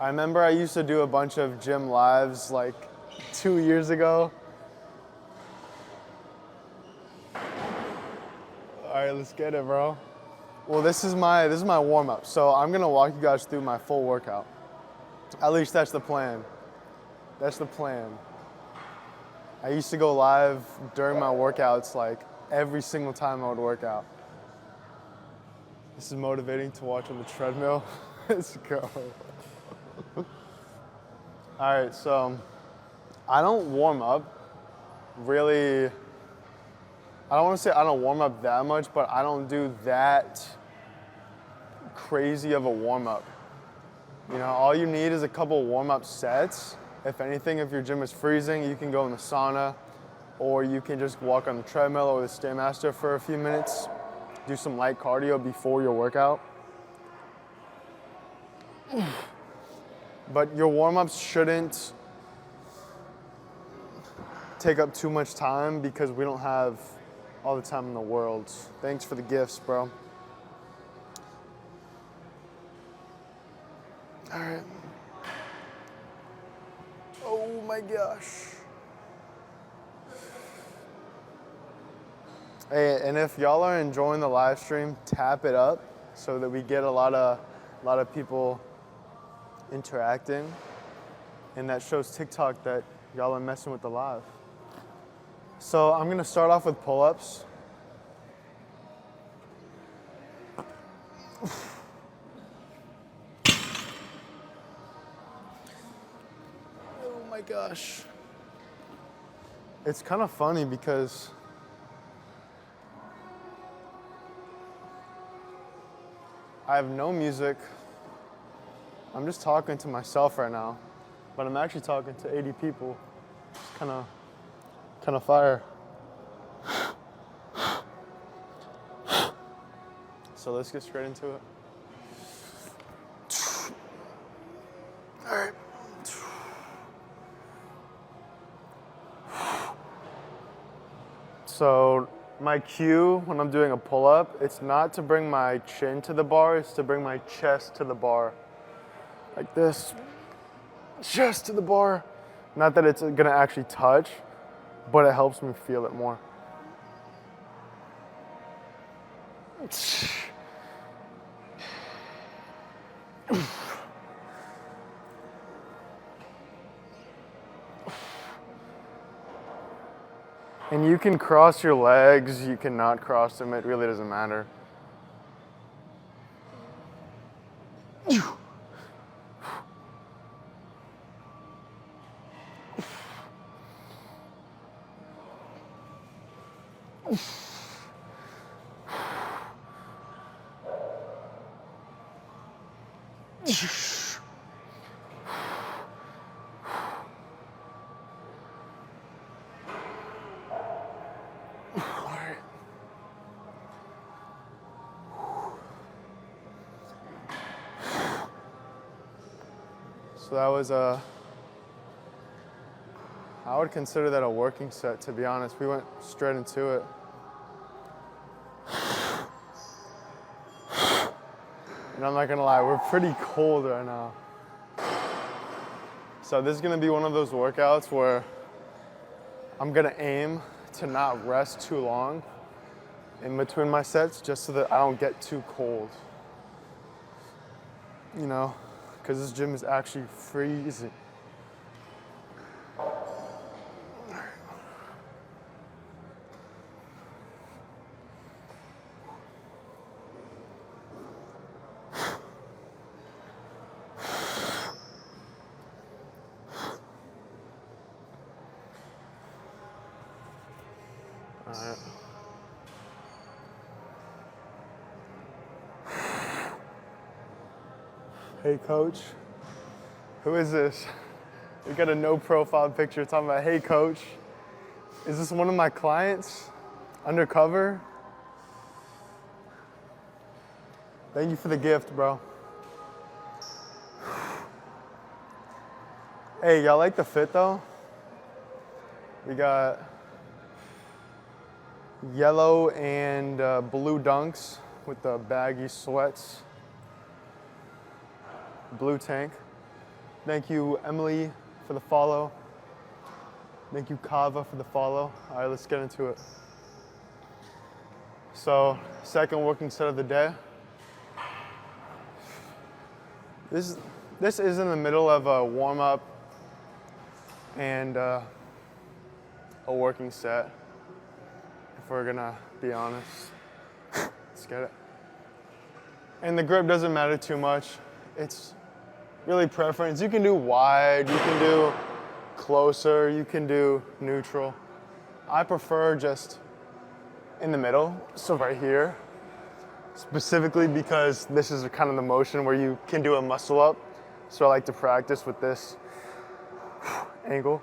I remember I used to do a bunch of gym lives like 2 years ago. All right, let's get it, bro. Well, this is my warm up. So I'm gonna walk you guys through my full workout. At least that's the plan. That's the plan. I used to go live during my workouts like every single time I would work out. This is motivating to watch on the treadmill. Let's go. All right, so I don't warm up really. I don't want to say I don't warm up that much, but I don't do that crazy of a warm up. You know, all you need is a couple warm up sets. If anything, if your gym is freezing, you can go in the sauna, or you can just walk on the treadmill or the Stairmaster for a few minutes. Do some light cardio before your workout. But your warm-ups shouldn't take up too much time because we don't have all the time in the world. Thanks for the gifts, bro. All right. Oh my gosh. Hey, and if y'all are enjoying the live stream, tap it up so that we get a lot of people interacting, and that shows TikTok that y'all are messing with the live. So I'm gonna start off with pull-ups. Oh my gosh. It's kind of funny because I have no music. I'm just talking to myself right now, but I'm actually talking to 80 people. It's kind of fire. So let's get straight into it. All right. So my cue when I'm doing a pull-up, it's not to bring my chin to the bar, it's to bring my chest to the bar. Like this, chest to the bar. Not that it's gonna actually touch, but it helps me feel it more. And you can cross your legs, you cannot cross them, it really doesn't matter. So that was I would consider that a working set, to be honest. We went straight into it. And I'm not gonna lie, we're pretty cold right now. So this is gonna be one of those workouts where I'm gonna aim to not rest too long in between my sets just so that I don't get too cold. You know, because this gym is actually freezing. All right. Hey coach, who is this? We got a no profile picture talking about, hey coach, is this one of my clients? Undercover? Thank you for the gift, bro. Hey, y'all like the fit though? We got yellow and blue dunks with the baggy sweats. Blue tank. Thank you, Emily, for the follow. Thank you, Kava, for the follow. All right, let's get into it. So, second working set of the day. This is in the middle of a warm-up and a working set, if we're gonna be honest. Let's get it. And the grip doesn't matter too much. It's really preference. You can do wide, you can do closer, you can do neutral. I prefer just in the middle, so right here, specifically because this is kind of the motion where you can do a muscle up. So I like to practice with this angle.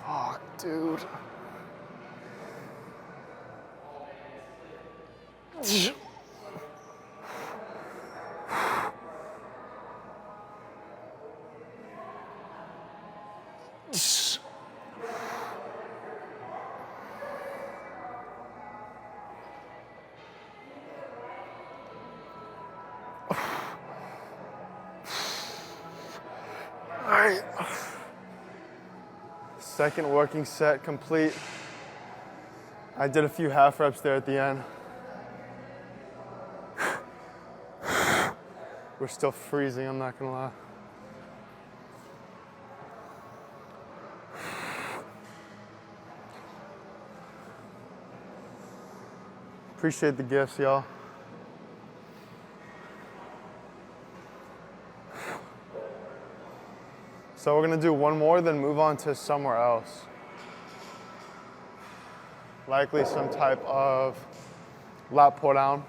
Fuck, dude. All right. Second working set complete. I did a few half reps there at the end. We're still freezing, I'm not gonna lie. Appreciate the gifts, y'all. So we're gonna do one more, then move on to somewhere else. Likely some type of lat pull down.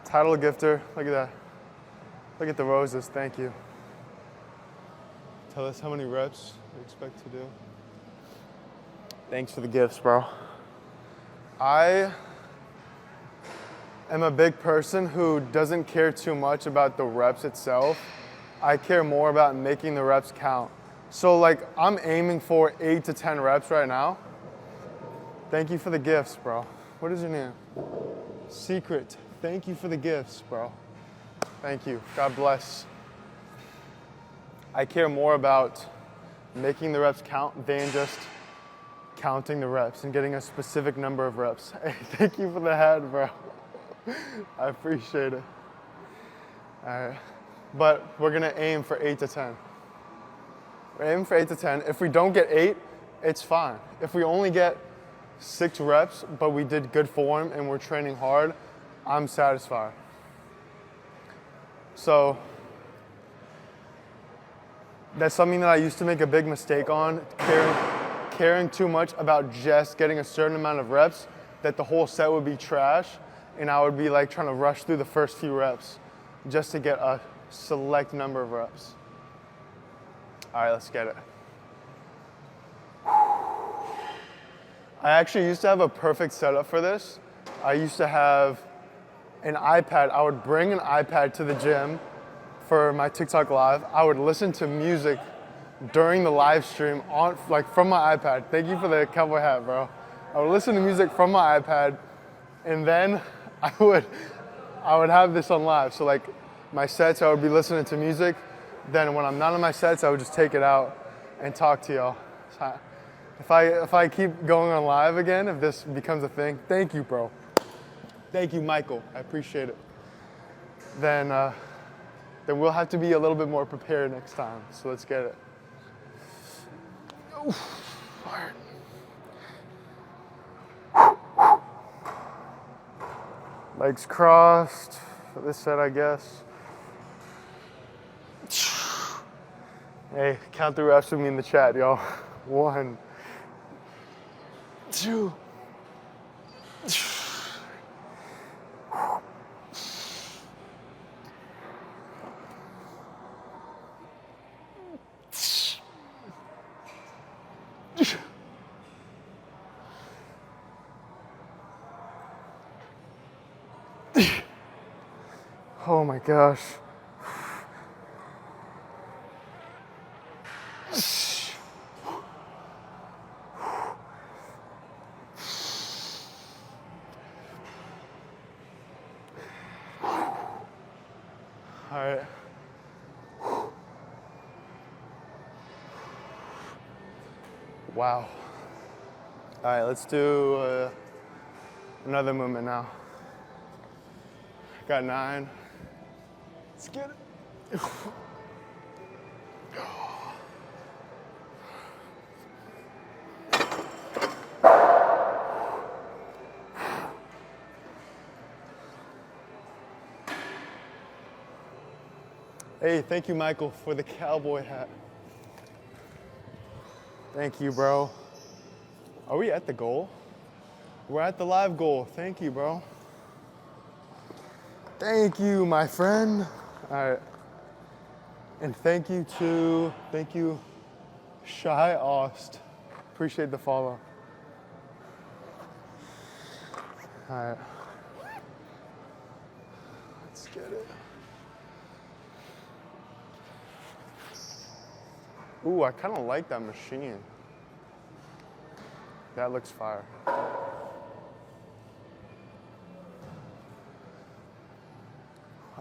Title gifter, look at that. Look at the roses, thank you. Tell us how many reps you expect to do. Thanks for the gifts, bro. I am a big person who doesn't care too much about the reps itself. I care more about making the reps count. So like, I'm aiming for 8 to 10 reps right now. Thank you for the gifts, bro. What is your name? Secret. Thank you for the gifts, bro. Thank you. God bless. I care more about making the reps count than just counting the reps and getting a specific number of reps. Hey, thank you for the hat, bro. I appreciate it. All right. But we're gonna aim for 8 to 10. We're aiming for 8 to 10. If we don't get 8, it's fine. If we only get 6 reps, but we did good form and we're training hard, I'm satisfied. So that's something that I used to make a big mistake on, caring too much about just getting a certain amount of reps, that the whole set would be trash, and I would be like trying to rush through the first few reps just to get a select number of reps. All right, let's get it. I actually used to have a perfect setup for this. I used to have an iPad. I would bring an iPad to the gym for my TikTok live. I would listen to music during the live stream from my iPad. Thank you for the cowboy hat, bro. I would listen to music from my iPad, and then I would have this on live. So like my sets, I would be listening to music. Then when I'm not on my sets, I would just take it out and talk to y'all. So if I keep going on live again, if this becomes a thing, thank you, bro. Thank you, Michael. I appreciate it. Then we'll have to be a little bit more prepared next time. So let's get it. Oof. Legs crossed for this set, I guess. Hey, count the reps with me in the chat, y'all. 1, 2. Oh my gosh. All right. Wow. All right, let's do another movement now. Got 9. Let's get it. Hey, thank you, Michael, for the cowboy hat. Thank you, bro. Are we at the goal? We're at the live goal. Thank you, bro. Thank you, my friend. All right. And thank you, Shy Aust. Appreciate the follow. All right. Let's get it. Ooh, I kind of like that machine. That looks fire.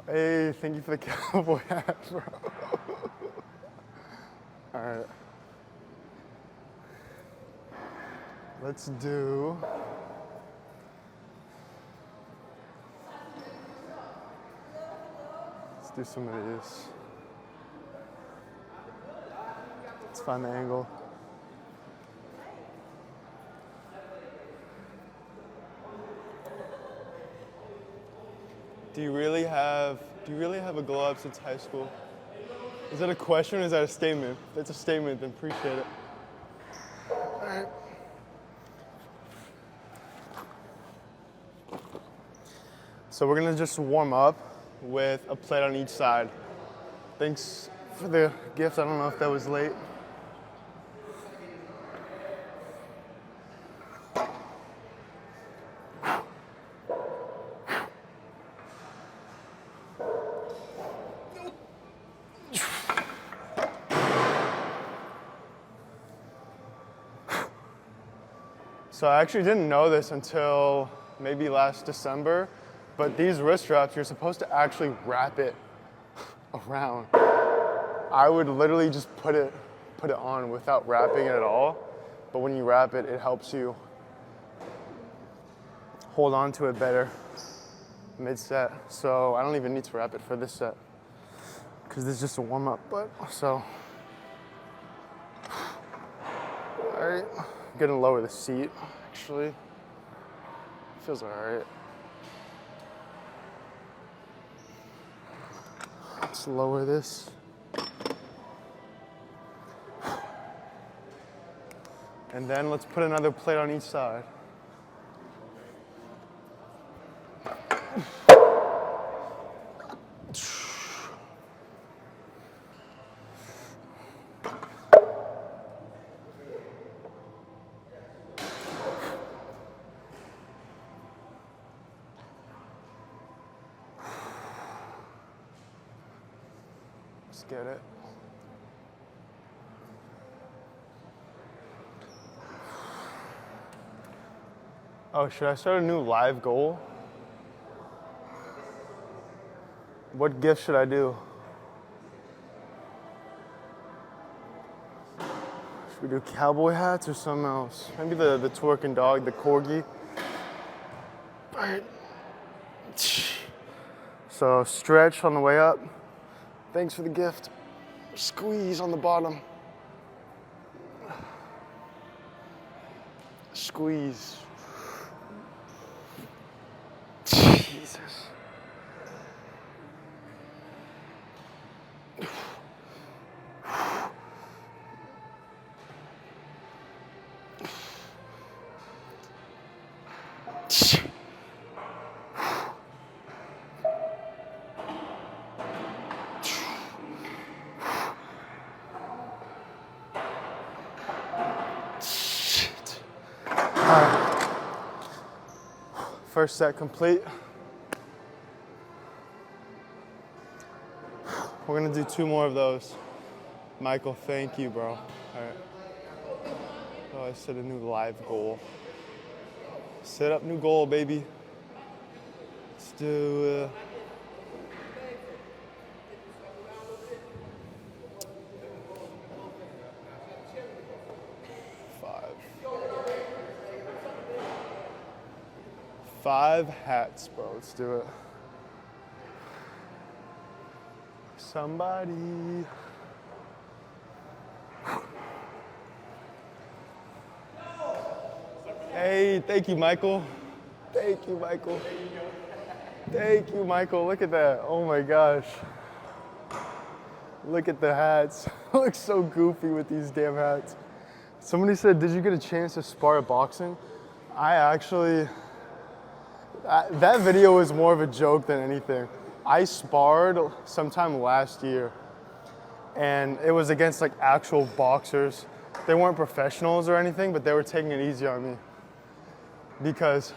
Hey, thank you for the cowboy hat, bro. All right. Let's do. Let's do some of these. Let's find the angle. Do you really have a glow up since high school? Is that a question or is that a statement? If that's a statement, then appreciate it. All right. So we're gonna just warm up with a plate on each side. Thanks for the gift. I don't know if that was late. So I actually didn't know this until maybe last December, but these wrist wraps, you're supposed to actually wrap it around. I would literally just put it on without wrapping it at all, but when you wrap it, it helps you hold on to it better mid-set. So I don't even need to wrap it for this set because this is just a warm-up, but so. All right. I'm gonna lower the seat, actually. Feels all right. Let's lower this. And then let's put another plate on each side. Let's get it. Oh, should I start a new live goal? What gift should I do? Should we do cowboy hats or something else? Maybe the twerking dog, the corgi. All right. So stretch on the way up. Thanks for the gift. Squeeze on the bottom. Squeeze. Jesus. First set complete. We're gonna do 2 more of those. Michael, thank you, bro. All right. Oh, I set a new live goal. Set up new goal, baby. Let's do 5 hats, bro. Let's do it. Somebody. Hey, thank you, Michael. Thank you, Michael. Thank you, Michael. Look at that. Oh my gosh. Look at the hats. I look so goofy with these damn hats. Somebody said, did you get a chance to spar at boxing? I actually, that video was more of a joke than anything. I sparred sometime last year, and it was against like actual boxers. They weren't professionals or anything, but they were taking it easy on me. Because,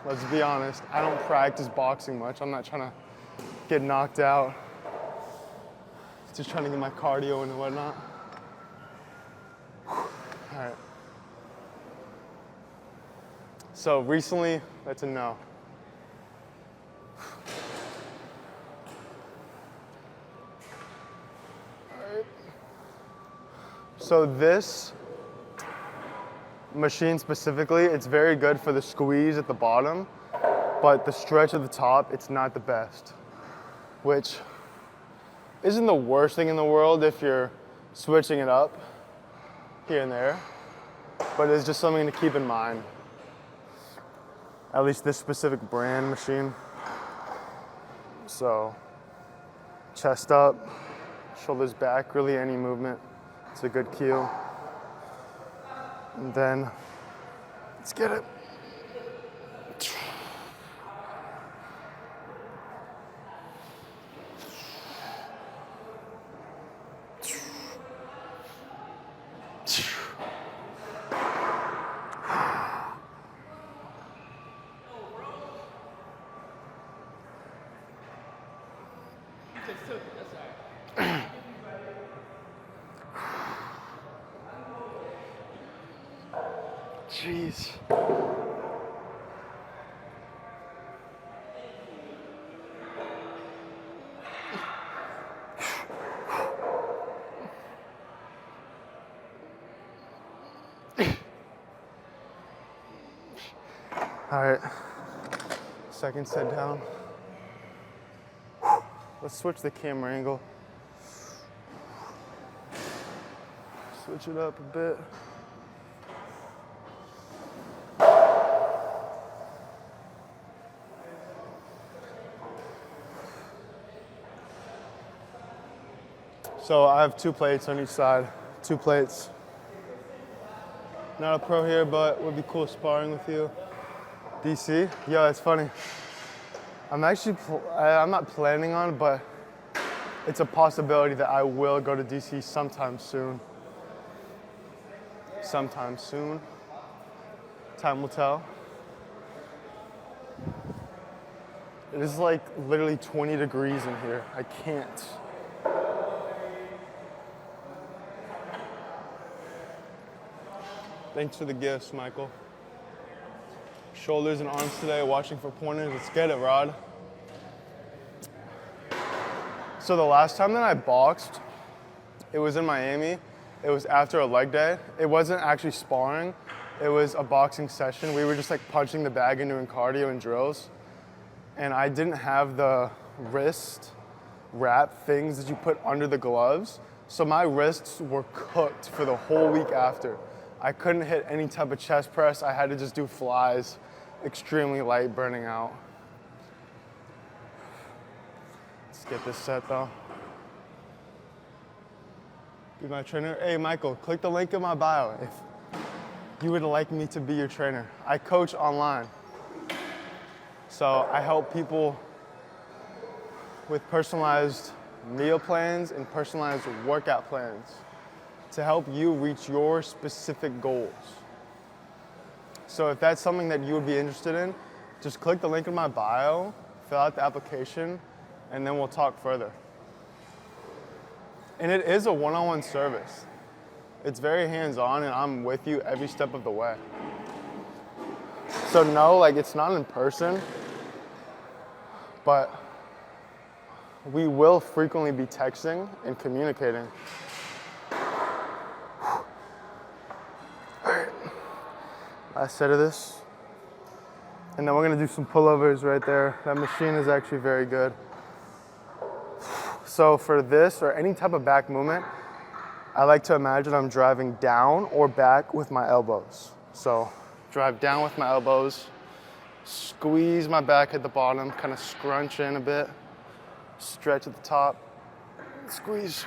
let's be honest, I don't practice boxing much. I'm not trying to get knocked out. Just trying to get my cardio and whatnot. All right. So recently, that's a no. All right. So this machine specifically, it's very good for the squeeze at the bottom, but the stretch at the top, it's not the best, which isn't the worst thing in the world if you're switching it up here and there, but it's just something to keep in mind. At least this specific brand machine. So, chest up, shoulders back, really any movement. It's a good cue. And then, let's get it. Jeez. All right, second set down. Let's switch the camera angle. Switch it up a bit. So I have 2 plates on each side, 2 plates. Not a pro here, but would be cool sparring with you. DC? Yo, it's funny. I'm not planning on it, but it's a possibility that I will go to DC sometime soon. Sometime soon. Time will tell. It is like literally 20 degrees in here. I can't. Thanks for the gifts, Michael. Shoulders and arms today, watching for pointers. Let's get it, Rod. So the last time that I boxed, it was in Miami. It was after a leg day. It wasn't actually sparring. It was a boxing session. We were just like punching the bag and doing cardio and drills. And I didn't have the wrist wrap things that you put under the gloves. So my wrists were cooked for the whole week after. I couldn't hit any type of chest press. I had to just do flies, extremely light, burning out. Let's get this set though. Be my trainer. Hey Michael, click the link in my bio if you would like me to be your trainer. I coach online. So I help people with personalized meal plans and personalized workout plans to help you reach your specific goals. So if that's something that you would be interested in, just click the link in my bio, fill out the application, and then we'll talk further. And it is a one-on-one service. It's very hands-on, and I'm with you every step of the way. So no, like it's not in person, but we will frequently be texting and communicating. All right, last set of this. And then we're gonna do some pullovers right there. That machine is actually very good. So for this or any type of back movement, I like to imagine I'm driving down or back with my elbows. So drive down with my elbows, squeeze my back at the bottom, kind of scrunch in a bit, stretch at the top, squeeze.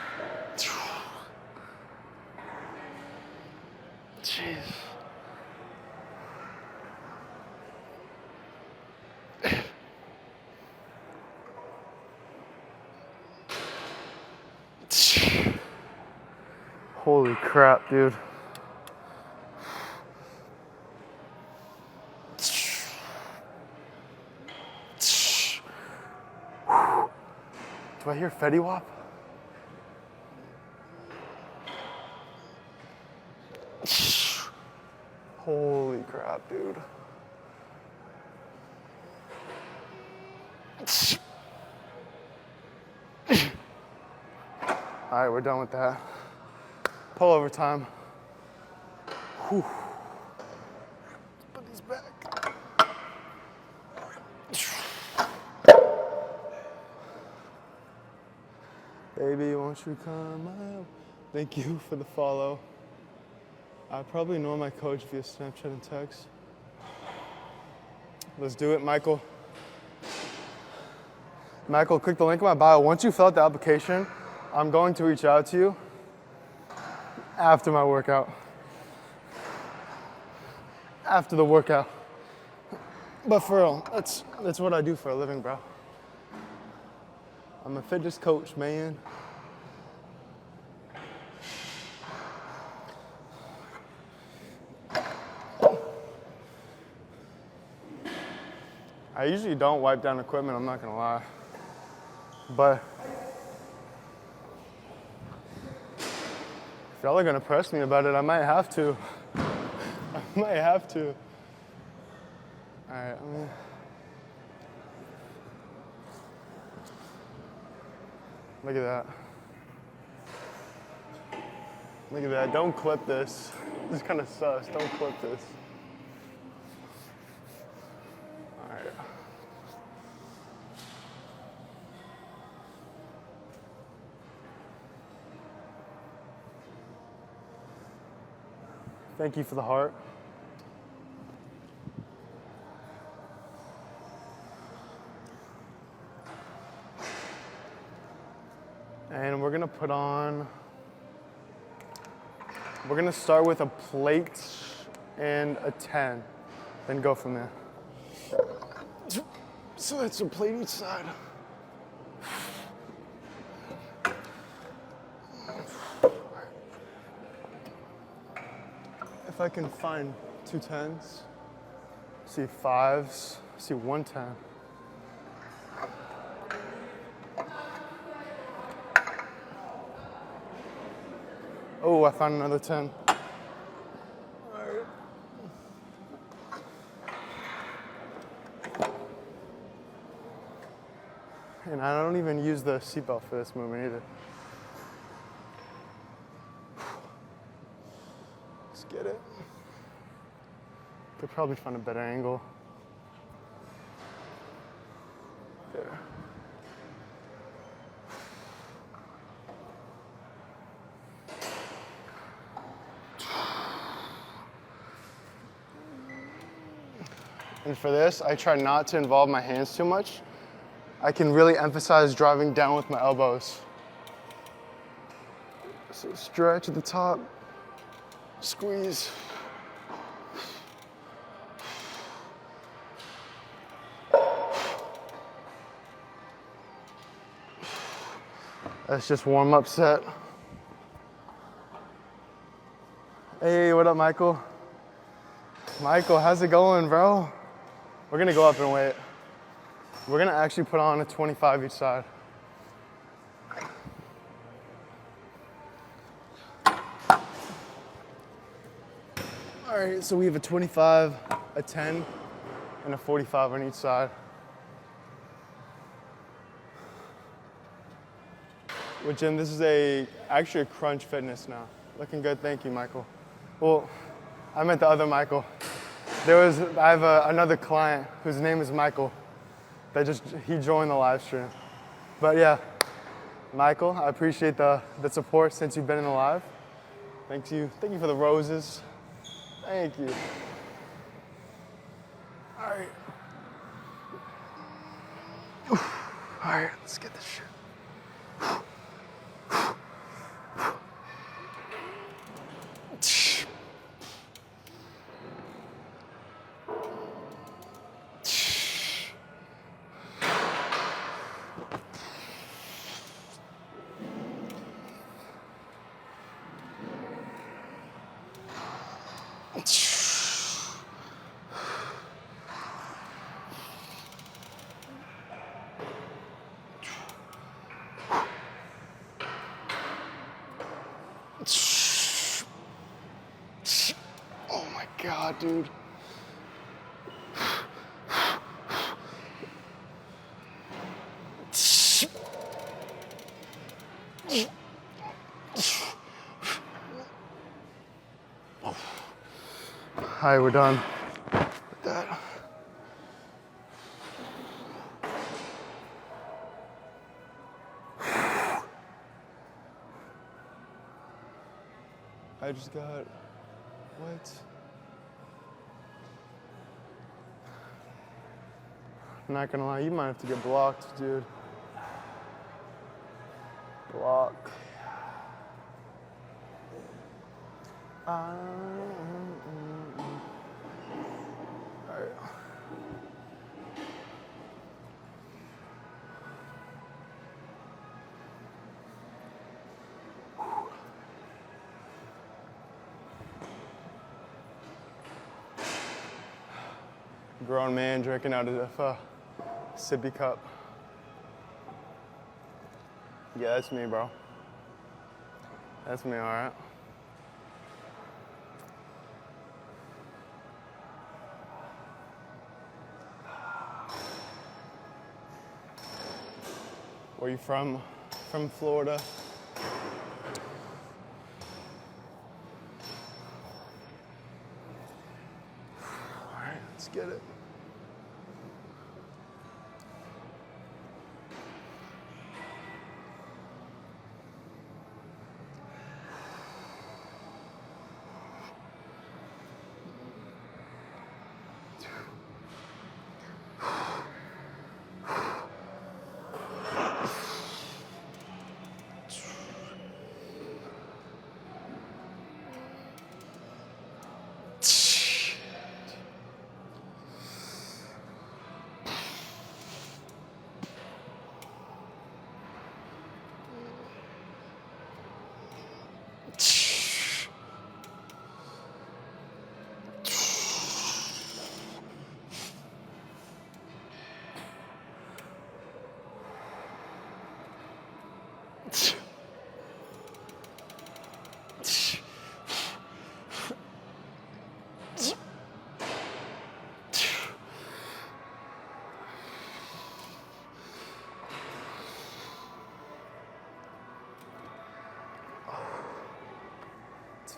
Jeez. Holy crap, dude. Do I hear Fetty Wap? Holy crap, dude. All right, we're done with that. Pull over time. Whew. Let's put these back. Baby, won't you come out? Thank you for the follow. I probably know my coach via Snapchat and text. Let's do it, Michael. Michael, click the link in my bio. Once you fill out the application, I'm going to reach out to you after my workout. After the workout. But for real, that's what I do for a living, bro. I'm a fitness coach, man. I usually don't wipe down equipment, I'm not gonna lie. But if y'all are gonna press me about it, I might have to. I might have to. All right, look at that. Look at that, don't clip this. This is kind of sus, don't clip this. All right. Thank you for the heart. And we're gonna put on, we're gonna start with a plate and a 10, then go from there. So that's a plate each side. If I can find 2 10s, see 5s, see 1 10. Oh, I found another 10. All right. And I don't even use the seatbelt for this movement either. Let's get it. Could probably find a better angle. There. And for this, I try not to involve my hands too much. I can really emphasize driving down with my elbows. So stretch at the top, squeeze. That's just warm-up set. Hey, what up, Michael? Michael, how's it going, bro? We're gonna go up and weight. We're gonna actually put on a 25 each side. All right, so we have a 25, a 10, and a 45 on each side. Well, Jim, this is actually a Crunch Fitness now. Looking good, thank you, Michael. Well, I meant the other Michael. I have another client whose name is Michael he joined the live stream. But yeah, Michael, I appreciate the support since you've been in the live. Thank you for the roses. Thank you. All right. All right, let's get this shit. Oh my God, dude. All right, we're done with that. I just got, what? I'm not gonna lie, you might have to get blocked, dude. Block. All right. Grown man drinking out of a sippy cup. Yeah, that's me, bro. That's me, all right. Where you from? From Florida. All right, let's get it.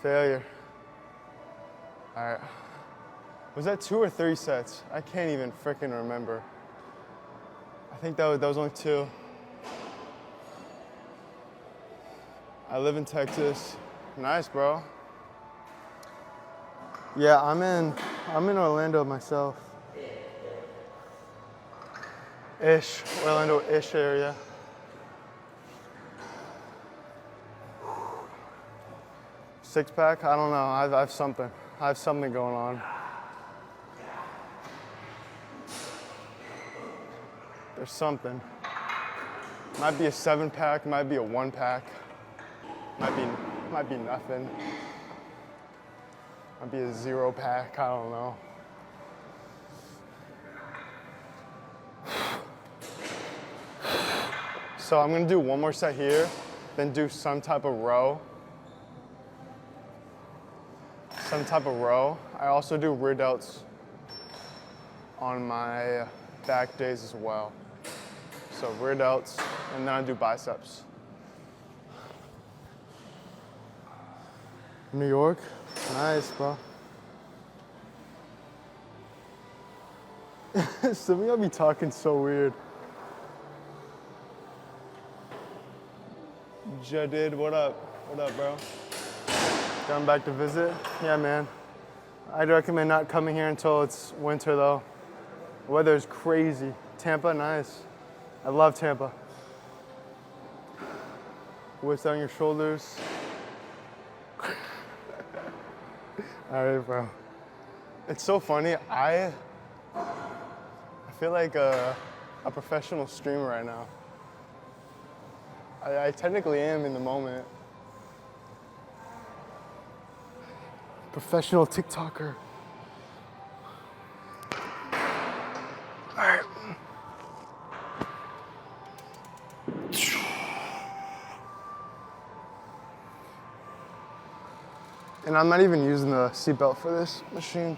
Failure. All right. Was that 2 or 3 sets? I can't even freaking remember. I think that was only 2. I live in Texas. Nice, bro. Yeah, I'm in Orlando myself. Orlando-ish area. Six pack? I don't know. I have something. I have something going on. There's something. Might be a 7 pack. Might be a 1 pack. Might be nothing. Might be a 0 pack. I don't know. So I'm gonna do one more set here, then do some type of row. some type of row. I also do rear delts on my back days as well. So rear delts, and then I do biceps. New York, nice, bro. Some of y'all be talking so weird. Jadid, what up? What up, bro? Going back to visit? Yeah, man. I'd recommend not coming here until it's winter, though. The weather is crazy. Tampa, nice. I love Tampa. Weights on your shoulders. All right, bro. It's so funny. I feel like a professional streamer right now. I technically am in the moment. Professional TikToker. All right. And I'm not even using the seatbelt for this machine.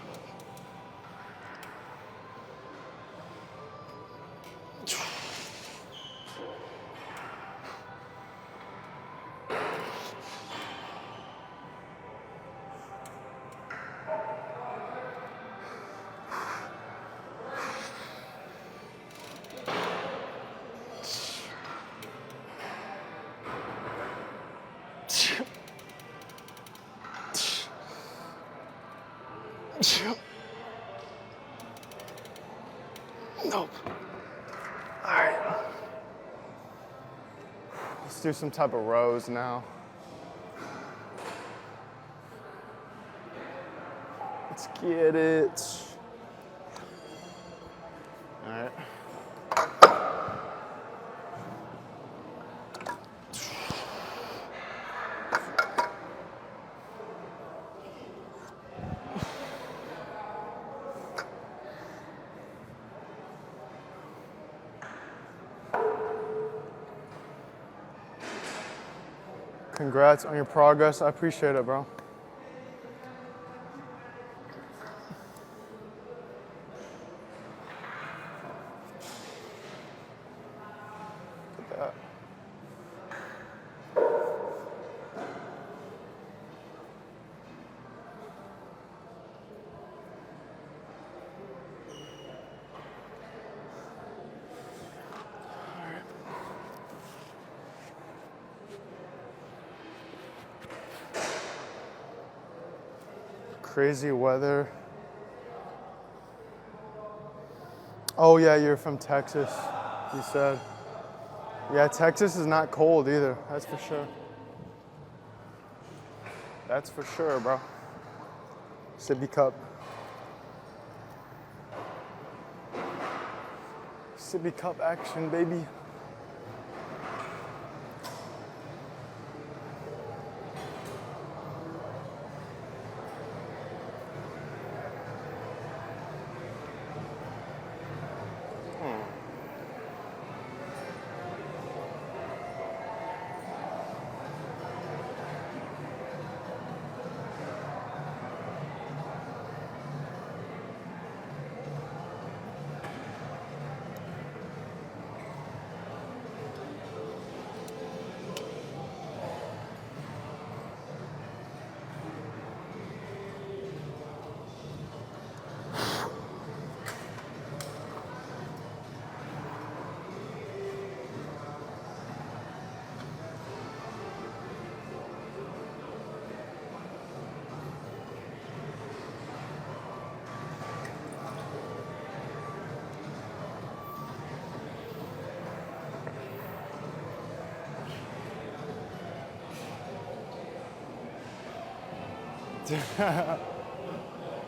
Nope. All right. Let's do some type of rows now. Let's get it. All right. Congrats on your progress. I appreciate it, bro. Look at that. Crazy weather. Oh yeah, you're from Texas, you said. Yeah, Texas is not cold either, that's for sure. That's for sure, bro. Sippy cup. Sippy cup action, baby.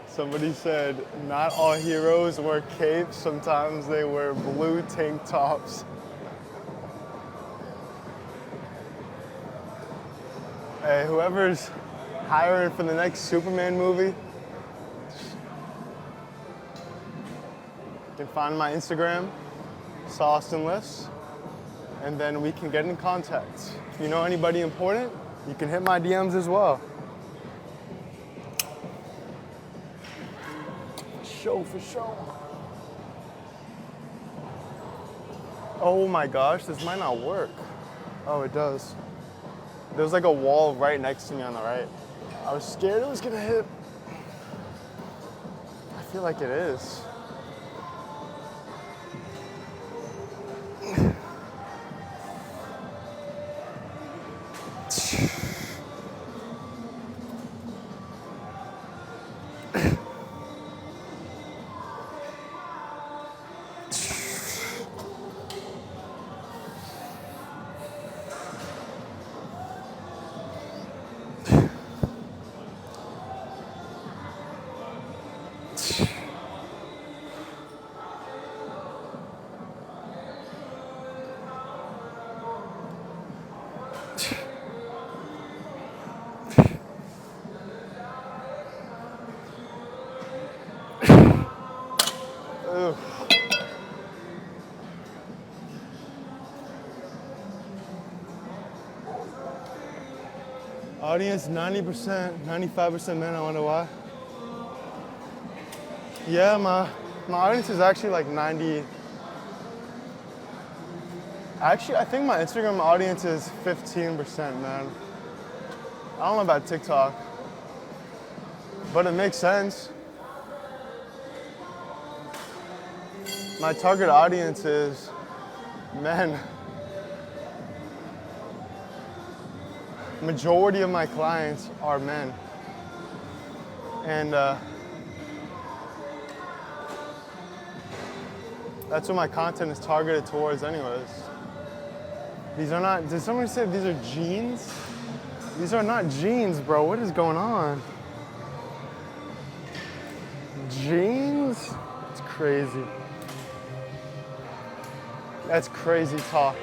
Somebody said, not all heroes wear capes, sometimes they wear blue tank tops. Hey, whoever's hiring for the next Superman movie, you can find my Instagram, saustinlifts, and then we can get in contact. If you know anybody important, you can hit my DMs as well. sure, for sure. Oh my gosh, this might not work. Oh, it does. There's like a wall right next to me on the right. I was scared it was gonna hit. I feel like it is. Ugh. Audience 90%, 95% men, I wonder why. Yeah, my audience is actually like 90. Actually, I think my Instagram audience is 15%, man. I don't know about TikTok, but it makes sense. My target audience is men. Majority of my clients are men. And that's what my content is targeted towards anyways. These are not, did somebody say these are jeans? These are not jeans, bro. What is going on? Jeans? It's crazy. That's crazy talk.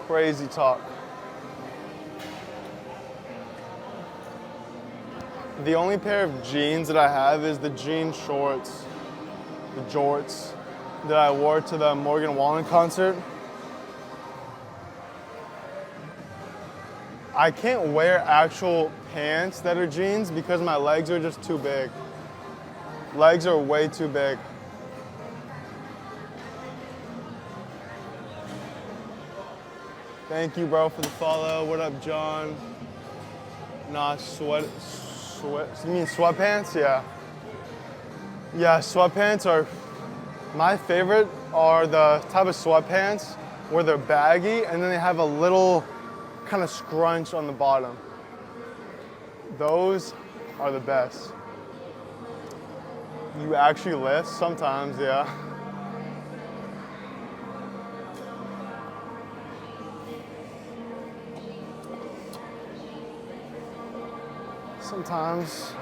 Crazy talk. The only pair of jeans that I have is the jean shorts, the jorts, that I wore to the Morgan Wallen concert. I can't wear actual pants that are jeans because my legs are just too big. Legs are way too big. Thank you, bro, for the follow. What up, John? Nah, you mean sweatpants? Yeah. Yeah, sweatpants are, my favorite are the type of sweatpants where they're baggy and then they have a little kind of scrunch on the bottom. Those are the best. You actually lift? Sometimes, yeah. Sometimes.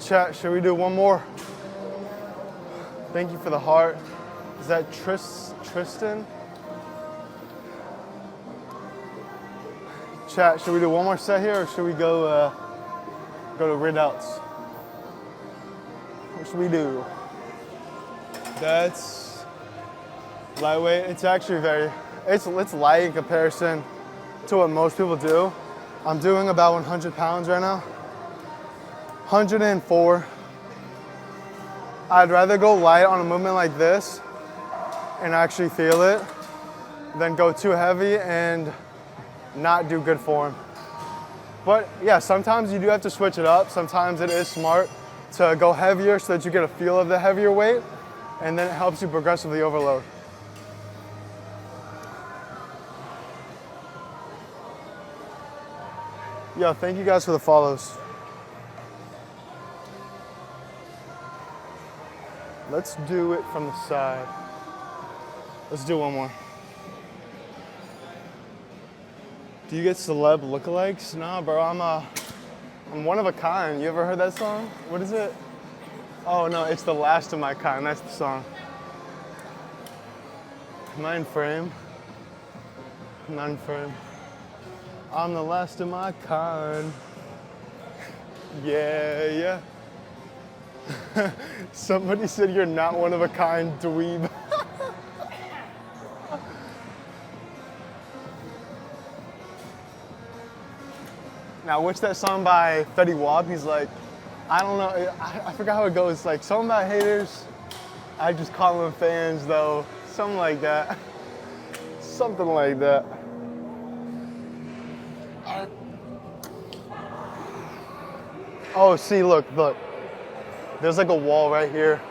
Chat, should we do one more? Thank you for the heart. Is that Tristan? Chat, should we do one more set here or should we go to Ridouts? What should we do? That's lightweight. It's actually it's light in comparison to what most people do. I'm doing about 100 pounds right now. 104. I'd rather go light on a movement like this and actually feel it than go too heavy and not do good form. But yeah, sometimes you do have to switch it up. Sometimes it is smart to go heavier so that you get a feel of the heavier weight, and then it helps you progressively overload. Yo, thank you guys for the follows. Let's do it from the side. Let's do one more. Do you get celeb lookalikes? Nah, bro, I'm one of a kind. You ever heard that song? What is it? Oh no, it's the last of my kind. That's the song. Am I in frame? I'm not in frame. I'm the last of my kind. Yeah, yeah. Somebody said you're not one of a kind, dweeb. Now, what's that song by Fetty Wap? He's like, I don't know, I forgot how it goes. Like, something about haters. I just call them fans, though. Something like that. Something like that. Oh, see, look. There's like a wall right here.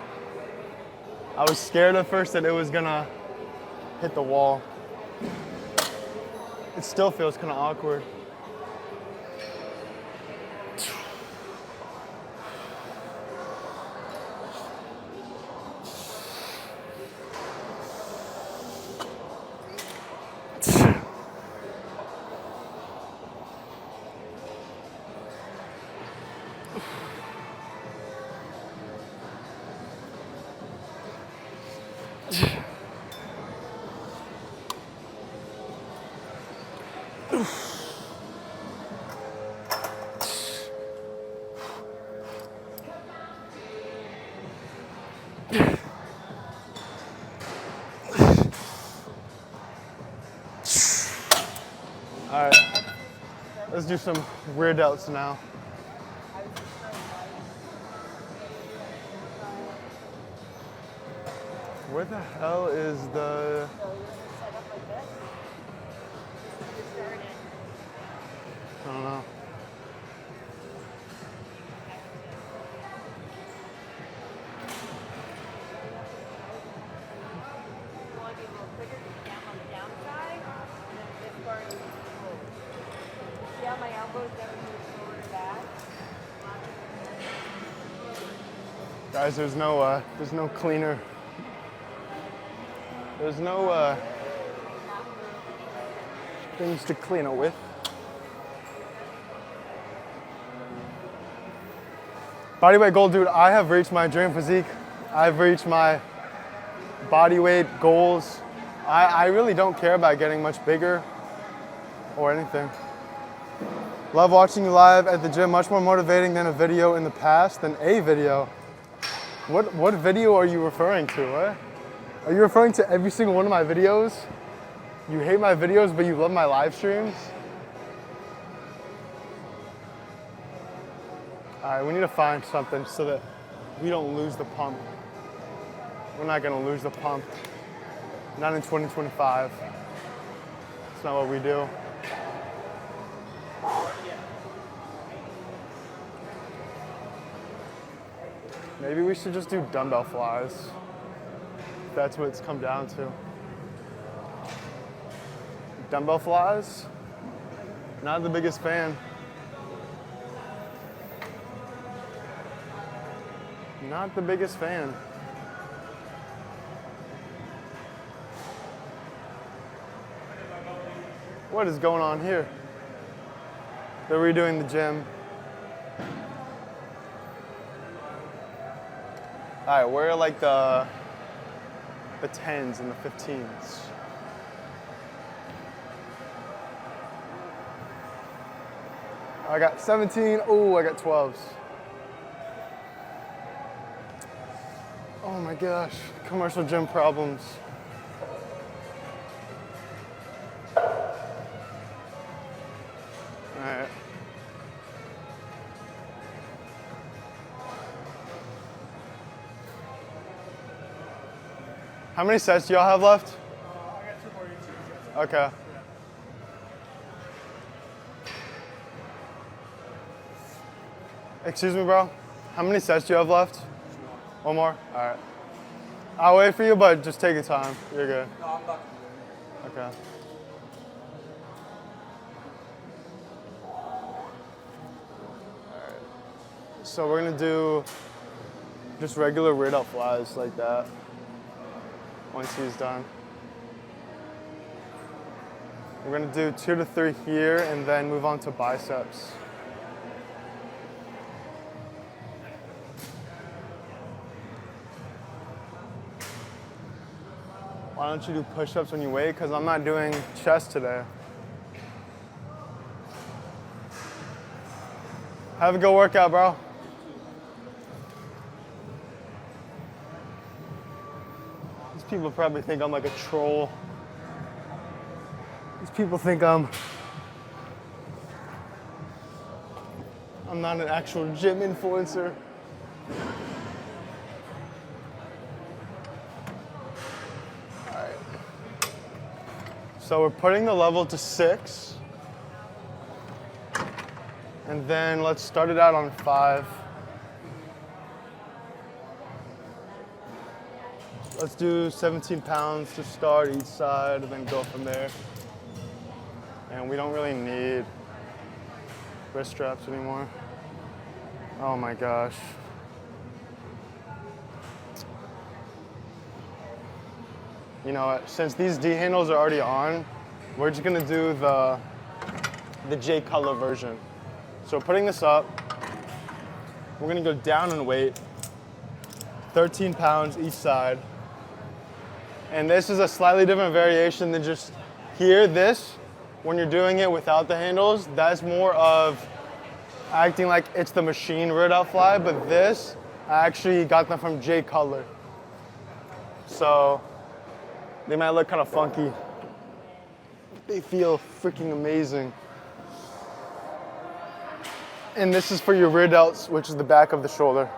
I was scared at first that it was gonna hit the wall. It still feels kind of awkward. All right, let's do some rear delts now. Where the hell is the... I don't know. Guys, there's no cleaner. There's no things to clean it with. Bodyweight goal, dude, I have reached my dream physique. I've reached my body weight goals. I really don't care about getting much bigger or anything. Love watching you live at the gym, much more motivating than a video in the past, than a video. What video are you referring to, what? Are you referring to every single one of my videos? You hate my videos, but you love my live streams? All right, we need to find something so that we don't lose the pump. We're not gonna lose the pump. Not in 2025. That's not what we do. Maybe we should just do dumbbell flies. If that's what it's come down to. Dumbbell flies? Not the biggest fan. Not the biggest fan. What is going on here? They're redoing the gym. All right, where are like the 10s and the 15s? I got 17, oh, I got 12s. Oh my gosh, commercial gym problems. All right. How many sets do y'all have left? I got 2 more YouTubers. Okay. Excuse me, bro. How many sets do you have left? One more? All right. I'll wait for you, but just take your time. You're good. No, I'm about to do it. Okay. So we're gonna do just regular rear delt flies like that once he's done. We're gonna do 2 to 3 here and then move on to biceps. Why don't you do push-ups when you wait? Because I'm not doing chest today. Have a good workout, bro. These people probably think I'm like a troll. These people think I'm not an actual gym influencer. All right. So we're putting the level to 6. And then let's start it out on 5. Let's do 17 pounds to start each side and then go from there. And we don't really need wrist straps anymore. Oh my gosh. You know what, since these D handles are already on, we're just gonna do the J color version. So putting this up, we're gonna go down in weight, 13 pounds each side. And this is a slightly different variation than just here. This, when you're doing it without the handles, that's more of acting like it's the machine rear delt fly, but this, I actually got them from J Color. So they might look kind of funky. They feel freaking amazing. And this is for your rear delts, which is the back of the shoulder.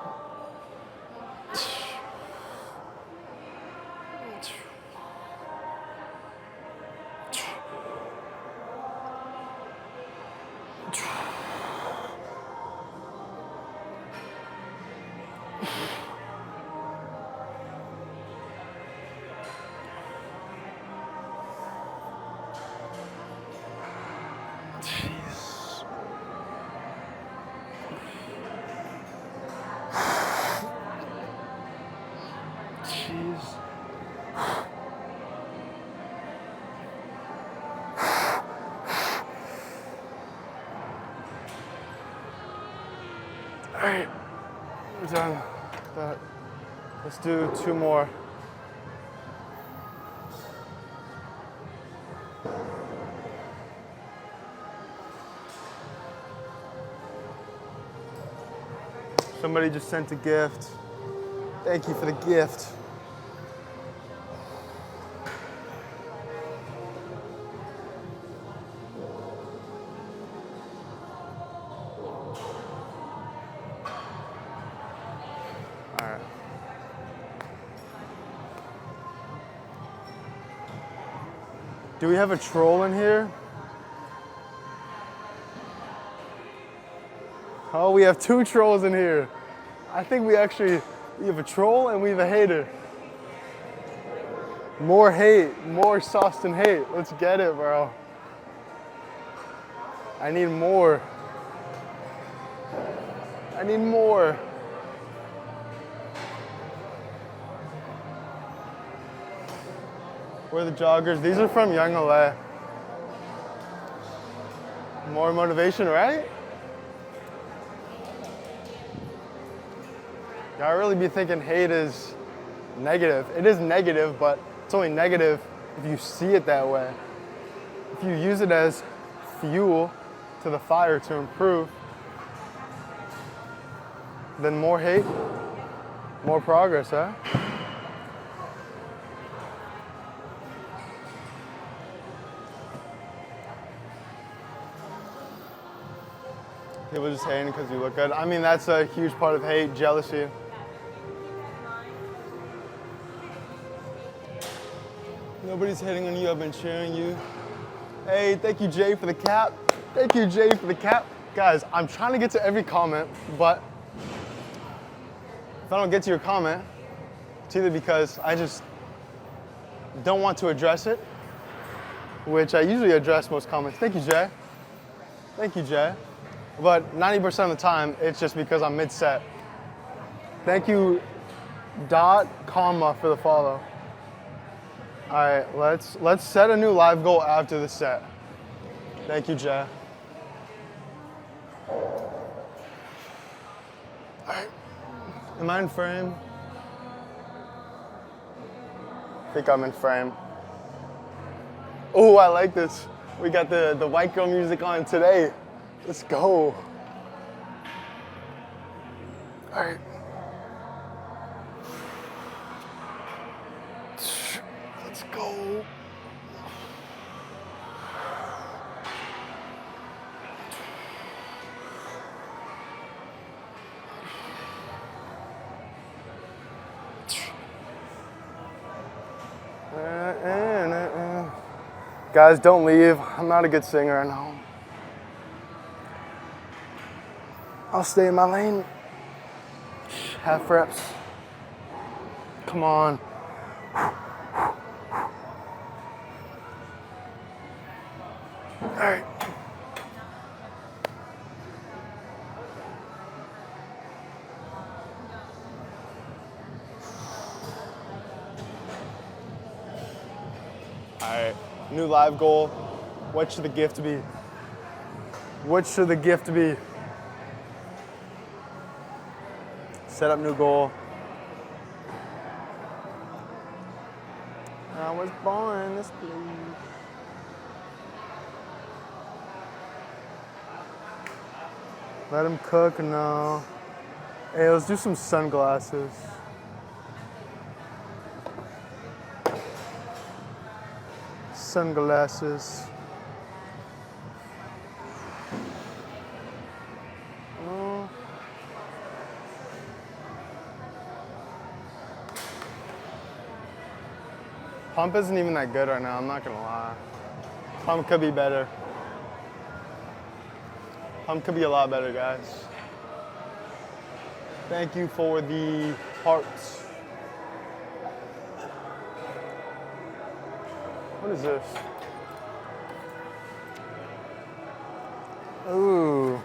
All right, we're done with that. Let's do 2 more. Somebody just sent a gift. Thank you for the gift. All right. Do we have a troll in here? Oh, we have 2 trolls in here. I think we have a troll and we have a hater. More hate, more sauce than hate. Let's get it, bro. I need more. I need more. Where are the joggers? These are from Young LA. More motivation, right? Y'all really be thinking hate is negative. It is negative, but it's only negative if you see it that way. If you use it as fuel to the fire to improve, then more hate, more progress, huh? People just hating because you look good. I mean, that's a huge part of hate, jealousy. Nobody's hating on you. I've been cheering you. Hey, thank you, Jay, for the cap. Thank you, Jay, for the cap. Guys, I'm trying to get to every comment, but if I don't get to your comment, it's either because I just don't want to address it, which I usually address most comments. Thank you, Jay. Thank you, Jay. But 90% of the time, it's just because I'm mid-set. Thank you, dot, comma, for the follow. All right, let's set a new live goal after the set. Thank you, Jay. All right, am I in frame? I think I'm in frame. Oh, I like this. We got the white girl music on today. Let's go. All right. Let's go. Guys, don't leave. I'm not a good singer, I know. I'll stay in my lane. Half reps. Come on. All right. All right, new live goal. What should the gift be? What should the gift be? Set up new goal. I was born this blue. Let him cook now. Hey, let's do some sunglasses. Sunglasses. Oh. Pump isn't even that good right now, I'm not gonna lie. Pump could be better. Pump could be a lot better, guys. Thank you for the hearts. What is this? Ooh.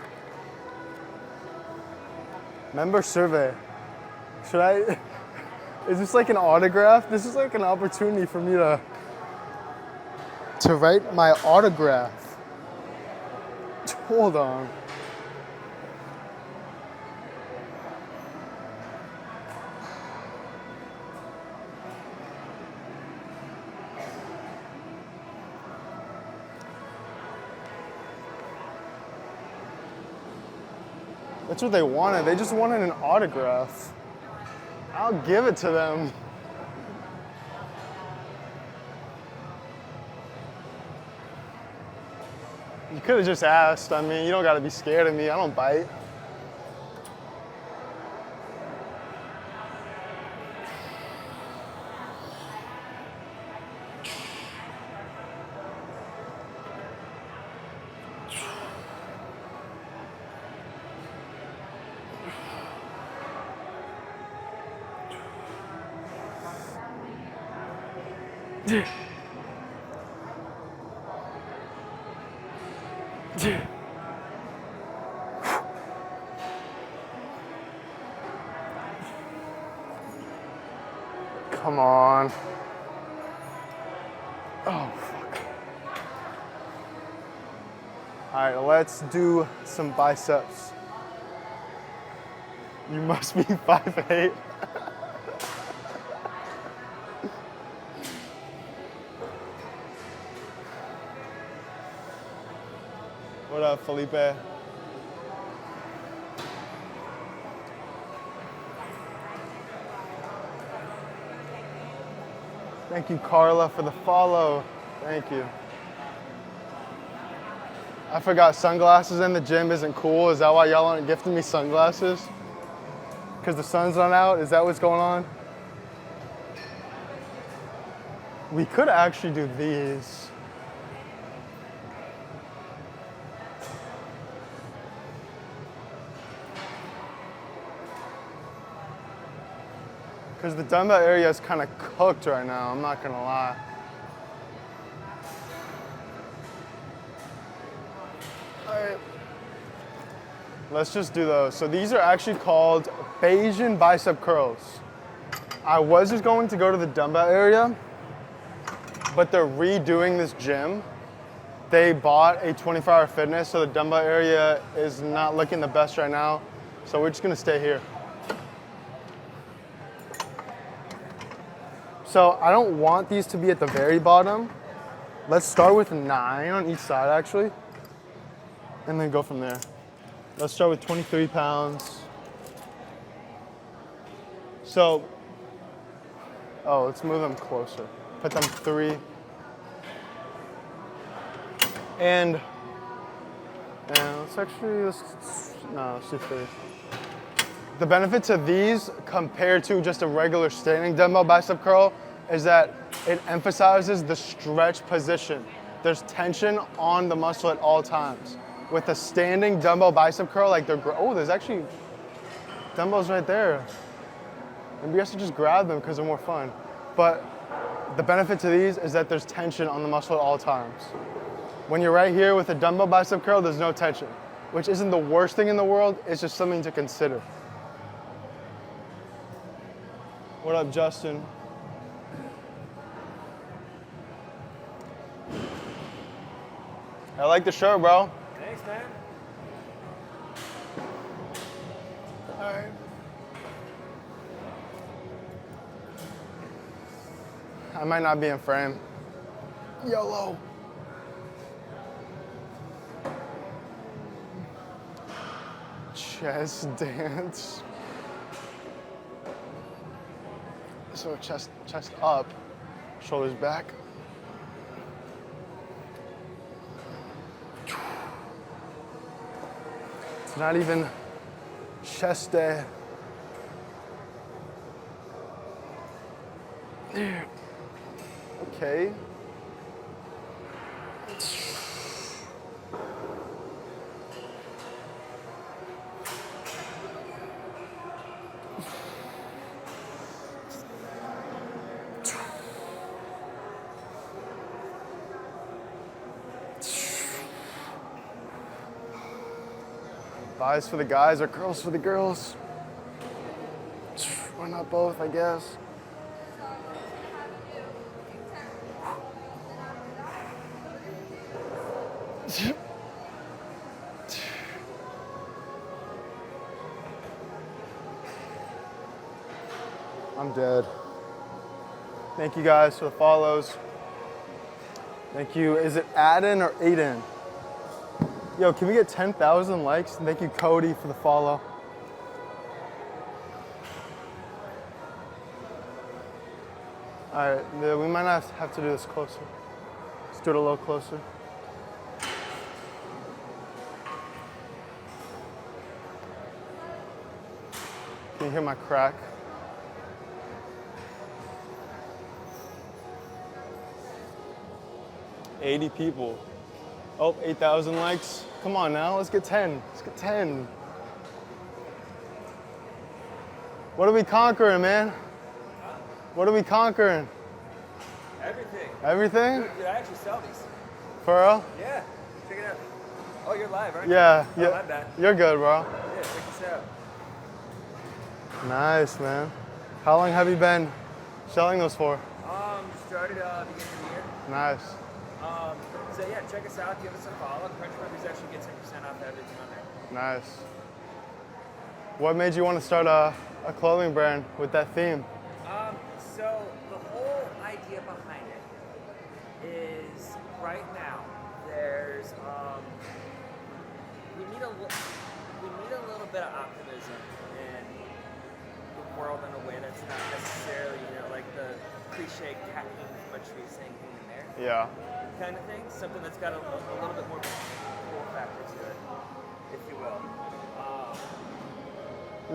Member survey. Should I? Is this like an autograph? This is like an opportunity for me to write my autograph. Hold on. That's what they wanted. They just wanted an autograph. I'll give it to them. You could have just asked. I mean, you don't gotta be scared of me. I don't bite. Come on. Oh, fuck. All right, let's do some biceps. You must be 5'8". What up, Felipe? Thank you, Carla, for the follow. Thank you. I forgot sunglasses in the gym isn't cool. Is that why y'all aren't gifting me sunglasses? Because the sun's not out? Is that what's going on? We could actually do these. Because the dumbbell area is kind of cooked right now, I'm not gonna lie. All right. Let's just do those. So these are actually called Bayesian bicep curls. I was just going to go to the dumbbell area, but they're redoing this gym. They bought a 24-hour fitness, so the dumbbell area is not looking the best right now. So we're just gonna stay here. So I don't want these to be at the very bottom. Let's start with 9 on each side actually, and then go from there. Let's start with 23 pounds. So, let's move them closer. Put them 3. And let's do 3. The benefit to these compared to just a regular standing dumbbell bicep curl is that it emphasizes the stretch position. There's tension on the muscle at all times. With a standing dumbbell bicep curl, like there's actually dumbbells right there. Maybe I should just grab them because they're more fun. But the benefit to these is that there's tension on the muscle at all times. When you're right here with a dumbbell bicep curl, there's no tension, which isn't the worst thing in the world, it's just something to consider. What up, Justin? I like the shirt, bro. Thanks, man. All right. I might not be in frame. YOLO. Chest dance. So chest up, shoulders back. It's not even chest day. Okay. Buys for the guys or curls for the girls. Why not both, I guess. I'm dead. Thank you guys for the follows. Thank you. Is it Aden or Aiden? Yo, can we get 10,000 likes? Thank you, Cody, for the follow. All right, we might not have to do this closer. Let's do it a little closer. Can you hear my crack? $80 people. Oh, 8,000 likes. Come on now, let's get 10. Let's get 10. What are we conquering, man? What are we conquering? Everything. Everything? Dude, I actually sell these. For real? Yeah. Check it out. Oh, you're live, aren't Yeah, you? yeah. Oh, my bad. You're good, bro. Yeah, check this out. Nice, man. How long have you been selling those for? Started beginning of the year. Nice. So yeah, check us out. Give us a follow. Crunch Burgers actually get 10% off everything on there. Nice. What made you want to start a clothing brand with that theme? So the whole idea behind it is right now there's we need a little bit of optimism in the world in a way that's not necessarily like the cliche cat hanging from a tree saying hang in there. Yeah. Kind of thing. Something that's got a little bit more cool factor to it, if you will.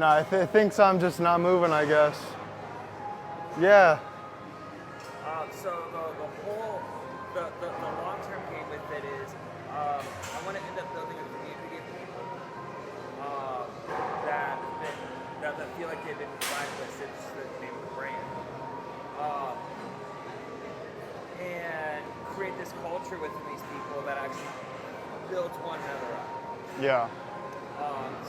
No, it thinks I'm just not moving, I guess. Yeah. So the whole the long-term game with it is I want to end up building a community of people that feel like they've been blacklisted, it's the name of the brand, and create this culture within these people that actually builds one another up. Yeah.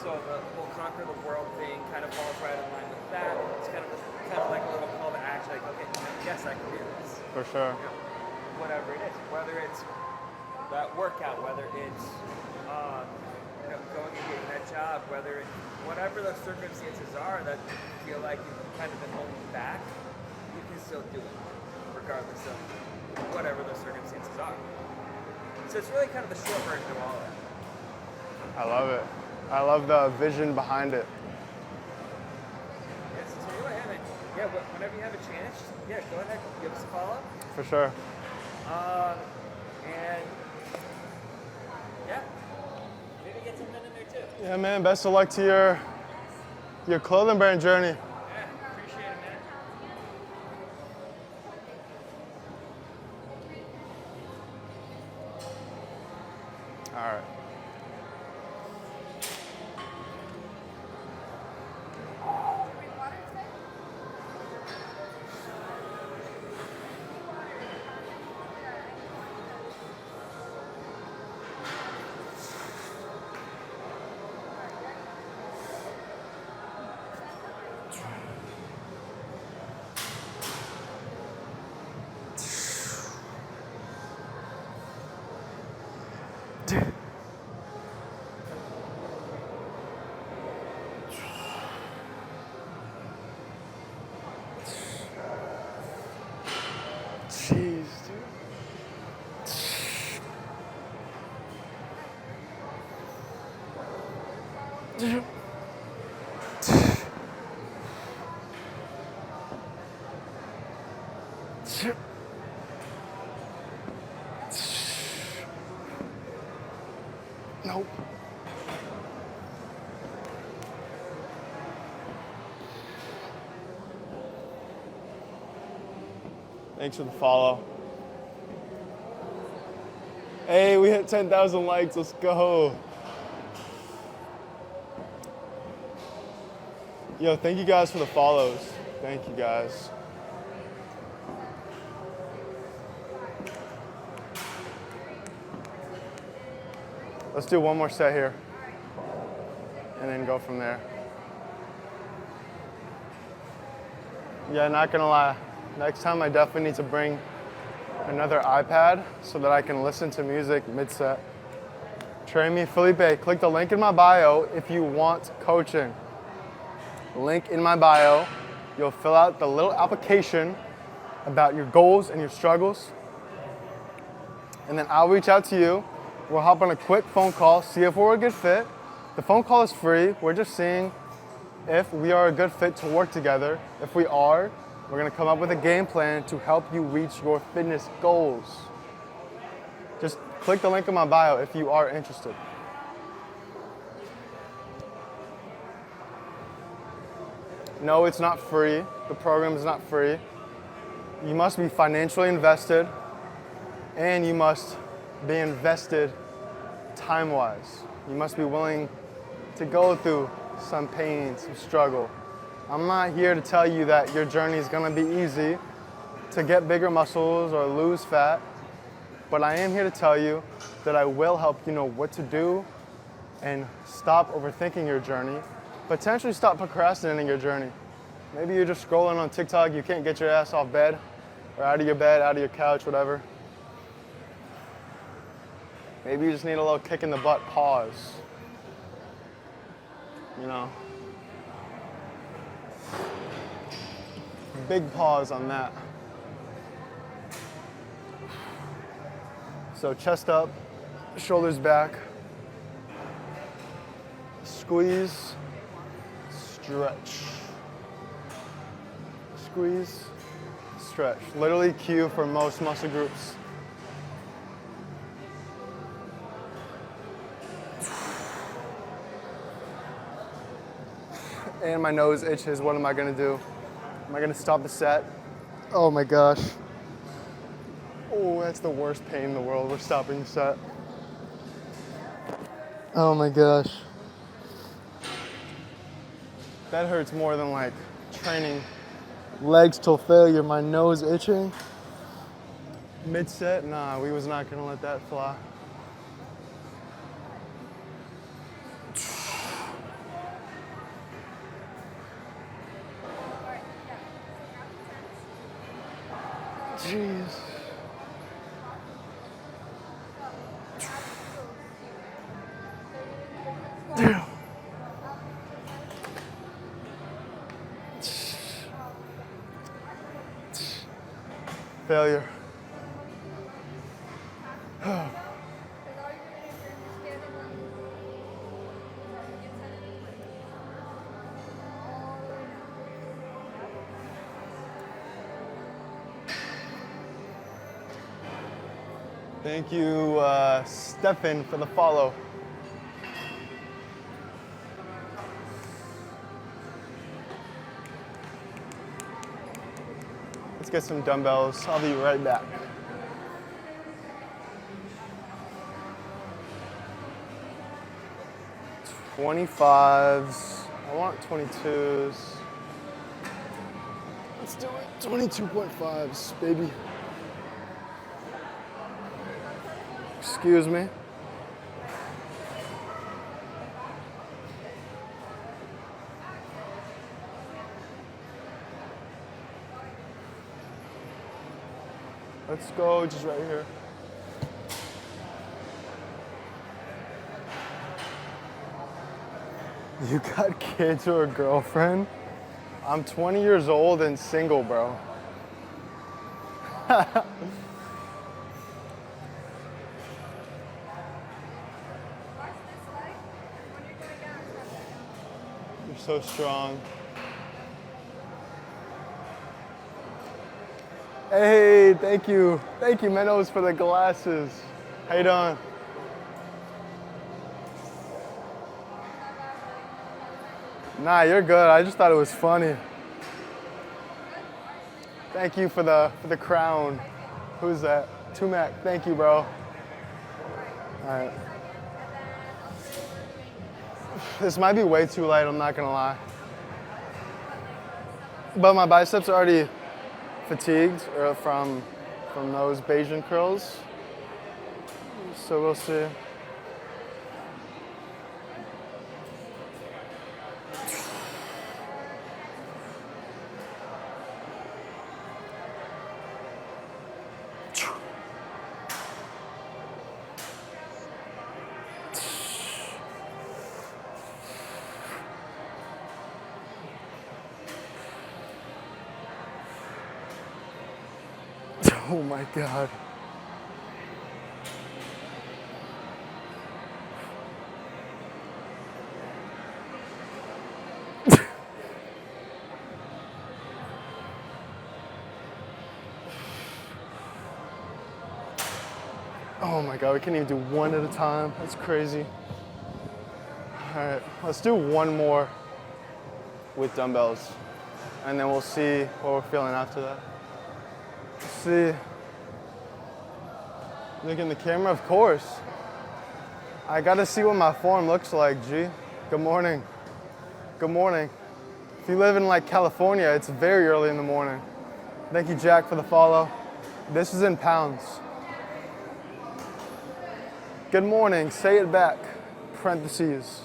So the whole conquer the world thing kind of falls right in line with that. It's kind of like a little call to action, like, okay, yes, I can do this. For sure. You know, whatever it is, whether it's that workout, whether it's going and getting that job, whether it's whatever those circumstances are that you feel like you've kind of been holding back, you can still do it, regardless of whatever those circumstances are. So it's really kind of the short version of all that. I love it. I love the vision behind it. Yeah, so go ahead and whenever you have a chance, go ahead, give us a follow. For sure. And maybe get something in there too. Yeah, man. Best of luck to your clothing brand journey. Yeah, appreciate it, man. All right. Jeez, dude. Nope. Thanks for the follow. Hey, we hit 10,000 likes. Let's go. Yo, thank you guys for the follows. Thank you guys. Let's do one more set here and then go from there. Yeah, not gonna lie. Next time I definitely need to bring another iPad so that I can listen to music mid-set. Train me, Felipe. Click the link in my bio if you want coaching. Link in my bio. You'll fill out the little application about your goals and your struggles. And then I'll reach out to you. We'll hop on a quick phone call, see if we're a good fit. The phone call is free. We're just seeing if we are a good fit to work together. If we are, we're gonna come up with a game plan to help you reach your fitness goals. Just click the link in my bio if you are interested. No, it's not free. The program is not free. You must be financially invested and you must be invested time-wise. You must be willing to go through some pain, some struggle. I'm not here to tell you that your journey is gonna be easy to get bigger muscles or lose fat, but I am here to tell you that I will help you know what to do and stop overthinking your journey, potentially stop procrastinating your journey. Maybe you're just scrolling on TikTok, you can't get your ass off bed, or out of your bed, out of your couch, whatever. Maybe you just need a little kick in the butt pause. You know? Big pause on that. So chest up, shoulders back. Squeeze, stretch. Squeeze, stretch. Literally cue for most muscle groups. And my nose itches. What am I gonna do? Am I gonna stop the set? Oh my gosh. Oh, that's the worst pain in the world. We're stopping the set. Oh my gosh. That hurts more than like training legs till failure. My nose itching. Mid-set, nah, we was not gonna let that fly. Jeez. Damn. Failure. Thank you, Stefan, for the follow. Let's get some dumbbells. I'll be right back. $25s. I want 22s. Let's do it. 22.5s, baby. Excuse me. Let's go just right here. You got kids or a girlfriend? I'm 20 years old and single, bro. You're so strong. Hey, thank you. Thank you, Menos, for the glasses. How you doing? Nah, you're good. I just thought it was funny. Thank you for the crown. Who's that? Tumac. Thank you, bro. All right. This might be way too light, I'm not gonna lie. But my biceps are already fatigued from those Bayesian curls. So we'll see. Oh my God. Oh my God, we can't even do one at a time. That's crazy. All right, let's do one more with dumbbells, and then we'll see what we're feeling after that. Let's see. Look in the camera, of course. I gotta see what my form looks like, G. Good morning. Good morning. If you live in like California, it's very early in the morning. Thank you, Jack, for the follow. This is in pounds. Good morning, say it back, parentheses.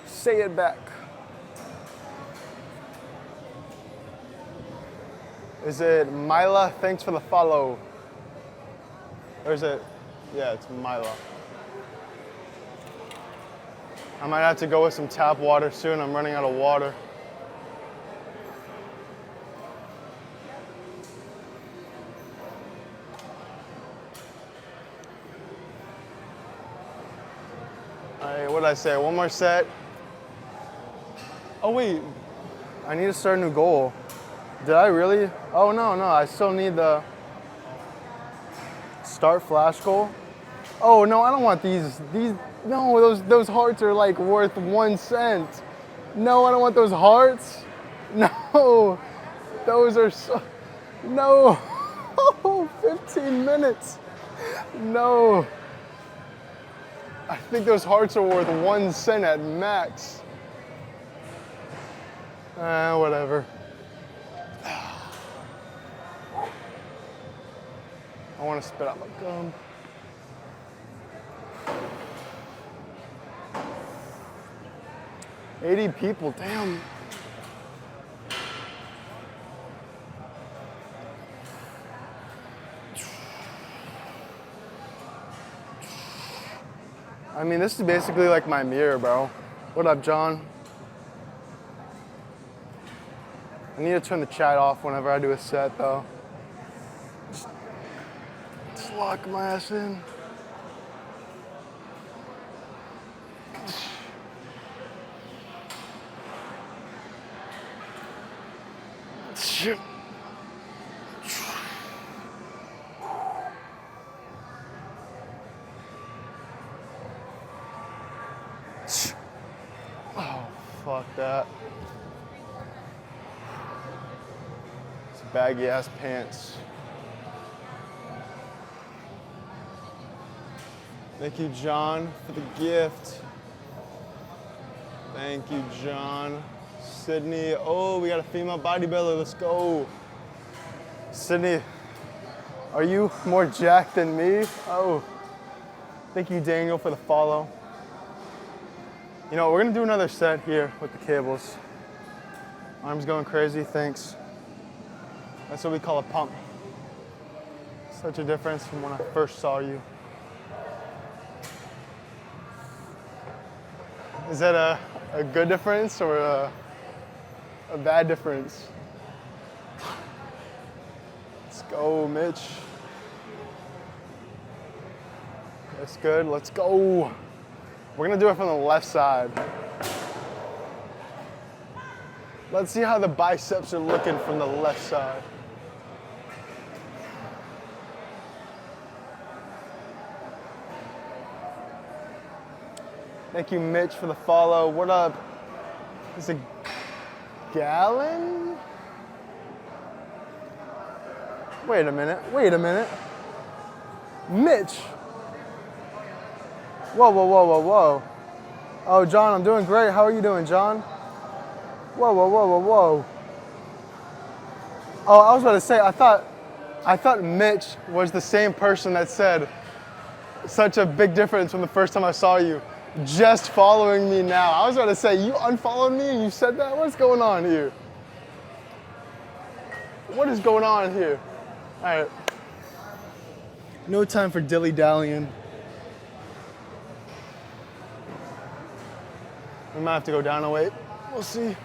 Say it back. Is it Mila? Thanks for the follow. Or is it? Yeah, it's Mila. I might have to go with some tap water soon. I'm running out of water. All right, what did I say? One more set. Oh wait, I need to start a new goal. Did I really? Oh no, I still need the start flash goal. Oh no, I don't want these, no, those hearts are like worth 1 cent. No, I don't want those hearts. No, those are so, no, 15 minutes. No. I think those hearts are worth 1 cent at max. Whatever. I want to spit out my gum. $80 people, damn. I mean, this is basically like my mirror, bro. What up, John? I need to turn the chat off whenever I do a set, though. Just lock my ass in. Shit. Oh, fuck that. It's baggy ass pants. Thank you, John, for the gift. Thank you, John. Sydney, oh, we got a female bodybuilder, let's go. Sydney, are you more jacked than me? Oh, thank you, Daniel, for the follow. You know, we're gonna do another set here with the cables. Arms going crazy, thanks. That's what we call a pump. Such a difference from when I first saw you. Is that a good difference or a bad difference? Let's go, Mitch. That's good, let's go. We're gonna do it from the left side. Let's see how the biceps are looking from the left side. Thank you, Mitch, for the follow. What up? Is it Gallon? Wait a minute. Mitch. Whoa. Oh, John, I'm doing great. How are you doing, John? Whoa. Oh, I was about to say, I thought Mitch was the same person that said such a big difference from the first time I saw you. Just following me now. I was about to say, you unfollowed me and you said that? What's going on here? What is going on here? All right. No time for dilly-dallying. We might have to go down a weight. We'll see.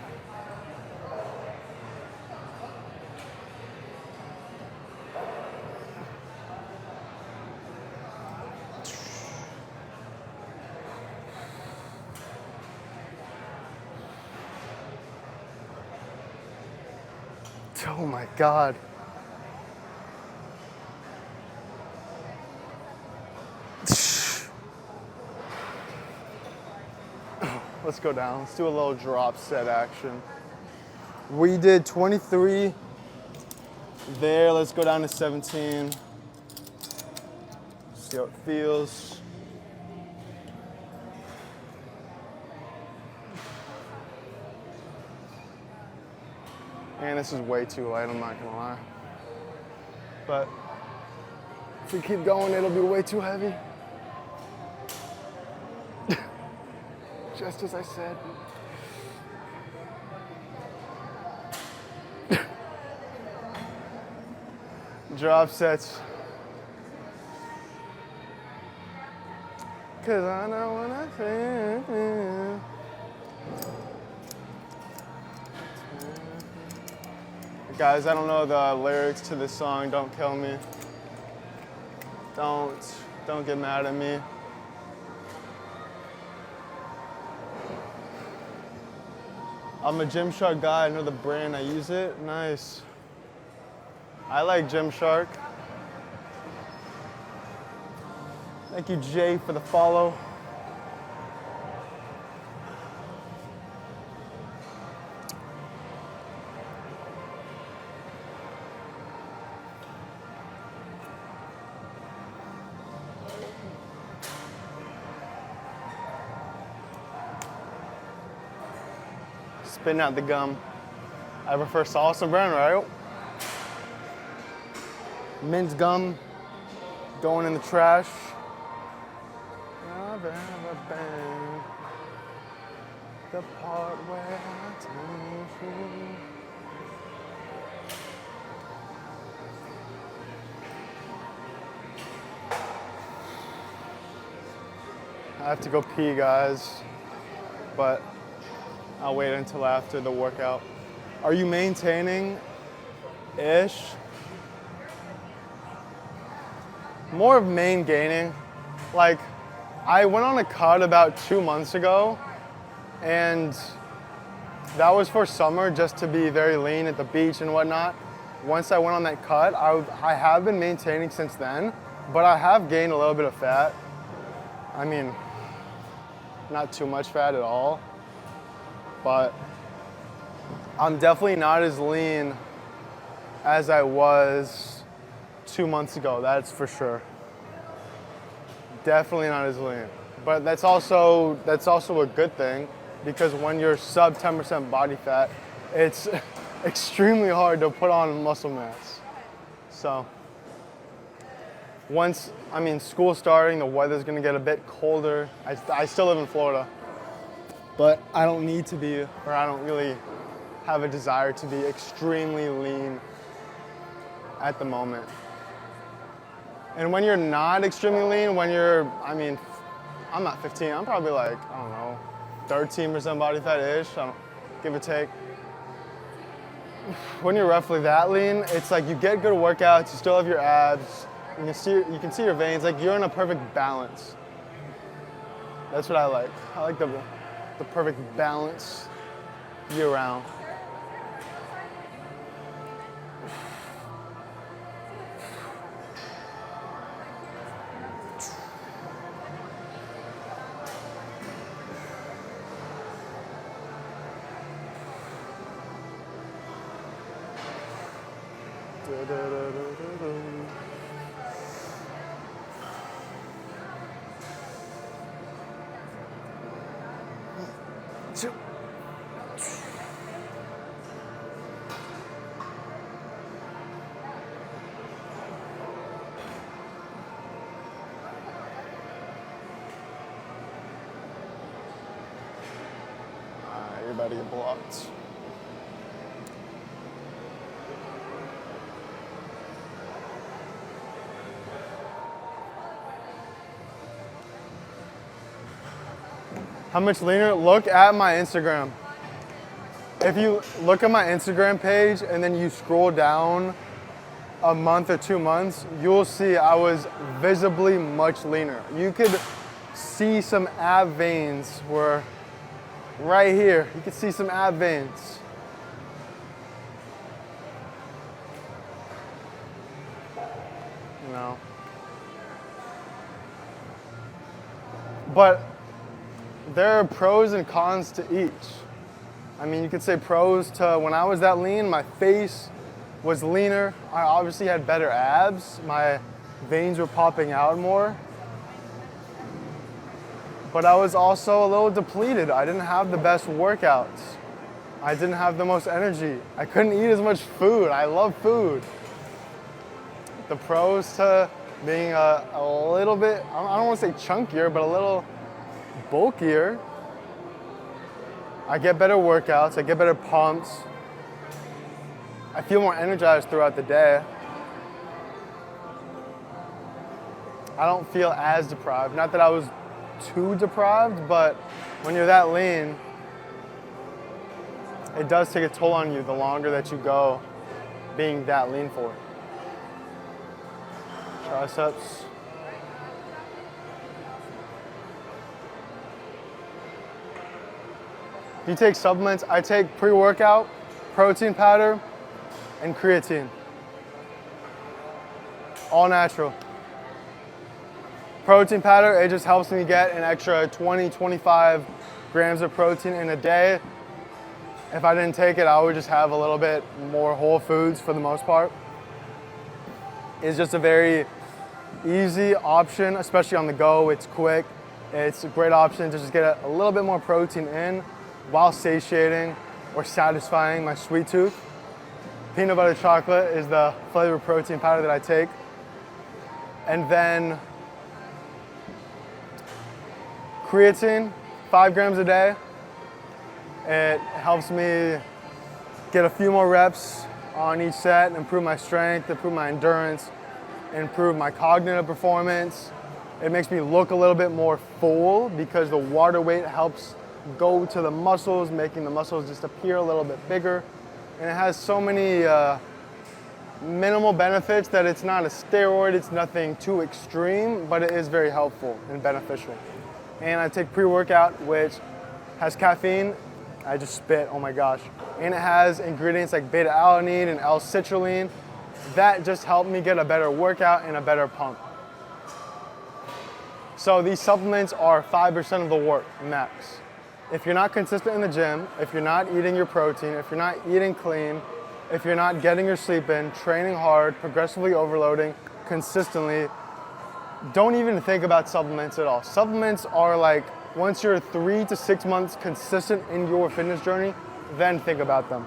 Oh my God. Let's go down. Let's do a little drop set action. We did 23 there. Let's go down to 17. See how it feels. And this is way too light, I'm not gonna lie. But if we keep going, it'll be way too heavy. Just as I said. Drop sets. Cause I know what I feel. Guys, I don't know the lyrics to this song. Don't kill me. Don't get mad at me. I'm a Gymshark guy. I know the brand. I use it. Nice. I like Gymshark. Thank you, Jay, for the follow. Spitting out the gum. I prefer salsa brand, right? Mint gum going in the trash. The part where I tell you. I have to go pee, guys, but I'll wait until after the workout. Are you maintaining-ish? More of main gaining. Like, I went on a cut about 2 months ago, and that was for summer, just to be very lean at the beach and whatnot. Once I went on that cut, I have been maintaining since then, but I have gained a little bit of fat. I mean, not too much fat at all, but I'm definitely not as lean as I was 2 months ago, that's for sure. Definitely not as lean. But that's also a good thing, because when you're sub 10% body fat, it's extremely hard to put on muscle mass. So once, school's starting, the weather's gonna get a bit colder. I still live in Florida, but I don't need to be, or I don't really have a desire to be extremely lean at the moment. And when you're not extremely lean, when you're, I'm not 15, I'm probably like, I don't know, 13% body fat-ish, give or take. When you're roughly that lean, it's like you get good workouts, you still have your abs, you can see your veins, like you're in a perfect balance. That's what I like. I like the perfect balance year round. You're about to get blocked. How much leaner? Look at my Instagram. If you look at my Instagram page and then you scroll down a month or 2 months, you'll see I was visibly much leaner. You could see some ab veins were right here. You can see some ab veins. You know. But there are pros and cons to each. You could say pros to when I was that lean, my face was leaner. I obviously had better abs. My veins were popping out more. But I was also a little depleted. I didn't have the best workouts. I didn't have the most energy. I couldn't eat as much food. I love food. The pros to being a little bit, I don't want to say chunkier, but a little bulkier. I get better workouts, I get better pumps. I feel more energized throughout the day. I don't feel as deprived. Not that I was too deprived, but when you're that lean, it does take a toll on you the longer that you go being that lean for it. Triceps. Do you take supplements? I take pre-workout, protein powder, and creatine. All natural. Protein powder, it just helps me get an extra 20, 25 grams of protein in a day. If I didn't take it, I would just have a little bit more whole foods for the most part. It's just a very easy option, especially on the go. It's quick. It's a great option to just get a little bit more protein in while satiating. or satisfying my sweet tooth. Peanut butter chocolate is the flavored protein powder that I take. And then creatine, 5 grams a day. It helps me get a few more reps on each set, improve my strength, improve my endurance, improve my cognitive performance. It makes me look a little bit more full because the water weight helps go to the muscles, making the muscles just appear a little bit bigger. And it has so many minimal benefits that it's not a steroid, it's nothing too extreme, but it is very helpful and beneficial. And I take pre-workout, which has caffeine. I just spit, oh my gosh. And it has ingredients like beta-alanine and L-citrulline that just help me get a better workout and a better pump. So these supplements are 5% of the work, max. If you're not consistent in the gym, if you're not eating your protein, if you're not eating clean, if you're not getting your sleep in, training hard, progressively overloading, consistently, don't even think about supplements at all. Supplements are like, once you're 3 to 6 months consistent in your fitness journey, then think about them.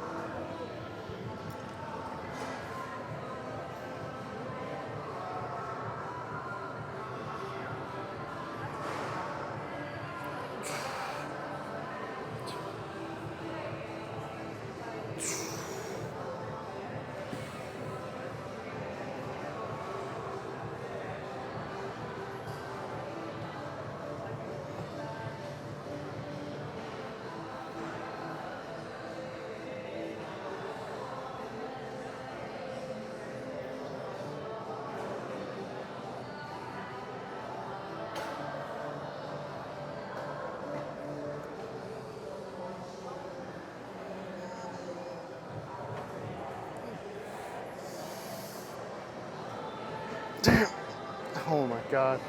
Damn. Oh my God.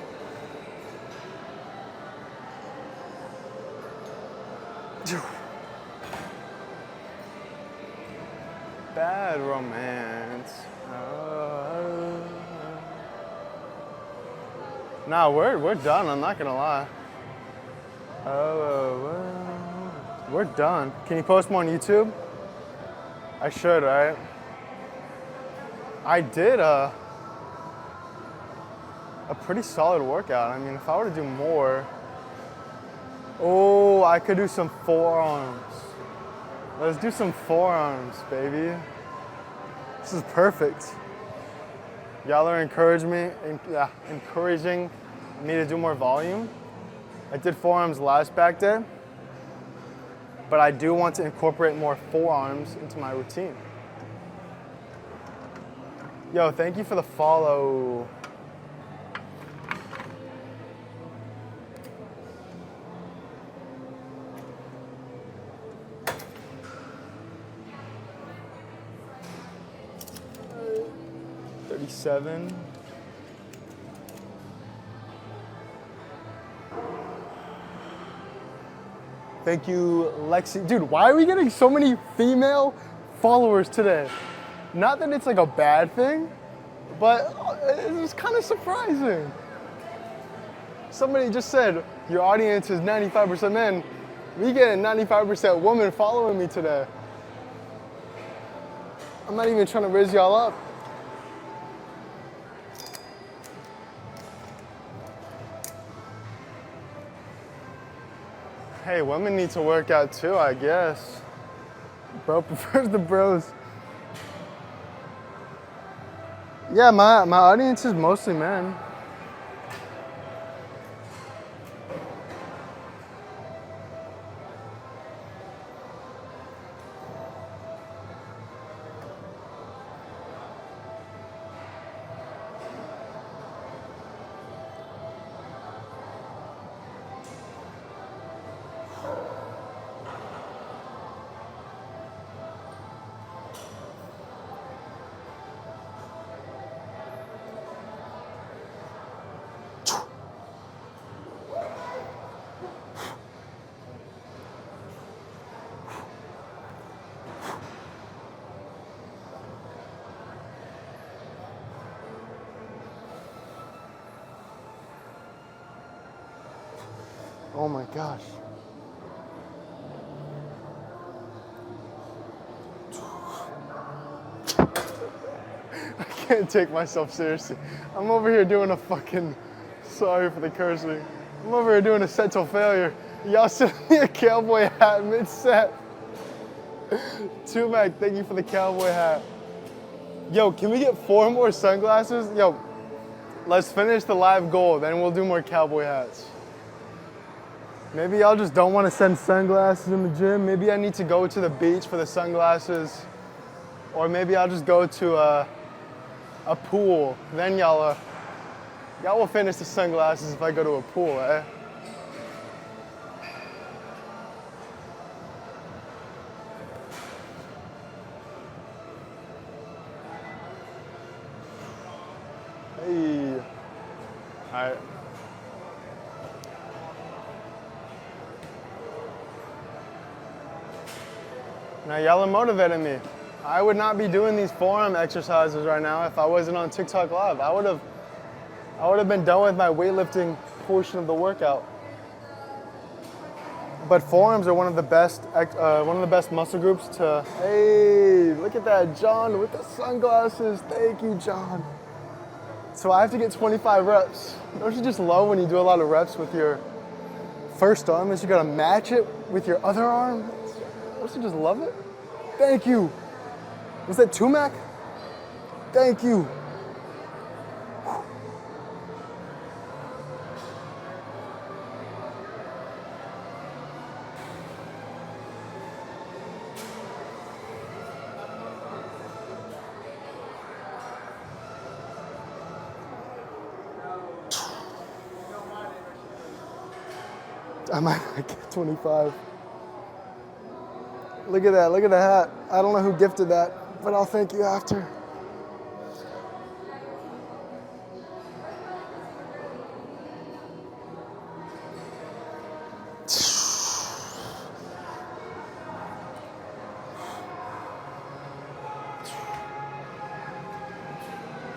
Bad romance. Nah, we're done, I'm not gonna lie. We're done. Can you post more on YouTube? I should, right? I did a pretty solid workout. I mean, if I were to do more, oh, I could do some forearms. Let's do some forearms, baby. This is perfect. Y'all are encouraging me to do more volume. I did forearms last back day, but I do want to incorporate more forearms into my routine. Yo, thank you for the follow. Seven. Thank you, Lexi. Dude, why are we getting so many female followers today? Not that it's like a bad thing, but it's kind of surprising. Somebody just said, your audience is 95% men. We get a 95% woman following me today. I'm not even trying to raise y'all up. Hey, women need to work out too, I guess. Bro prefers the bros. Yeah, my audience is mostly men. Oh my gosh. can't take myself seriously. I'm over here doing a fucking, sorry for the cursing. I'm over here doing a set till failure. Y'all sent me a cowboy hat mid-set. Tumac, thank you for the cowboy hat. Yo, can we get 4 more sunglasses? Yo, let's finish the live goal, then we'll do more cowboy hats. Maybe y'all just don't want to send sunglasses in the gym. Maybe I need to go to the beach for the sunglasses. Or maybe I'll just go to a pool. Then y'all will finish the sunglasses if I go to a pool, eh? Hey. All right. Now y'all are motivating me. I would not be doing these forearm exercises right now if I wasn't on TikTok Live. I would have been done with my weightlifting portion of the workout. But forearms are one of the best muscle groups to. Hey, look at that, John with the sunglasses. Thank you, John. So I have to get 25 reps. Don't you just love when you do a lot of reps with your first arm? Is you gotta match it with your other arm? Don't you just love it? Thank you. Was that Tumac? Thank you. I might get 25. Look at that, look at the hat. I don't know who gifted that, but I'll thank you after.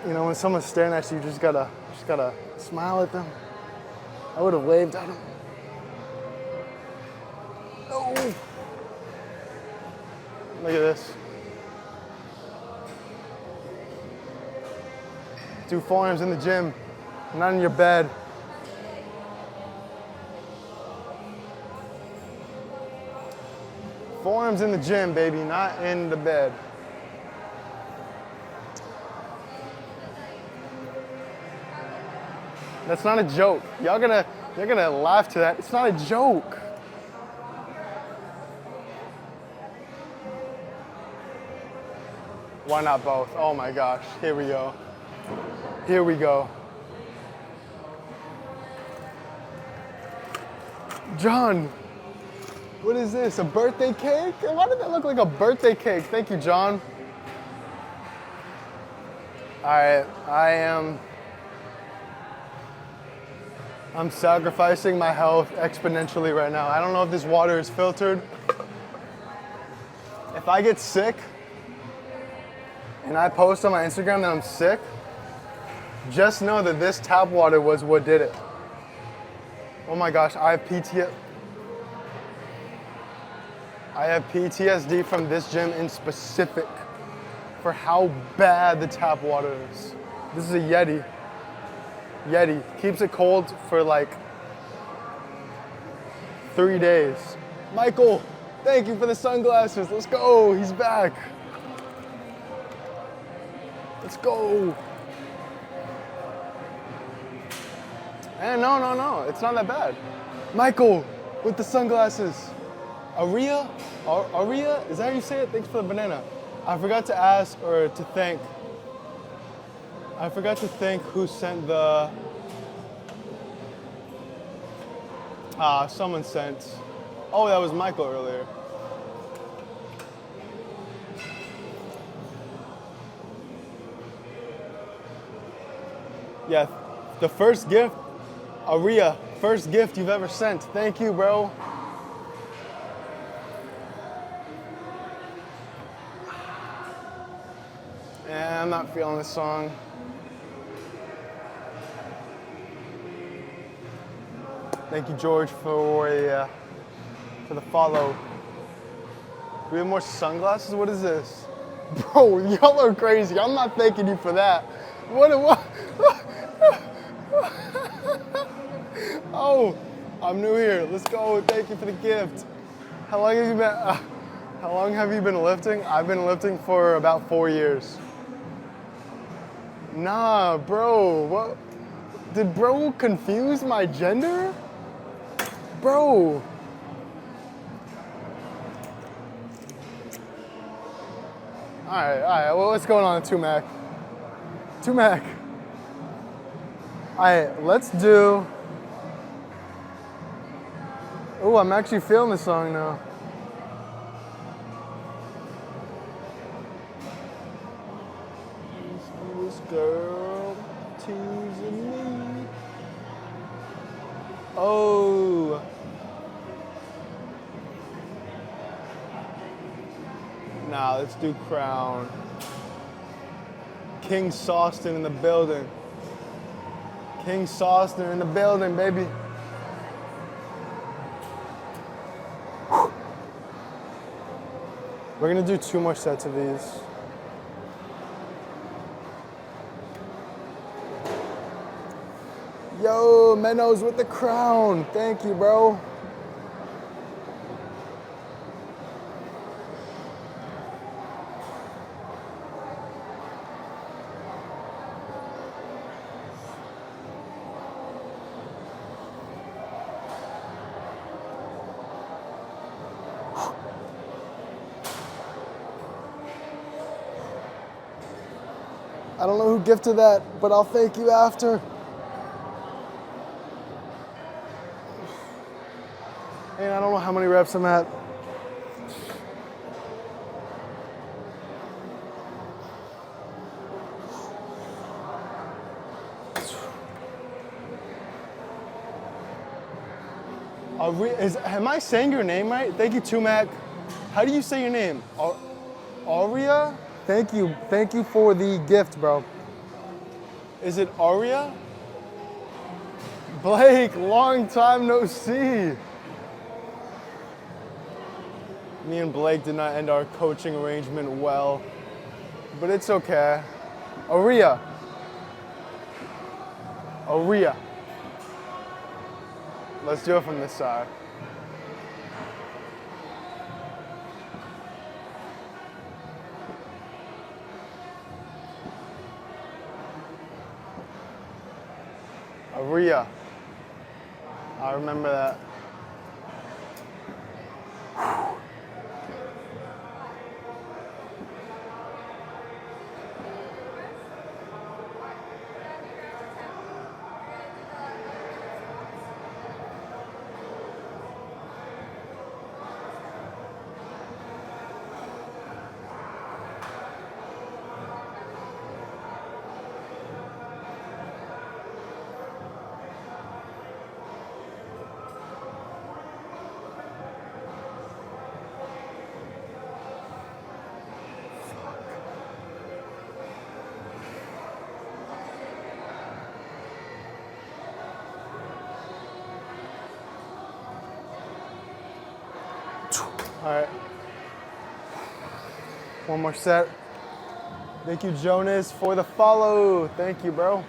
You know, when someone's staring at you, you just gotta smile at them. I would have waved at them. Oh. Look at this. Do forearms in the gym, not in your bed. Forearms in the gym, baby, not in the bed. That's not a joke. You're gonna laugh to that. It's not a joke. Why not both? Oh my gosh, here we go. Here we go. John, what is this, a birthday cake? Why did that look like a birthday cake? Thank you, John. All right, I'm sacrificing my health exponentially right now. I don't know if this water is filtered. If I get sick, and I post on my Instagram that I'm sick, just know that this tap water was what did it. Oh my gosh, I have PTSD from this gym in specific for how bad the tap water is. This is a Yeti. Yeti keeps it cold for like 3 days. Michael, thank you for the sunglasses. Let's go, he's back. Let's go. And no, it's not that bad. Michael, with the sunglasses. Aria, is that how you say it? Thanks for the banana. I forgot to ask or to thank. I forgot to thank who sent the. Someone sent. Oh, that was Michael earlier. Yeah, the first gift, Aria, first gift you've ever sent. Thank you, bro. Yeah, I'm not feeling this song. Thank you, George, for the follow. Do we have more sunglasses? What is this? Bro, y'all are crazy. I'm not thanking you for that. What? Oh, I'm new here. Let's go. Thank you for the gift. How long have you been? How long have you been lifting? I've been lifting for about 4 years. Nah, bro. What? Did bro confuse my gender? Bro. All right. Well, what's going on, Tumac? Tumac. All right, let's do. Oh, I'm actually feeling the song now. This girl teasing me. Oh. Nah, let's do Crown. King Saustin in the building. King Saustin in the building, baby. We're gonna do 2 more sets of these. Yo, Menos with the crown. Thank you, bro. I don't know who gifted that, but I'll thank you after. And I don't know how many reps I'm at. Am I saying your name right? Thank you, Tumac. How do you say your name? Aria? Thank you for the gift, bro. Is it Aria? Blake, long time no see. Me and Blake did not end our coaching arrangement well, but it's okay. Aria. Let's do it from this side. Aria. I remember that. All right. One more set. Thank you, Jonas, for the follow. Thank you, bro.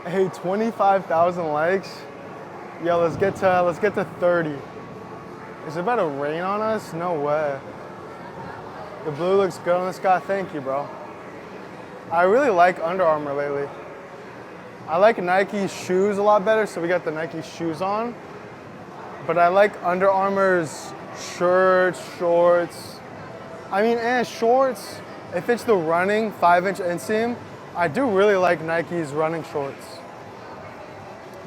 Hey, 25,000 likes. Yo, let's get to 30. Is it about to rain on us? No way. The blue looks good on the sky. Thank you, bro. I really like Under Armour lately. I like Nike shoes a lot better, so we got the Nike shoes on. But I like Under Armour's shirts, shorts. I mean, and shorts, if it's the running 5-inch inseam, I do really like Nike's running shorts.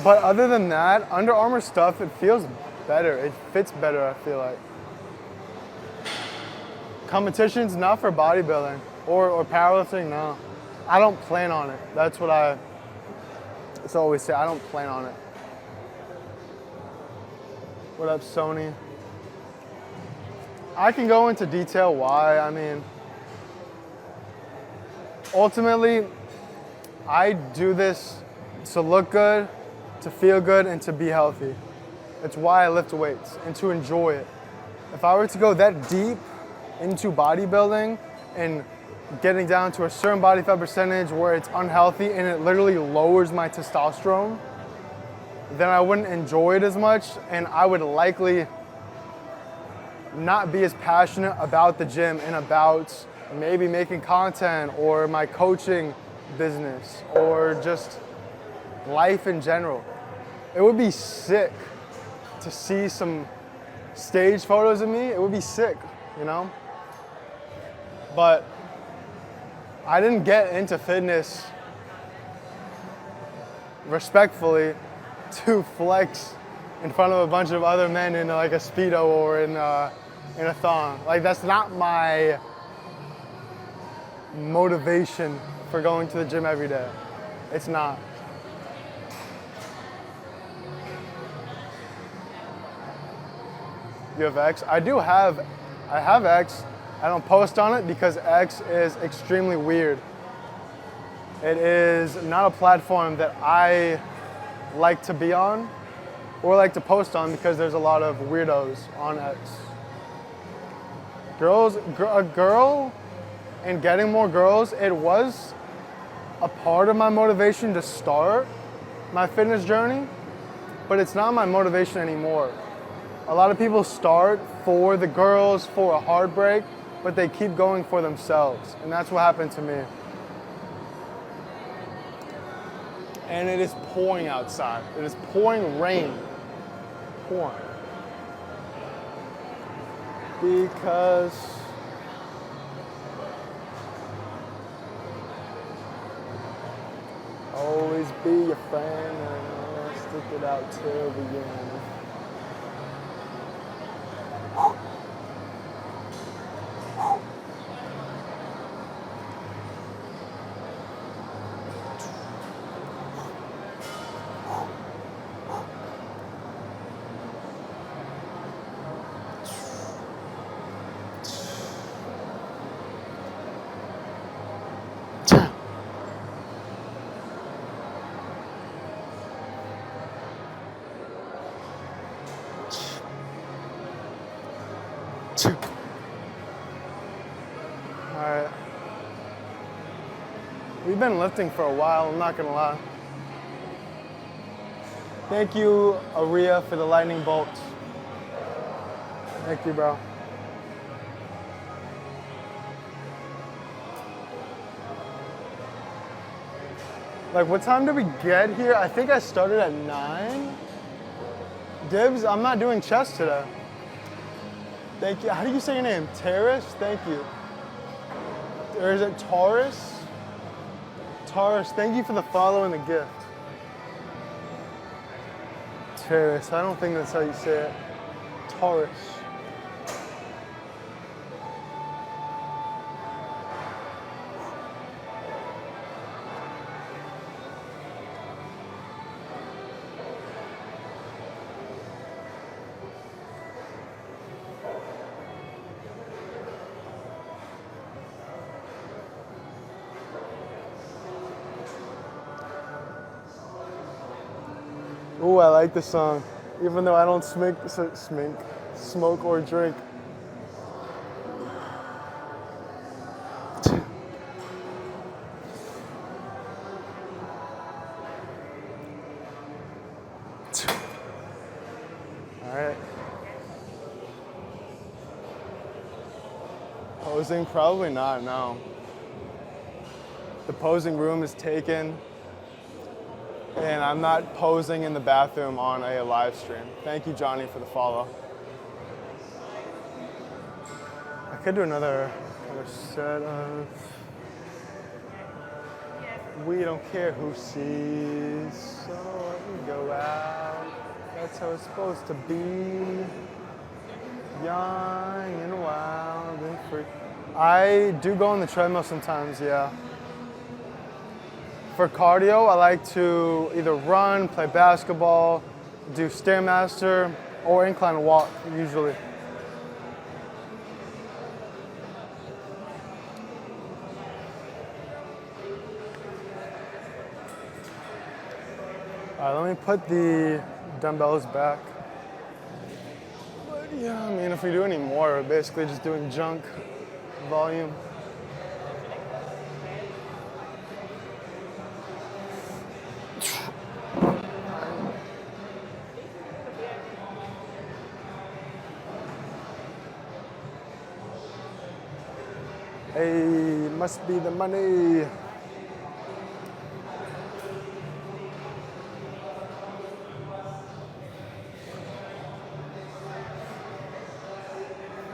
But other than that, Under Armour stuff, it feels better. It fits better, I feel like. Competitions, not for bodybuilding or powerlifting, no. I don't plan on it. That's what I always say. I don't plan on it. What up, Sony? I can go into detail why. I mean, ultimately, I do this to look good, to feel good, and to be healthy. It's why I lift weights, and to enjoy it. If I were to go that deep into bodybuilding and getting down to a certain body fat percentage where it's unhealthy and it literally lowers my testosterone, then I wouldn't enjoy it as much, and I would likely not be as passionate about the gym and about maybe making content or my coaching business or just life in general. It would be sick to see some stage photos of me. It would be sick, you know? But I didn't get into fitness respectfully to flex in front of a bunch of other men in like a Speedo or in a thong. Like, that's not my motivation for going to the gym every day. It's not. You have X? I have X. I don't post on it because X is extremely weird. It is not a platform that I like to be on or like to post on because there's a lot of weirdos on X. A girl and getting more girls, it was a part of my motivation to start my fitness journey, but it's not my motivation anymore. A lot of people start for the girls, for a heartbreak, but they keep going for themselves. And that's what happened to me. And it is pouring outside. It is pouring rain. Pouring. Because always be your friend and stick it out till the end. Alright. We've been lifting for a while, I'm not gonna lie. Thank you, Aria, for the lightning bolt. Thank you, bro. Like, what time did we get here? I think I started at 9. Dibs, I'm not doing chest today. Thank you. How do you say your name? Terrace? Thank you. Or is it Taurus? Taurus, thank you for the follow and the gift. Terrace, I don't think that's how you say it. Taurus. Ooh, I like this song, even though I don't smoke or drink. All right. Posing? Probably not, no. The posing room is taken. And I'm not posing in the bathroom on a live stream. Thank you, Johnny, for the follow. I could do another set of we don't care who sees, so we go out. That's how it's supposed to be. Young and wild and free. I do go on the treadmill sometimes, yeah. For cardio, I like to either run, play basketball, do Stairmaster, or incline walk, usually. All right, let me put the dumbbells back. But yeah, I mean, if we do any more, we're basically just doing junk volume. Hey, must be the money.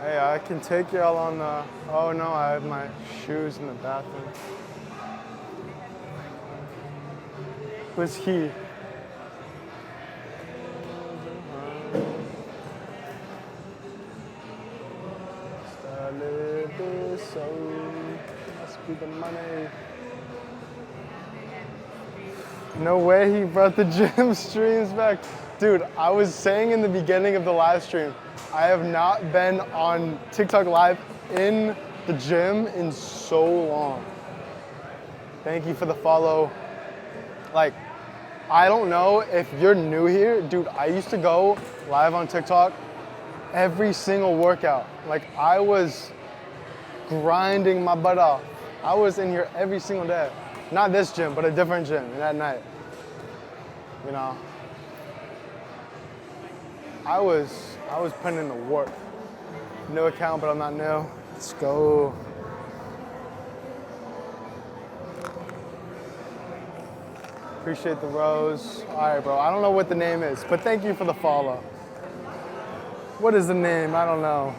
Hey, I can take y'all on the, oh no, I have my shoes in the bathroom. Who's he? Must be the money. No way he brought the gym streams back. Dude, I was saying in the beginning of the live stream, I have not been on TikTok Live in the gym in so long. Thank you for the follow. Like, I don't know if you're new here. Dude, I used to go live on TikTok every single workout. Like, I was grinding my butt off. I was in here every single day. Not this gym, but a different gym, and at night. You know, I was putting in the work. New account, but I'm not new. Let's go. Appreciate the rose. All right, bro. I don't know what the name is, but thank you for the follow. What is the name? I don't know.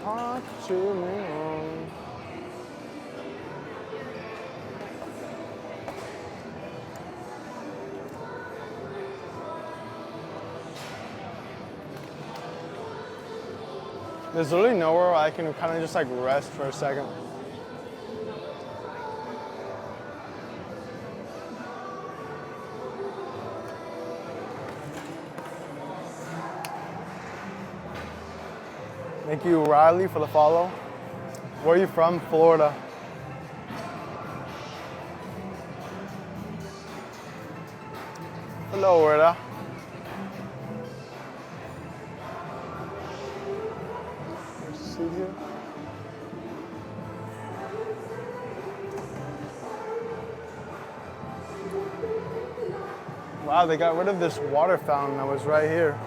Talk to me. There's literally nowhere I can kind of just like rest for a second. Thank you, Riley, for the follow. Where are you from? Florida. Florida. See you. Wow, they got rid of this water fountain that was right here.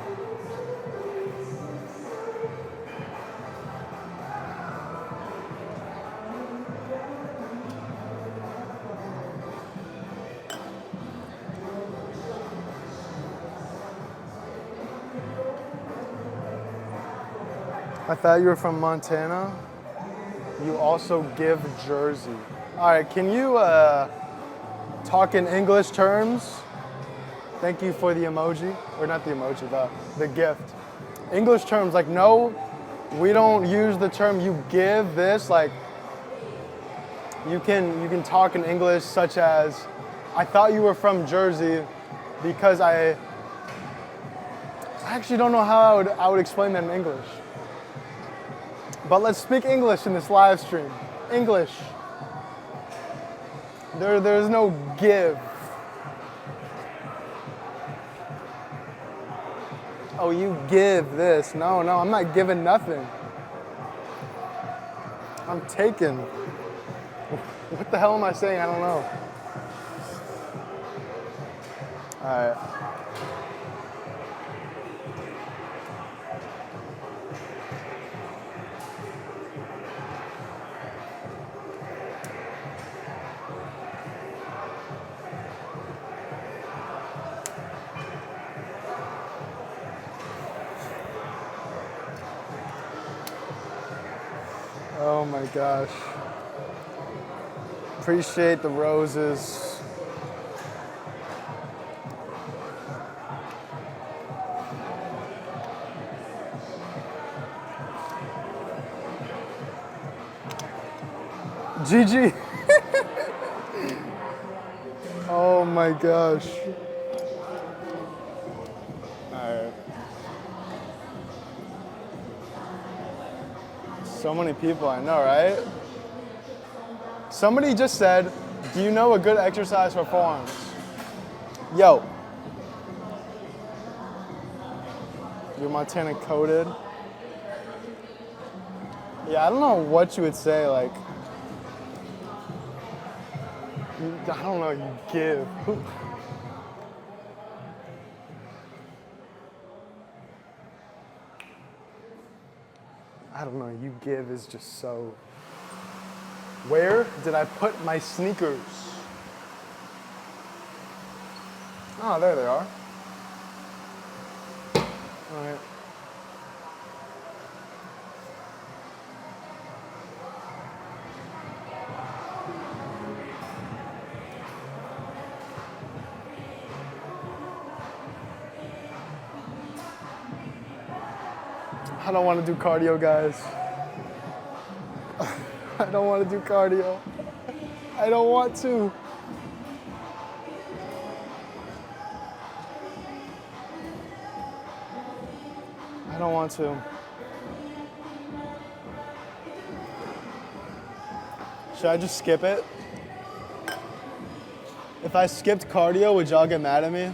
I thought you were from Montana. You also give Jersey. All right, can you talk in English terms? Thank you for the emoji, or not the emoji, the gift. English terms, like no, we don't use the term you give this, like you can talk in English such as, I thought you were from Jersey because I actually don't know how I would explain that in English. But let's speak English in this live stream. English. There's no give. Oh, you give this. No, I'm not giving nothing. I'm taking. What the hell am I saying? I don't know. All right. Oh my gosh. Appreciate the roses. GG. Oh my gosh. Alright. So many people, I know, right? Somebody just said, do you know a good exercise for forearms? Yo. You're Montana coded. Yeah, I don't know what you would say, like, I don't know, you give. I don't know, you give is just so. Where did I put my sneakers? Oh, there they are. All right. I don't want to do cardio, guys. I don't want to do cardio. I don't want to. I don't want to. Should I just skip it? If I skipped cardio, would y'all get mad at me?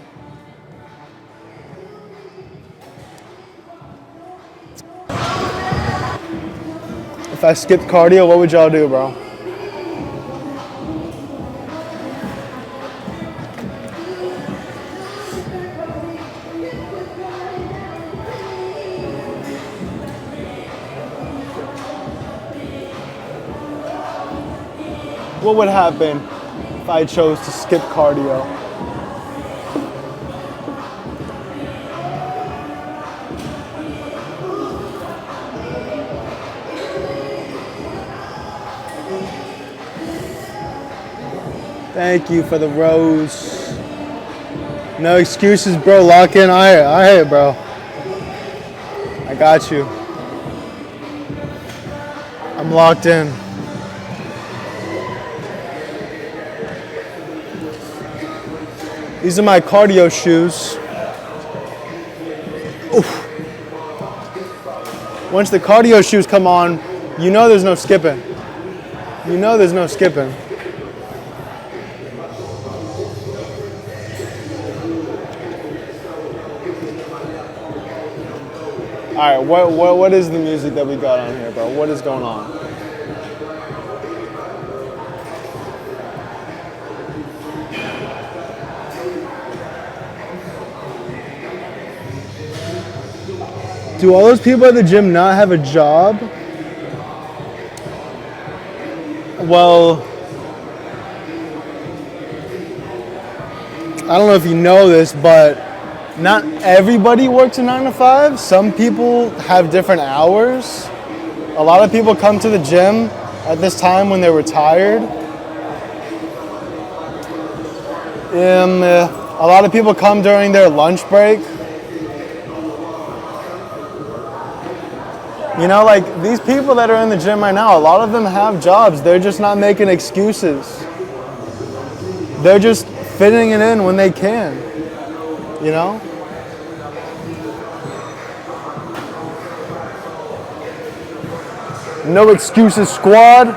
If I skipped cardio, what would y'all do, bro? What would happen if I chose to skip cardio? Thank you for the rose. No excuses, bro. Lock in. All right, bro. I got you. I'm locked in. These are my cardio shoes. Oof. Once the cardio shoes come on, you know there's no skipping. You know there's no skipping. All right, what is the music that we got on here, bro? What is going on? Do all those people at the gym not have a job? Well, I don't know if you know this, but not everybody works a 9 to 5. Some people have different hours. A lot of people come to the gym at this time when they're retired. A lot of people come during their lunch break. You know, like these people that are in the gym right now, a lot of them have jobs. They're just not making excuses. They're just fitting it in when they can, you know? No excuses, squad.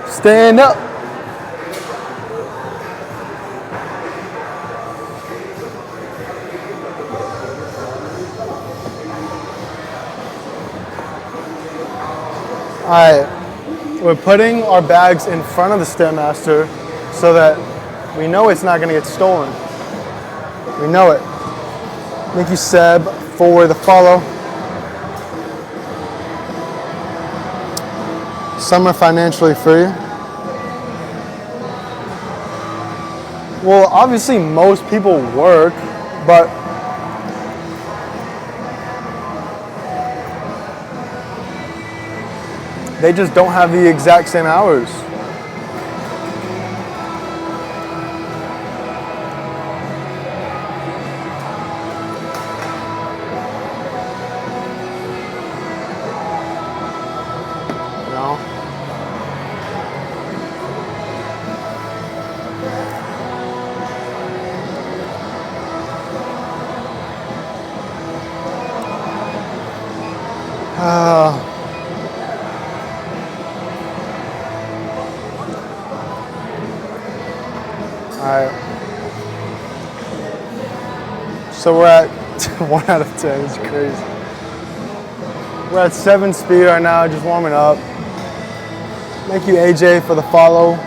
Stand up. All right, we're putting our bags in front of the Stairmaster so that we know it's not gonna get stolen. We know it. Thank you, Seb, for the follow. Some are financially free. Well, obviously most people work, but they just don't have the exact same hours. You know? Alright. So we're at 1 out of 10. It's crazy. We're at 7 speed right now, just warming up. Thank you, AJ, for the follow.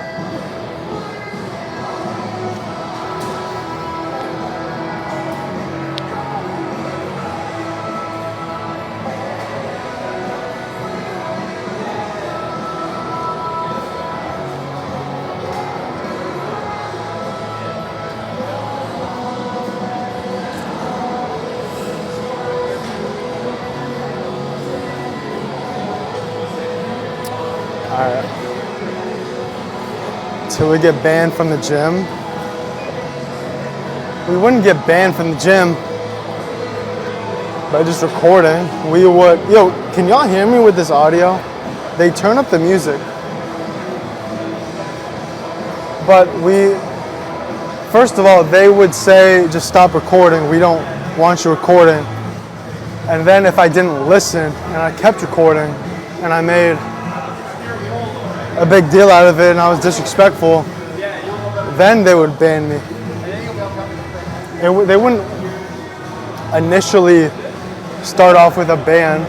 Till we get banned from the gym. We wouldn't get banned from the gym by just recording. We would, yo, can y'all hear me with this audio? They turn up the music. But first of all, they would say, just stop recording. We don't want you recording. And then if I didn't listen and I kept recording and I made a big deal out of it and I was disrespectful, then they would ban me. They wouldn't initially start off with a ban.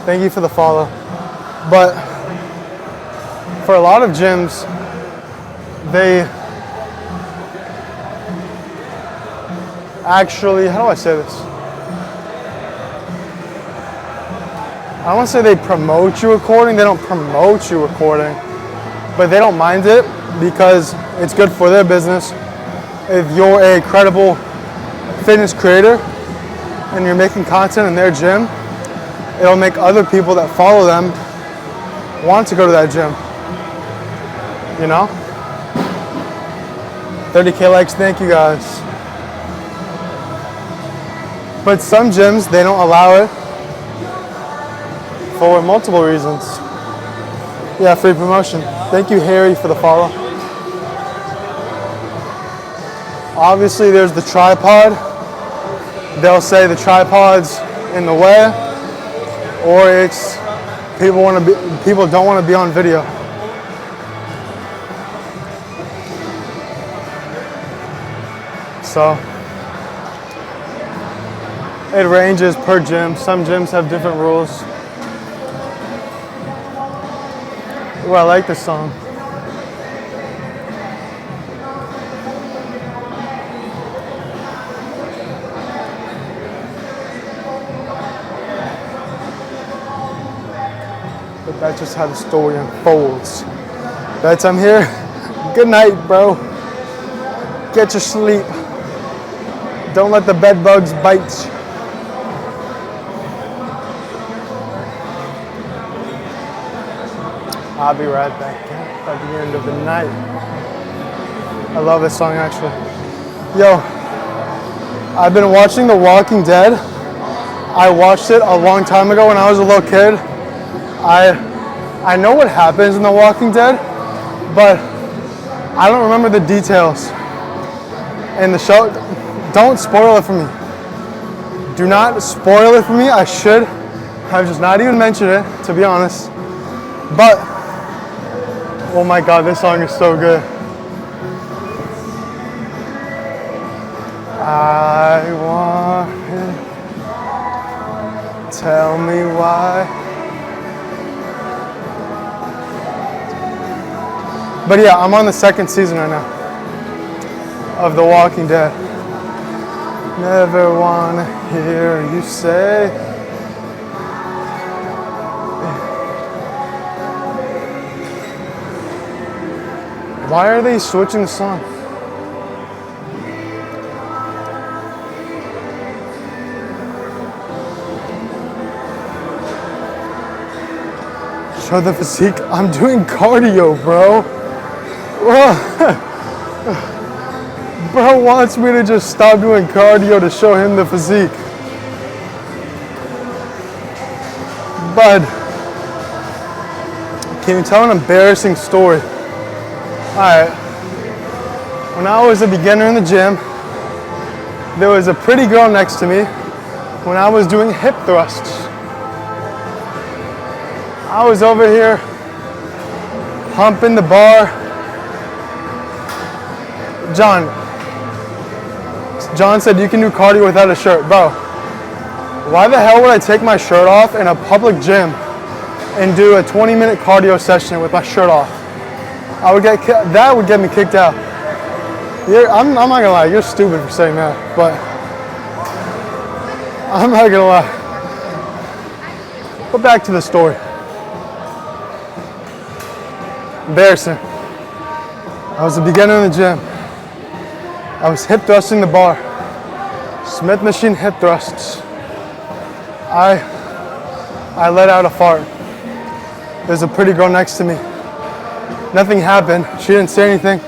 Thank you for the follow. But for a lot of gyms, they actually, how do I say this? I don't want to say they promote you recording. They don't promote you recording, but they don't mind it because it's good for their business. If you're a credible fitness creator and you're making content in their gym, it'll make other people that follow them want to go to that gym. You know? 30K likes, thank you guys. But some gyms, they don't allow it for multiple reasons. Yeah, free promotion. Thank you, Harry, for the follow. Obviously, there's the tripod. They'll say the tripod's in the way, or it's people don't want to be on video. So it ranges per gym. Some gyms have different rules. Ooh, I like this song. But that's just how the story unfolds. That's I'm here. Good night, bro. Get your sleep. Don't let the bed bugs bite you. I'll be right back at the end of the night. I love this song actually. Yo, I've been watching The Walking Dead. I watched it a long time ago when I was a little kid. I know what happens in The Walking Dead, but I don't remember the details. In the show, don't spoil it for me. Do not spoil it for me. I should have just not even mentioned it, to be honest. But oh my God, this song is so good. I want it. Tell me why. But yeah, I'm on the 2nd season right now of The Walking Dead. Never wanna hear you say. Why are they switching the song? Show the physique. I'm doing cardio, bro. Bro wants me to just stop doing cardio to show him the physique. Bud, can you tell an embarrassing story? Alright, when I was a beginner in the gym, there was a pretty girl next to me when I was doing hip thrusts. I was over here pumping the bar. John said you can do cardio without a shirt. Bro, why the hell would I take my shirt off in a public gym and do a 20-minute cardio session with my shirt off? That would get me kicked out. I'm not gonna lie, you're stupid for saying that, but I'm not gonna lie. But back to the story. Embarrassing. I was a beginner in the gym. I was hip thrusting the bar. Smith machine hip thrusts. I let out a fart. There's a pretty girl next to me. Nothing happened. She didn't say anything.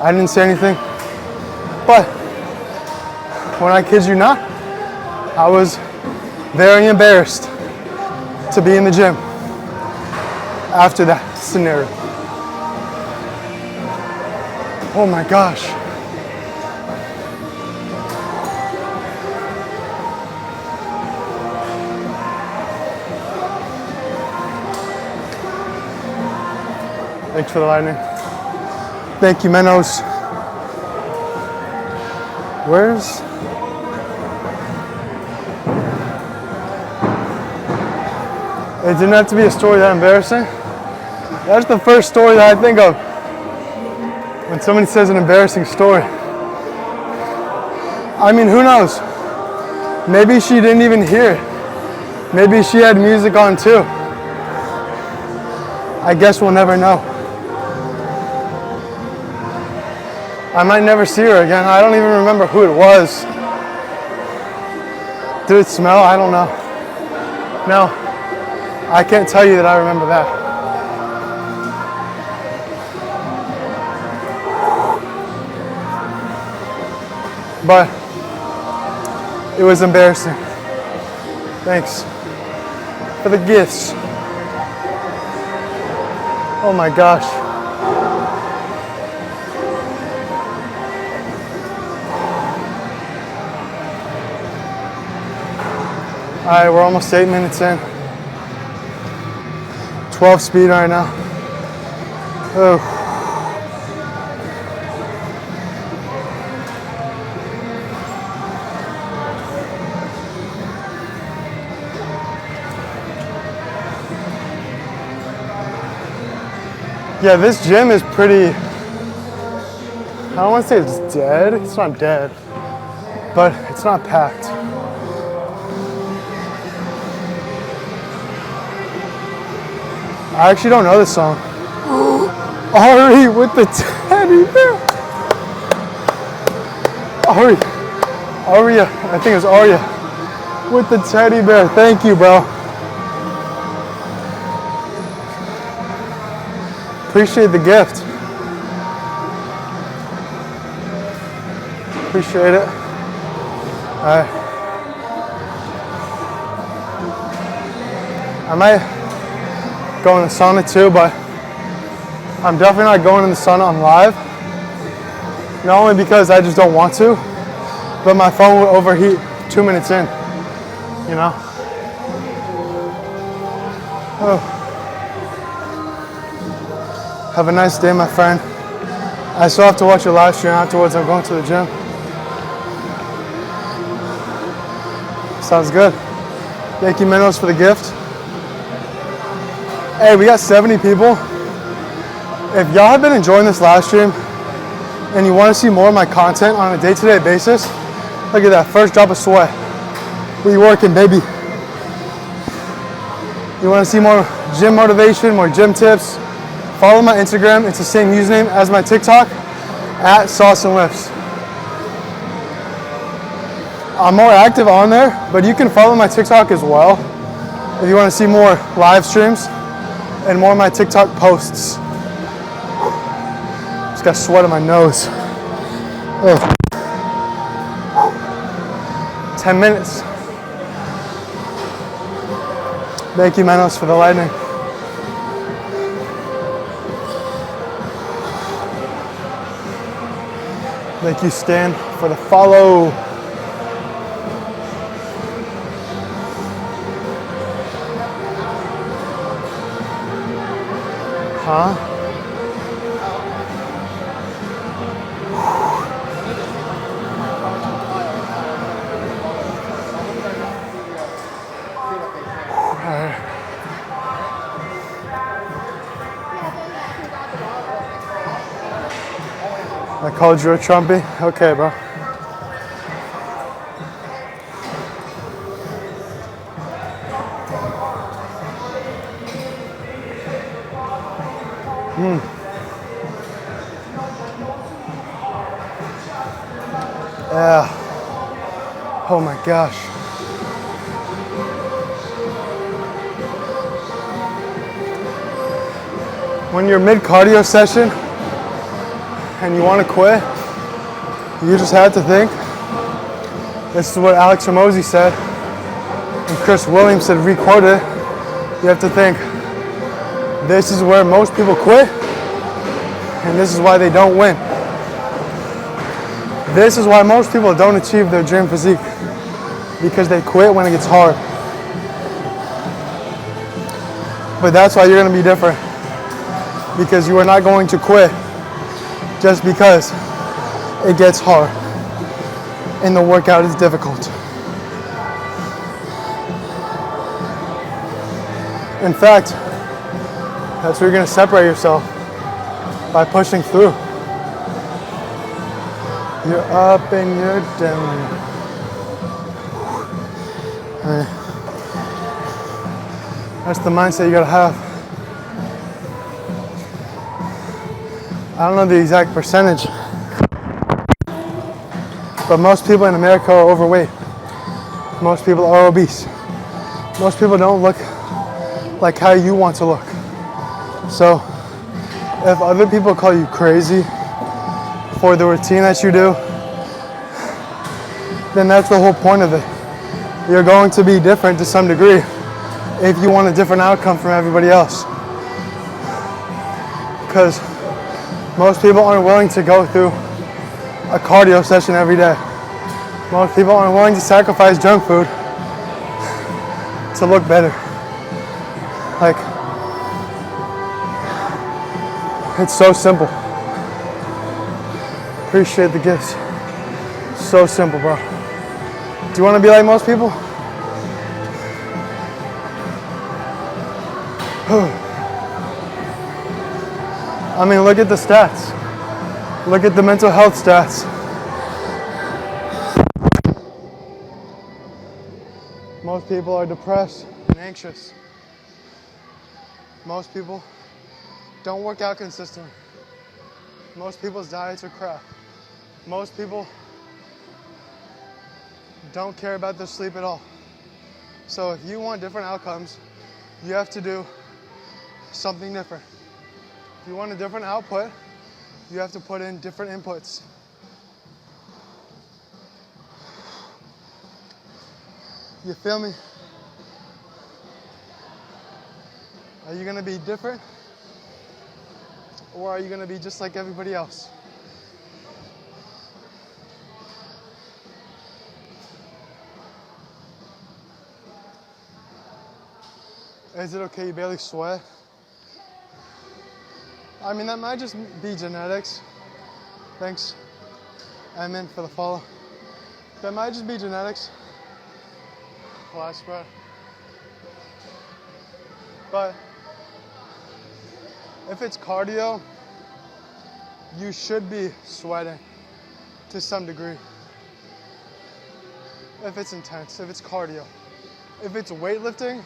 I didn't say anything. But when I kid you not, I was very embarrassed to be in the gym after that scenario. Oh my gosh. Thanks for the lightning. Thank you, Mennos. Where's... It didn't have to be a story that embarrassing. That's the first story that I think of when somebody says an embarrassing story. I mean, who knows? Maybe she didn't even hear it. Maybe she had music on too. I guess we'll never know. I might never see her again. I don't even remember who it was. Did it smell? I don't know. No, I can't tell you that I remember that. But it was embarrassing. Thanks for the gifts. Oh my gosh. All right, we're almost 8 minutes in. 12 speed right now. Oh. Yeah, this gym is pretty, I don't want to say it's dead. It's not dead, but it's not packed. I actually don't know this song. Ari with the teddy bear. Aria, I think it was Aria with the teddy bear. Thank you, bro. Appreciate the gift. Appreciate it. All right. I might go in the sauna too, but I'm definitely not going in the sauna on live. Not only because I just don't want to, but my phone will overheat 2 minutes in, you know? Oh. Have a nice day, my friend. I still have to watch your live stream afterwards. I'm going to the gym. Sounds good. Thank you, Mennos, for the gift. Hey, we got 70 people. If y'all have been enjoying this live stream and you want to see more of my content on a day-to-day basis, look at that, first drop of sweat. We working, baby. You want to see more gym motivation, more gym tips? Follow my Instagram. It's the same username as my TikTok, @saustinlifts. I'm more active on there, but you can follow my TikTok as well if you want to see more live streams and more of my TikTok posts. Just got sweat on my nose. Ugh. 10 minutes. Thank you, Mennos, for the lightning. Thank you, Stan, for the follow. I called you a Trumpy? Okay, bro. Yeah. Oh my gosh. When you're mid-cardio session and you want to quit, you just have to think, this is what Alex Hormozi said, and Chris Williams said, re-quote it, you have to think, this is where most people quit, and this is why they don't win. This is why most people don't achieve their dream physique, because they quit when it gets hard. But that's why you're going to be different, because you are not going to quit just because it gets hard and the workout is difficult. In fact, that's where you're going to separate yourself, by pushing through. You're up and you're down. That's the mindset you gotta have. I don't know the exact percentage, but most people in America are overweight. Most people are obese. Most people don't look like how you want to look. So if other people call you crazy for the routine that you do, then that's the whole point of it. You're going to be different to some degree if you want a different outcome from everybody else. Because most people aren't willing to go through a cardio session every day. Most people aren't willing to sacrifice junk food to look better. Like, it's so simple. Appreciate the gifts. So simple, bro. Do you want to be like most people? I mean, look at the stats. Look at the mental health stats. Most people are depressed and anxious. Most people don't work out consistently. Most people's diets are crap. Most people don't care about their sleep at all. So if you want different outcomes, you have to do something different. If you want a different output, you have to put in different inputs. You feel me? Are you gonna be different? Or are you gonna be just like everybody else? Is it okay you barely sweat? I mean, that might just be genetics. Thanks, Emin, for the follow. That might just be genetics. Last spread. But if it's cardio, you should be sweating to some degree. If it's intense, if it's cardio. If it's weightlifting,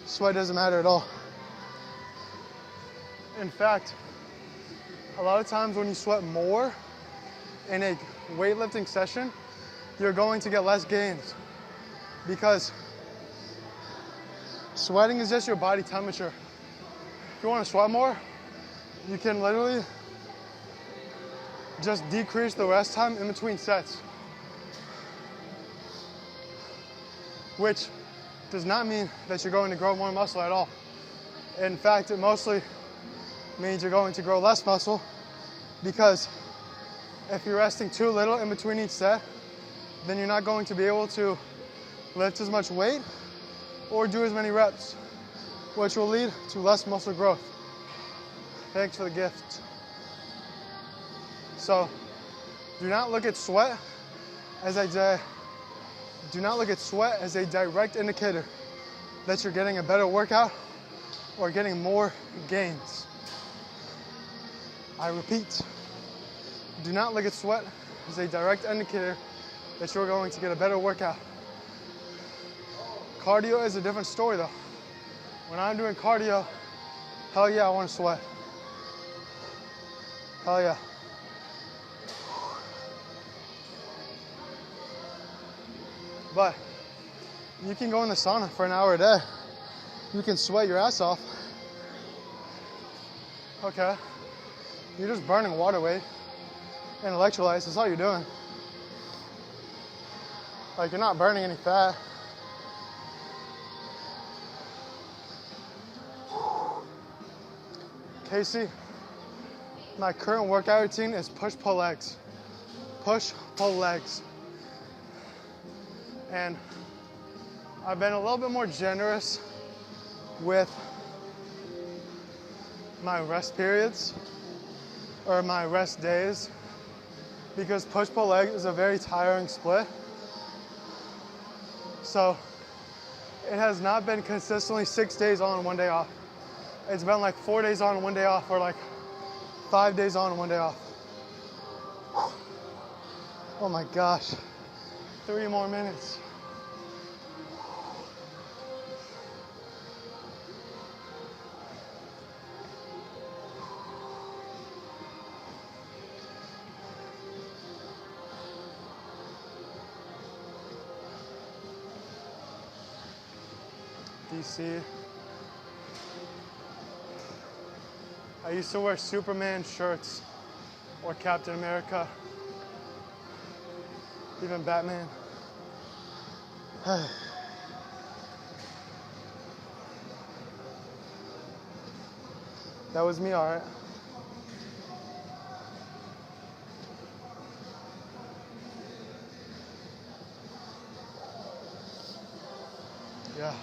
sweat doesn't matter at all. In fact, a lot of times when you sweat more in a weightlifting session, you're going to get less gains, because sweating is just your body temperature. If you want to sweat more, you can literally just decrease the rest time in between sets, which does not mean that you're going to grow more muscle at all. In fact, it mostly means you're going to grow less muscle, because if you're resting too little in between each set, then you're not going to be able to lift as much weight or do as many reps. which will lead to less muscle growth. Thanks for the gift. So, do not look at sweat as a direct indicator that you're getting a better workout or getting more gains. I repeat, do not look at sweat as a direct indicator that you're going to get a better workout. Cardio is a different story though. When I'm doing cardio, hell yeah, I want to sweat. Hell yeah. But you can go in the sauna for an hour a day. You can sweat your ass off. Okay. You're just burning water weight and electrolytes. That's all you're doing. Like, you're not burning any fat. Casey, my current workout routine is push-pull legs. Push-pull legs. And I've been a little bit more generous with my rest periods or my rest days because push-pull legs is a very tiring split. So it has not been consistently 6 days on, 1 day off. It's been like 4 days on, 1 day off, or like 5 days on, 1 day off. Oh my gosh, 3 more minutes. DC. I used to wear Superman shirts or Captain America, even Batman. That was me, all right. Yeah,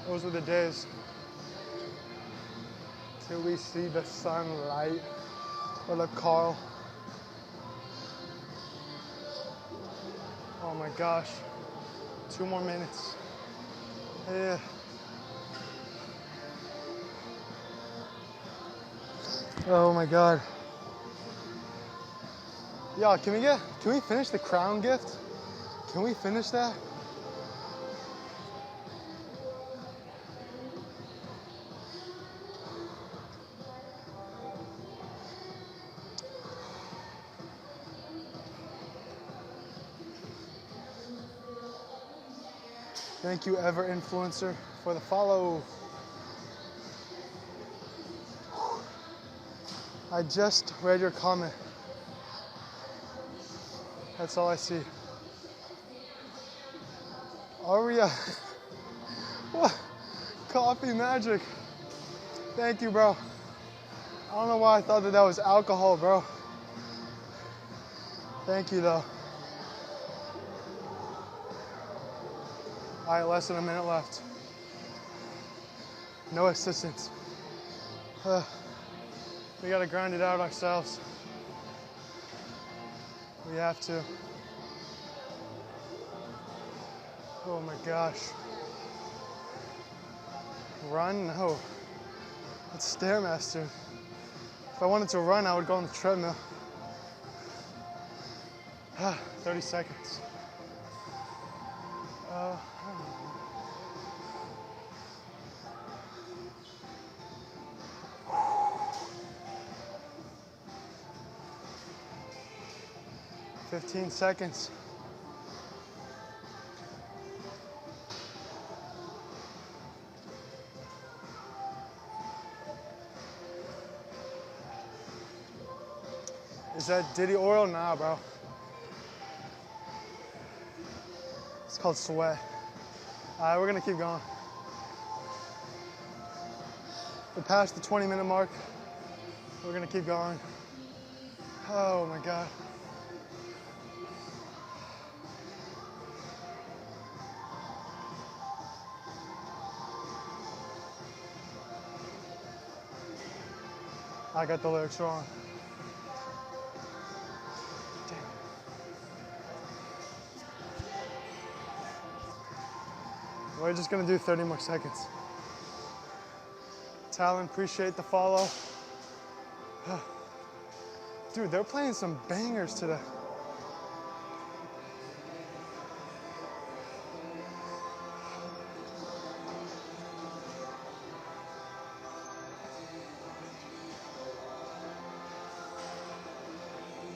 those were the days. Till we see the sunlight or the Carl. Oh my gosh, 2 more minutes. Yeah. Oh my God. Y'all, can we finish the crown gift? Can we finish that? Thank you, Ever Influencer, for the follow. I just read your comment. That's all I see. Aria, what? Coffee magic. Thank you, bro. I don't know why I thought that was alcohol, bro. Thank you, though. All right, less than a minute left. No assistance. We gotta grind it out ourselves. We have to. Oh my gosh. Run? No. It's Stairmaster. If I wanted to run, I would go on the treadmill. 30 seconds. 15 seconds. Is that Diddy oil? Nah, bro. It's called sweat. All right, we're gonna keep going. We're past the 20-minute mark. We're gonna keep going. Oh my God. I got the lyrics wrong. Damn. We're just gonna do 30 more seconds. Talon, appreciate the follow. Dude, they're playing some bangers today.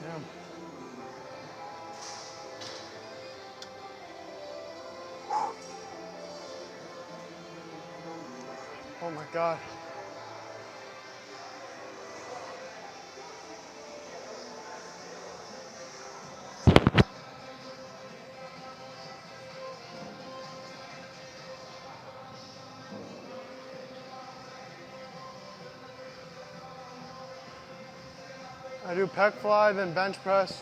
Damn. Oh my God. I do pec fly, then bench press.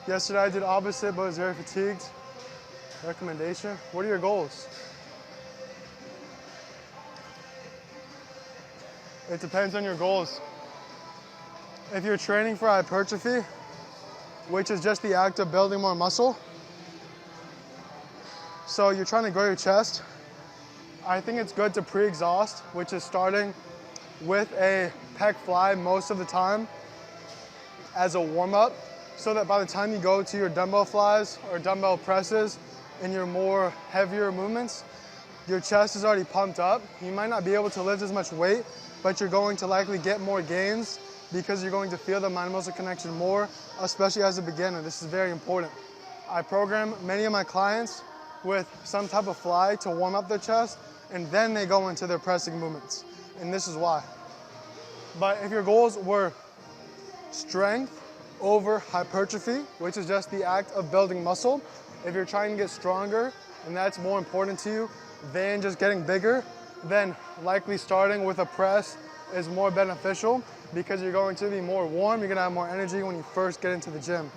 Yesterday I did opposite, but was very fatigued. Recommendation? What are your goals? It depends on your goals. If you're training for hypertrophy, which is just the act of building more muscle, so you're trying to grow your chest, I think it's good to pre-exhaust, which is starting with a pec fly most of the time as a warm-up, so that by the time you go to your dumbbell flies or dumbbell presses and your more heavier movements, your chest is already pumped up. You might not be able to lift as much weight, but you're going to likely get more gains because you're going to feel the mind-muscle connection more, especially as a beginner. This is very important. I program many of my clients with some type of fly to warm up their chest, and then they go into their pressing movements. And this is why. But if your goals were strength over hypertrophy, which is just the act of building muscle, if you're trying to get stronger and that's more important to you than just getting bigger, then likely starting with a press is more beneficial because you're going to be more warm, you're gonna have more energy when you first get into the gym.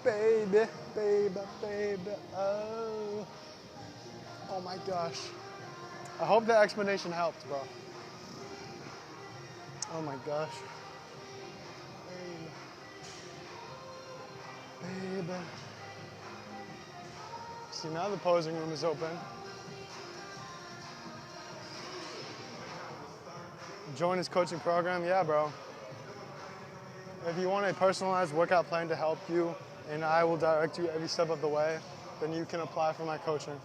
Baby, baby, baby, oh. Oh my gosh. I hope that explanation helped, bro. Oh my gosh. Baby. Baby. See, now the posing room is open. Join his coaching program? Yeah, bro. If you want a personalized workout plan to help you, and I will direct you every step of the way, then you can apply for my coaching.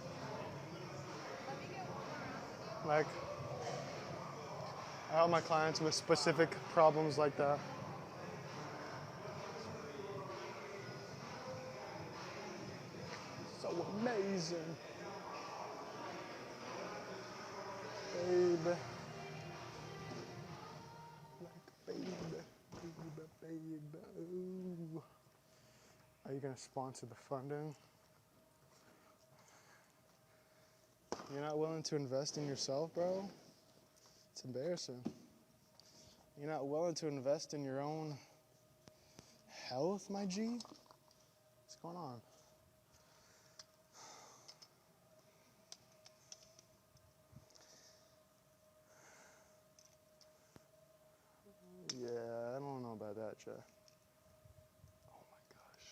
Like, I help my clients with specific problems like that. So amazing. Baby. Like baby, baby, baby. Ooh. Are you gonna sponsor the funding? You're not willing to invest in yourself, bro? It's embarrassing. You're not willing to invest in your own health, my G? What's going on? Yeah, I don't know about that, Jay. Oh my gosh.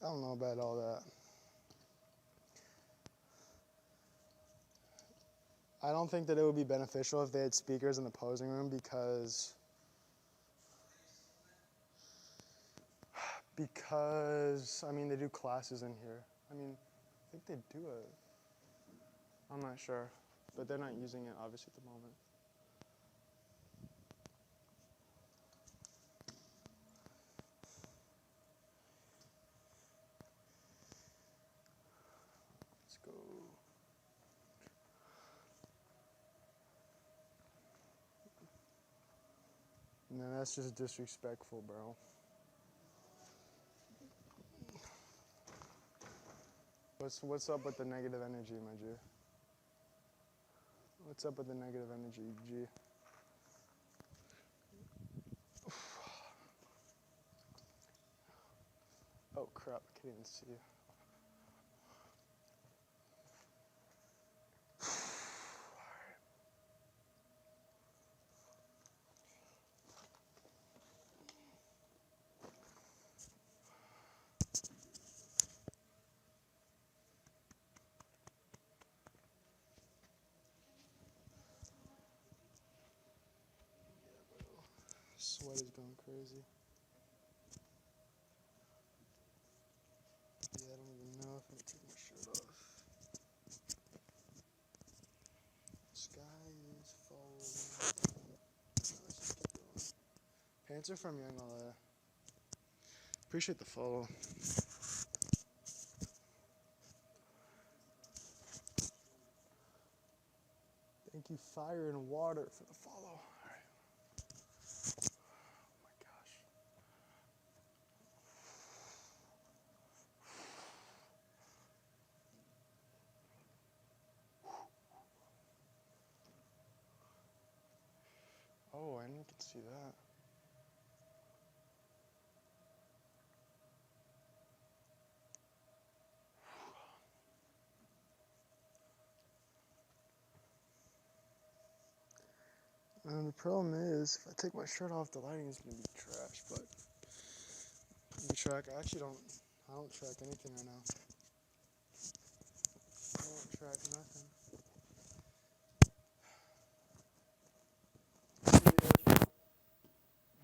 I don't know about all that. I don't think that it would be beneficial if they had speakers in the posing room because I mean, they do classes in here. I mean, I think they do it. I'm not sure, but they're not using it obviously at the moment. Let's go. No, that's just disrespectful, bro. What's up with the negative energy, my G? What's up with the negative energy, G? Oh crap, I can't even see you. Sweat is going crazy. Yeah, I don't even know if I'm gonna take my shirt off. Sky is falling. Let's just keep going. Pants are from Young LA. Appreciate the follow. Thank you, Fire and Water, for the follow. All right. Oh my gosh. Oh, I didn't get to see that. The problem is, if I take my shirt off, the lighting is gonna be trash. But the track, I don't track anything right now. I don't track nothing.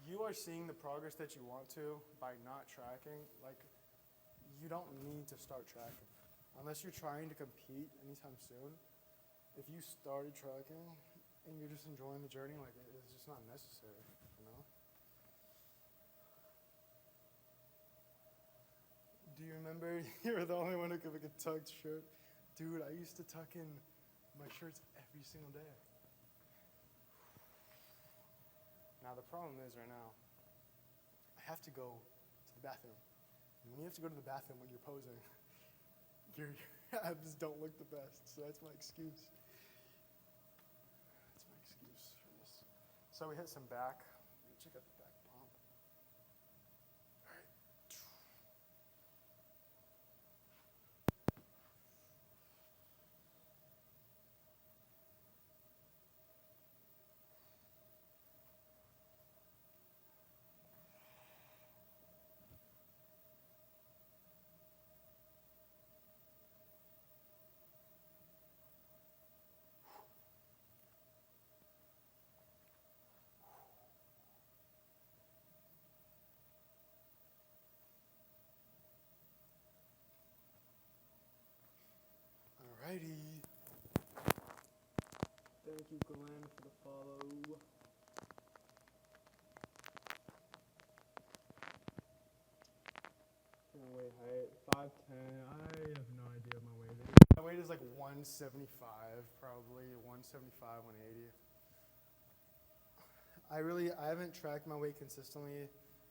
You are seeing the progress that you want to by not tracking. Like, you don't need to start tracking unless you're trying to compete anytime soon. If you started tracking and you're just enjoying the journey, like, it's just not necessary, you know? Do you remember you were the only one who could make a tucked shirt? Dude, I used to tuck in my shirts every single day. Now the problem is right now, I have to go to the bathroom. And when you have to go to the bathroom when you're posing, your abs don't look the best, so that's my excuse. That's my excuse for this. So we hit some back. Check out the back pump. All right. Alrighty. Thank you, Glenn, for the follow. My weight height, 5'10". I have no idea what my weight is. My weight is like 175, probably 175, 180. I haven't tracked my weight consistently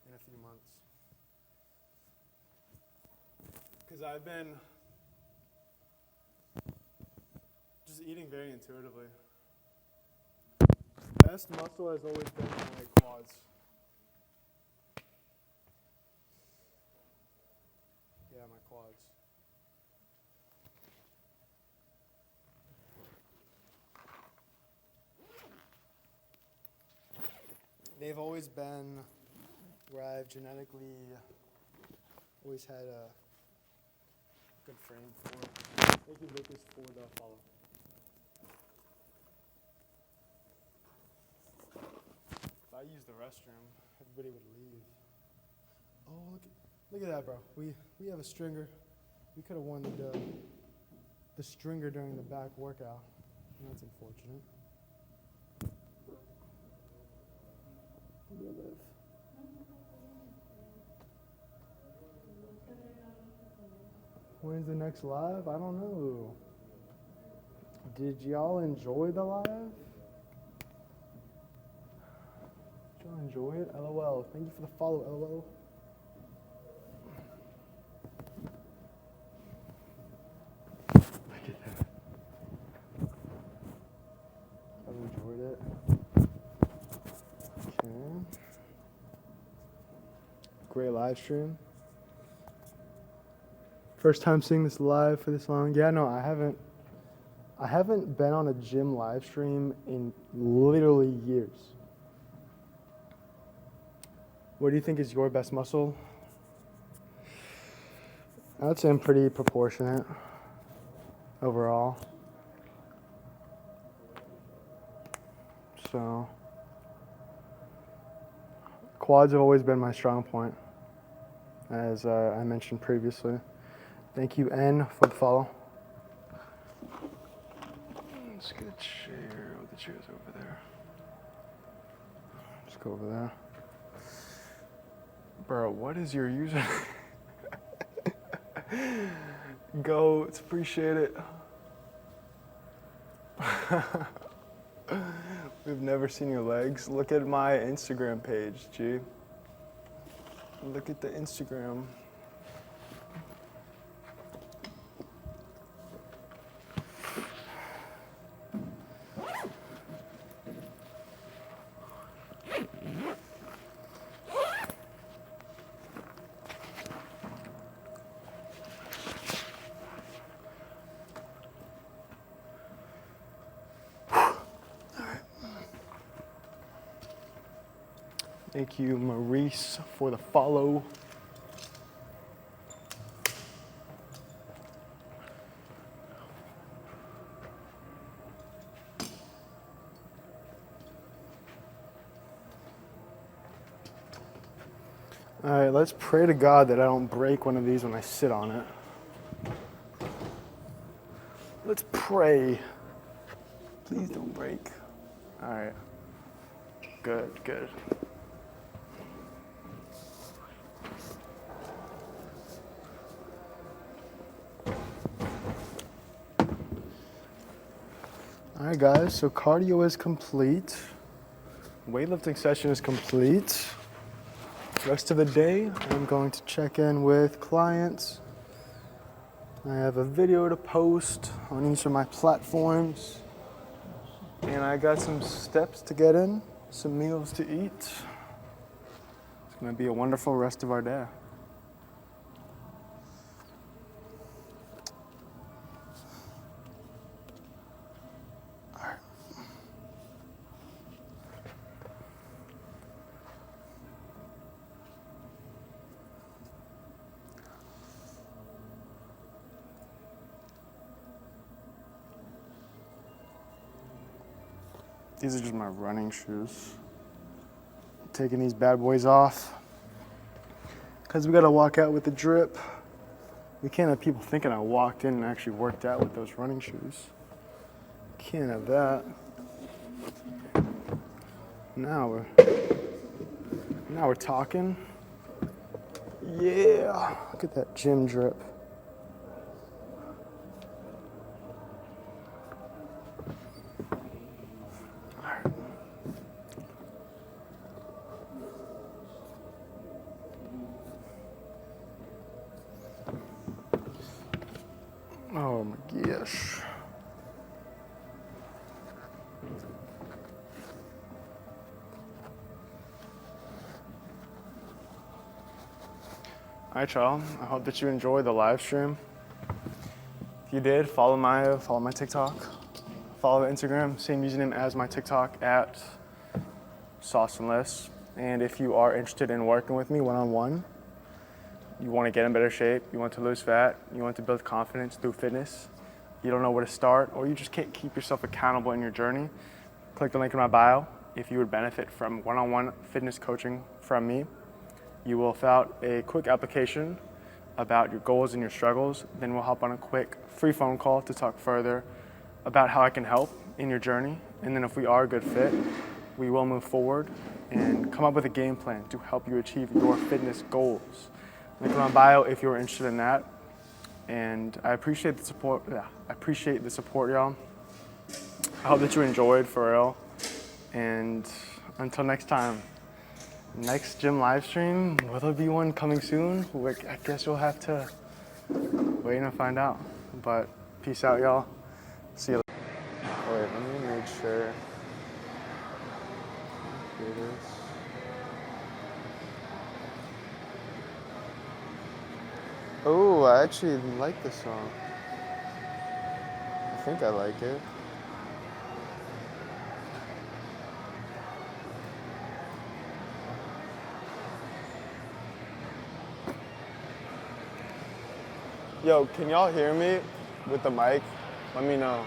in a few months. Because I've been just eating very intuitively. Best muscle has always been my quads. Yeah, my quads. They've always been where I've genetically always had a good frame for. Thank you, Lucas, for the follow. If I used the restroom, everybody would leave. Oh, look at that, bro. We have a stringer. We could have won the stringer during the back workout. And that's unfortunate. Where do you live? When's the next live? I don't know. Did y'all enjoy the live? Did y'all enjoy it? LOL. Thank you for the follow, LOL. Look at that. I've enjoyed it. Okay. Great live stream. First time seeing this live for this long. Yeah, no, I haven't been on a gym live stream in literally years. What do you think is your best muscle? I would say I'm pretty proportionate overall. So, Quads have always been my strong point, as I mentioned previously. Thank you, N, for the follow. Let's get a chair. Oh, the chair's over there. Let's go over there. Bro, what is your user? Goats, appreciate it. We've never seen your legs. Look at my Instagram page, G. Look at the Instagram. Thank you, Maurice, for the follow. All right, let's pray to God that I don't break one of these when I sit on it. Let's pray. Please don't break. All right. Good, good. All right, guys, so cardio is complete. Weightlifting session is complete. Rest of the day, I'm going to check in with clients. I have a video to post on each of my platforms. And I got some steps to get in, some meals to eat. It's gonna be a wonderful rest of our day. These are just my running shoes. Taking these bad boys off because we gotta walk out with the drip. We can't have people thinking I walked in and actually worked out with those running shoes. Can't have that. Now we're talking. Yeah, look at that gym drip. Oh my gosh. All right, y'all. I hope that you enjoyed the live stream. If you did, follow my TikTok. Follow Instagram, same username as my TikTok at saustinlifts. And if you are interested in working with me one-on-one, you want to get in better shape, you want to lose fat, you want to build confidence through fitness, you don't know where to start, or you just can't keep yourself accountable in your journey, click the link in my bio. If you would benefit from one-on-one fitness coaching from me, you will fill out a quick application about your goals and your struggles. Then we'll hop on a quick free phone call to talk further about how I can help in your journey. And then if we are a good fit, we will move forward and come up with a game plan to help you achieve your fitness goals. Link in my bio if you're interested in that. And I appreciate the support. Yeah, I appreciate the support, y'all. I hope that you enjoyed, for real. And until next time, next gym live stream, will there be one coming soon? I guess you'll have to wait and find out. But peace out, y'all. See you later. Wait, let me make sure. Here it is. Oh, I actually like this song. I think I like it. Yo, can y'all hear me with the mic? Let me know.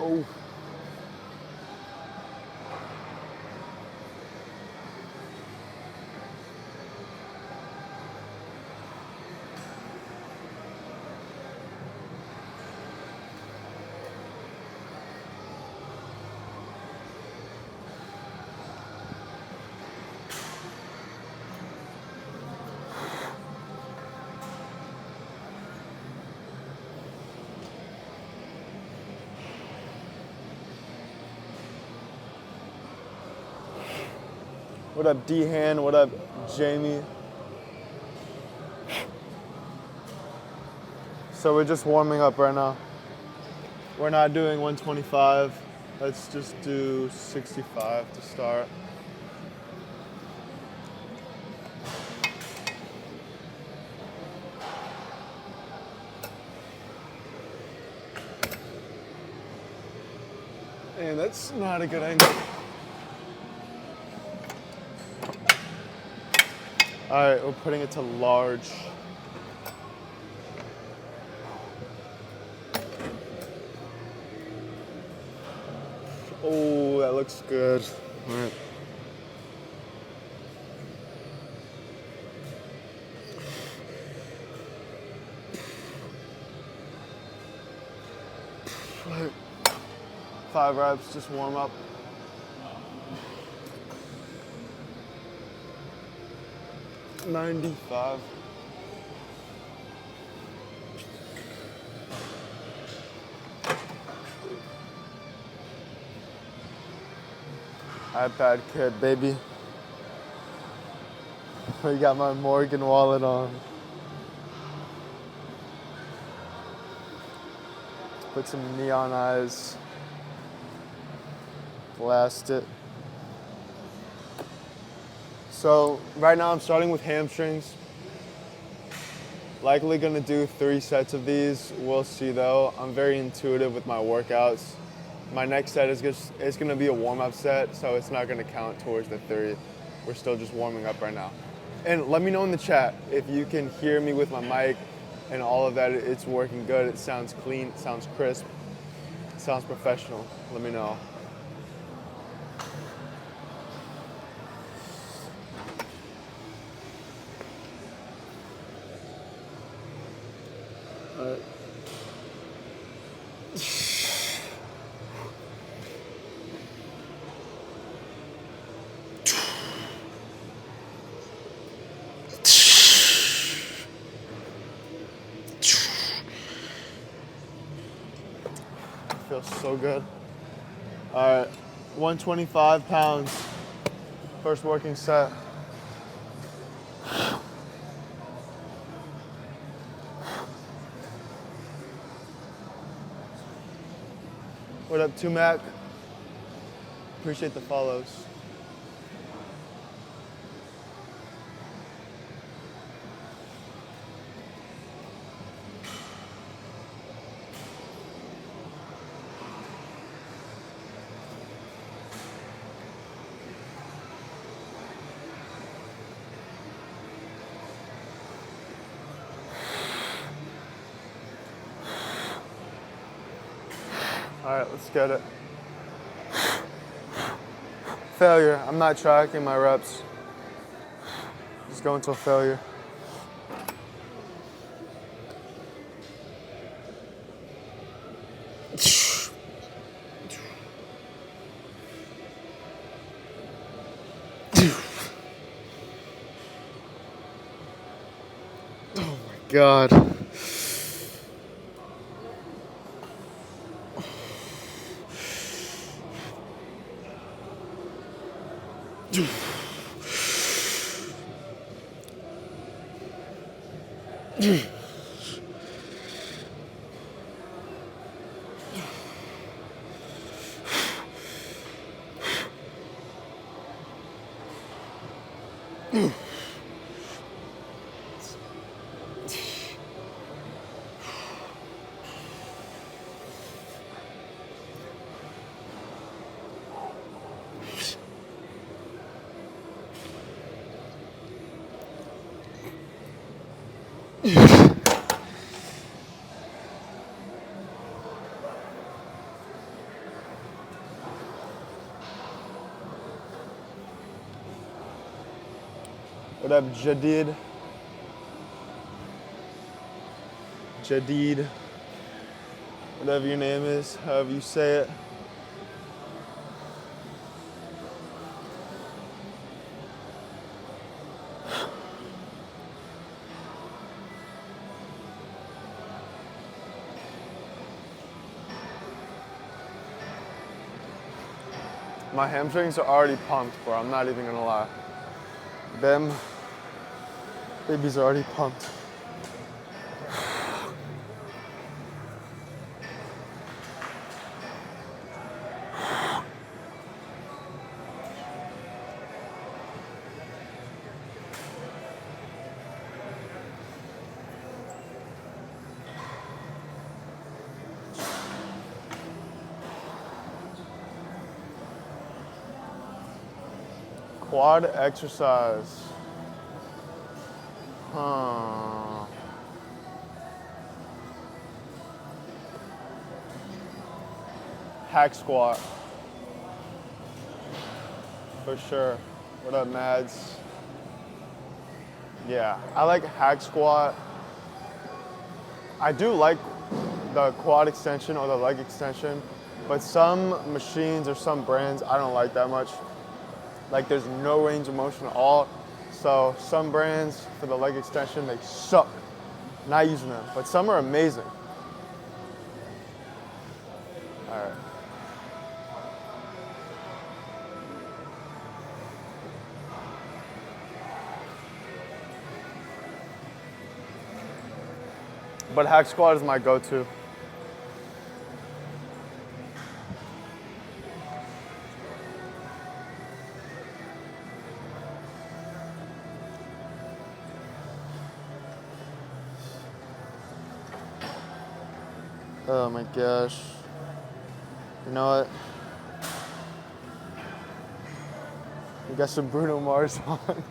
Oh. What up, D-Han? What up, Jamie? So we're just warming up right now. We're not doing 125. Let's just do 65 to start. And that's not a good angle. All right, we're putting it to large. Oh, that looks good. All right. All right. 5 reps, just warm up. $95. iPad kid, baby. We got my Morgan wallet on. Put some neon eyes. Blast it. So right now I'm starting with hamstrings. Likely gonna do 3 sets of these. We'll see though. I'm very intuitive with my workouts. My next set is it's gonna be a warm-up set, so it's not gonna count towards the 3. We're still just warming up right now. And let me know in the chat if you can hear me with my mic and all of that. It's working good. It sounds clean. It sounds crisp. It sounds professional. Let me know. All right. Feels so good. All right, 125 pounds. First working set. What up, Tumac? Appreciate the follows. All right, let's get it. Failure. I'm not tracking my reps. Just go until failure. Oh my God. What up, Jadid? Jadid. Whatever your name is, however you say it. My hamstrings are already pumped, bro. I'm not even gonna lie. Them babies are already pumped. Quad exercise. Huh. Hack squat. For sure. What up, Mads? Yeah, I like hack squat. I do like the quad extension or the leg extension, but some machines or some brands I don't like that much. Like there's no range of motion at all. So some brands for the leg extension, they suck. Not using them, but some are amazing. All right. But hack squat is my go-to. Oh my gosh. You know what? We got some Bruno Mars on.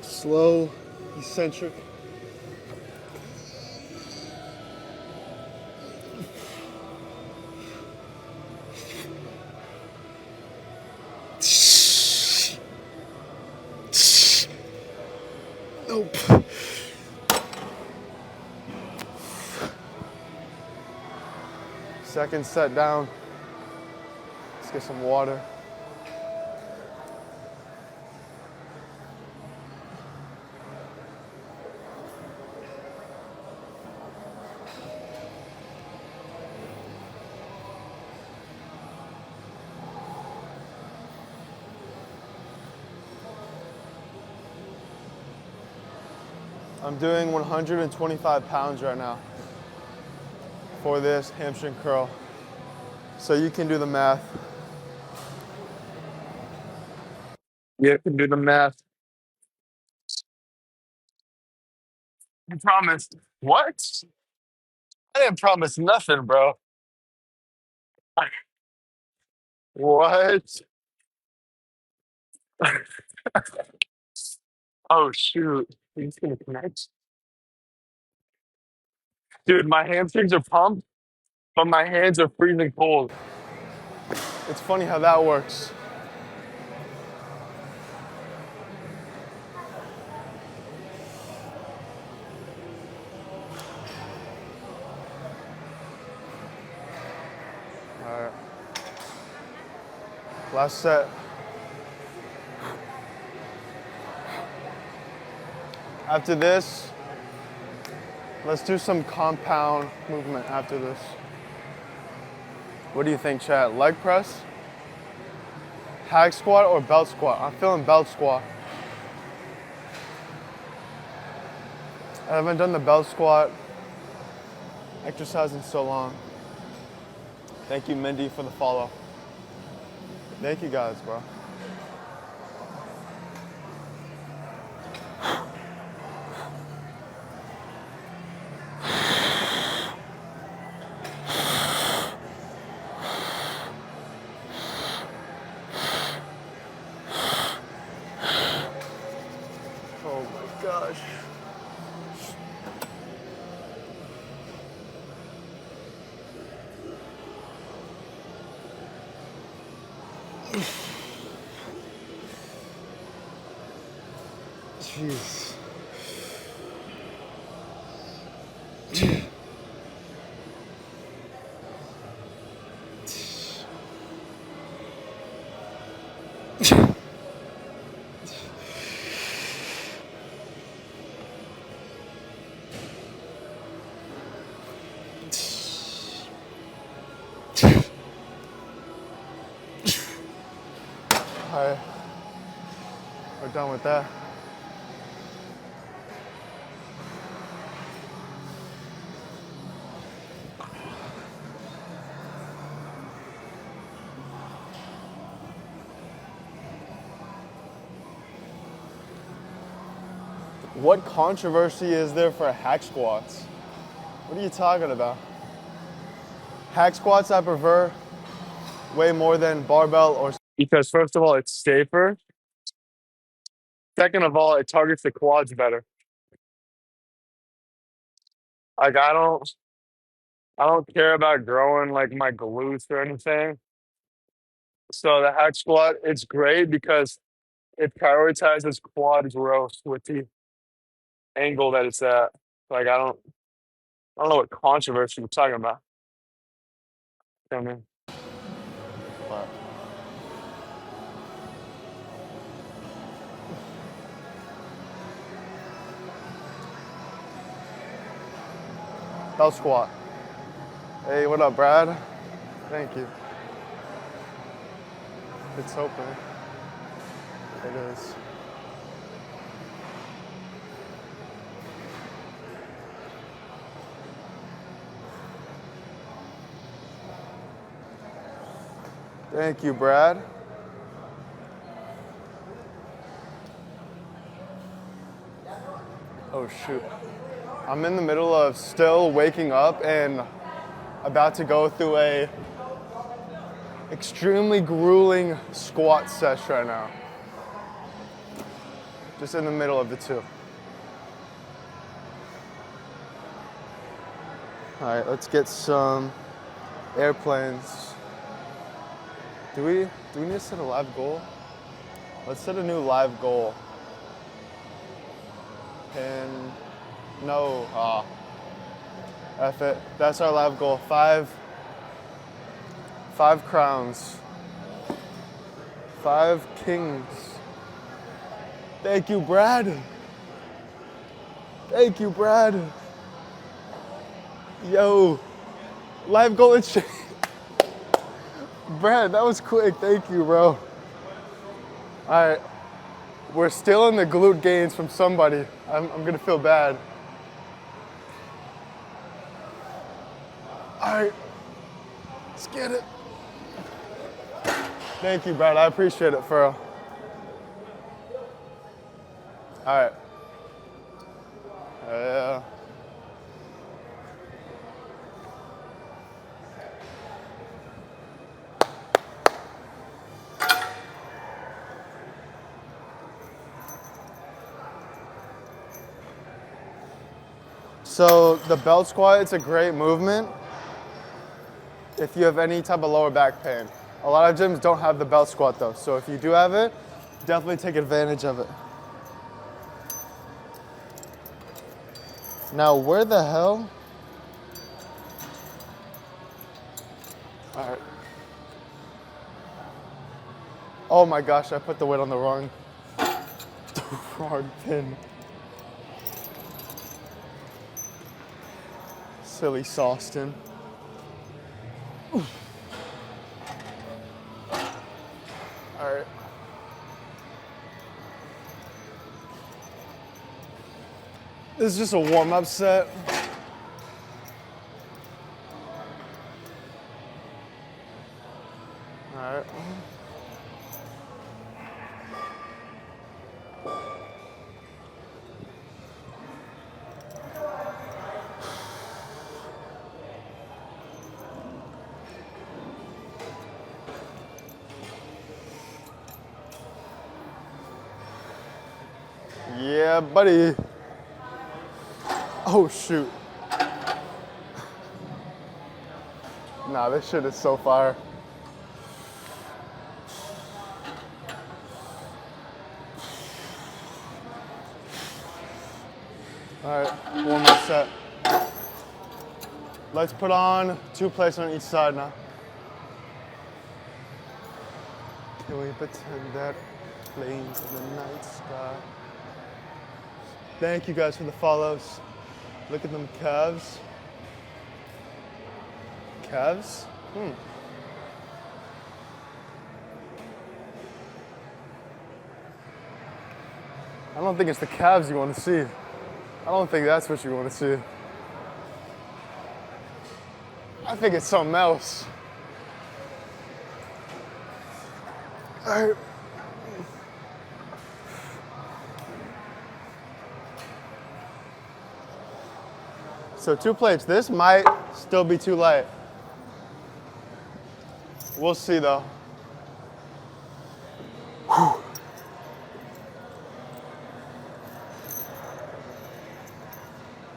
Slow, eccentric. Nope. Second set down. Let's get some water. I'm doing 125 pounds right now for this hamstring curl. So you can do the math. You can do the math. I promised. What? I didn't promise nothing, bro. What? Oh shoot. He's gonna connect. Dude, my hamstrings are pumped, but my hands are freezing cold. It's funny how that works. All right. Last set. After this, let's do some compound movement after this. What do you think, chat? Leg press? Hack squat or belt squat? I'm feeling belt squat. I haven't done the belt squat exercise in so long. Thank you, Mindy, for the follow. Thank you guys, bro. Oh my gosh. Jeez. All right, we're done with that. What controversy is there for hack squats? What are you talking about? Hack squats I prefer way more than barbell or. Because first of all, it's safer. Second of all, it targets the quads better. Like I don't care about growing like my glutes or anything. So the hack squat, it's great because it prioritizes quad growth with the angle that it's at. Like I don't know what controversy you're talking about. I mean, but belt squat. Hey, what up, Brad? Thank you. It's open. It is. Thank you, Brad. Oh shoot. I'm in the middle of still waking up and about to go through a extremely grueling squat sesh right now. Just in the middle of the two. All right, let's get some airplanes. Do we need to set a live goal? Let's set a new live goal. And no, F it. That's our live goal. Five crowns. 5 kings. Thank you, Brad. Thank you, Brad. Yo, live goal exchange. Brad, that was quick. Thank you, bro. All right, we're still in the glute gains from somebody. I'm gonna feel bad. All right, let's get it. Thank you, Brad. I appreciate it, for real. All right. Yeah. So the belt squat, it's a great movement if you have any type of lower back pain. A lot of gyms don't have the belt squat though, so if you do have it, definitely take advantage of it. Now, where the hell? All right. Oh my gosh, I put the weight on the wrong pin. Silly Saustin. All right. This is just a warm-up set. All right. buddy. Oh, shoot. Nah, this shit is so fire. All right, one more set. Let's put on 2 plates on each side now. Can we pretend that planes in the night sky? Thank you guys for the follows. Look at them calves. Calves? I don't think it's the calves you want to see. I don't think that's what you want to see. I think it's something else. All right. So 2 plates. This might still be too light. We'll see though. Whew.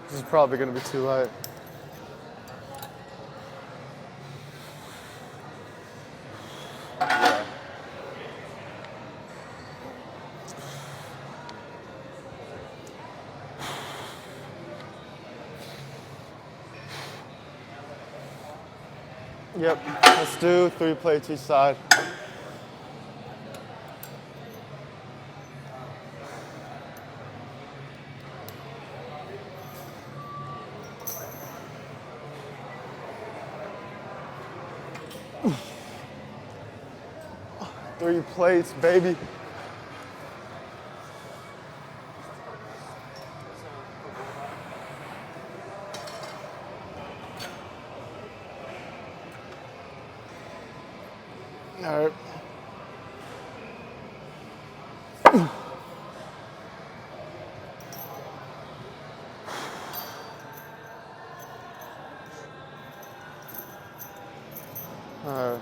This is probably gonna be too light. Yeah. Yep, let's do 3 plates each side. Three plates, baby. All right. All right.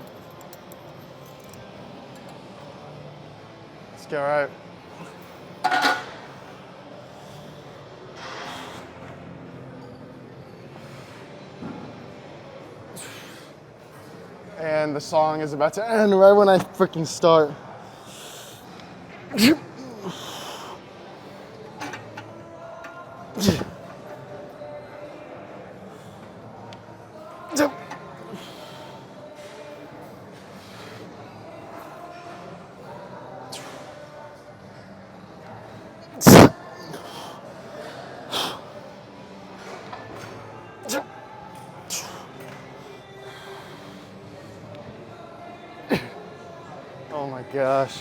Let's get right. And the song is about to end right when I freaking start. Oh my gosh.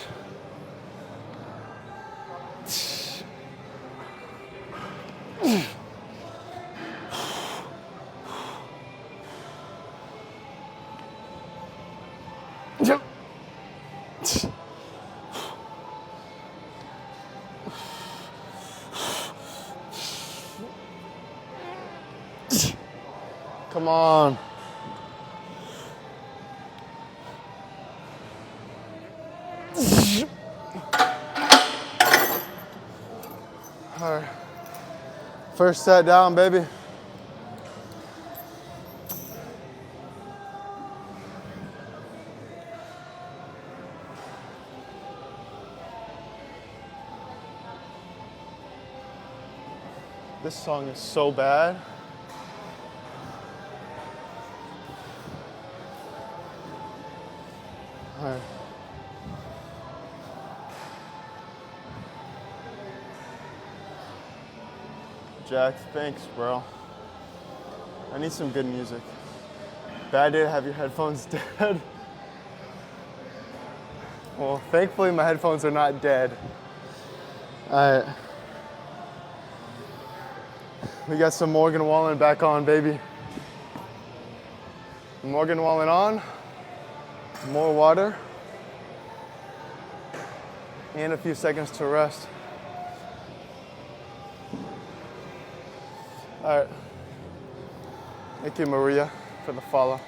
Come on. All right. First set down, baby. This song is so bad. All right. Jack, thanks, bro. I need some good music. Bad day to have your headphones dead. Well, thankfully my headphones are not dead. All right. We got some Morgan Wallen back on, baby. Morgan Wallen on. More water. And a few seconds to rest. All right. Thank you, Maria, for the follow.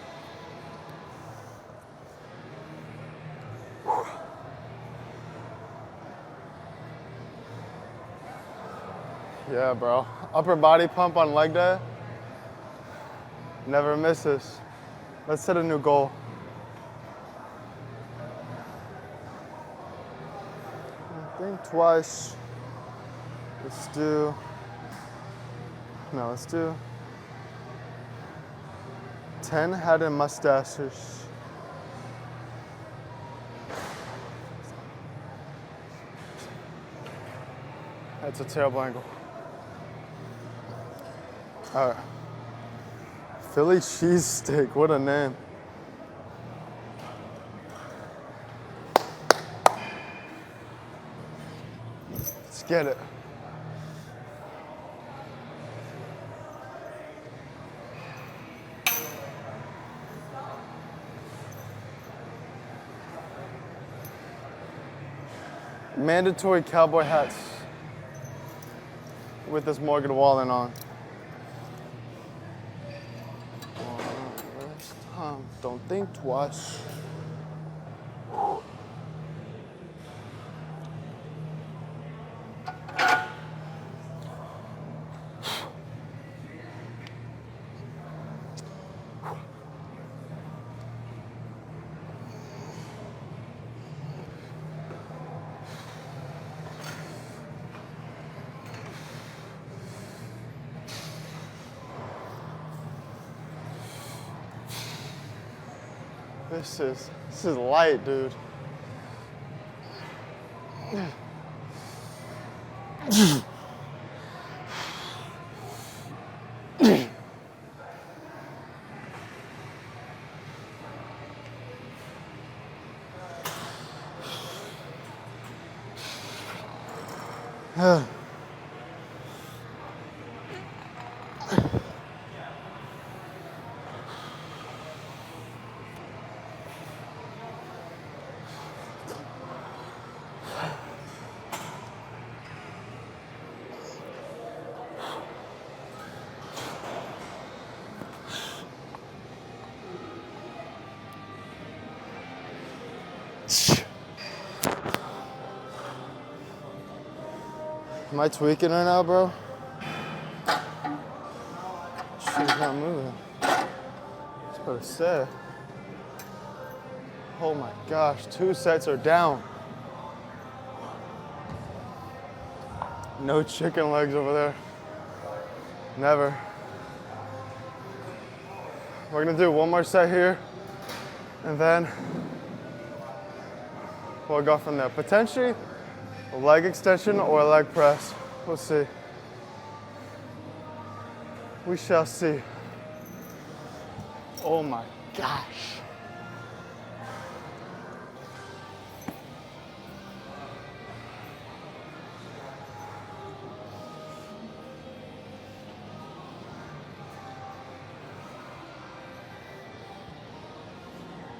Yeah, bro. Upper body pump on leg day. Never misses. Let's set a new goal. Think twice. Let's do 10 head and mustaches. That's a terrible angle. All right. Philly cheesesteak, what a name. Let's get it. Mandatory cowboy hats with this Morgan Wallen on. Don't think twice. This is light, dude. Am I tweaking right now, bro? Shit's not moving. That's what I said. Oh my gosh, 2 sets are down. No chicken legs over there. Never. We're gonna do one more set here, and then we'll go from there. Potentially a leg extension or a leg press. We'll see. We shall see. Oh my gosh.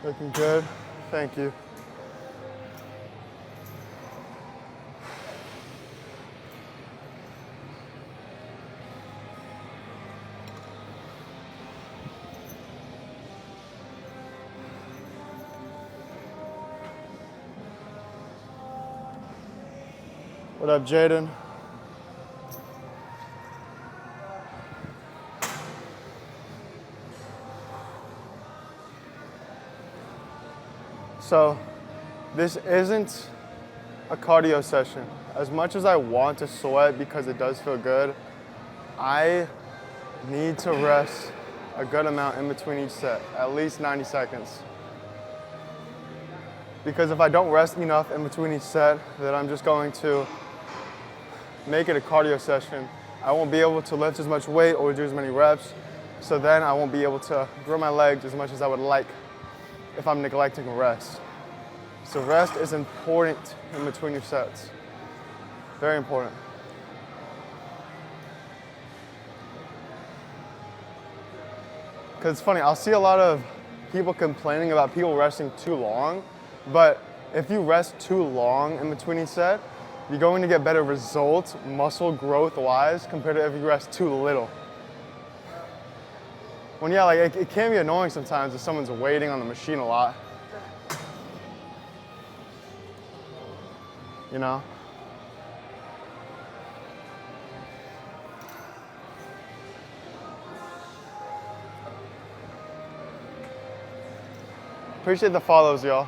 Looking good. Thank you. What up, Jaden? So, this isn't a cardio session. As much as I want to sweat because it does feel good, I need to rest a good amount in between each set, at least 90 seconds. Because if I don't rest enough in between each set, then I'm just going to make it a cardio session. I won't be able to lift as much weight or do as many reps, so then I won't be able to grow my legs as much as I would like if I'm neglecting rest. So rest is important in between your sets. Very important. Because it's funny, I'll see a lot of people complaining about people resting too long, but if you rest too long in between each set, you're going to get better results muscle growth wise compared to if you rest too little. When yeah, like it can be annoying sometimes if someone's waiting on the machine a lot. You know? Appreciate the follows, y'all.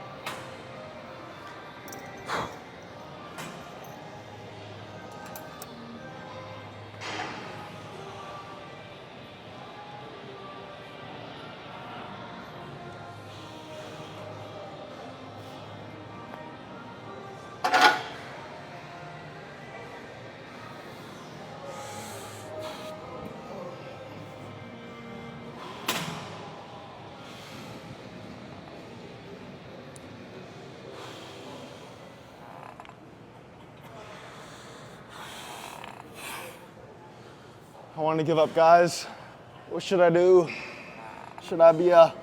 I want to give up, guys. What should I do? Should I be a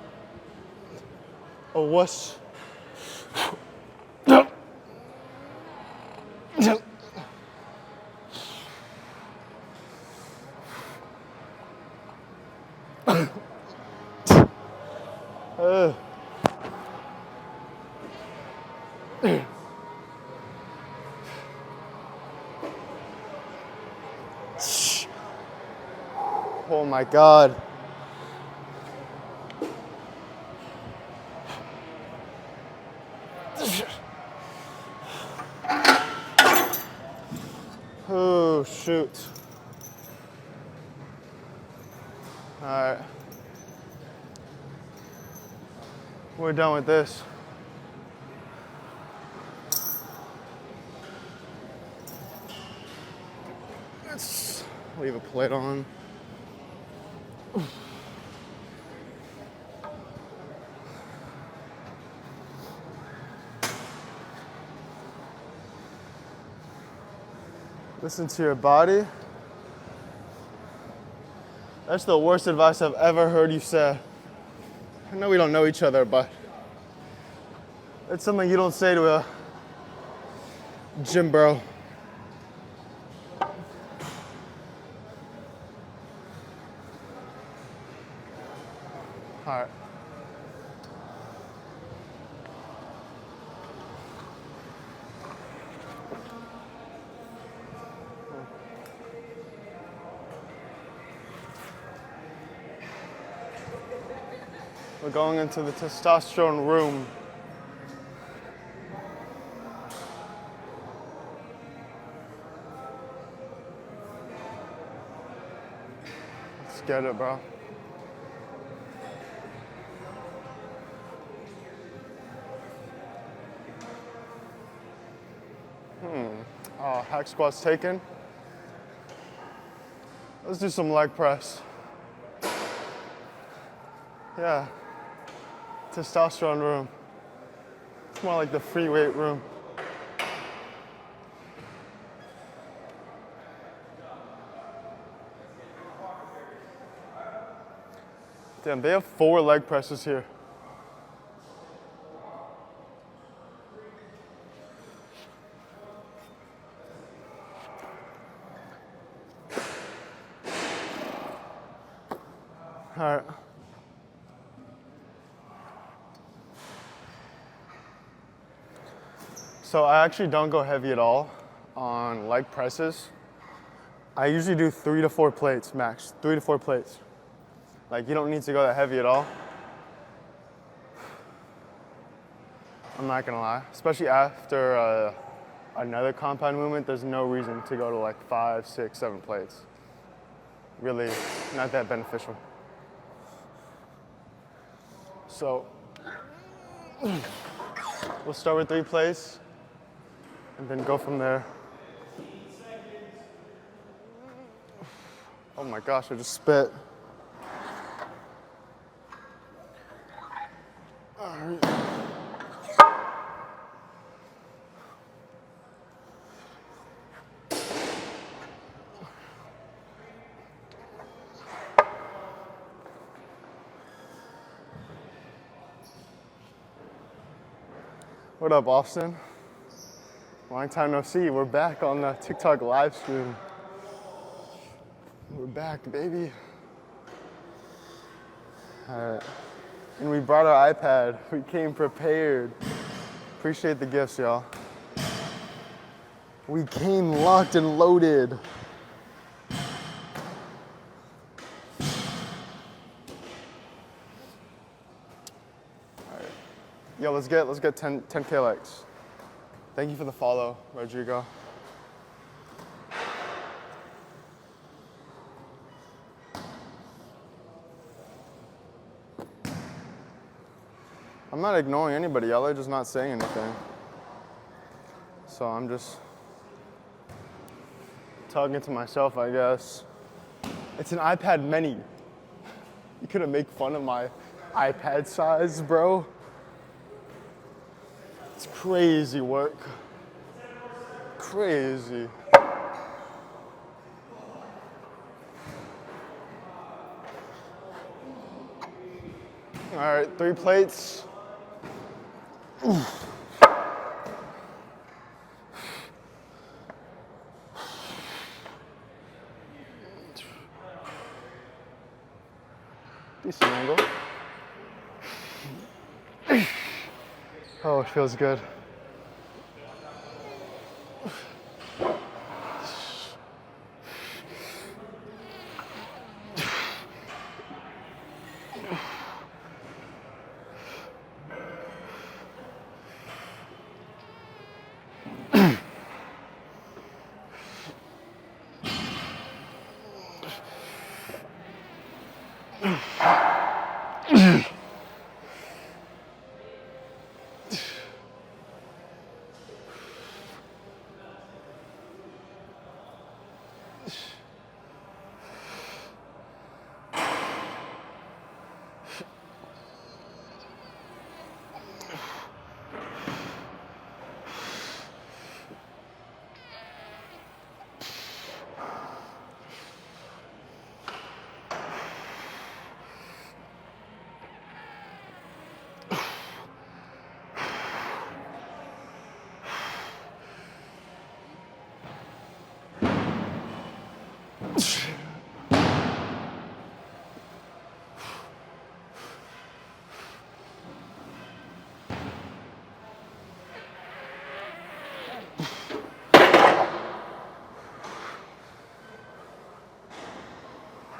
wuss? Oh my God. Oh, shoot. All right. We're done with this. Let's leave a plate on. Listen to your body. That's the worst advice I've ever heard you say. I know we don't know each other, but it's something you don't say to a gym bro. All right. We're going into the testosterone room. Let's get it, bro. Oh, hack squats taken. Let's do some leg press. Yeah. Testosterone room. It's more like the free weight room. Damn, they have 4 leg presses here. All right. So I actually don't go heavy at all on leg presses. I usually do 3 to 4 plates max, 3 to 4 plates. Like, you don't need to go that heavy at all. I'm not gonna lie, especially after another compound movement, there's no reason to go to like 5, 6, 7 plates. Really not that beneficial. So we'll start with 3 plates and then go from there. Oh my gosh, I just spit. All right. What up, Austin? Long time no see. We're back on the TikTok live stream. We're back, baby. All right. And we brought our iPad. We came prepared. Appreciate the gifts, y'all. We came locked and loaded. All right. Yo, let's get 10K likes. Thank you for the follow, Rodrigo. I'm not ignoring anybody. Y'all are just not saying anything. So I'm just talking to myself, I guess. It's an iPad mini. You couldn't make fun of my iPad size, bro. It's crazy work. Crazy. All right, 3 plates. Decent angle. Oh, it feels good.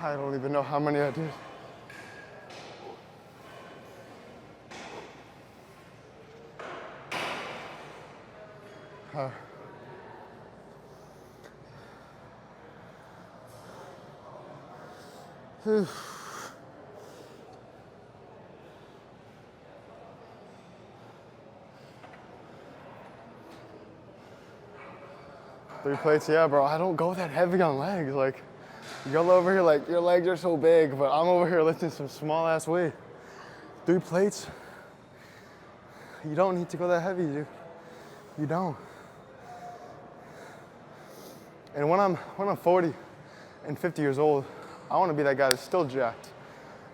I don't even know how many I did. Whew. Three plates, yeah, bro. I don't go that heavy on legs. Like, y'all over here, like, your legs are so big, but I'm over here lifting some small ass weight. 3 plates, you don't need to go that heavy, dude. You don't. And when I'm 40 and 50 years old, I want to be that guy that's still jacked,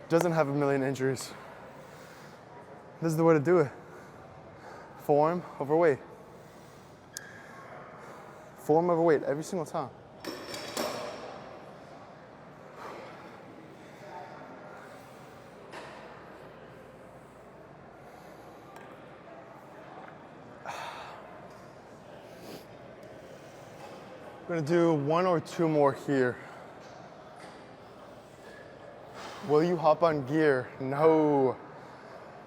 doesn't have a million injuries. This is the way to do it. Form over weight. Form over weight every single time. I'm gonna do 1 or 2 more here. Will you hop on gear? No.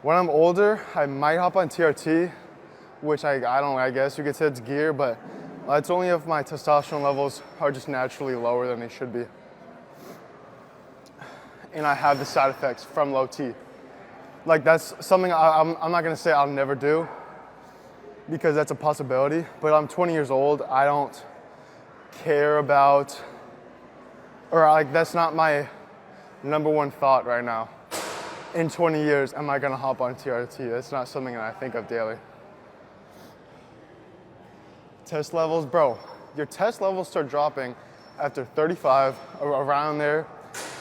When I'm older, I might hop on TRT, which I guess you could say it's gear, but it's only if my testosterone levels are just naturally lower than they should be. And I have the side effects from low T. Like, that's something I'm not gonna say I'll never do, because that's a possibility, but I'm 20 years old. I don't care about, or like, that's not my number one thought right now. In 20 years, am I gonna hop on TRT? That's not something that I think of daily. Test levels, bro, your test levels start dropping after 35, around there,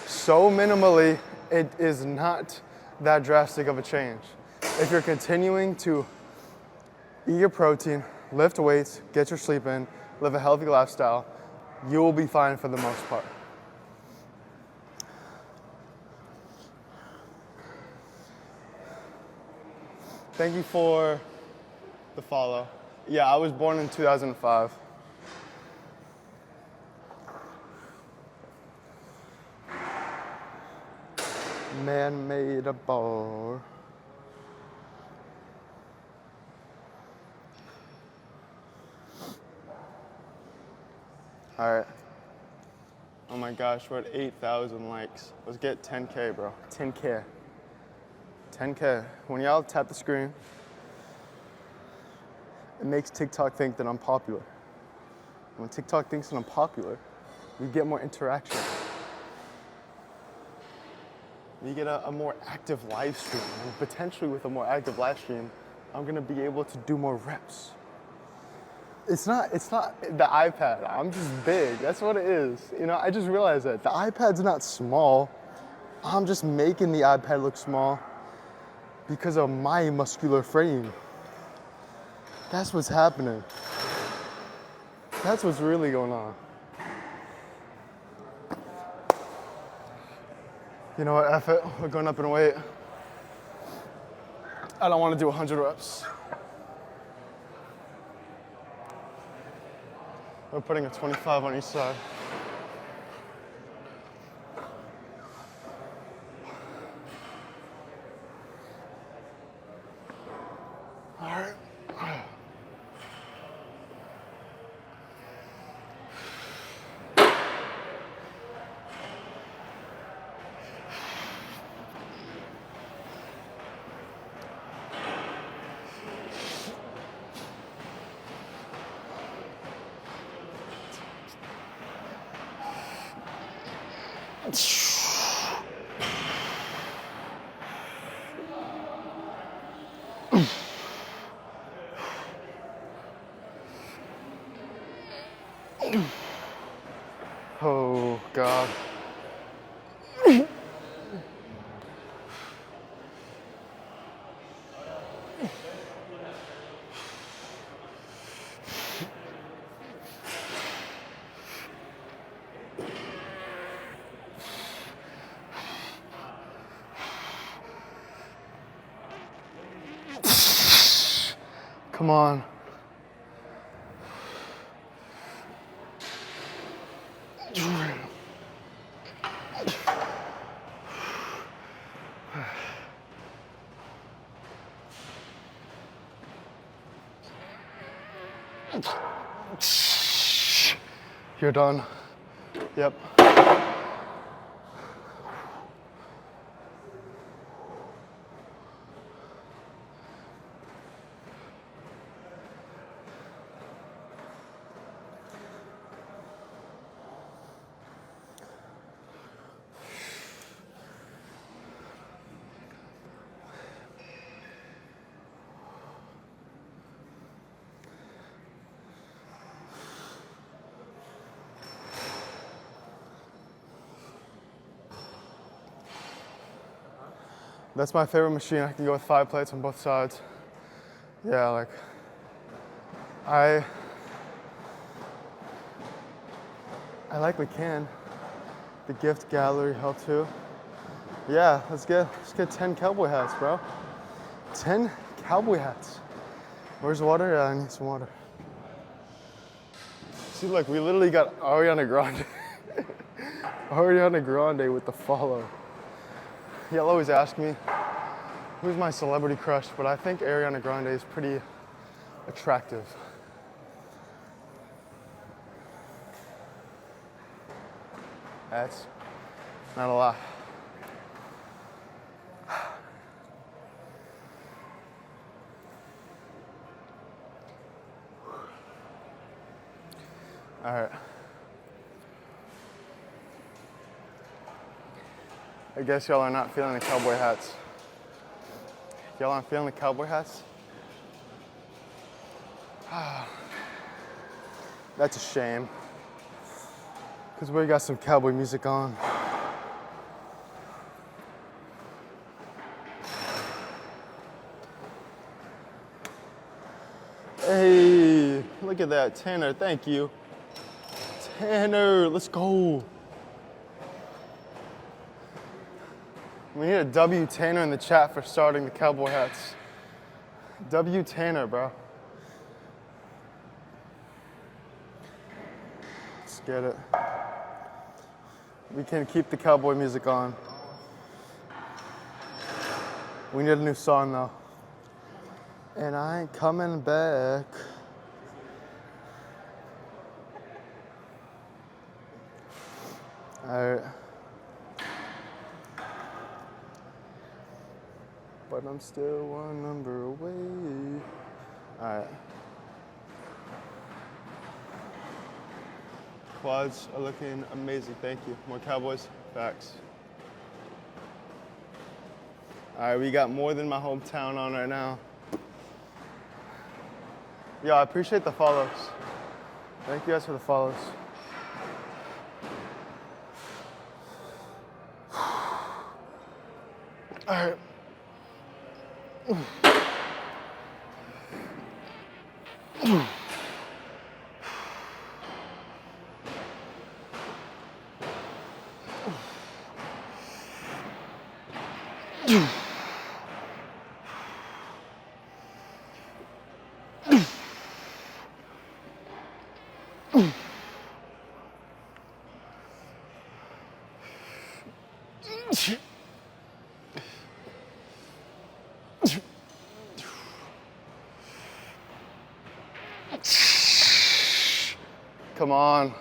so minimally, it is not that drastic of a change. If you're continuing to eat your protein, lift weights, get your sleep in, live a healthy lifestyle, you will be fine for the most part. Thank you for the follow. Yeah, I was born in 2005. Man made a bar. All right. Oh my gosh, we're at 8,000 likes. Let's get 10K, bro. 10K. 10K. When y'all tap the screen, it makes TikTok think that I'm popular. When TikTok thinks that I'm popular, we get more interaction. You get a more active live stream. And potentially with a more active live stream, I'm gonna be able to do more reps. It's not the iPad. I'm just big. That's what it is. You know, I just realized that. The iPad's not small. I'm just making the iPad look small because of my muscular frame. That's what's happening. That's what's really going on. You know what, F it. We're going up in weight. I don't want to do 100 reps. We're putting a 25 on each side. All right. Oh, God. Come on. You're done. Yep. That's my favorite machine. I can go with 5 plates on both sides. Yeah, like, I likely can. The gift gallery helped too. Yeah, let's get 10 cowboy hats, bro. 10 cowboy hats. Where's the water? Yeah, I need some water. See, look, we literally got Ariana Grande. Ariana Grande with the follow. Y'all always ask me, who's my celebrity crush? But I think Ariana Grande is pretty attractive. That's not a lie. All right. I guess y'all are not feeling the cowboy hats. Y'all aren't feeling the cowboy hats? That's a shame. Because we got some cowboy music on. Hey, look at that, Tanner, thank you. Tanner, let's go. We need a W Tanner in the chat for starting the cowboy hats. W Tanner, bro. Let's get it. We can keep the cowboy music on. We need a new song though. And I ain't coming back. All right. But I'm still one number away. All right. Quads are looking amazing. Thank you. More Cowboys. Facts. All right, we got more than my hometown on right now. Yo, I appreciate the follows. Thank you guys for the follows. All right. Come on.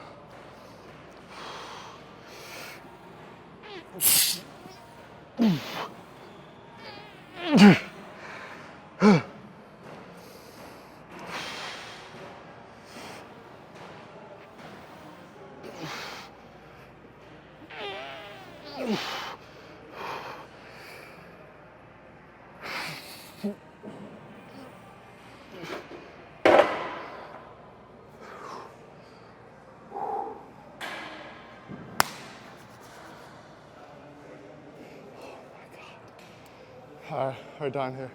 All right, we're done here.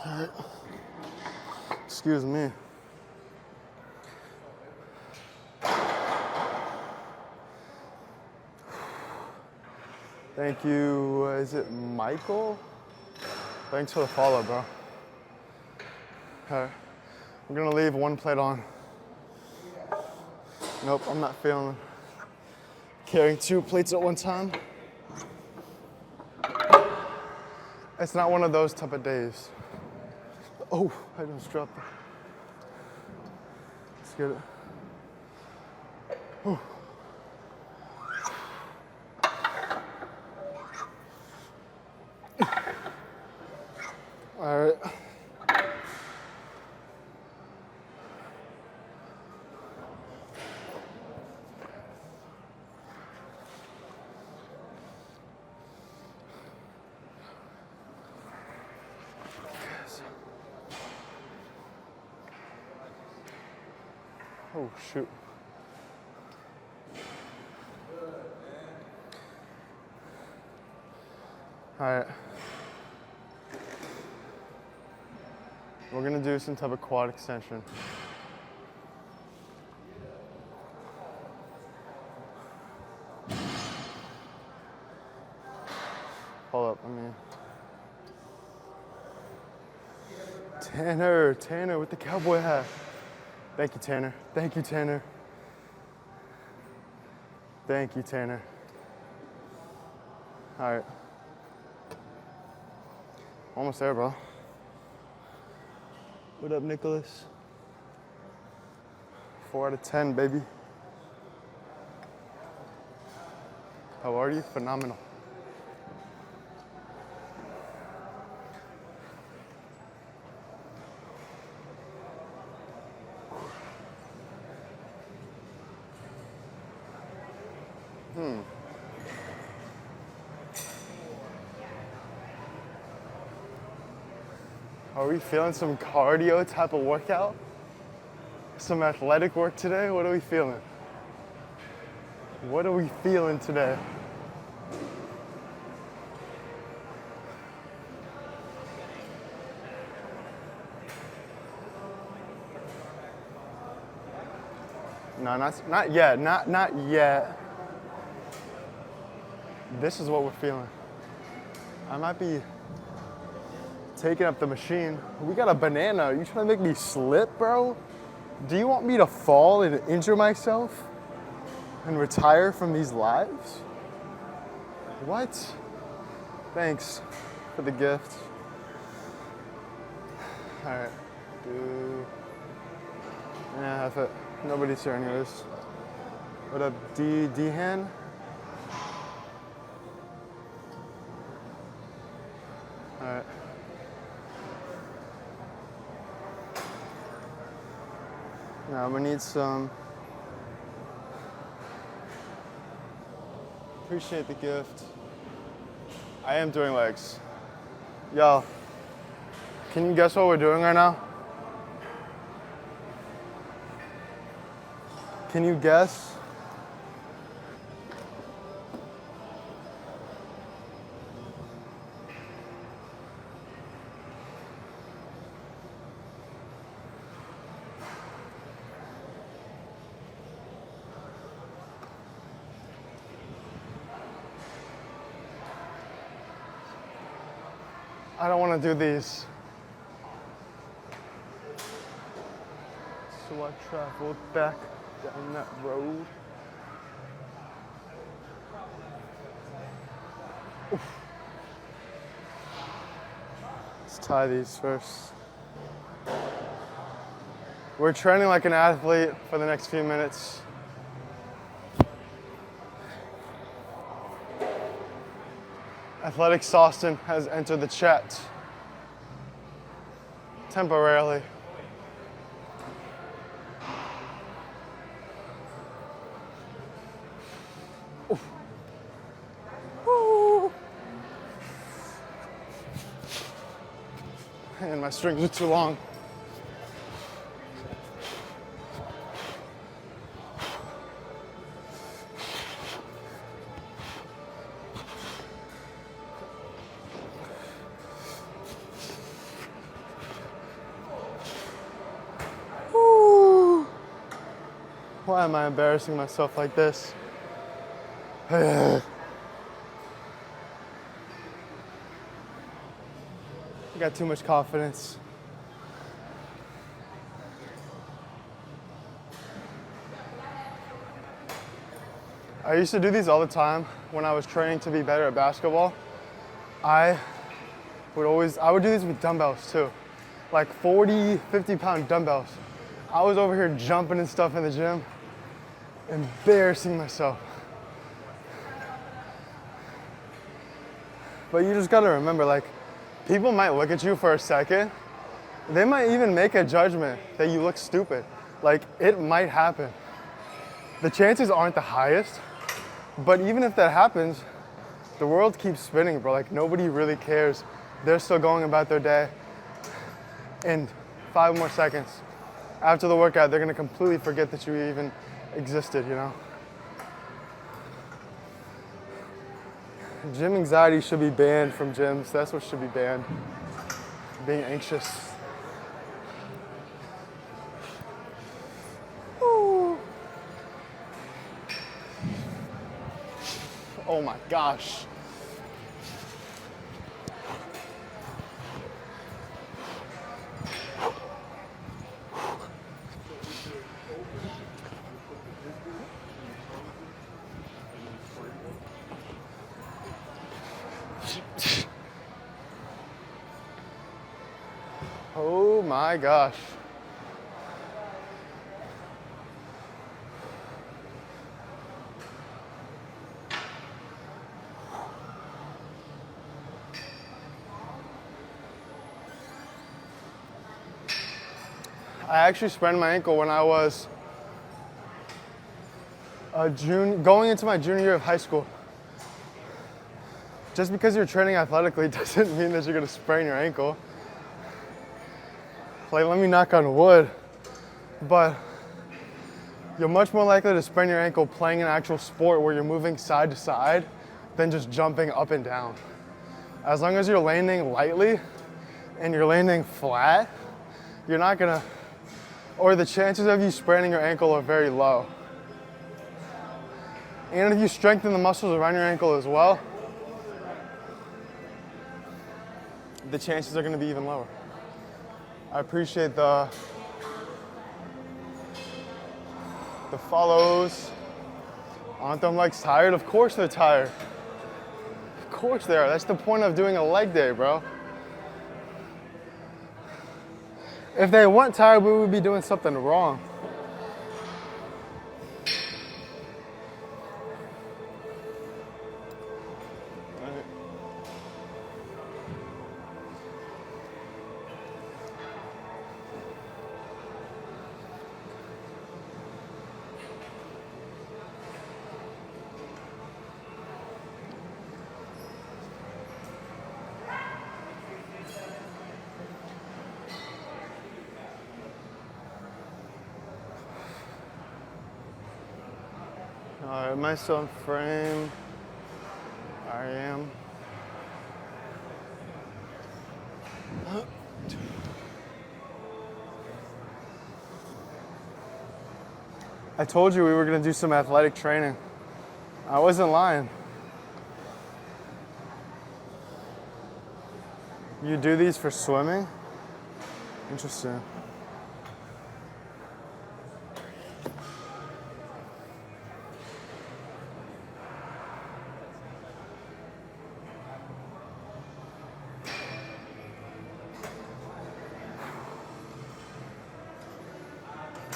All right. Excuse me. Thank you. Is it Michael? Thanks for the follow, bro. All right. I'm gonna leave one plate on. Nope, I'm not feeling carrying 2 plates at one time. It's not one of those type of days. Oh, I just dropped it. Let's get it. Oh. All right. Oh, shoot. All right. We're gonna do some type of quad extension. Hold up, Tanner with the cowboy hat. Thank you, Tanner. Thank you, Tanner. Thank you, Tanner. All right. Almost there, bro. What up, Nicholas? 4 out of 10, baby. How are you? Phenomenal. Are we feeling some cardio type of workout? Some athletic work today? What are we feeling? What are we feeling today? No, not yet. Not yet. This is what we're feeling. I might be taking up the machine. We got a banana. Are you trying to make me slip, bro? Do you want me to fall and injure myself? and retire from these lives? What? Thanks for the gift. All right. Yeah, that's it. Nobody's here anyways. What up, D-Han? All right. Now I'm gonna need some. Appreciate the gift. I am doing legs. Yo, can you guess what we're doing right now? Can you guess? I don't want to do these. So I traveled back down that road. Oof. Let's tie these first. We're training like an athlete for the next few minutes. Athletic Saustin has entered the chat. Temporarily. Oof. Woo. And my strings are too long. Why am I embarrassing myself like this? I got too much confidence. I used to do these all the time when I was training to be better at basketball. I would do these with dumbbells too. Like 40, 50-pound dumbbells. I was over here jumping and stuff in the gym. Embarrassing myself. But you just gotta remember, like, people might look at you for a second. They might even make a judgment that you look stupid. Like, it might happen. The chances aren't the highest, but even if that happens, the world keeps spinning, bro. Like, nobody really cares. They're still going about their day. In 5 more seconds, after the workout, they're gonna completely forget that you even existed, you know? Gym anxiety should be banned from gyms. That's what should be banned. Being anxious. Ooh. Oh my gosh. Oh my gosh. I actually sprained my ankle when I was going into my junior year of high school. Just because you're training athletically doesn't mean that you're gonna sprain your ankle. Like, let me knock on wood, but you're much more likely to sprain your ankle playing an actual sport where you're moving side to side than just jumping up and down. As long as you're landing lightly and you're landing flat, you're not gonna, or the chances of you spraining your ankle are very low. And if you strengthen the muscles around your ankle as well, the chances are gonna be even lower. I appreciate the follows. Aren't them legs tired? Of course they're tired. Of course they are. That's the point of doing a leg day, bro. If they weren't tired, we would be doing something wrong. All right, am I still in frame? I am. I told you we were gonna do some athletic training. I wasn't lying. You do these for swimming? Interesting.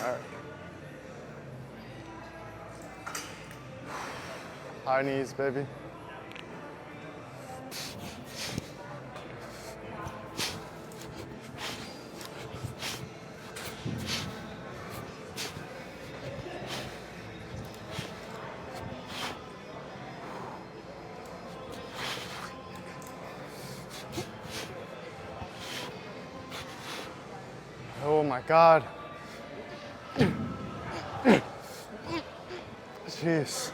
All right. High knees, baby. Oh my God. Jeez.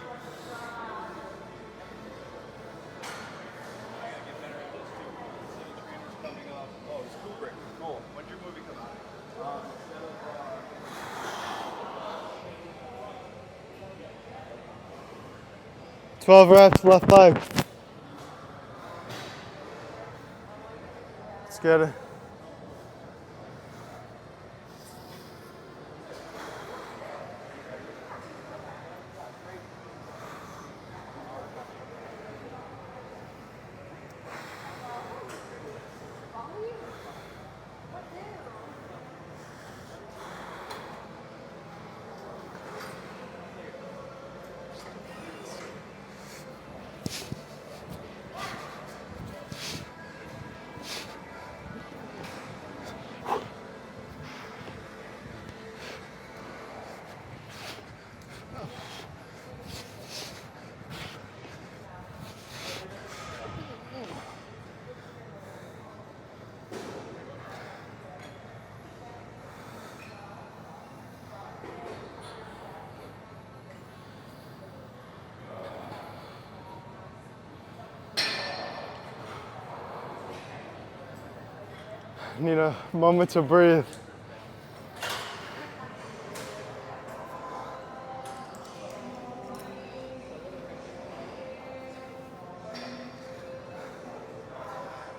Oh, it's Kubrick. Cool. When'd your movie come out? 12 reps, left leg. Let's get it. Need a moment to breathe.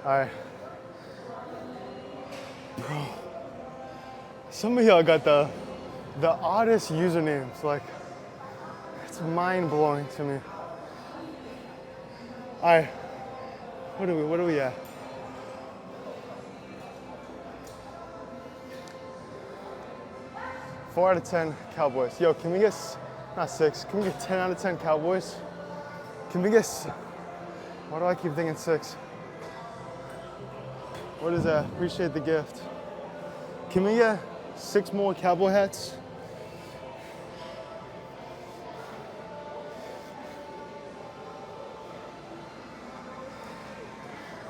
All right. Bro, some of y'all got the oddest usernames. Like, it's mind blowing to me. All right. What are we at? Four out of 10 Cowboys. Yo, can we get, not 6, can we get 10 out of 10 Cowboys? Can we get, why do I keep thinking 6? What is that? Appreciate the gift. Can we get 6 more cowboy hats?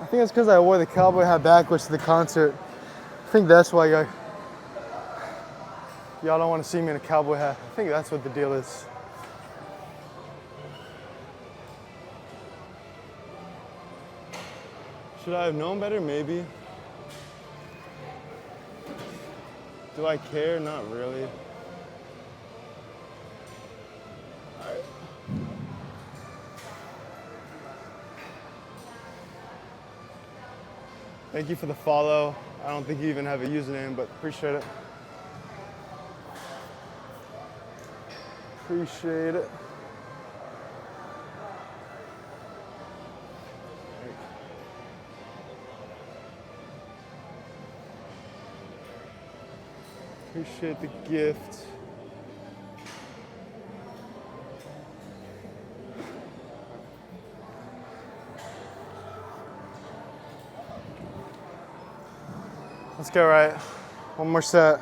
I think it's because I wore the cowboy hat backwards to the concert. I think that's why y'all don't want to see me in a cowboy hat. I think that's what the deal is. Should I have known better? Maybe. Do I care? Not really. All right. Thank you for the follow. I don't think you even have a username, but appreciate it. Appreciate it. Appreciate the gift. Let's get right. One more set.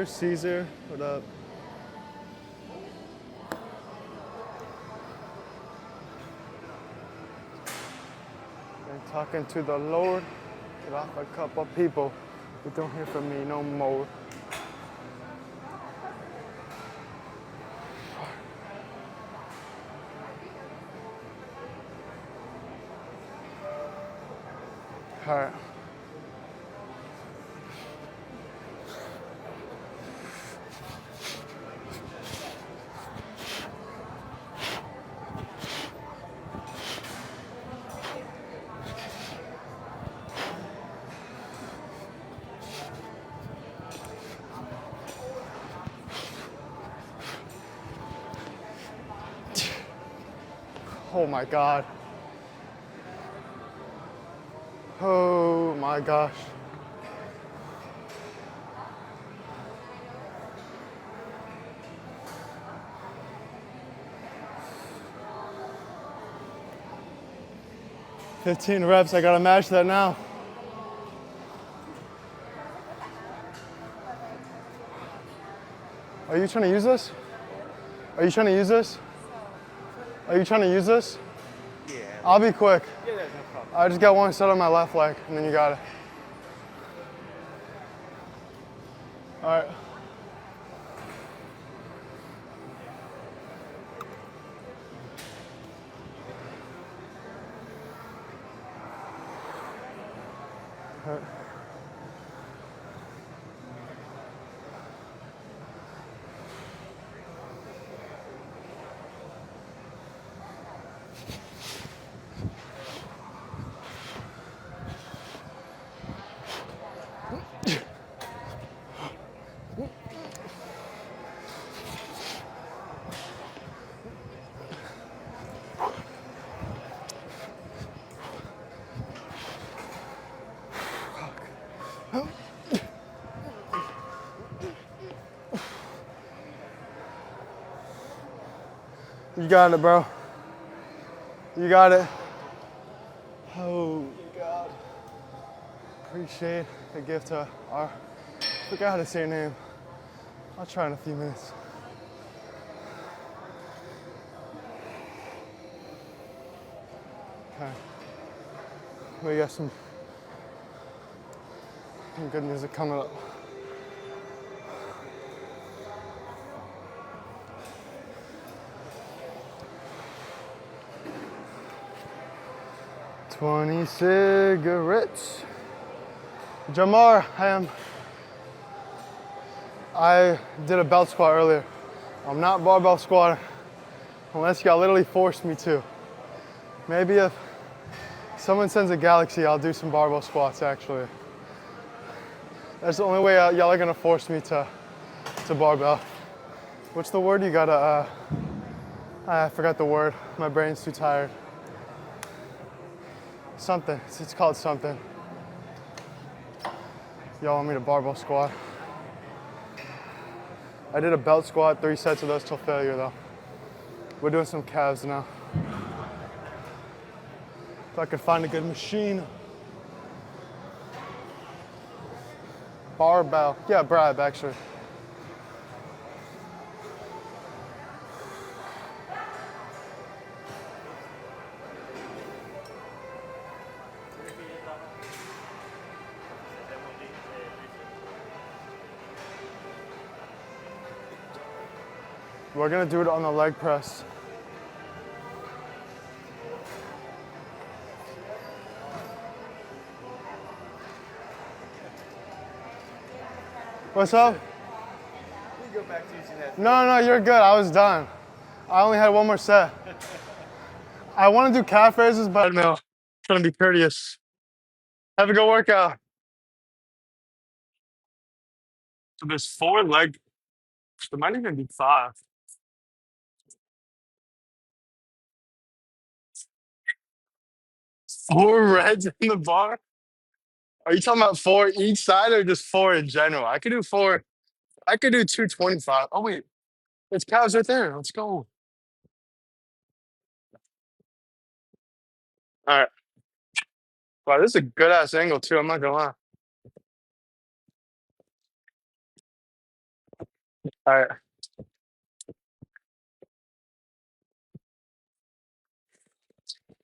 Caesar, what up? I'm talking to the Lord. Get off a couple people who don't hear from me no more. All right. Oh my God. Oh my gosh. "15 reps, I gotta match that now." Are you trying to use this? Are you trying to use this? Are you trying to use this? Yeah. I'll be quick. Yeah, there's no problem. I just got one set on my left leg, and then you got it. All right. All right. You got it, bro. You got it. Oh, God. Appreciate the gift to our, forgot how to say your name. I'll try in a few minutes. Okay. We got some good music coming up. "20 cigarettes. Jamar, I did a belt squat earlier. I'm not barbell squatting unless y'all literally forced me to. Maybe if someone sends a galaxy, I'll do some barbell squats actually. That's the only way y'all are gonna force me to barbell. What's the word? You gotta, I forgot the word. My brain's too tired. Something, it's called something. Y'all want me to barbell squat? I did a belt squat, 3 sets of those till failure though. We're doing some calves now. If I could find a good machine. Barbell, yeah, Brad actually. We're gonna do it on the leg press. What's up? You go back to using that. No, you're good. I was done. I only had one more set. I want to do calf raises, but no, trying to be courteous. Have a good workout. So there's 4 leg. There might even be 5. 4 reds in the bar? Are you talking about 4 each side or just 4 in general? I could do 4. I could do 225. Oh wait, there's cows right there. Let's go. All right. Wow, this is a good ass angle too. I'm not gonna lie. All right.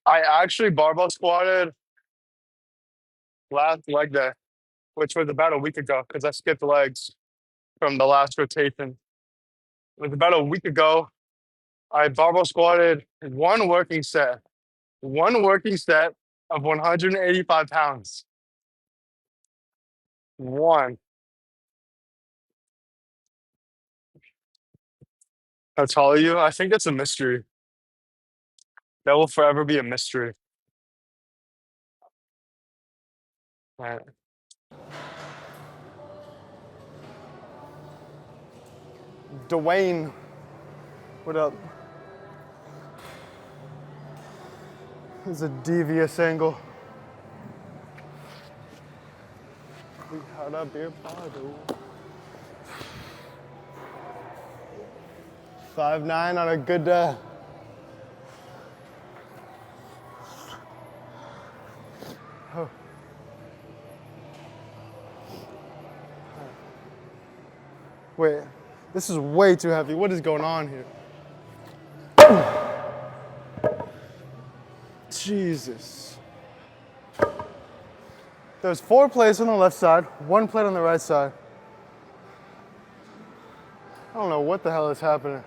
I actually barbell squatted last leg day, which was about a week ago because I skipped legs from the last rotation. It was about a week ago. I barbell squatted one working set of 185 pounds. One. How tall are you? I think that's a mystery. That will forever be a mystery. All right. Dwayne, what up? It's a devious angle. We had a beer party. 5'9" on a good day. Oh. Wait, this is way too heavy. What is going on here? Jesus. There's 4 plates on the left side, 1 plate on the right side. I don't know what the hell is happening.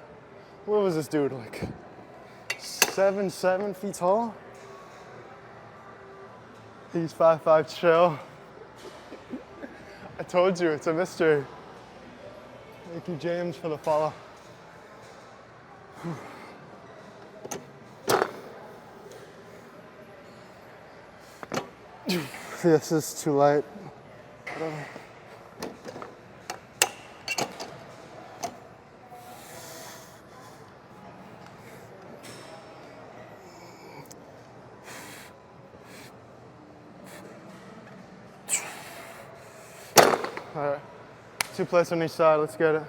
What was this dude, like 7 feet tall? He's 5'5" chill. I told you, it's a mystery. Thank you, James, for the follow. This is too light. All right, 2 plates on each side, let's get it.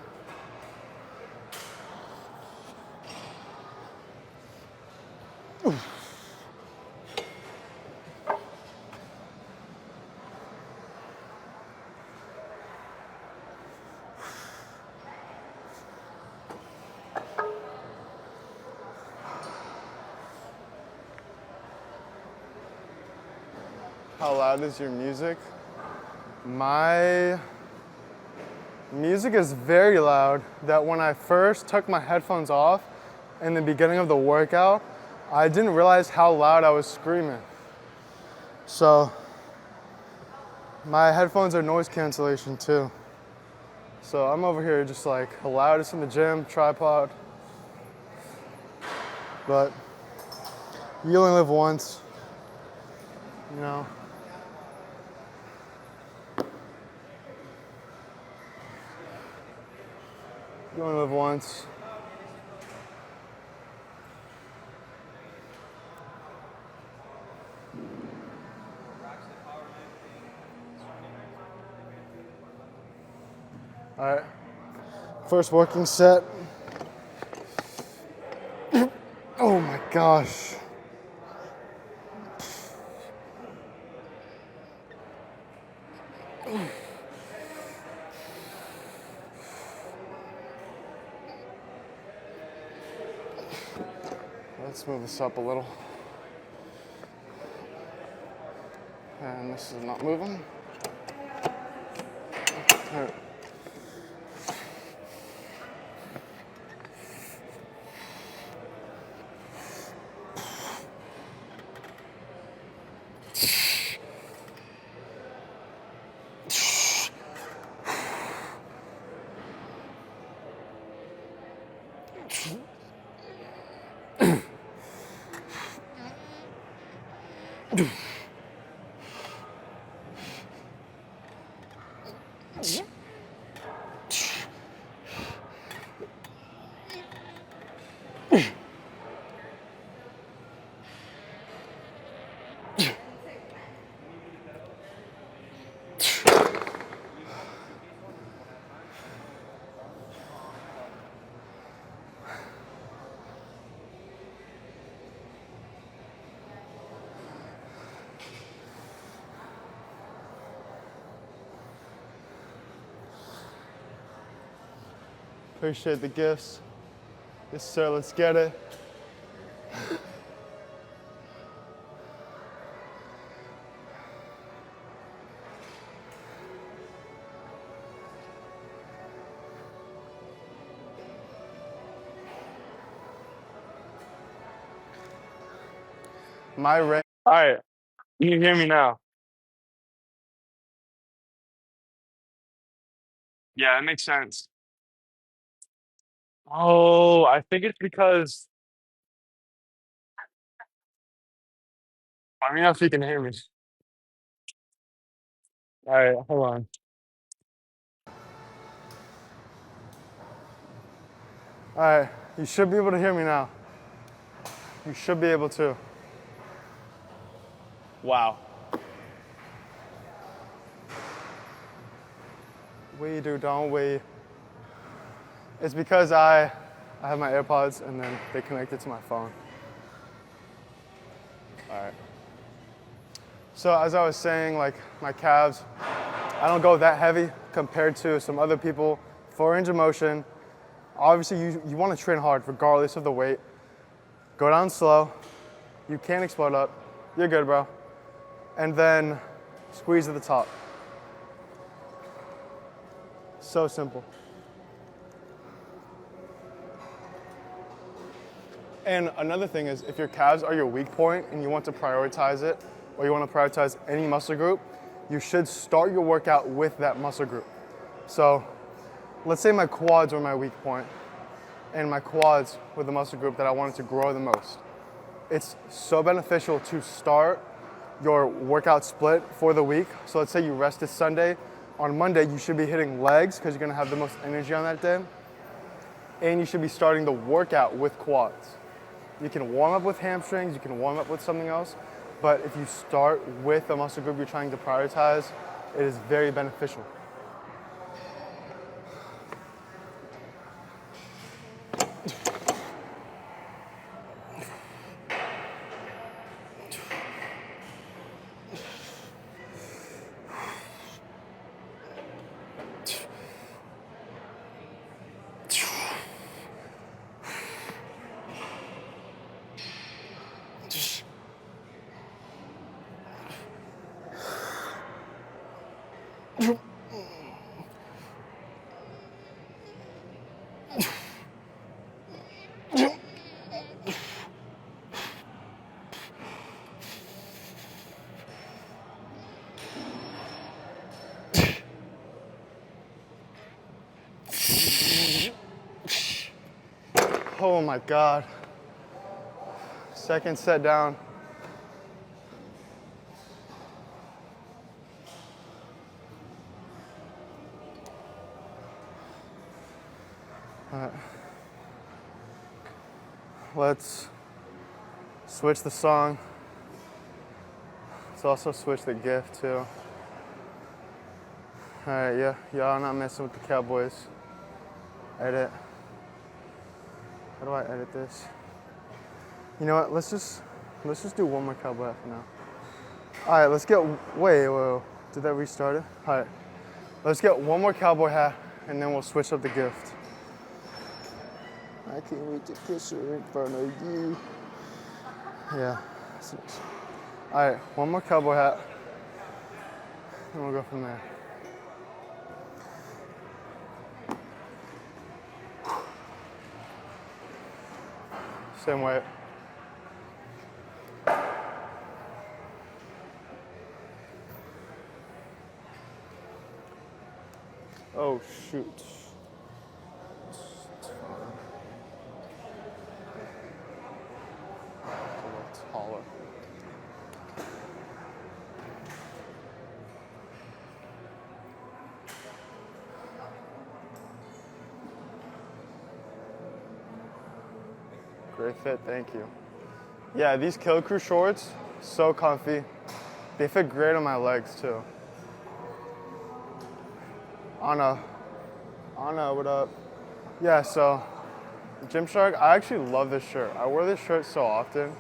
How loud is your music? My music is very loud. That when I first took my headphones off in the beginning of the workout, I didn't realize how loud I was screaming. So my headphones are noise cancellation too. So I'm over here just like the loudest in the gym, tripod. But you only live once, you know. You only live once. All right, first working set. Oh my gosh. Let's move this up a little. And this is not moving. All right. Appreciate the gifts. Yes, sir, let's get it. My range. All right, you can hear me now. Yeah, that makes sense. Oh, I think it's because, let me know if you can hear me. All right, hold on. All right, you should be able to hear me now. You should be able to. Wow. We do, don't we? It's because I have my AirPods and then they connected to my phone. All right. So as I was saying, like my calves, I don't go that heavy compared to some other people. For range of motion, obviously you want to train hard regardless of the weight. Go down slow. You can't explode up. You're good, bro. And then squeeze at the top. So simple. And another thing is, if your calves are your weak point and you want to prioritize it, or you want to prioritize any muscle group, you should start your workout with that muscle group. So let's say my quads were my weak point, and my quads were the muscle group that I wanted to grow the most. It's so beneficial to start your workout split for the week. So let's say you rested Sunday. On Monday, you should be hitting legs because you're gonna have the most energy on that day. And you should be starting the workout with quads. You can warm up with hamstrings, you can warm up with something else, but if you start with the muscle group you're trying to prioritize, it is very beneficial. Oh my God. Second set down. All right. Let's switch the song. Let's also switch the gift too. All right, yeah, y'all not messing with the Cowboys. Edit. How do I edit this? You know what? Let's just do one more cowboy hat for now. All right, let's get. Wait. Did that restart it? All right, let's get one more cowboy hat, and then we'll switch up the gift. I can't wait to kiss her in front of you. Yeah. All right, one more cowboy hat, and we'll go from there. Same weight. Oh shoot. It's a little taller. Great fit, thank you. Yeah, these Kill Crew shorts, so comfy. They fit great on my legs too. Anna, what up? Yeah, so Gymshark, I actually love this shirt. I wear this shirt so often.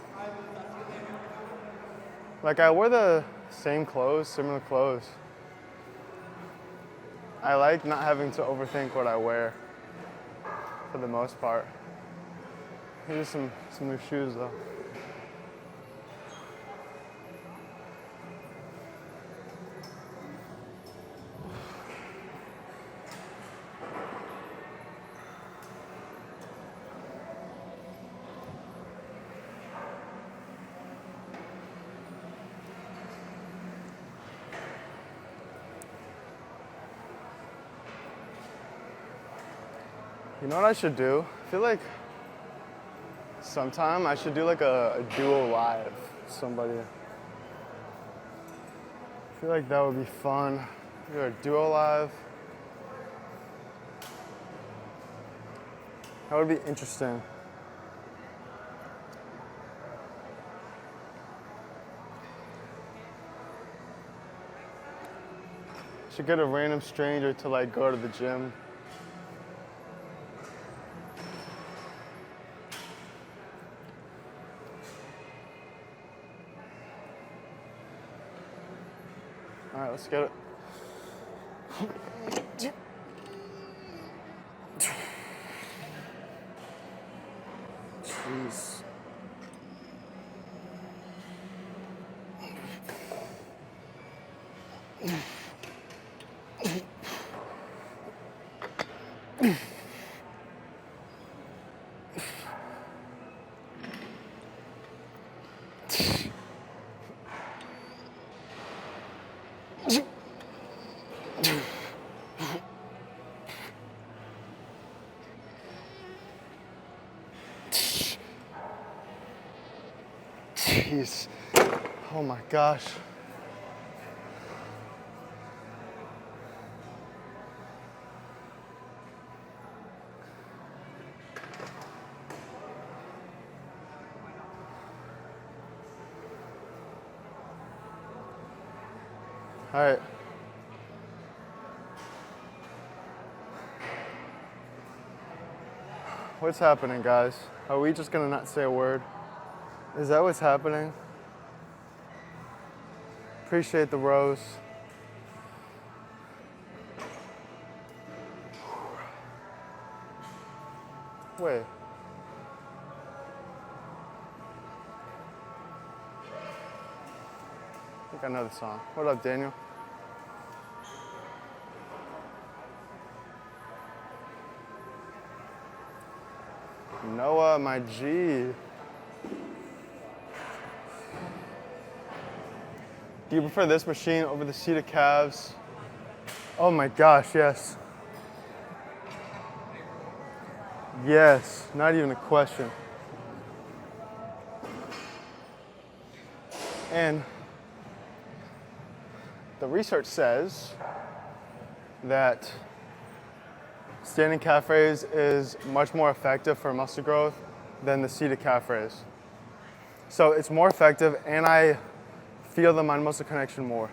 Like I wear the same clothes, similar clothes. I like not having to overthink what I wear. for the most part. Here's some new shoes though. You know what I should do? I feel like sometime I should do like a duo live with somebody. I feel like that would be fun. Do a duo live. That would be interesting. Should get a random stranger to like go to the gym. All right, let's get it. Jeez. Jeez. Oh my gosh. All right. What's happening, guys? Are we just gonna not say a word? Is that what's happening? Appreciate the rose. Wait. I think I know the song. What up, Daniel? Noah, my G. Do you prefer this machine over the seated calves? Oh my gosh, yes. Yes, not even a question. And the research says that standing calf raise is much more effective for muscle growth than the seated calf raise. So it's more effective, and I feel the mind muscle connection more.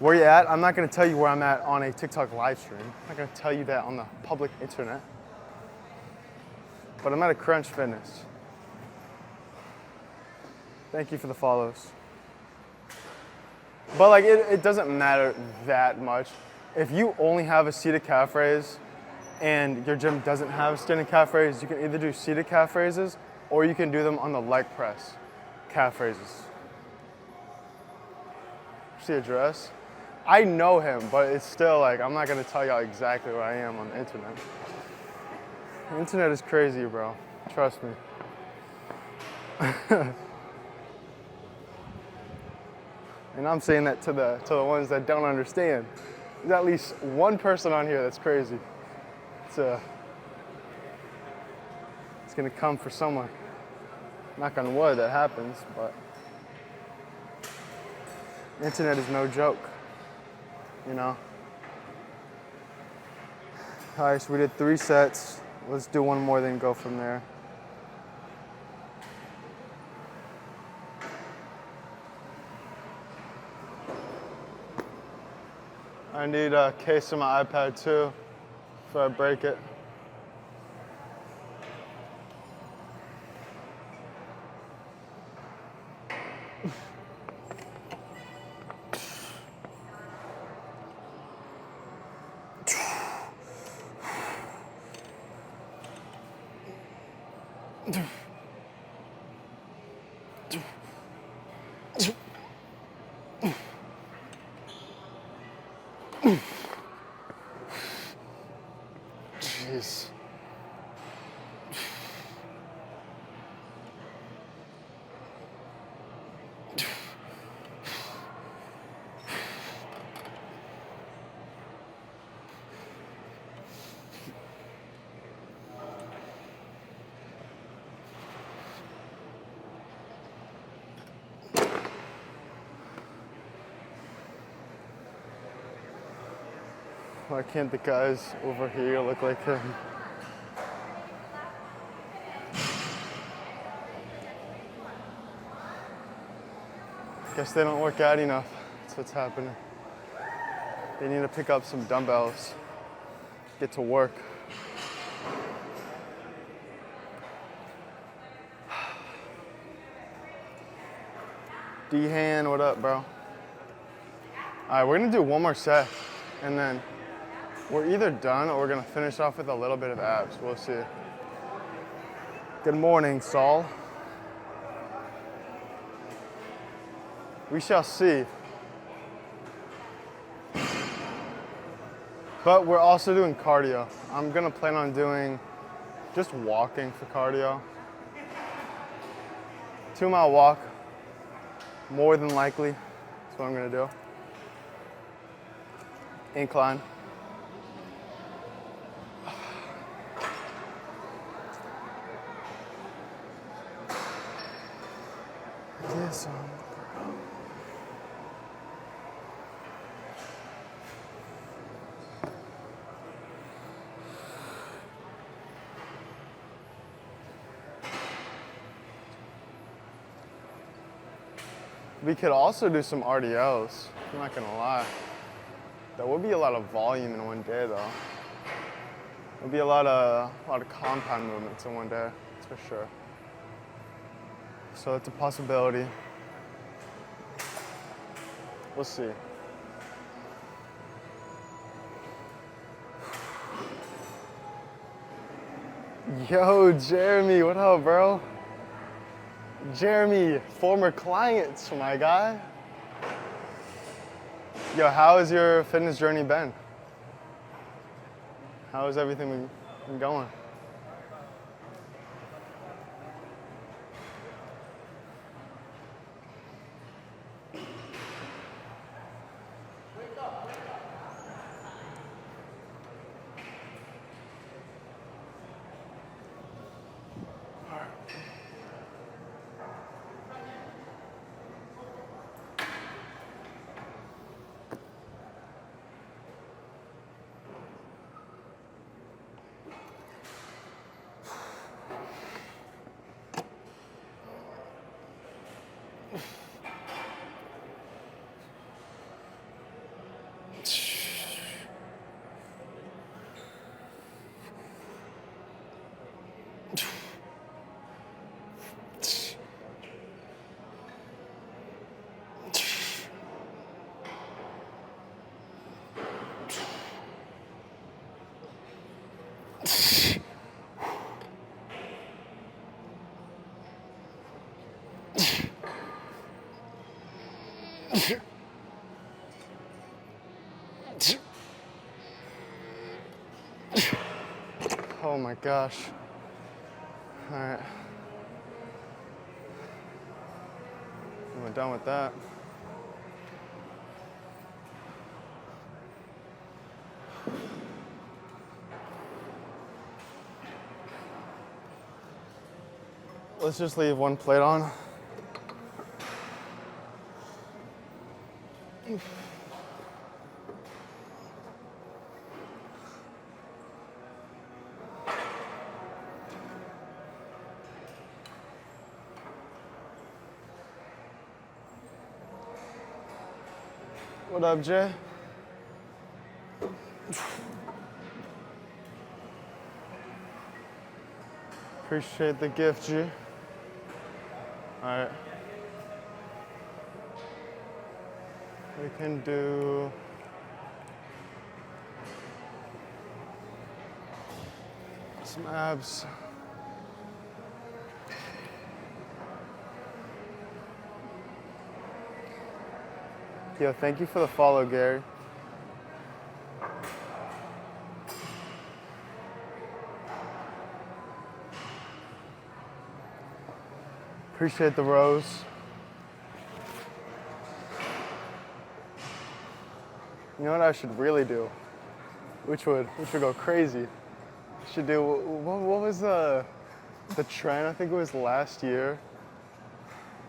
Where you at? I'm not gonna tell you where I'm at on a TikTok live stream. I'm not gonna tell you that on the public internet. But I'm at a Crunch Fitness. Thank you for the follows. But like it doesn't matter that much. If you only have a seated calf raise and your gym doesn't have standing calf raises, you can either do seated calf raises or you can do them on the leg press calf raises. See address? I know him, but it's still like, I'm not gonna tell y'all exactly where I am on the internet. The internet is crazy, bro. Trust me. And I'm saying that to the ones that don't understand. There's at least one person on here that's crazy. It's gonna come for someone. Knock on wood, that happens, but the internet is no joke, you know? All right, so we did 3 sets. Let's do one more, then go from there. I need a case of my iPad too, before I break it. Jeez. Why can't the guys over here look like him? Guess they don't work out enough. That's what's happening. They need to pick up some dumbbells, get to work. D-Han, what up, bro? All right, we're gonna do one more set, and then we're either done or we're gonna finish off with a little bit of abs. We'll see. Good morning, Saul. We shall see. But we're also doing cardio. I'm gonna plan on doing just walking for cardio. 2-mile walk, more than likely. That's what I'm gonna do. Incline. Yes, we could also do some RDLs, I'm not gonna lie. That would be a lot of volume in one day though. It would be a lot of compound movements in one day, that's for sure. So that's a possibility. We'll see. Yo, Jeremy, what up, bro? Jeremy, former clients, my guy. Yo, how has your fitness journey been? How has everything been going? Oh my gosh. All right. We're done with that. Let's just leave one plate on. What up, Jay? Appreciate the gift, G. All right. We can do some abs. Yo, thank you for the follow, Gary. Appreciate the rose. You know what I should really do? Which would go crazy. Should do, what was the trend? I think it was last year,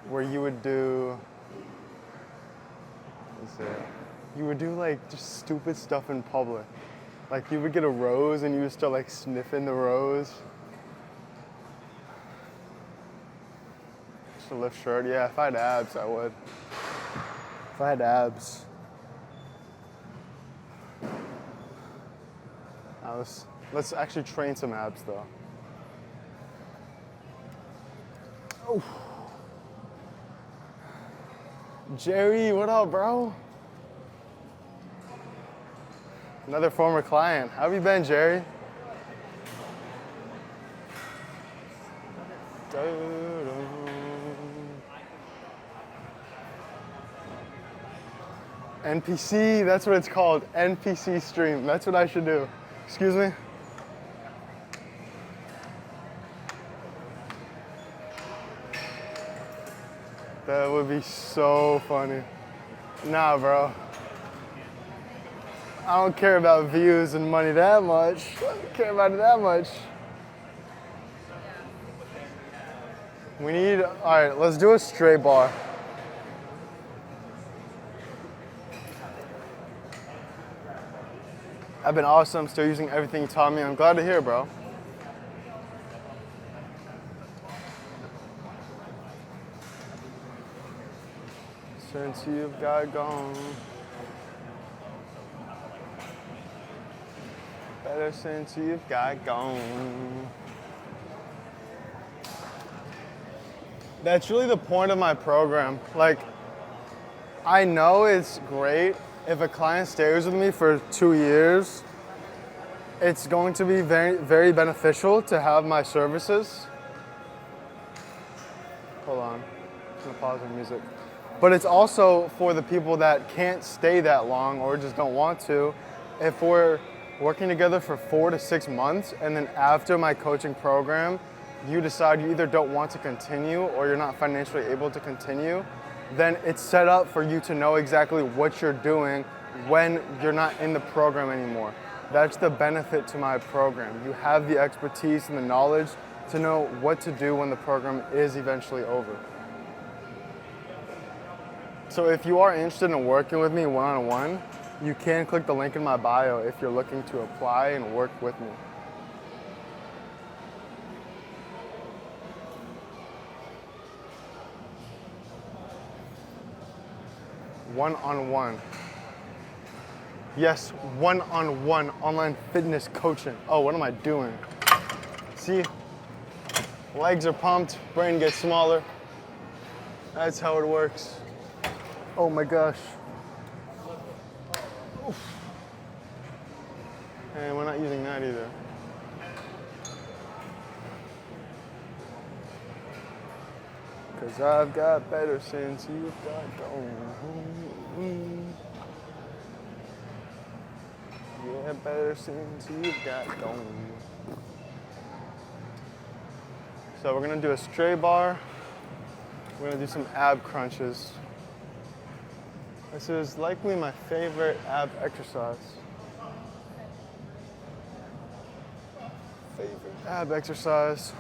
where you would do, what is it? You would do like just stupid stuff in public. Like you would get a rose and you would start like sniffing the rose. Just a lift shirt. Yeah, if I had abs, I would. If I had abs. Now let's actually train some abs though. Oh. Jerry, what up, bro? Another former client. How have you been, Jerry? NPC, that's what it's called. NPC stream. That's what I should do. Excuse me? That would be so funny. Nah, bro. I don't care about views and money that much. I don't care about it that much. We need, all right, let's do a straight bar. I've been awesome, still using everything you taught me. I'm glad to hear, bro. Since you've got gone. Better since you've got gone. That's really the point of my program. Like, I know it's great if a client stays with me for 2 years. It's going to be very, very beneficial to have my services. Hold on, I'm gonna pause the music. But it's also for the people that can't stay that long or just don't want to. If we're working together for 4 to 6 months and then after my coaching program, you decide you either don't want to continue or you're not financially able to continue, then it's set up for you to know exactly what you're doing when you're not in the program anymore. That's the benefit to my program. You have the expertise and the knowledge to know what to do when the program is eventually over. So if you are interested in working with me one-on-one, you can click the link in my bio if you're looking to apply and work with me. One-on-one. Yes, one-on-one online fitness coaching. Oh, what am I doing? See, legs are pumped, brain gets smaller. That's how it works. Oh my gosh. Oof. And we're not using that either. Cause I've got better since you've got gone. Yeah, better since you've got gone. So we're gonna do a straight bar. We're gonna do some ab crunches. This is likely my favorite ab exercise. Favorite ab exercise.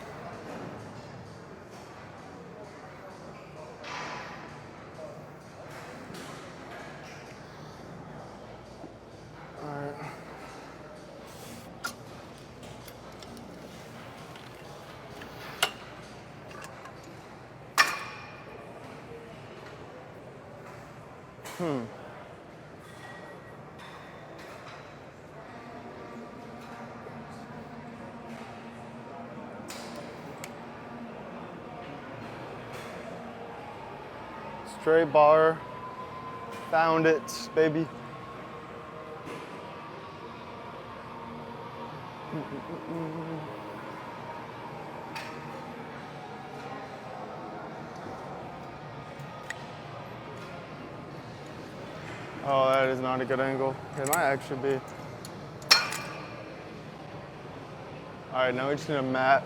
Straight bar, found it, baby. Oh, that is not a good angle. It might actually be. All right, now we just need a mat.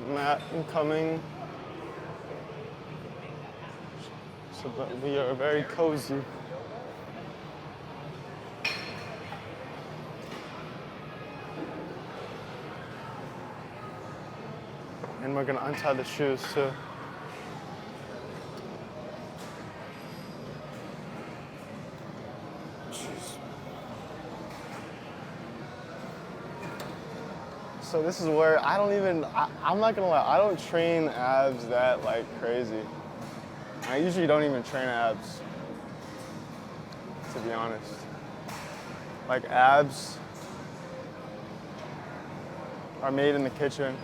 Mat incoming. So that we are very cozy. And we're gonna untie the shoes too. Jeez. So this is where I'm not gonna lie, I don't train abs that like crazy. I usually don't even train abs, to be honest. Like abs are made in the kitchen.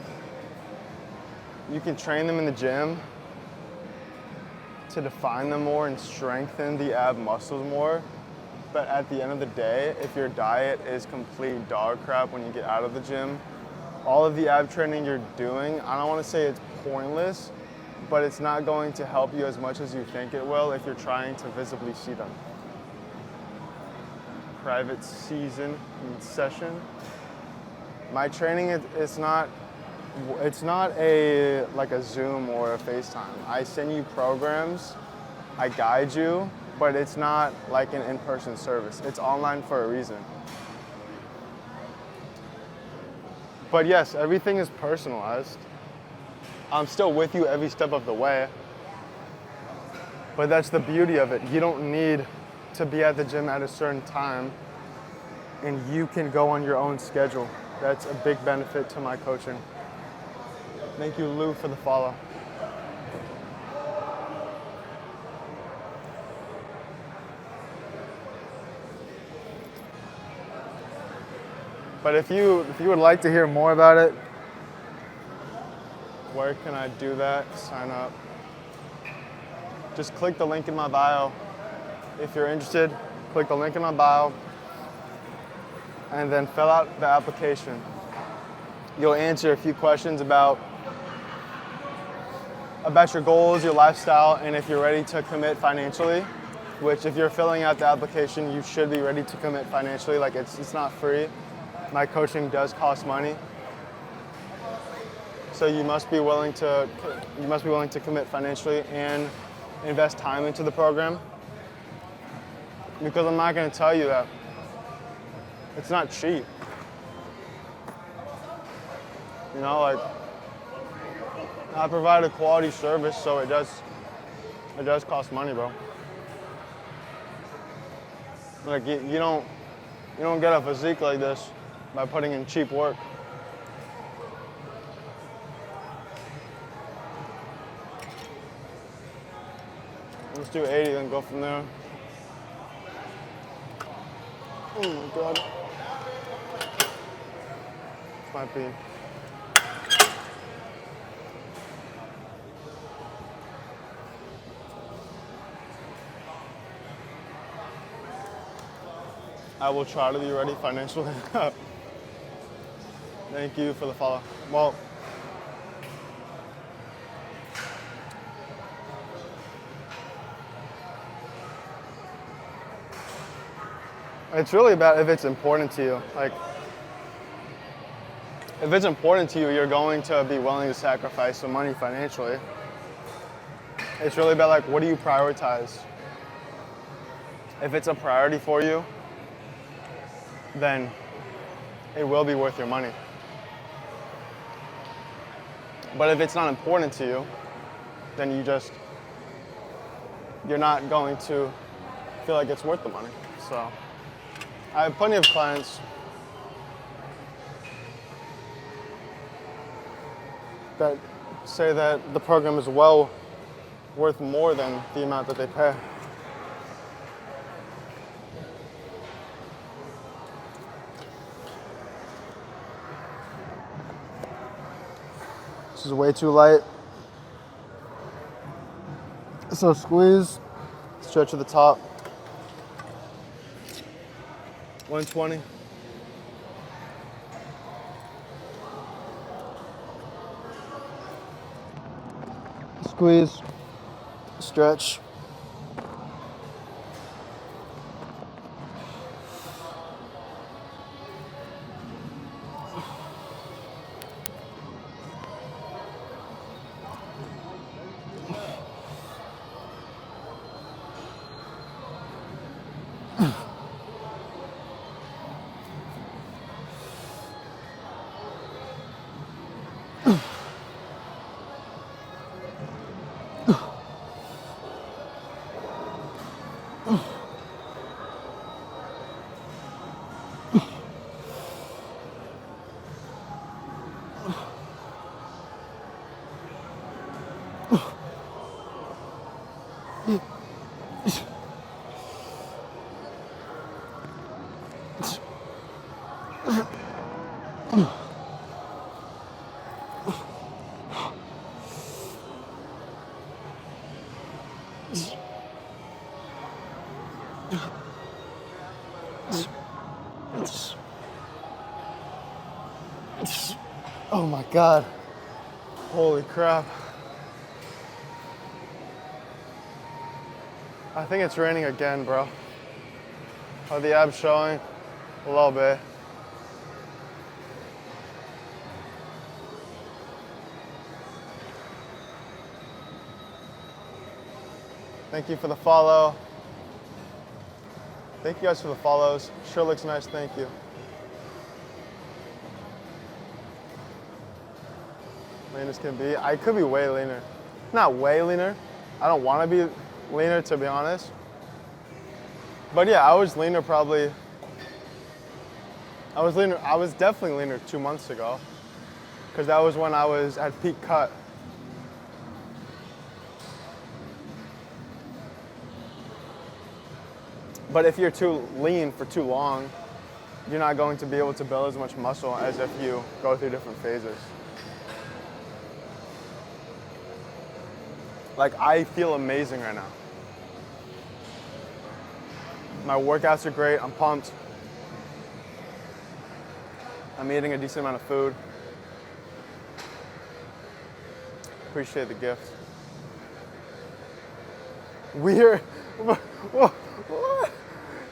You can train them in the gym to define them more and strengthen the ab muscles more. But at the end of the day, if your diet is complete dog crap when you get out of the gym, all of the ab training you're doing, I don't want to say it's pointless, but it's not going to help you as much as you think it will if you're trying to visibly see them. Private season session. My training, it's not a like a Zoom or a FaceTime. I send you programs, I guide you, but it's not like an in-person service. It's online for a reason. But yes, everything is personalized. I'm still with you every step of the way. But that's the beauty of it. You don't need to be at the gym at a certain time, and you can go on your own schedule. That's a big benefit to my coaching. Thank you, Lou, for the follow. But if you would like to hear more about it, where can I do that? Sign up. Just click the link in my bio. If you're interested, click the link in my bio and then fill out the application. You'll answer a few questions about your goals, your lifestyle, and if you're ready to commit financially, which if you're filling out the application, you should be ready to commit financially. Like it's not free. My coaching does cost money. So you must be willing to commit financially and invest time into the program. Because I'm not going to tell you that it's not cheap. You know, like I provide a quality service, so it does cost money, bro. Like you don't get a physique like this by putting in cheap work. Let's do 80, then go from there. Oh my God. This might be. I will try to be ready financially. Thank you for the follow. Well, it's really about if it's important to you. Like, if it's important to you, you're going to be willing to sacrifice some money financially. It's really about like, what do you prioritize? If it's a priority for you, then it will be worth your money. But if it's not important to you, then you're not going to feel like it's worth the money. So I have plenty of clients that say that the program is well worth more than the amount that they pay. This is way too light. So squeeze, stretch at the top. 120. Squeeze. Stretch. Oh my God. Holy crap. I think it's raining again, bro. Are the abs showing? A little bit. Thank you for the follow. Thank you guys for the follows. Sure looks nice, thank you. Lean as can be. I could be way leaner. Not way leaner. I don't want to be leaner, to be honest. But yeah, I was leaner probably. I was definitely leaner 2 months ago. Because that was when I was at peak cut. But if you're too lean for too long, you're not going to be able to build as much muscle as if you go through different phases. Like, I feel amazing right now. My workouts are great, I'm pumped. I'm eating a decent amount of food. Appreciate the gift. Weird. What?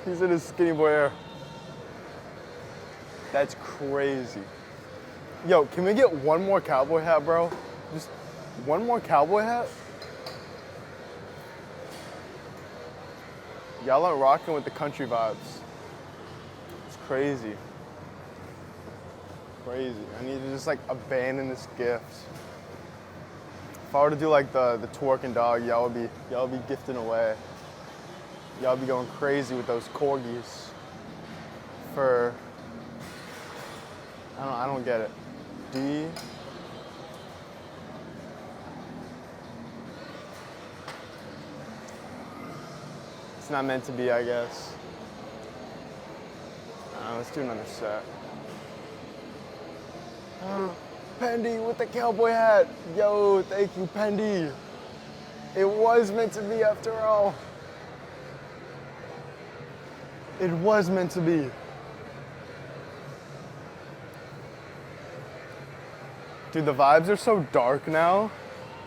He's in his skinny boy air. That's crazy. Yo, can we get one more cowboy hat, bro? Just one more cowboy hat? Y'all aren't rocking with the country vibes. It's crazy. Crazy. I need to just like abandon this gift. If I were to do like the twerking dog, y'all would be gifting away. Y'all be going crazy with those corgis for, I don't get it. D. It's not meant to be, I guess. Let's do another set. Pendy with the cowboy hat. Yo, thank you, Pendy. It was meant to be after all. It was meant to be. Dude, the vibes are so dark now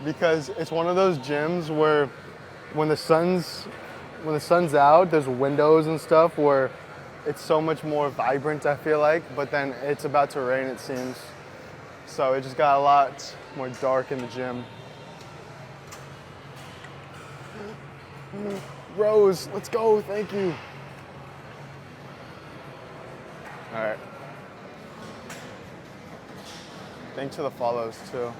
because it's one of those gyms where when the sun's out, there's windows and stuff where it's so much more vibrant, I feel like, but then it's about to rain, it seems. So it just got a lot more dark in the gym. Rose, let's go, thank you. All right. Thanks for the follows too.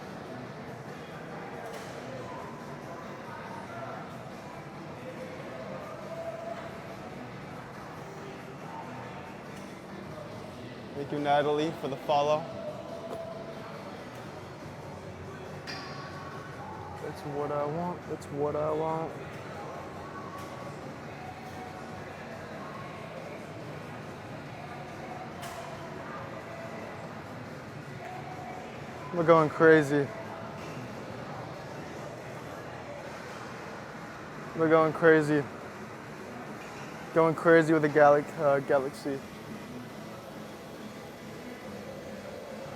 Thank you, Natalie, for the follow. That's what I want. That's what I want. We're going crazy. We're going crazy. Going crazy with the galaxy.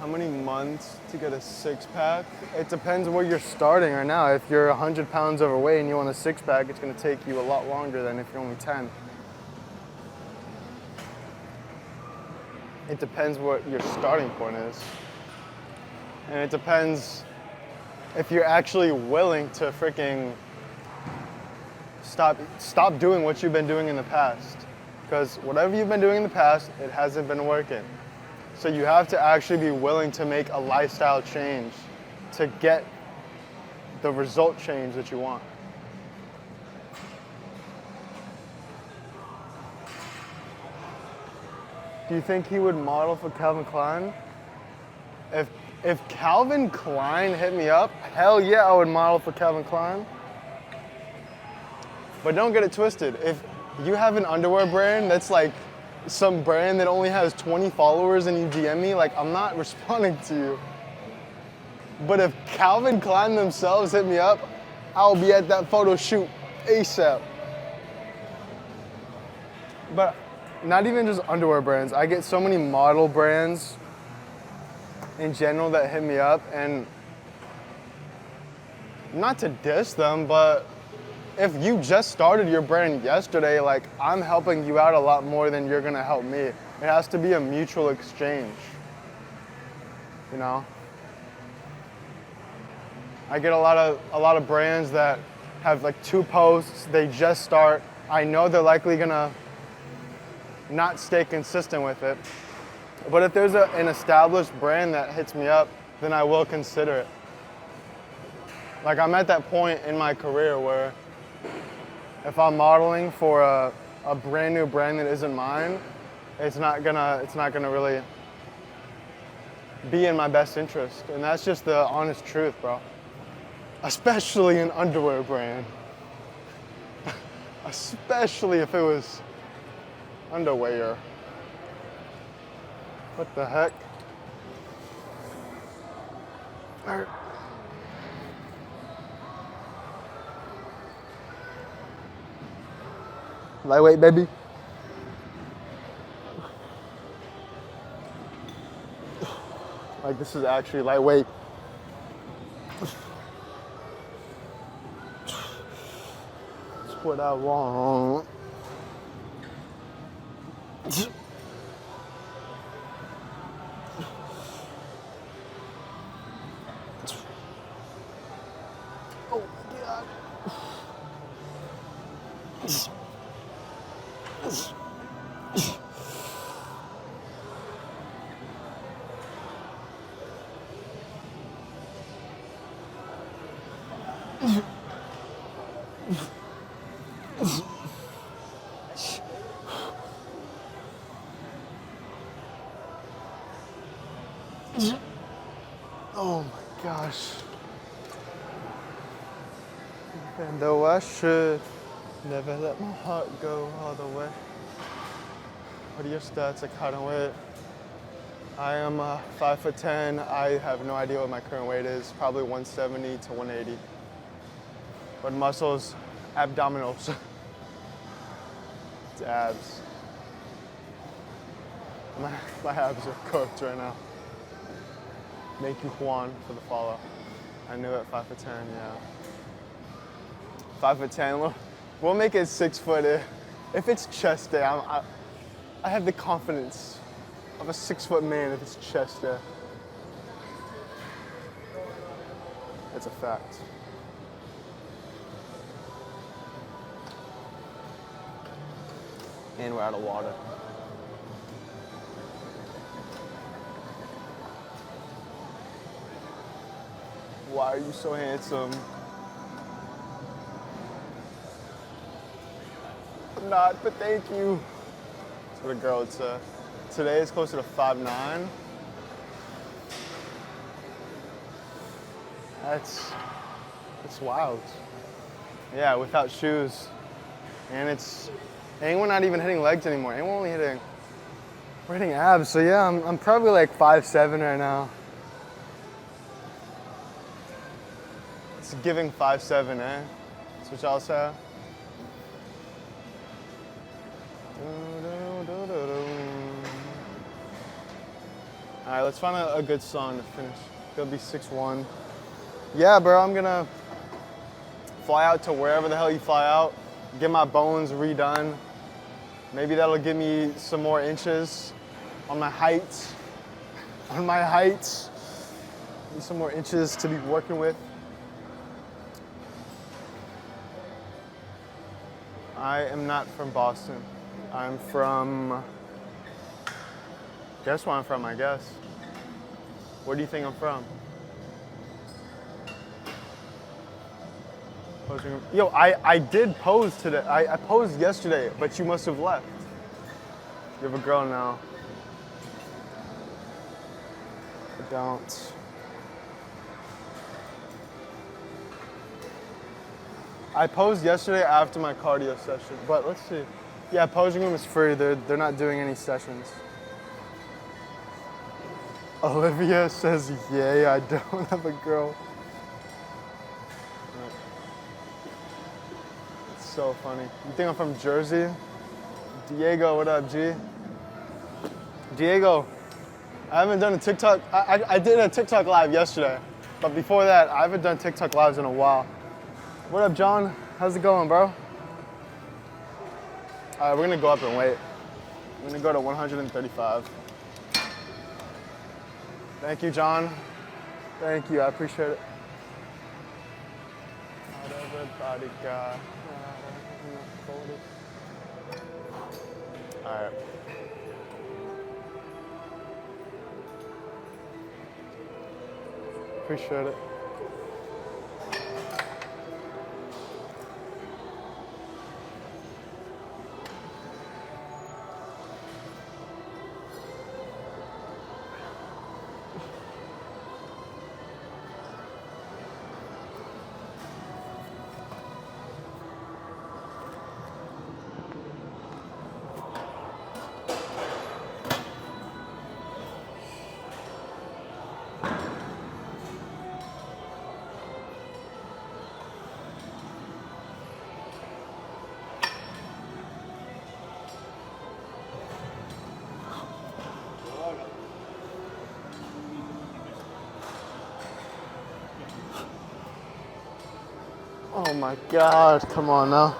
How many months to get a six-pack? It depends where you're starting right now. If you're 100 pounds overweight and you want a six-pack, it's gonna take you a lot longer than if you're only 10. It depends what your starting point is. And it depends if you're actually willing to freaking stop doing what you've been doing in the past. Because whatever you've been doing in the past, it hasn't been working. So you have to actually be willing to make a lifestyle change to get the result change that you want. Do you think he would model for Calvin Klein? If Calvin Klein hit me up, hell yeah, I would model for Calvin Klein. But don't get it twisted. If you have an underwear brand that's like some brand that only has 20 followers and you DM me, like, I'm not responding to you. But if Calvin Klein themselves hit me up, I'll be at that photo shoot ASAP. But not even just underwear brands. I get so many model brands in general that hit me up, and not to diss them, but if you just started your brand yesterday, like, I'm helping you out a lot more than you're gonna help me. It has to be a mutual exchange, you know? I get a lot of brands that have like 2 posts, they just start. I know they're likely gonna not stay consistent with it. But if there's an established brand that hits me up, then I will consider it. Like, I'm at that point in my career where if I'm modeling for a brand new brand that isn't mine, it's not gonna really be in my best interest. And that's just the honest truth, bro. Especially an underwear brand. Especially if it was underwear. What the heck? Lightweight, baby. Like, this is actually lightweight. That's what I want. Oh, God. Oh my gosh. Even though I should never let my heart go all the way. What are your stats? Like, height and weight? I am 5'10". I have no idea what my current weight is. Probably 170 to 180. But muscles, abdominals. It's abs. My abs are cooked right now. Thank you, Juan, for the follow. I knew it, 5'10", yeah. 5'10", we'll make it 6 foot. If it's chest day, I have the confidence of a 6 foot man if it's chest day. That's a fact. And we're out of water. Why are you so handsome? I'm not, but thank you. That's what a girl would say. Today is closer to 5'9". That's wild. Yeah, without shoes. And we're not even hitting legs anymore. And we're hitting abs. So yeah, I'm probably like 5'7" right now. It's giving 5'7", eh? That's what y'all say. All right, let's find a good song to finish. It'll be 6-1. Yeah, bro, I'm gonna fly out to wherever the hell you fly out, get my bones redone. Maybe that'll give me some more inches on my height. On my height. Need some more inches to be working with. I am not from Boston. I'm from, guess where I'm from, I guess. Where do you think I'm from? Yo, I did pose today. I posed yesterday, but you must have left. You have a girl now. I don't. I posed yesterday after my cardio session, but let's see. Yeah, posing room is free. They're not doing any sessions. Olivia says, yay, I don't have a girl. It's so funny. You think I'm from Jersey? Diego, what up, G? Diego, I haven't done a TikTok. I did a TikTok live yesterday, but before that, I haven't done TikTok lives in a while. What up, John? How's it going, bro? All right, we're gonna go up and wait. We're gonna go to 135. Thank you, John. Thank you, I appreciate it. Not everybody got. All right. Appreciate it. Oh my God, come on now.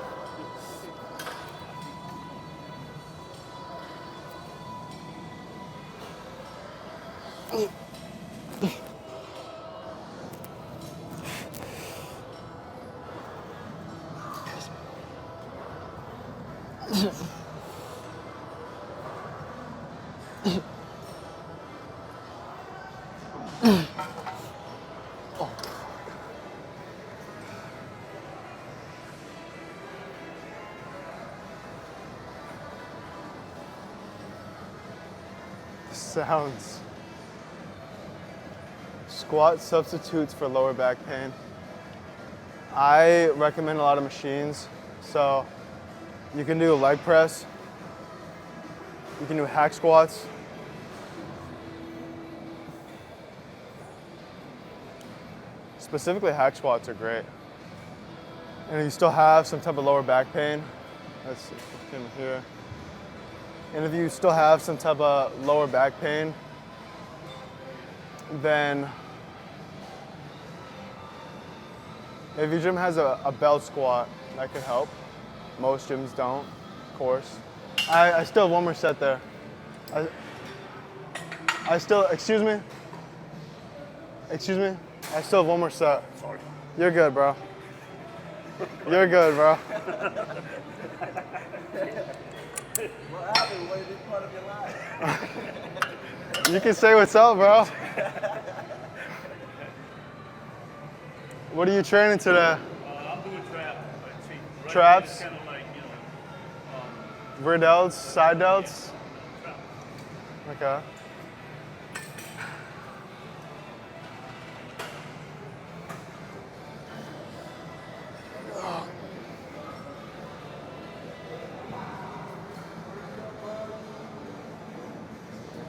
Sounds. Squat substitutes for lower back pain. I recommend a lot of machines. So you can do a leg press. You can do hack squats. Specifically, hack squats are great. And if you still have some type of lower back pain, let's in here. And if you still have some type of lower back pain, then if your gym has a belt squat, that could help. Most gyms don't, of course. I still have one more set there. I still, excuse me? Excuse me? I still have one more set. Sorry. You're good, bro. You're good, bro. What happened? What is this part of your life? You can say what's up, bro. What are you training today? I'm doing traps. Right Traps? Kind of like, Rear delts, side delts? trap. Okay.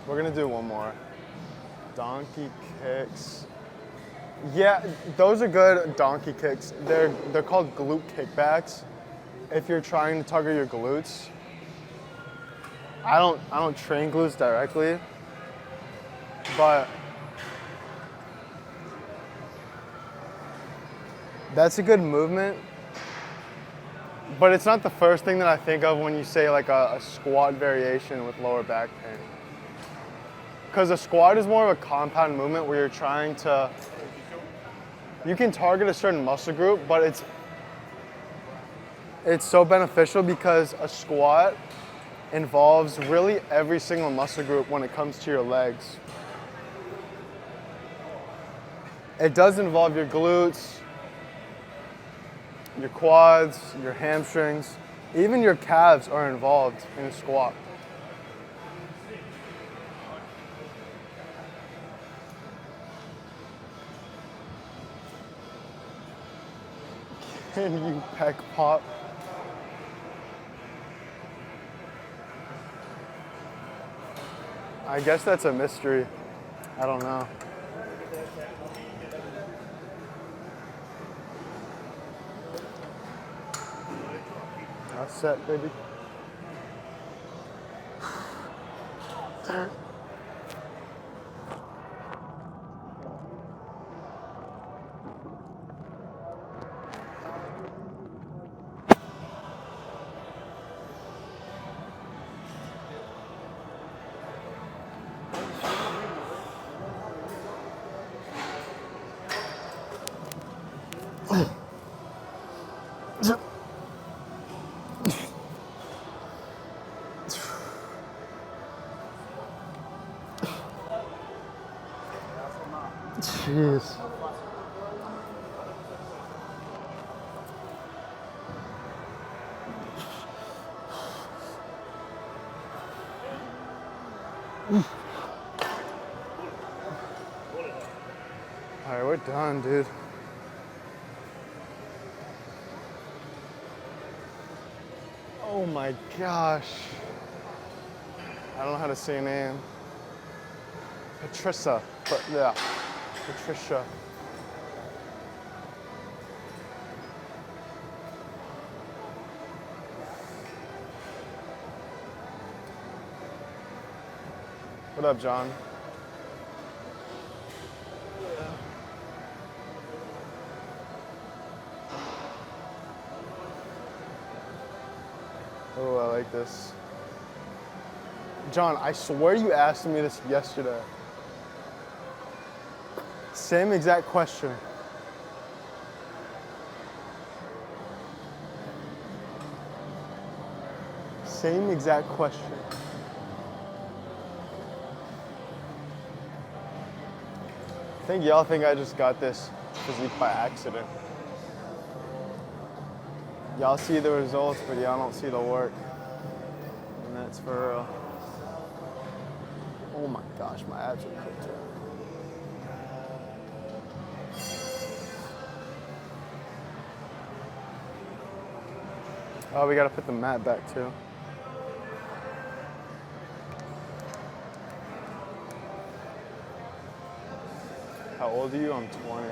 We're gonna do one more. Donkey kicks. Yeah, those are good donkey kicks. They're called glute kickbacks. If you're trying to target your glutes. I don't train glutes directly, But that's a good movement. But it's not the first thing that I think of when you say like a squat variation with lower back pain. Because a squat is more of a compound movement where you're trying to, you can target a certain muscle group, but it's so beneficial because a squat involves really every single muscle group when it comes to your legs. It does involve your glutes, your quads, your hamstrings, even your calves are involved in a squat. Can you pec pop? I guess that's a mystery. I don't know. That's set, baby. Jeez. All right, we're done, dude. Oh my gosh. I don't know how to say your name. Patricia, but yeah, Patricia. What up, John? Oh, I like this. John, I swear you asked me this yesterday. Same exact question. Same exact question. I think y'all think I just got this physique by accident. Y'all see the results, but y'all don't see the work. And that's for real. Oh my gosh, my abs are cooked. Oh, we gotta put the mat back too. How old are you? I'm 20.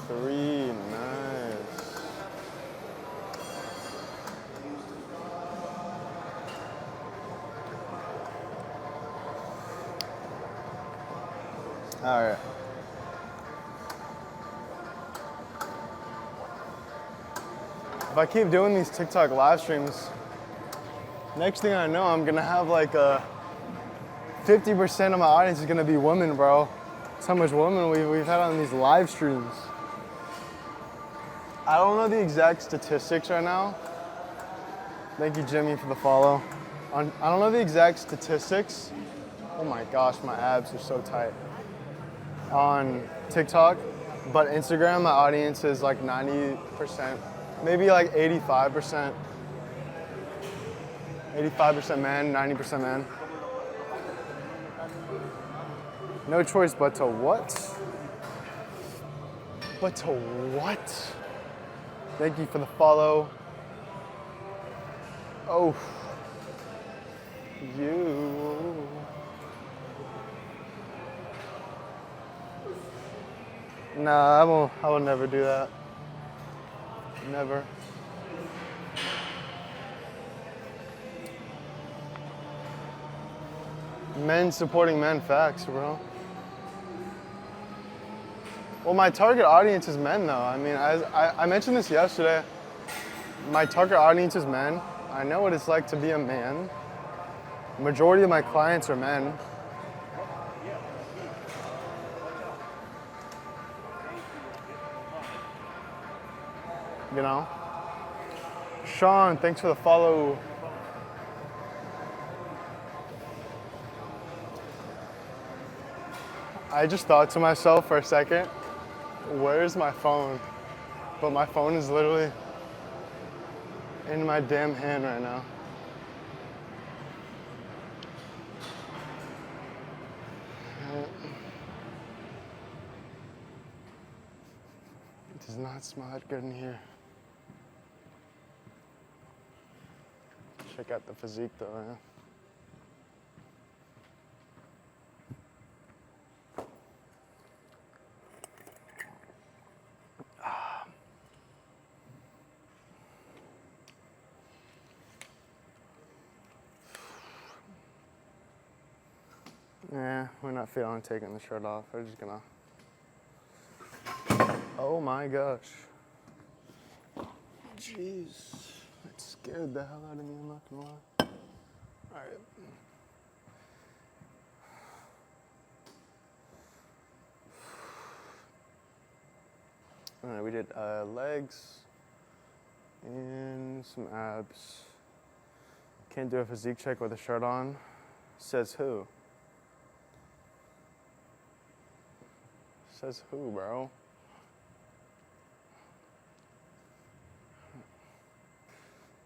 Three, nice. All right. If I keep doing these TikTok live streams, next thing I know, I'm gonna have like 50% of my audience is gonna be women, bro. That's how much women we've had on these live streams. I don't know the exact statistics right now. Thank you, Jimmy, for the follow. I don't know the exact statistics. Oh my gosh, my abs are so tight. On TikTok, but Instagram, my audience is like 90%, maybe like 85%. 85% men, 90% men. No choice but to what? But to what? Thank you for the follow. Oh. you. Nah, I will never do that. Never. Men supporting men, facts, bro. Well, my target audience is men, though. I mean, I mentioned this yesterday. My target audience is men. I know what it's like to be a man. Majority of my clients are men. You know? Sean, thanks for the follow. I just thought to myself for a second, where's my phone? But my phone is literally in my damn hand right now. It does not smell that good in here. Check out the physique though, man. Yeah, we're not feeling taking the shirt off. We're just gonna. Oh my gosh. Jeez. That scared the hell out of me, I'm not gonna lie. Alright. Alright, we did legs and some abs. Can't do a physique check with a shirt on. Says who? Says who, bro?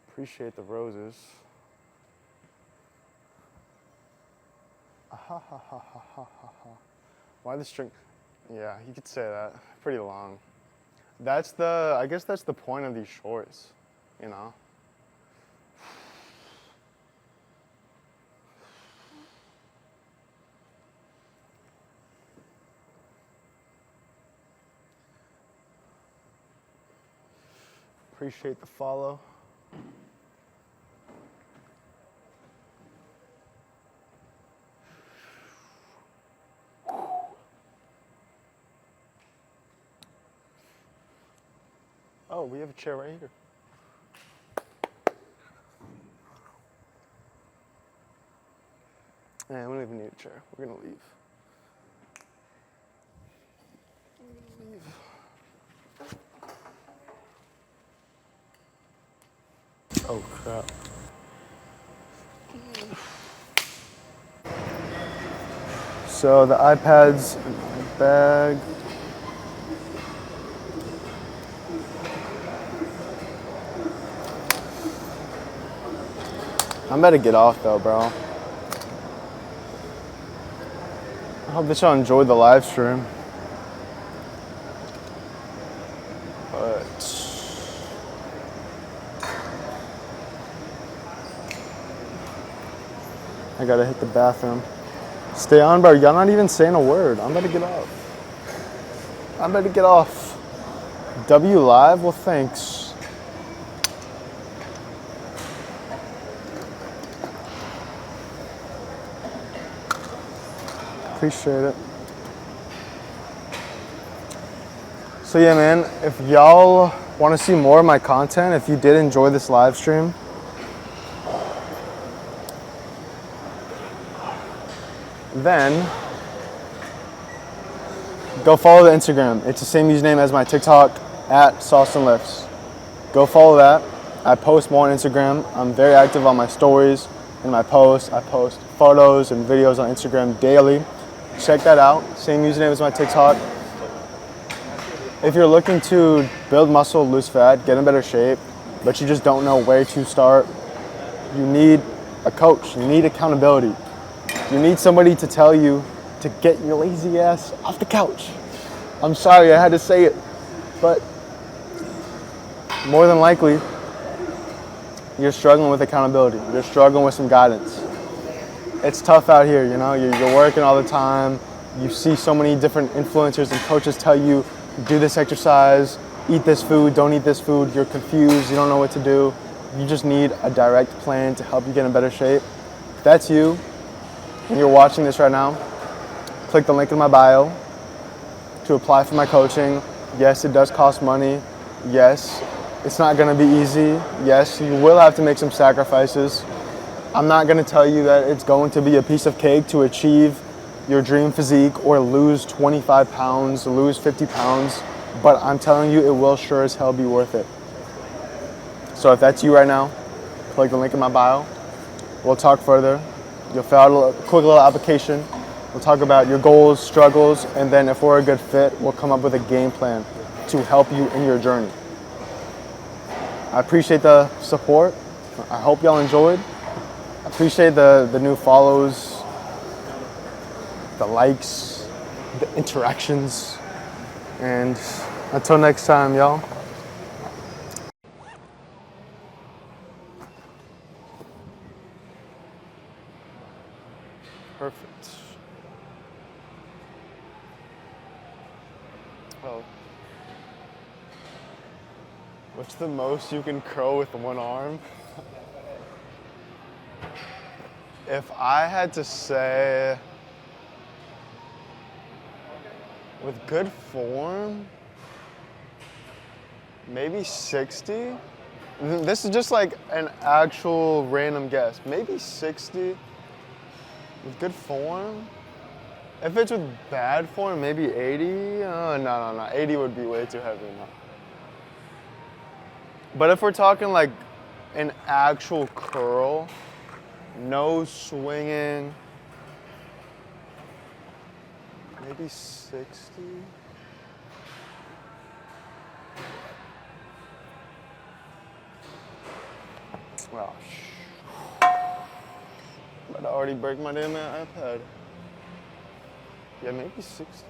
Appreciate the roses. Ha ha ha ha ha ha ha. Why the string? Yeah, you could say that. Pretty long. That's the, I guess that's the point of these shorts, you know? Appreciate the follow. Oh, we have a chair right here. Yeah, we don't even need a chair. We're gonna leave. Oh crap. So the iPad's in my bag. I'm about to get off though, bro. I hope that y'all enjoyed the live stream. But I gotta hit the bathroom. Stay on, bro. Y'all not even saying a word. I'm about to get off. I'm about to get off. W live? Well, thanks. Appreciate it. So yeah, man, if y'all want to see more of my content, if you did enjoy this live stream, then go follow the Instagram. It's the same username as my TikTok, @saustinlifts. Go follow that. I post more on Instagram. I'm very active on my stories and my posts. I post photos and videos on Instagram daily. Check that out. Same username as my TikTok. If you're looking to build muscle, lose fat, get in better shape, but you just don't know where to start, you need a coach. You need accountability. You need somebody to tell you to get your lazy ass off the couch. I'm sorry I had to say it, but more than likely, you're struggling with accountability. You're struggling with some guidance. it's tough out here, you know, you're working all the time. You see so many different influencers and coaches tell you, do this exercise, eat this food, don't eat this food. You're confused, you don't know what to do. You just need a direct plan to help you get in better shape. If that's you and you're watching this right now, click the link in my bio to apply for my coaching. Yes, it does cost money. Yes, it's not gonna be easy. Yes, you will have to make some sacrifices. I'm not gonna tell you that it's going to be a piece of cake to achieve your dream physique or lose 25 pounds, lose 50 pounds, but I'm telling you it will sure as hell be worth it. So if that's you right now, click the link in my bio. We'll talk further. You'll fill out a quick little application. We'll talk about your goals, struggles, and then if we're a good fit, we'll come up with a game plan to help you in your journey. I appreciate the support. I hope y'all enjoyed. I appreciate the new follows, the likes, the interactions, and until next time, y'all. Perfect. Oh. What's the most you can curl with one arm? If I had to say, with good form, maybe 60. This is just like an actual random guess. Maybe 60 with good form. If it's with bad form, maybe 80. No. 80 would be way too heavy. No. But if we're talking like an actual curl, no swinging, maybe 60. Wow. But I already break my damn iPad. Yeah, maybe 60.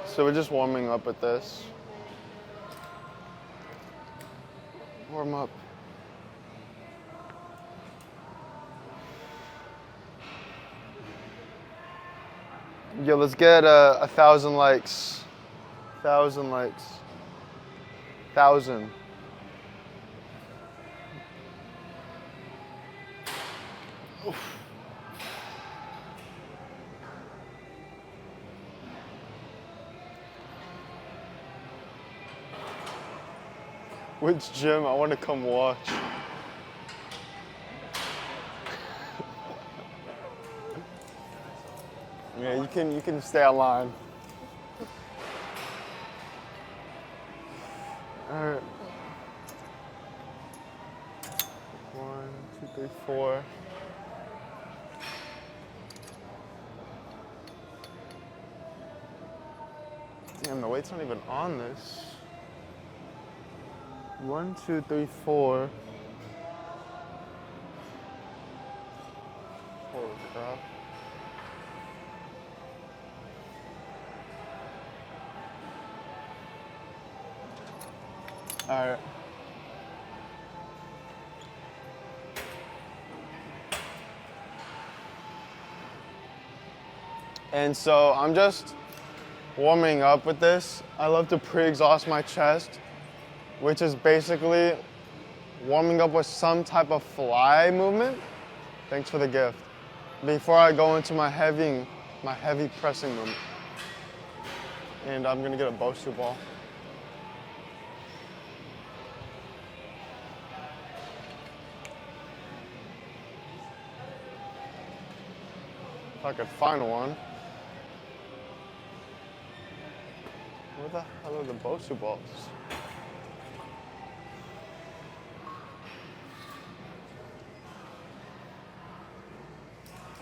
So we're just warming up with this. Warm up. Yo, let's get 1,000 likes. 1,000 likes. 1,000. Oof. Which gym? I want to come watch. Yeah, you can stay online. All right. 1, 2, 3, 4. Damn, the weight's not even on this. 1, 2, 3, 4. Holy crap. All right. And so I'm just warming up with this. I love to pre-exhaust my chest, which is basically warming up with some type of fly movement. Thanks for the gift. Before I go into my heavy pressing movement. And I'm gonna get a Bosu ball. If I could find one. Where the hell are the Bosu balls?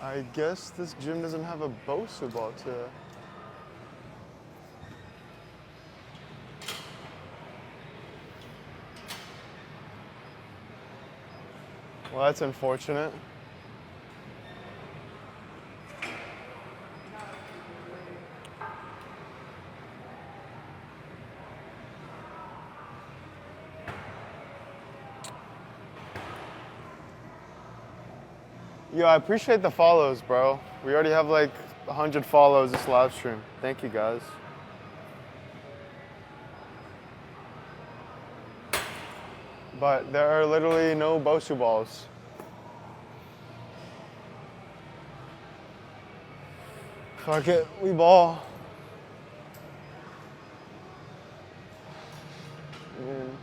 I guess this gym doesn't have a Bosu ball today. Well, that's unfortunate. Yo, I appreciate the follows, bro. We already have like 100 follows this live stream. Thank you, guys. But there are literally no Bosu balls. Fuck it, we ball. Man.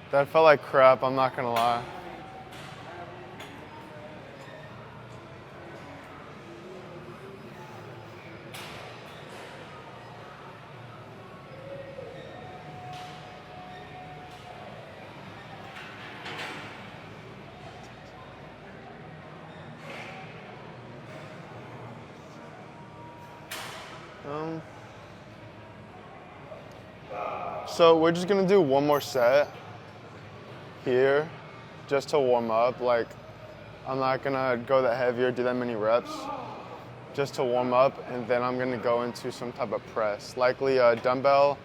That felt like crap, I'm not gonna lie. So we're just gonna do one more set here just to warm up. Like, I'm not gonna go that heavy or do that many reps, just to warm up, and then I'm gonna go into some type of press, likely a dumbbell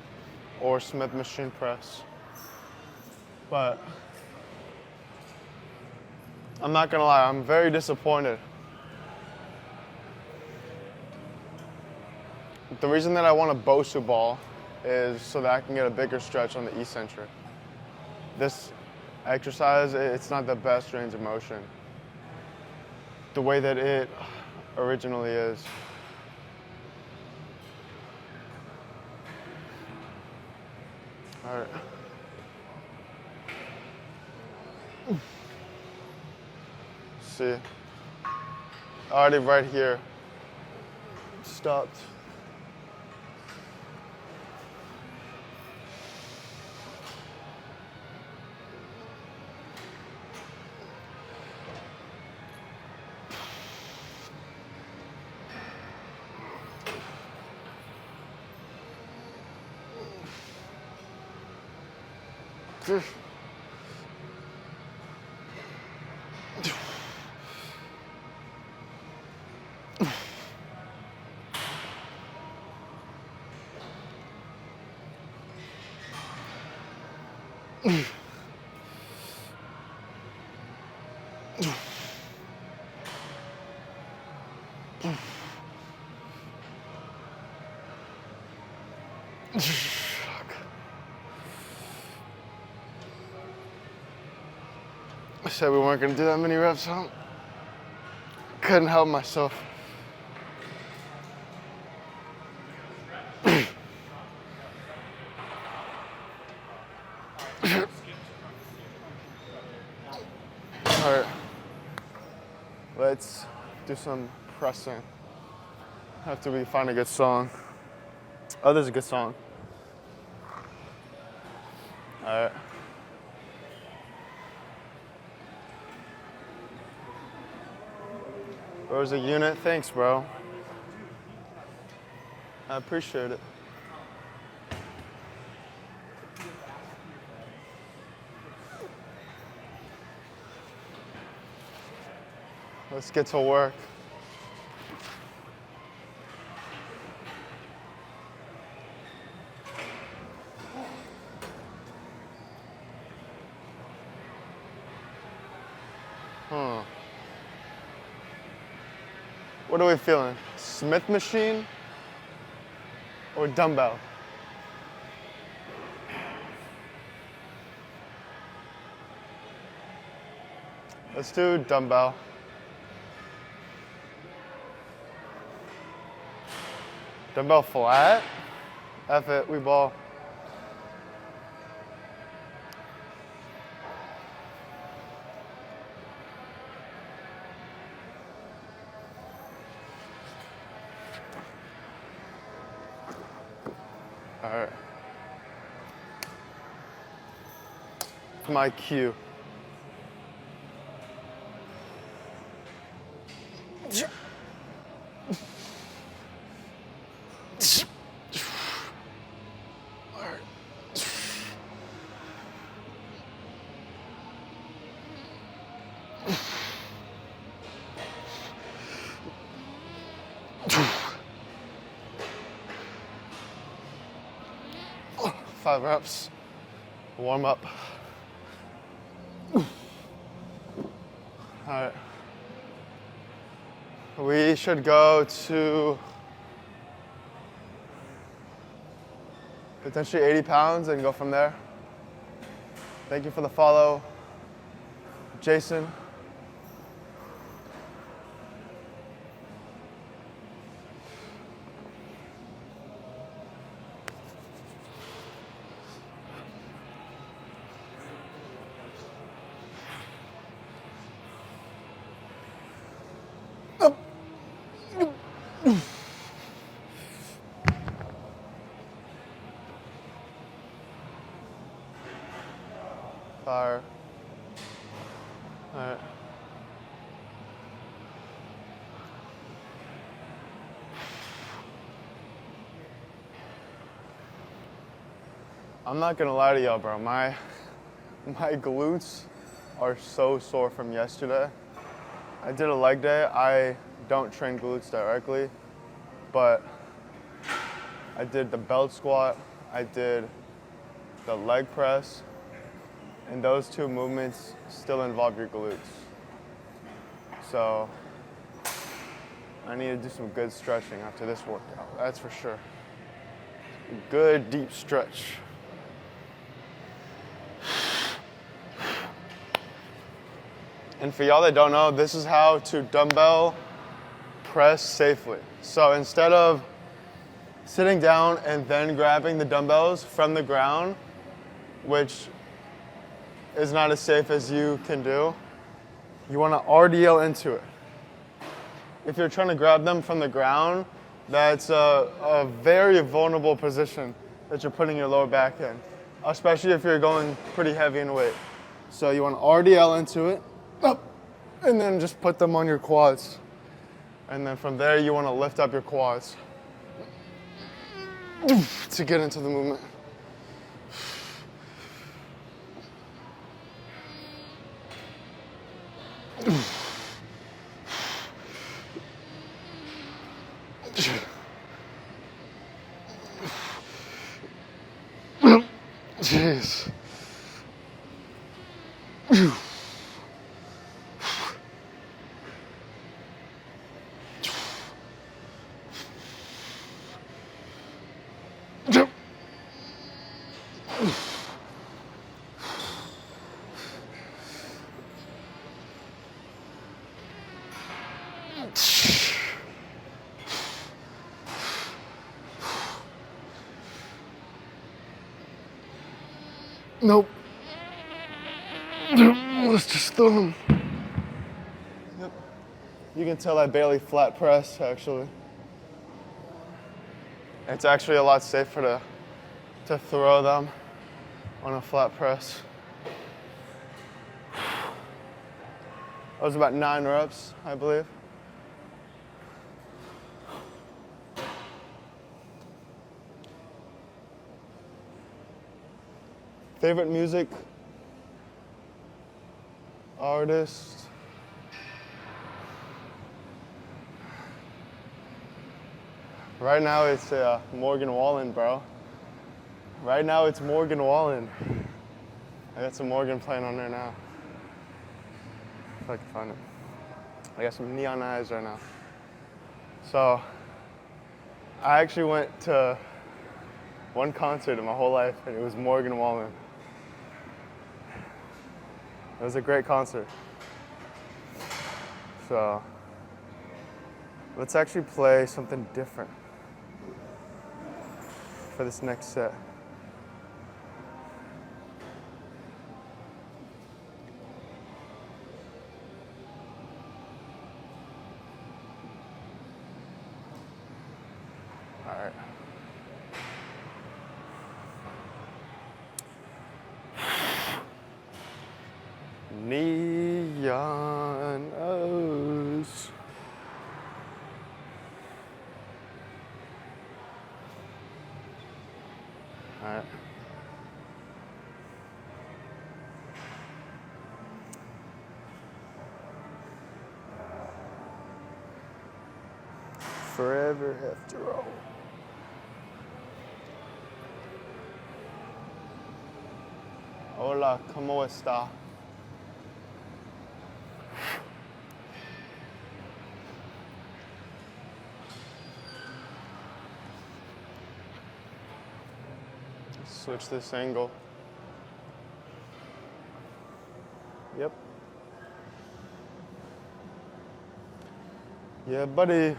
or Smith machine press. But I'm not gonna lie, I'm very disappointed. The reason that I want a Bosu ball is so that I can get a bigger stretch on the eccentric. This exercise, it's not the best range of motion the way that it originally is. All right. See, already right here, stopped. I said we weren't gonna do that many reps, so couldn't help myself. All right, let's do some pressing after we find a good song. Oh, there's a good song. All right. There's a unit. Thanks, bro. I appreciate it. Let's get to work. What are we feeling? Smith machine or dumbbell? Let's do dumbbell. Dumbbell flat F it, we ball. All right. My cue. Five reps. Warm up. All right. We should go to potentially 80 pounds and go from there. Thank you for the follow, Jason. Fire. All right. I'm not gonna lie to y'all, bro. My glutes are so sore from yesterday. I did a leg day. I don't train glutes directly, but I did the belt squat, I did the leg press, and those two movements still involve your glutes. So I need to do some good stretching after this workout, that's for sure. Good deep stretch. And for y'all that don't know, this is how to dumbbell press safely. So instead of sitting down and then grabbing the dumbbells from the ground, which is not as safe as you can do, you want to RDL into it. If you're trying to grab them from the ground, that's a very vulnerable position that you're putting your lower back in, especially if you're going pretty heavy in weight. So you want to RDL into it, up, and then just put them on your quads. And then from there, you want to lift up your quads to get into the movement. Jeez. Nope. Let's just throw them. Yep. You can tell I barely flat press, actually. It's actually a lot safer to throw them on a flat press. That was about 9 reps, I believe. Favorite music, artist. Right now it's Morgan Wallen, bro. Right now it's Morgan Wallen. I got some Morgan playing on there now. If I can find it. I got some Neon Eyes right now. So, I actually went to one concert in my whole life, and it was Morgan Wallen. It was a great concert. So, let's actually play something different. for this next set. All right. Neon O's. All right. Forever after all. Hola, ¿cómo está? Switch this angle. Yep. Yeah, buddy.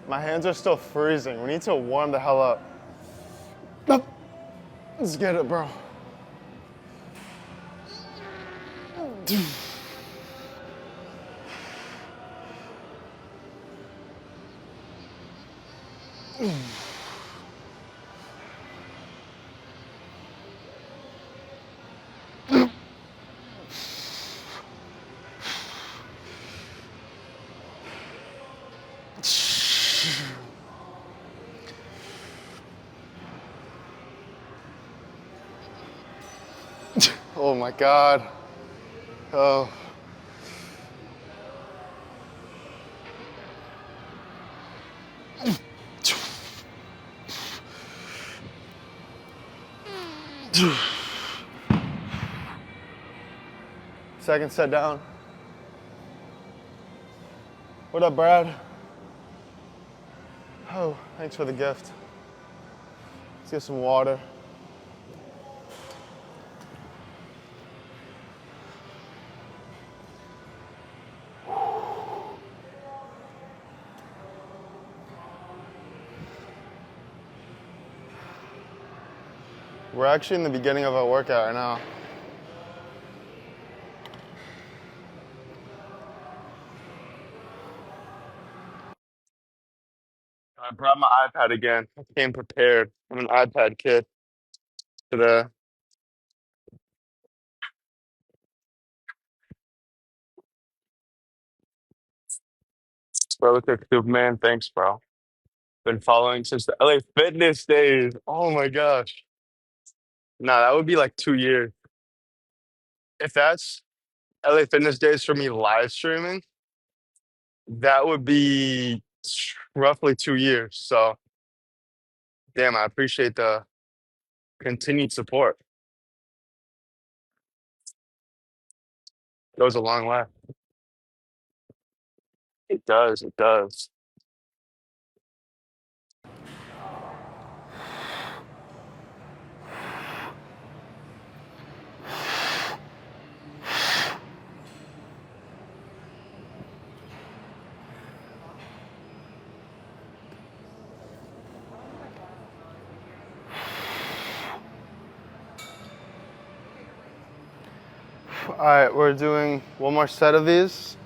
My hands are still freezing. We need to warm the hell up. Let's get it, bro. Oh my God. Oh. Second set down. What up, Brad? Oh, thanks for the gift. Let's get some water. We're actually in the beginning of our workout right now. I brought my iPad again. I came prepared. I'm an iPad kid today. Bro, look at Superman. Thanks, bro. Been following since the LA Fitness days. Oh my gosh. Nah, that would be like 2 years. If that's LA Fitness days for me live streaming, that would be roughly 2 years. So, damn, I appreciate the continued support. Goes a long way. It does. It does. All right, we're doing one more set of these.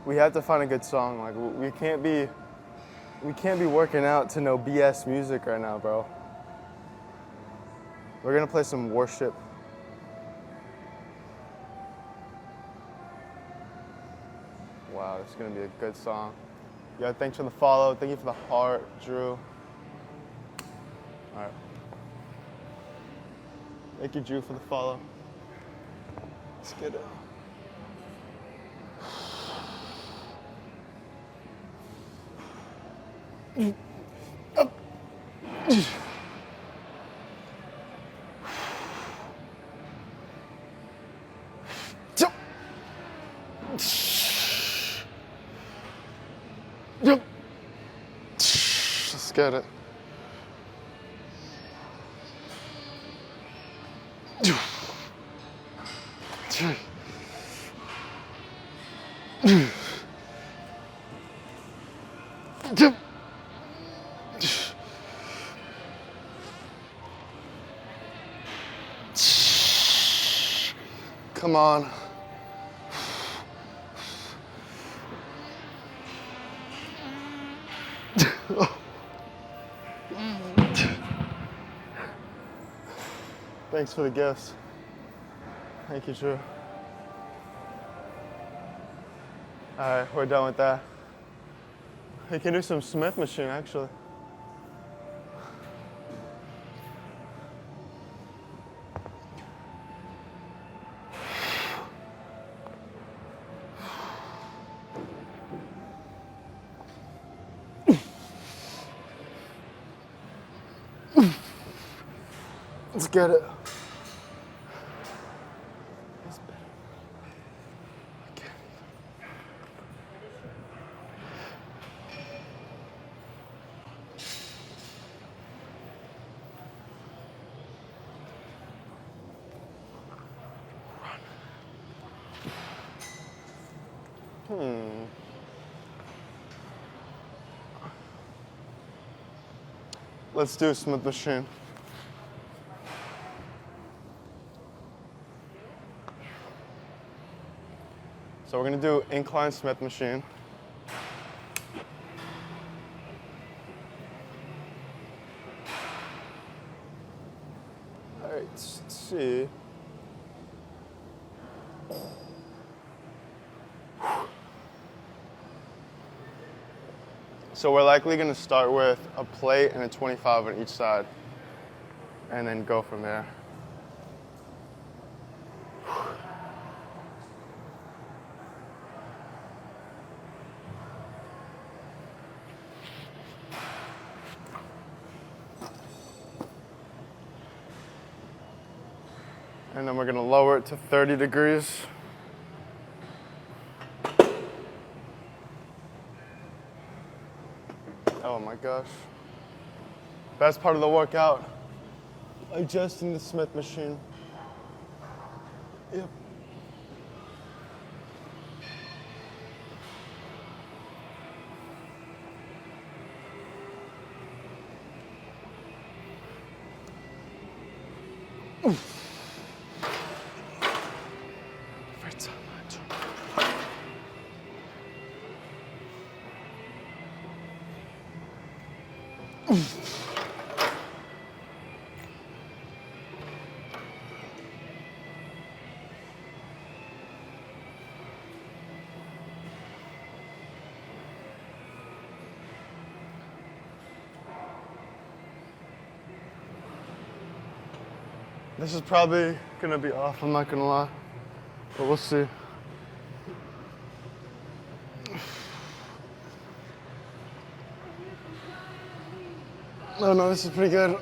We have to find a good song. Like we can't be working out to no BS music right now, bro. We're gonna play some worship it's gonna be a good song. Yeah, thanks for the follow. Thank you for the heart, Drew. All right. Thank you, Drew, for the follow. Let's get it. Up. Jump. Jump. Let's get it. Jump. Come on. Thanks for the gifts. Thank you, Drew. All right, we're done with that. We can do some Smith machine, actually. Let's get it. That's better. Okay. Let's do Smith machine. So we're gonna do incline Smith machine. All right, let's see. So we're likely gonna start with a plate and a 25 on each side, and then go from there. And then we're gonna lower it to 30 degrees. Oh my gosh. Best part of the workout, adjusting the Smith machine. Yep. This is probably gonna be off, I'm not gonna lie, but we'll see. No, this is pretty good.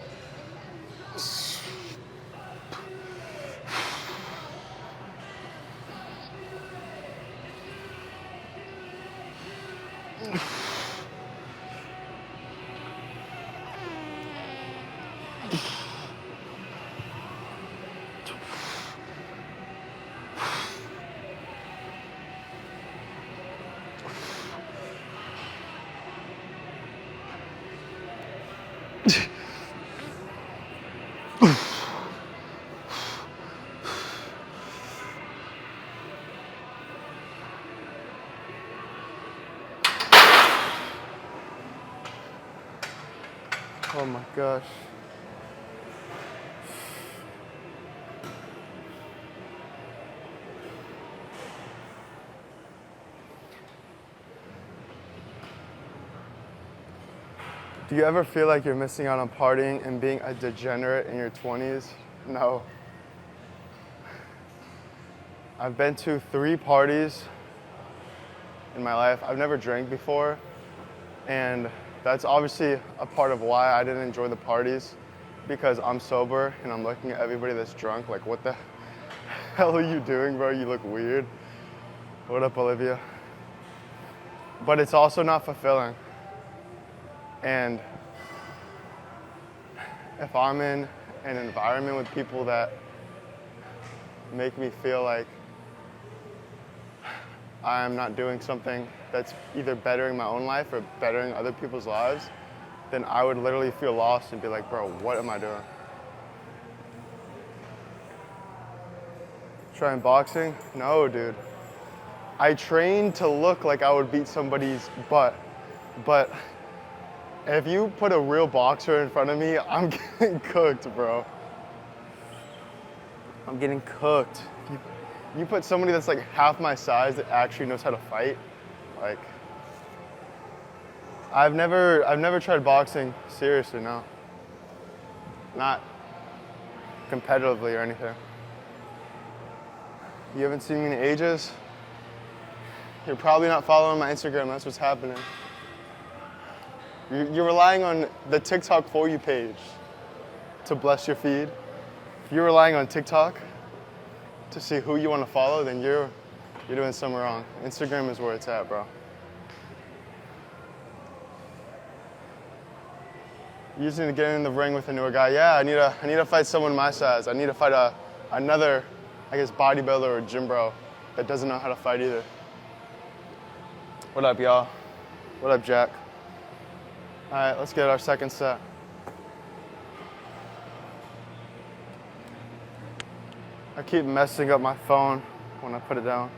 Oh my gosh. Do you ever feel like you're missing out on partying and being a degenerate in your 20s? No. I've been to 3 parties in my life. I've never drank before, and that's obviously a part of why I didn't enjoy the parties, because I'm sober and I'm looking at everybody that's drunk like, what the hell are you doing, bro? You look weird. What up, Olivia? But it's also not fulfilling. And if I'm in an environment with people that make me feel like I'm not doing something that's either bettering my own life or bettering other people's lives, then I would literally feel lost and be like, bro, what am I doing? Trying boxing? No, dude. I trained to look like I would beat somebody's butt, but if you put a real boxer in front of me, I'm getting cooked, bro. I'm getting cooked. You put somebody that's like half my size that actually knows how to fight, like, I've never tried boxing seriously, no. Not competitively or anything. You haven't seen me in ages? You're probably not following my Instagram, that's what's happening. You're relying on the TikTok For You page to bless your feed. If you're relying on TikTok to see who you want to follow, then you're doing something wrong. Instagram is where it's at, bro. You just need to get in the ring with a newer guy. Yeah, I need to fight someone my size. I need to fight another, I guess, bodybuilder or gym bro that doesn't know how to fight either. What up, y'all? What up, Jack? All right, let's get our second set. I keep messing up my phone when I put it down.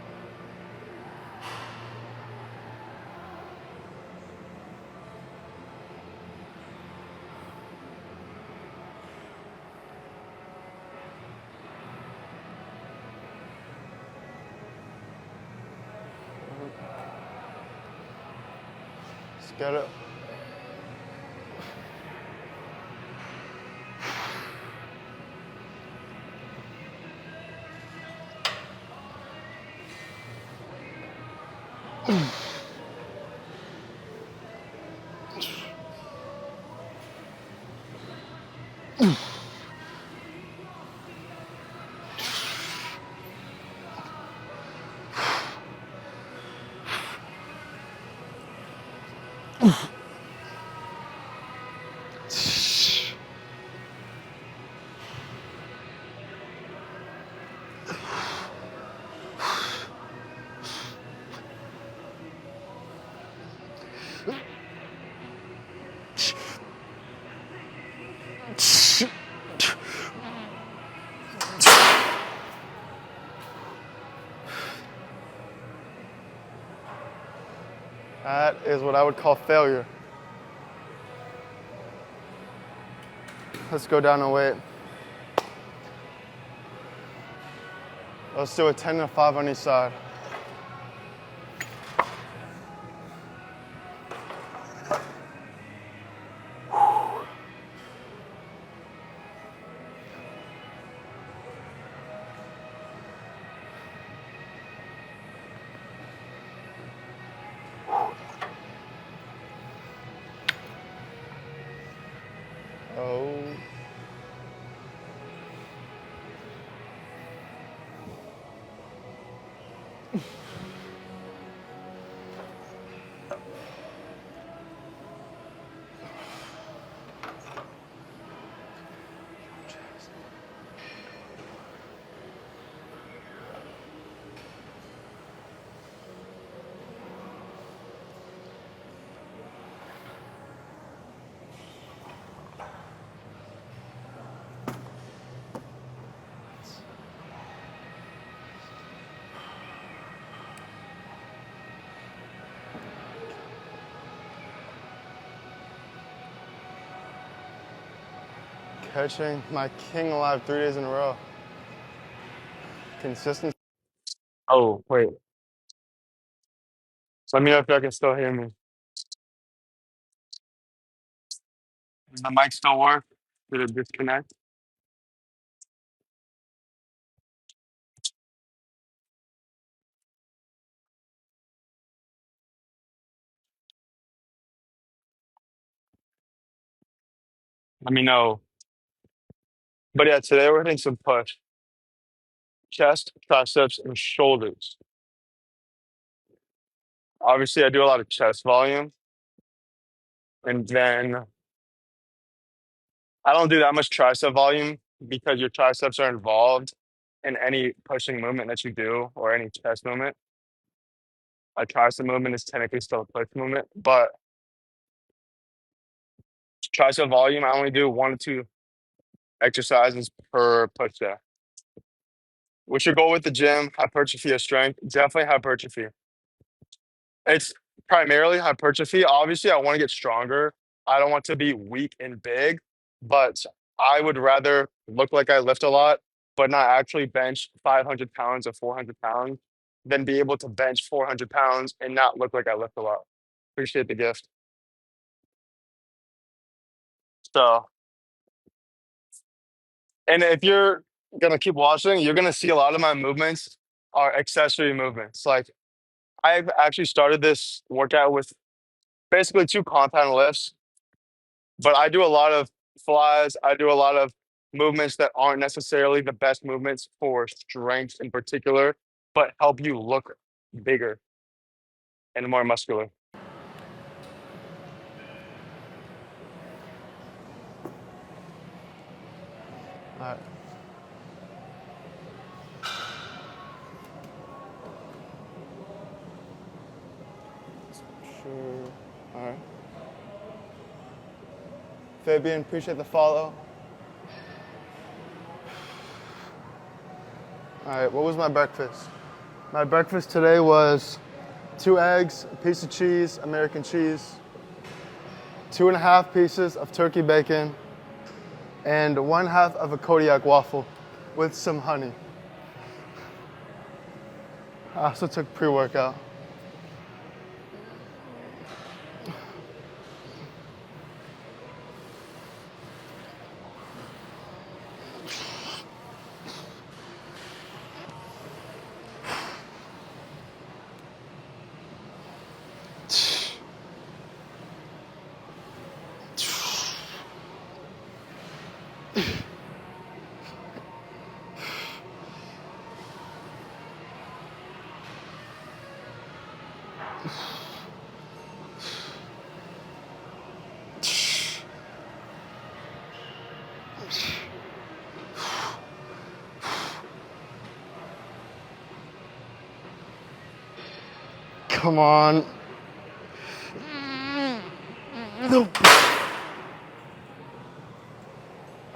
Let's get it. That is what I would call failure. Let's go down and weight. Let's do a 10 and a 5 on each side. Oh. Catching my king alive 3 days in a row. Consistency. Oh, wait. Let me know if y'all can still hear me. Does the mic still work? Did it disconnect? Let me know. But yeah, today we're hitting some push. Chest, triceps, and shoulders. Obviously, I do a lot of chest volume, and then I don't do that much tricep volume because your triceps are involved in any pushing movement that you do or any chest movement. A tricep movement is technically still a push movement, but tricep volume, I only do 1 to 2 exercises per push day. What's your goal with the gym? Hypertrophy or strength? Definitely hypertrophy. It's primarily hypertrophy. Obviously, I want to get stronger. I don't want to be weak and big, but I would rather look like I lift a lot, but not actually bench 500 pounds or 400 pounds than be able to bench 400 pounds and not look like I lift a lot. Appreciate the gift. So, and if you're gonna keep watching, you're gonna see a lot of my movements are accessory movements. Like I've actually started this workout with basically 2 compound lifts, but I do a lot of flies. I do a lot of movements that aren't necessarily the best movements for strength in particular, but help you look bigger and more muscular. All right. Sure. All right. Fabian, appreciate the follow. All right, what was my breakfast? My breakfast today was 2 eggs, a piece of cheese, American cheese, 2.5 pieces of turkey bacon, and 1/2 of a Kodiak waffle with some honey. I also took pre-workout. Come on. No.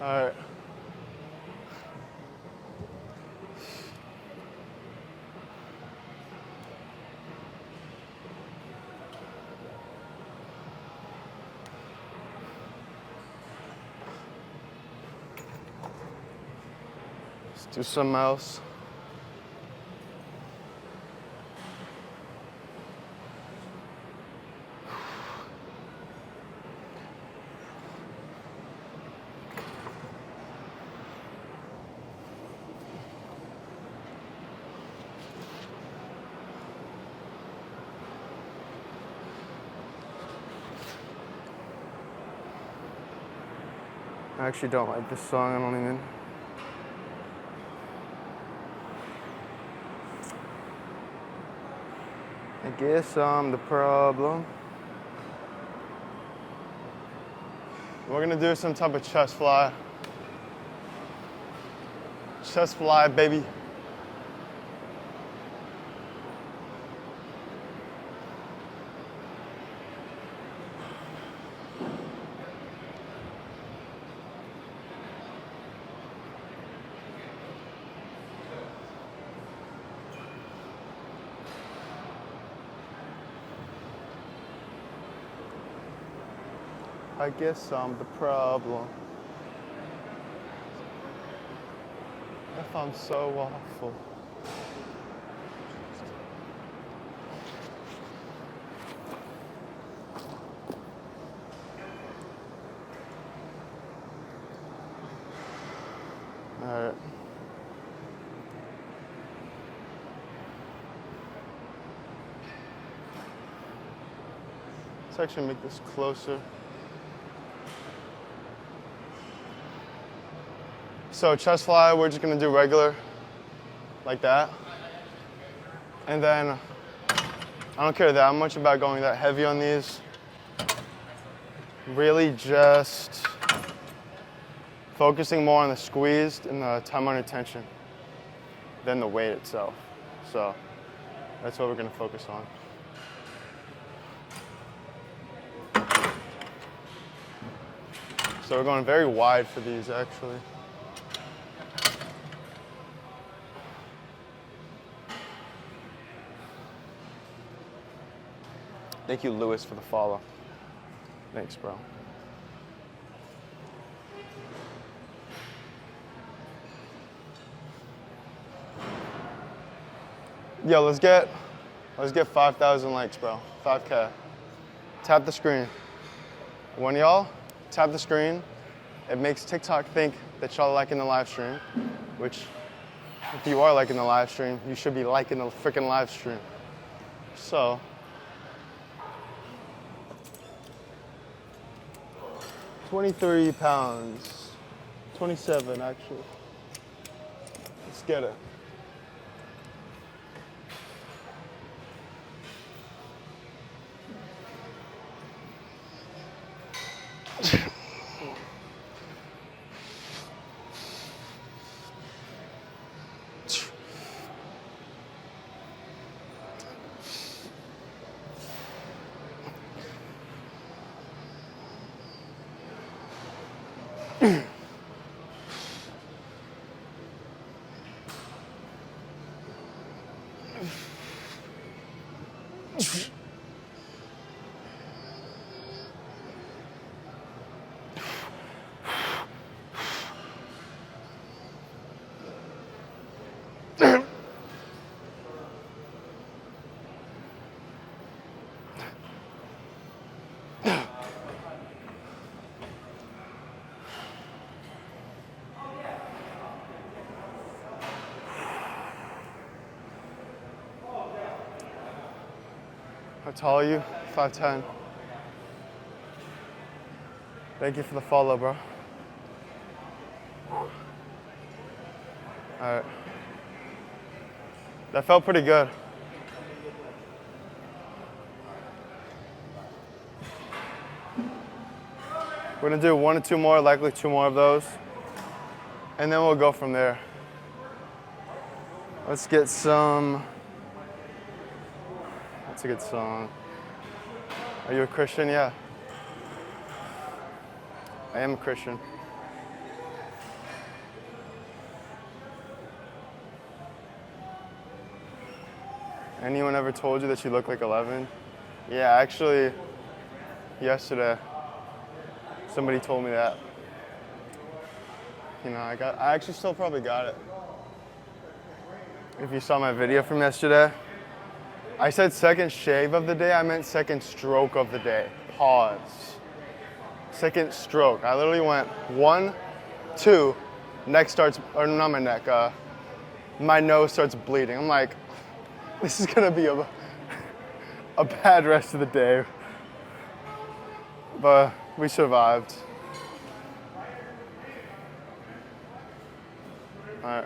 All right. Let's do something else. I actually don't like this song. I don't even. I guess I'm the problem. We're gonna do some type of chest fly. Chest fly, baby. I guess I'm the problem. If I'm so awful. Let's actually make this closer. So chest fly, we're just gonna do regular, like that. And then, I don't care that much about going that heavy on these. Really just focusing more on the squeezed and the time under tension than the weight itself. So that's what we're gonna focus on. So we're going very wide for these actually. Thank you, Lewis, for the follow. Thanks, bro. Yo, let's get 5,000 likes, bro. 5K. Tap the screen. One of y'all, tap the screen. It makes TikTok think that y'all are liking the live stream, which, if you are liking the live stream, you should be liking the freaking live stream. So, $23, 27 actually. Let's get it. How tall are you? 5'10". Thank you for the follow, bro. All right. That felt pretty good. We're gonna do 1 or 2 more, likely 2 more of those. And then we'll go from there. Let's get some. That's a good song. Are you a Christian? Yeah. I am a Christian. Anyone ever told you that you look like 11? Yeah, actually, yesterday, somebody told me that. You know, I actually still probably got it. If you saw my video from yesterday, I said second shave of the day, I meant second stroke of the day. Pause. Second stroke. I literally went 1, 2, neck starts, or not my neck, my nose starts bleeding. I'm like, this is gonna be a bad rest of the day. But we survived. All right.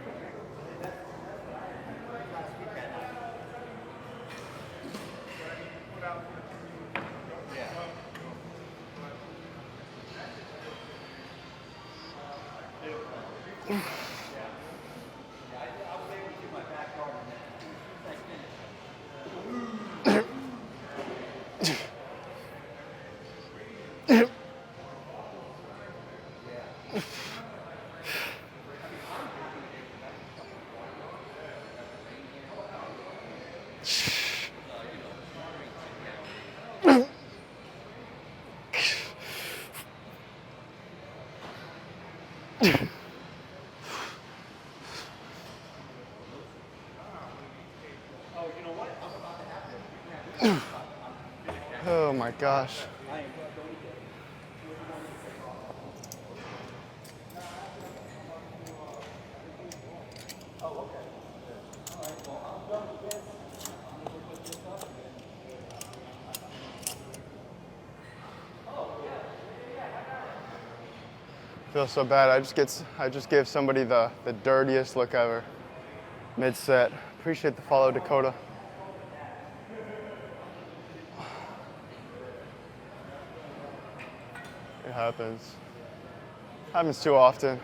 Oh my gosh. Feels so bad. I just gave somebody the dirtiest look ever. Mid-set. Appreciate the follow, Dakota. It happens. Happens too often.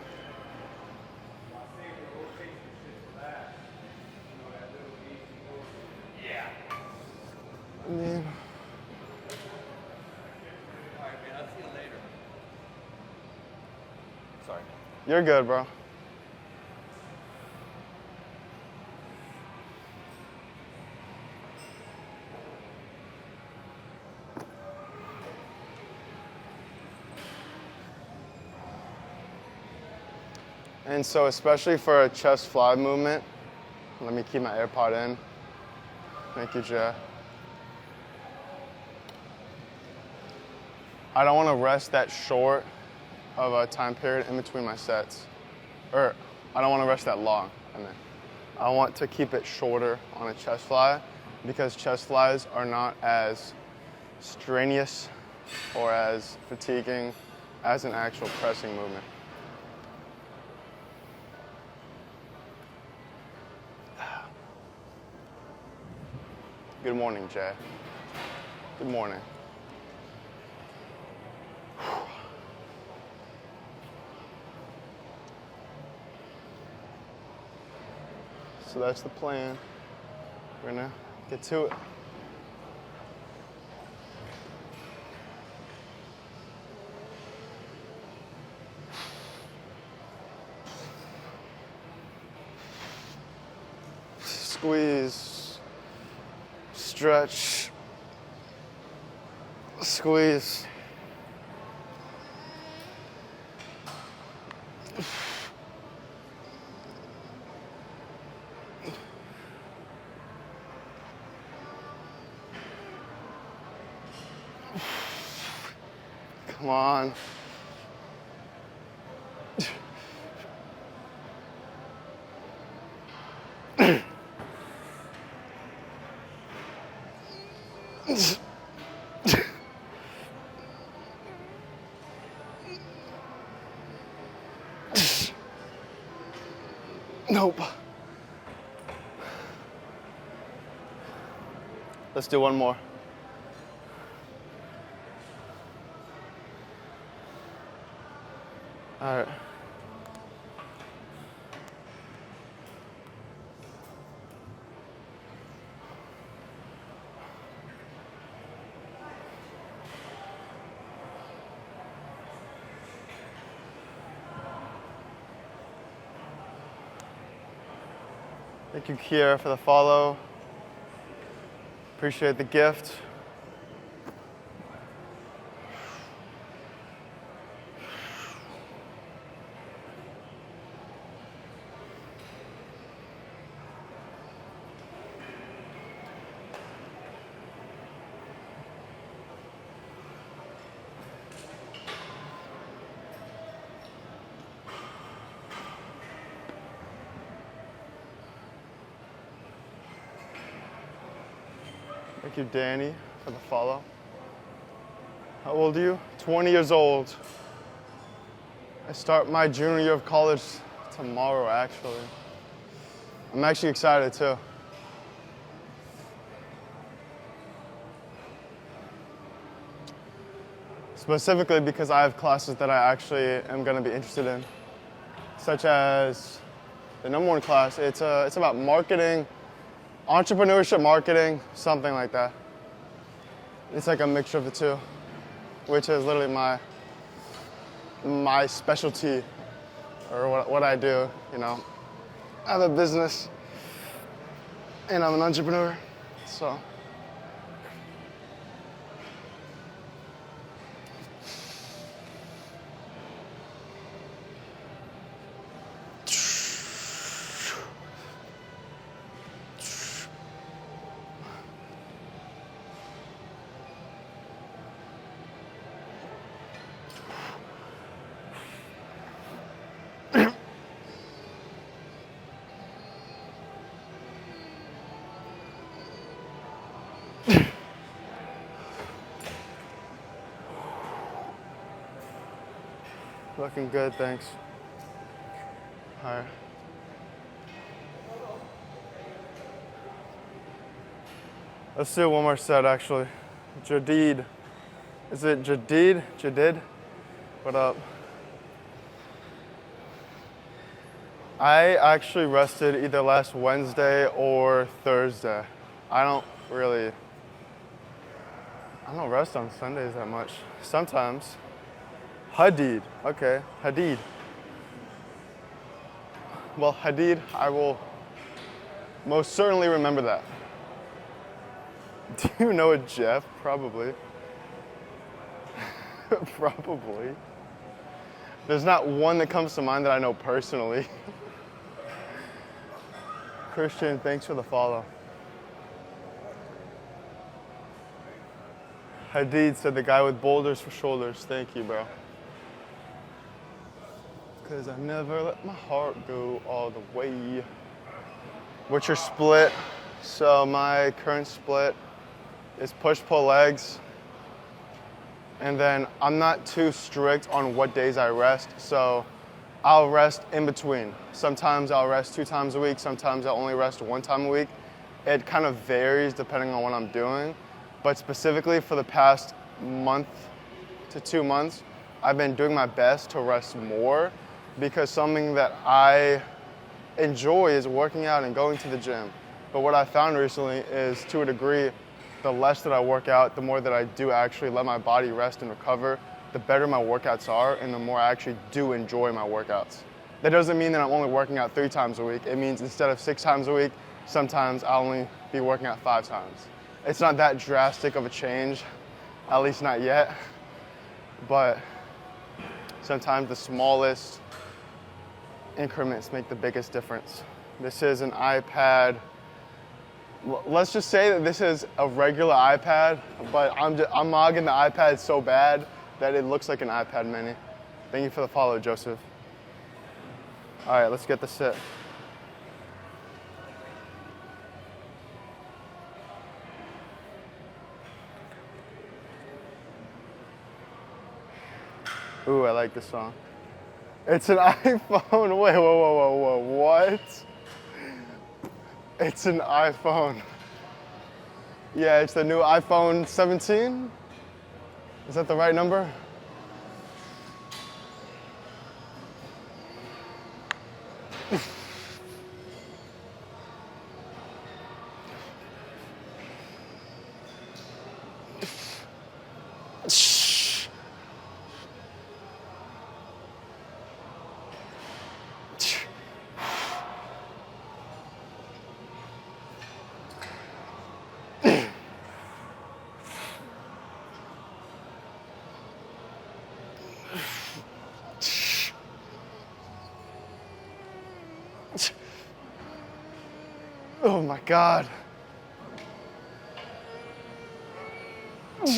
I mean, All right, man. I'll see you later. Sorry. you're good, bro. And so especially for a chest fly movement, let me keep my AirPod in. Thank you, Jay. I don't want to rest that short of a time period in between my sets. Or I don't want to rest that long. I want to keep it shorter on a chest fly because chest flies are not as strenuous or as fatiguing as an actual pressing movement. Good morning, Jay. Good morning. So that's the plan. We're gonna get to it. Squeeze, stretch, squeeze. Come on. Nope. Let's do one more. All right. Thank you, Kiera, for the follow. Appreciate the gift. Thank you, Danny, for the follow. How old are you? 20 years old. I start my junior year of college tomorrow, actually. I'm actually excited, too. Specifically because I have classes that I actually am going to be interested in, such as the number one class. It's about marketing, entrepreneurship marketing, something like that. It's like a mixture of the two, which is literally my specialty, or what I do, you know. I have a business, and I'm an entrepreneur, so. Looking good, thanks. All right. Let's do one more set, actually. Jadid. Is it Jadid? Jadid? What up? I actually rested either last Wednesday or Thursday. I don't rest on Sundays that much. Sometimes. Hadid, okay, Hadid. Well, Hadid, I will most certainly remember that. Do you know a Jeff? Probably. Probably. There's not one that comes to mind that I know personally. Christian, thanks for the follow. Hadid said the guy with boulders for shoulders. Thank you, bro. Because I never let my heart go all the way. What's your split? So my current split is push-pull legs. And then I'm not too strict on what days I rest. So I'll rest in between. Sometimes I'll rest 2 times a week. Sometimes I'll only rest 1 time a week. It kind of varies depending on what I'm doing. But specifically for the past month to 2 months, I've been doing my best to rest more because something that I enjoy is working out and going to the gym. But what I found recently is, to a degree, the less that I work out, the more that I do actually let my body rest and recover, the better my workouts are and the more I actually do enjoy my workouts. That doesn't mean that I'm only working out 3 times a week. It means instead of 6 times a week, sometimes I'll only be working out 5 times. It's not that drastic of a change, at least not yet, but sometimes the smallest increments make the biggest difference. This is an iPad. Let's just say that this is a regular iPad, but I'm mogging the iPad so bad that it looks like an iPad mini. Thank you for the follow, Joseph. All right, let's get the sit. Ooh, I like this song. It's an iPhone. Wait, whoa, what? It's an iPhone. Yeah, it's the new iPhone 17. Is that the right number? Oh my God. All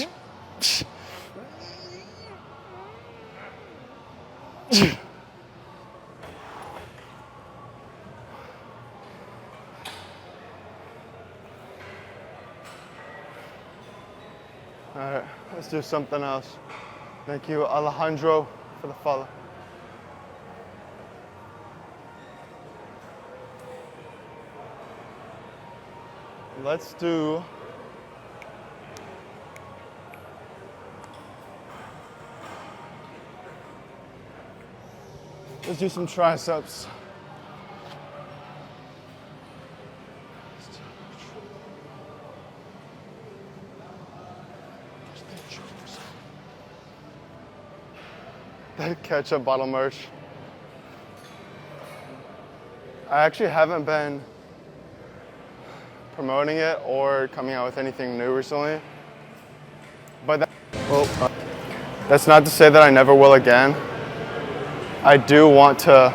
right, let's do something else. Thank you, Alejandro, for the follow. Let's do some triceps. That ketchup bottle merch. I actually haven't been promoting it or coming out with anything new recently. But that's not to say that I never will again. I do want to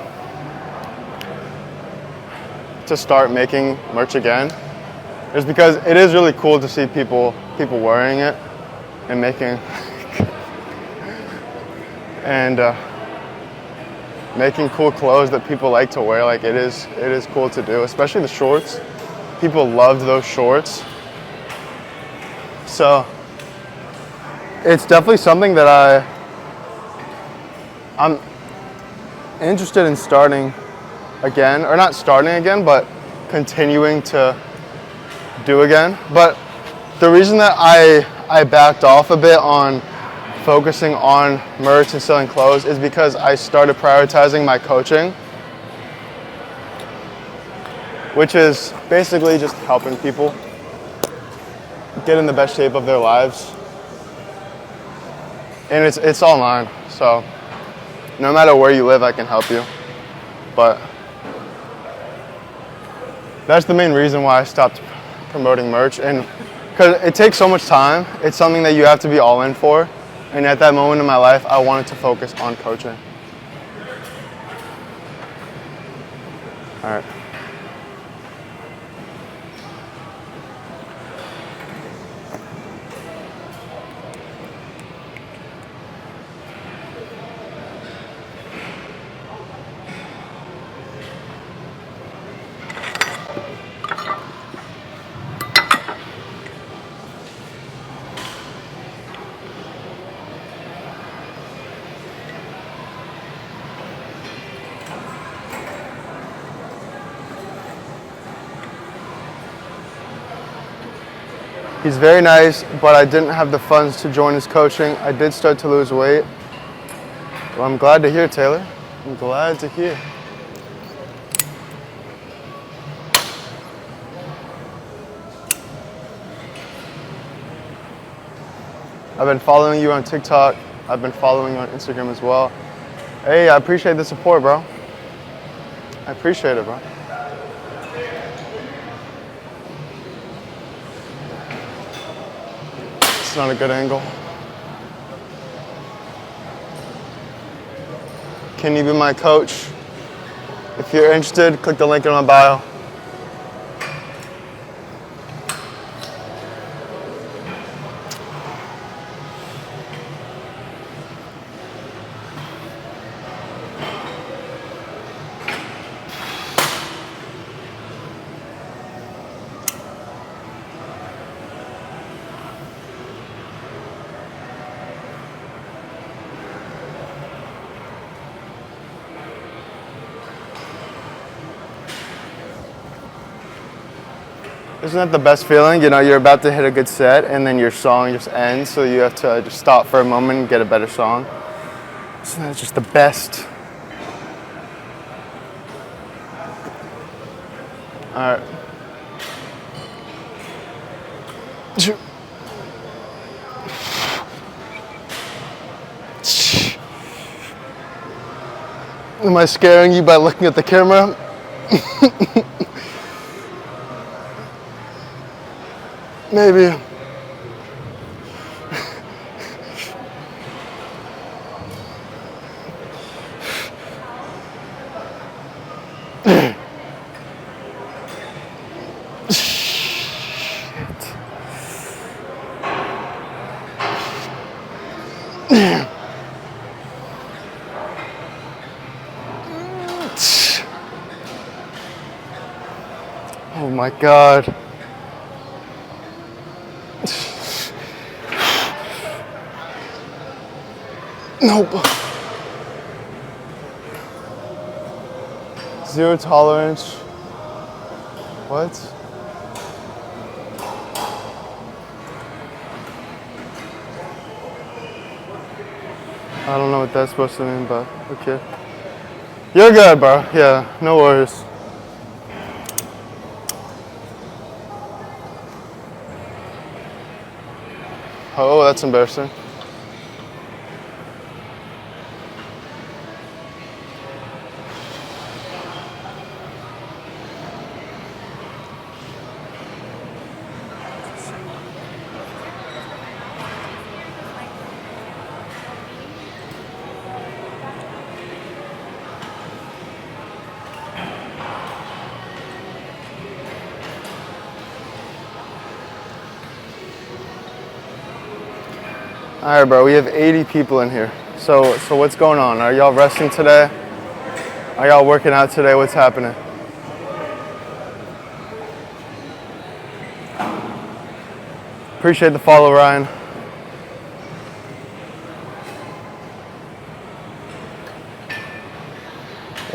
start making merch again. Just because it is really cool to see people wearing it and making making cool clothes that people like to wear. Like it is cool to do, especially the shorts. People loved those shorts. So it's definitely something that interested in starting again, or not starting again, but continuing to do again. But the reason that I backed off a bit on focusing on merch and selling clothes is because I started prioritizing my coaching, which is basically just helping people get in the best shape of their lives. And it's online, so no matter where you live, I can help you. But that's the main reason why I stopped promoting merch, and because it takes so much time. It's something that you have to be all in for. And at that moment in my life, I wanted to focus on coaching. All right. He's very nice, but I didn't have the funds to join his coaching. I did start to lose weight. Well, I'm glad to hear, Taylor. I'm glad to hear. I've been following you on TikTok. I've been following you on Instagram as well. Hey, I appreciate the support, bro. I appreciate it, bro. It's not a good angle. Can you be my coach? If you're interested, click the link in my bio. Isn't that the best feeling? You know, you're about to hit a good set and then your song just ends, so you have to just stop for a moment and get a better song. Isn't that just the best? All right. Am I scaring you by looking at the camera? Maybe. Oh my God. Nope. Zero tolerance. What? I don't know what that's supposed to mean, but okay. You're good, bro. Yeah, no worries. Oh, that's embarrassing. All right, bro, we have 80 people in here. So what's going on? Are y'all resting today? Are y'all working out today? What's happening? Appreciate the follow, Ryan.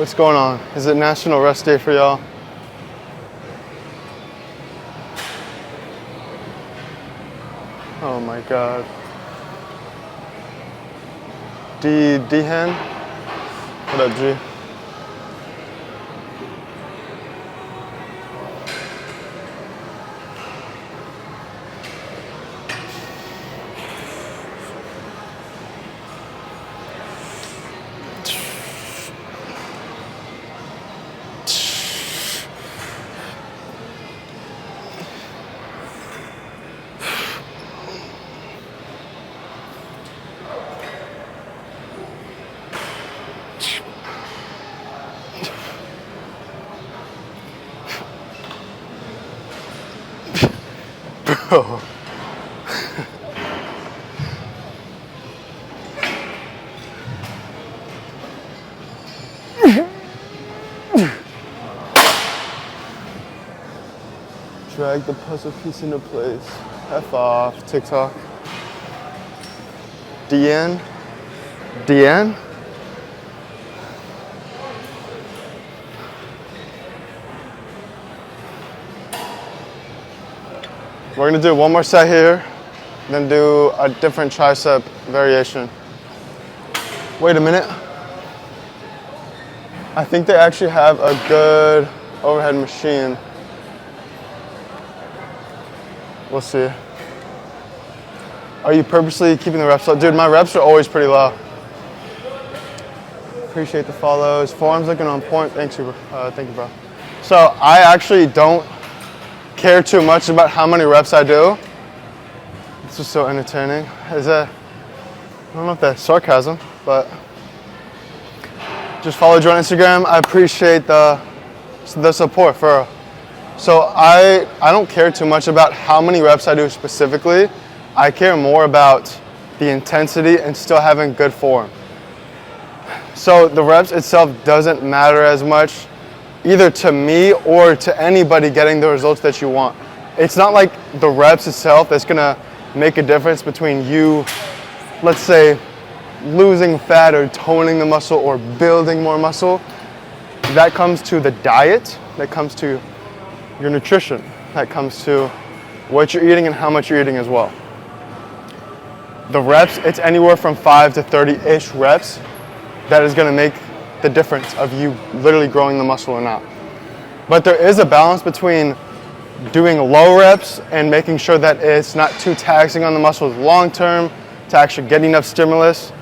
What's going on? Is it National Rest Day for y'all? Oh my God. D-Hen? What up, G? Bro. Drag the puzzle piece into place. F off, TikTok. DN? DN? We're gonna do one more set here, then do a different tricep variation. Wait a minute. I think they actually have a good overhead machine. We'll see. Are you purposely keeping the reps low? Dude, my reps are always pretty low. Appreciate the follows. Form's looking on point. Thank you, bro. So I actually don't care too much about how many reps I do. This is so entertaining. I don't know if that's sarcasm, but just followed you on Instagram. I appreciate the support for. So I don't care too much about how many reps I do specifically. I care more about the intensity and still having good form. So the reps itself doesn't matter as much, either to me or to anybody getting the results that you want. It's not like the reps itself that's gonna make a difference between you, let's say, losing fat or toning the muscle or building more muscle. That comes to the diet, that comes to your nutrition, that comes to what you're eating and how much you're eating as well. The reps, it's anywhere from 5 to 30-ish reps that is gonna make the difference of you literally growing the muscle or not. But there is a balance between doing low reps and making sure that it's not too taxing on the muscles long term to actually get enough stimulus,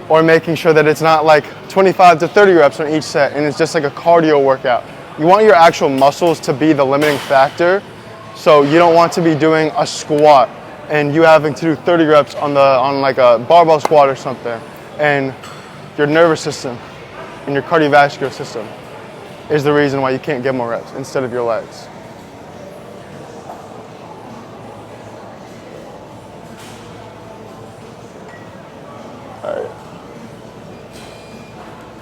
or making sure that it's not like 25 to 30 reps on each set and it's just like a cardio workout. You want your actual muscles to be the limiting factor, so you don't want to be doing a squat and you having to do 30 reps on like a barbell squat or something, and your nervous system and your cardiovascular system is the reason why you can't get more reps instead of your legs. All right.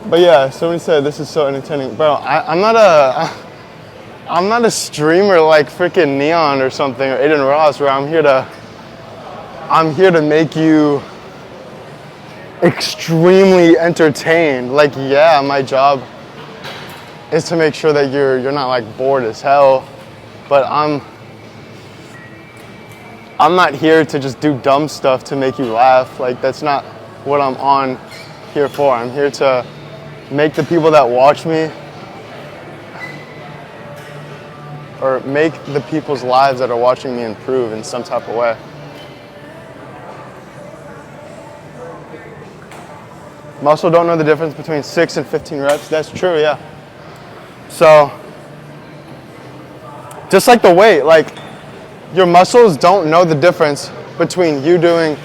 But yeah, somebody said this is so entertaining. Bro, I'm not a streamer like freaking Neon or something, or Aiden Ross, where I'm here to make you extremely entertained. Like, yeah, my job is to make sure that you're not like bored as hell, but I'm not here to just do dumb stuff to make you laugh. Like, that's not what I'm on here for. I'm here to make the people that watch me, or make the people's lives that are watching me improve in some type of way. Muscle don't know the difference between 6 and 15 reps. That's true, yeah. So, just like the weight, like your muscles don't know the difference between you doing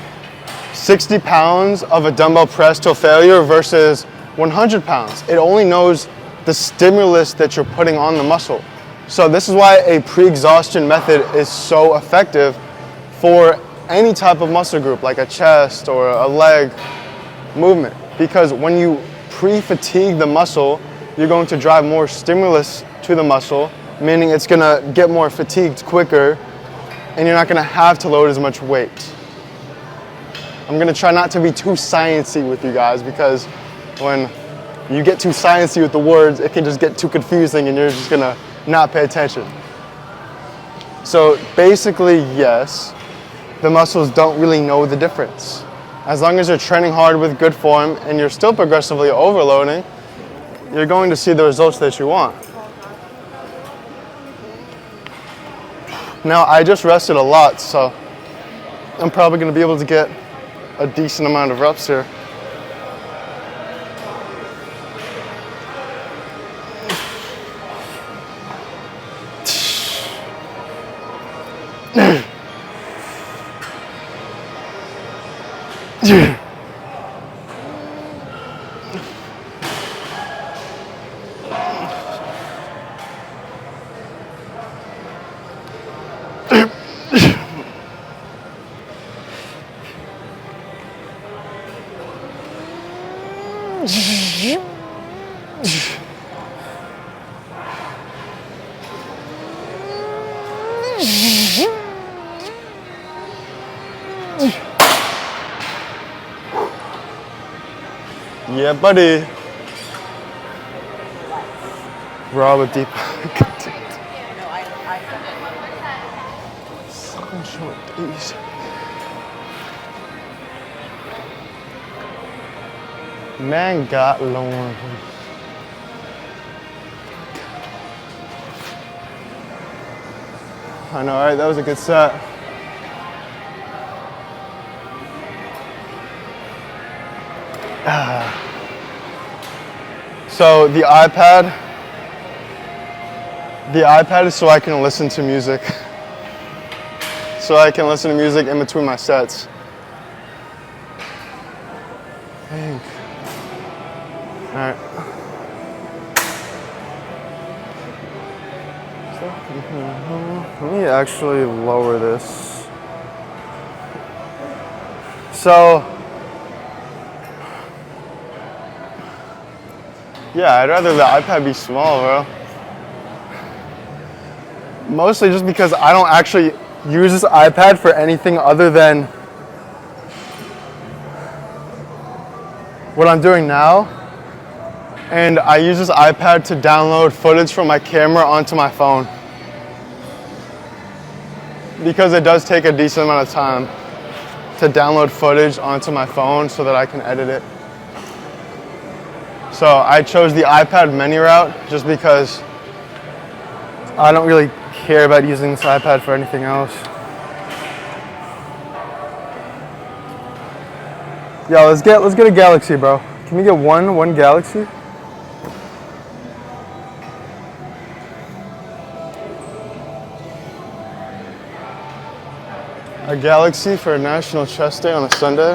60 pounds of a dumbbell press till failure versus 100 pounds. It only knows the stimulus that you're putting on the muscle. So this is why a pre-exhaustion method is so effective for any type of muscle group, like a chest or a leg movement. Because when you pre-fatigue the muscle, you're going to drive more stimulus to the muscle, meaning it's gonna get more fatigued quicker, and you're not gonna have to load as much weight. I'm gonna try not to be too sciencey with you guys, because when You get too sciencey with the words, it can just get too confusing and you're just gonna not pay attention. So basically, yes, the muscles don't really know the difference. As long as you're training hard with good form and you're still progressively overloading, you're going to see the results that you want. Now, I just rested a lot, so I'm probably gonna be able to get a decent amount of reps here. Yeah, buddy. Raw with deep. Sucking short days. Man got long. I know, right? That was a good set. So the iPad is so I can listen to music. So I can listen to music in between my sets. I think. All right. Let me actually lower this. So, yeah, I'd rather the iPad be small, bro. Mostly just because I don't actually use this iPad for anything other than what I'm doing now. And I use this iPad to download footage from my camera onto my phone. Because it does take a decent amount of time to download footage onto my phone so that I can edit it. So I chose the iPad mini route just because I don't really care about using this iPad for anything else. Yeah, let's get a Galaxy, bro. Can we get one Galaxy? A Galaxy for National Chest Day on a Sunday.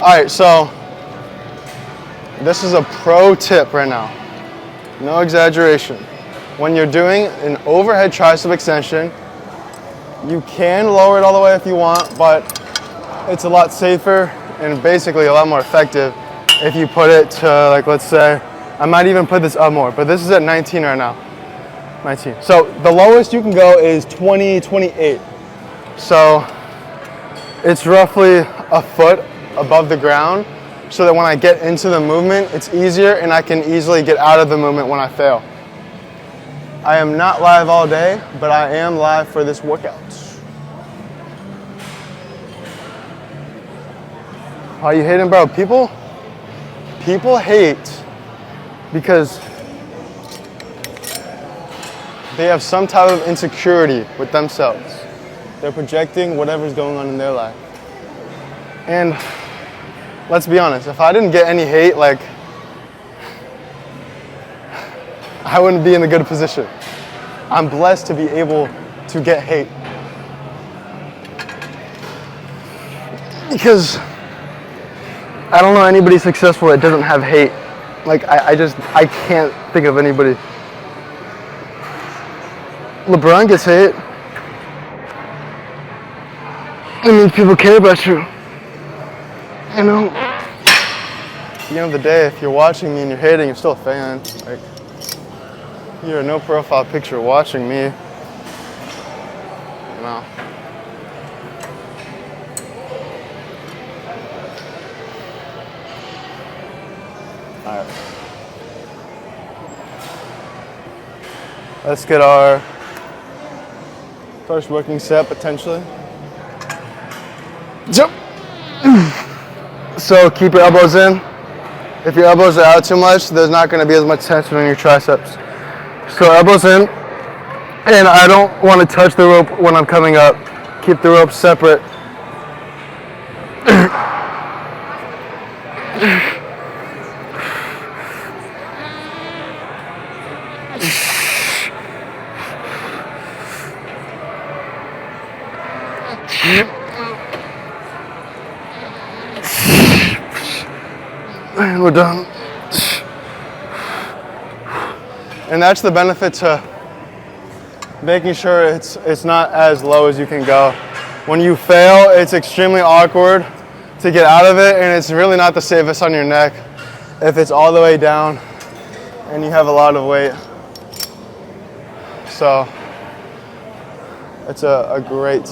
All right, so this is a pro tip right now. No exaggeration. When you're doing an overhead tricep extension, you can lower it all the way if you want, but it's a lot safer and basically a lot more effective if you put it to, like, let's say, I might even put this up more, but this is at 19 right now. 19. So the lowest you can go is 20, 28. So it's roughly a foot above the ground so that when I get into the movement, it's easier and I can easily get out of the movement when I fail. I am not live all day, but I am live for this workout. How you hating, bro? People hate because they have some type of insecurity with themselves. They're projecting whatever's going on in their life. And let's be honest, if I didn't get any hate, like, I wouldn't be in a good position. I'm blessed to be able to get hate. Because I don't know anybody successful that doesn't have hate. Like, I can't think of anybody. LeBron gets hate. I mean, people care about you. You know? At the end of the day, if you're watching me and you're hating, you're still a fan. Like, you're a no profile picture watching me. You know? Alright. Let's get our first working set potentially. Jump. So keep your elbows in. If your elbows are out too much, there's not going to be as much tension on your triceps. So elbows in, and I don't want to touch the rope when I'm coming up. Keep the rope separate. And we're done. And that's the benefit to making sure it's not as low as you can go. When you fail, it's extremely awkward to get out of it, and it's really not the safest on your neck if it's all the way down and you have a lot of weight. So it's a great,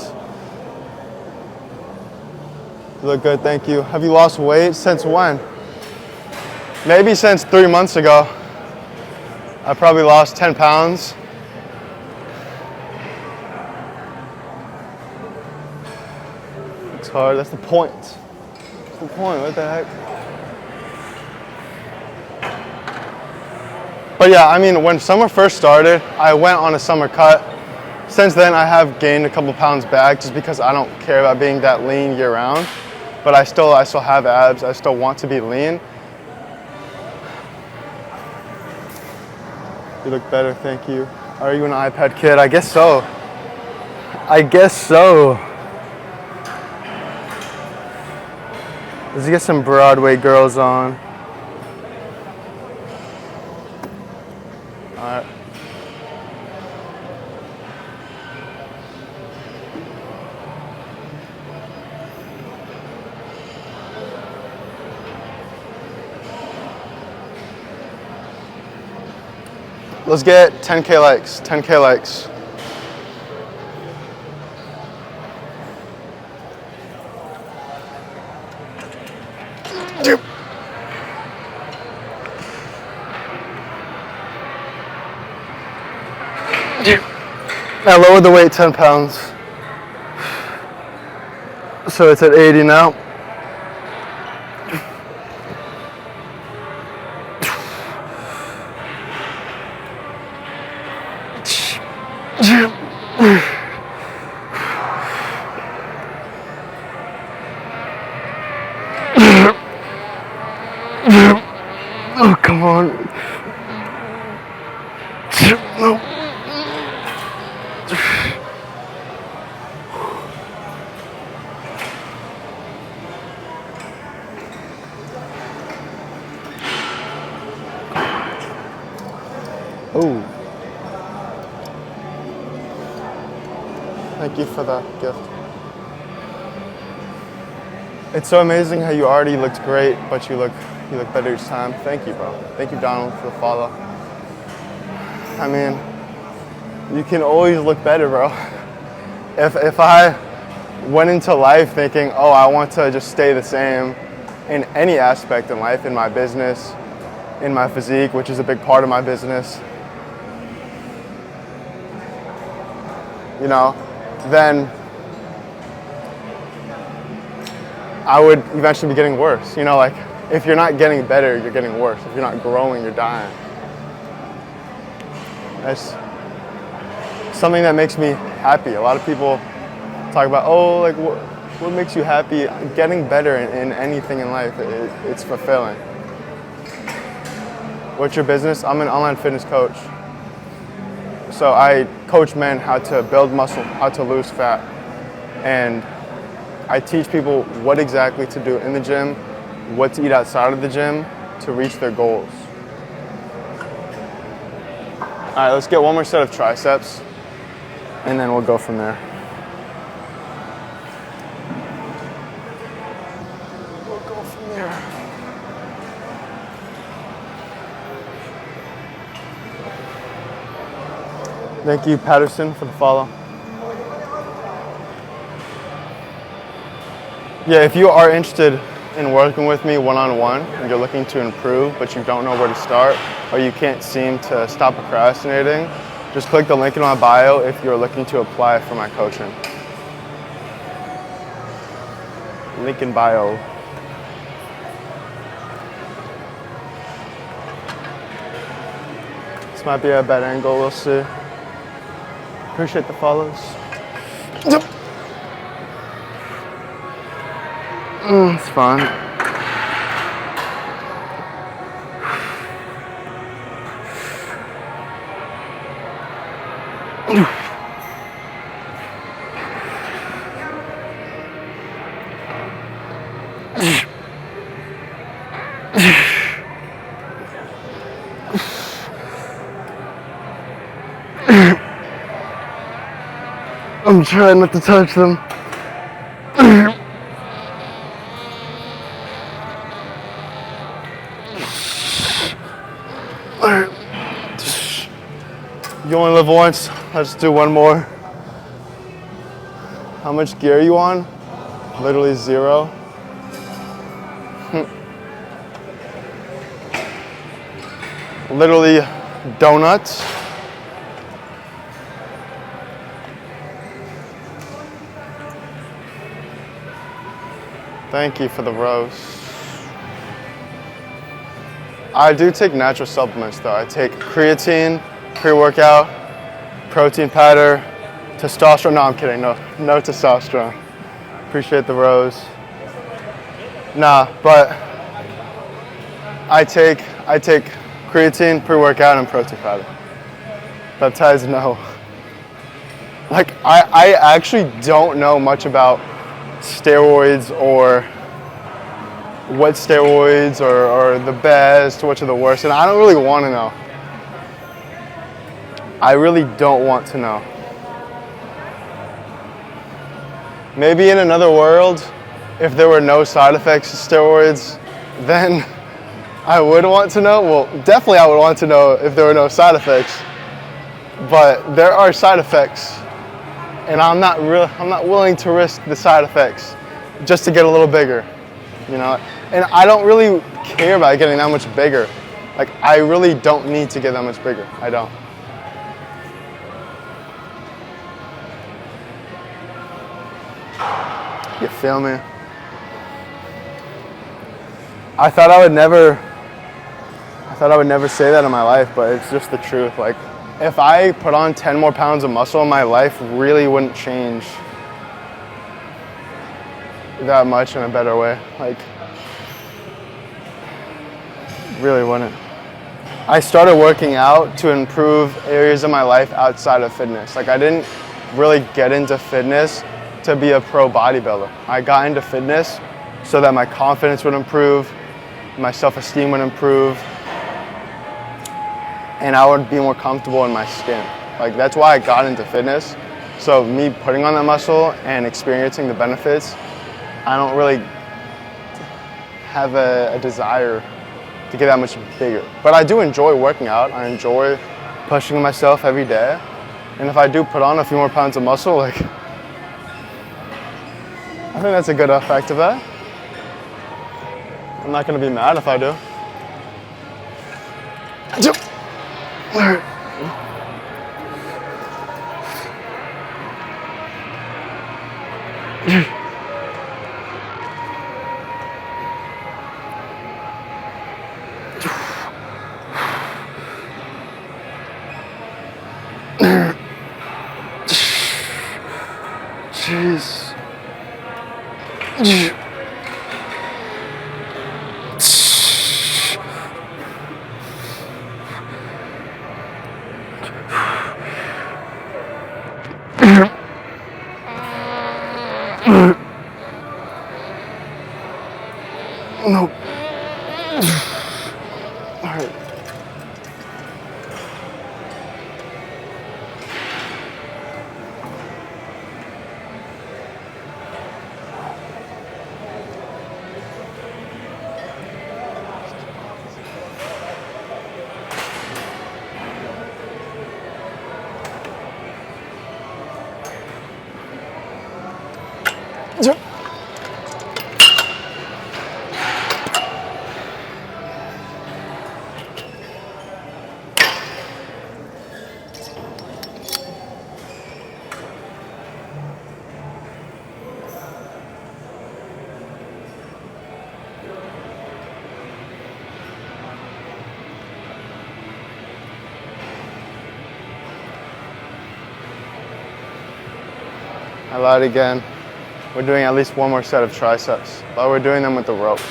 you look good, thank you. Have you lost weight since when? Maybe since 3 months ago. I probably lost 10 pounds. It's hard, that's the point. That's the point, what the heck? But yeah, I mean, when summer first started, I went on a summer cut. Since then, I have gained a couple pounds back just because I don't care about being that lean year round. But I still have abs, I still want to be lean. You look better, thank you. Are you an iPad kid? I guess so. I guess so. Let's get some Broadway girls on. All right. Let's get 10K likes, 10K likes. I lowered the weight 10 pounds. So it's at 80 now. Oh, come on. No. Oh. Thank you for that gift. It's so amazing how you already looked great, but you look better each time. Thank you, bro. Thank you, Donald, for the follow. I mean, you can always look better, bro. If I went into life thinking, oh, I want to just stay the same in any aspect in life, in my business, in my physique, which is a big part of my business, you know, then I would eventually be getting worse. You know, like, if you're not getting better, you're getting worse. If you're not growing, you're dying. That's something that makes me happy. A lot of people talk about, oh, like, what makes you happy? Getting better in anything in life, it's fulfilling. What's your business? I'm an online fitness coach. So I coach men how to build muscle, how to lose fat. And I teach people what exactly to do in the gym, what to eat outside of the gym to reach their goals. All right, let's get one more set of triceps, and then we'll go from there. We'll go from there. Thank you, Patterson, for the follow. Yeah, if you are interested in working with me one-on-one and you're looking to improve but you don't know where to start or you can't seem to stop procrastinating, Just click the link in my bio if you're looking to apply for my coaching. Link in bio. This might be a bad angle, we'll see. Appreciate the follows. It's fine. I'm trying not to touch them. You only live once. Let's do one more. How much gear are you on? Literally 0. Literally donuts. Thank you for the rose. I do take natural supplements though. I take creatine, pre-workout, protein powder, testosterone. No, I'm kidding. No testosterone. Appreciate the rose. Nah, but I take creatine, pre-workout, and protein powder. Peptides, no. Like I actually don't know much about steroids or what steroids are the best, which are the worst, and I don't really want to know. I really don't want to know. Maybe in another world, if there were no side effects to steroids, then I would want to know. Well, definitely I would want to know if there were no side effects, but there are side effects. And I'm not willing to risk the side effects just to get a little bigger, you know? And I don't really care about getting that much bigger. Like, I really don't need to get that much bigger. I don't. You feel me? I thought I would never say that in my life, but it's just the truth. Like, if I put on 10 more pounds of muscle, my life really wouldn't change that much in a better way. Like, really wouldn't. I started working out to improve areas of my life outside of fitness. Like, I didn't really get into fitness to be a pro bodybuilder. I got into fitness so that my confidence would improve, my self-esteem would improve, and I would be more comfortable in my skin. Like, that's why I got into fitness. So me putting on that muscle and experiencing the benefits, I don't really have a desire to get that much bigger. But I do enjoy working out. I enjoy pushing myself every day. And if I do put on a few more pounds of muscle, like, I think that's a good effect of that. I'm not gonna be mad if I do. Jeez. No. All right. I lied again. We're doing at least one more set of triceps, but we're doing them with the rope.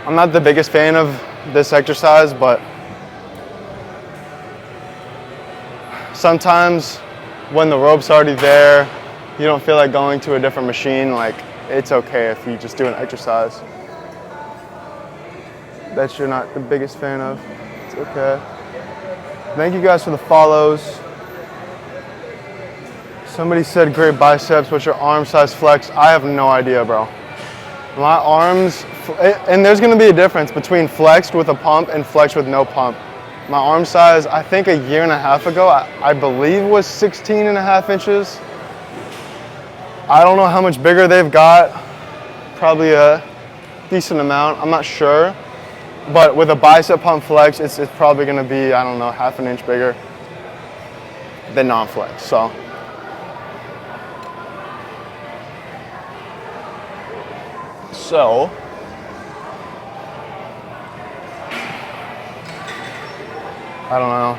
I'm not the biggest fan of this exercise, but sometimes when the rope's already there, you don't feel like going to a different machine, like it's okay if you just do an exercise that you're not the biggest fan of. It's okay. Thank you guys for the follows. Somebody said great biceps, what's your arm size flex? I have no idea, bro. My arms, and there's gonna be a difference between flexed with a pump and flexed with no pump. My arm size, I think a year and a half ago, I believe was 16 and a half inches. I don't know how much bigger they've got. Probably a decent amount, I'm not sure. But with a bicep pump flex, it's probably gonna be, I don't know, half an inch bigger than non-flex, so. I don't know.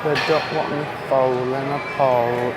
They don't want me falling apart.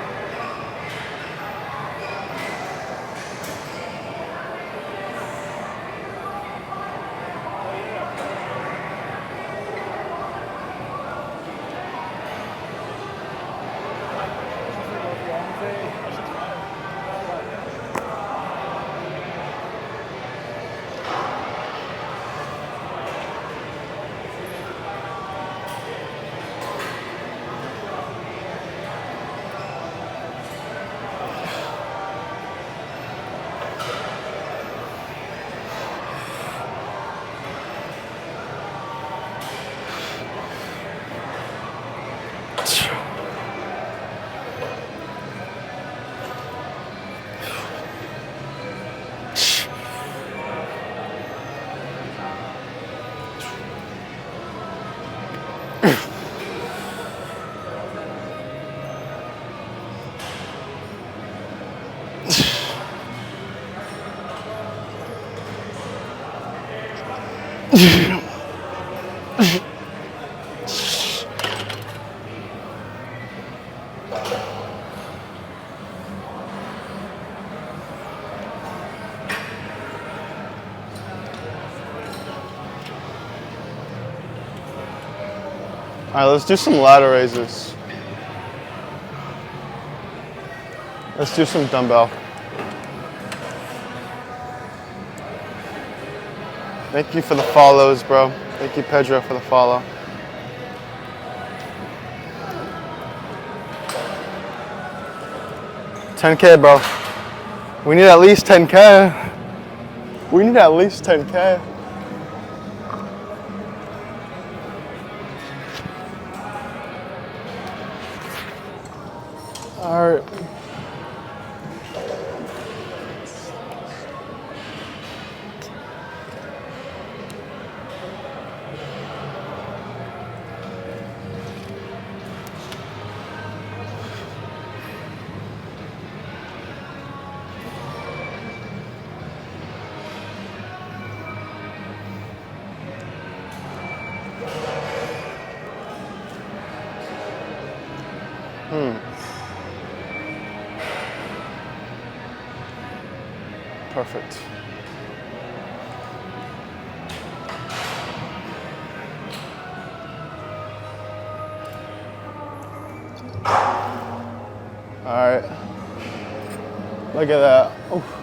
All right, let's do some ladder raises. Let's do some dumbbell. Thank you for the follows, bro. Thank you, Pedro, for the follow. $10K, bro. We need at least 10K. We need at least 10K. All right. Perfect. All right. Look at that. Oof.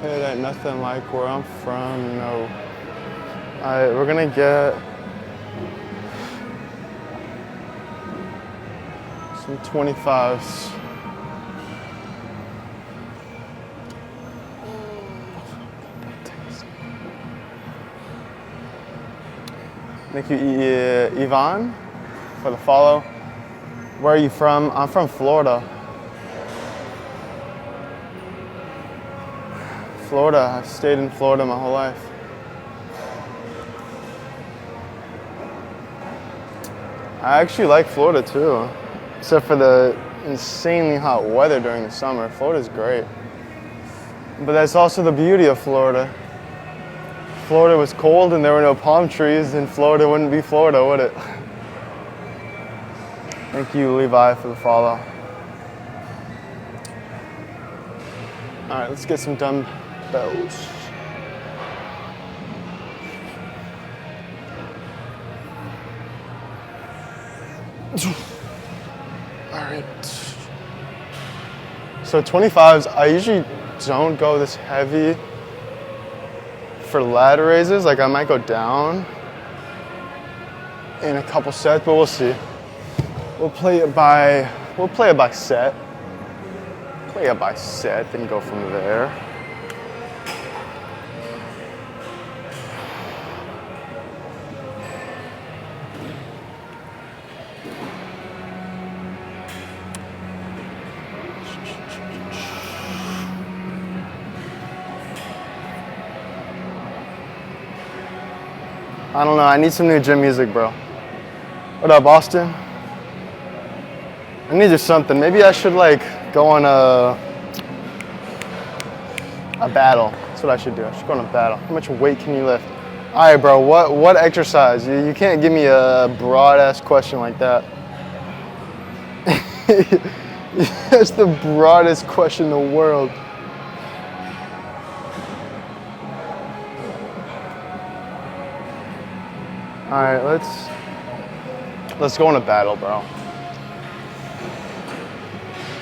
It ain't nothing like where I'm from, no. Alright, we're gonna get some 25s. Thank you, Yvonne, for the follow. Where are you from? I'm from Florida. Florida, I've stayed in Florida my whole life. I actually like Florida too, except for the insanely hot weather during the summer. Florida's great. But that's also the beauty of Florida. If Florida was cold and there were no palm trees, then Florida wouldn't be Florida, would it? Thank you, Levi, for the follow. All right, let's get some dumbbells. All right. So 25s, I usually don't go this heavy for lat raises. Like I might go down in a couple sets, but we'll see. We'll play it by set. Play it by set, then go from there. I don't know, I need some new gym music, bro. What up, Austin? I need just something. Maybe I should like go on a battle. That's what I should do. I should go on a battle. How much weight can you lift? All right, bro, what exercise? You can't give me a broad ass question like that. That's the broadest question in the world. All right, let's go on a battle, bro.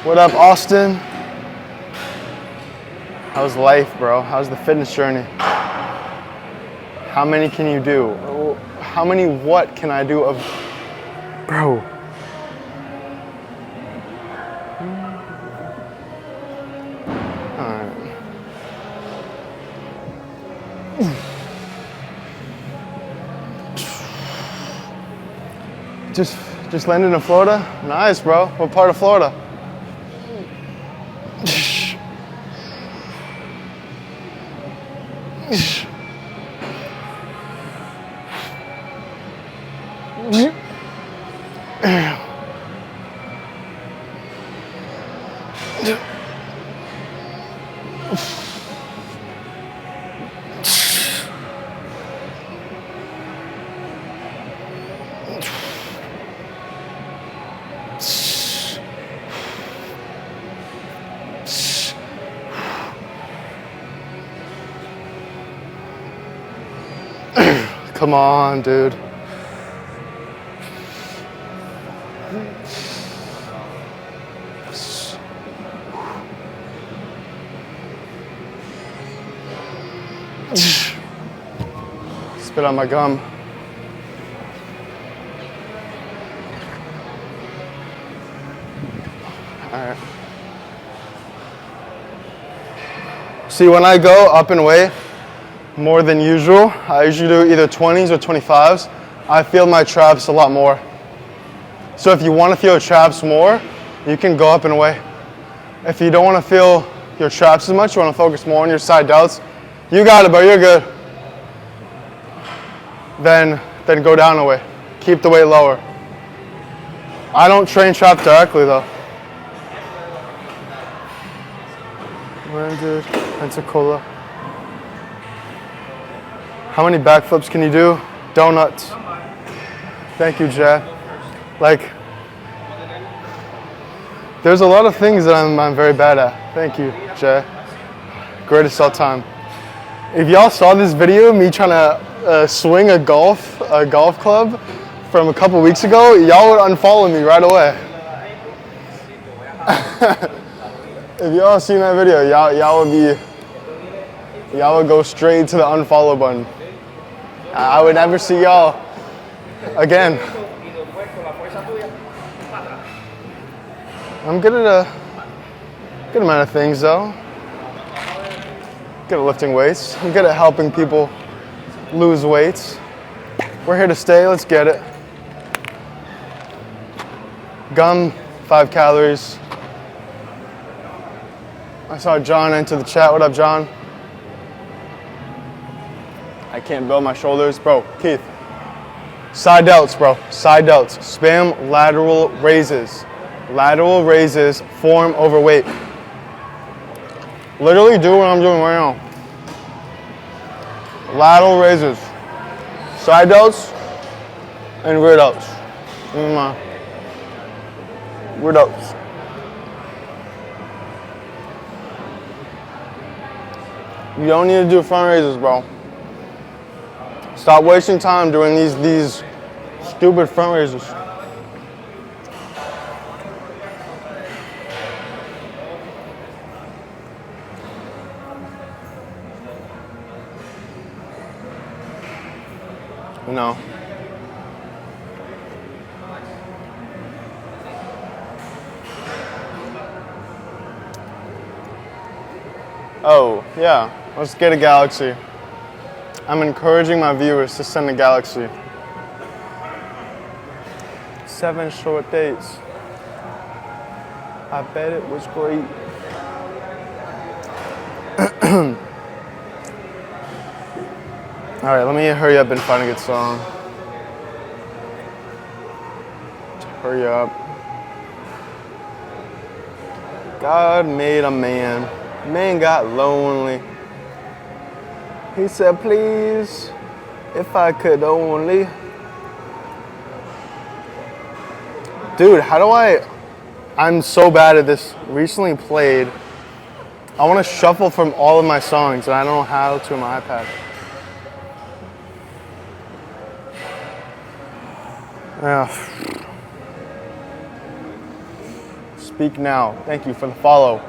What up, Austin? How's life, bro? How's the fitness journey? How many can you do? How many what can I do of, bro? All right. Just landed in Florida? Nice, bro. What part of Florida? Come on, dude. Spit on my gum. All right. See, when I go up in weight more than usual, I usually do either 20s or 25s. I feel my traps a lot more. So if you want to feel your traps more, you can go up in weight. If you don't want to feel your traps as much, you want to focus more on your side delts, you got it, bro, you're good. Then go down a weight. Keep the weight lower. I don't train trap directly though. Dude, Pensacola. How many backflips can you do? Donuts. Thank you, Jay. Like, there's a lot of things that I'm very bad at. Thank you, Jay. Greatest all time. If y'all saw this video, me trying to swing a golf club from a couple weeks ago, y'all would unfollow me right away. If y'all seen that video, y'all would go straight to the unfollow button. I would never see y'all again. I'm good at a good amount of things though. Good at lifting weights. I'm good at helping people lose weights. We're here to stay, let's get it. Gum, 5 calories. I saw John enter the chat. What up, John? I can't build my shoulders. Bro, Keith, Side delts, bro. Side delts. Spam lateral raises. Lateral raises form overweight. Literally do what I'm doing right now. Lateral raises. Side delts and rear delts. Rear delts. You don't need to do front raises, bro. Stop wasting time doing these stupid front raises. No. Oh, yeah. Let's get a galaxy. I'm encouraging my viewers to send a galaxy. 7 short dates. I bet it was great. All right, let me hurry up and find a good song. Hurry up. God made a man. Man got lonely. He said, please, if I could only. Dude, how do I'm so bad at this. Recently played. I want to shuffle from all of my songs, and I don't know how to on my iPad. Yeah. Speak now. Thank you for the follow.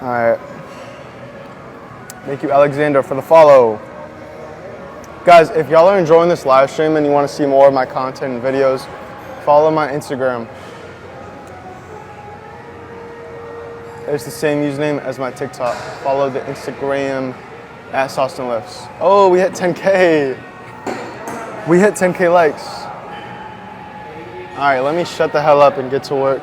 All right. Thank you, Alexander, for the follow. Guys, if y'all are enjoying this live stream and you want to see more of my content and videos, follow my Instagram. It's the same username as my TikTok. Follow the Instagram at saustinlifts. Oh, we hit 10K. We hit 10K likes. All right, let me shut the hell up and get to work.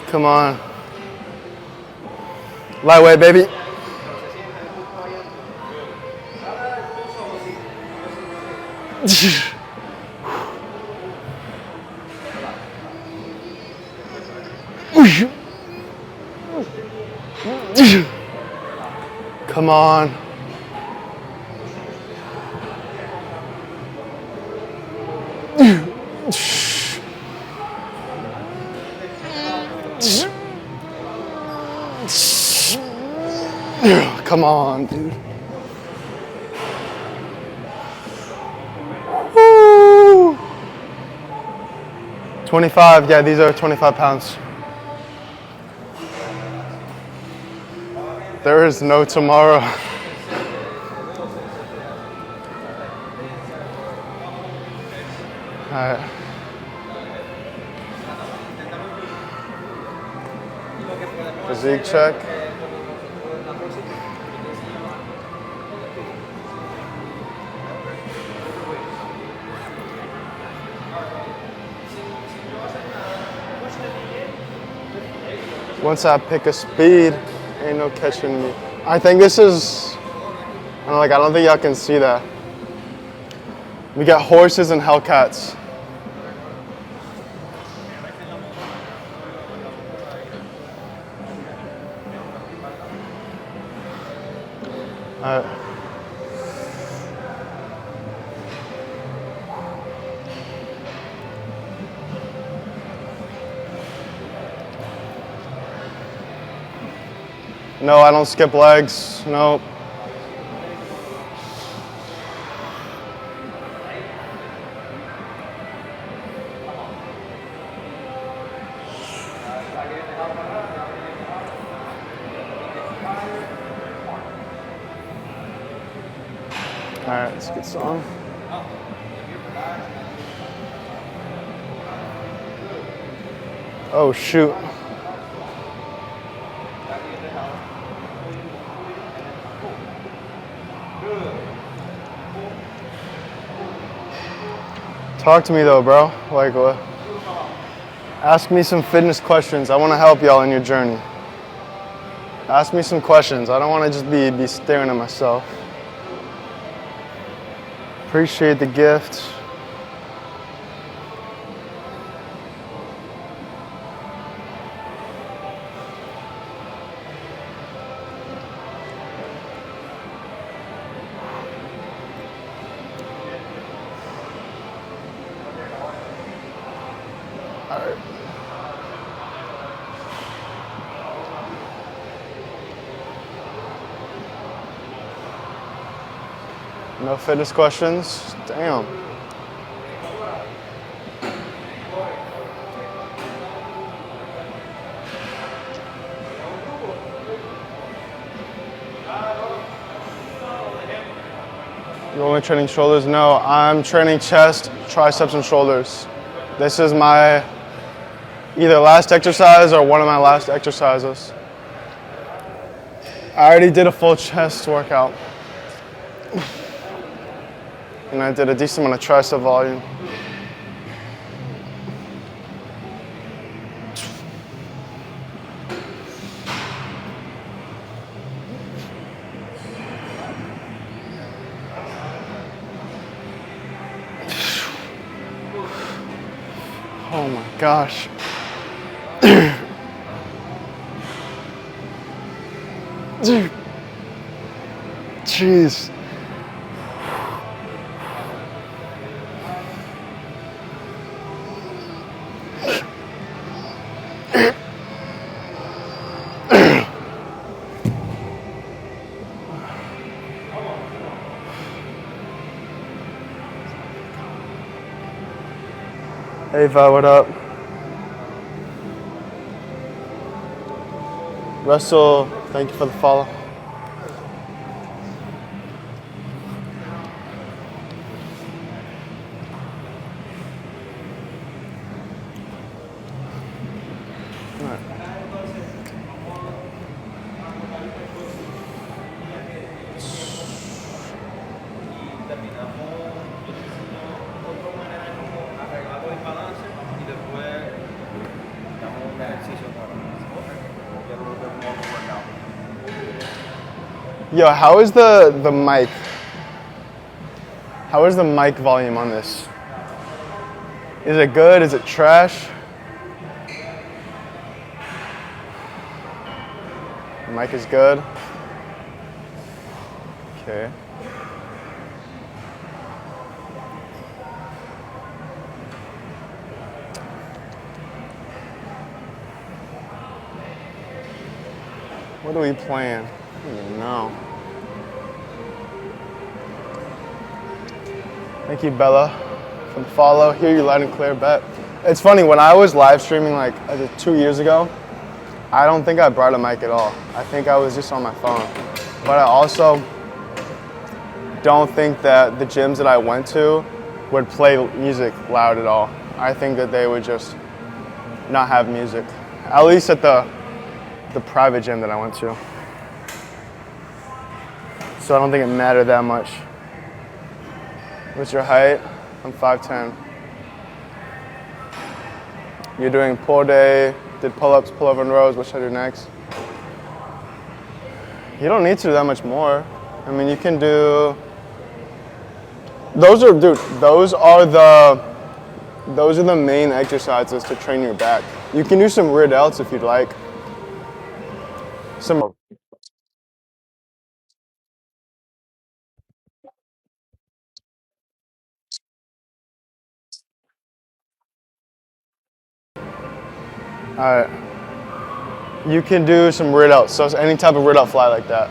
Come on. Lightweight, baby. Come on. Come on, dude. Woo. 25, yeah, these are 25 pounds. There is no tomorrow. All right. Physique check. Once I pick a speed, ain't no catching me. I think this is, I don't think y'all can see that. We got horses and Hellcats. All right. No, I don't skip legs. Nope. All right, let's get some. Oh shoot. Talk to me though, bro. Like what? Ask me some fitness questions. I want to help y'all in your journey. Ask me some questions. I don't want to just be staring at myself. Appreciate the gift. All right. No fitness questions? Damn. You only training shoulders? No, I'm training chest, triceps, and shoulders. This is my either last exercise or one of my last exercises. I already did a full chest workout. And I did a decent amount of tricep volume. Oh my gosh. Jeez. Hey, Vi, what up? Russell, thank you for the follow. Yo, how is the mic? How is the mic volume on this? Is it good? Is it trash? The mic is good. Okay. What are we playing? I don't even know. Thank you, Bella, for the follow. Hear you loud and clear, bet. It's funny, when I was live streaming like 2 years ago, I don't think I brought a mic at all. I think I was just on my phone. But I also don't think that the gyms that I went to would play music loud at all. I think that they would just not have music. At least at the private gym that I went to. So I don't think it mattered that much. What's your height? I'm 5'10". You're doing pull day, did pull-ups, pull-over and rows. What should I do next? You don't need to do that much more. I mean, you can do, those are the main exercises to train your back. You can do some rear delts if you'd like. All right. You can do some rear delts, so any type of rear delt fly like that.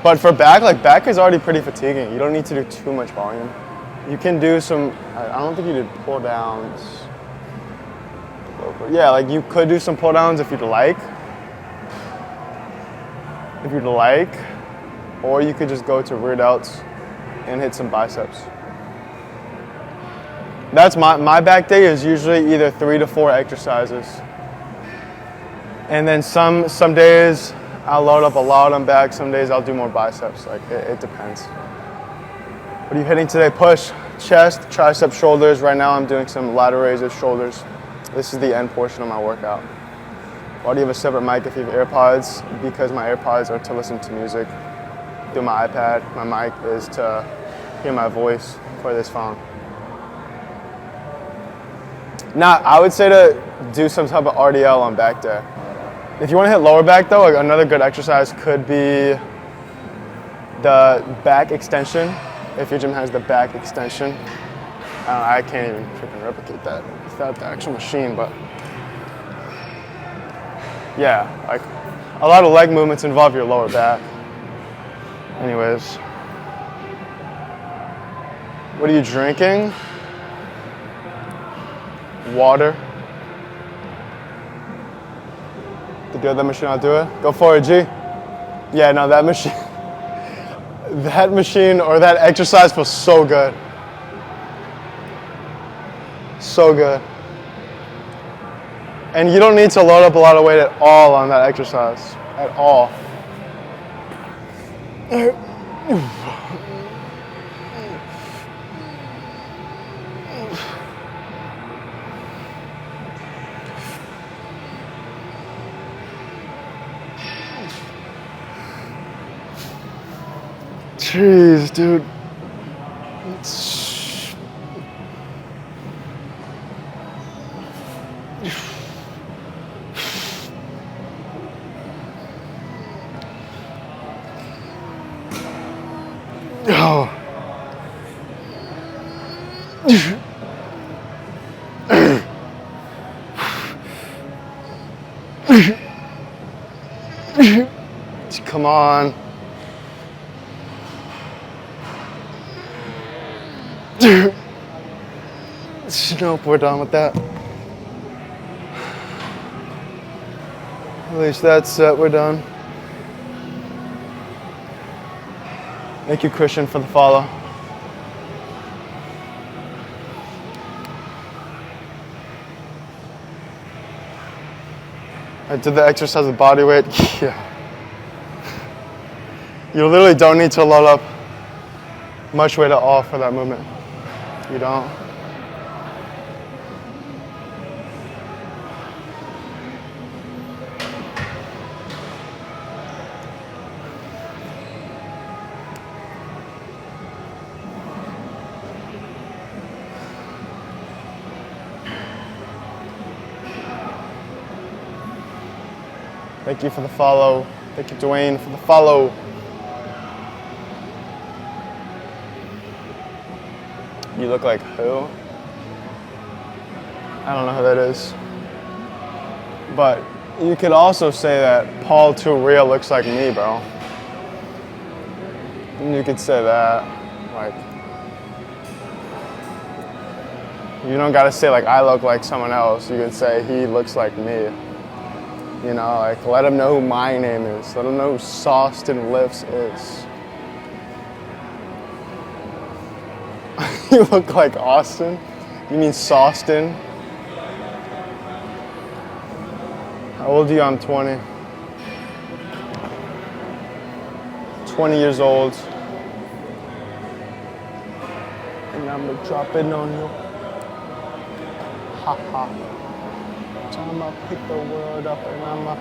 But for back, like back is already pretty fatiguing. You don't need to do too much volume. You can do some, I don't think you did pull downs. Yeah, like you could do some pull downs if you'd like. Or you could just go to rear delts and hit some biceps. That's my back day is usually either 3 to 4 exercises. And then some days I'll load up a lot on back, some days I'll do more biceps, like it depends. What are you hitting today? Push, chest, tricep, shoulders. Right now I'm doing some lateral raises, shoulders. This is the end portion of my workout. Why do you have a separate mic if you have AirPods? Because my AirPods are to listen to music through my iPad. My mic is to hear my voice for this phone. Now, I would say to do some type of RDL on back day. If you want to hit lower back though, like another good exercise could be the back extension. If your gym has the back extension. I can't even freaking replicate that without the actual machine, but yeah, like a lot of leg movements involve your lower back. Anyways, what are you drinking? Water. To get that machine, I'll do it. Go for it, G. Yeah, no, that machine, that machine or that exercise feels so good. So good. And you don't need to load up a lot of weight at all on that exercise. At all. Jeez, dude. Oh. Come on. Nope, we're done with that. At least that's it, we're done. Thank you, Christian, for the follow. I did the exercise with body weight. Yeah. You literally don't need to load up much weight at all for that movement. You don't. Thank you for the follow. Thank you, Dwayne, for the follow. You look like who? I don't know who that is. But you could also say that Paul Too Real looks like me, bro. And you could say that. Like, you don't gotta say like I look like someone else. You could say he looks like me. You know, like let him know who my name is. Let him know who saustinlifts is. You look like Austin? You mean Saustin? How old are you? I'm 20. 20 years old. And I'm gonna drop it on you. Ha ha. I'ma pick the world up and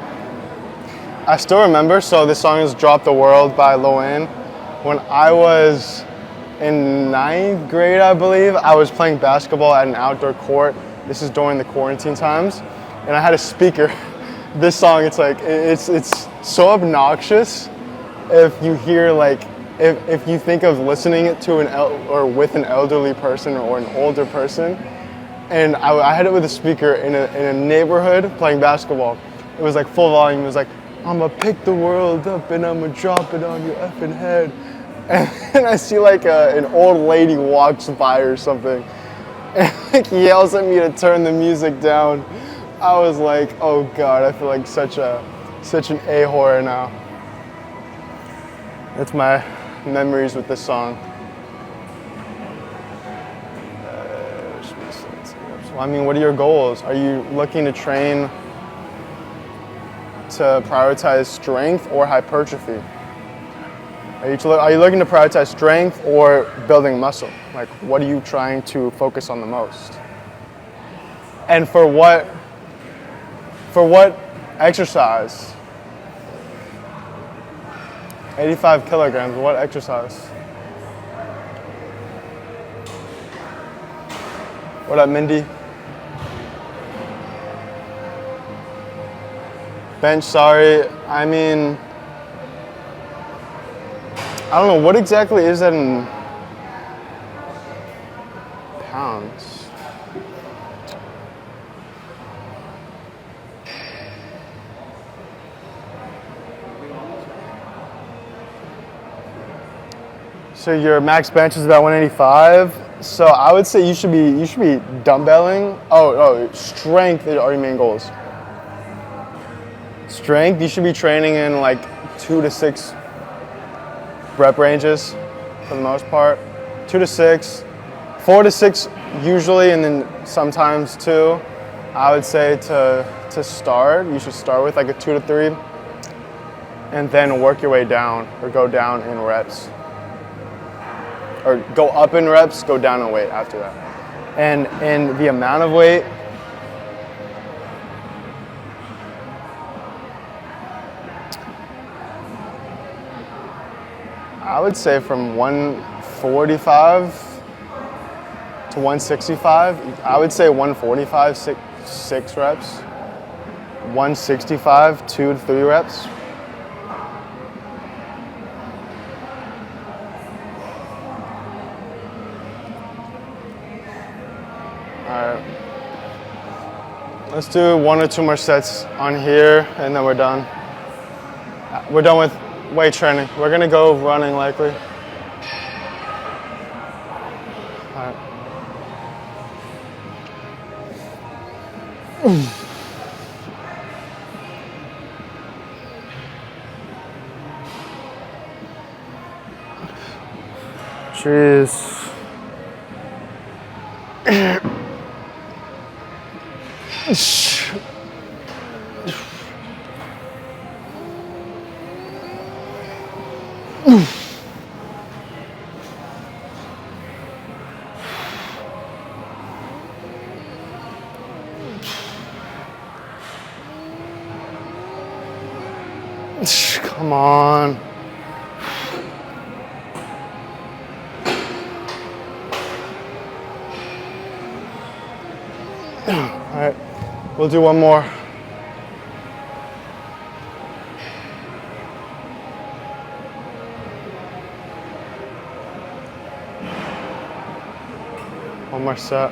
I still remember, so this song is Drop the World by Lil Wayne. When I was in 9th grade, I believe, I was playing basketball at an outdoor court. This is during the quarantine times. And I had a speaker. This song, it's like, it's so obnoxious if you hear like, if you think of listening to or with an elderly person or an older person. And I had it with a speaker in a neighborhood playing basketball. It was like full volume. It was like, I'ma pick the world up and I'ma drop it on your effing head. And I see like an old lady walks by or something and like yells at me to turn the music down. I was like, oh God, I feel like such an a-whore now. That's my memories with this song. I mean, what are your goals? Are you looking to train to prioritize strength or hypertrophy? Are you looking to prioritize strength or building muscle? Like, what are you trying to focus on the most? And for what exercise? 85 kilograms, what exercise? What up, Mindy? Bench, sorry. I mean, I don't know, what exactly is that in pounds? So your max bench is about 185. So I would say you should be dumbbelling. Oh, strength are your main goals. Strength, you should be training in like 2 to 6 rep ranges for the most part. 2 to 6, 4 to 6 usually, and then sometimes 2. I would say to start, you should start with like a 2 to 3, and then work your way down or go down in reps. Or go up in reps, go down in weight after that. And the amount of weight, I would say from 145 to 165. I would say 145, 6 reps. 165, 2 to 3 reps. Alright. Let's do 1 or 2 more sets on here and then we're done. We're done with weight training. We're gonna go running likely. Alright. Jeez. Come on. All right, we'll do one more. One more set.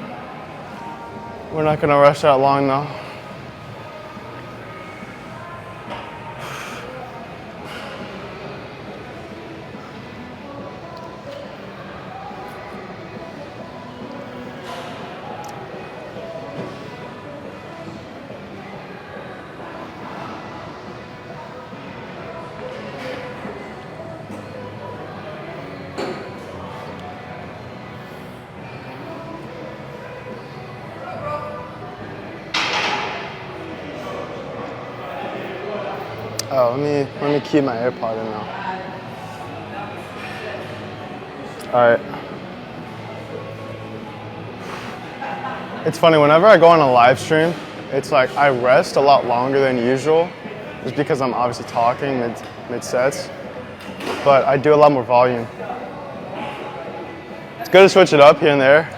We're not gonna rush that long though. Oh, let me keep my AirPod in now. All right. It's funny, whenever I go on a live stream, it's like I rest a lot longer than usual, just because I'm obviously talking mid sets. But I do a lot more volume. It's good to switch it up here and there.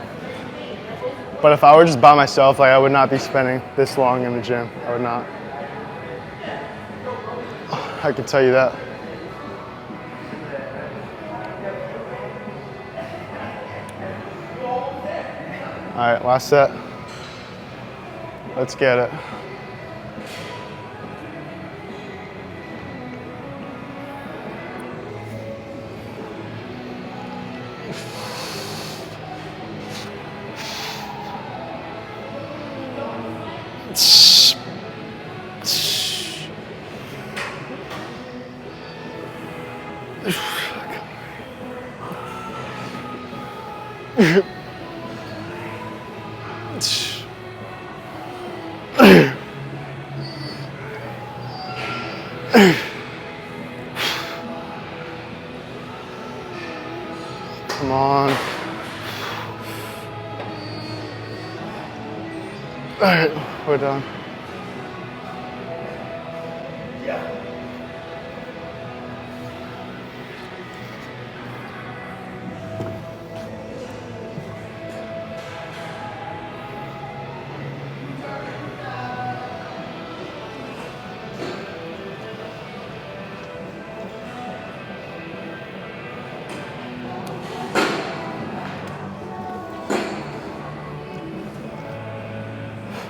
But if I were just by myself, like I would not be spending this long in the gym. I would not. I can tell you that. All right, last set. Let's get it. All right, we're done.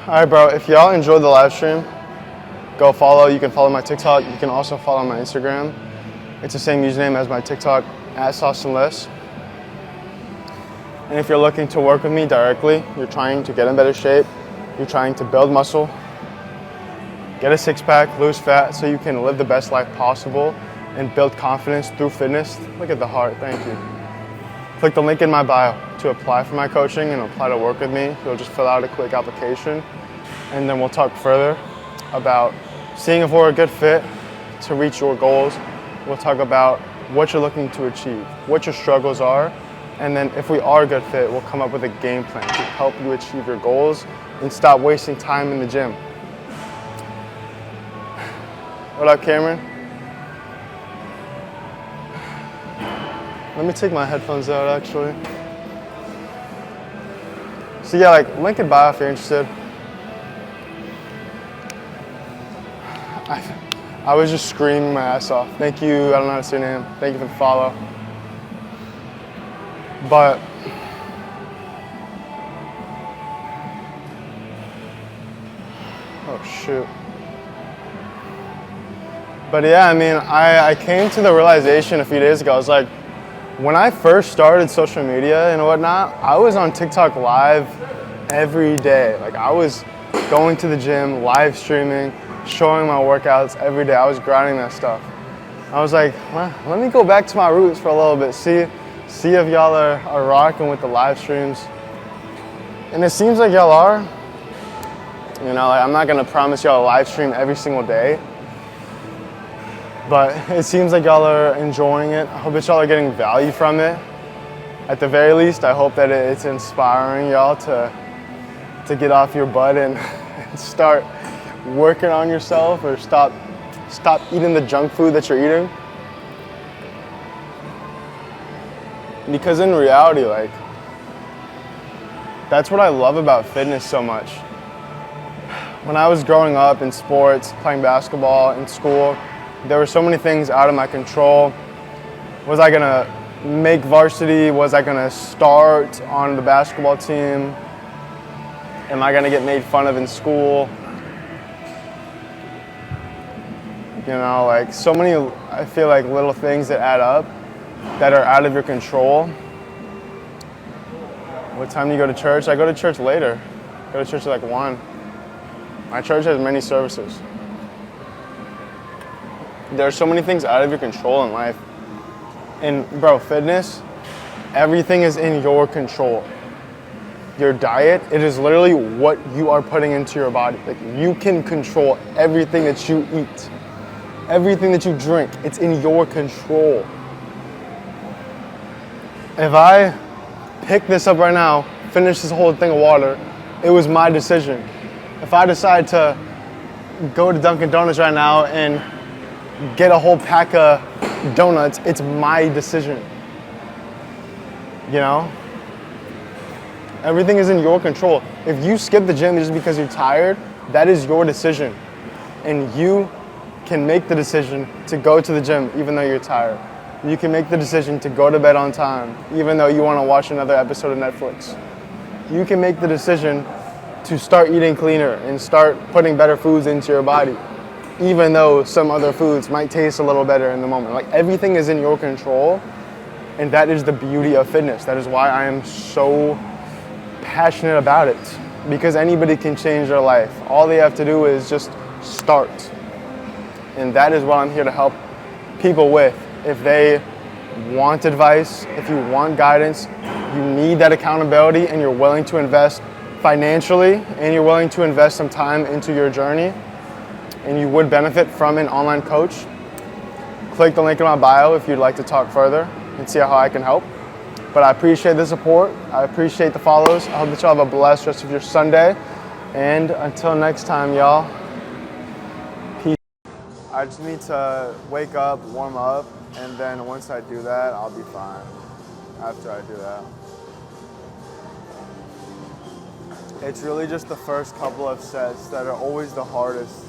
All right, bro, if y'all enjoyed the live stream, go follow. You can follow my TikTok. You can also follow my Instagram. It's the same username as my TikTok, @saustinlifts. And if you're looking to work with me directly, you're trying to get in better shape, you're trying to build muscle, get a six-pack, lose fat so you can live the best life possible and build confidence through fitness, look at the heart, thank you. Click the link in my bio to apply for my coaching and apply to work with me. You'll just fill out a quick application and then we'll talk further about seeing if we're a good fit to reach your goals. We'll talk about what you're looking to achieve, what your struggles are, and then if we are a good fit, we'll come up with a game plan to help you achieve your goals and stop wasting time in the gym. What up, Cameron? Let me take my headphones out, actually. So yeah, like, link in bio if you're interested. I was just screaming my ass off. Thank you, I don't know how to say your name. Thank you for the follow. But, oh shoot. But yeah, I mean, I came to the realization a few days ago. I was like, when I first started social media and whatnot, I was on TikTok live every day. Like, I was going to the gym, live streaming, showing my workouts every day. I was grinding that stuff. I was like, well, let me go back to my roots for a little bit, see if y'all are rocking with the live streams. And it seems like y'all are. You know, like, I'm not gonna promise y'all a live stream every single day, but it seems like y'all are enjoying it. I hope that y'all are getting value from it. At the very least, I hope that it's inspiring y'all to get off your butt and start working on yourself, or stop eating the junk food that you're eating. Because in reality, like, that's what I love about fitness so much. When I was growing up in sports, playing basketball in school, there were so many things out of my control. Was I gonna make varsity? Was I gonna start on the basketball team? Am I gonna get made fun of in school? You know, like, so many, I feel like, little things that add up that are out of your control. What time do you go to church? I go to church later. I go to church at like 1. My church has many services. There are so many things out of your control in life. And bro, fitness, everything is in your control. Your diet, it is literally what you are putting into your body. Like, you can control everything that you eat. Everything that you drink, it's in your control. If I pick this up right now, finish this whole thing of water, it was my decision. If I decide to go to Dunkin' Donuts right now and get a whole pack of donuts, it's my decision. You know? Everything is in your control. If you skip the gym just because you're tired, that is your decision. And you can make the decision to go to the gym even though you're tired. You can make the decision to go to bed on time even though you want to watch another episode of Netflix. You can make the decision to start eating cleaner and start putting better foods into your body even though some other foods might taste a little better in the moment. Like, everything is in your control, and that is the beauty of fitness. That is why I am so passionate about it, because anybody can change their life. All they have to do is just start. And that is what I'm here to help people with. If they want advice, if you want guidance, you need that accountability, and you're willing to invest financially, and you're willing to invest some time into your journey, and you would benefit from an online coach, click the link in my bio if you'd like to talk further and see how I can help. But I appreciate the support. I appreciate the follows. I hope that y'all have a blessed rest of your Sunday. And until next time, y'all, peace. I just need to wake up, warm up, and then once I do that, I'll be fine after I do that. It's really just the first couple of sets that are always the hardest.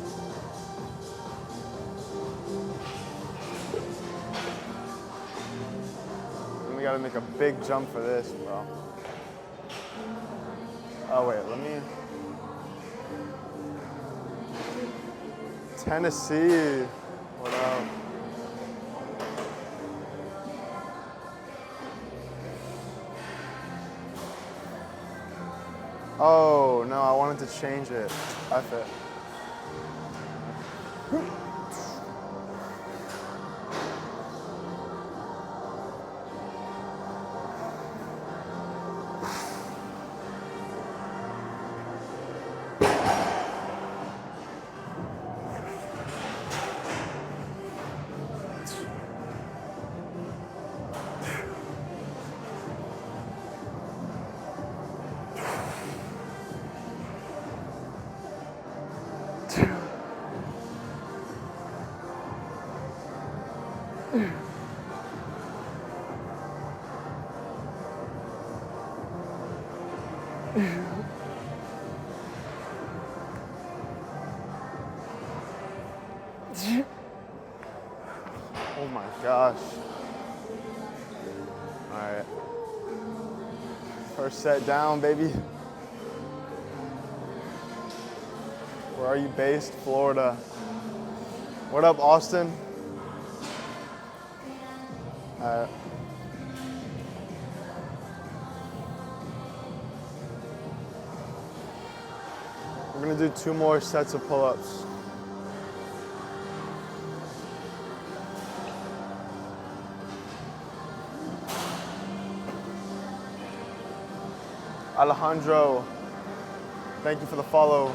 And we gotta make a big jump for this, bro. Oh wait, let me... Tennessee, what up? Oh, no, I wanted to change it. F it. Oh my gosh. All right. First set down, baby. Where are you based? Florida. What up, Austin? All right. We're gonna do 2 more sets of pull-ups. Alejandro, thank you for the follow.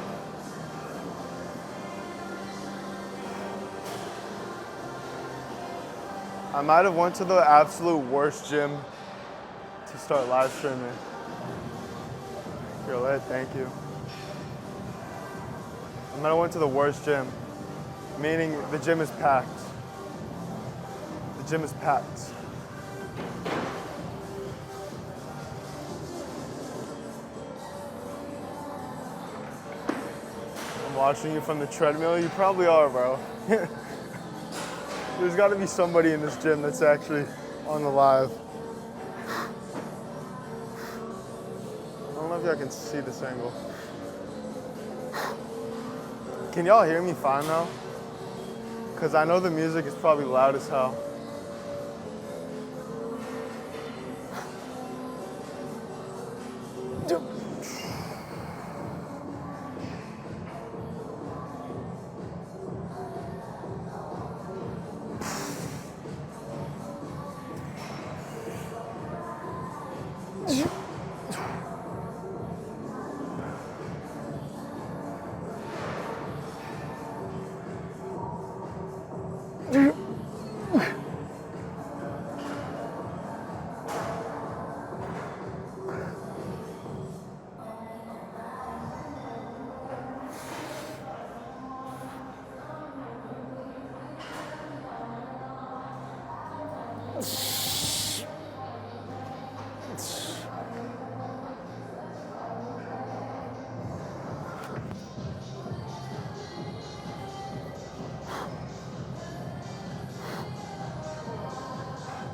I might have went to the absolute worst gym to start live streaming. You're lit, thank you. I might have went to the worst gym, meaning the gym is packed. The gym is packed. I'm watching you from the treadmill. You probably are, bro. There's got to be somebody in this gym that's actually on the live. I don't know if y'all can see this angle. Can y'all hear me fine though? Because I know the music is probably loud as hell.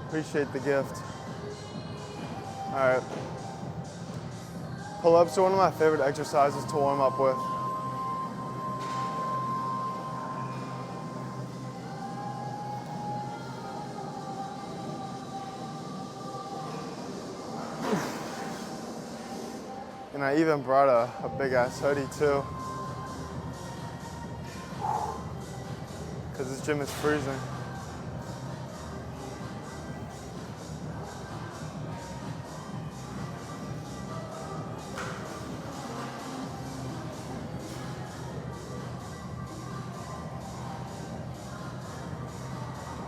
Appreciate the gift. All right. Pull-ups are one of my favorite exercises to warm up with. And I even brought a big ass hoodie too. Because this gym is freezing.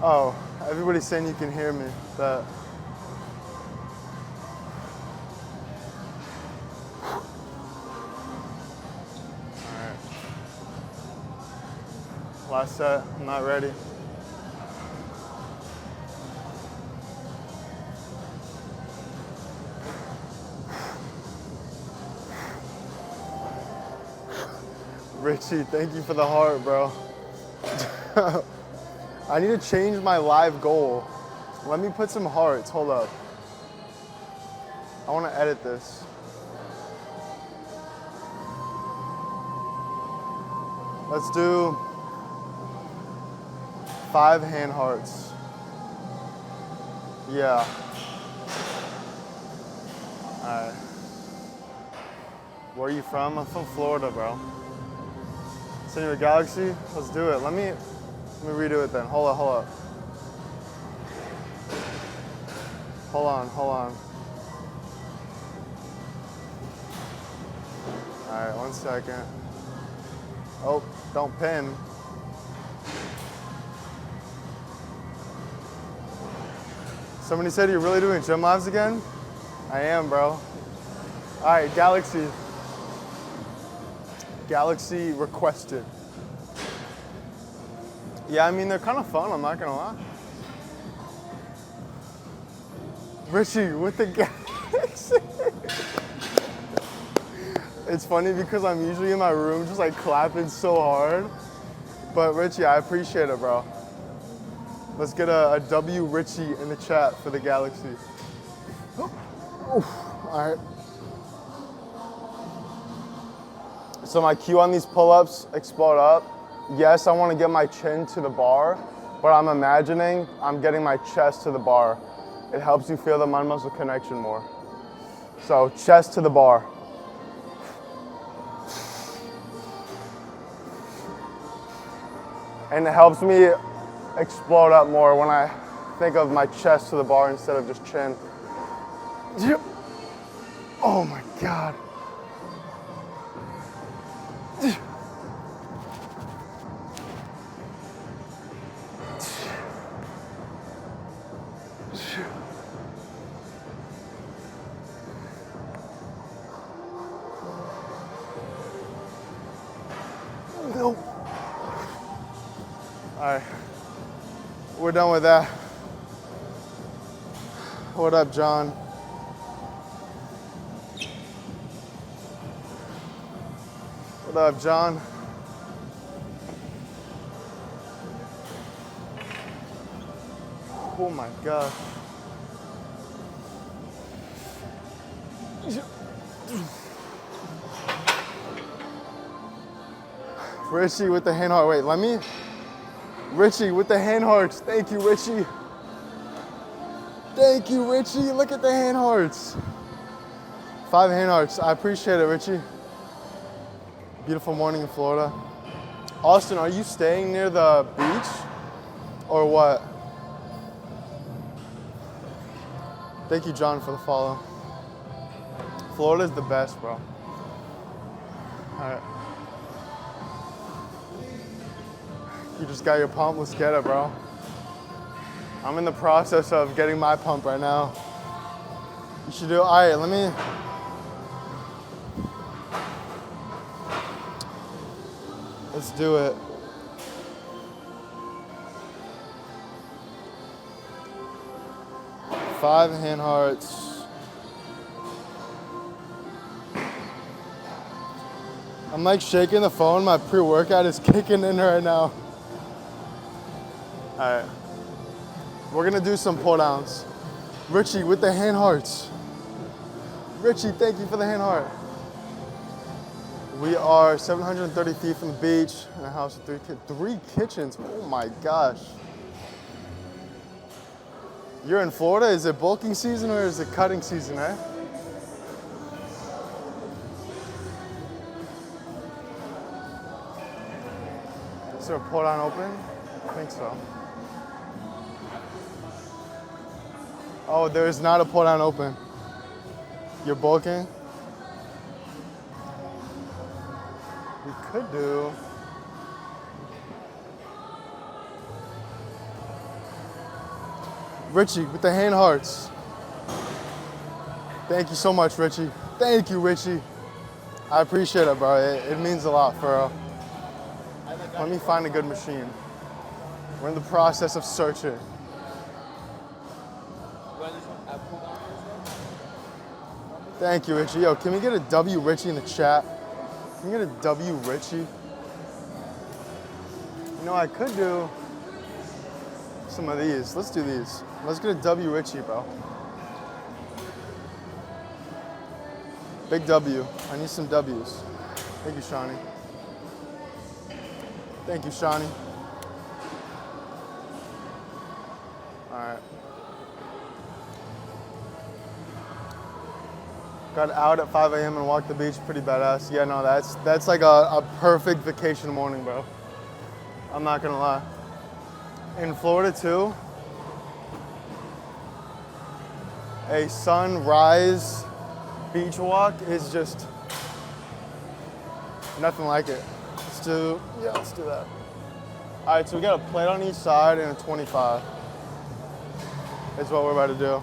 Oh, everybody's saying you can hear me. That. Last set, I'm not ready. Richie, thank you for the heart, bro. I need to change my live goal. Let me put some hearts, hold up. I want to edit this. Let's do 5 hand hearts. Yeah. Alright. Where are you from? I'm from Florida, bro. Send you a galaxy? Let's do it. Let me redo it then. Hold up. Hold on. Alright, 1 second. Oh, don't pin. Somebody said you're really doing gym lives again? I am, bro. Alright, galaxy. Galaxy requested. Yeah, I mean, they're kind of fun, I'm not gonna lie. Richie with the galaxy. It's funny because I'm usually in my room just like clapping so hard. But Richie, I appreciate it, bro. Let's get a W Richie in the chat for the galaxy. All right. So my cue on these pull-ups, explode up. Yes, I want to get my chin to the bar, but I'm imagining I'm getting my chest to the bar. It helps you feel the mind muscle connection more. So chest to the bar. And it helps me explode up more when I think of my chest to the bar instead of just chin. Oh my God. Nope. All right, we're done with that. What up, John? What up, John? Oh my gosh. Richie with the hand heart. Wait, let me. Richie with the hand hearts. Thank you, Richie. Thank you, Richie. Look at the hand hearts. 5 hand hearts. I appreciate it, Richie. Beautiful morning in Florida. Austin, are you staying near the beach or what? Thank you, John, for the follow. Florida's the best, bro. All right. You just got your pump, let's get it, bro. I'm in the process of getting my pump right now. You should do, all right, let me. Let's do it. Five hand hearts. I'm like shaking the phone, my pre-workout is kicking in right now. All right, we're gonna do some pull downs. Richie with the hand hearts. Richie, thank you for the hand heart. We are 730 feet from the beach in a house with 3 kitchens. Oh my gosh. You're in Florida, is it bulking season or is it cutting season, eh? Is there a pull down open? I think so. Oh, there is not a pull down open. You're bulking? We could do. Richie with the hand hearts. Thank you so much, Richie. Thank you, Richie. I appreciate it, bro. It means a lot, for real. Let me find a good machine. We're in the process of searching. Thank you, Richie. Yo, can we get a W Richie in the chat? Can we get a W Richie? You know, I could do some of these. Let's do these. Let's get a W Richie, bro. Big W. I need some W's. Thank you, Shawnee. Thank you, Shawnee. All right. Got out at 5 a.m. and walked the beach. Pretty badass. Yeah, no, that's like a perfect vacation morning, bro. I'm not gonna lie. In Florida too, a sunrise beach walk is just nothing like it. Let's do that. All right, so we got a plate on each side and a 25. That's what we're about to do.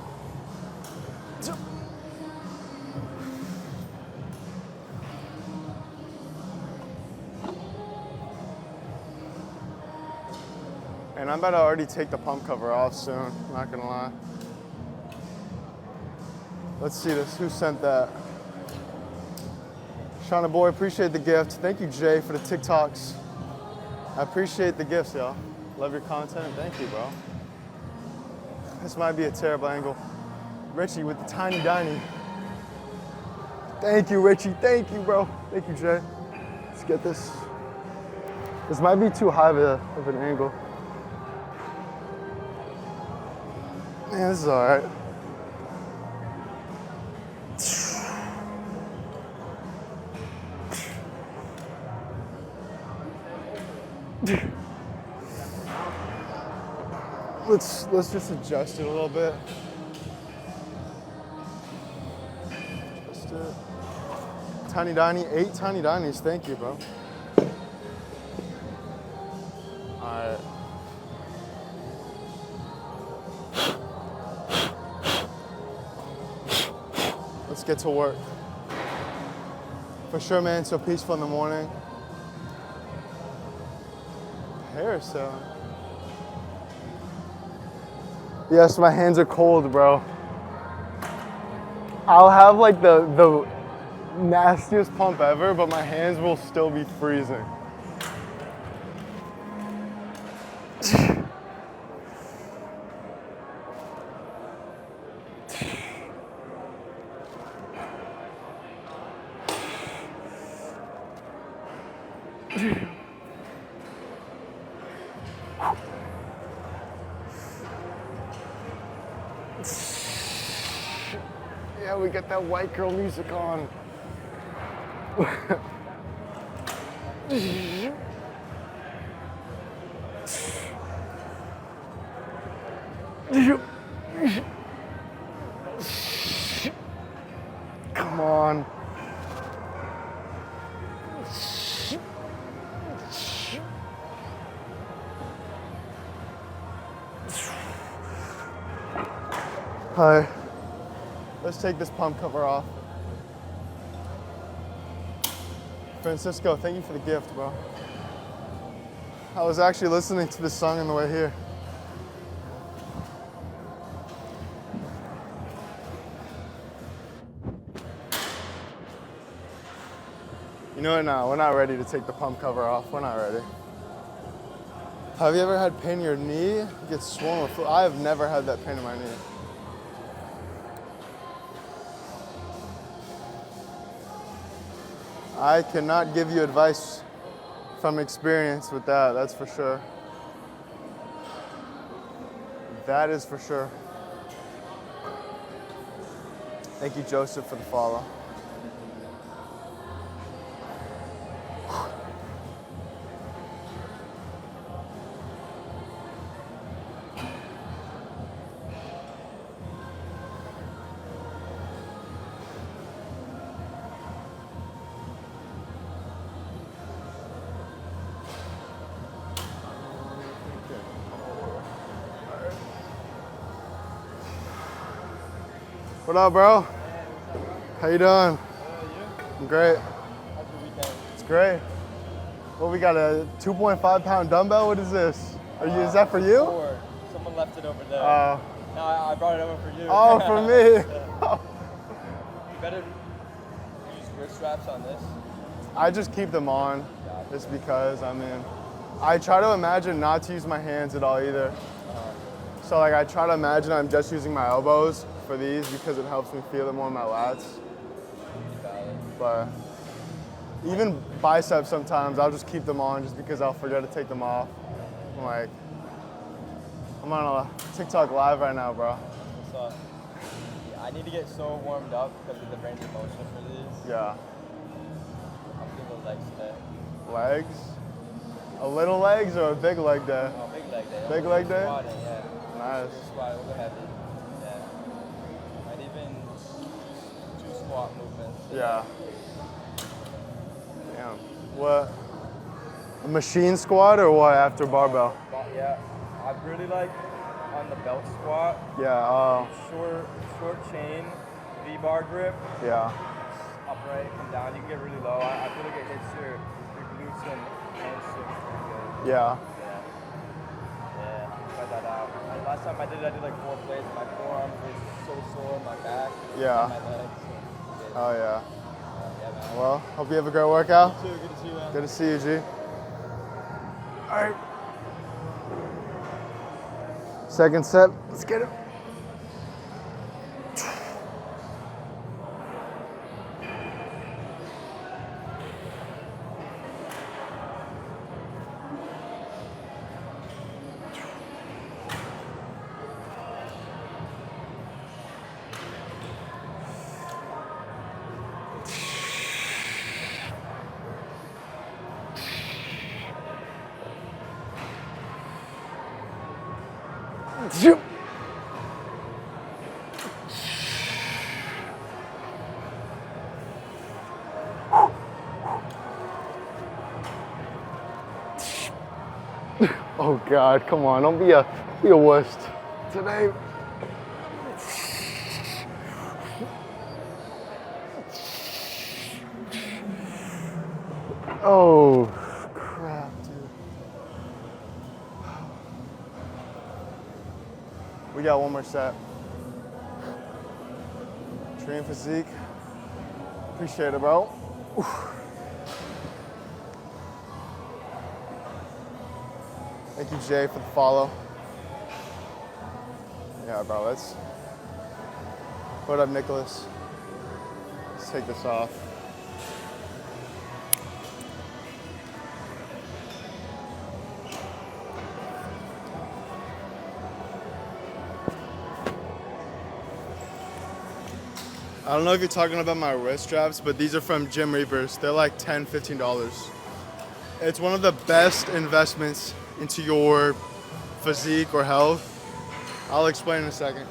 And I'm about to already take the pump cover off soon, not gonna lie. Let's see this, who sent that? Shauna boy, appreciate the gift. Thank you, Jay, for the TikToks. I appreciate the gifts, y'all. Love your content, thank you, bro. This might be a terrible angle. Richie with the tiny diny. Thank you, Richie, thank you, bro. Thank you, Jay. Let's get this. This might be too high of an angle. Yeah, this is all right. Let's just adjust it a little bit. Adjust it. Tiny Donnie, 8 Tiny Donnies. Thank you, bro. All right. Let's get to work. For sure, man. So peaceful in the morning. Hair selling. Yes, my hands are cold, bro. I'll have like the nastiest pump ever, but my hands will still be freezing. Yeah, we got that white girl music on. Come on. Hi. Let's take this pump cover off. Francisco, thank you for the gift, bro. I was actually listening to this song on the way here. You know what, no, we're not ready to take the pump cover off. We're not ready. Have you ever had pain in your knee? You get swollen with fluid. I have never had that pain in my knee. I cannot give you advice from experience with that, that's for sure. That is for sure. Thank you, Joseph, for the follow. What up, bro? How you doing? I'm great. It's great. Well, we got a 2.5 pound dumbbell. What is this? Is that for you? Four. Someone left it over there. Oh. No, I brought it over for you. Oh, for me. You better use wrist straps on this. I just keep them on, just because. I mean, I try to imagine not to use my hands at all either. So like, I try to imagine I'm just using my elbows for these because it helps me feel it more in my lats. But even biceps sometimes, I'll just keep them on just because I'll forget to take them off. I'm on a TikTok live right now, bro. So, yeah, I need to get so warmed up because of the range of motion for these. Yeah. I'm doing the legs today. Legs? A little legs or a big leg day? Oh, big leg day. Big leg day? Squatting, yeah. Nice. Squat, we'll go heavy. Yeah. Might even two squat movements. Yeah. Damn. What? A machine squat or what after barbell? Yeah. I really like on the belt squat. Yeah. Short chain, V-bar grip. Yeah. Upright, come down. You can get really low. I feel like it hits your glutes and hamstrings pretty good. Yeah. Yeah. Try that out. Last time I did like 4 plates. My forearms was so sore, my back, Yeah. my legs. So, Oh yeah. yeah, man. Well, hope you have a great workout. You too. Good to see you, man. Good to see you, G. All right. Second set. Let's get it. Zoom. Oh God, come on, don't be a wuss today. Oh, crap, dude. We got one more set. Train physique. Appreciate it, bro. Oof. Thank you, Jay, for the follow. Yeah, bro, let's. What up, Nicholas? Let's take this off. I don't know if you're talking about my wrist straps, but these are from Gym Reapers. They're like $10, $15. It's one of the best investments into your physique or health. I'll explain in a second.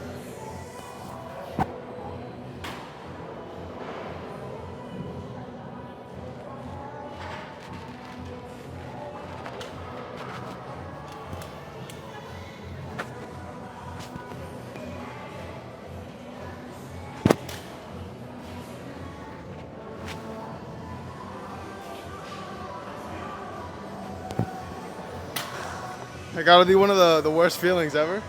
That gotta be one of the worst feelings ever.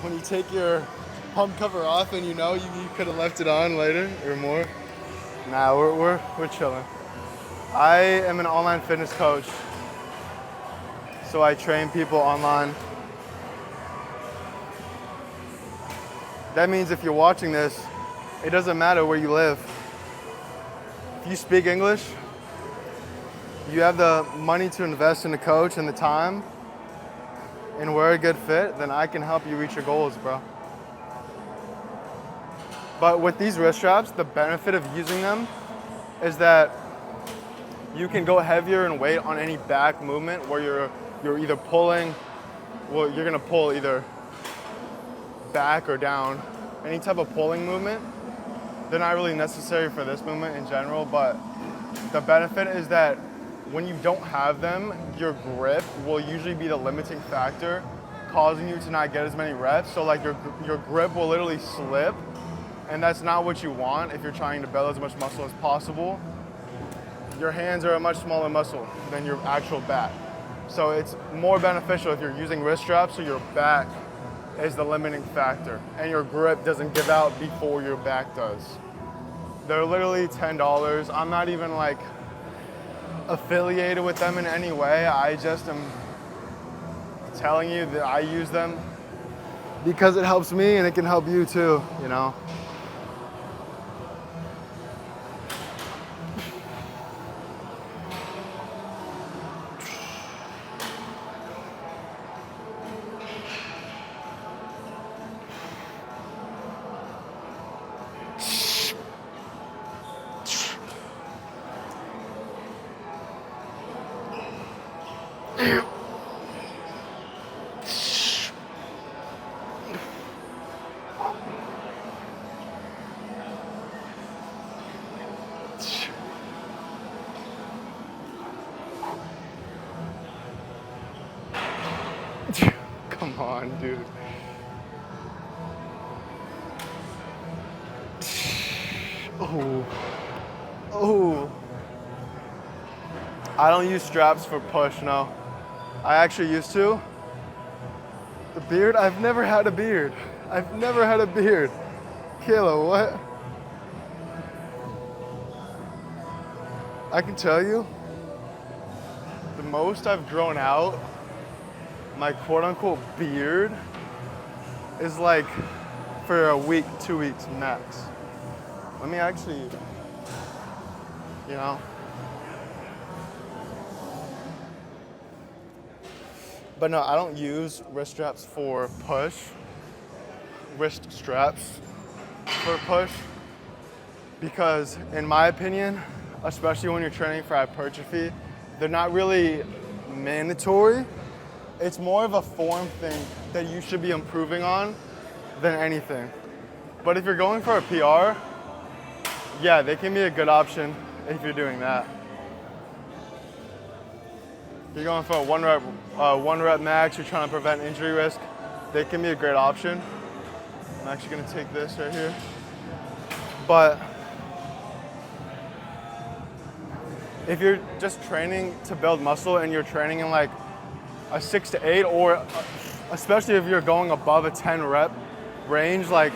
When you take your pump cover off and you know you could have left it on later or more. Nah, we're chilling. I am an online fitness coach, so I train people online. That means if you're watching this, it doesn't matter where you live. If you speak English, you have the money to invest in a coach and the time, and we're a good fit, then I can help you reach your goals, bro. But with these wrist straps, the benefit of using them is that you can go heavier in weight on any back movement where you're either pulling, well, you're gonna pull either back or down. Any type of pulling movement, they're not really necessary for this movement in general, but the benefit is that when you don't have them, your grip will usually be the limiting factor, causing you to not get as many reps. So like your grip will literally slip, and that's not what you want if you're trying to build as much muscle as possible. your hands are a much smaller muscle than your actual back. So it's more beneficial if you're using wrist straps so your back is the limiting factor and your grip doesn't give out before your back does. They're literally $10. I'm not even like affiliated with them in any way. I just am telling you that I use them because it helps me and it can help you too, you know? Come on, dude. Oh. Oh. I don't use straps for push, no. I actually used to. The beard? I've never had a beard. I've never had a beard. Kayla, what? I can tell you, the most I've grown out, my quote unquote beard, is like for a week, 2 weeks max. Let me actually, you know. But no, I don't use wrist straps for push. Wrist straps for push. Because in my opinion, especially when you're training for hypertrophy, they're not really mandatory. It's more of a form thing that you should be improving on than anything. But if you're going for a PR, yeah, they can be a good option if you're doing that. If you're going for a one rep max, you're trying to prevent injury risk, they can be a great option. I'm actually gonna take this right here. But if you're just training to build muscle and you're training in like a 6 to 8, or especially if you're going above a 10 rep range, like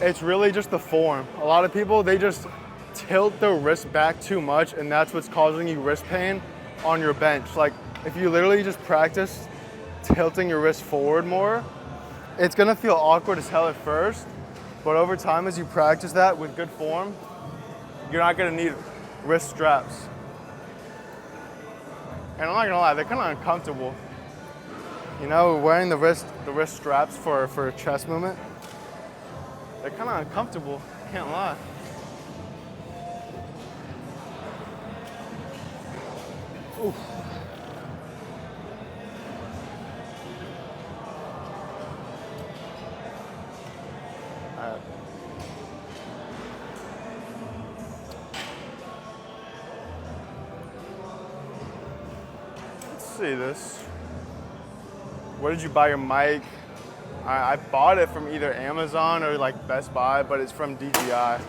it's really just the form. A lot of people, they just tilt their wrist back too much and that's what's causing you wrist pain on your bench. Like if you literally just practice tilting your wrist forward more, it's gonna feel awkward as hell at first, but over time as you practice that with good form, you're not gonna need wrist straps. And I'm not gonna lie, they're kind of uncomfortable. You know, wearing the wrist straps for a chest movement, they're kind of uncomfortable, can't lie. Ooh. All right. Let's see this. Where did you buy your mic? I bought it from either Amazon or like Best Buy, but it's from DJI.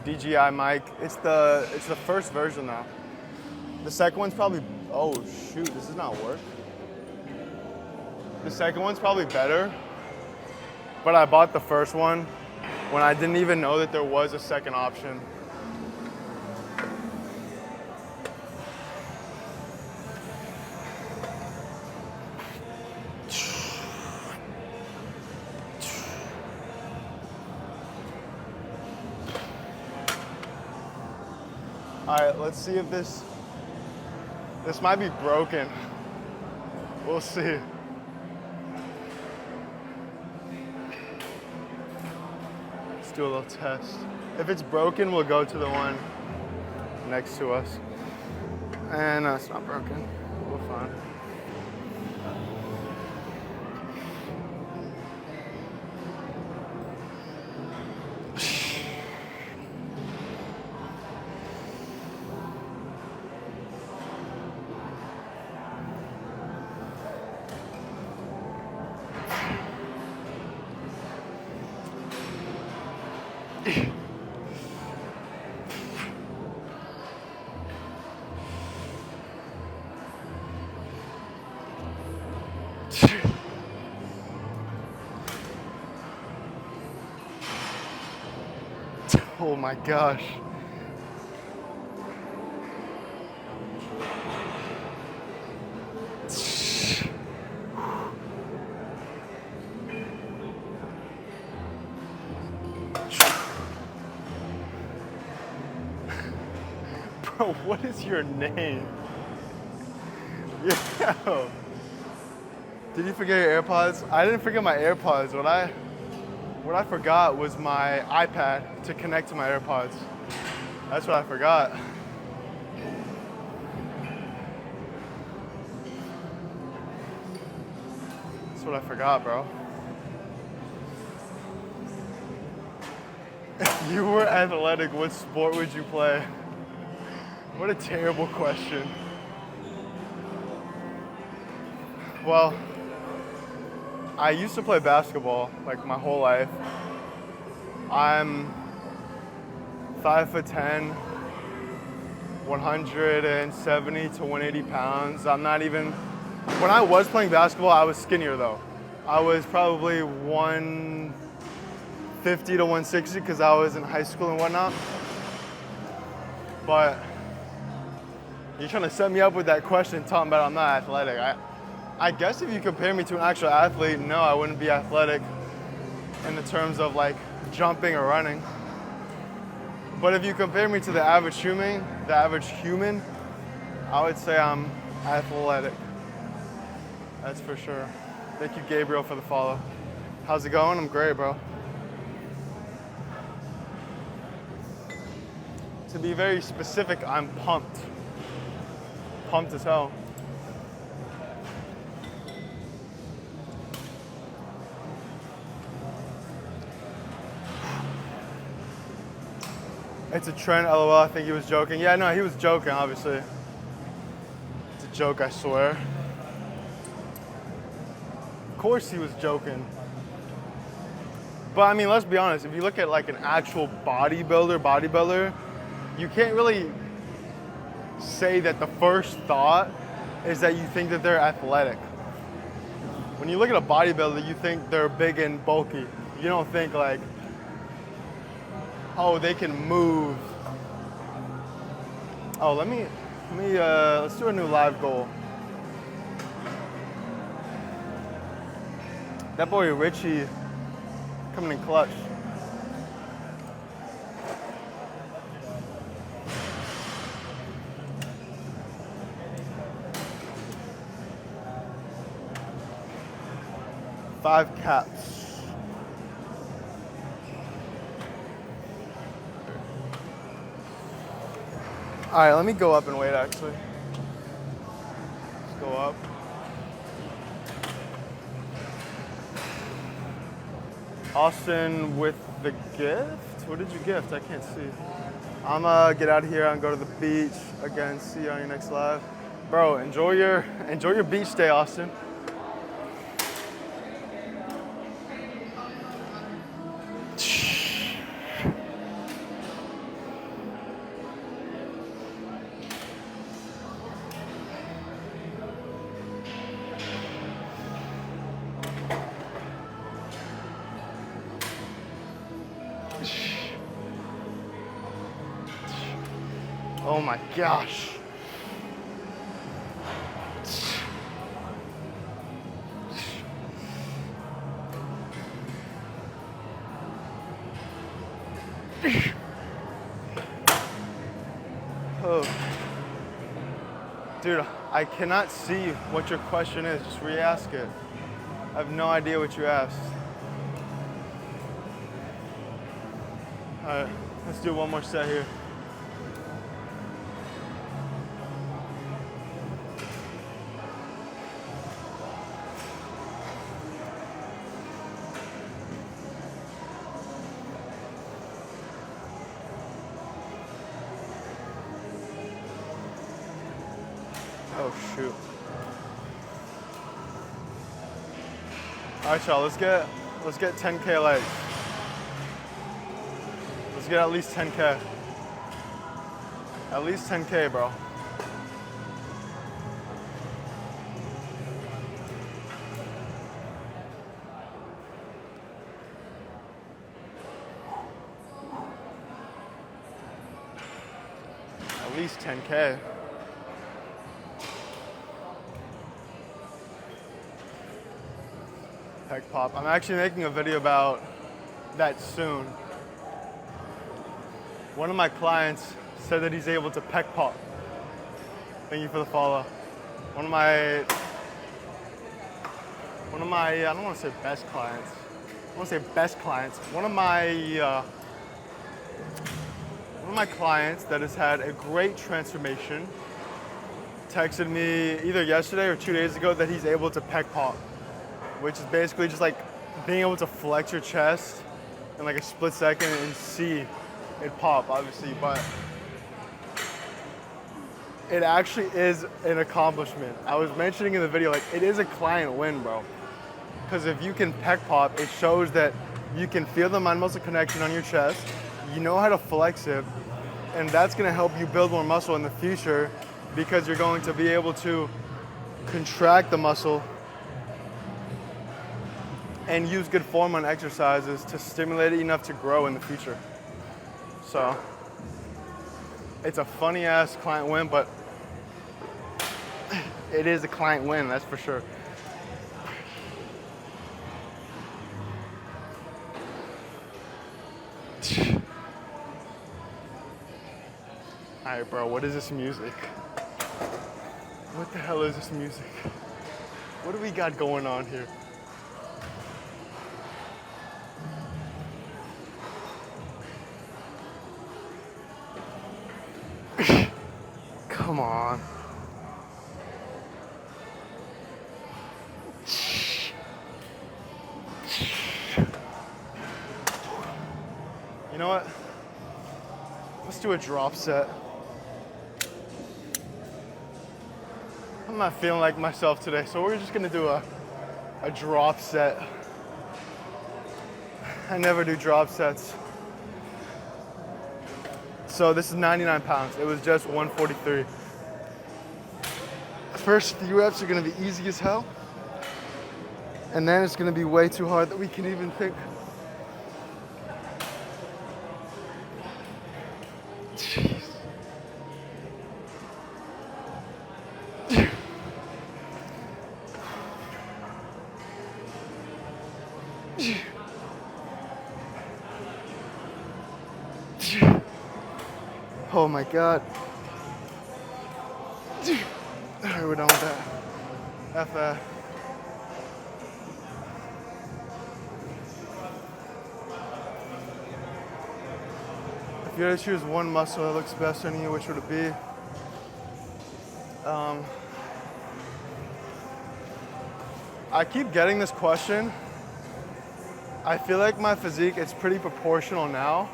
DJI mic. It's the first version though. The second one's probably, oh shoot, this does not work. The second one's probably better, but I bought the first one when I didn't even know that there was a second option. All right, let's see if this might be broken. We'll see. Let's do a little test. If it's broken, we'll go to the one next to us. And no, it's not broken. We're fine. my gosh. Bro, what is your name? Yo. Did you forget your AirPods? I didn't forget my AirPods. What I forgot was my iPad to connect to my AirPods. That's what I forgot. That's what I forgot, bro. If you were athletic, what sport would you play? What a terrible question. Well, I used to play basketball like my whole life. I'm 5'10", 170 to 180 pounds. I'm not even, when I was playing basketball, I was skinnier though. I was probably 150 to 160 because I was in high school and whatnot. But you're trying to set me up with that question talking about I'm not athletic. I guess if you compare me to an actual athlete, no, I wouldn't be athletic in the terms of like jumping or running. But if you compare me to the average human, I would say I'm athletic. That's for sure. Thank you, Gabriel, for the follow. How's it going? I'm great, bro. To be very specific, I'm pumped. Pumped as hell. It's a trend, LOL. I think he was joking. Yeah, no, he was joking, obviously. It's a joke, I swear. Of course he was joking. But I mean, let's be honest. If you look at like an actual bodybuilder, you can't really say that the first thought is that you think that they're athletic. When you look at a bodybuilder, you think they're big and bulky. You don't think like, oh, they can move. Oh, let's do a new live goal. That boy Richie coming in clutch. Five caps. All right, let me go up and wait actually. Let's go up. Austin with the gift? What did you gift? I can't see. I'm gonna get out of here and go to the beach. Again, see you on your next live. Bro, enjoy your beach day, Austin. Oh my gosh. Oh. Dude, I cannot see what your question is. Just re-ask it. I have no idea what you asked. All right, let's do one more set here. Oh shoot. All right, y'all, let's get 10K likes. Let's get at least 10K. At least 10K, bro. at least 10K. Pec pop. I'm actually making a video about that soon. One of my clients said that he's able to pec pop. Thank you for the follow. One of my, I don't want to say best clients. I want to say best clients. One of my clients that has had a great transformation texted me either yesterday or 2 days ago that he's able to pec pop, which is basically just like being able to flex your chest in like a split second and see it pop, obviously, but it actually is an accomplishment. I was mentioning in the video, like, it is a client win, bro. Because if you can pec pop, it shows that you can feel the mind muscle connection on your chest, you know how to flex it, and that's gonna help you build more muscle in the future because you're going to be able to contract the muscle and use good form on exercises to stimulate it enough to grow in the future. So it's a funny ass client win, but it is a client win, that's for sure. All right, bro, what is this music? What the hell is this music? What do we got going on here? Come on. You know what? Let's do a drop set. I'm not feeling like myself today, so we're just gonna do a drop set. I never do drop sets. So this is 99 pounds. It was just 143. The first few reps are gonna be easy as hell. And then it's gonna be way too hard that we can even think. Jeez. Oh my God. All right, we're done with that. F that. If you had to choose one muscle that looks best on you, which would it be? I keep getting this question. I feel like my physique is pretty proportional now.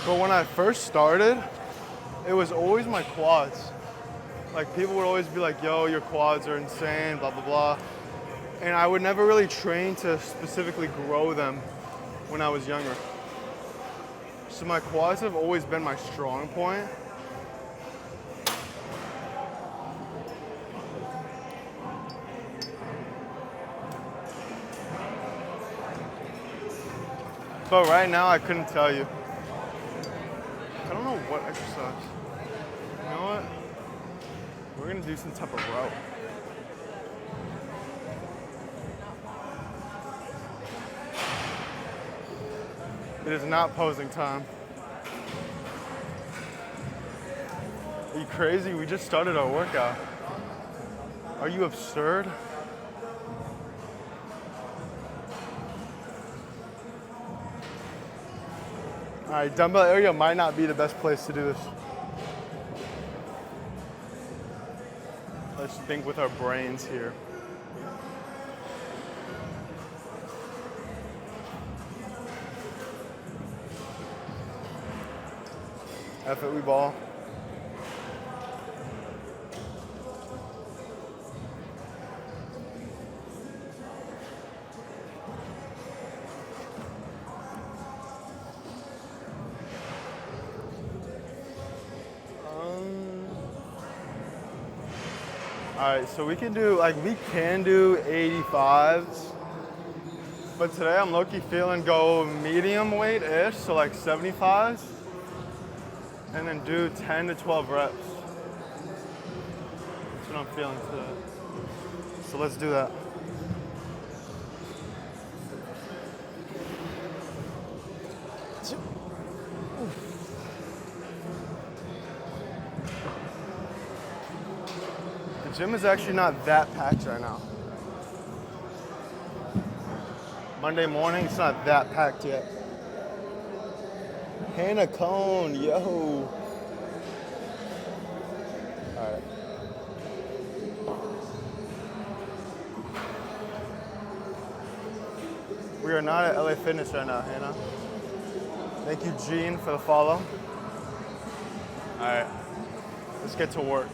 But when I first started, it was always my quads. Like, people would always be like, yo, your quads are insane, blah, blah, blah. And I would never really train to specifically grow them when I was younger. So my quads have always been my strong point. But right now, I couldn't tell you. I don't know what exercise. You know what? We're gonna do some type of row. It is not posing time. Are you crazy? We just started our workout. Are you absurd? All right, dumbbell area might not be the best place to do this. Let's think with our brains here. F it, we ball. All right, so we can do 85s, but today I'm low-key feeling go medium weight-ish, so like 75s. and then do 10 to 12 reps. That's what I'm feeling today. So let's do that. The gym is actually not that packed right now. Monday morning, it's not that packed yet. Hannah Cone, yo. All right. We are not at LA Fitness right now, Hannah. Thank you, Gene, for the follow. All right, let's get to work.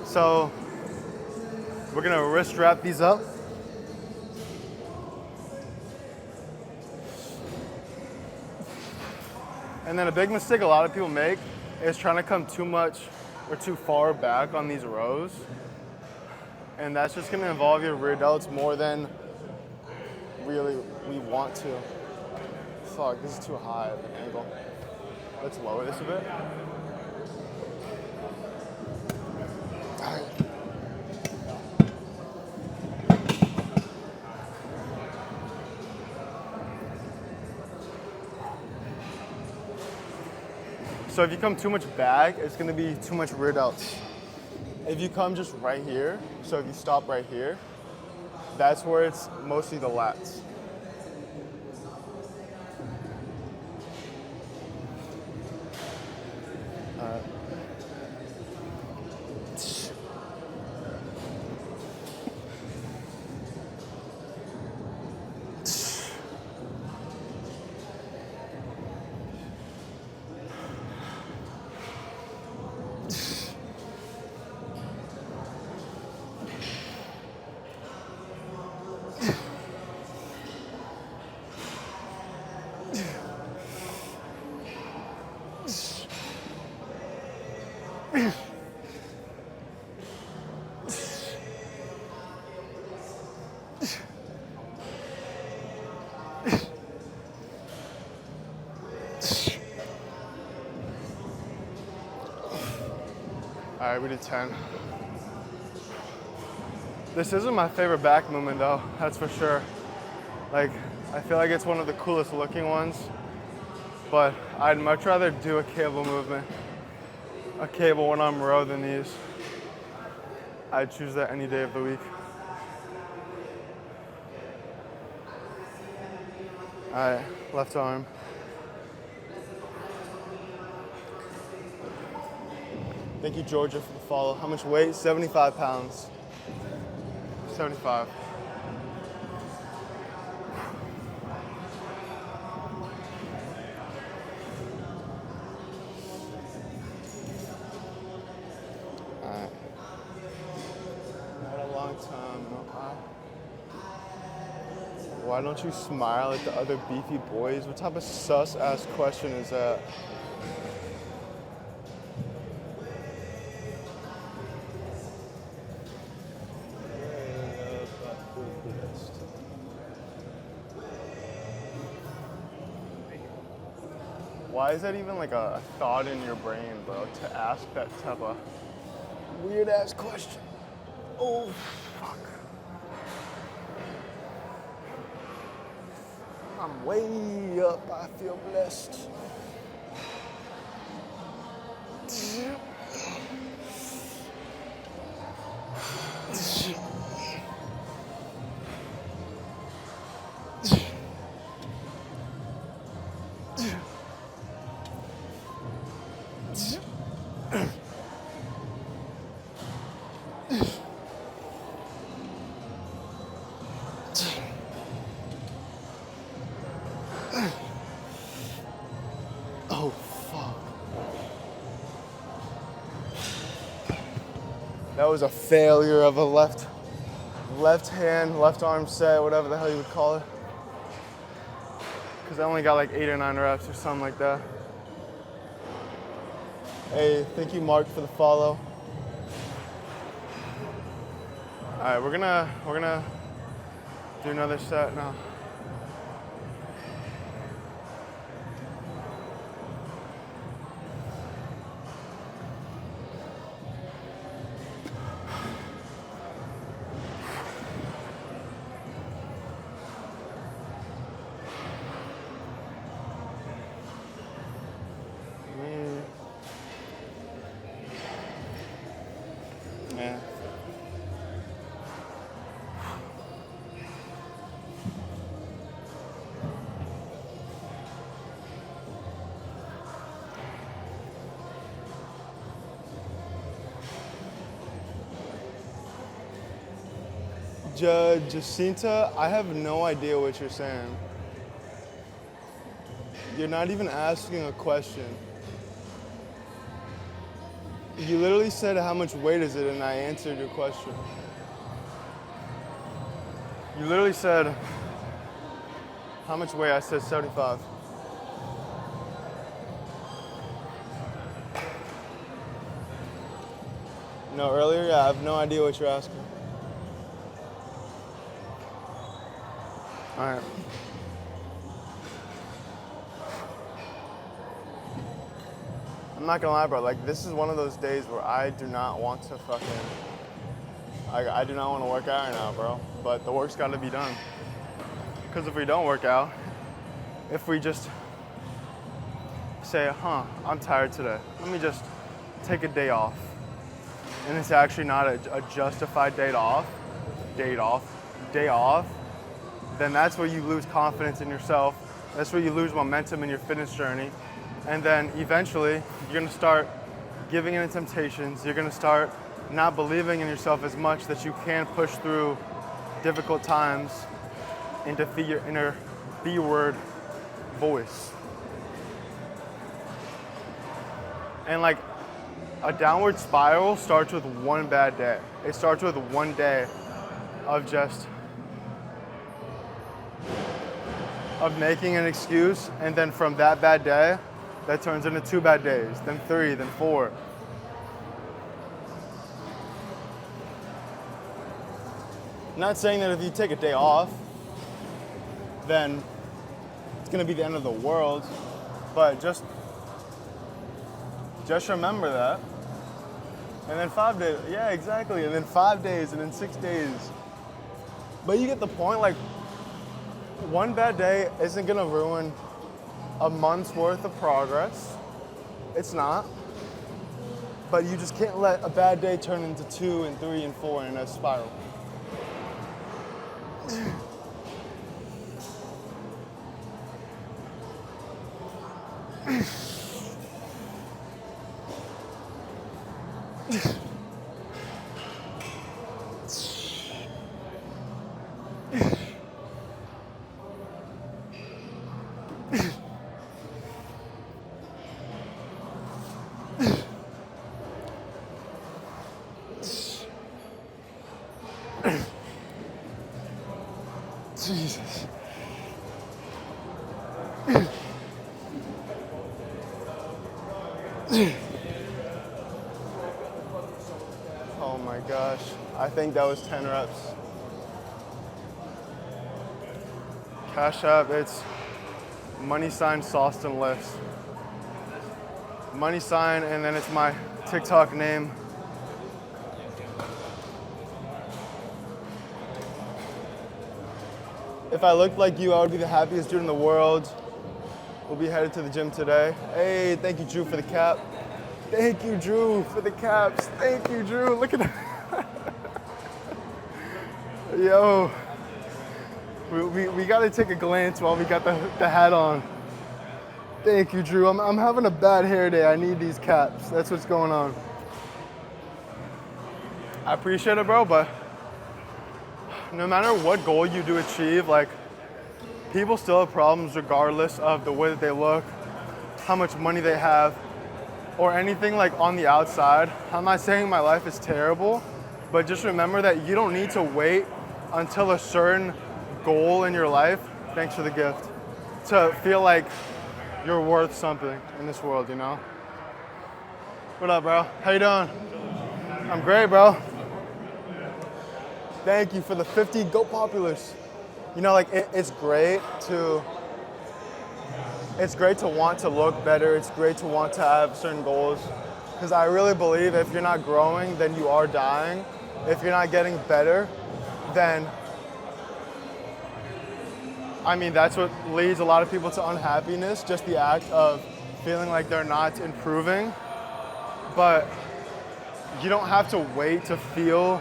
So, we're gonna wrist wrap these up. And then a big mistake a lot of people make is trying to come too much or too far back on these rows. And that's just gonna involve your rear delts more than really we want to. Fuck, this is too high of an angle. Let's lower this a bit. All right. So if you come too much back, it's gonna be too much rear delts. If you come just right here, so if you stop right here, that's where it's mostly the lats. All right, we did 10. This isn't my favorite back movement though, that's for sure. Like, I feel like it's one of the coolest looking ones, but I'd much rather do a cable movement, a cable one arm row than these. I'd choose that any day of the week. All right, left arm. Thank you, Georgia, for the follow. How much weight? 75 pounds. 75. All right. Had a long time. Why don't you smile at the other beefy boys? What type of sus-ass question is that? Why is that even like a thought in your brain, bro, to ask that type of weird ass question? Oh, fuck. I'm way up, I feel blessed. Oh, fuck. That was a failure of a left hand, left arm set, whatever the hell you would call it. Because I only got like 8 or 9 reps or something like that. Hey, thank you, Mark, for the follow. All right, we're gonna do another set now. Jacinta, I have no idea what you're saying. You're not even asking a question. You literally said how much weight is it and I answered your question. You literally said how much weight? I said 75. No, earlier, yeah, I have no idea what you're asking. All right. I'm not gonna lie, bro. Like, this is one of those days where I do not want to fucking. I do not want to work out right now, bro. But the work's got to be done. Because if we don't work out, if we just say, I'm tired today, let me just take a day off, and it's actually not a justified day off, then that's where you lose confidence in yourself. That's where you lose momentum in your fitness journey. And then eventually, you're gonna start giving in to temptations. You're gonna start not believing in yourself as much that you can push through difficult times and defeat your inner B-word voice. And like, a downward spiral starts with one bad day. It starts with one day of making an excuse, and then from that bad day, that turns into 2 bad days, then 3, then 4. Not saying that if you take a day off, then it's gonna be the end of the world, but just remember that. And then 5 days, yeah, exactly, and then 5 days, and then 6 days. But you get the point, like, one bad day isn't gonna ruin a month's worth of progress. It's not. But you just can't let a bad day turn into 2 and 3 and 4 in a spiral. Jesus. Oh my gosh. I think that was 10 reps. Cash App, it's money sign saustinlifts. Money sign, and then it's my TikTok name. If I looked like you, I would be the happiest dude in the world. We'll be headed to the gym today. Hey, thank you, Drew, for the cap. Thank you, Drew, for the caps. Thank you, Drew. Look at that. Yo, we got to take a glance while we got the hat on. Thank you, Drew. I'm having a bad hair day. I need these caps. That's what's going on. I appreciate it, bro, but no matter what goal you do achieve, like, people still have problems regardless of the way that they look, how much money they have, or anything like on the outside. I'm not saying my life is terrible, but just remember that you don't need to wait until a certain goal in your life, thanks for the gift, to feel like you're worth something in this world, you know? What up, bro? How you doing? I'm great, bro. Thank you for the 50 Go Populars. You know, like, it's great to want to look better. It's great to want to have certain goals, because I really believe if you're not growing, then you are dying. If you're not getting better, then, I mean, that's what leads a lot of people to unhappiness, just the act of feeling like they're not improving. But you don't have to wait to feel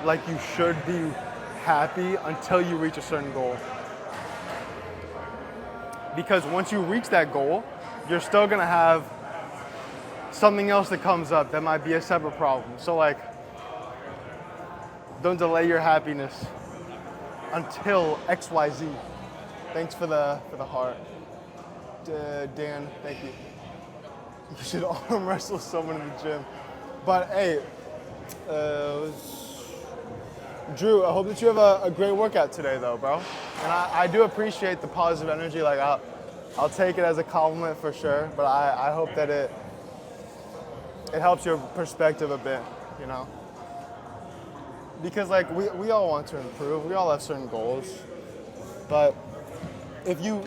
like you should be happy until you reach a certain goal. Because once you reach that goal, you're still gonna have something else that comes up that might be a separate problem. So like, Don't delay your happiness until XYZ. Thanks for the heart. Dan, thank you. You should arm wrestle someone in the gym. But hey, Drew, I hope that you have a great workout today though, bro. And I do appreciate the positive energy. Like I'll take it as a compliment for sure, but I hope that it helps your perspective a bit, you know? Because like we all want to improve, we all have certain goals, but if you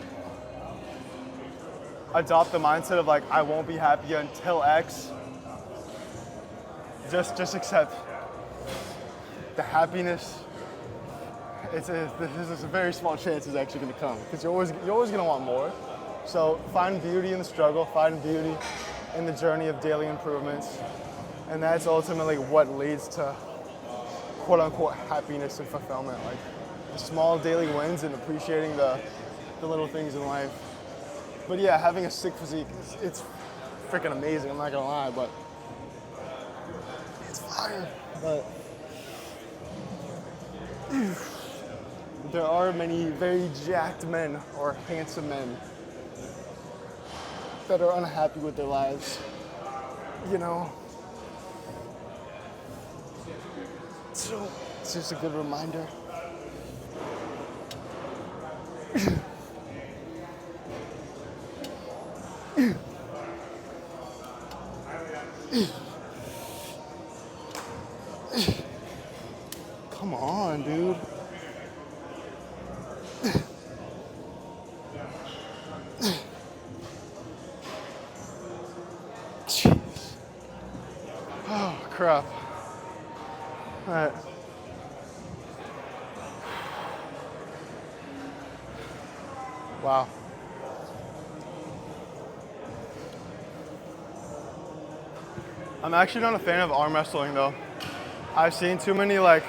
adopt the mindset of like, I won't be happy until X, just accept the happiness. There's a very small chance it's actually gonna come, because you're always gonna want more. So find beauty in the struggle, find beauty in the journey of daily improvements, and that's ultimately what leads to quote unquote happiness and fulfillment, like the small daily wins and appreciating the little things in life. But yeah, having a sick physique, it's freaking amazing, I'm not gonna lie, but it's fire. But there are many very jacked men or handsome men that are unhappy with their lives, you know? So it's just a good reminder. Come on, dude. Jeez. Oh, crap. All right. Wow. I'm actually not a fan of arm wrestling though. I've seen too many like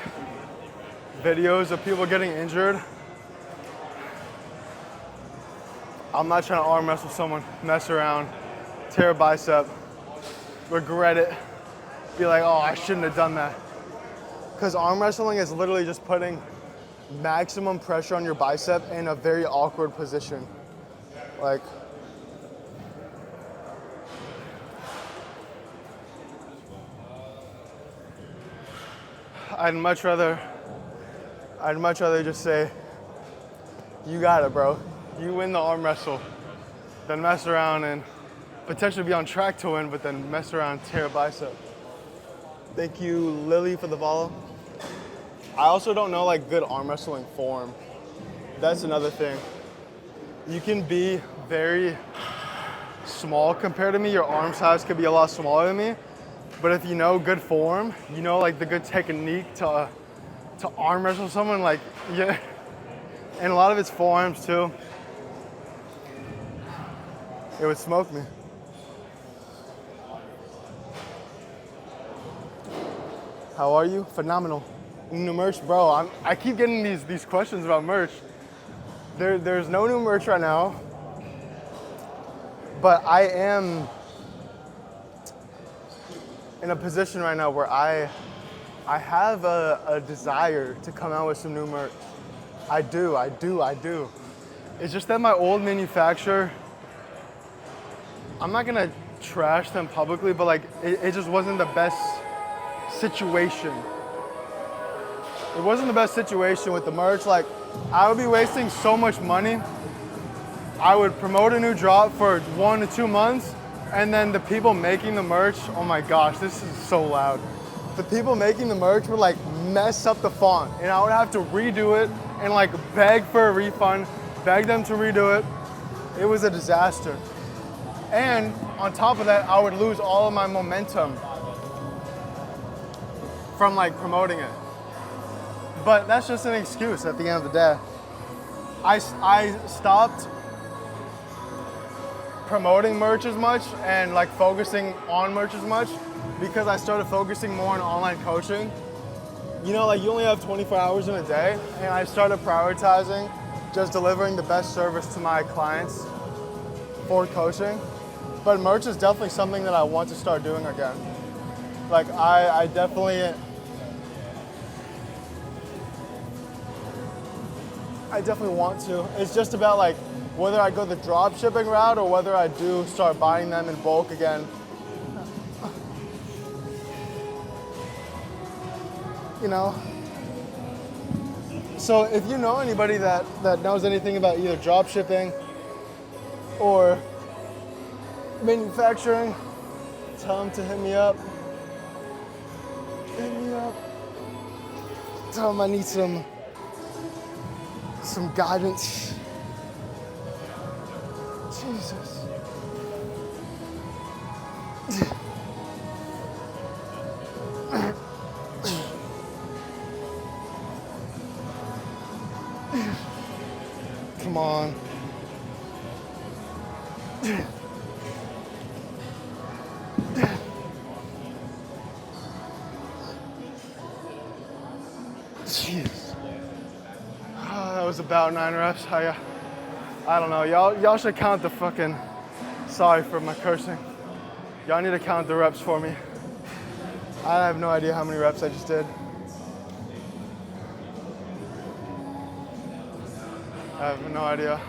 videos of people getting injured. I'm not trying to arm wrestle someone, mess around, tear a bicep, regret it, be like, oh, I shouldn't have done that. Because arm wrestling is literally just putting maximum pressure on your bicep in a very awkward position. Like, I'd much rather just say, you got it, bro. You win the arm wrestle, than mess around and potentially be on track to win, but then mess around, tear a bicep. Thank you, Lily, for the follow. I also don't know like good arm wrestling form. That's another thing. You can be very small compared to me. Your arm size could be a lot smaller than me. But if you know good form, you know like the good technique to arm wrestle someone, like, yeah. And a lot of it's forearms too. It would smoke me. How are you? Phenomenal. New merch, bro. I keep getting these questions about merch. There's no new merch right now, but I am in a position right now where I have a desire to come out with some new merch. I do. It's just that my old manufacturer, I'm not gonna trash them publicly, but like it just wasn't the best situation. It wasn't the best situation with the merch. Like, I would be wasting so much money. I would promote a new drop for 1 to 2 months, and then the people making the merch, oh my gosh, this is so loud. The people making the merch would like mess up the font, and I would have to redo it and like beg for a refund, beg them to redo it. It was a disaster. And on top of that, I would lose all of my momentum from like promoting it. But that's just an excuse at the end of the day. I stopped promoting merch as much and like focusing on merch as much because I started focusing more on online coaching. You know, like you only have 24 hours in a day, and I started prioritizing just delivering the best service to my clients for coaching. But merch is definitely something that I want to start doing again. Like I definitely I definitely want to. It's just about like whether I go the drop shipping route or whether I do start buying them in bulk again. You know. So if you know anybody that knows anything about either drop shipping or manufacturing, tell them to hit me up. Hit me up. Tell them I need some guidance. Jesus. Come on. Jeez. That was about 9 reps. I don't know. Y'all should count the fucking. Sorry for my cursing. Y'all need to count the reps for me. I have no idea how many reps I just did. I have no idea.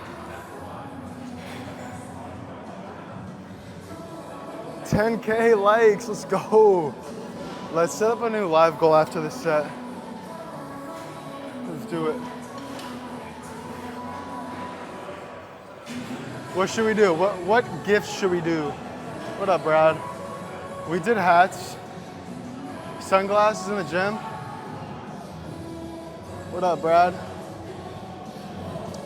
10K likes, let's go. Let's set up a new live goal after this set. Let's do it. What should we do? What gifts should we do? What up, Brad? We did hats. Sunglasses in the gym. What up, Brad?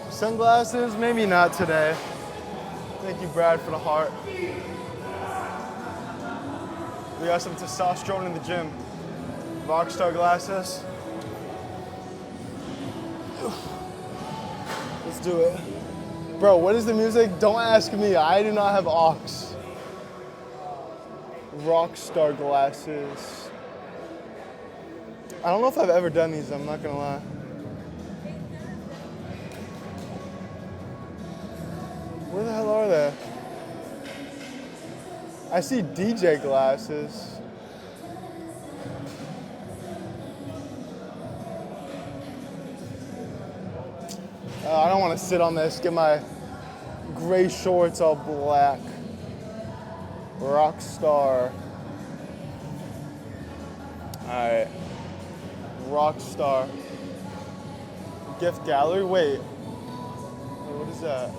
Sunglasses, maybe not today. Thank you, Brad, for the heart. We got some testosterone in the gym. Rockstar glasses. Let's do it. Bro, what is the music? Don't ask me. I do not have aux. Rockstar glasses. I don't know if I've ever done these, I'm not gonna lie. Where the hell are they? I see DJ glasses. I don't want to sit on this. Get my gray shorts all black. Rockstar. Alright. Rockstar. Gift gallery? Wait, what is that?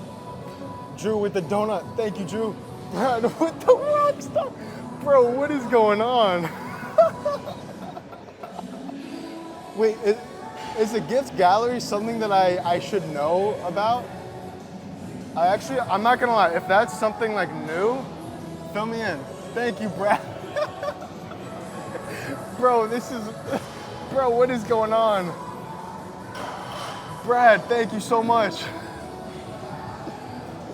Drew with the donut. Thank you, Drew. Brad with the Rockstar. Bro, what is going on? Wait, is a gift gallery something that I should know about? I'm not gonna lie, if that's something like new, fill me in. Thank you, Brad. Bro, bro, what is going on? Brad, thank you so much.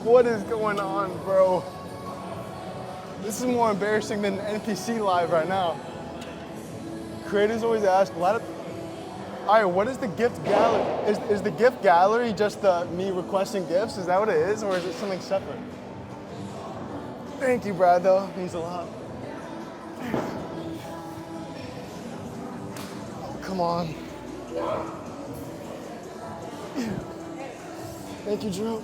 What is going on, bro? This is more embarrassing than NPC Live right now. Creators always ask, all right, what is the gift gallery? Is the gift gallery just me requesting gifts? Is that what it is, or is it something separate? Thank you, Brad, though. It means a lot. Oh, come on. Thank you, Drew.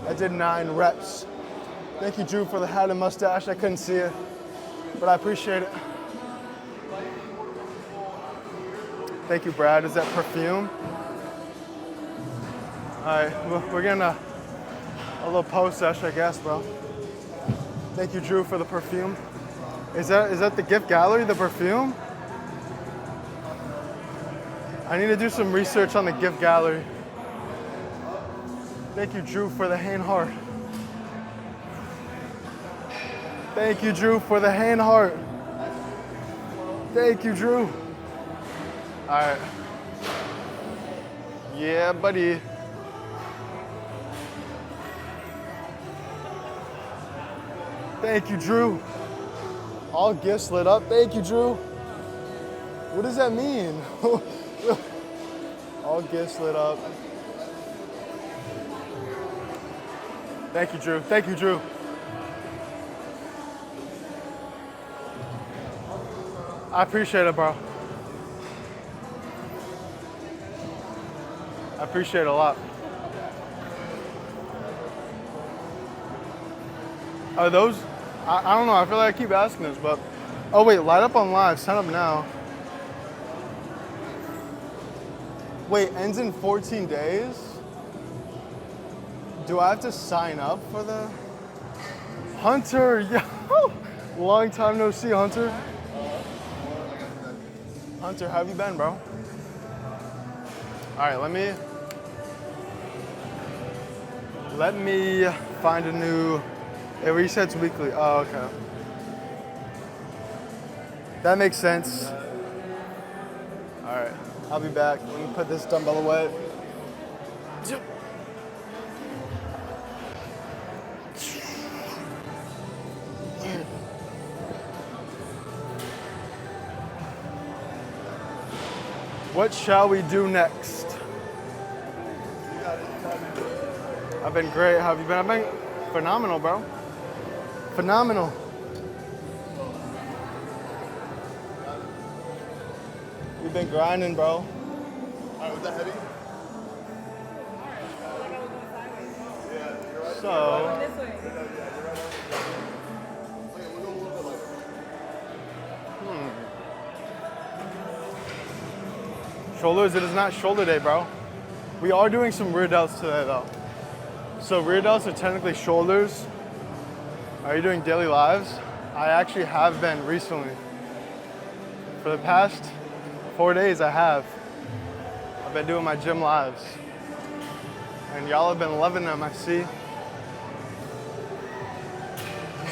I did 9 reps. Thank you, Drew, for the hat and mustache. I couldn't see it, but I appreciate it. Thank you, Brad. Is that perfume? All right, we're getting a little post sesh, I guess, bro. Thank you, Drew, for the perfume. Is that the gift gallery, the perfume? I need to do some research on the gift gallery. Thank you, Drew, for the hand heart. Thank you, Drew, for the hand heart. Thank you, Drew. All right. Yeah, buddy. Thank you, Drew. All gifts lit up. Thank you, Drew. What does that mean? All gifts lit up. Thank you, Drew. Thank you, Drew. I appreciate it, bro. I appreciate it a lot. Are those, I don't know, I feel like I keep asking this, but, oh wait, light up on live, sign up now. Wait, ends in 14 days? Do I have to sign up for the? Hunter, yo! Long time no see, Hunter. Hunter, how have you been, bro? All right, let me find a new, it resets weekly. Oh, okay. That makes sense. All right, I'll be back. Let me put this dumbbell away. What shall we do next? I've been great. How have you been? I've been phenomenal, bro. Phenomenal. We've been grinding, bro. All right, was that heavy? So, This way. shoulders, it is not shoulder day, bro. We are doing some rear delts today, though. So rear delts are technically shoulders. Are you doing daily lives? I actually have been recently. For the past 4 days, I have. I've been doing my gym lives. And y'all have been loving them, I see.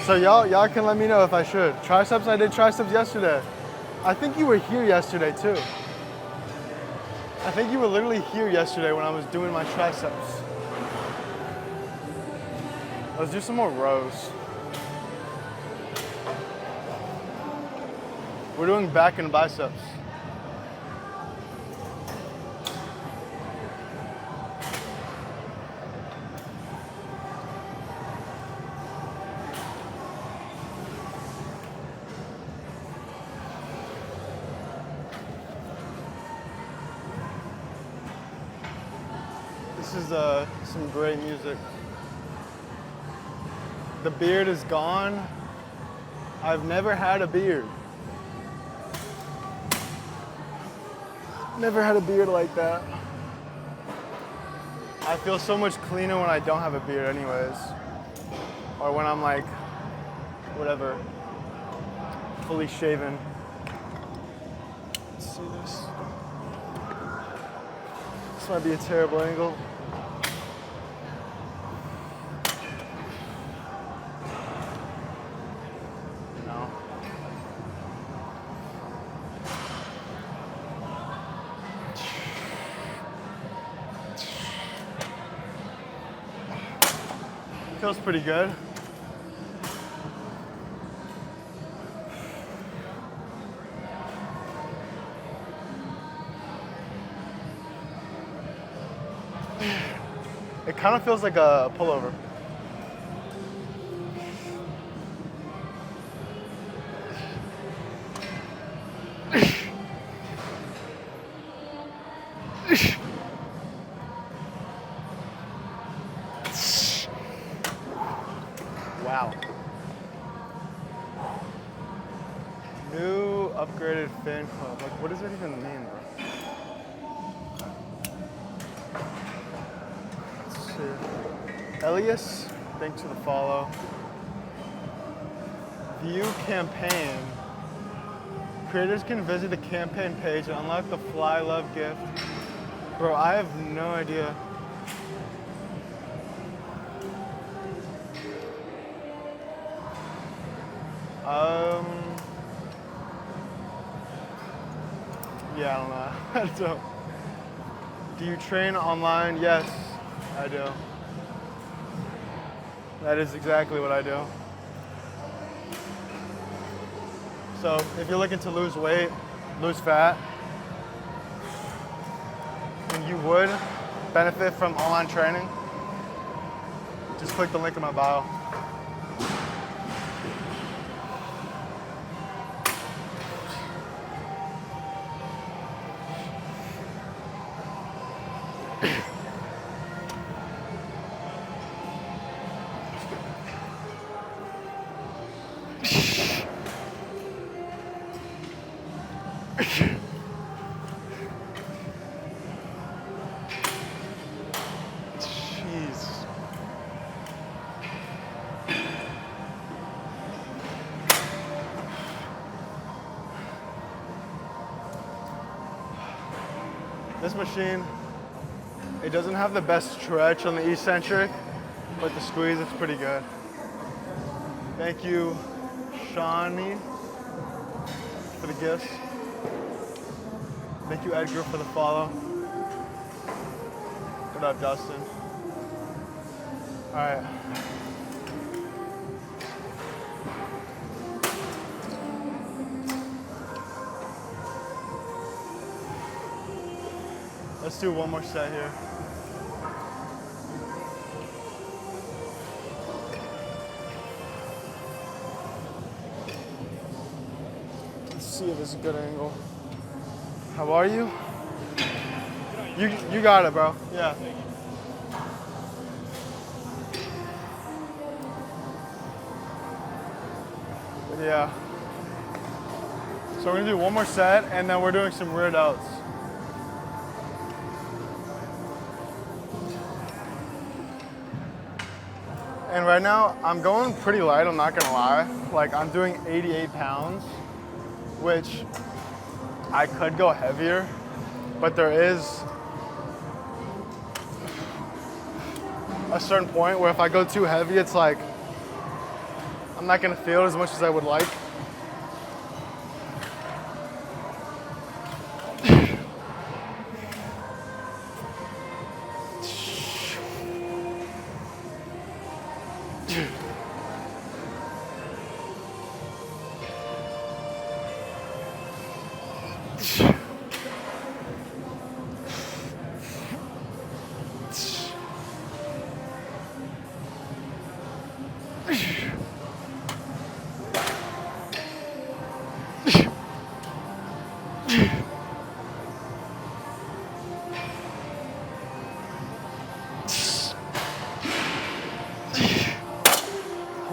So y'all can let me know if I should. Triceps, I did triceps yesterday. I think you were here yesterday too. I think you were literally here yesterday when I was doing my triceps. Let's do some more rows. We're doing back and biceps. This is some great music. The beard is gone. I've never had a beard. Never had a beard like that. I feel so much cleaner when I don't have a beard anyways. Or when I'm like, whatever, fully shaven. Let's see this. This might be a terrible angle. No. Feels pretty good. It kind of feels like a pullover. Wow. New upgraded fan club. Like, what does that even mean, bro? Let's see. Elias, thanks for the follow. View campaign. Creators can visit the campaign page and unlock the Fly Love gift. Bro, I have no idea. Yeah, I don't know. I don't. Do you train online? Yes, I do. That is exactly what I do. So if you're looking to lose weight, lose fat, and you would benefit from online training, just click the link in my bio. Jeez. This machine, it doesn't have the best stretch on the eccentric, but the squeeze, it's pretty good. Thank you, Shawnee, for the gifts. Thank you, Edgar, for the follow. What up, Dustin? All right. Let's do one more set here. Let's see if it's a good angle. How are you? You got it, bro. Yeah. Yeah. So we're gonna do one more set, and then we're doing some rear delts. And right now, I'm going pretty light, I'm not gonna lie. Like, I'm doing 88 pounds, which I could go heavier, but there is a certain point where if I go too heavy, it's like, I'm not gonna feel it as much as I would like.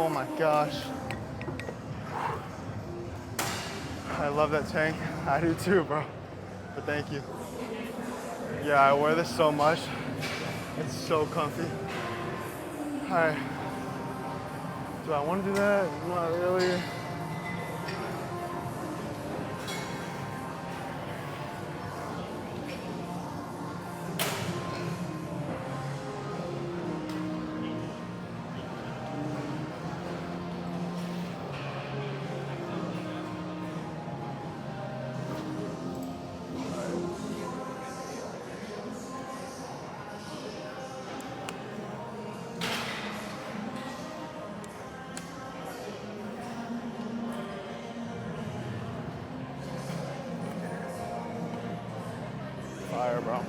Oh my gosh. I love that tank. I do too, bro. But thank you. Yeah, I wear this so much. It's so comfy. All right. Do I want to do that? Not really. Fire, bro.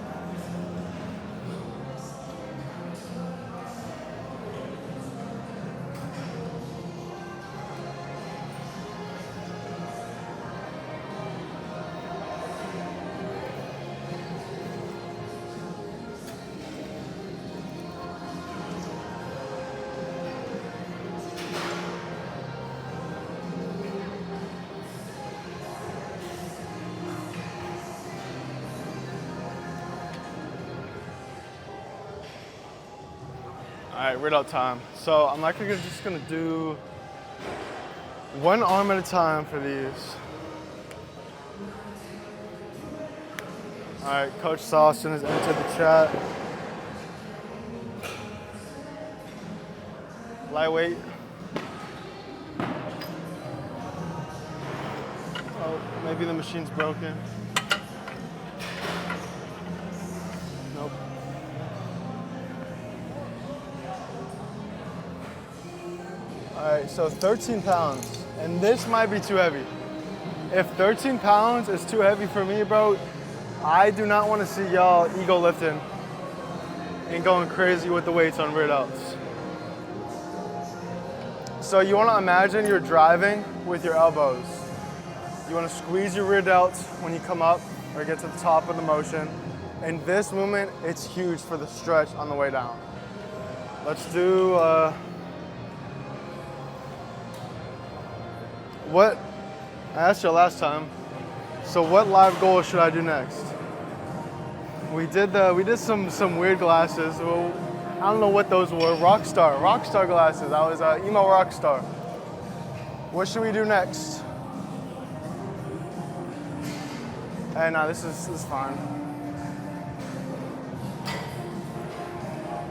All right, read out time. So I'm likely just gonna do one arm at a time for these. All right, Coach Saustin has entered the chat. Lightweight. Oh, maybe the machine's broken. Nope. All right, so 13 pounds, and this might be too heavy. If 13 pounds is too heavy for me, bro, I do not want to see y'all ego lifting and going crazy with the weights on rear delts. So you want to imagine you're driving with your elbows. You want to squeeze your rear delts when you come up or get to the top of the motion. And this movement, it's huge for the stretch on the way down. Let's do, what, I asked you last time, so what live goal should I do next? We did some weird glasses. Well, I don't know what those were. Rockstar glasses. I was emo rockstar. What should we do next? Hey, no, this is fine.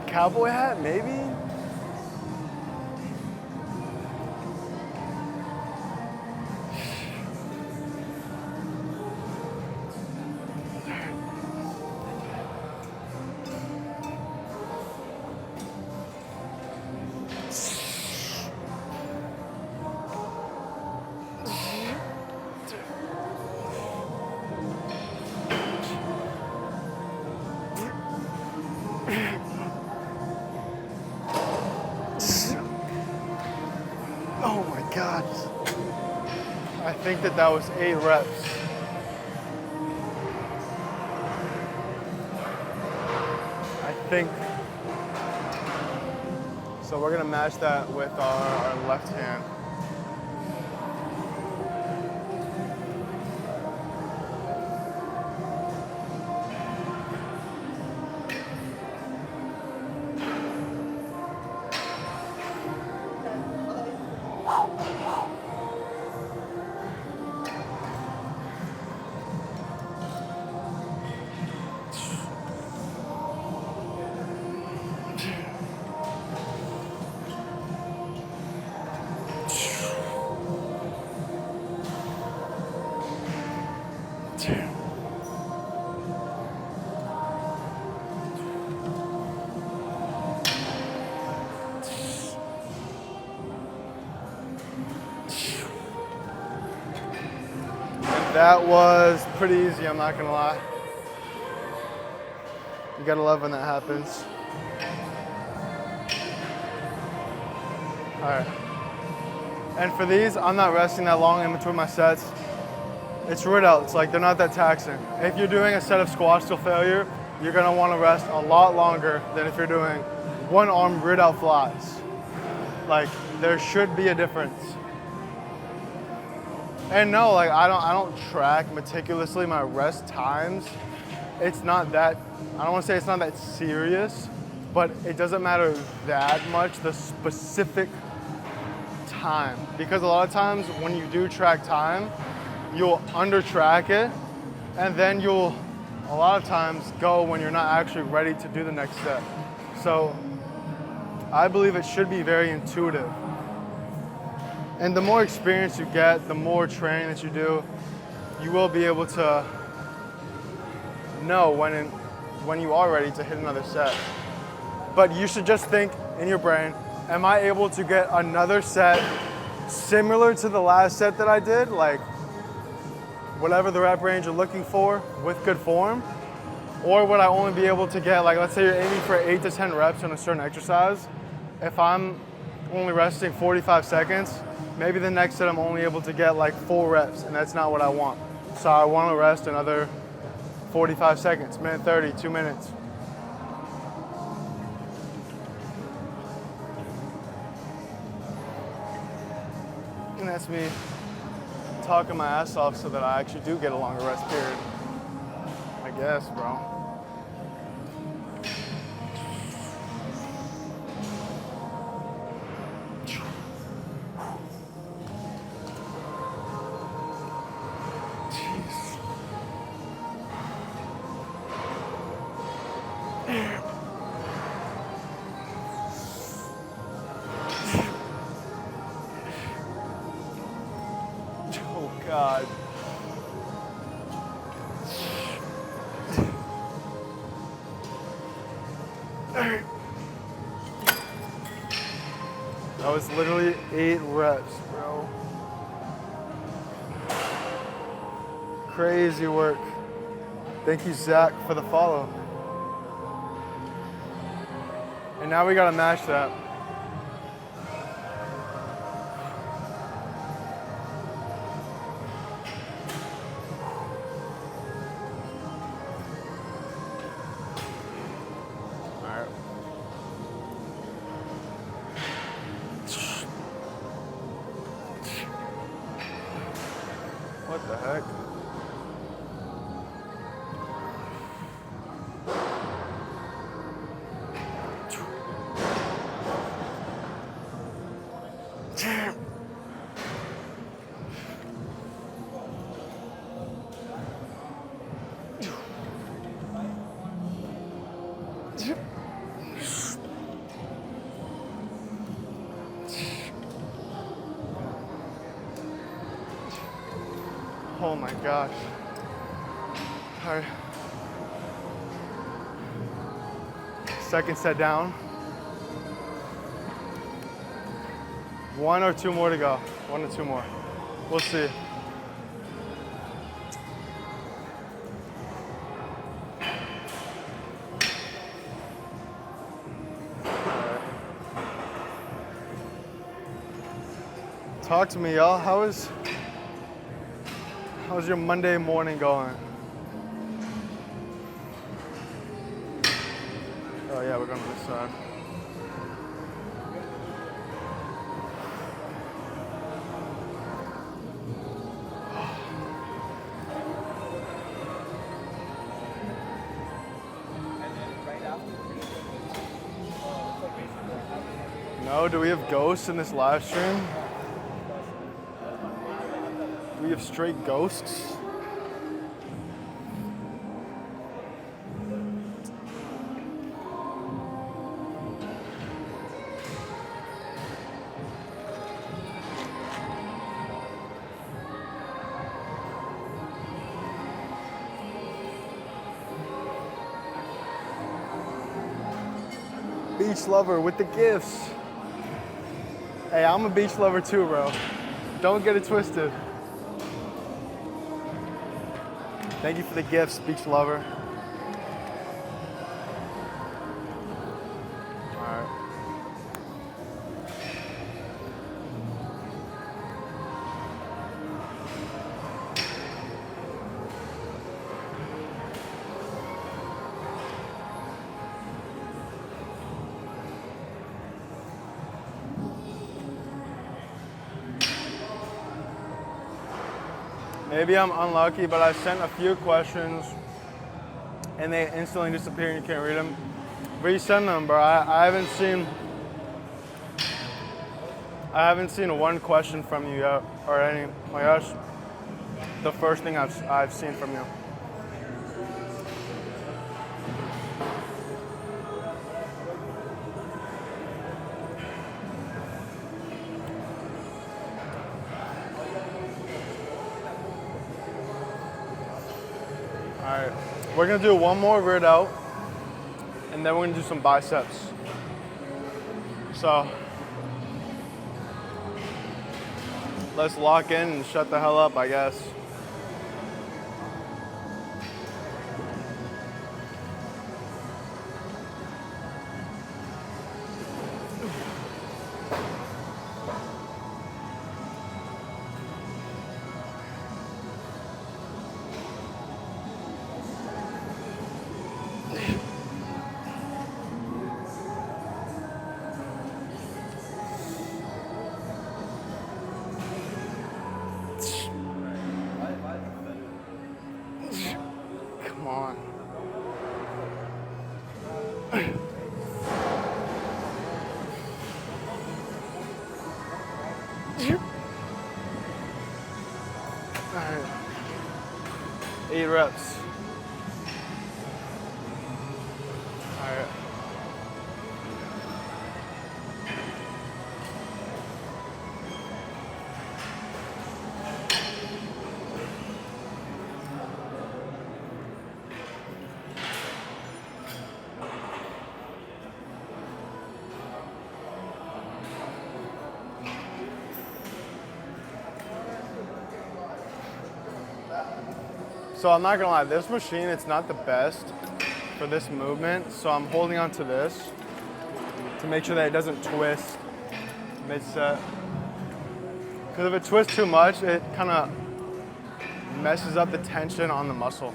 Cowboy hat, maybe? Oh my God. I think that was 8 reps. I think. So we're gonna match that with our left hand. That was pretty easy, I'm not gonna lie. You gotta love when that happens. All right. And for these, I'm not resting that long in between my sets. It's rear delts, like they're not that taxing. If you're doing a set of squats till failure, you're gonna wanna rest a lot longer than if you're doing one arm rear delt flies. Like, there should be a difference. And no, like I don't track meticulously my rest times. It's not that, I don't want to say it's not that serious, but it doesn't matter that much, the specific time. Because a lot of times when you do track time, you'll under track it, and then you'll a lot of times go when you're not actually ready to do the next step. So I believe it should be very intuitive. And the more experience you get, the more training that you do, you will be able to know when you are ready to hit another set. But you should just think in your brain, am I able to get another set similar to the last set that I did? Like whatever the rep range you're looking for with good form? Or would I only be able to get, like let's say you're aiming for 8 to 10 reps on a certain exercise. If I'm only resting 45 seconds, maybe the next set I'm only able to get like 4 reps, and that's not what I want. So I want to rest another 45 seconds, minute 30, 2 minutes. And that's me talking my ass off so that I actually do get a longer rest period. I guess, bro. Oh God. That was literally 8 reps, bro. Crazy work. Thank you, Zach, for the follow. And now we gotta match that. What the heck? Oh my gosh. All right. Second set down. 1 or 2 more to go. 1 or 2 more. We'll see. Talk to me, y'all. How's your Monday morning going? Oh yeah, we're going to this side. No, do we have ghosts in this live stream? Do we have straight ghosts? Beach lover with the gifts. Hey, I'm a beach lover too, bro. Don't get it twisted. Thank you for the gifts, beach lover. All right. Maybe I'm unlucky, but I sent a few questions and they instantly disappear and you can't read them. Resend them, bro. I haven't seen one question from you yet or any. Like that's the first thing I've seen from you. Alright, we're gonna do one more rear delt and then we're gonna do some biceps. So let's lock in and shut the hell up, I guess. Come on. All right. 8 reps. All right. So I'm not gonna lie, this machine, it's not the best for this movement. So I'm holding on to this to make sure that it doesn't twist mid-set. Because if it twists too much, it kind of messes up the tension on the muscle.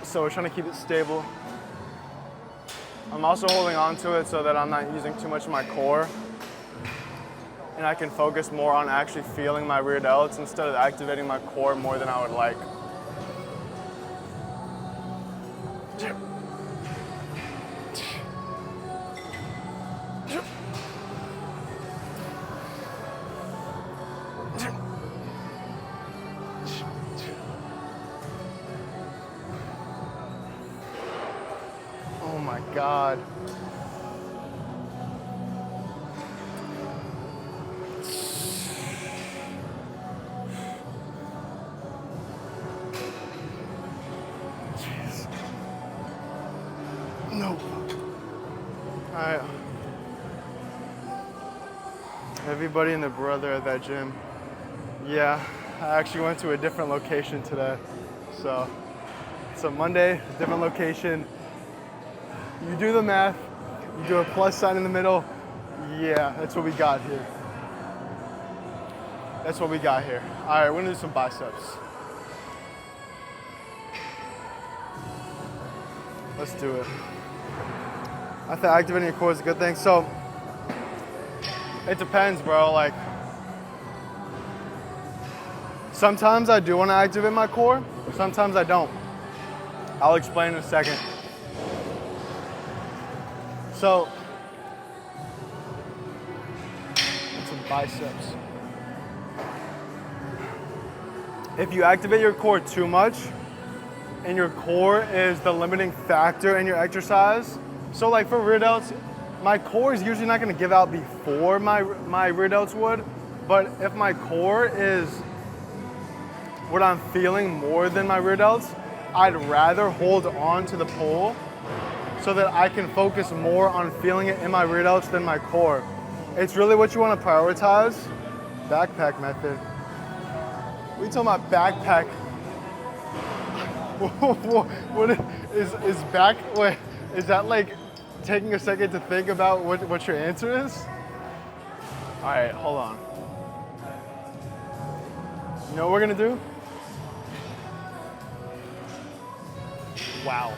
So we're trying to keep it stable. I'm also holding on to it so that I'm not using too much of my core. And I can focus more on actually feeling my rear delts instead of activating my core more than I would like. Oh my God. Jeez. No. All right. Everybody and their brother at that gym. Yeah, I actually went to a different location today. So Monday, different location. You do the math, you do a plus sign in the middle. Yeah, that's what we got here. That's what we got here. All right, we're gonna do some biceps. Let's do it. I think activating your core is a good thing. So it depends, bro. Like sometimes I do want to activate my core, sometimes I don't. I'll explain in a second. So, some biceps. If you activate your core too much, and your core is the limiting factor in your exercise, so like for rear delts, my core is usually not gonna give out before my rear delts would, but if my core is what I'm feeling more than my rear delts, I'd rather hold on to the pull so that I can focus more on feeling it in my rear delts than my core. It's really what you want to prioritize. Backpack method. What are you talking about backpack? What is back? Wait, is that like taking a second to think about what your answer is? All right, hold on. You know what we're gonna do? Wow.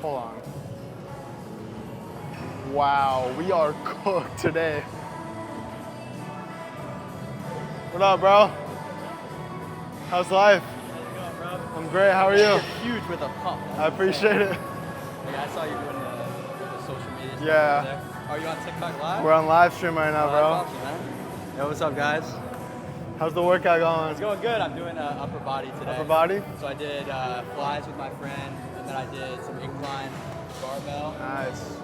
Hold on. Wow, we are cooked today. What up, bro? How's life? How's it going, bro? I'm great, how are you? You're huge with a pump. I appreciate it. Yeah, I saw you doing the social media stuff Yeah. over there. Are you on TikTok Live? We're on live stream right now, Oh, bro. that's awesome, man. Yo, what's up, guys? How's the workout It's going? going good. I'm doing upper body today. Upper body? So I did flies with my friend, and then I did some incline barbell. Nice.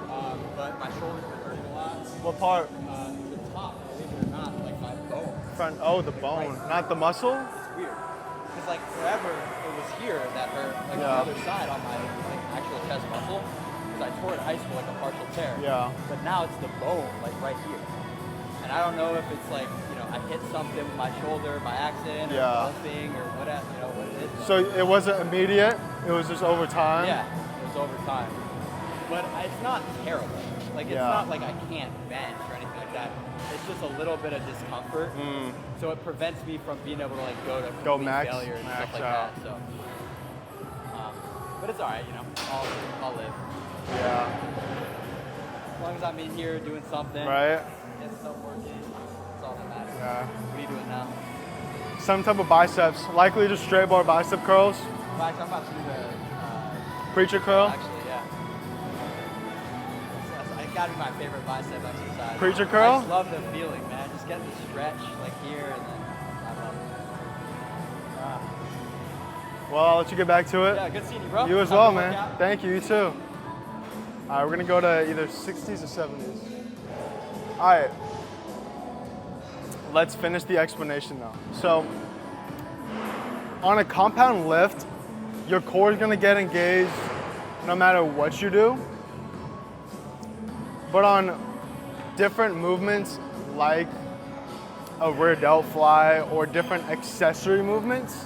But my shoulders been hurting a lot. What part? The top, believe it or not, like my bone. Front, oh, the bone, not the muscle? It's weird. Because like forever it was here that hurt, like Yeah. the other side on my like actual chest muscle. Because I tore it in high school like a partial tear. Yeah. But now it's the bone, like right here. And I don't know if it's like, you know, I hit something with my shoulder by accident or Yeah. golfing or whatever, you know, what it is. So it wasn't immediate, it was just over time? Yeah, it was over time. But it's not terrible. Like, it's Yeah. not like I can't bench or anything like that. It's just a little bit of discomfort. So it prevents me from being able to like go to Go complete max- failure and max stuff like out. that. So, but it's all right, you know. I'll live. Yeah. As long as I'm in here doing something, Right? getting stuff working, that's all that matters. Yeah. What are you doing now? Some type of biceps, likely just straight bar bicep curls, In fact, I'm about to do the preacher curl, actually, yeah. It's gotta be my favorite bicep exercise. Preacher curl? I just love the feeling, man. Just getting the stretch like here and then I love it. Well, I'll let you get back to it. Yeah, good seeing you, bro. You as Have a well, good man. workout. Thank you, you too. All right, we're gonna go to either 60s or 70s. All right, let's finish the explanation though. So, on a compound lift, your core is gonna get engaged no matter what you do. But on different movements like a rear delt fly or different accessory movements,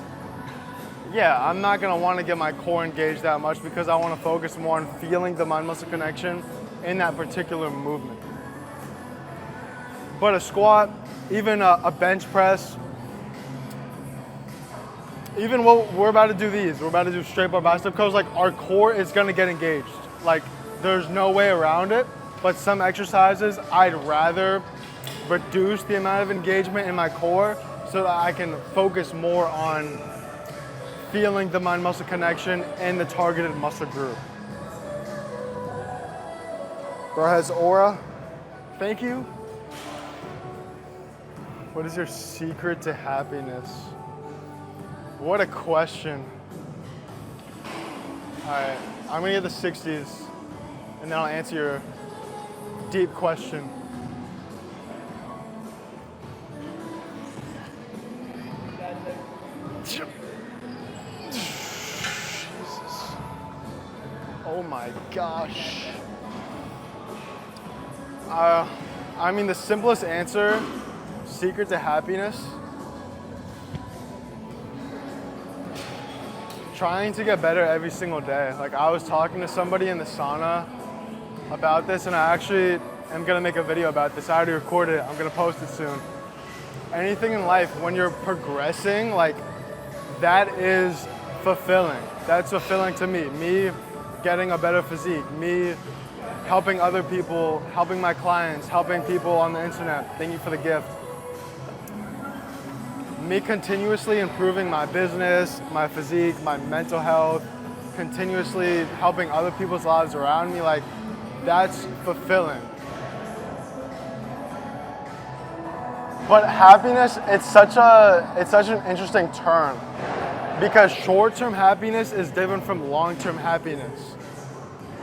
yeah, I'm not gonna wanna get my core engaged that much because I wanna focus more on feeling the mind-muscle connection in that particular movement. But a squat, even a bench press, even what we're about to do we're about to do straight bar bicep curls, like our core is gonna get engaged. Like there's no way around it, but some exercises I'd rather reduce the amount of engagement in my core so that I can focus more on feeling the mind-muscle connection in the targeted muscle group. Bro has aura. Thank you. What is your secret to happiness? What a question. All right, I'm gonna get the 60s and then I'll answer your deep question. Jesus. Oh my gosh. I mean, the simplest answer, secret to happiness, trying to get better every single day. Like I was talking to somebody in the sauna about this, and I actually am gonna make a video about this. I already recorded it, I'm gonna post it soon. Anything in life, when you're progressing, like that is fulfilling. That's fulfilling to me. Me getting a better physique, me helping other people, helping my clients, helping people on the internet. Thank you for the gift. Me continuously improving my business, my physique, my mental health, continuously helping other people's lives around me, like that's fulfilling. But happiness, it's such an interesting term because short-term happiness is different from long-term happiness.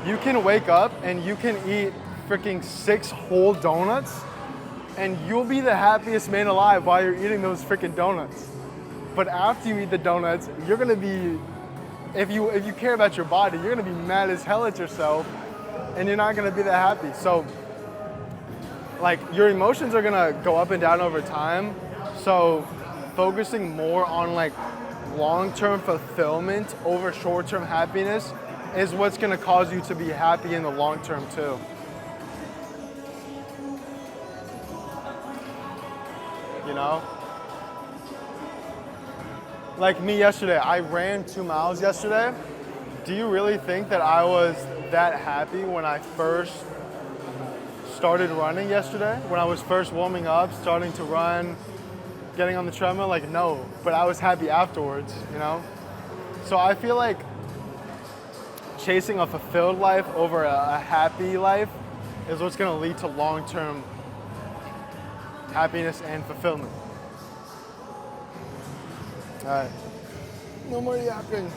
You can wake up and you can eat freaking 6 whole donuts and you'll be the happiest man alive while you're eating those freaking donuts. But after you eat the donuts, you're gonna be, if you care about your body, you're gonna be mad as hell at yourself and you're not gonna be that happy. So like your emotions are gonna go up and down over time. So focusing more on like long-term fulfillment over short-term happiness is what's gonna cause you to be happy in the long term too. You know? Like me yesterday, I ran 2 miles yesterday. Do you really think that I was that happy when I first started running yesterday? When I was first warming up, starting to run, getting on the treadmill? Like no, but I was happy afterwards, you know? So I feel like chasing a fulfilled life over a happy life is what's gonna lead to long-term happiness and fulfillment. All right, no more yapping.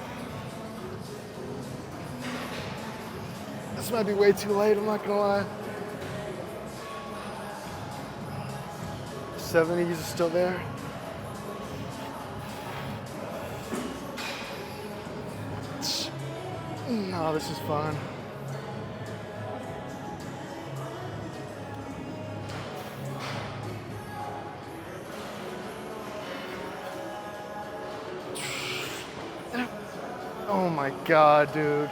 This might be way too late, I'm not gonna lie. 70s is still there. No, this is fun. Oh my God, dude.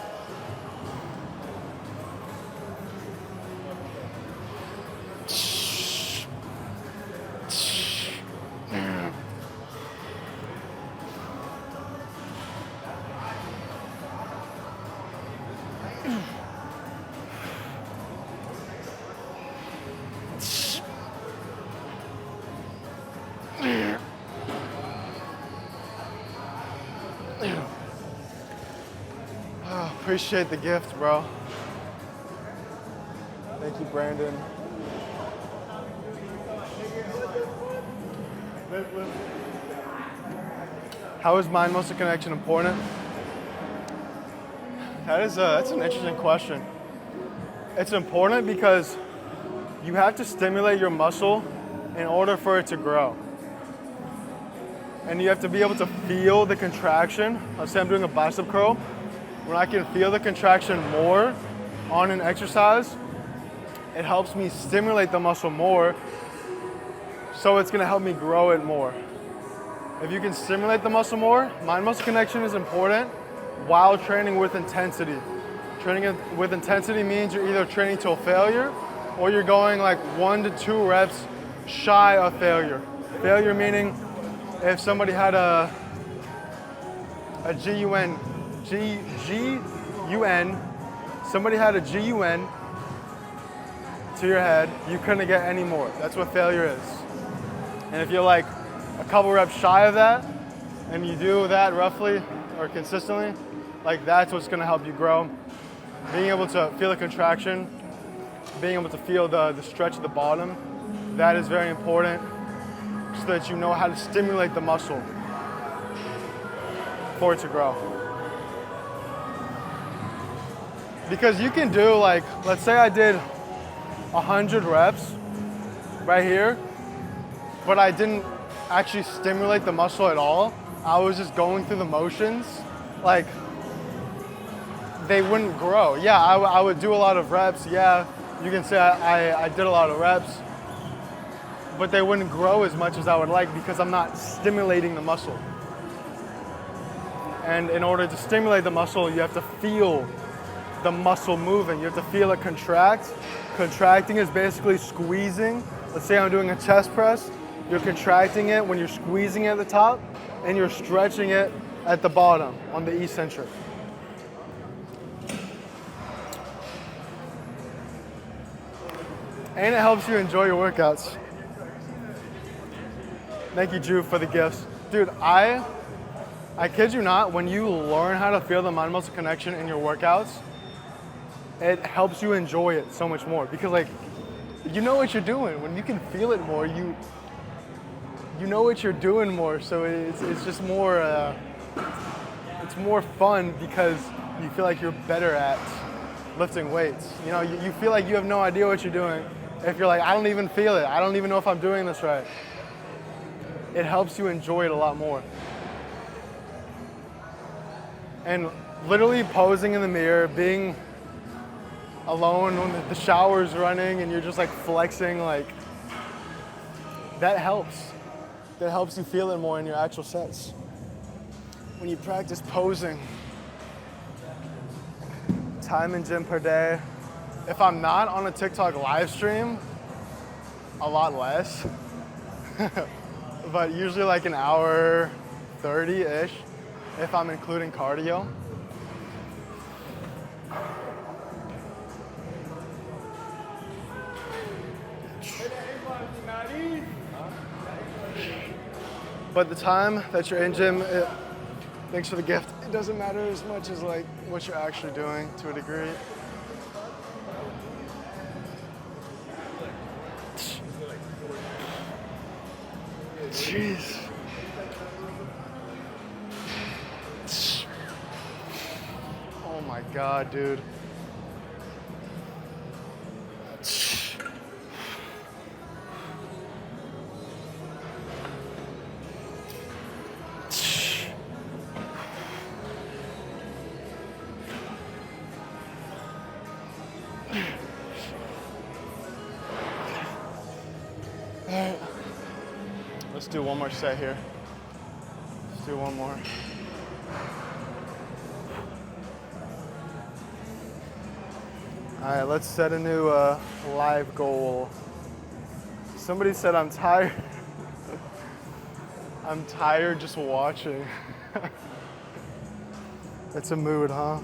Appreciate the gift, bro. Thank you, Brandon. How is mind-muscle connection important? That's an interesting question. It's important because you have to stimulate your muscle in order for it to grow. And you have to be able to feel the contraction. Let's say I'm doing a bicep curl. When I can feel the contraction more on an exercise, it helps me stimulate the muscle more so so it's gonna help me grow it more. If you can stimulate the muscle more, mind-muscle connection is important while training with intensity. Training with intensity means you're either training to a failure or you're going like 1 to 2 reps shy of failure. Failure meaning if somebody had a GUN, somebody had a GUN to your head, you couldn't get any more. That's what failure is. And if you're like a couple reps shy of that, and you do that roughly or consistently, like that's what's gonna help you grow. Being able to feel the contraction, being able to feel the stretch at the bottom, that is very important so that you know how to stimulate the muscle for it to grow. Because you can do like, let's say I did 100 reps right here, but I didn't actually stimulate the muscle at all. I was just going through the motions. Like, they wouldn't grow. Yeah, I would do a lot of reps. Yeah, you can say I did a lot of reps, but they wouldn't grow as much as I would like because I'm not stimulating the muscle. And in order to stimulate the muscle, you have to feel the muscle moving. You have to feel it contract. Contracting is basically squeezing. Let's say I'm doing a chest press. You're contracting it when you're squeezing it at the top, and you're stretching it at the bottom on the eccentric. And it helps you enjoy your workouts. Thank you, Drew, for the gifts. Dude, I kid you not, when you learn how to feel the mind-muscle connection in your workouts, it helps you enjoy it so much more. Because like, you know what you're doing. When you can feel it more, you know what you're doing more. So it's just more, it's more fun because you feel like you're better at lifting weights. You know, you feel like you have no idea what you're doing. If you're like, I don't even feel it. I don't even know if I'm doing this right. It helps you enjoy it a lot more. And literally posing in the mirror, being alone when the shower's running and you're just like flexing, like, that helps. That helps you feel it more in your actual sets. When you practice posing, time in gym per day. If I'm not on a TikTok live stream, a lot less. But usually like an hour 30-ish if I'm including cardio. But the time that you're in gym, thanks for the gift, it doesn't matter as much as like what you're actually doing to a degree. Jeez. Oh my God, dude. Let's do one more set here. Let's do one more. All right, let's set a new live goal. Somebody said I'm tired. I'm tired just watching. It's a mood, huh? All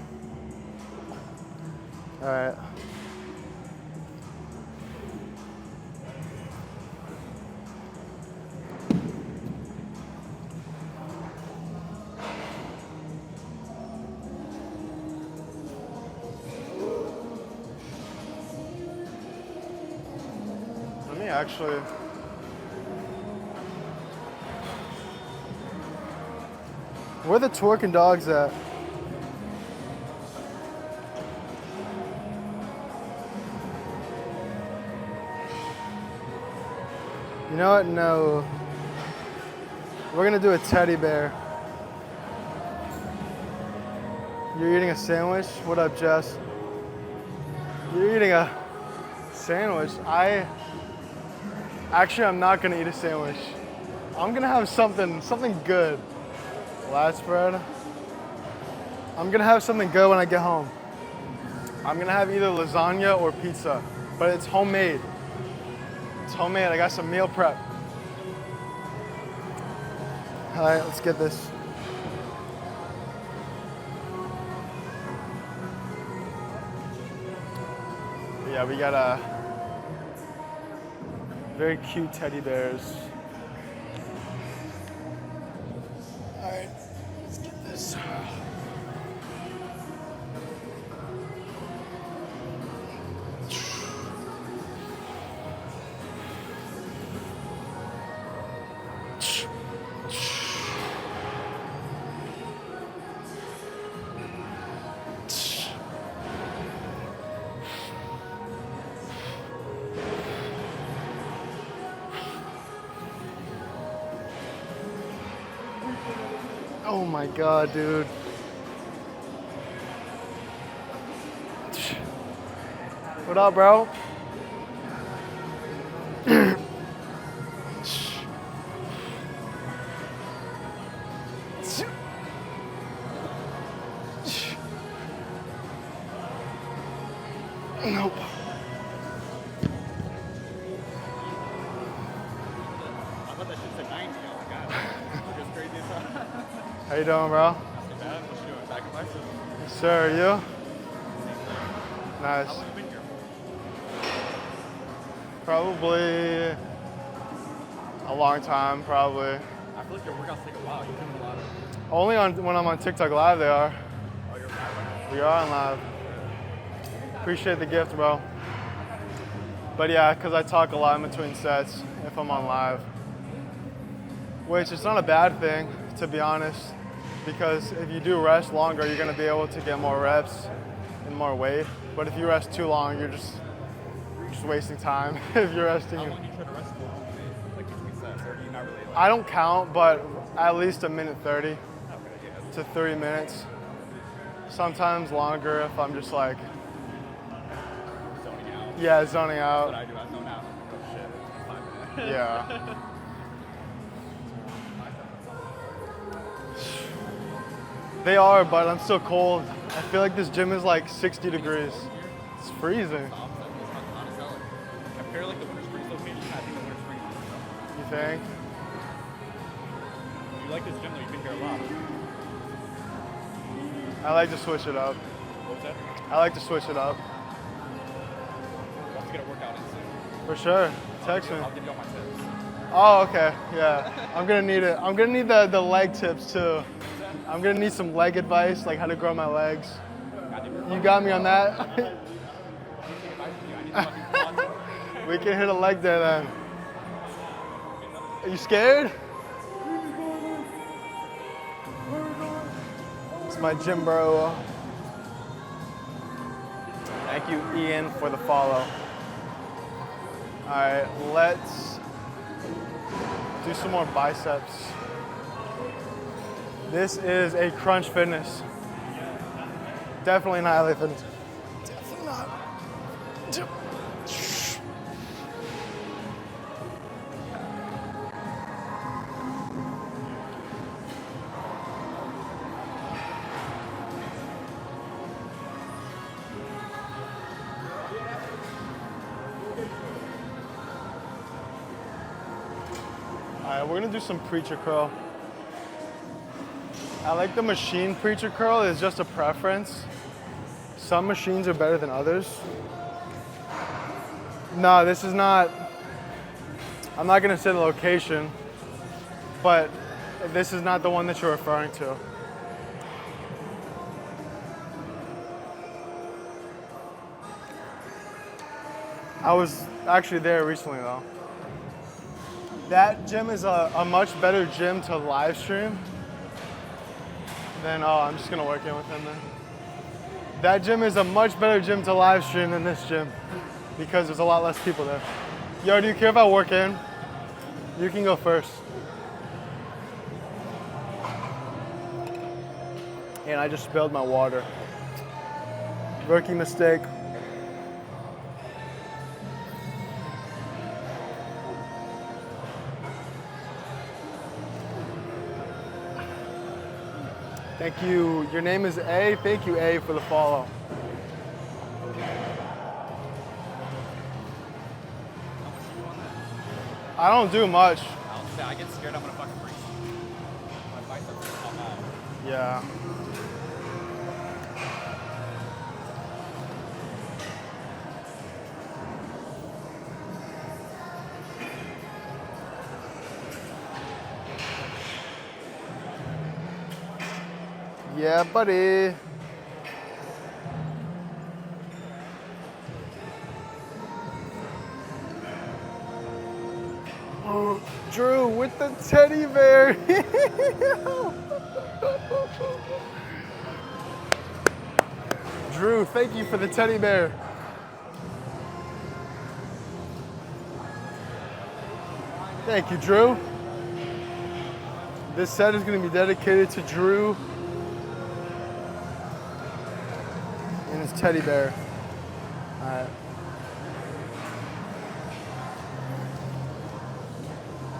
right. Actually, where the twerking dogs at? You know what? No. We're gonna do a teddy bear. You're eating a sandwich? What up, Jess? You're eating a sandwich. Actually, I'm not gonna eat a sandwich. I'm gonna have something good. Last spread. I'm gonna have something good when I get home. I'm gonna have either lasagna or pizza, but it's homemade. It's homemade. I got some meal prep. All right, let's get this. Yeah, we got very cute teddy bears. All right, let's get this. Oh my God, dude. What up, bro? Nope. I thought that shit said 90. Oh my god. That's crazy as hell. How you doing, bro? Not too bad. What you doing? Back in life? Yes, sir. You? Nice. How long you been here? Probably a long time, probably. I feel like your workouts take a while. You're doing a lot of. Only on when I'm on TikTok Live, they are. Oh, you're right. We are on live. Appreciate the gift, bro. But yeah, because I talk a lot in between sets if I'm on live. Which is not a bad thing, to be honest, because if you do rest longer, you're going to be able to get more reps and more weight. But if you rest too long, you're just wasting time if you're resting. How long do you try to rest for? Like between sets, or do you not really? Like, I don't count, but at least a minute 30 okay, yeah. to 30 minutes. Sometimes longer if I'm just like, Zoning out. yeah, zoning That's what out. I do. I zone out. Oh shit. It's 5 minutes. Yeah. They are, but I'm still cold. I feel like this gym is like 60 degrees. It's freezing. Compare like the winter spring location, I think the winter spring. You think? You like this gym though? You've been here a lot. I like to switch it up. What was that? I like to switch it up. We'll have to get a workout in soon. For sure. Text me. I'll give you all my tips. Oh, okay. Yeah. I'm gonna need it. I'm gonna need the leg tips too. I'm gonna need some leg advice, like how to grow my legs. You got me on that? We can hit a leg day then. Are you scared? It's my gym bro. Thank you, Ian, for the follow. All right, let's do some more biceps. This is a Crunch Fitness. Definitely not LA Fitness. Definitely not. All right, we're gonna do some preacher curl. I like the machine preacher curl. It's just a preference. Some machines are better than others. No, this is not, I'm not gonna say the location, but this is not the one that you're referring to. I was actually there recently though. That gym is a much better gym to live stream than, oh, I'm just gonna work in with him then. That gym is a much better gym to live stream than this gym because there's a lot less people there. Yo, do you care if I work in? You can go first. And I just spilled my water. Rookie mistake. Thank you. Your name is A. Thank you, A, for the follow. How much do you want that? I don't do much. I get scared I'm gonna fucking break something. My biceps are gonna come out. Yeah. Yeah, buddy. Oh, Drew with the teddy bear. Drew, thank you for the teddy bear. Thank you, Drew. This set is going to be dedicated to Drew and his teddy bear. All right.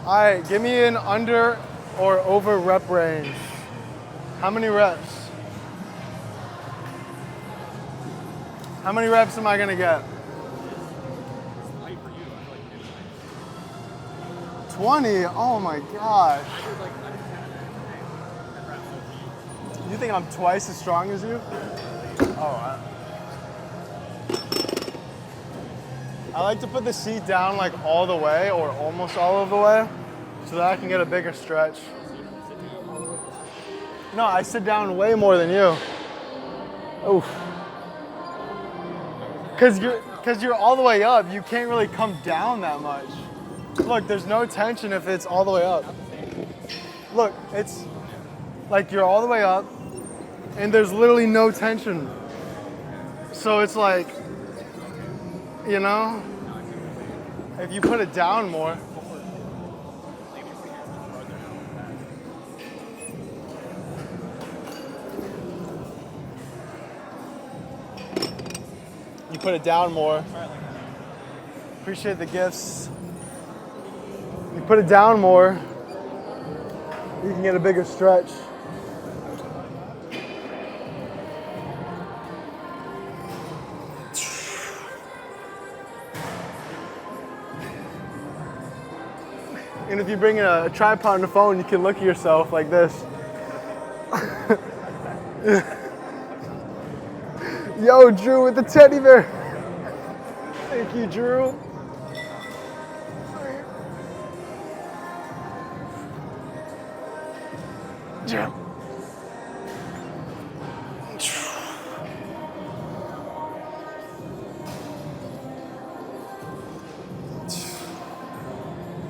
All right, give me an under or over rep range. How many reps? How many reps am I gonna get? It's light for you. I feel like 20? Oh my gosh. I did 10 of that. 10 reps OT. You think I'm twice as strong as you? Oh, I like to put the seat down like all the way or almost all of the way so that I can get a bigger stretch. No, I sit down way more than you. Oof. Cause you're all the way up, you can't really come down that much. Look, there's no tension if it's all the way up. Look, it's like you're all the way up and there's literally no tension. So it's like, you know, if you put it down more. You put it down more. Appreciate the gifts. You put it down more, you can get a bigger stretch. And if you bring a tripod and a phone, you can look at yourself like this. Yo, Drew with the teddy bear. Thank you, Drew. Yeah.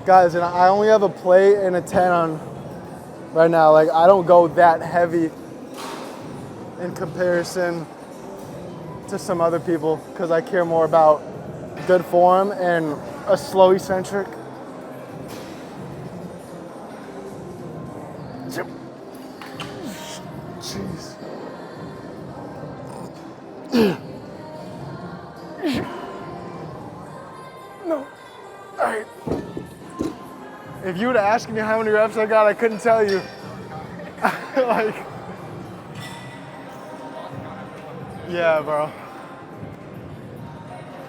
Guys, and I only have a plate and a 10 on right now. Like, I don't go that heavy in comparison to some other people because I care more about good form and a slow eccentric. Jeez. No. All right. If you would have asked me how many reps I got, I couldn't tell you. Like, yeah, bro.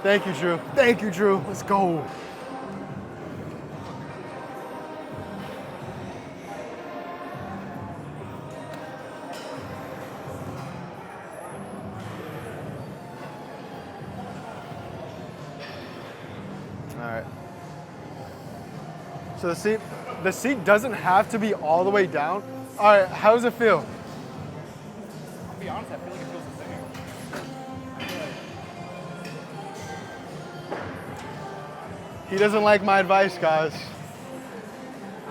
Thank you, Drew. Thank you, Drew. Let's go. All right. So the seat doesn't have to be all the way down. All right, how does it feel? To be honest, I feel like it feels the same. He doesn't like my advice, guys. I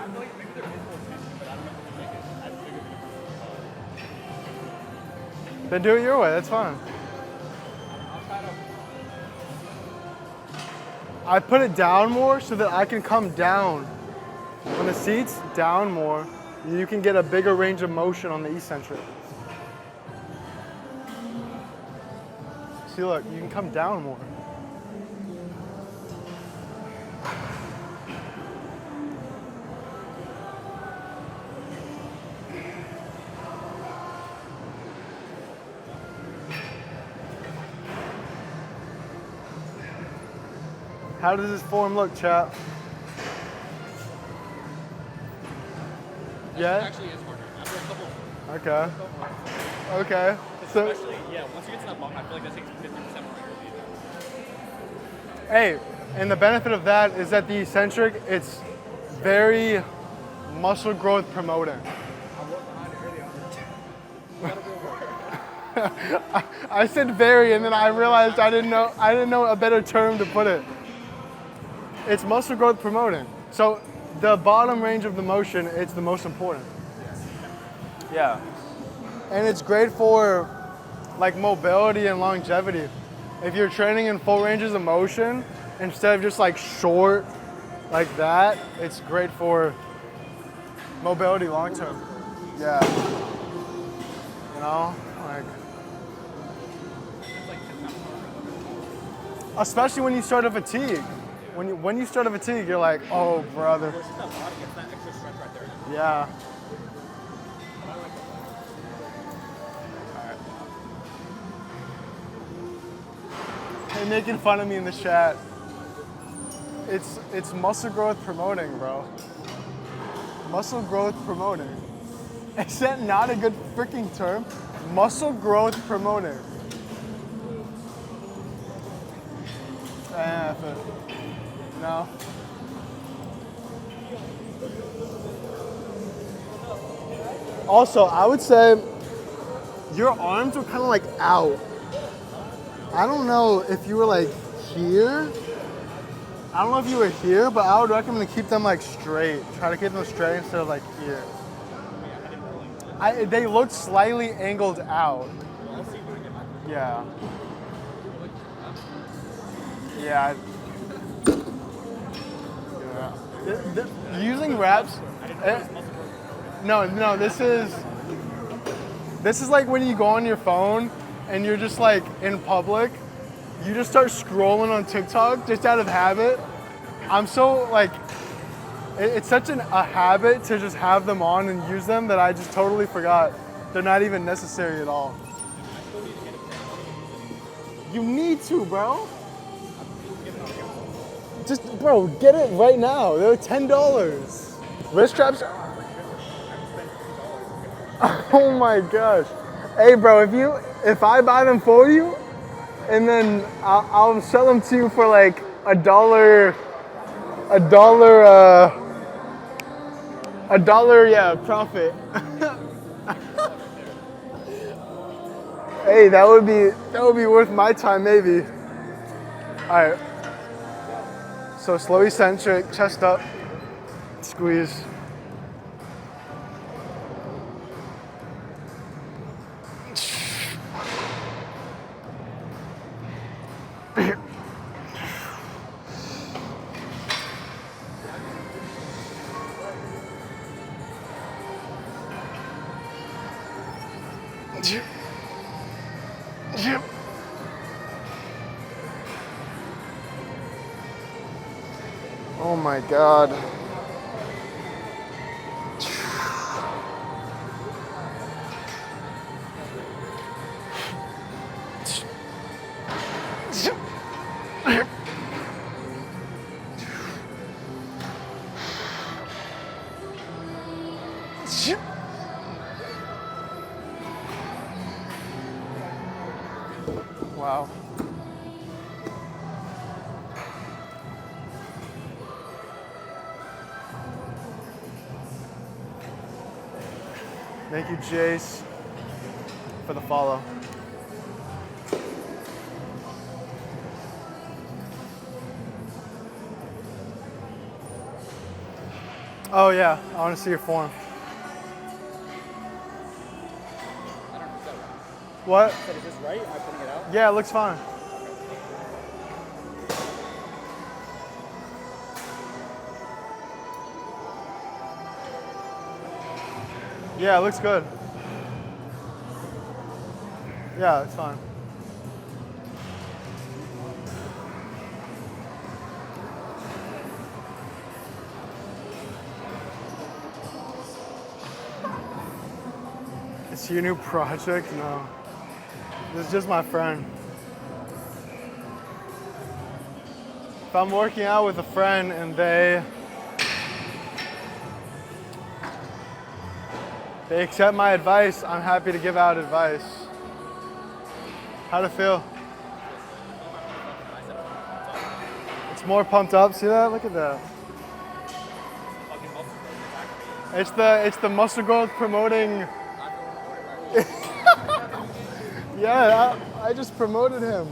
feel like maybe there is more tension, but I don't know if we can make it as big as Then do it your way, that's fine. I'll try to. I put it down more so that I can come down. When the seat's down more, you can get a bigger range of motion on the eccentric. See, look, you can come down more. How does this form look, chap? Yeah? Actually, is harder. After a couple. Okay. Okay. So, Especially, yeah, once you get to that bump, I feel like that takes 50% more energy. hey, and the benefit of that is that the eccentric, it's very muscle growth promoting. I said very, and then I realized I didn't know a better term to put it. It's muscle growth promoting. So the bottom range of the motion, it's the most important. Yeah. And it's great for like mobility and longevity. If you're training in full ranges of motion, instead of just like short like that, it's great for mobility long term. Yeah. You know, like, especially when you start to fatigue. When you start to fatigue, you're like, oh brother. It's just that body gets that extra strength right there. Yeah. They're making fun of me in the chat. It's muscle growth promoting, bro. Muscle growth promoting. Is that not a good freaking term? Muscle growth promoting. No. Also, I would say your arms were kind of like out. I don't know if you were like here. I don't know if you were here, but I would recommend to keep them like straight. Try to keep them straight instead of like here. They look slightly angled out. Yeah. Yeah. Using reps. No, this is like when you go on your phone and you're just like in public, you just start scrolling on TikTok just out of habit. I'm so like, it's such a habit to just have them on and use them that I just totally forgot they're not even necessary at all. You need to, bro. Just, bro, get it right now. They're $10. Wrist straps. Oh my gosh. Hey, bro, if I buy them for you, and then I'll sell them to you for like a dollar, yeah, profit. Hey, that would be worth my time, maybe. All right. So slow eccentric, chest up, squeeze. Oh my God. Wow. Thank you, Jace, for the follow. Oh yeah, I want to see your form. What? Is this right? Am I putting it out? Yeah, it looks fine. Yeah, it looks good. Yeah, it's fine. It's your new project? No. This is just my friend. if I'm working out with a friend and they accept my advice, I'm happy to give out advice. How'd it feel? It's more pumped up. See that? Look at that. It's the muscle growth promoting. Yeah, I just promoted him.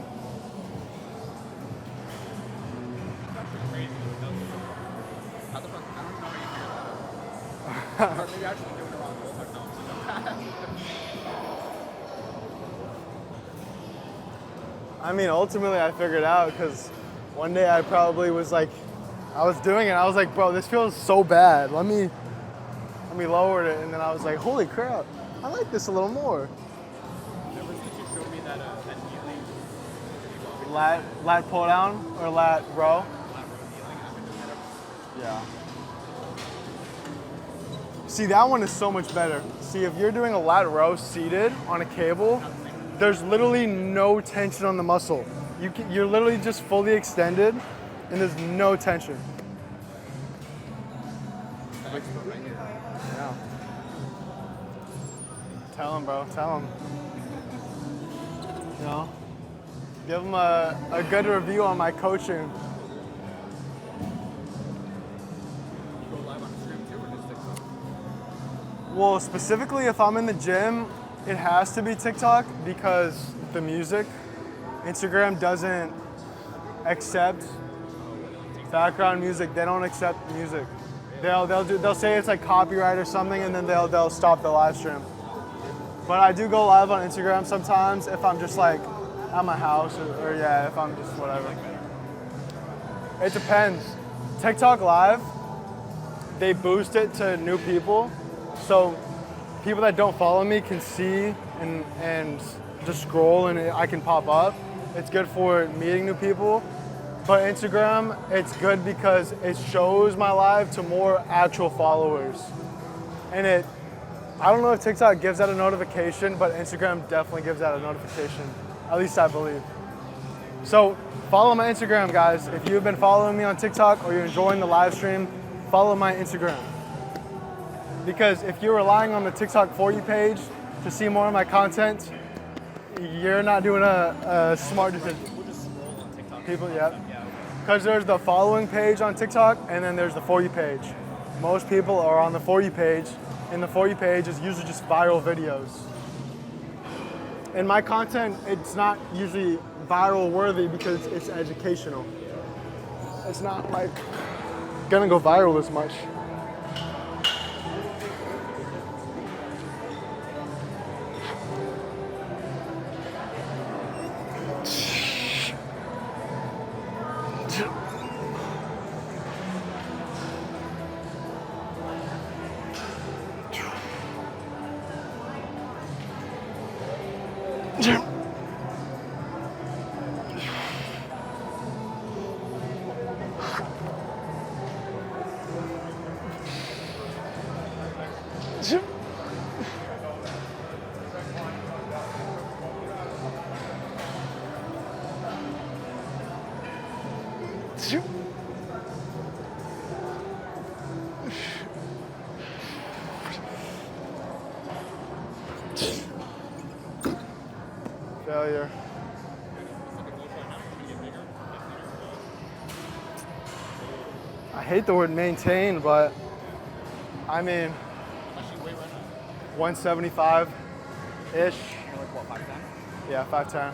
How the fuck? I don't know where you hear that. Or maybe I should be doing it wrong. We'll talk now. I mean, ultimately, I figured out because one day I probably was like, I was doing it. I was like, bro, this feels so bad. Let me lower it, and then I was like, holy crap, I like this a little more. Ever since you showed me that kneeling, Lat pull down or lat row? Yeah. See, that one is so much better. See, if you're doing a lat row seated on a cable, there's literally no tension on the muscle. You're literally just fully extended, and there's no tension. Yeah. Tell him, bro. Tell him. You know, give him a good review on my coaching. go live on stream too, or just TikTok? Well, specifically if I'm in the gym, it has to be TikTok because the music. Instagram doesn't accept background music. They don't accept music. They'll say it's like copyright or something, and then they'll stop the live stream. But I do go live on Instagram sometimes if I'm just like at my house or yeah, if I'm just whatever. It depends. TikTok Live, they boost it to new people, so people that don't follow me can see and just scroll and I can pop up. It's good for meeting new people. But Instagram, it's good because it shows my live to more actual followers. And I don't know if TikTok gives out a notification, but Instagram definitely gives out a notification. At least I believe. So follow my Instagram, guys. If you've been following me on TikTok or you're enjoying the live stream, follow my Instagram. Because if you're relying on the TikTok For You page to see more of my content, you're not doing a smart decision. We'll just scroll on TikTok. People, yeah. Because there's the following page on TikTok and then there's the For You page. Most people are on the For You page, and the For You page is usually just viral videos. And my content, it's not usually viral worthy because it's educational. It's not like gonna go viral as much. Failure. I hate the word maintain, but I mean, 175-ish. You're like what, 5'10"? Yeah, 5'10".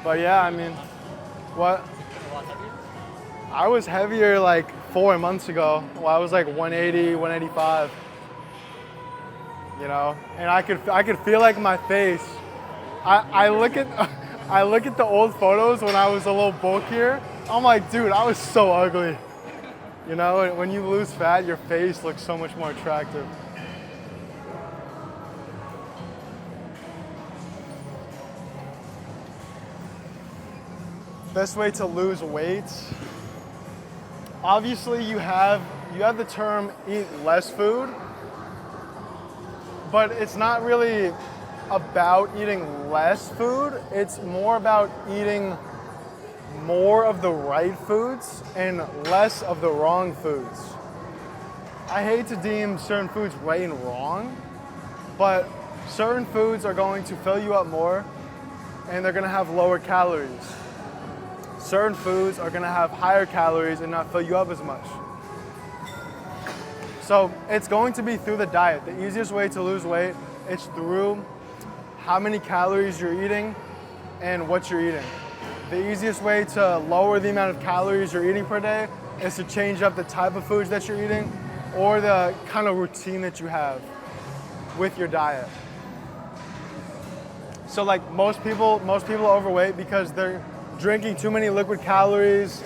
But yeah, I mean, what? A lot heavier? I was heavier like 4 months ago. Well, I was like 180, 185. You know, and I could feel like my face. I look at the old photos when I was a little bulkier. I'm like, dude, I was so ugly. You know, when you lose fat, your face looks so much more attractive. Best way to lose weight. Obviously, you have the term eat less food, but it's not really about eating less food. It's more about eating more of the right foods and less of the wrong foods. I hate to deem certain foods right and wrong, but certain foods are going to fill you up more and they're gonna have lower calories. Certain foods are gonna have higher calories and not fill you up as much. So it's going to be through the diet. The easiest way to lose weight is through how many calories you're eating and what you're eating. The easiest way to lower the amount of calories you're eating per day is to change up the type of foods that you're eating or the kind of routine that you have with your diet. So like most people are overweight because they're drinking too many liquid calories,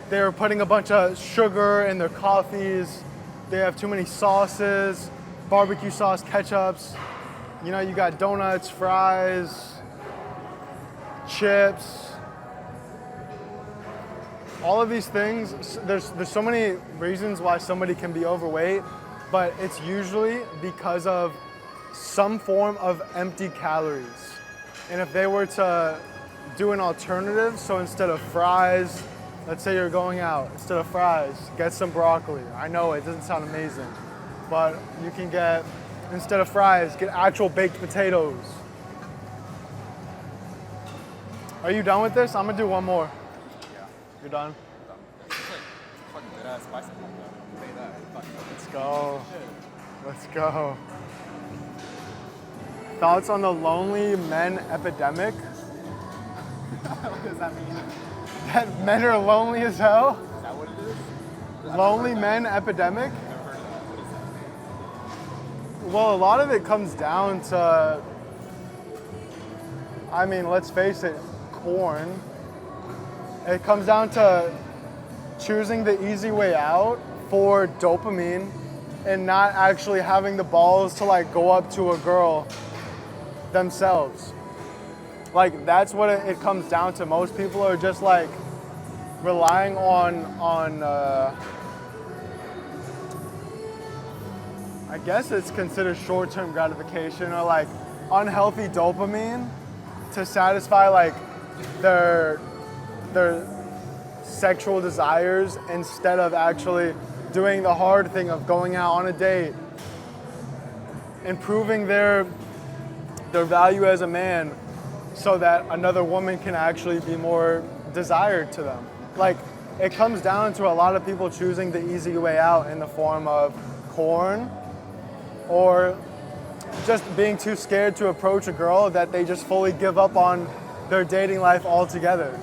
they're putting a bunch of sugar in their coffees, they have too many sauces, barbecue sauce, ketchups, you know, you got donuts, fries, chips, all of these things. There's so many reasons why somebody can be overweight, but it's usually because of some form of empty calories. And if they were to do an alternative, so instead of fries, let's say you're going out, instead of fries, get some broccoli. I know it doesn't sound amazing, but you can get, instead of fries, get actual baked potatoes. Are you done with this? I'm gonna do one more. Yeah. You're done? It's like fucking good ass spicy one though. I'll tell you that. It's fucking good. Let's go. Let's go. Thoughts on the lonely men epidemic? What does that mean? That men are lonely as hell? Is that what it is? Lonely men epidemic? Never heard of that. What is that? Well, a lot of it comes down to, I mean, let's face it, corn. It comes down to choosing the easy way out for dopamine and not actually having the balls to like go up to a girl themselves. Like that's what it comes down to. Most people are just like relying on I guess it's considered short-term gratification or like unhealthy dopamine to satisfy like their sexual desires instead of actually doing the hard thing of going out on a date, improving their value as a man so that another woman can actually be more desired to them. Like it comes down to a lot of people choosing the easy way out in the form of corn or just being too scared to approach a girl that they just fully give up on their dating life altogether.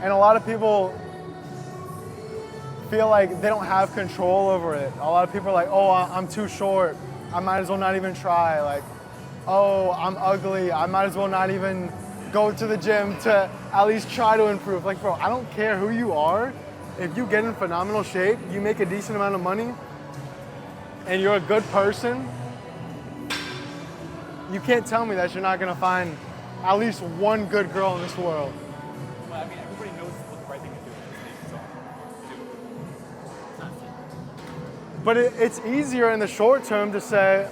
And a lot of people feel like they don't have control over it. A lot of people are like, oh, I'm too short. I might as well not even try. Like, oh, I'm ugly. I might as well not even go to the gym to at least try to improve. Like, bro, I don't care who you are. If you get in phenomenal shape, you make a decent amount of money, and you're a good person, you can't tell me that you're not gonna find at least one good girl in this world. Well, I mean, everybody knows what the right thing to do is. So, do it. But it's easier in the short term to say,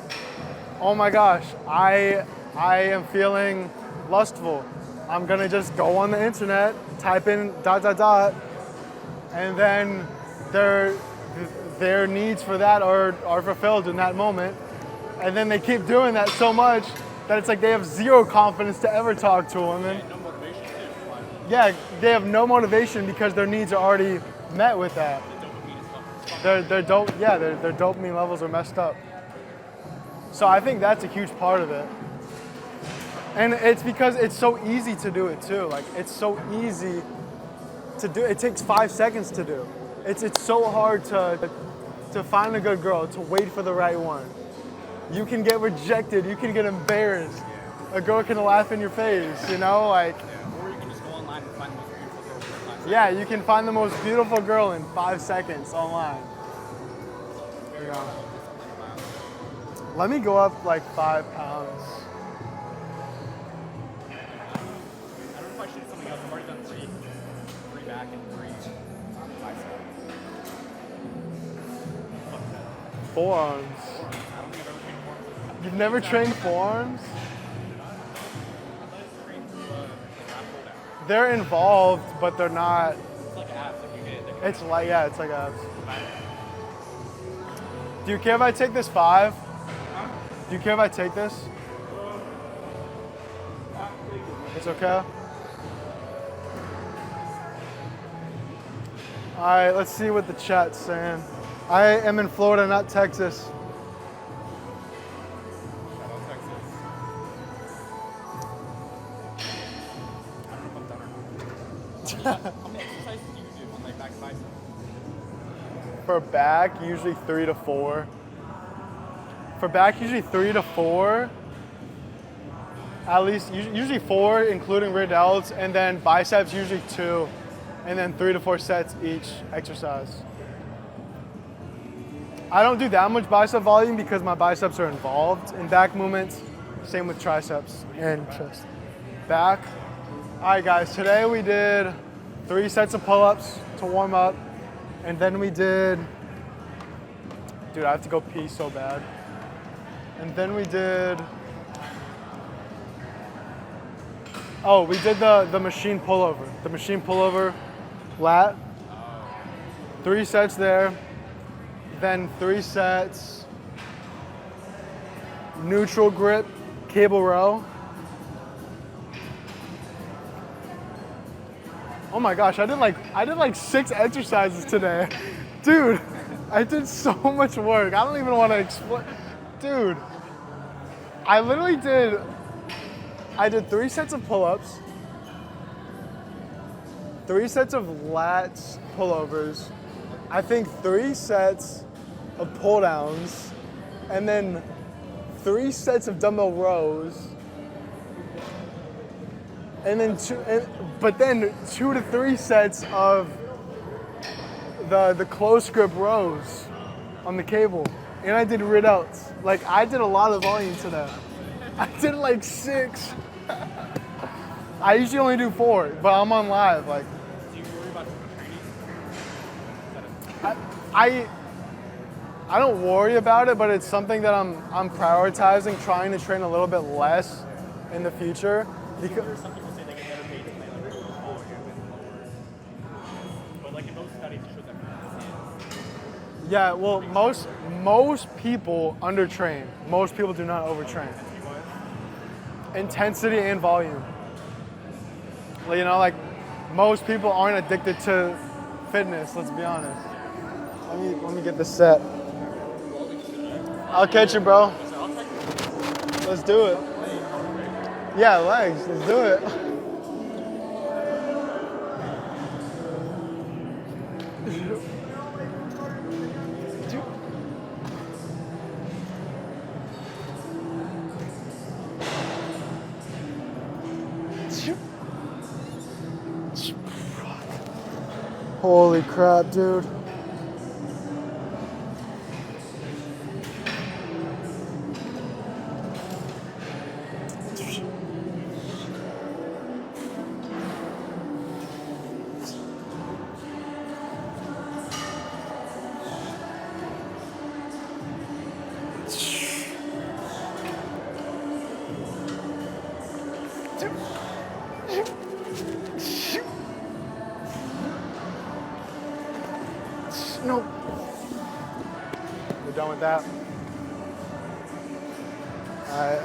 oh my gosh, I am feeling lustful. I'm gonna just go on the internet, type in ... and then their needs for that are fulfilled in that moment. And then they keep doing that so much that it's like they have zero confidence to ever talk to a woman. No motivation to do it. Yeah, they have no motivation because their needs are already met with that. Their dopamine levels are messed up. So I think that's a huge part of it. And it's because it's so easy to do it too. Like it's so easy to do. It takes 5 seconds to do. It's so hard to find a good girl, to wait for the right one. You can get rejected, you can get embarrassed. A girl can laugh in your face, you know, like. Yeah. Or you can just go online and find the most beautiful girl in 5 seconds. Yeah, you can find the most beautiful girl in 5 seconds online. You know. Let me go up like 5 pounds. I don't know if I should do something else. I've already done 3 back and 3 biceps. Fuck that. Forearms. I don't think I've ever trained forearms. You've never trained forearms? They're involved, but they're not. It's like abs. Like you get it. It's like, yeah, it's like abs. Do you care if I take this 5? Do you care if I take this? It's okay? All right, let's see what the chat's saying. I am in Florida, not Texas. Shout out Texas. I don't know if I'm done or not. How many exercises do you do on like back and bicep? For back, usually 3 to 4. For back, usually 3 to 4. At least, usually 4, including rear delts, and then biceps, usually 2. And then 3 to 4 sets each exercise. I don't do that much bicep volume because my biceps are involved in back movements. Same with triceps and chest. Back. All right, guys, today we did 3 sets of pull-ups to warm up. And then we did, dude, I have to go pee so bad. And then we did, we did the machine pullover. The machine pullover lat. 3 sets there. Then 3 sets neutral grip cable row. Oh my gosh, I did like 6 exercises today. Dude, I did so much work. I don't even want to explain. Dude, I did 3 sets of pull-ups, 3 sets of lats pullovers, I think 3 sets of pull downs, and then 3 sets of dumbbell rows, and then 2 to 3 sets of the close grip rows on the cable. And I did rear delts. Like, I did a lot of volume today. I did like 6. I usually only do 4, but I'm on live. Like, Do you worry about training? I don't worry about it, but it's something that I'm prioritizing, trying to train a little bit less in the future. Because Some people say they get better paid to plan the ritual volume and lower. But like in most studies, it shows that frequency. yeah, well, most people undertrain. Most people do not overtrain. Intensity and volume. Well, you know, like most people aren't addicted to fitness. Let's be honest. Let me get this set. I'll catch you, bro. Let's do it. Yeah, legs. Let's do it. Holy crap, dude. No. We're done with that. All right.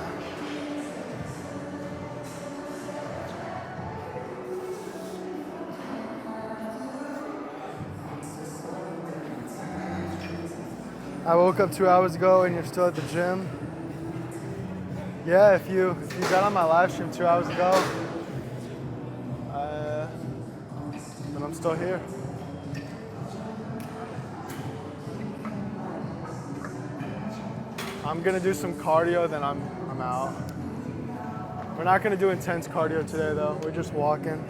I woke up 2 hours ago and you're still at the gym. Yeah, if you got on my live stream 2 hours ago, then I'm still here. I'm gonna do some cardio, then I'm out. We're not gonna do intense cardio today though. We're just walking.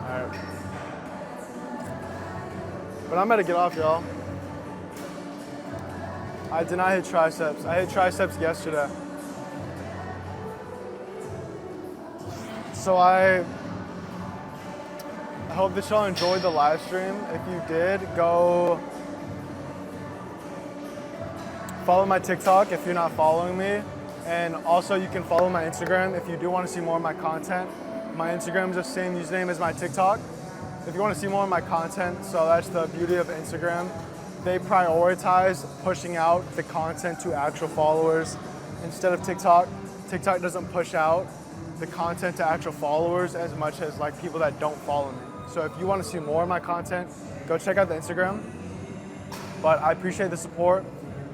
Alright. But I'm gonna get off, y'all. I did not hit triceps. I hit triceps yesterday. So I hope that y'all enjoyed the live stream. If you did, go follow my TikTok if you're not following me. And also you can follow my Instagram if you do want to see more of my content. My Instagram is the same username as my TikTok. If you want to see more of my content, so that's the beauty of Instagram. They prioritize pushing out the content to actual followers instead of TikTok. TikTok doesn't push out the content to actual followers as much as like people that don't follow me. So if you want to see more of my content, go check out the Instagram. But I appreciate the support.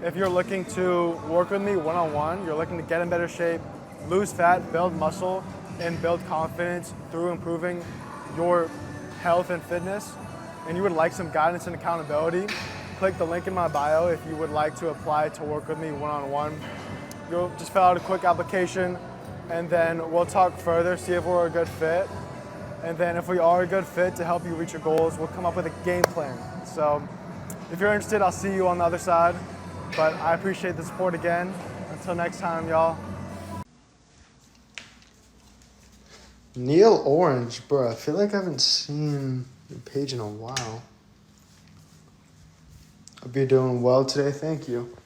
If you're looking to work with me one-on-one, you're looking to get in better shape, lose fat, build muscle, and build confidence through improving your health and fitness, and you would like some guidance and accountability, click the link in my bio if you would like to apply to work with me one-on-one. You'll just fill out a quick application, and then we'll talk further, see if we're a good fit. And then if we are a good fit to help you reach your goals, we'll come up with a game plan. So if you're interested, I'll see you on the other side. But I appreciate the support again. Until next time, y'all. Neil Orange, bro, I feel like I haven't seen your page in a while. Hope you're doing well today. Thank you.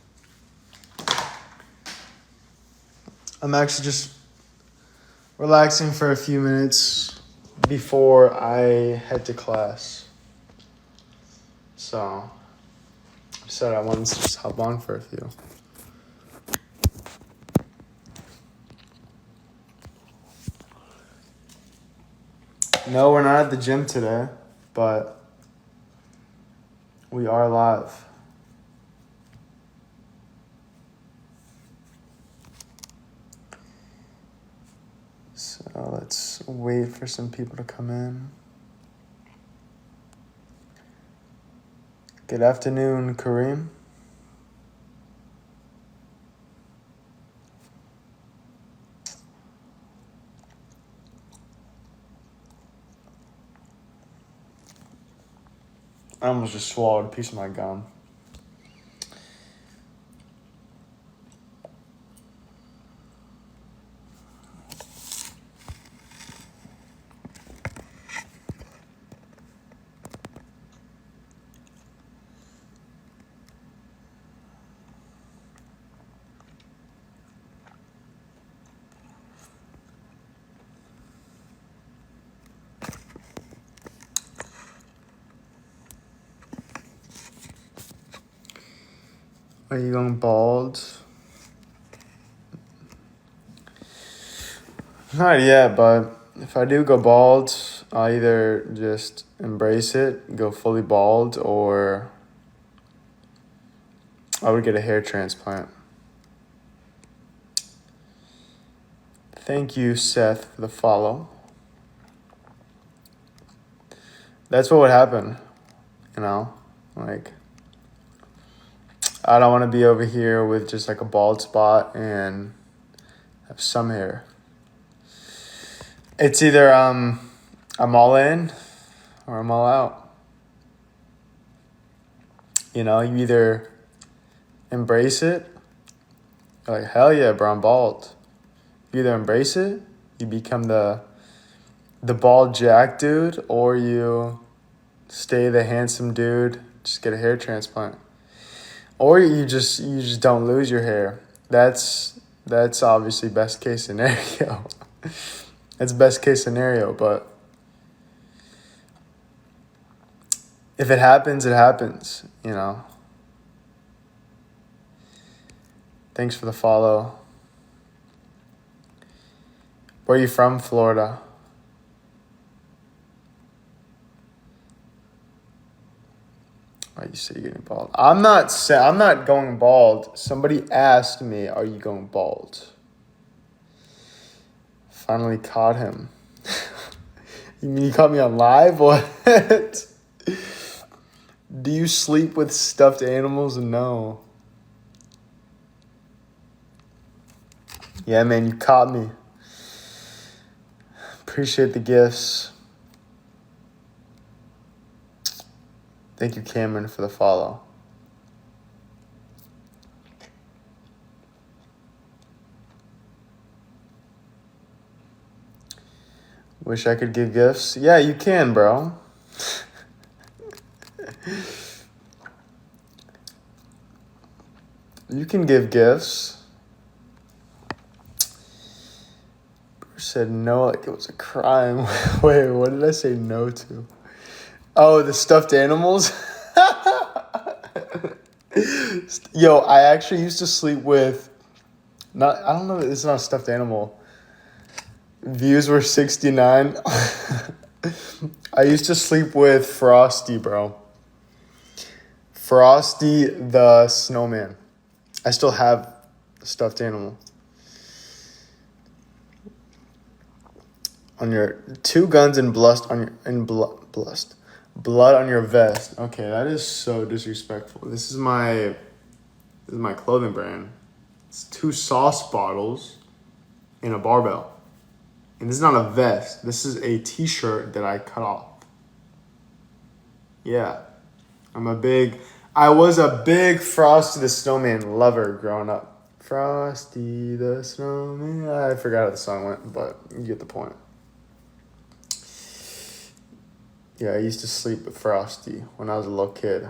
I'm actually just relaxing for a few minutes before I head to class. So I said I wanted to just hop on for a few. No, we're not at the gym today, but we are live. So let's wait for some people to come in. Good afternoon, Kareem. I almost just swallowed a piece of my gum. Are you going bald? Not yet, but if I do go bald, I'll either just embrace it, go fully bald, or I would get a hair transplant. Thank you, Seth, for the follow. That's what would happen, you know? Like, I don't want to be over here with just like a bald spot and have some hair. It's either I'm all in or I'm all out. You know, you either embrace it, you're like, hell yeah, bro, I'm bald. You either embrace it, you become the bald jack dude, or you stay the handsome dude, just get a hair transplant. Or you just don't lose your hair. That's obviously best case scenario. That's best case scenario, but if it happens, it happens, you know. Thanks for the follow. Where are you from, Florida? Oh, you say you're getting bald. I'm not going bald. Somebody asked me, "Are you going bald?" Finally caught him. You mean you caught me on live? What? Do you sleep with stuffed animals? No. Yeah, man, you caught me. Appreciate the gifts. Thank you, Cameron, for the follow. Wish I could give gifts. Yeah, you can, bro. You can give gifts. Bruce said no like it was a crime. Wait, what did I say no to? Oh, the stuffed animals? Yo, I actually used to sleep with, I don't know, it's not a stuffed animal. Views were 69. I used to sleep with Frosty, bro. Frosty the snowman. I still have the stuffed animal. On your 2 guns and blood on your vest. Okay, that is so disrespectful. This is my clothing brand. It's 2 sauce bottles and a barbell. And this is not a vest. This is a t-shirt that I cut off. Yeah. I was a big Frosty the Snowman lover growing up. Frosty the Snowman. I forgot how the song went, but you get the point. Yeah, I used to sleep with Frosty when I was a little kid.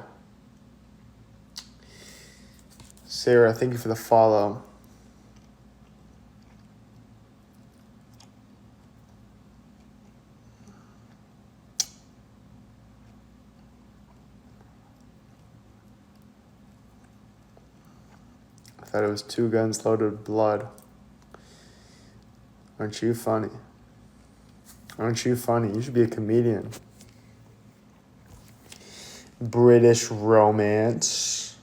Sarah, thank you for the follow. I thought it was 2 guns loaded with blood. Aren't you funny? Aren't you funny? You should be a comedian. British romance.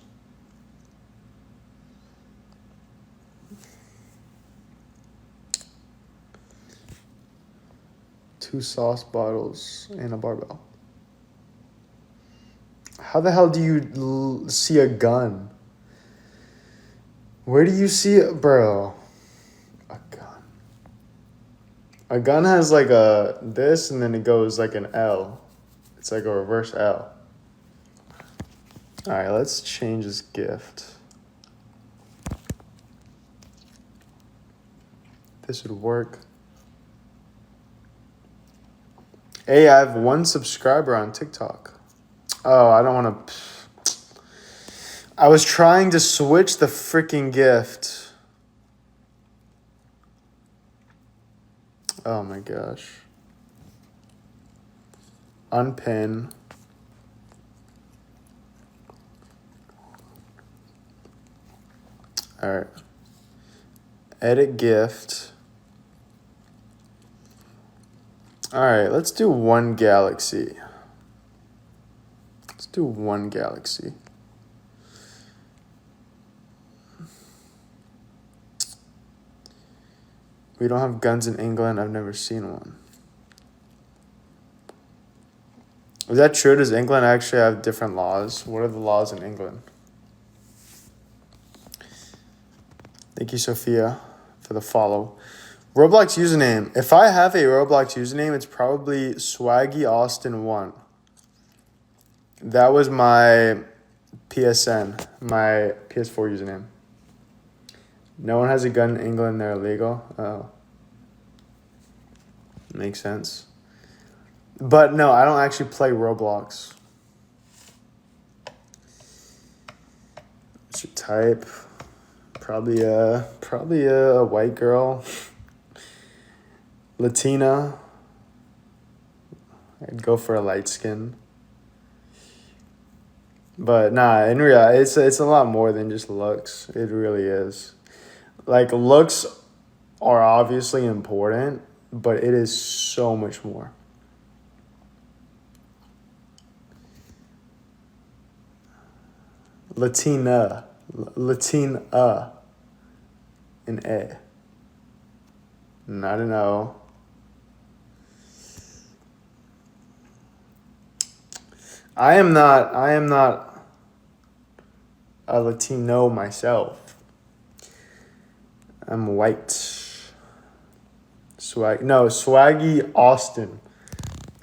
Two sauce bottles and a barbell. How the hell do you see a gun? Where do you see it, bro? A gun. A gun has like a this and then it goes like an L. It's like a reverse L. All right, let's change this gift. This would work. Hey, I have 1 subscriber on TikTok. Oh, I don't want to. I was trying to switch the freaking gift. Oh my gosh. Unpin. All right. Edit gift. All right, let's do 1 galaxy. Let's do 1 galaxy. We don't have guns in England. I've never seen one. Is that true? Does England actually have different laws? What are the laws in England? Thank you, Sophia, for the follow. Roblox username. If I have a Roblox username, it's probably SwaggyAustin1. That was my PSN, my PS4 username. No one has a gun in England. They're illegal. Oh. Makes sense. But no, I don't actually play Roblox. What's your type? Probably a white girl. Latina. I'd go for a light skin. But nah, in reality, it's a lot more than just looks. It really is. Like, looks are obviously important, but it is so much more. Latina. An A. Not an O. I am not a Latino myself. I'm white. Swaggy Austin.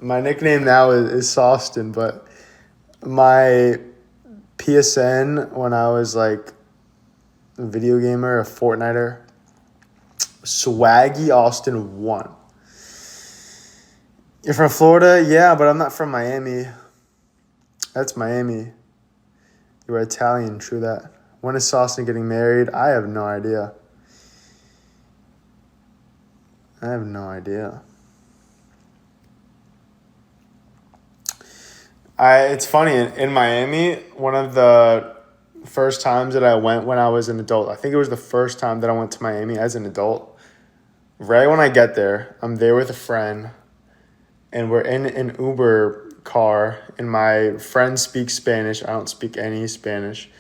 My nickname now is Saustin, but my PSN when I was like a video gamer, a Fortniter, Swaggy Austin 1. You're from Florida? Yeah, but I'm not from Miami. That's Miami. You were Italian, true that. When is Sawston getting married? I have no idea. It's funny, in Miami, one of the first times that I went when I was an adult, I think it was the first time that I went to Miami as an adult. Right when I get there, I'm there with a friend, and we're in an Uber car, and my friend speaks Spanish. I don't speak any Spanish.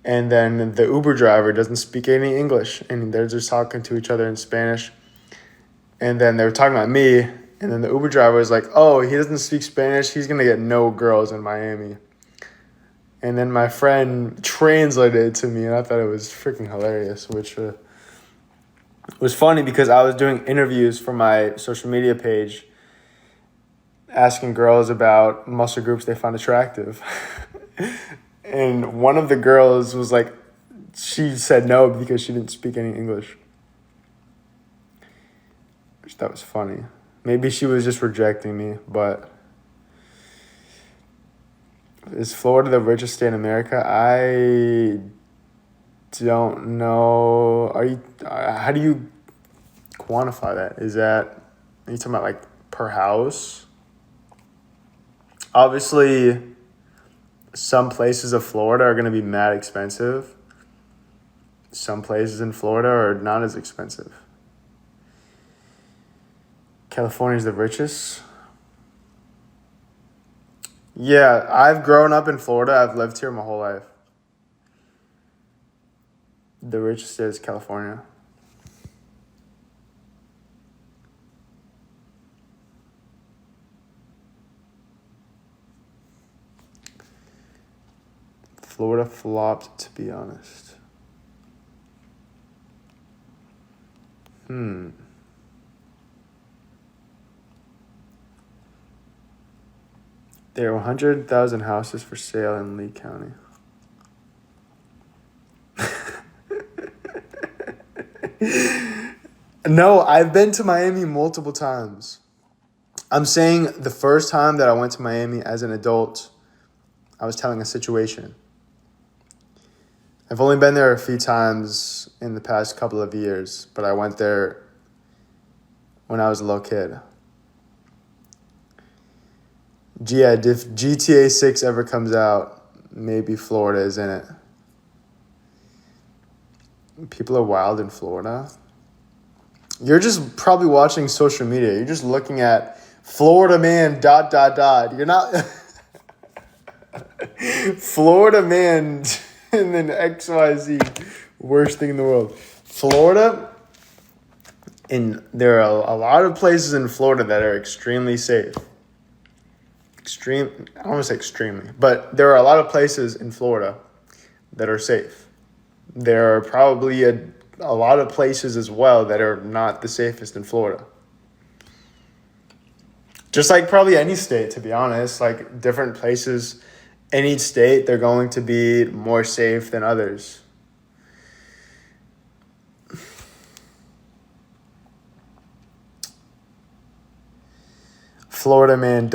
And then the Uber driver doesn't speak any English, and they're just talking to each other in Spanish. And then they were talking about me, and then the Uber driver was like, oh, he doesn't speak Spanish. He's going to get no girls in Miami. And then my friend translated it to me, and I thought it was freaking hilarious, which was funny because I was doing interviews for my social media page asking girls about muscle groups they find attractive. And one of the girls was like, she said no because she didn't speak any English. Which that was funny. Maybe she was just rejecting me, but is Florida the richest state in America? I don't know. How do you quantify that? Are you talking about like per house? Obviously, some places of Florida are going to be mad expensive. Some places in Florida are not as expensive. California is the richest. Yeah, I've grown up in Florida. I've lived here my whole life. The richest state is California. Florida flopped, to be honest. There are 100,000 houses for sale in Lee County. No, I've been to Miami multiple times. I'm saying the first time that I went to Miami as an adult, I was telling a situation. I've only been there a few times in the past couple of years, but I went there when I was a little kid. Yeah, if GTA 6 ever comes out, maybe Florida is in it. People are wild in Florida. You're just probably watching social media. You're just looking at Florida man ... You're not Florida man and then XYZ, worst thing in the world. Florida, and there are a lot of places in Florida that are extremely safe. I don't want to say extremely, but there are a lot of places in Florida that are safe. There are probably a lot of places as well that are not the safest in Florida. Just like probably any state, to be honest, like different places in each state, they're going to be more safe than others. Florida man ...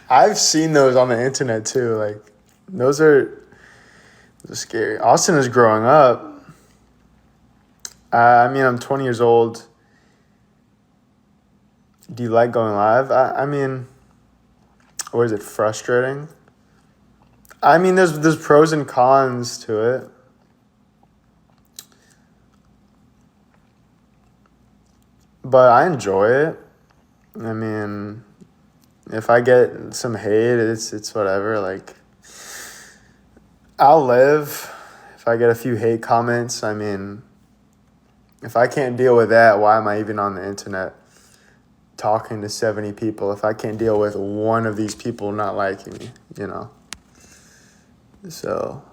I've seen those on the internet too. Like those are scary. Austin is growing up. I'm 20 years old. Do you like going live? Or is it frustrating? There's pros and cons to it. But I enjoy it. If I get some hate, it's whatever. Like, I'll live. If I get a few hate comments, if I can't deal with that, why am I even on the internet talking to 70 people if I can't deal with one of these people not liking me, So...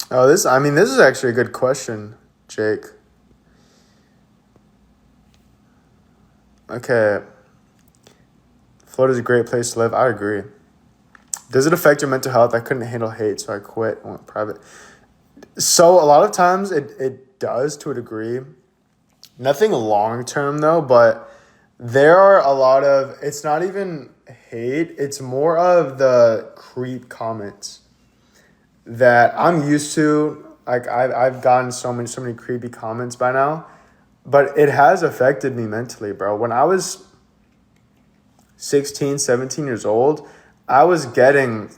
Oh, this is actually a good question, Jake. Okay. Florida's a great place to live. I agree. Does it affect your mental health? I couldn't handle hate, so I quit and went private. So a lot of times it does to a degree. Nothing long term though, but there are a lot of, it's not even hate, it's more of the creep comments that I'm used to. Like I've gotten so many creepy comments by now, but it has affected me mentally, bro. When I was 16, 17 years old, I was getting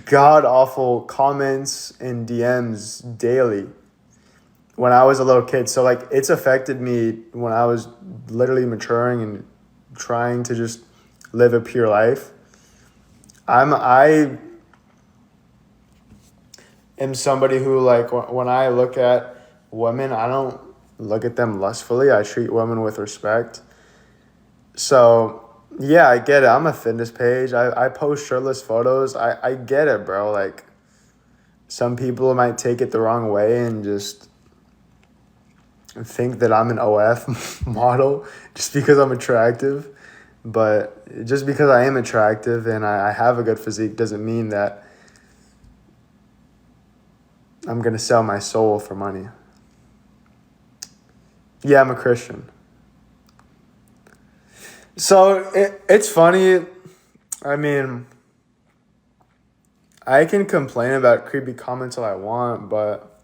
god awful comments and DMs daily when I was a little kid. So like it's affected me when I was literally maturing and trying to just live a pure life. I am somebody who, like, when I look at women, I don't look at them lustfully. I treat women with respect. So yeah, I get it. I'm a fitness page. I post shirtless photos. I get it, bro. Like, some people might take it the wrong way and just think that I'm an OF model just because I'm attractive. But just because I am attractive and I have a good physique doesn't mean that I'm going to sell my soul for money. Yeah, I'm a Christian. So it's funny. I mean, I can complain about creepy comments all I want, but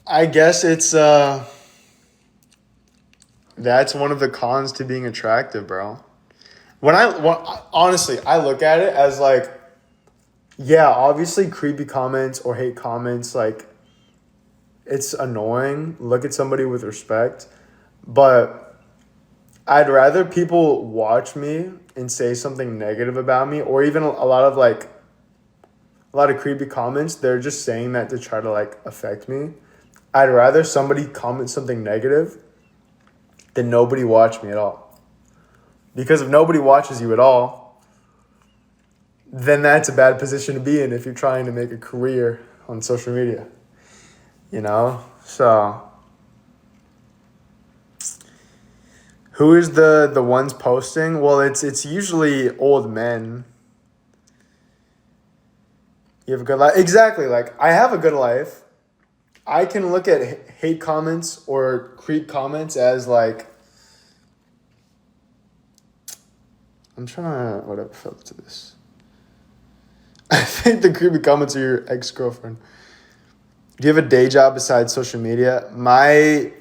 I guess it's that's one of the cons to being attractive, bro. Honestly, I look at it as like, yeah, obviously creepy comments or hate comments, like, it's annoying. Look at somebody with respect. But I'd rather people watch me and say something negative about me, or even a lot of creepy comments. They're just saying that to try to, like, affect me. I'd rather somebody comment something negative than nobody watch me at all. Because if nobody watches you at all, then that's a bad position to be in if you're trying to make a career on social media. You know? So who is the ones posting? Well, it's usually old men. You have a good life. Exactly. Like, I have a good life. I can look at hate comments or creep comments as, like, I'm trying to, whatever, filter this. I think the creepy comments are your ex-girlfriend. Do you have a day job besides social media? My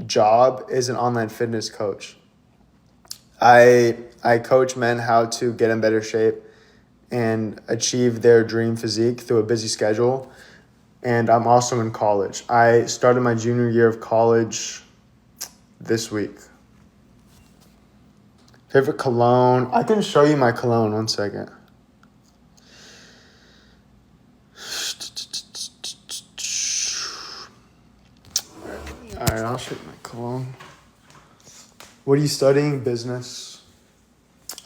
job is an online fitness coach. I coach men how to get in better shape and achieve their dream physique through a busy schedule. And I'm also in college. I started my junior year of college this week. Favorite cologne? I can show you my cologne. 1 second. All right, I'll show you my cologne. What are you studying? Business.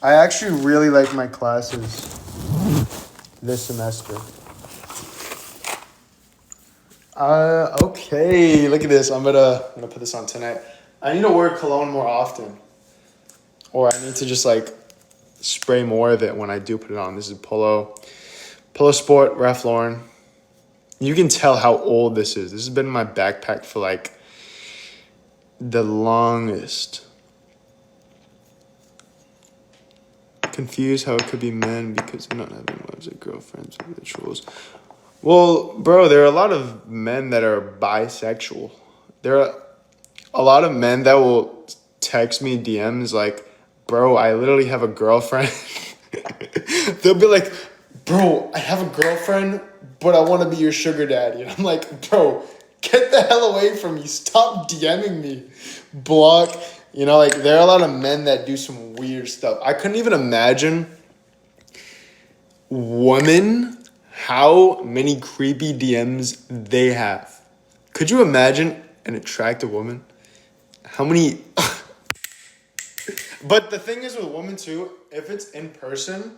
I actually really like my classes this semester. Okay, look at this. I'm gonna put this on tonight. I need to wear cologne more often. Or I need to just, like, spray more of it when I do put it on. This is Polo Sport, Ralph Lauren. You can tell how old this is. This has been in my backpack for, like, the longest. Confused how it could be men because they're not having wives or girlfriends with rituals. Well, bro, there are a lot of men that are bisexual. There are a lot of men that will text me DMs like, bro, I literally have a girlfriend. They'll be like, bro, I have a girlfriend, but I want to be your sugar daddy. And I'm like, bro, get the hell away from me. Stop DMing me. Block. You know, like, there are a lot of men that do some weird stuff. I couldn't even imagine women, how many creepy DMs they have. Could you imagine an attractive woman? How many... But the thing is with women too, if it's in person,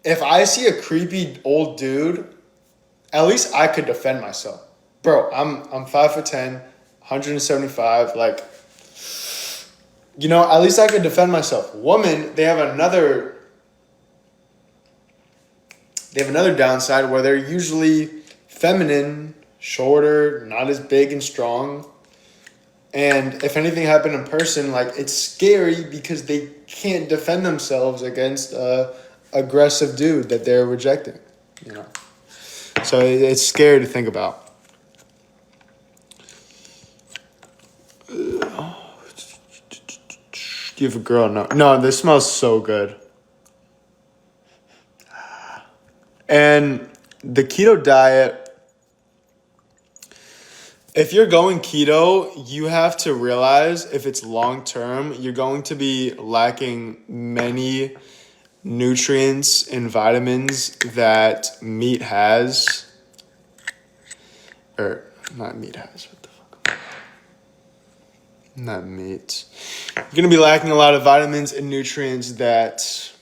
if I see a creepy old dude, at least I could defend myself. Bro, I'm 5'10", 175, like, you know, at least I could defend myself. Women, they have another they have another downside where they're usually feminine, shorter, not as big and strong. And if anything happened in person, like, it's scary because they can't defend themselves against a aggressive dude that they're rejecting, you know. So it's scary to think about. Do you have a girl? No, this smells so good. And the keto diet, if you're going keto, you have to realize if it's long term, you're going to be lacking many nutrients and vitamins that meat has. Or not meat has, what the fuck? Not meat. You're going to be lacking a lot of vitamins and nutrients that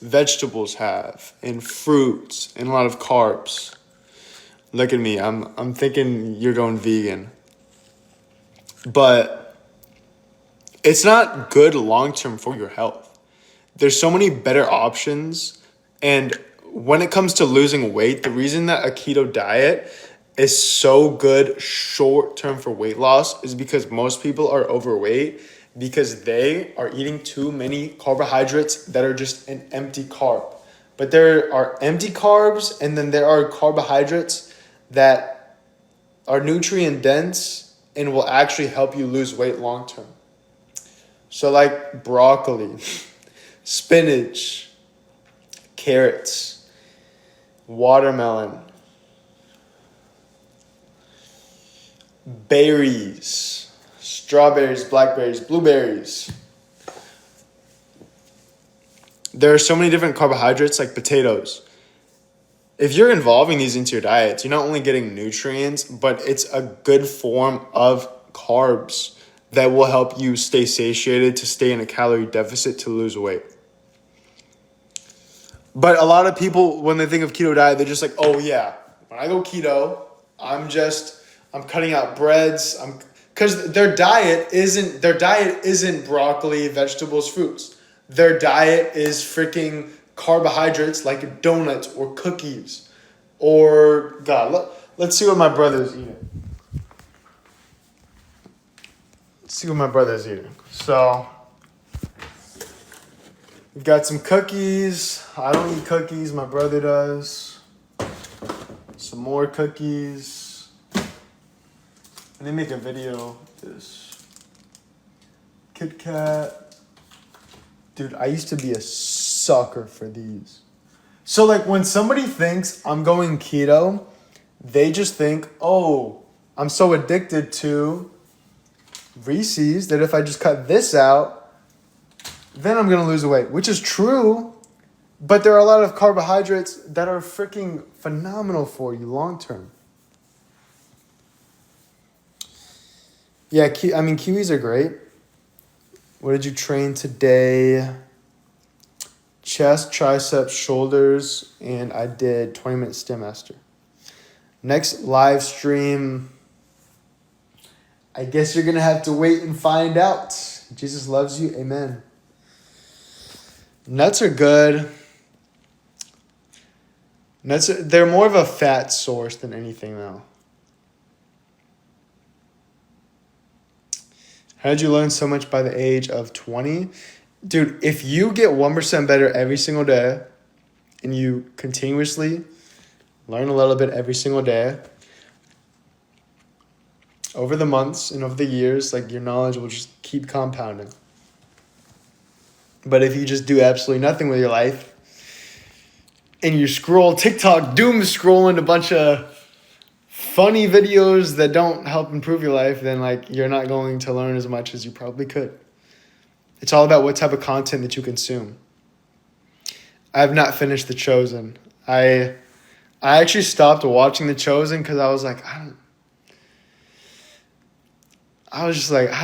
vegetables have, and fruits, and a lot of carbs. Look at me. I'm thinking you're going vegan. But it's not good long term for your health. There's so many better options. And when it comes to losing weight, the reason that a keto diet is so good short term for weight loss is because most people are overweight because they are eating too many carbohydrates that are just an empty carb. But there are empty carbs, and then there are carbohydrates that are nutrient dense and will actually help you lose weight long term. So like broccoli, spinach, carrots, watermelon, berries, strawberries, blackberries, blueberries. There are so many different carbohydrates like potatoes. If you're involving these into your diet, you're not only getting nutrients, but it's a good form of carbs that will help you stay satiated, to stay in a calorie deficit, to lose weight. But a lot of people, when they think of keto diet, they're just like, oh yeah, when I go keto, I'm cutting out breads. Because their diet isn't broccoli, vegetables, fruits. Their diet is freaking carbohydrates like donuts or cookies. Or, God, let's see what my brother's eating. So, we've got some cookies. I don't eat cookies. My brother does. Some more cookies. I need to make a video of this. Kit Kat. Dude, I used to be a sucker for these. So, like, when somebody thinks I'm going keto, they just think, oh, I'm so addicted to Reese's that if I just cut this out, then I'm going to lose weight, which is true. But there are a lot of carbohydrates that are freaking phenomenal for you long term. Yeah, kiwis are great. What did you train today? Chest, triceps, shoulders, and I did 20-minute Stairmaster. Next live stream, I guess you're going to have to wait and find out. Jesus loves you. Amen. Nuts are good. They're more of a fat source than anything, though. How did you learn so much by the age of 20? Dude, if you get 1% better every single day and you continuously learn a little bit every single day, over the months and over the years, like, your knowledge will just keep compounding. But if you just do absolutely nothing with your life and you scroll TikTok, doom scrolling a bunch of funny videos that don't help improve your life, then, like, you're not going to learn as much as you probably could. It's all about what type of content that you consume. I have not finished The Chosen. I actually stopped watching The Chosen because I was like, I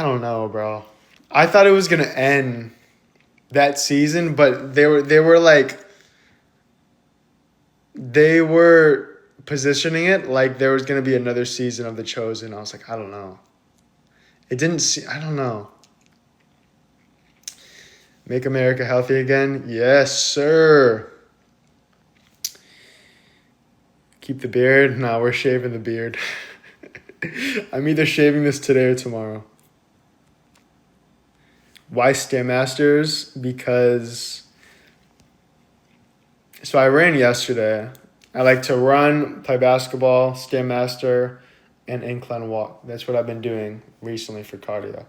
don't know, bro. I thought it was gonna end that season, but they were positioning it like there was gonna be another season of The Chosen. I was like, I don't know. I don't know. Make America healthy again? Yes, sir. Keep the beard? No, we're shaving the beard. I'm either shaving this today or tomorrow. Why Stairmasters? Because... So I ran yesterday. I like to run, play basketball, Stairmaster, and incline walk. That's what I've been doing recently for cardio.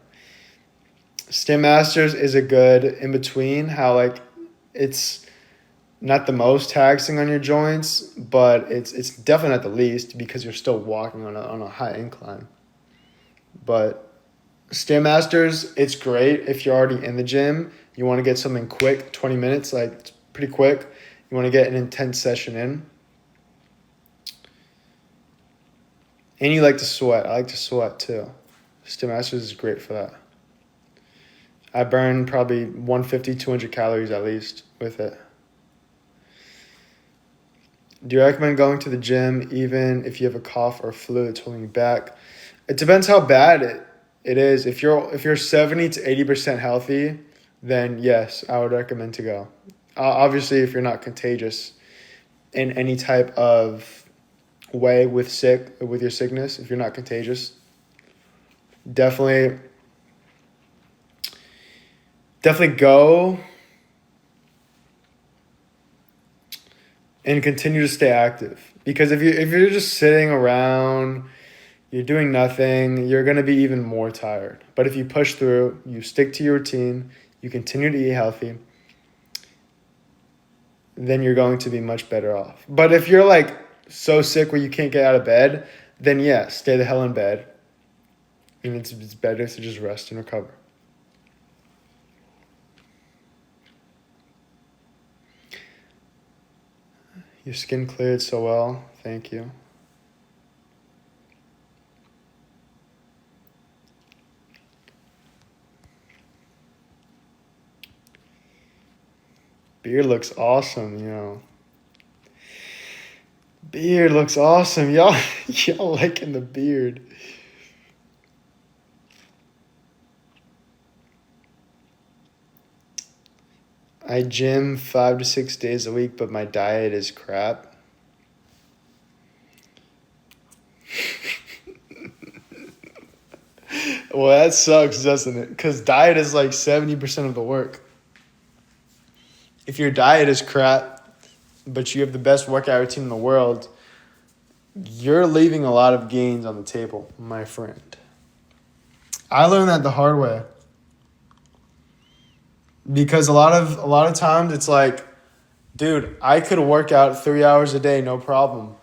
Stairmasters is a good in-between, how like it's not the most taxing on your joints, but it's definitely not the least because you're still walking on a high incline. But Stairmasters, it's great if you're already in the gym. You want to get something quick, 20 minutes, like it's pretty quick. You want to get an intense session in. And you like to sweat. I like to sweat too. Stairmasters is great for that. I burn probably 150, 200 calories at least with it. Do you recommend going to the gym even if you have a cough or flu that's holding you back? It depends how bad it is. If you're 70 to 80% healthy, then yes, I would recommend to go. Obviously, if you're not contagious in any type of way with your sickness, if you're not contagious, definitely go and continue to stay active. Because if you're just sitting around, you're doing nothing, you're going to be even more tired. But if you push through, you stick to your routine, you continue to eat healthy, then you're going to be much better off. But if you're like so sick where you can't get out of bed, then yeah, stay the hell in bed. And it's better to just rest and recover. Your skin cleared so well. Thank you. Beard looks awesome, Beard looks awesome. Y'all liking the beard. I gym 5 to 6 days a week, but my diet is crap. Well, that sucks, doesn't it? Because diet is like 70% of the work. If your diet is crap, but you have the best workout routine in the world, you're leaving a lot of gains on the table, my friend. I learned that the hard way. Because a lot of times it's like, dude, I could work out 3 hours a day, no problem.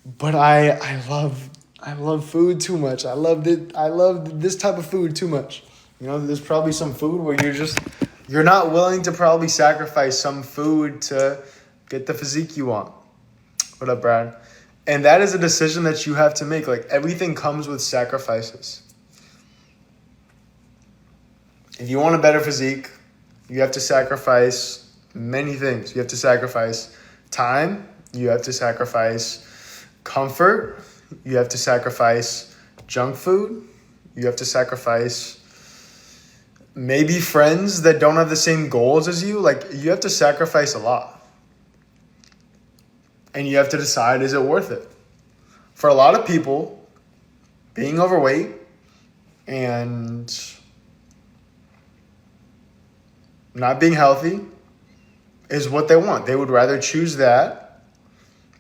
But I love food too much. I love this type of food too much. There's probably some food where you're not willing to probably sacrifice some food to get the physique you want. What up, Brad? And that is a decision that you have to make. Like, everything comes with sacrifices. If you want a better physique, you have to sacrifice many things. You have to sacrifice time. You have to sacrifice comfort. You have to sacrifice junk food. You have to sacrifice maybe friends that don't have the same goals as you. Like, you have to sacrifice a lot. And you have to decide, is it worth it? For a lot of people, being overweight and not being healthy is what they want. They would rather choose that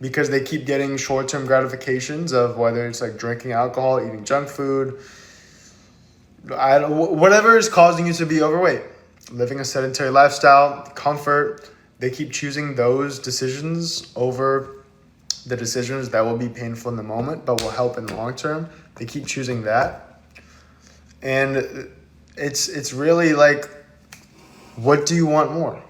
because they keep getting short-term gratifications of whether it's like drinking alcohol, eating junk food, whatever is causing you to be overweight, living a sedentary lifestyle, comfort. They keep choosing those decisions over the decisions that will be painful in the moment but will help in the long term. They keep choosing that. And it's really like, what do you want more?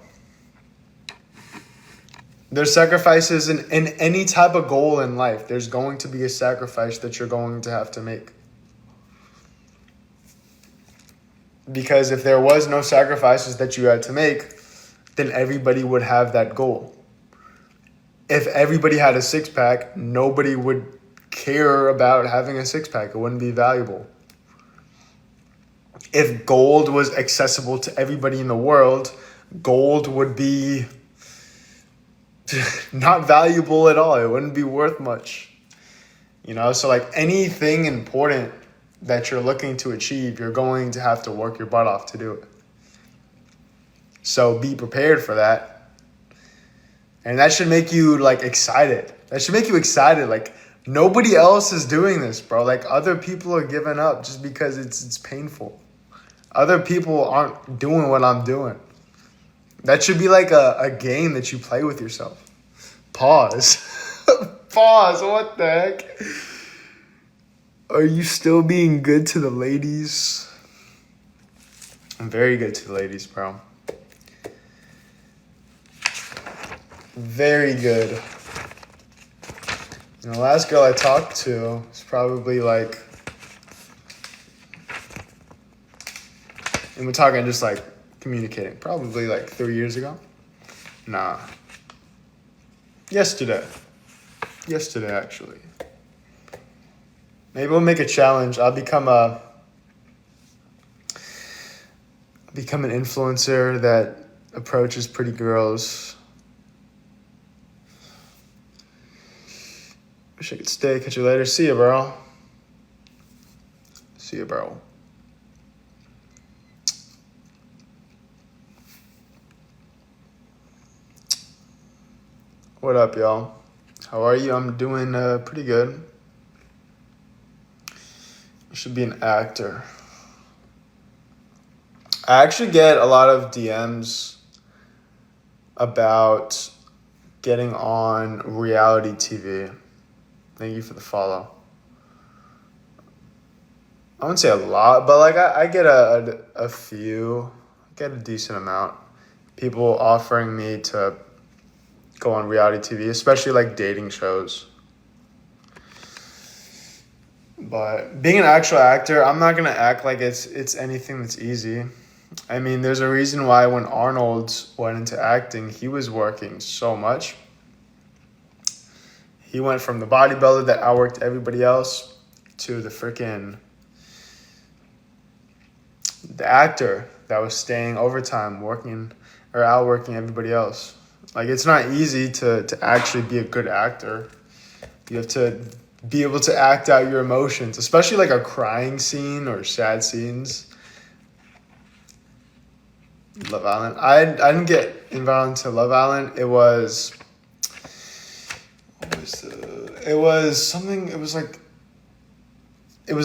There's sacrifices in any type of goal in life. There's going to be a sacrifice that you're going to have to make. Because if there was no sacrifices that you had to make, then everybody would have that goal. If everybody had a six-pack, nobody would care about having a six-pack. It wouldn't be valuable. If gold was accessible to everybody in the world, gold would be not valuable at all. It wouldn't be worth much. So like anything important that you're looking to achieve, you're going to have to work your butt off to do it. So be prepared for that. And that should make you like excited. That should make you excited. Like nobody else is doing this, bro. Like other people are giving up just because it's painful. Other people aren't doing what I'm doing. That should be like a game that you play with yourself. Pause. Pause. What the heck? Are you still being good to the ladies? I'm very good to the ladies, bro. Very good. The last girl I talked to was probably like, and we're talking just like communicating, probably like 3 years ago. Nah. Yesterday, actually. Maybe we'll make a challenge. I'll become an influencer that approaches pretty girls. Wish I could stay. Catch you later. See you, bro. What up, y'all? How are you? I'm doing pretty good. I should be an actor. I actually get a lot of DMs about getting on reality TV. Thank you for the follow. I wouldn't say a lot, but like I get a few, get a decent amount. People offering me to go on reality TV, especially like dating shows. But being an actual actor, I'm not gonna act like it's anything that's easy. I mean, there's a reason why when Arnold went into acting, he was working so much. He went from the bodybuilder that outworked everybody else to the actor that was staying overtime, working or outworking everybody else. Like, it's not easy to actually be a good actor. You have to be able to act out your emotions, especially like a crying scene or sad scenes. Love Island. I didn't get invited into Love Island. It was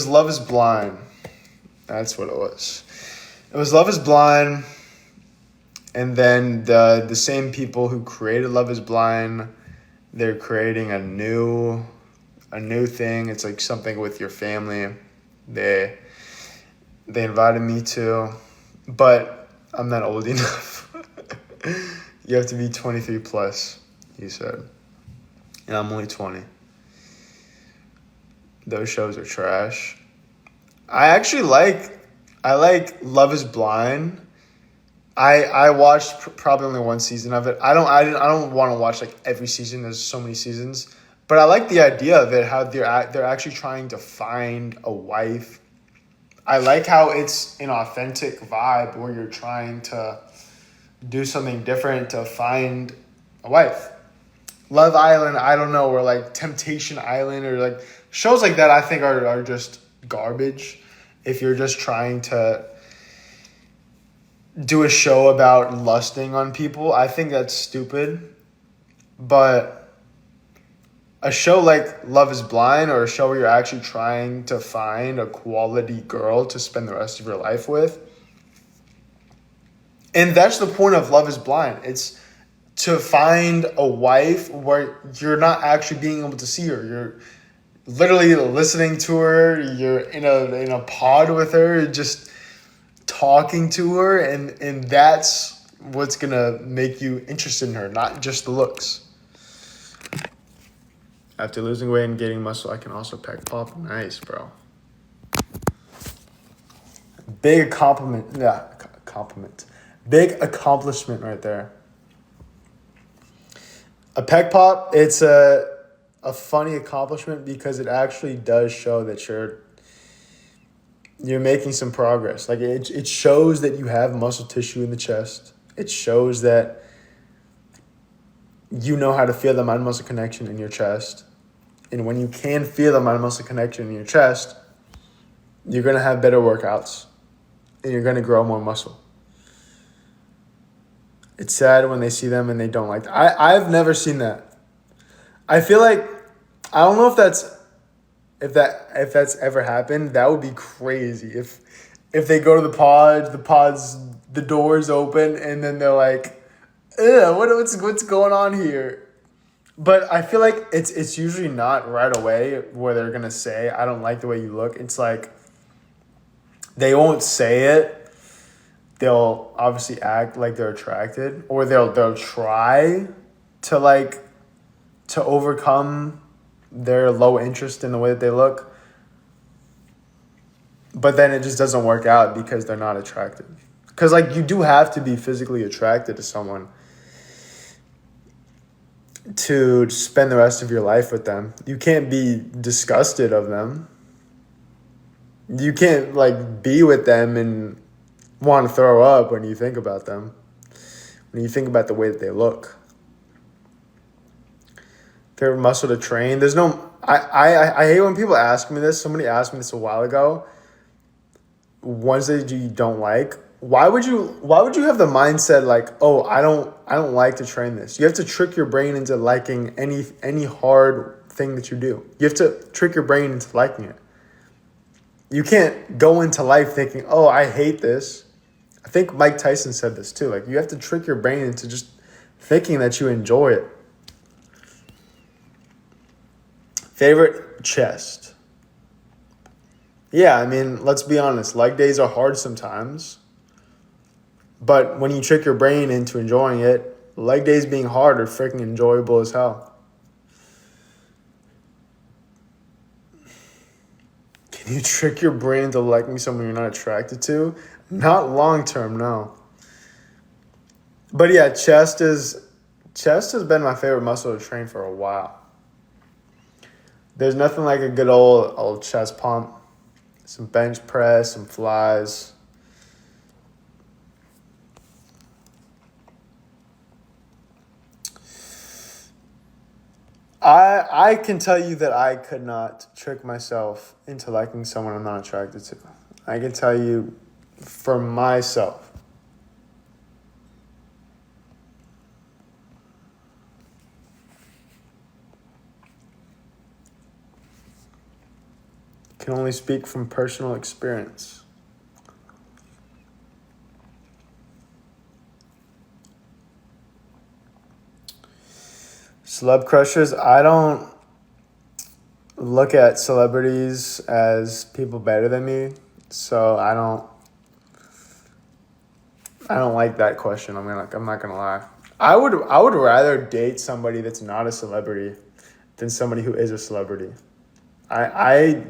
Love is Blind. That's what it was. It was Love is Blind. And then the same people who created Love is Blind, they're creating a new thing. It's like something with your family. They invited me to, but I'm not old enough. You have to be 23 plus, he said. And I'm only 20. Those shows are trash. I like Love is Blind. I watched probably only one season of it. I don't want to watch like every season. There's so many seasons. But I like the idea of it, how they're actually trying to find a wife. I like how it's an authentic vibe where you're trying to do something different to find a wife. Love Island, I don't know, or like Temptation Island or like shows like that I think are just garbage if you're just trying to do a show about lusting on people. I think that's stupid. But a show like Love is Blind or a show where you're actually trying to find a quality girl to spend the rest of your life with. And that's the point of Love is Blind. It's to find a wife where you're not actually being able to see her. You're literally listening to her. You're in a pod with her, just talking to her. And that's what's going to make you interested in her, not just the looks. After losing weight and gaining muscle, I can also pack pop. Nice, bro. Big compliment. Yeah, compliment. Big accomplishment right there. A pec pop, it's a funny accomplishment because it actually does show that you're making some progress. Like it shows that you have muscle tissue in the chest. It shows that you know how to feel the mind muscle connection in your chest. And when you can feel the mind muscle connection in your chest, you're going to have better workouts and you're going to grow more muscle. It's sad when they see them and they don't like that. I've never seen that. I feel like, I don't know if that's ever happened. That would be crazy. If they go to the doors open and then they're like, ew, what's going on here? But I feel like it's usually not right away where they're gonna say, I don't like the way you look. It's like they won't say it. They'll obviously act like they're attracted, or they'll try to overcome their low interest in the way that they look. But then it just doesn't work out because they're not attractive. Because like you do have to be physically attracted to someone to spend the rest of your life with them. You can't be disgusted of them. You can't like be with them and want to throw up when you think about them. When you think about the way that they look. Favorite muscle to train? There's no... I hate when people ask me this. Somebody asked me this a while ago. Ones that you don't like. Why would you have the mindset like, oh, I don't like to train this? You have to trick your brain into liking any hard thing that you do. You have to trick your brain into liking it. You can't go into life thinking, oh, I hate this. I think Mike Tyson said this too. Like, you have to trick your brain into just thinking that you enjoy it. Favorite chest? Yeah, I mean, let's be honest. Leg days are hard sometimes. But when you trick your brain into enjoying it, leg days being hard are freaking enjoyable as hell. Can you trick your brain into liking someone you're not attracted to? Not long term, no. But yeah, chest has been my favorite muscle to train for a while. There's nothing like a good old chest pump. Some bench press, some flies. I can tell you that I could not trick myself into liking someone I'm not attracted to. I can tell you for myself. Can only speak from personal experience. Celeb crushes, I don't look at celebrities as people better than me, so I don't like that question. I'm not gonna lie. I would rather date somebody that's not a celebrity than somebody who is a celebrity. I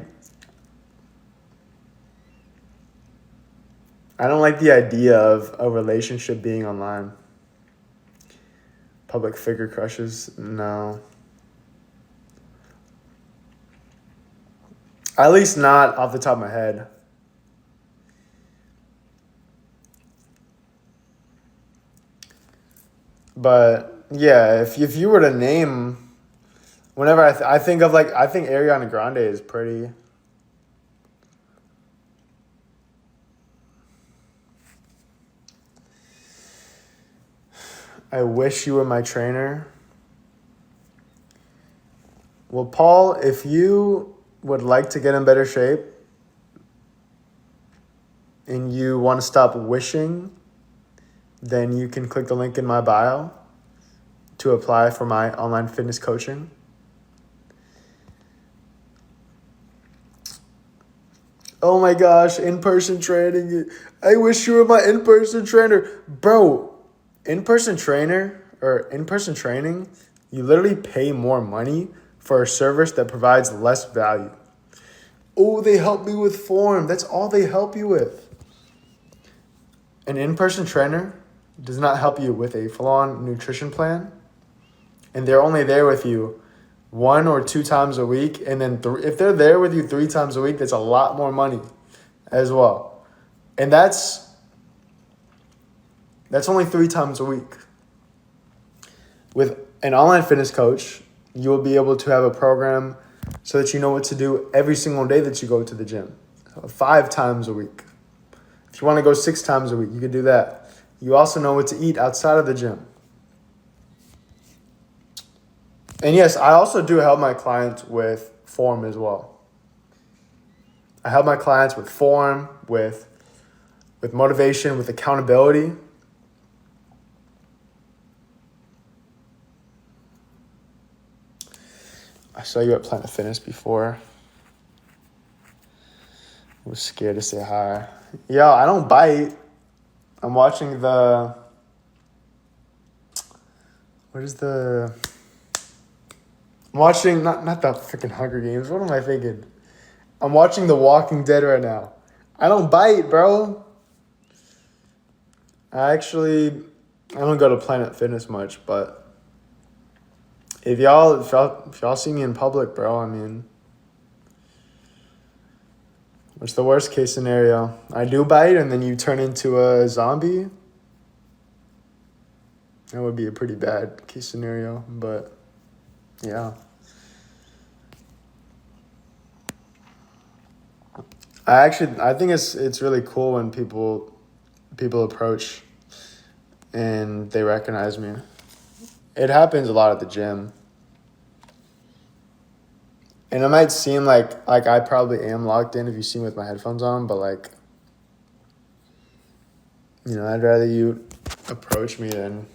don't like the idea of a relationship being online. Public figure crushes, no. At least not off the top of my head. But yeah, if you were to name, whenever I think Ariana Grande is pretty. I wish you were my trainer. Well, Paul, if you would like to get in better shape and you want to stop wishing, then you can click the link in my bio to apply for my online fitness coaching. Oh my gosh, in-person training. I wish you were my in-person trainer. Bro, in-person training, you literally pay more money for a service that provides less value. Oh, they help me with form. That's all they help you with. An in-person trainer does not help you with a full-on nutrition plan. And they're only there with you 1 or 2 times a week. And then if they're there with you 3 times a week, that's a lot more money as well. And that's only 3 times a week. With an online fitness coach, you will be able to have a program so that you know what to do every single day that you go to the gym. 5 times a week. If you want to go 6 times a week, you can do that. You also know what to eat outside of the gym. And yes, I also do help my clients with form as well. I help my clients with form, with motivation, with accountability. I saw you at Planet Fitness before. I was scared to say hi. Yo, I don't bite. I'm watching the... What is the... I'm watching, not the freaking Hunger Games. What am I thinking? I'm watching The Walking Dead right now. I don't bite, bro. I don't go to Planet Fitness much, but if y'all see me in public, bro, I mean, what's the worst case scenario? I do bite and then you turn into a zombie? That would be a pretty bad case scenario, but yeah. I think it's really cool when people approach and they recognize me. It happens a lot at the gym. And it might seem like I probably am locked in if you see me with my headphones on, but I'd rather you approach me than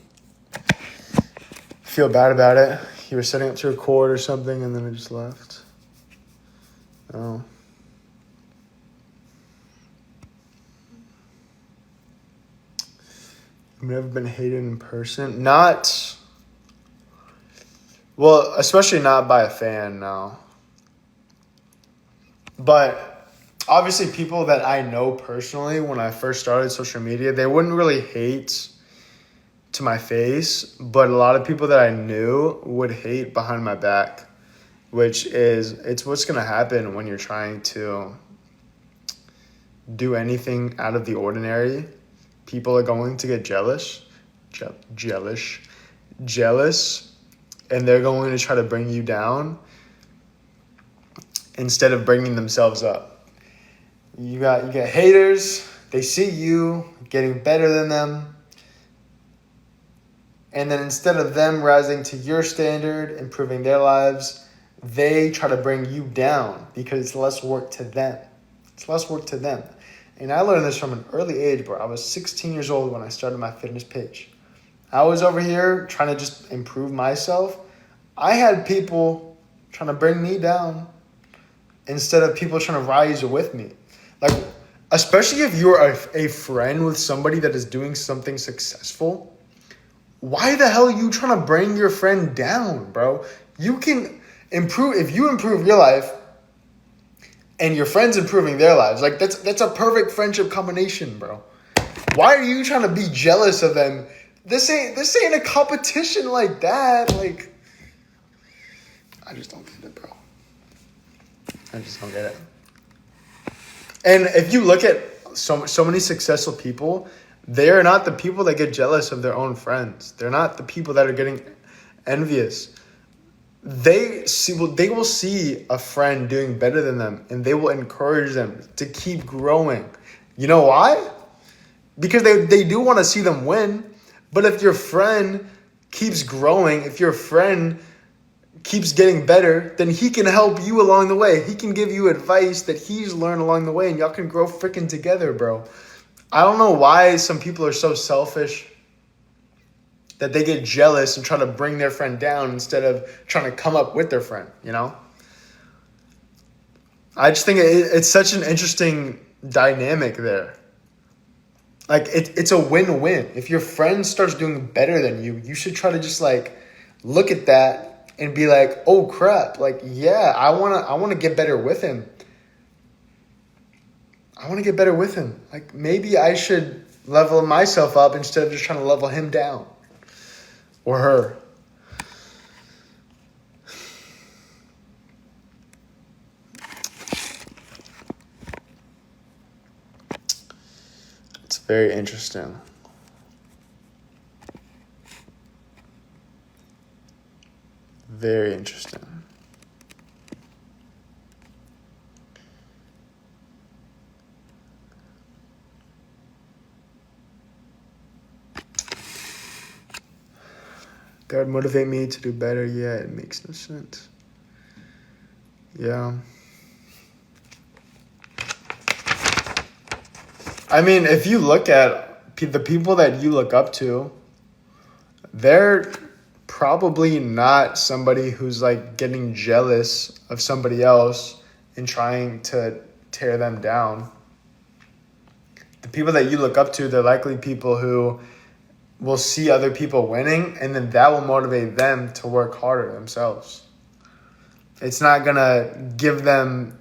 feel bad about it. You were setting up to record or something and then I just left. Oh. I've never been hated in person. Especially not by a fan, no. But obviously people that I know personally, when I first started social media, they wouldn't really hate to my face, but a lot of people that I knew would hate behind my back, it's what's going to happen when you're trying to do anything out of the ordinary. People are going to get jealous, and they're going to try to bring you down instead of bringing themselves up. You get haters, they see you getting better than them, and then instead of them rising to your standard, improving their lives, they try to bring you down because it's less work to them. And I learned this from an early age, bro. I was 16 years old when I started my fitness page. I was over here trying to just improve myself. I had people trying to bring me down instead of people trying to rise with me. Especially if you're a friend with somebody that is doing something successful, why the hell are you trying to bring your friend down, bro? You can improve. If you improve your life, and your friends improving their lives, that's a perfect friendship combination, bro. Why are you trying to be jealous of them? This ain't a competition like that. I just don't get it, bro. I just don't get it. And if you look at so many successful people, they are not the people that get jealous of their own friends. They're not the people that are getting envious. They will see a friend doing better than them, and they will encourage them to keep growing. You know why? Because they do want to see them win. But if your friend keeps growing, if your friend keeps getting better, then he can help you along the way. He can give you advice that he's learned along the way, and y'all can grow freaking together, bro. I don't know why some people are so selfish that they get jealous and try to bring their friend down instead of trying to come up with their friend, I just think it's such an interesting dynamic there. It's a win-win. If your friend starts doing better than you, you should try to just look at that and be like, oh crap, yeah, I wanna get better with him. Maybe I should level myself up instead of just trying to level him down. Or her. It's very interesting. Very interesting. God motivate me to do better. Yeah, it makes no sense. Yeah. I mean, if you look at the people that you look up to, they're probably not somebody who's like getting jealous of somebody else and trying to tear them down. The people that you look up to, they're likely people who will see other people winning, and then that will motivate them to work harder themselves. It's not going to give them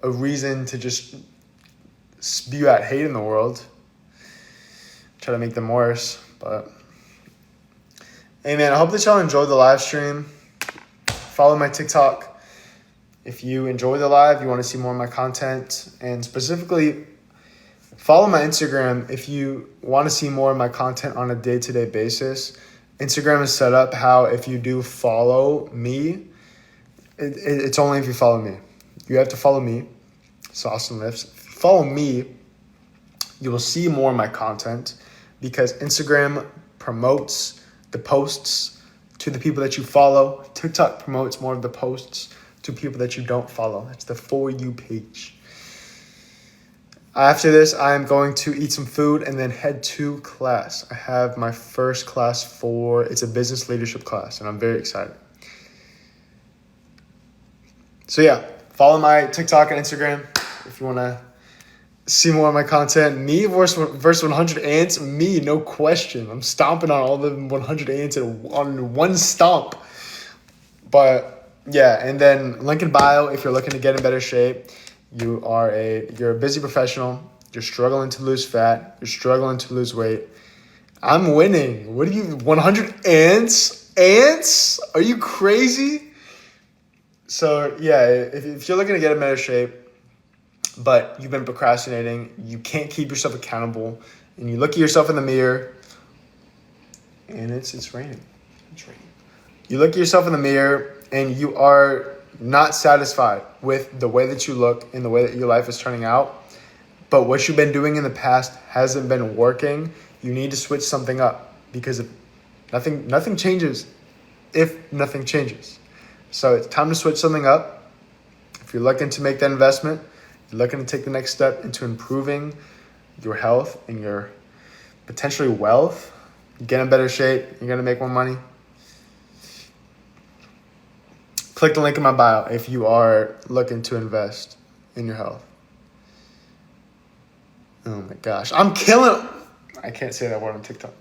a reason to just spew out hate in the world, try to make them worse. But hey man, I hope that y'all enjoyed the live stream. Follow my TikTok if you enjoy the live, you want to see more of my content, and specifically follow my Instagram if you want to see more of my content on a day-to-day basis. Instagram is set up how if you do follow me, it's only if you follow me. You have to follow me, saustinlifts. If you follow me, you will see more of my content because Instagram promotes the posts to the people that you follow. TikTok promotes more of the posts to people that you don't follow. It's the For You page. After this, I am going to eat some food and then head to class. I have my first class it's a business leadership class, and I'm very excited. So yeah, follow my TikTok and Instagram if you want to see more of my content. Me versus 100 ants. Me, no question. I'm stomping on all the 100 ants on one stomp. But yeah, and then link in bio if you're looking to get in better shape. You're a busy professional. You're struggling to lose fat. You're struggling to lose weight. I'm winning. 100 ants? Ants? Are you crazy? So yeah, if you're looking to get in better shape, but you've been procrastinating, you can't keep yourself accountable, and you look at yourself in the mirror, and it's raining. It's raining. You look at yourself in the mirror, and you are not satisfied with the way that you look and the way that your life is turning out, but what you've been doing in the past hasn't been working. You need to switch something up because if nothing changes if nothing changes. So it's time to switch something up. If you're looking to make that investment, you're looking to take the next step into improving your health and your potentially wealth, get in better shape, you're going to make more money. Click the link in my bio if you are looking to invest in your health. Oh my gosh. I'm killing. I can't say that word on TikTok.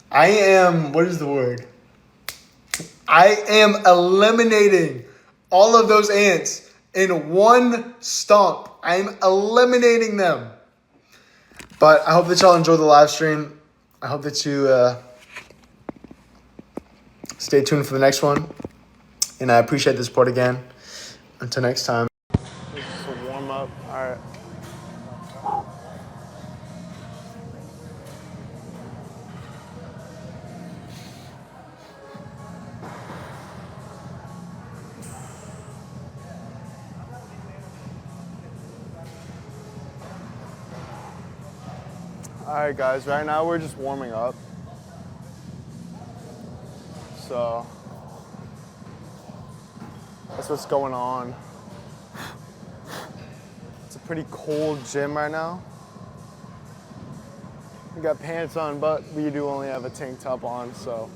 What is the word? I am eliminating all of those ants in one stomp. I'm eliminating them. But I hope that y'all enjoy the live stream. I hope that you stay tuned for the next one. And I appreciate the support again. Until next time. This is a warm up. All right. All right, guys. Right now we're just warming up. So that's what's going on. It's a pretty cold gym right now. We got pants on, but we do only have a tank top on, so.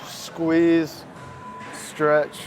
Squeeze, stretch.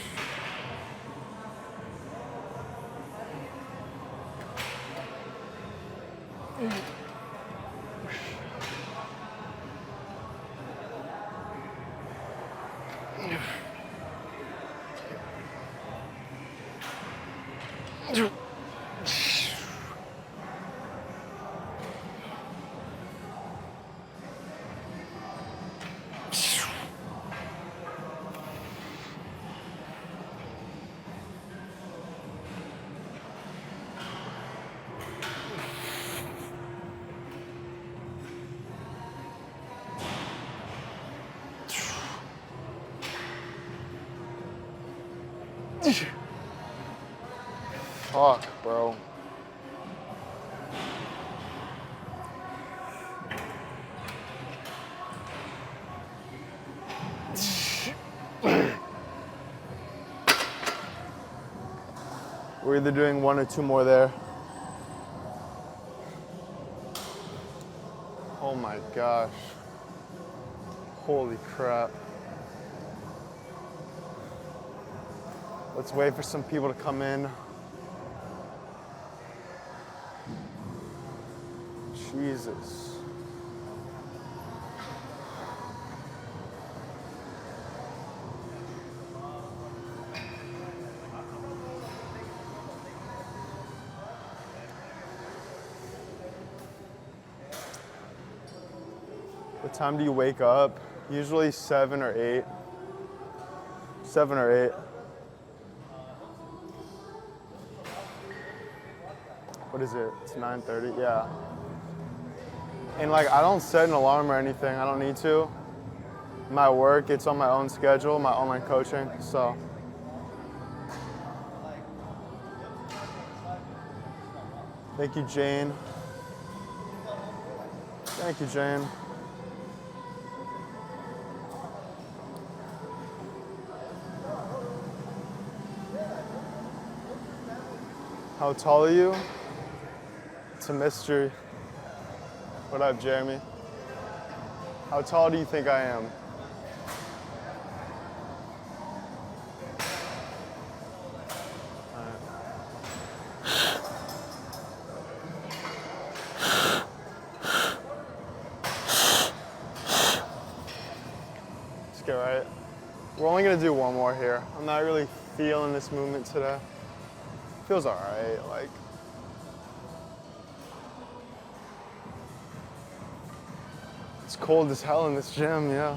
Fuck, bro. We're either doing 1 or 2 more there. Oh my gosh. Holy crap. Let's wait for some people to come in. Jesus. What time do you wake up? Usually 7 or 8. 7 or 8. What is it? It's 9:30, yeah. And like, I don't set an alarm or anything. I don't need to. My work, it's on my own schedule, my online coaching, so. Thank you, Jane. Thank you, Jane. How tall are you? It's a mystery. What up, Jeremy? How tall do you think I am? Let's get right. We're only gonna do 1 more here. I'm not really feeling this movement today. Feels all right, like. It's cold as hell in this gym, yeah.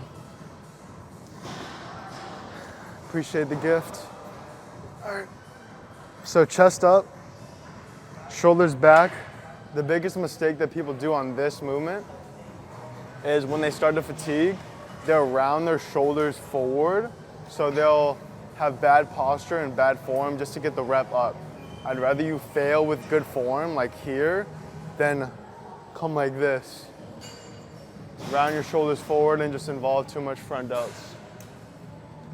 Appreciate the gift. All right. So chest up, shoulders back. The biggest mistake that people do on this movement is when they start to fatigue, they'll round their shoulders forward, so they'll have bad posture and bad form just to get the rep up. I'd rather you fail with good form, like here, than come like this. Round your shoulders forward and just involve too much front delts.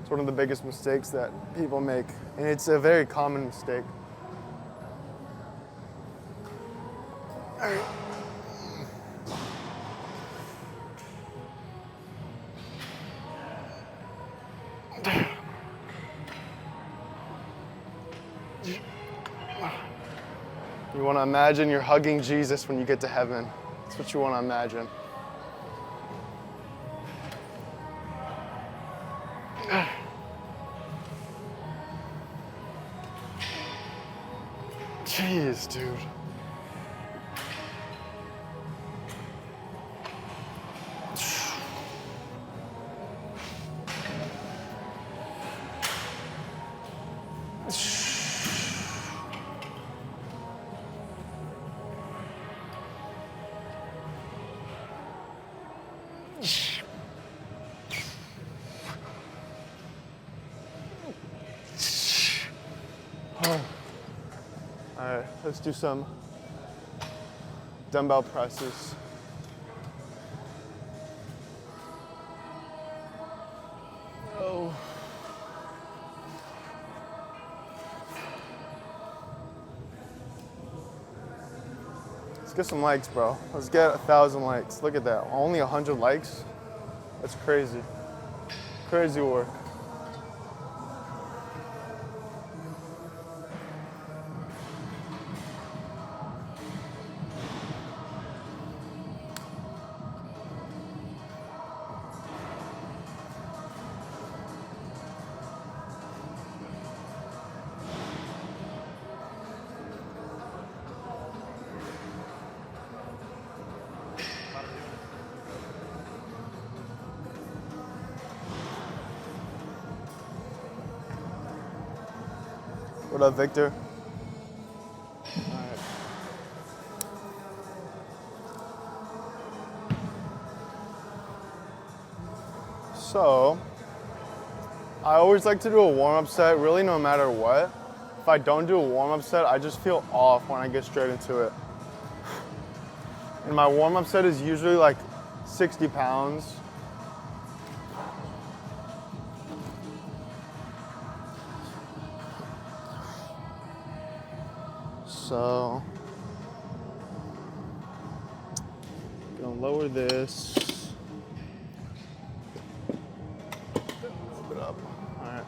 It's one of the biggest mistakes that people make, and it's a very common mistake. All right. You want to imagine you're hugging Jesus when you get to heaven. That's what you want to imagine. Jeez, dude. All right, let's do some dumbbell presses. Oh. Let's get some likes, bro. Let's get 1,000 likes. Look at that, only 100 likes? That's crazy. Crazy work. What up, Victor? All right. So, I always like to do a warm-up set, really no matter what. If I don't do a warm-up set, I just feel off when I get straight into it. And my warm-up set is usually like 60 pounds. So, gonna lower this. Flip it up. All right.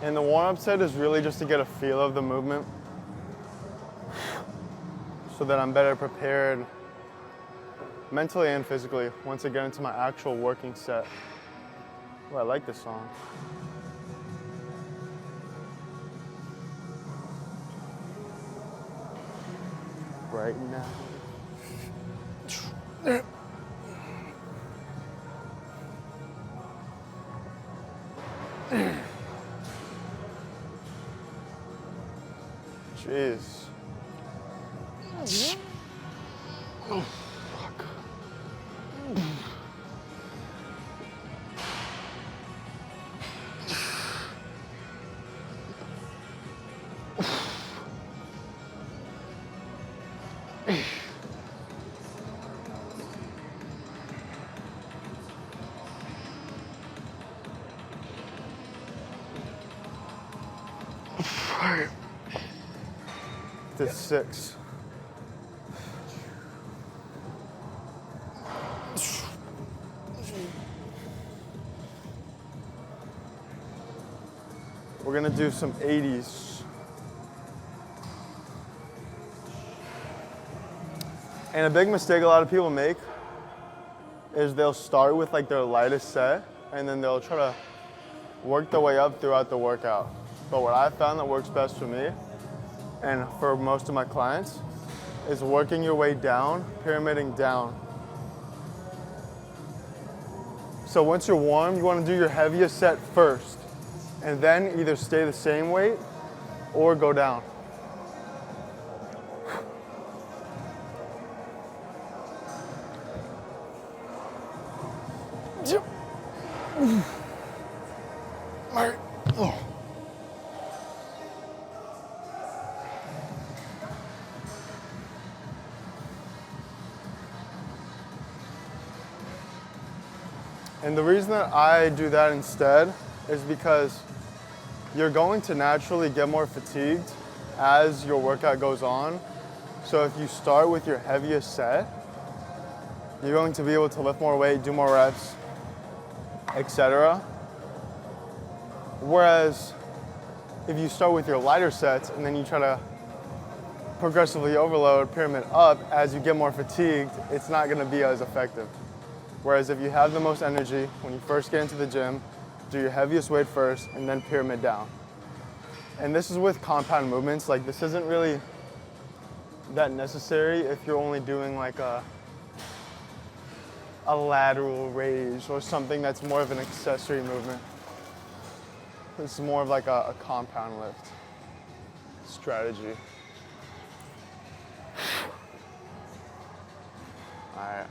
And the warm-up set is really just to get a feel of the movement so that I'm better prepared mentally and physically once I get into my actual working set. Oh, I like this song. Right now. Jeez. Oh, fuck. Did 6. We're gonna do some 80s. And a big mistake a lot of people make is they'll start with like their lightest set and then they'll try to work their way up throughout the workout. But what I found that works best for me and for most of my clients is working your way down, pyramiding down. So once you're warm, you want to do your heaviest set first and then either stay the same weight or go down. And the reason that I do that instead is because you're going to naturally get more fatigued as your workout goes on. So if you start with your heaviest set, you're going to be able to lift more weight, do more reps, etc. Whereas if you start with your lighter sets and then you try to progressively overload, pyramid up, as you get more fatigued, it's not going to be as effective. Whereas if you have the most energy, when you first get into the gym, do your heaviest weight first and then pyramid down. And this is with compound movements. Like, this isn't really that necessary if you're only doing like a lateral raise or something that's more of an accessory movement. This is more of like a compound lift strategy. All right.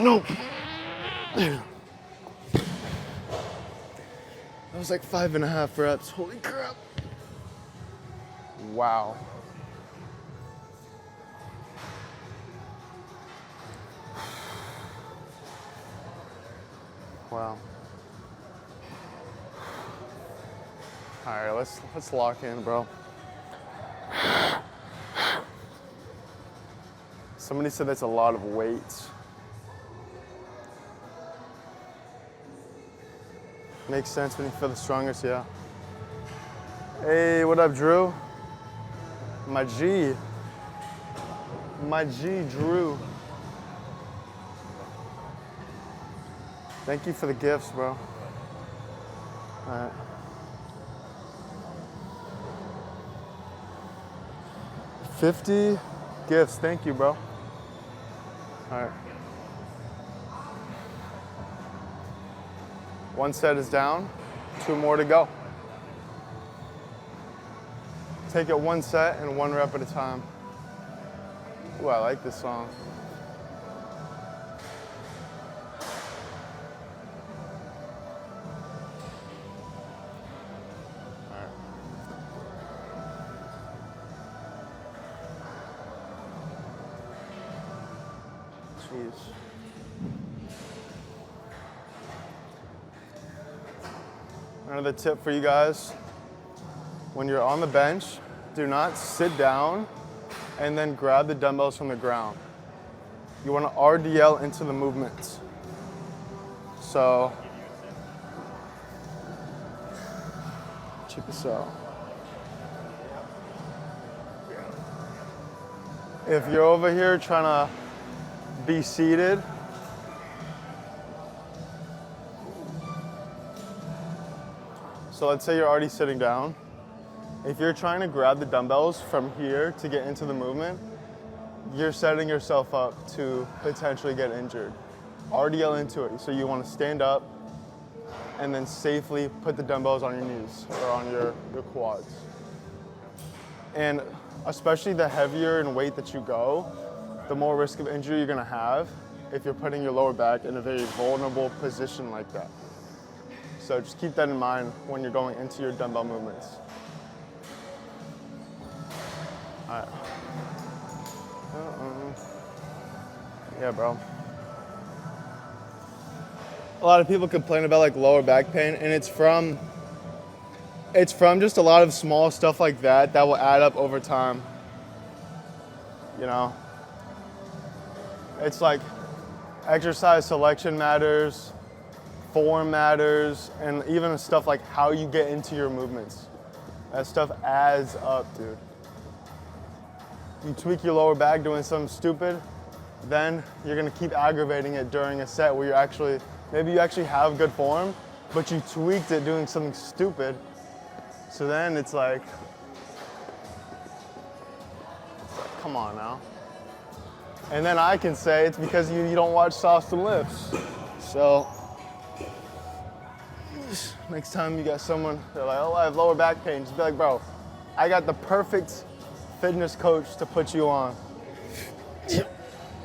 Nope. was like 5.5 reps. Holy crap. Wow. Wow. All right, let's lock in, bro. Somebody said that's a lot of weight. Makes sense when you feel the strongest, yeah. Hey, what up, Drew? My G. My G, Drew. Thank you for the gifts, bro. All right. $50 gifts, thank you, bro. All right. One set is down, 2 more to go. Take it 1 set and 1 rep at a time. Ooh, I like this song. Jeez. Another tip for you guys, when you're on the bench, do not sit down and then grab the dumbbells from the ground. You want to RDL into the movement. So, check this out. If you're over here trying to be seated, so let's say you're already sitting down. If you're trying to grab the dumbbells from here to get into the movement, you're setting yourself up to potentially get injured. RDL into it. So you want to stand up and then safely put the dumbbells on your knees or on your quads. And especially the heavier in weight that you go, the more risk of injury you're gonna have if you're putting your lower back in a very vulnerable position like that. So just keep that in mind when you're going into your dumbbell movements. All right. Yeah, bro. A lot of people complain about like lower back pain, and it's from just a lot of small stuff like that will add up over time. You know? It's like exercise selection matters, form matters, and even stuff like how you get into your movements. That stuff adds up, dude. You tweak your lower back doing something stupid, then you're gonna keep aggravating it during a set where maybe you actually have good form, but you tweaked it doing something stupid. So then it's like come on now. And then I can say it's because you don't watch saustinlifts. So next time you got someone, they're like, oh, I have lower back pain, just be like, bro, I got the perfect fitness coach to put you on.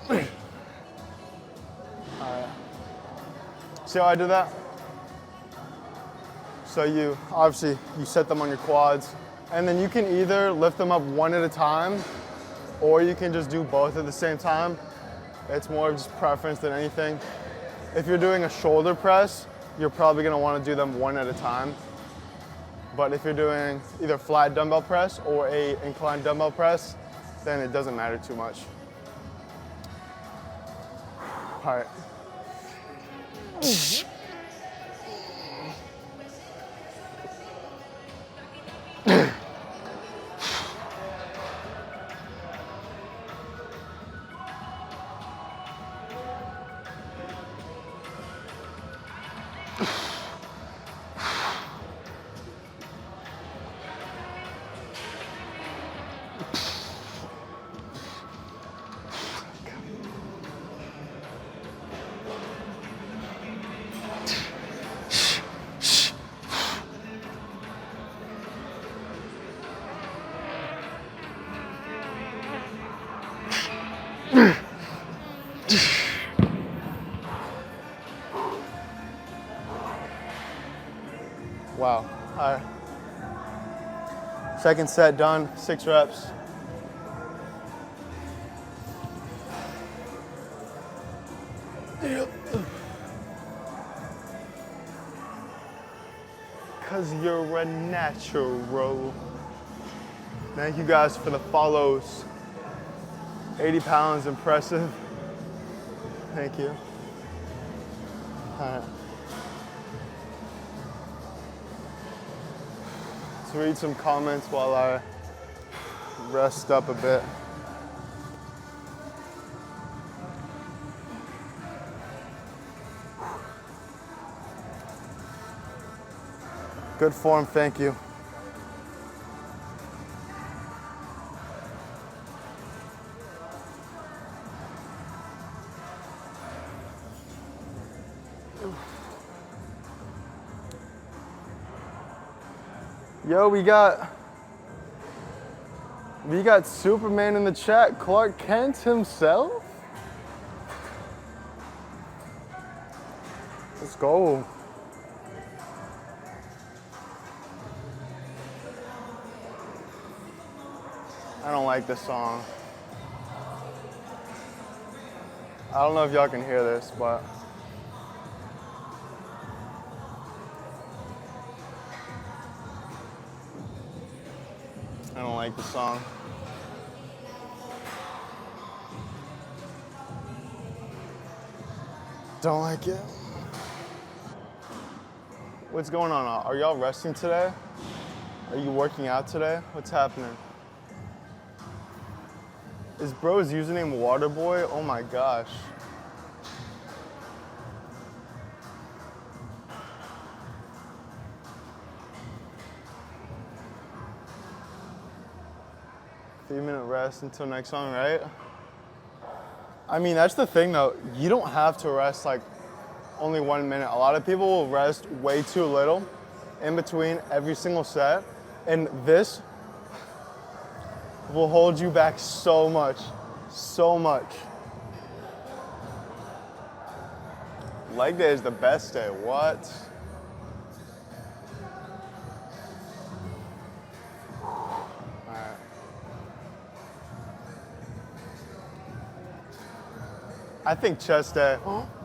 All right. See how I do that? So you set them on your quads, and then you can either lift them up one at a time, or you can just do both at the same time. It's more of just preference than anything. If you're doing a shoulder press, you're probably gonna wanna do them one at a time. But if you're doing either flat dumbbell press or a inclined dumbbell press, then it doesn't matter too much. All right. Wow. Second set done, 6 reps. Cause you're a natural. Thank you guys for the follows. 80 pounds, impressive. Thank you. All right. Let's read some comments while I rest up a bit. Good form, thank you. Yo, we got Superman in the chat, Clark Kent himself. Let's go. I don't like this song. I don't know if y'all can hear this, but I don't like the song. Don't like it. What's going on? Are y'all resting today? Are you working out today? What's happening? Is bro's username Waterboy? Oh my gosh. Three-minute rest until next song, right? I mean, that's the thing though. You don't have to rest like only 1 minute. A lot of people will rest way too little in between every single set. And this will hold you back so much, so much. Leg day is the best day, what? Alright. I think chest day.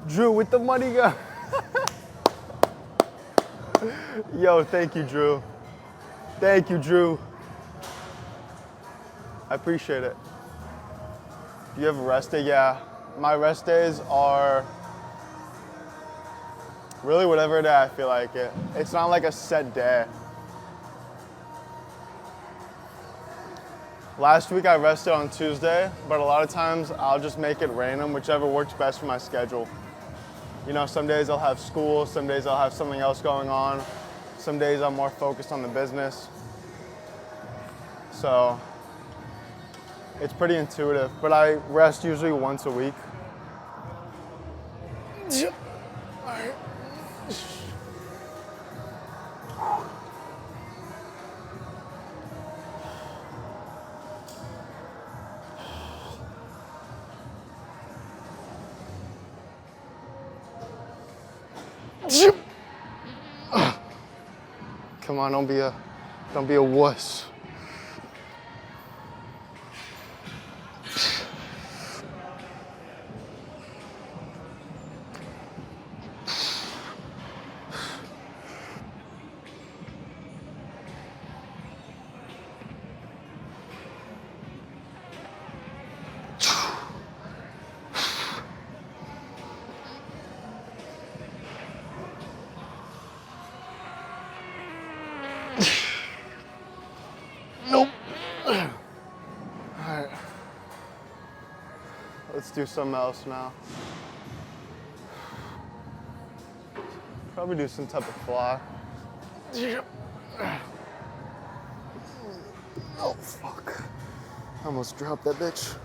Drew with the money gun. Yo, thank you, Drew. Thank you, Drew. I appreciate it. Do you have a rest day? Yeah. My rest days are really whatever day I feel like it. It's not like a set day. Last week I rested on Tuesday, but a lot of times I'll just make it random, whichever works best for my schedule. You know, some days I'll have school, some days I'll have something else going on. Some days I'm more focused on the business. So it's pretty intuitive, but I rest usually once a week. Come on, don't be a wuss. Nope. All right. Let's do something else now. Probably do some type of fly. Oh, fuck. I almost dropped that bitch.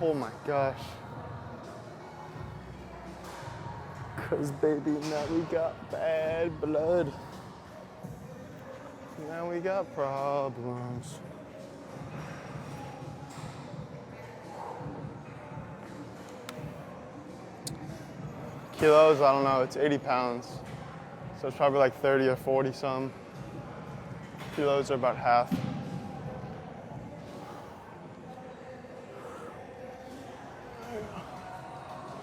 Oh my gosh. Cause baby, now we got bad blood. Now we got problems. Kilos, I don't know, it's 80 pounds. So it's probably like 30 or 40 some. Preloads are about half.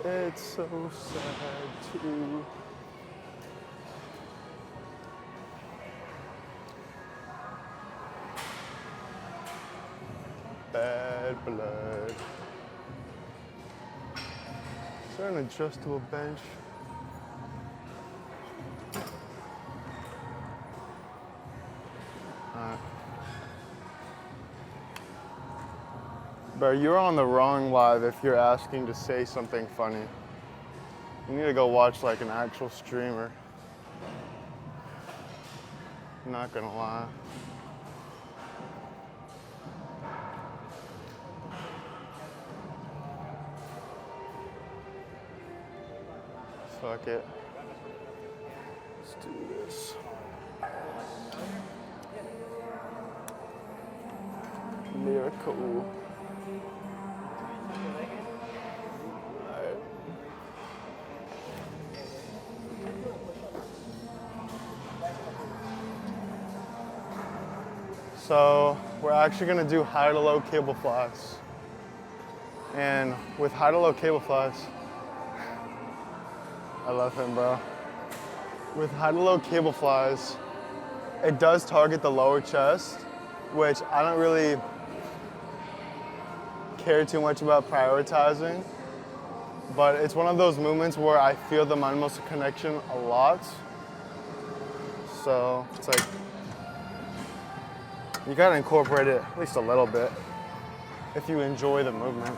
It's so sad too. Bad blood. Is there an adjustable bench? Alright. Bro, you're on the wrong live if you're asking to say something funny. You need to go watch like an actual streamer. I'm not gonna lie. Fuck it. Let's do this. Miracle. Alright. So we're actually gonna do high to low cable flies. And with high to low cable flies, I love him, bro. With high to low cable flies, it does target the lower chest, which I don't really care too much about prioritizing, but it's one of those movements where I feel the mind muscle connection a lot. So it's like, you gotta incorporate it at least a little bit if you enjoy the movement.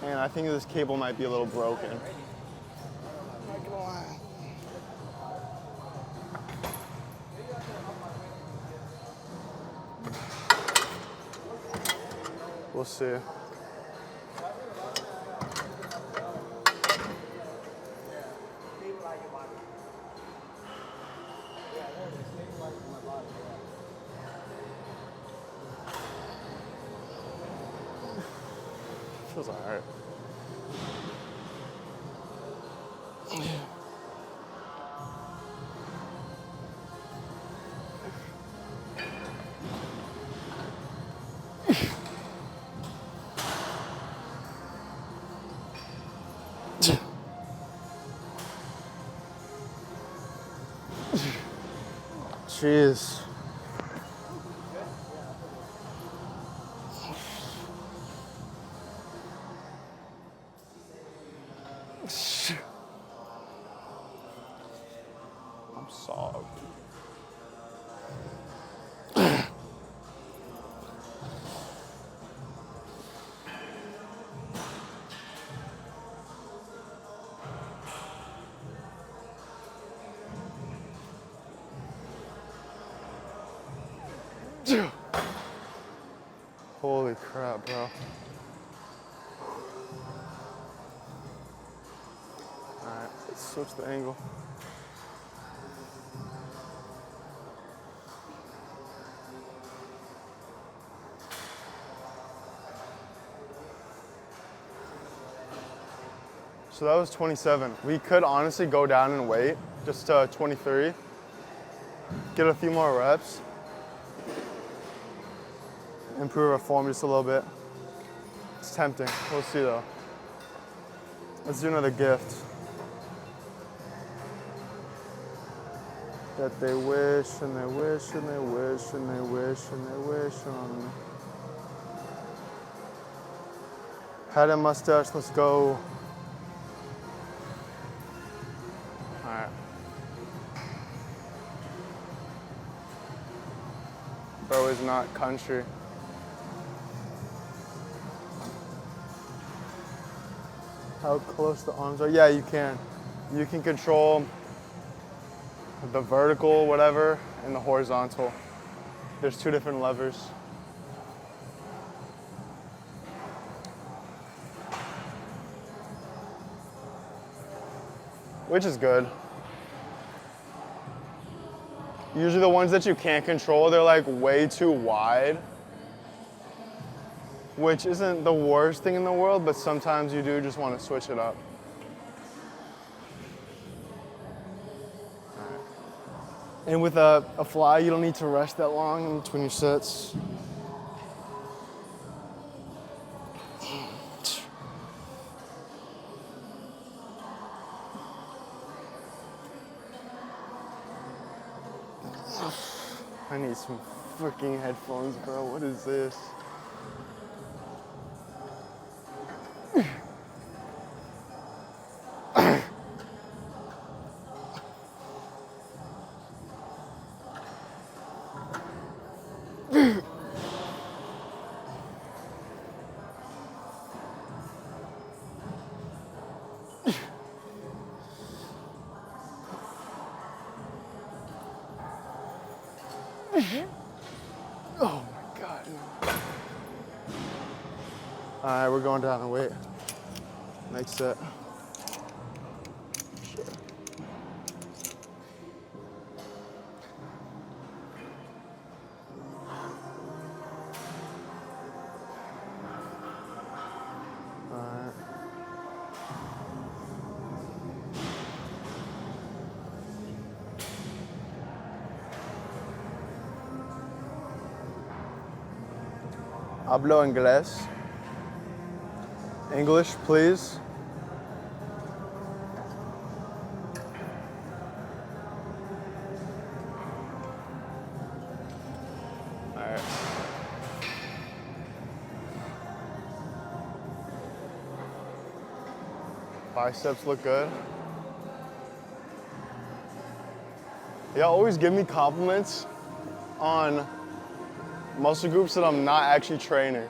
And I think this cable might be a little broken. We'll see. Feels alright. Jeez. I'm soft. Holy crap, bro. Alright, let's switch the angle. So that was 27. We could honestly go down and wait just to 23. Get a few more reps. Improve our form just a little bit. It's tempting. We'll see though. Let's do another gift. That they wish and they wish and they wish and they wish and they wish on me. Had a mustache, let's go. Alright. Bro is not country. How close the arms are? Yeah, you can. You can control the vertical, whatever, and the horizontal. There's two different levers. Which is good. Usually the ones that you can't control, they're like way too wide, which isn't the worst thing in the world, but sometimes you do just want to switch it up. And with a fly, you don't need to rest that long in between your sets. I need some freaking headphones, bro. What is this? Oh my God. All right, we're going down and wait. Next set. Sure. All right. Hablo inglés. English, please. All right. Biceps look good. Y'all always give me compliments on muscle groups that I'm not actually training.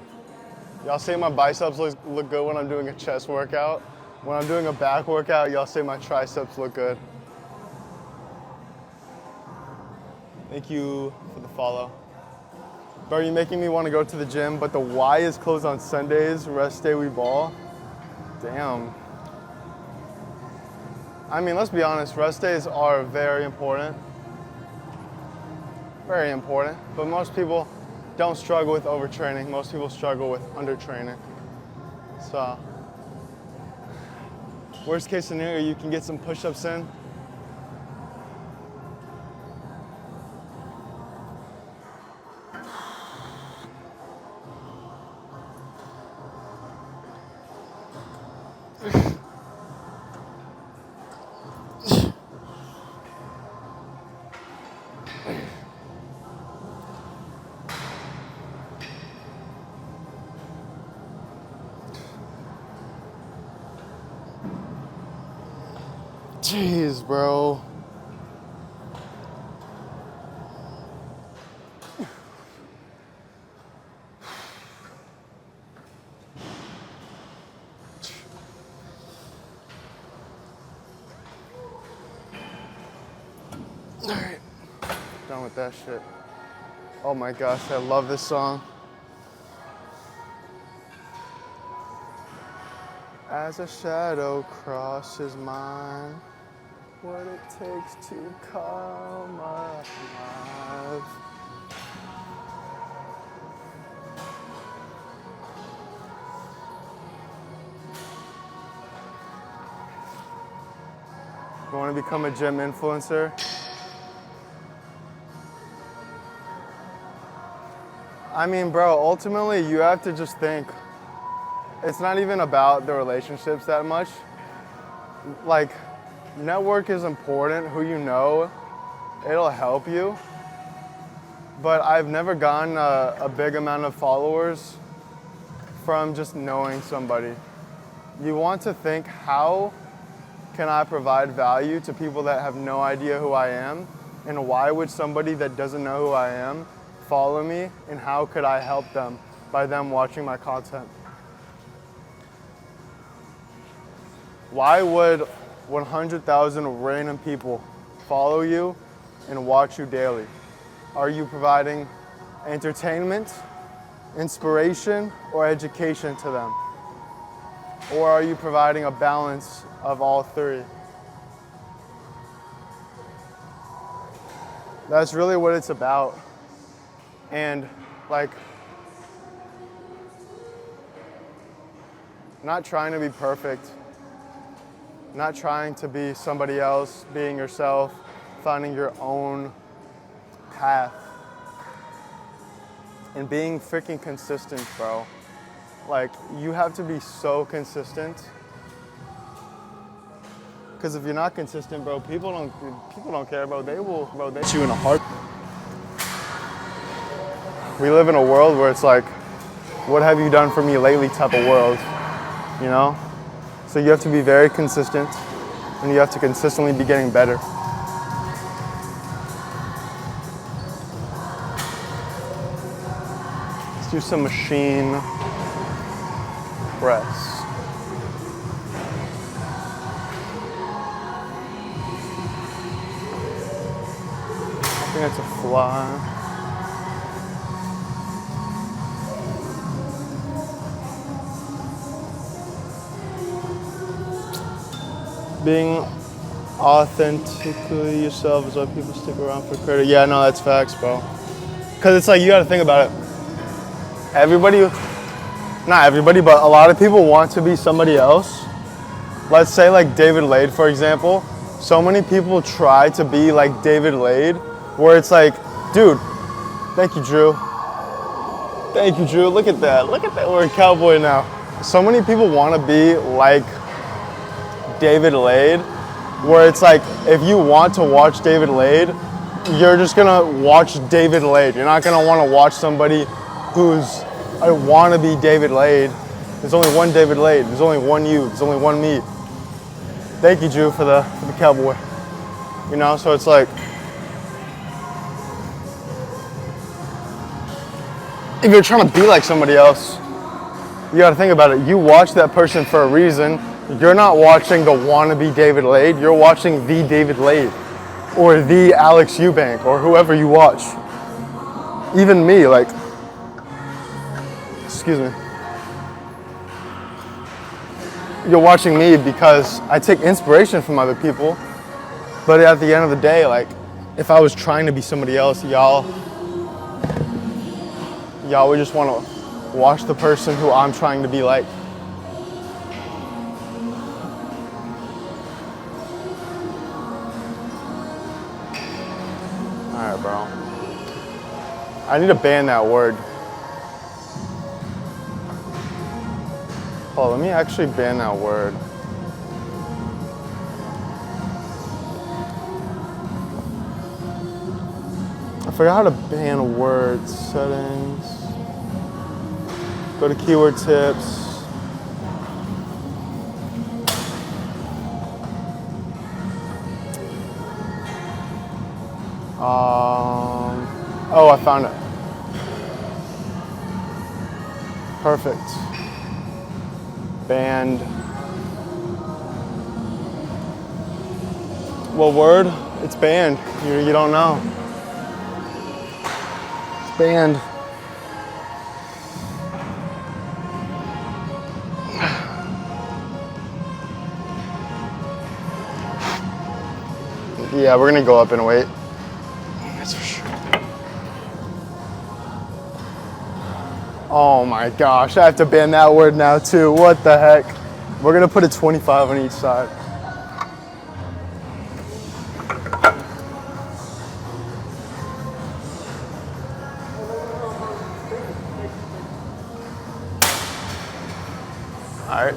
Y'all say my biceps look good when I'm doing a chest workout. When I'm doing a back workout, y'all say my triceps look good. Thank you for the follow. Bro, you're making me want to go to the gym, but the Y is closed on Sundays, rest day we ball. Damn. I mean, let's be honest, rest days are very important. Very important, but most people don't struggle with overtraining. Most people struggle with undertraining. So, worst case scenario, you can get some push-ups in. Jeez, bro. All right, done with that shit. Oh my gosh, I love this song. As a shadow crosses mine, what it takes to come alive. You want to become a gym influencer? I mean, bro, ultimately you have to just think, it's not even about the relationships that much. Like, network is important, who you know, it'll help you. But I've never gotten a big amount of followers from just knowing somebody. You want to think, how can I provide value to people that have no idea who I am? And why would somebody that doesn't know who I am follow me? And how could I help them by them watching my content? Why would 100,000 random people follow you and watch you daily? Are you providing entertainment, inspiration, or education to them? Or are you providing a balance of all three? That's really what it's about. And like, not trying to be perfect, not trying to be somebody else, being yourself, finding your own path, and being freaking consistent, bro. Like, you have to be so consistent. Because if you're not consistent, bro, people don't care, bro. They shoot you in a heart. We live in a world where it's like, what have you done for me lately type of world, you know? So you have to be very consistent, and you have to consistently be getting better. Let's do some machine press. I think it's a fly. Being authentically yourself is why people stick around for credit. Yeah, no, that's facts, bro. Because it's like, you gotta think about it. Not everybody, but a lot of people want to be somebody else. Let's say like David Lade, for example. So many people try to be like David Lade, where it's like, dude, thank you, Drew. Thank you, Drew. Look at that. Look at that. We're a cowboy now. So many people want to be like David Lade, where it's like, if you want to watch David Lade, you're just gonna watch David Lade. You're not gonna want to watch somebody who's, I want to be David Lade. There's only one David Lade. There's only one you. There's only one me. Thank you, Drew, for the cowboy. You know, so it's like, if you're trying to be like somebody else, you gotta think about it. You watch that person for a reason. You're not watching the wannabe David Lade. You're watching the David Lade, or the Alex Eubank, or whoever you watch. Even me, like, excuse me. You're watching me because I take inspiration from other people. But at the end of the day, like, if I was trying to be somebody else, y'all would just want to watch the person who I'm trying to be like. All right, bro. I need to ban that word. Oh, let me actually ban that word. I forgot how to ban words. Settings. Go to keyword tips. Oh, I found it. Perfect. Banned. What word? It's banned. You don't know. It's banned. Yeah, we're gonna go up and wait. That's for sure. Oh my gosh, I have to ban that word now too. What the heck? We're gonna put a 25 on each side. All right.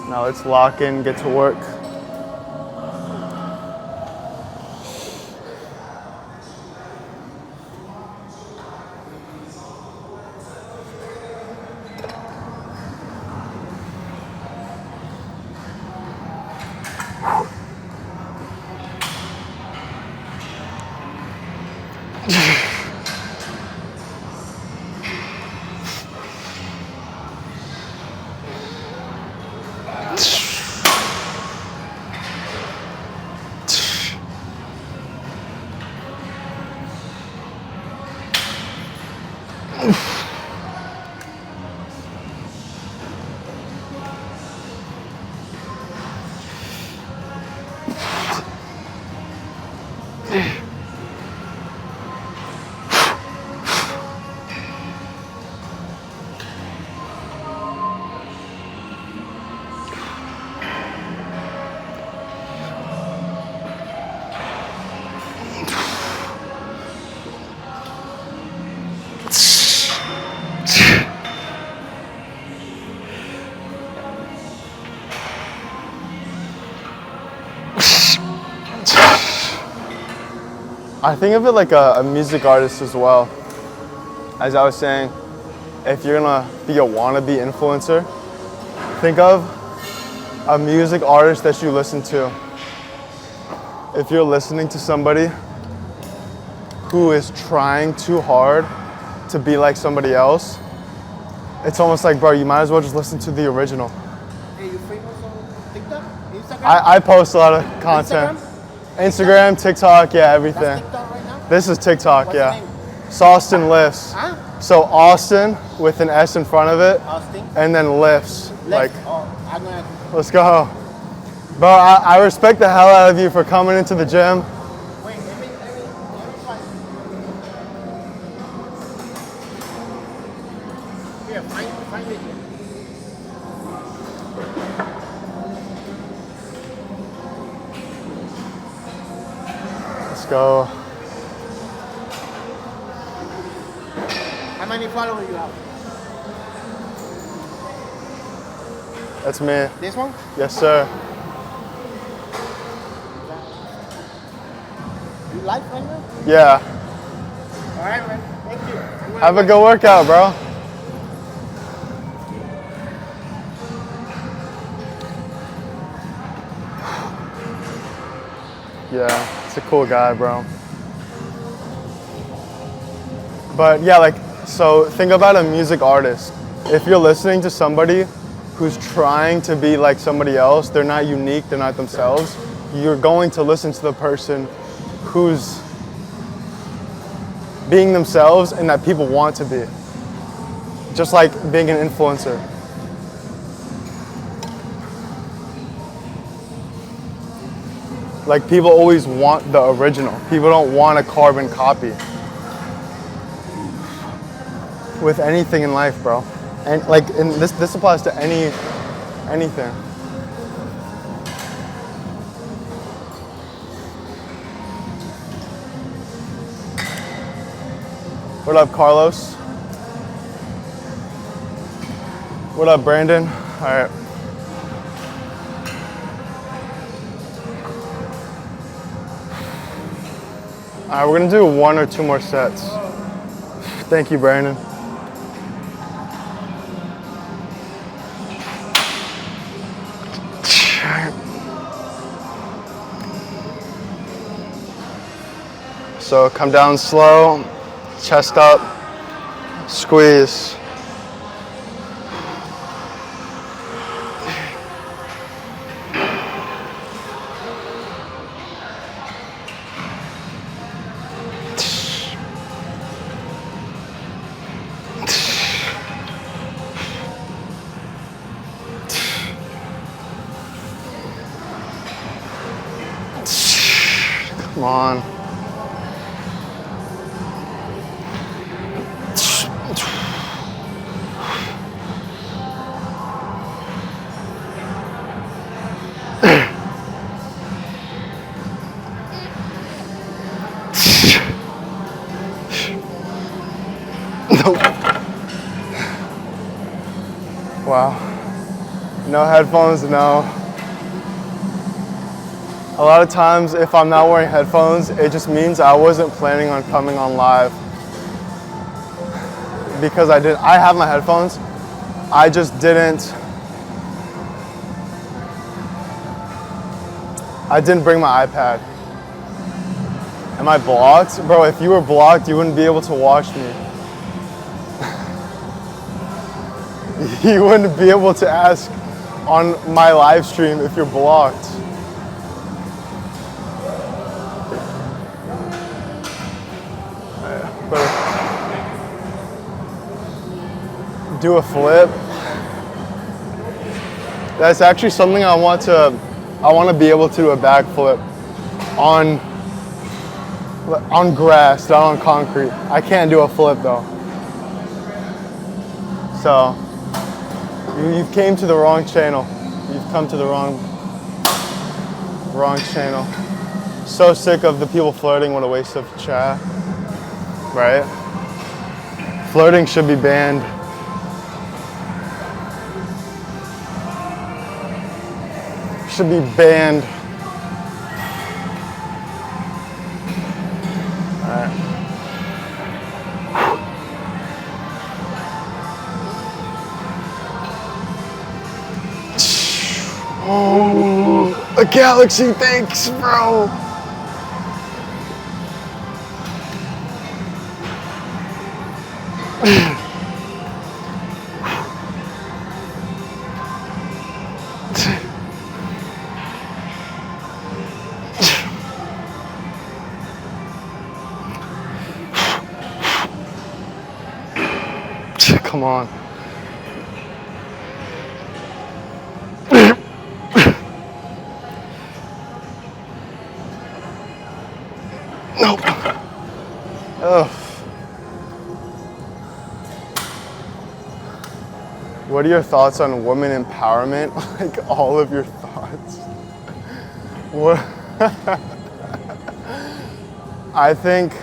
Now let's lock in, get to work. I think of it like a music artist as well. As I was saying, if you're gonna be a wannabe influencer, think of a music artist that you listen to. If you're listening to somebody who is trying too hard to be like somebody else, it's almost like, bro, you might as well just listen to the original. Hey, you famous on TikTok? Instagram? I post a lot of content. Instagram, TikTok, yeah, everything. That's TikTok right now? This is TikTok, What's yeah. the name? Saustinlifts. Huh? So Austin with an S in front of it, Austin? and then lifts. Left. Like, Oh, I'm gonna. let's go. Bro, I respect the hell out of you for coming into the gym. Wait, let me find. Here, find it here. Let's go. How many followers you have? That's me. This one? Yes, sir. You like right now? Yeah. All right, man. Thank you. I'm gonna Have a good workout, bro. Yeah, it's a cool guy, bro. But yeah, like, so think about a music artist. If you're listening to somebody who's trying to be like somebody else, they're not unique, they're not themselves, you're going to listen to the person who's being themselves and that people want to be. Just like being an influencer. Like, people always want the original. People don't want a carbon copy. With anything in life, bro. And like, and this applies to anything. What up, Carlos? What up, Brandon? All right. All right, we're gonna do 1 or 2 more sets. Thank you, Brandon. So come down slow, chest up, squeeze. Come on. Nope. Wow. No headphones, no. A lot of times, if I'm not wearing headphones, it just means I wasn't planning on coming on live. Because I have my headphones, I just didn't bring my iPad. Am I blocked? Bro, if you were blocked, you wouldn't be able to watch me. You wouldn't be able to ask on my live stream if you're blocked. Do a flip. That's actually something I want to be able to do a backflip on grass, not on concrete. I can't do a flip though. So you've came to the wrong channel. You've come to the wrong channel. So sick of the people flirting. What a waste of chat. Right? Flirting should be banned. Should be banned. Oh, a galaxy, thanks, bro. Come on. Nope. Oh. What are your thoughts on women empowerment? Like all of your thoughts. What? I think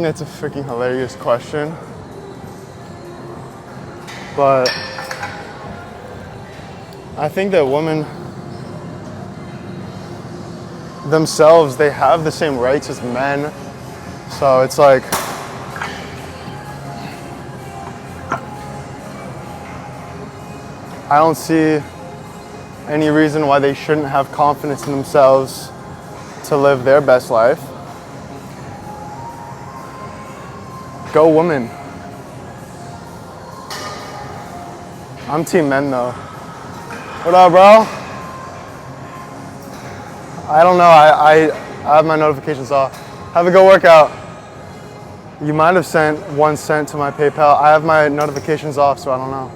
that's a freaking hilarious question. But I think that women themselves, they have the same rights as men. So it's like, I don't see any reason why they shouldn't have confidence in themselves to live their best life. Go women. I'm team men though. What up, bro? I don't know, I have my notifications off. Have a good workout. You might have sent 1 cent to my PayPal. I have my notifications off, so I don't know.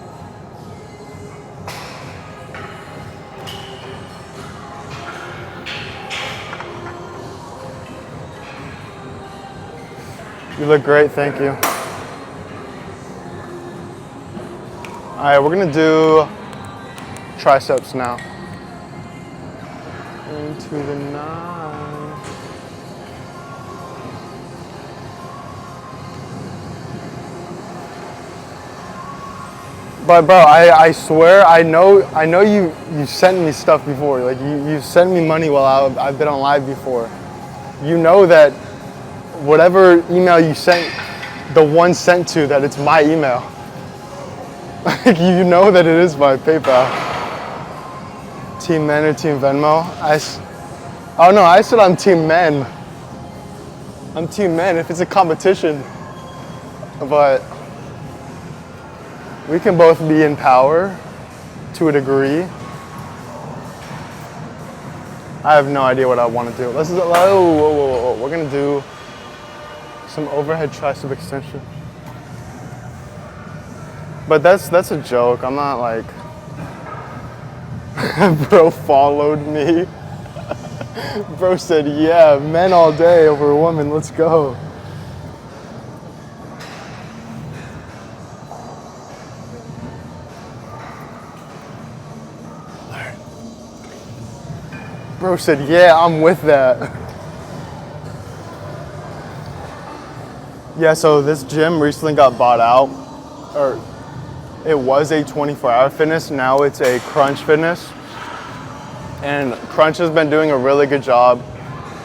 You look great, thank you. All right, we're gonna do triceps now. Into the 9. But bro, I swear, I know you sent me stuff before. Like you sent me money while I've been on live before. You know that whatever email you sent the 1 cent to, that it's my email. Like you know that it is my PayPal. Team men or team Venmo? Oh no, I said I'm team men. I'm team men if it's a competition. But we can both be in power to a degree. I have no idea what I want to do. Whoa. We're gonna do some overhead tricep extension. But that's a joke. I'm not like, bro followed me. Bro said, yeah, men all day over women, let's go. Bro said, yeah, I'm with that. Yeah, so this gym recently got bought out, or it was a 24-hour fitness, now it's a Crunch Fitness. And Crunch has been doing a really good job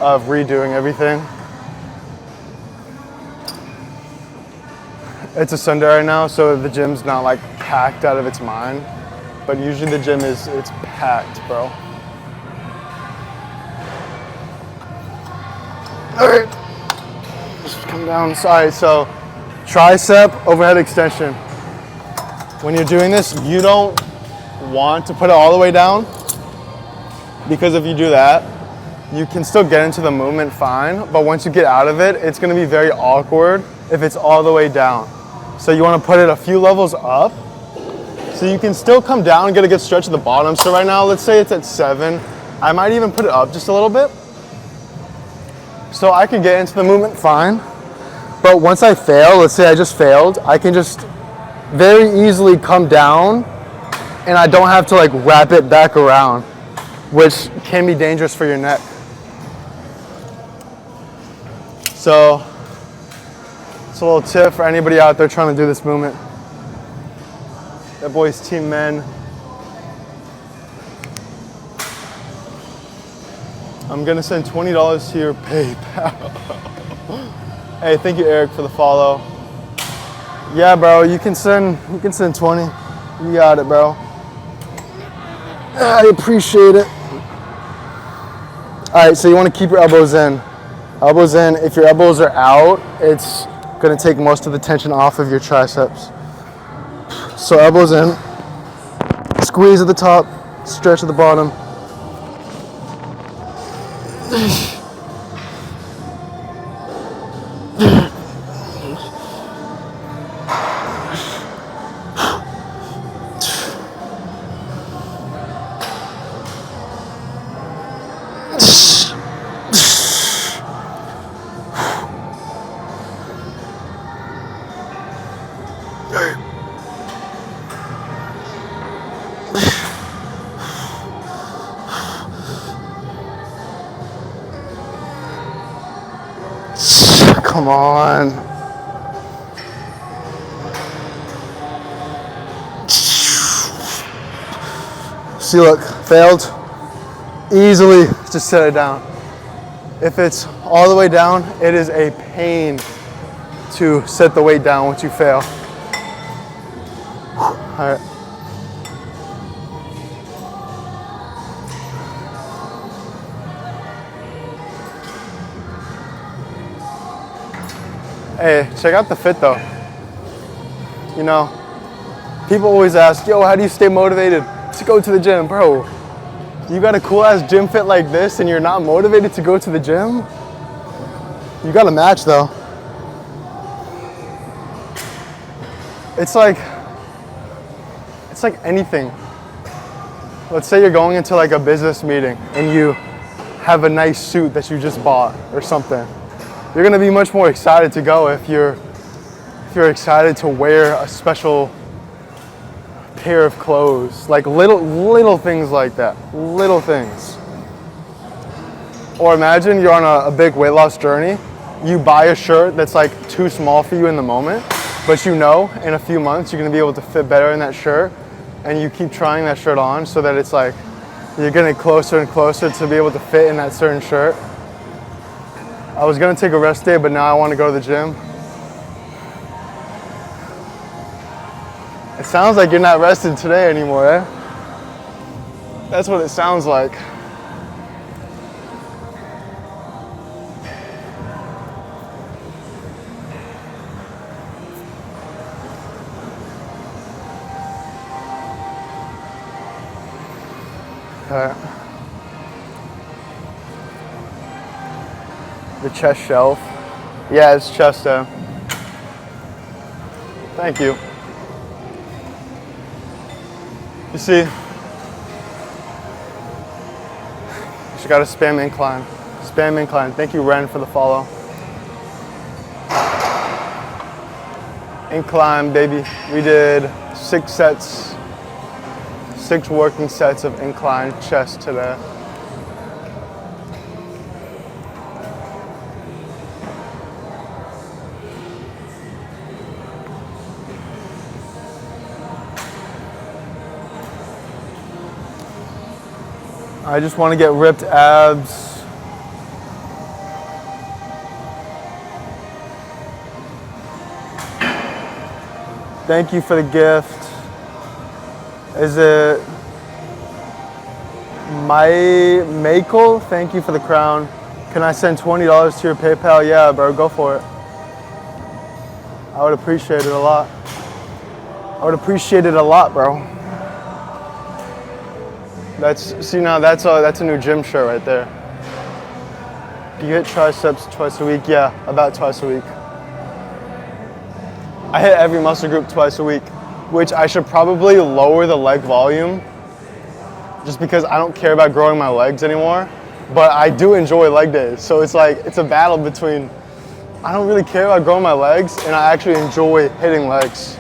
of redoing everything. It's a Sunday right now, so the gym's not like packed out of its mind. But usually the gym it's packed, bro. All right, just come down. Sorry, so tricep overhead extension. When you're doing this, you don't want to put it all the way down, because if you do that, you can still get into the movement fine, but once you get out of it, it's gonna be very awkward if it's all the way down. So you wanna put it a few levels up, so you can still come down and get a good stretch at the bottom. So right now, let's say it's at 7. I might even put it up just a little bit, so I can get into the movement fine. But once I fail, let's say I just failed, I can just very easily come down and I don't have to like wrap it back around, which can be dangerous for your neck. So it's a little tip for anybody out there trying to do this movement. That boy's team men. I'm gonna send $20 to your PayPal. Hey, thank you, Eric, for the follow. Yeah, bro, you can send 20. You got it, bro. I appreciate it. All right, so you want to keep your elbows in. Elbows in. If your elbows are out, it's gonna take most of the tension off of your triceps. So elbows in, squeeze at the top, stretch at the bottom. Come on. See, look, failed. Easily just set it down. If it's all the way down, it is a pain to set the weight down once you fail. All right. Hey, check out the fit though. You know, people always ask, yo, how do you stay motivated to go to the gym? Bro, you got a cool ass gym fit like this and you're not motivated to go to the gym? You got a match though. It's like anything. Let's say you're going into like a business meeting and you have a nice suit that you just bought or something. You're gonna be much more excited to go if you're excited to wear a special pair of clothes. Like little things like that, little things. Or imagine you're on a big weight loss journey. You buy a shirt that's like too small for you in the moment, but you know in a few months you're gonna be able to fit better in that shirt, and you keep trying that shirt on so that it's like you're getting closer and closer to be able to fit in that certain shirt. I was gonna take a rest day, but now I wanna go to the gym. It sounds like you're not rested today anymore, eh? That's what it sounds like. Okay. The chest shelf. Yeah, it's chest down. Thank you. You see, you just gotta spam incline. Spam incline. Thank you, Ren, for the follow. Incline, baby. We did 6 sets, 6 working sets of incline chest today. I just want to get ripped abs. Thank you for the gift. Is it Michael? Thank you for the crown. Can I send $20 to your PayPal? Yeah, bro, go for it. I would appreciate it a lot. I would appreciate it a lot, bro. That's a new gym shirt right there. Do you hit triceps twice a week? Yeah, about twice a week. I hit every muscle group twice a week, which I should probably lower the leg volume just because I don't care about growing my legs anymore, but I do enjoy leg days. So it's like, it's a battle between, I don't really care about growing my legs and I actually enjoy hitting legs.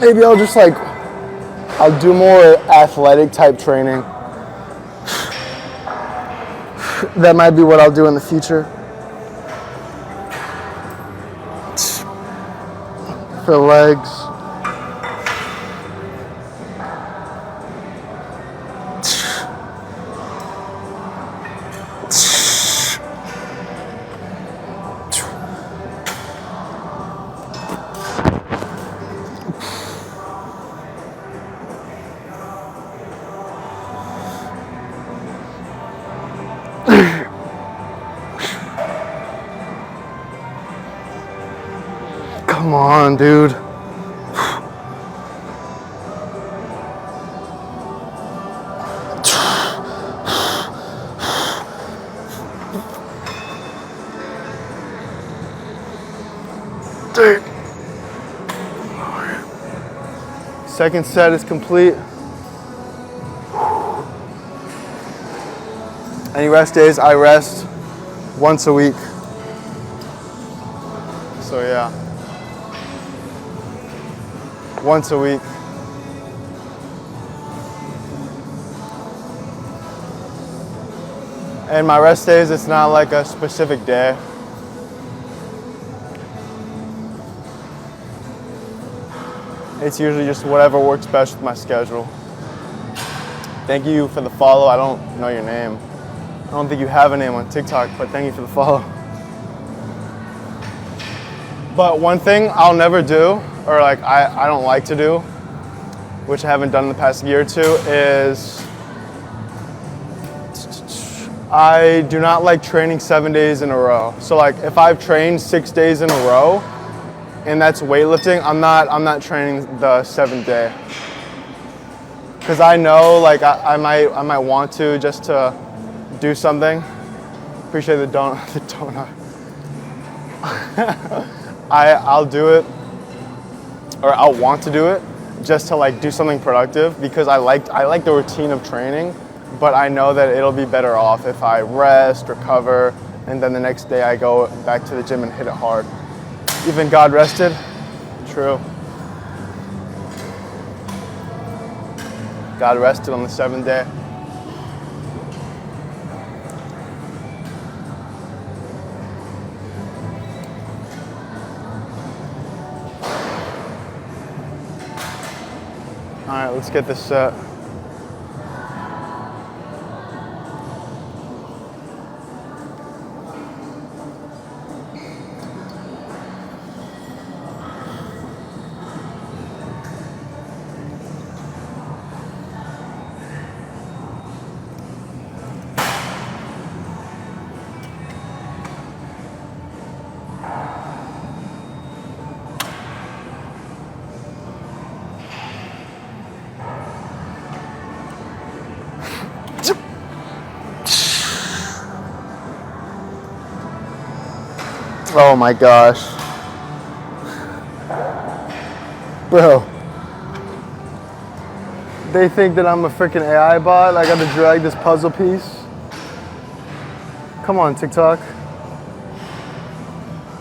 Maybe I'll do more athletic type training. That might be what I'll do in the future. For legs. Come on, dude. Dude. Second set is complete. Any rest days, I rest once a week. So yeah, once a week. And my rest days, it's not like a specific day. It's usually just whatever works best with my schedule. Thank you for the follow. I don't know your name. I don't think you have a name on TikTok, but thank you for the follow. But one thing I'll never do, or like I don't like to do, which I haven't done in the past year or two, is I do not like training 7 days in a row. So like if I've trained 6 days in a row, and that's weightlifting, I'm not training the 7th day. Cause I know like I might want to just to do something. Appreciate the donut. I'll do it, or I'll want to do it just to like do something productive because I like the routine of training, but I know that it'll be better off if I rest, recover, and then the next day I go back to the gym and hit it hard. Even God rested. True. God rested on the 7th day. All right, let's get this set. Oh my gosh. Bro. They think that I'm a freaking AI bot. I gotta drag this puzzle piece. Come on, TikTok.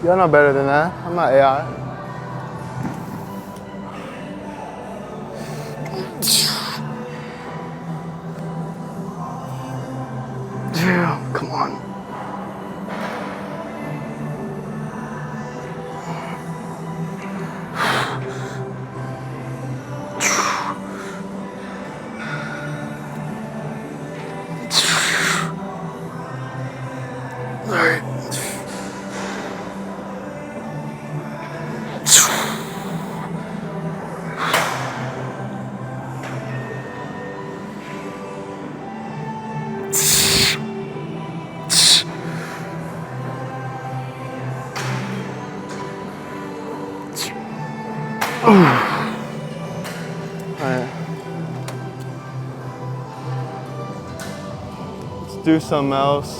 Y'all know better than that. I'm not AI. Damn, come on. Do something else.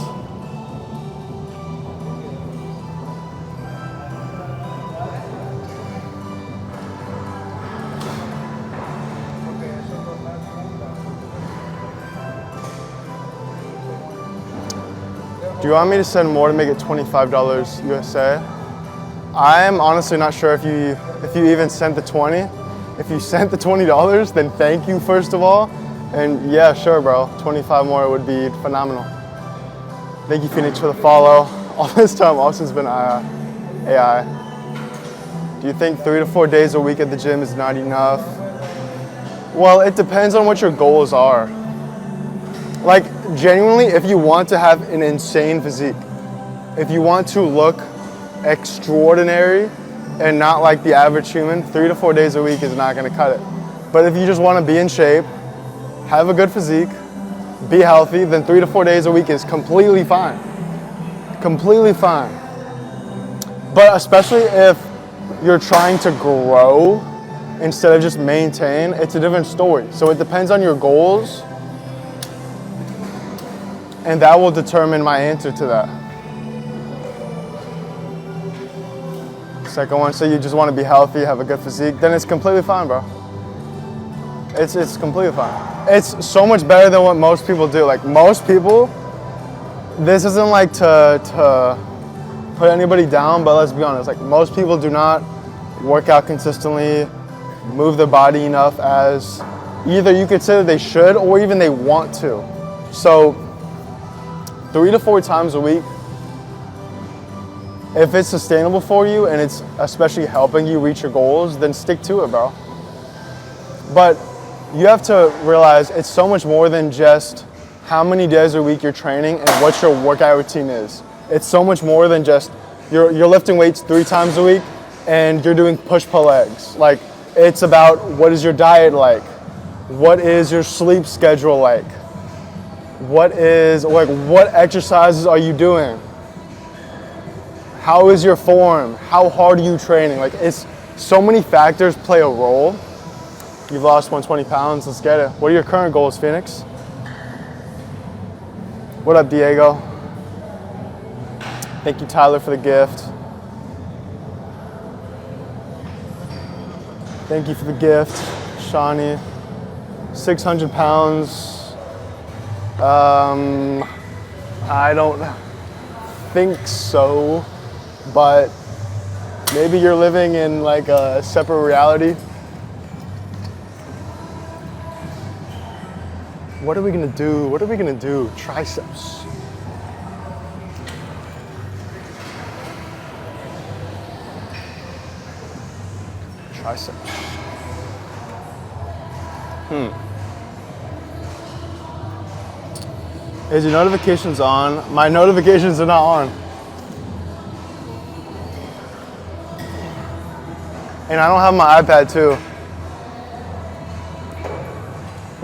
Do you want me to send more to make it $25 USA? I am honestly not sure if you even sent the 20. If you sent the $20, then thank you first of all. And yeah, sure, bro. 25 more would be phenomenal. Thank you, Phoenix, for the follow. All this time, Austin's been AI. Do you think 3 to 4 days a week at the gym is not enough? Well, it depends on what your goals are. Like, genuinely, if you want to have an insane physique, if you want to look extraordinary and not like the average human, 3 to 4 days a week is not gonna cut it. But if you just wanna be in shape, have a good physique, be healthy, then 3 to 4 days a week is completely fine. Completely fine. But especially if you're trying to grow instead of just maintain, it's a different story. So it depends on your goals, and that will determine my answer to that. Second one, so you just want to be healthy, have a good physique, then it's completely fine, bro. It's completely fine. It's so much better than what most people do. Like most people, this isn't like to put anybody down, but let's be honest, like most people do not work out consistently, move their body enough as either you could say that they should or even they want to. So 3 to 4 times a week, if it's sustainable for you and it's especially helping you reach your goals, then stick to it, bro. But you have to realize it's so much more than just how many days a week you're training and what your workout routine is. It's so much more than just you're lifting weights 3 times a week and you're doing push-pull legs. Like, it's about what is your diet like? What is your sleep schedule like? What exercises are you doing? How is your form? How hard are you training? Like, it's so many factors play a role. You've lost 120 pounds, let's get it. What are your current goals, Phoenix? What up, Diego? Thank you, Tyler, for the gift. Thank you for the gift, Shawnee. 600 pounds. I don't think so, but maybe you're living in like a separate reality. What are we gonna do? What are we gonna do? Triceps. Triceps. Is your notifications on? My notifications are not on. And I don't have my iPad too.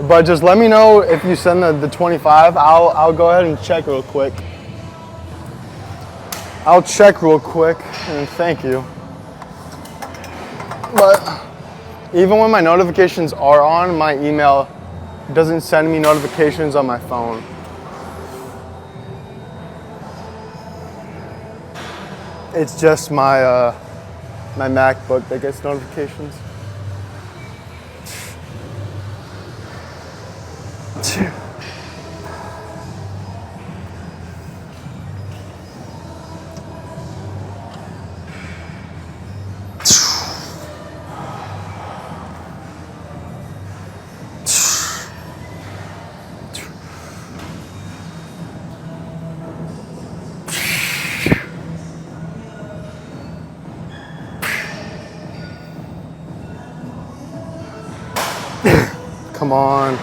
But just let me know if you send the 25. I'll go ahead and check real quick. I'll check real quick and thank you. But even when my notifications are on, my email doesn't send me notifications on my phone. It's just my my MacBook that gets notifications. Come on.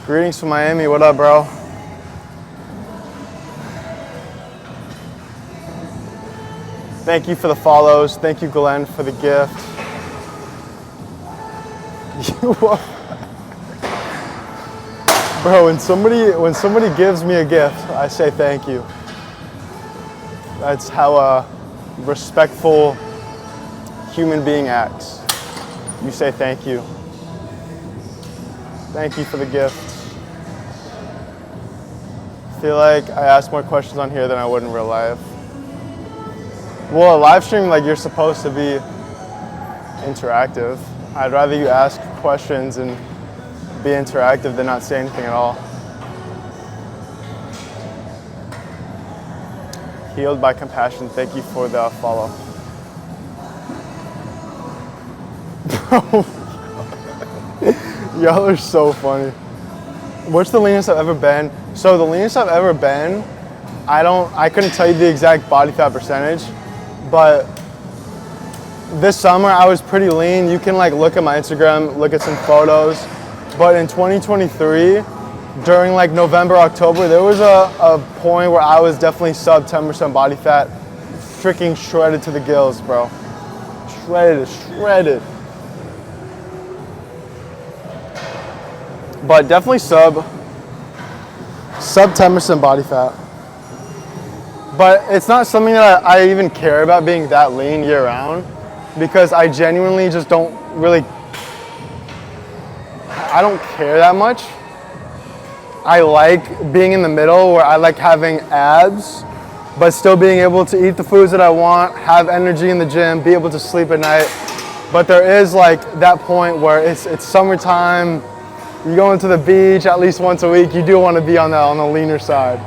Greetings from Miami. What up, bro? Thank you for the follows. Thank you, Glenn, for the gift. Bro, when somebody gives me a gift, I say thank you. That's how a respectful human being acts. You say thank you. Thank you for the gift. I feel like I ask more questions on here than I would in real life. Well, a live stream, like, you're supposed to be interactive. I'd rather you ask questions and be interactive than not say anything at all. Healed by compassion. Thank you for the follow. Y'all are so funny. What's the leanest I've ever been? So the leanest I've ever been, I couldn't tell you the exact body fat percentage, but this summer I was pretty lean. You can like look at my Instagram, look at some photos. But in 2023, during like November, October, there was a point where I was definitely sub 10% body fat, freaking shredded to the gills, bro. Shredded. But definitely sub 10% body fat. But it's not something that I even care about being that lean year round, because I genuinely just don't really, I don't care that much. I like being in the middle where I like having abs, but still being able to eat the foods that I want, have energy in the gym, be able to sleep at night. But there is like that point where it's summertime, you go into the beach at least once a week, you do want to be on the leaner side.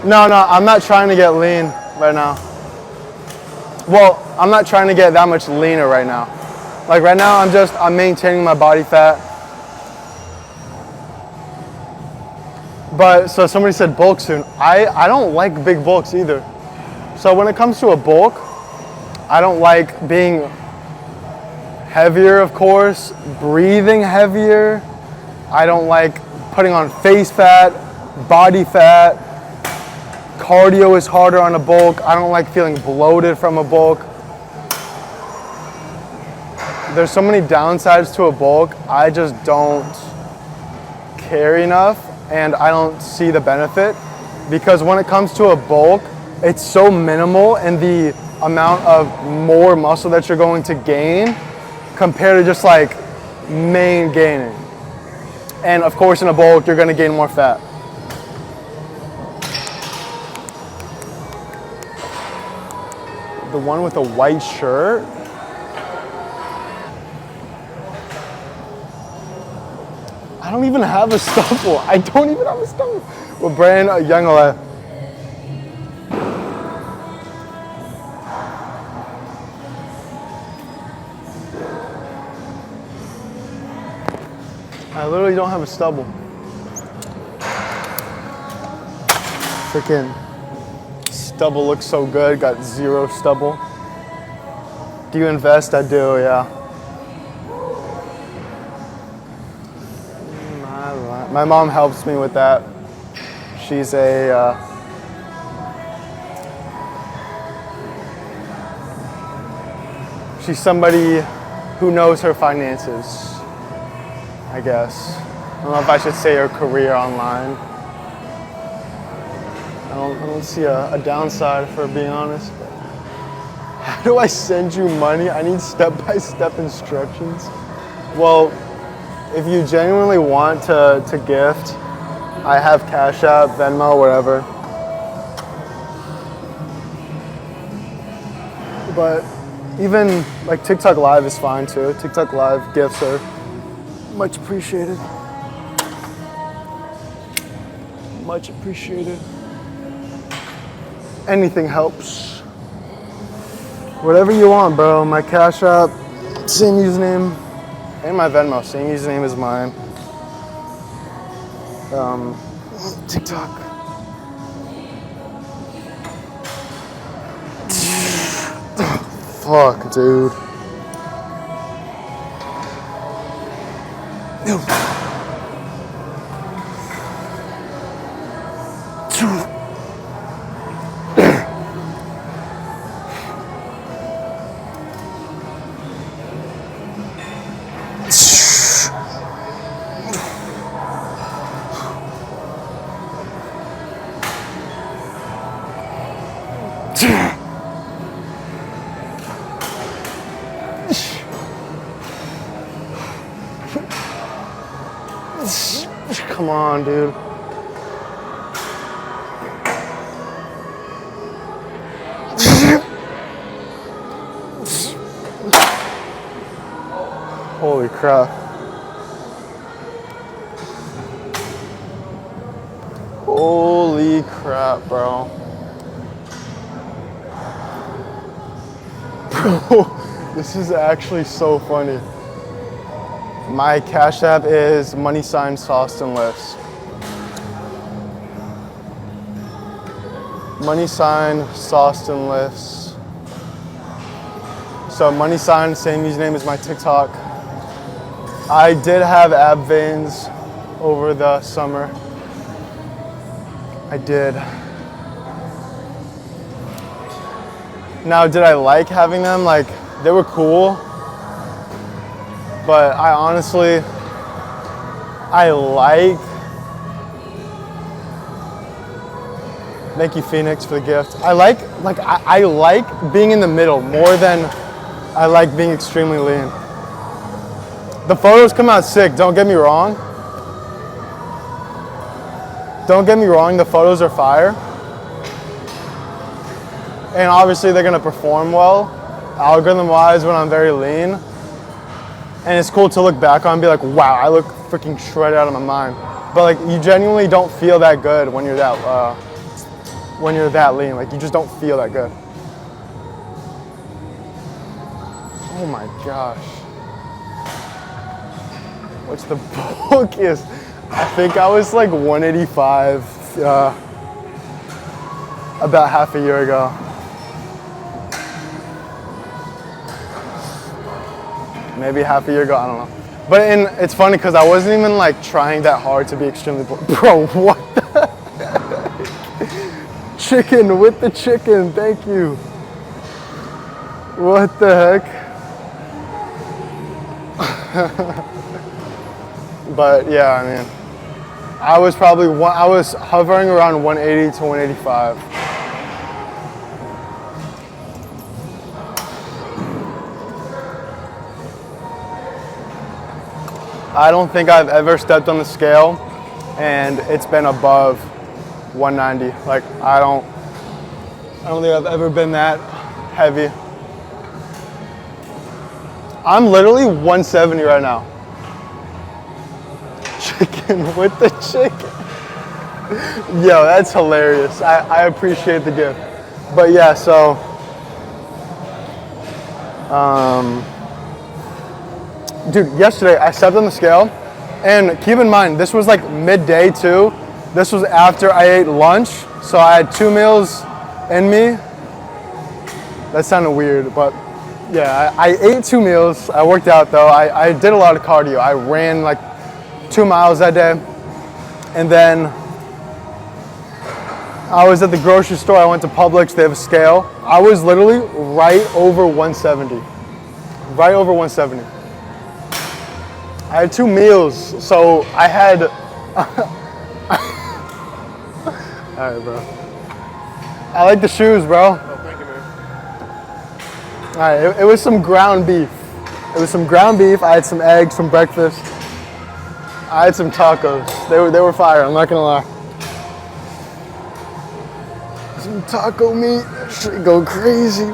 No, I'm not trying to get lean right now. Well, I'm not trying to get that much leaner right now. Like right now, I'm maintaining my body fat. But so somebody said bulk soon. I don't like big bulks either. So when it comes to a bulk, I don't like being heavier, of course, breathing heavier. I don't like putting on face fat, body fat. Cardio is harder on a bulk. I don't like feeling bloated from a bulk. There's so many downsides to a bulk. I just don't care enough, and I don't see the benefit, because when it comes to a bulk, it's so minimal in the amount of more muscle that you're going to gain compared to just like main gaining. And of course in a bulk, you're gonna gain more fat. The one with the white shirt? I don't even have a stubble. I don't even have a stubble. Well, Brian Young. I literally don't have a stubble. Freaking stubble looks so good, got zero stubble. Do you invest? I do, yeah. My mom helps me with that. She's she's somebody who knows her finances, I guess. I don't know if I should say her career online. I don't see a downside, for being honest. But how do I send you money? I need step-by-step instructions. Well, if you genuinely want to gift, I have Cash App, Venmo, wherever. But even like TikTok Live is fine too. TikTok Live gifts are much appreciated. Much appreciated. Anything helps. Whatever you want, bro. My Cash App, same username. And my Venmo, same username as mine. TikTok. Fuck, dude. Come on, dude. Holy crap. Holy crap, bro. Bro, this is actually so funny. My Cash App is $saustinlifts. $saustinlifts. So $, same username as my TikTok. I did have ab veins over the summer. I did. Now, did I like having them? Like, they were cool. But I honestly, thank you, Phoenix, for the gift. I like being in the middle more than I like being extremely lean. The photos come out sick, don't get me wrong. Don't get me wrong, the photos are fire. And obviously they're gonna perform well, algorithm-wise, when I'm very lean. And it's cool to look back on and be like, wow, I look freaking shredded out of my mind. But like, you genuinely don't feel that good when you're that lean. Like, you just don't feel that good. Oh my gosh. What's the bulkiest? I think I was like 185 about half a year ago. Maybe half a year ago, I don't know. But it's funny because I wasn't even like trying that hard to be extremely bro, what the heck? Chicken with the chicken, thank you. What the heck? But yeah, I mean, I was hovering around 180 to 185. I don't think I've ever stepped on the scale and it's been above 190. Like, I don't think I've ever been that heavy. I'm literally 170 right now. Chicken with the chicken. Yo, that's hilarious. I appreciate the gift. But yeah, so dude, yesterday I stepped on the scale, and keep in mind, this was like midday too. This was after I ate lunch, so I had 2 meals in me. That sounded weird, but yeah, I ate 2 meals. I worked out though. I did a lot of cardio. I ran like 2 miles that day, and then I was at the grocery store. I went to Publix. They have a scale. I was literally right over 170. Right over 170. I had 2 meals, so I had. All right, bro. I like the shoes, bro. Oh, thank you, man. All right, it was some ground beef. It was some ground beef. I had some eggs from breakfast. I had some tacos. They were fire. I'm not gonna lie. Some taco meat. That shit go crazy.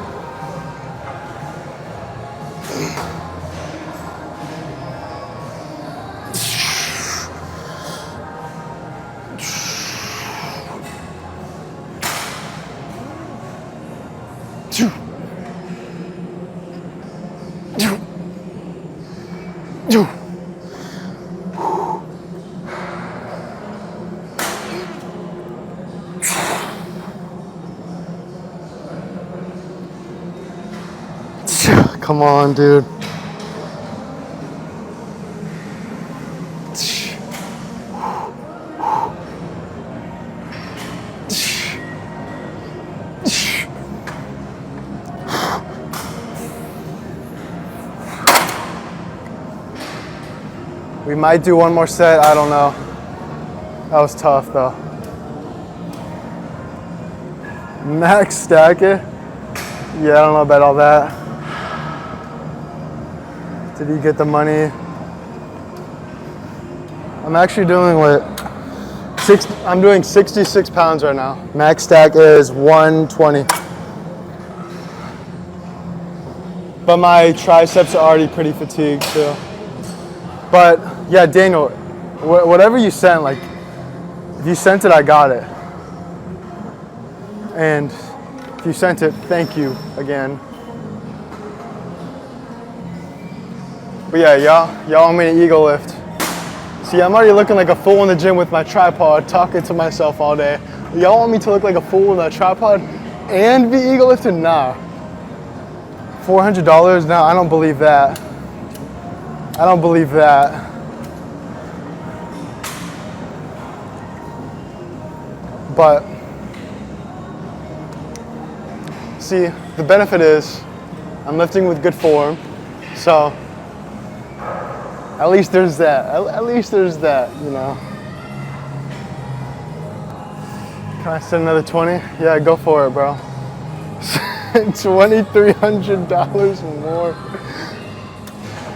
Come on, dude. We might do one more set, I don't know. That was tough though. Max stack it? Yeah, I don't know about all that. Did he get the money? I'm actually doing I'm doing 66 pounds right now. Max stack is 120. But my triceps are already pretty fatigued too. But yeah, Daniel, whatever you sent, like, if you sent it, I got it. And if you sent it, thank you again. But yeah, y'all want me to ego lift. See, I'm already looking like a fool in the gym with my tripod, talking to myself all day. Y'all want me to look like a fool with a tripod and be ego lifting? Nah. $400? No, I don't believe that. I don't believe that. But see, the benefit is I'm lifting with good form, so at least there's that. At least there's that, you know. Can I send another 20? Yeah, go for it, bro. $2,300 more.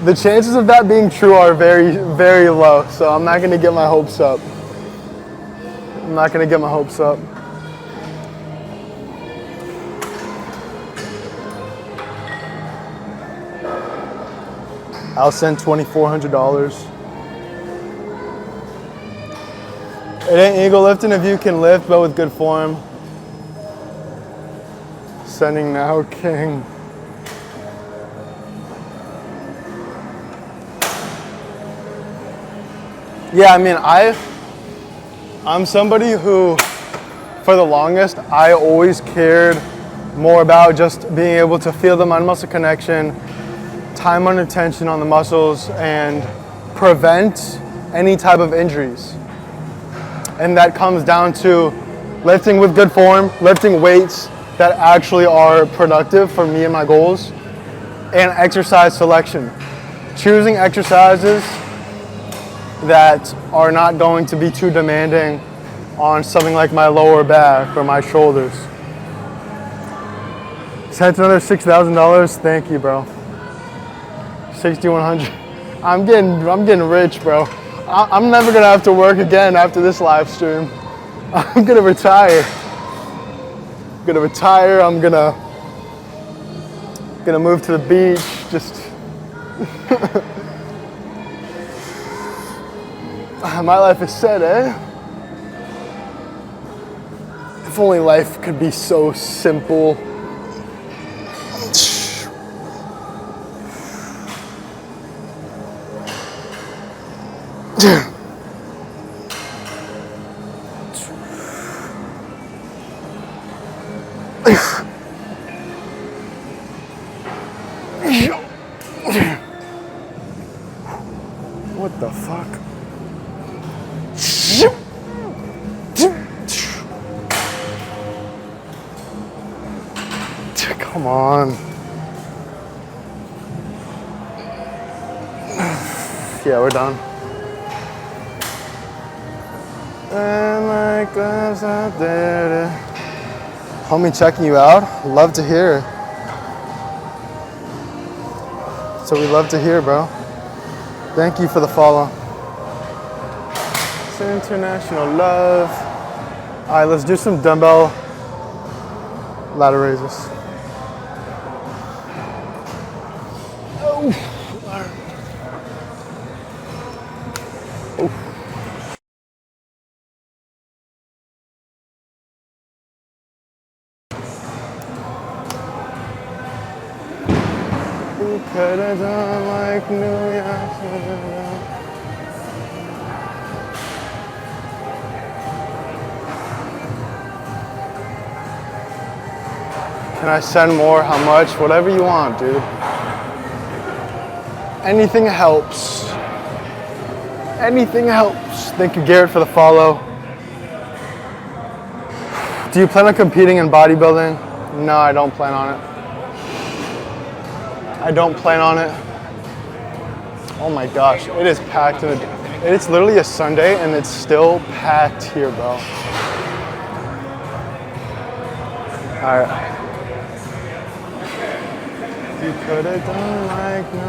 The chances of that being true are very, very low, so I'm not gonna get my hopes up. I'm not gonna get my hopes up. I'll send $2,400. It ain't ego lifting if you can lift, but with good form. Sending now, King. Yeah, I mean, I'm somebody who, for the longest, I always cared more about just being able to feel the mind-muscle connection, time under tension on the muscles, and prevent any type of injuries. And that comes down to lifting with good form, lifting weights that actually are productive for me and my goals, and exercise selection. Choosing exercises that are not going to be too demanding on something like my lower back or my shoulders. Sent another $6,000. Thank you, bro. 6,100. I'm getting rich, bro. I'm never gonna have to work again after this live stream. I'm gonna retire. I'm gonna move to the beach. Just my life is set, eh? If only life could be so simple. What the fuck? Come on. Yeah, we're done. And my gloves out there. Homie checking you out. Love to hear. So we love to hear, bro. Thank you for the follow. It's international love. All right, let's do some dumbbell ladder raises. Oh. Oh. We could have done like New York. Can I send more? How much? Whatever you want, dude. Anything helps. Anything helps. Thank you, Garrett, for the follow. Do you plan on competing in bodybuilding? No, I don't plan on it. I don't plan on it. Oh my gosh, it is packed. It's literally a Sunday and it's still packed here, bro. All right. You could have done like no.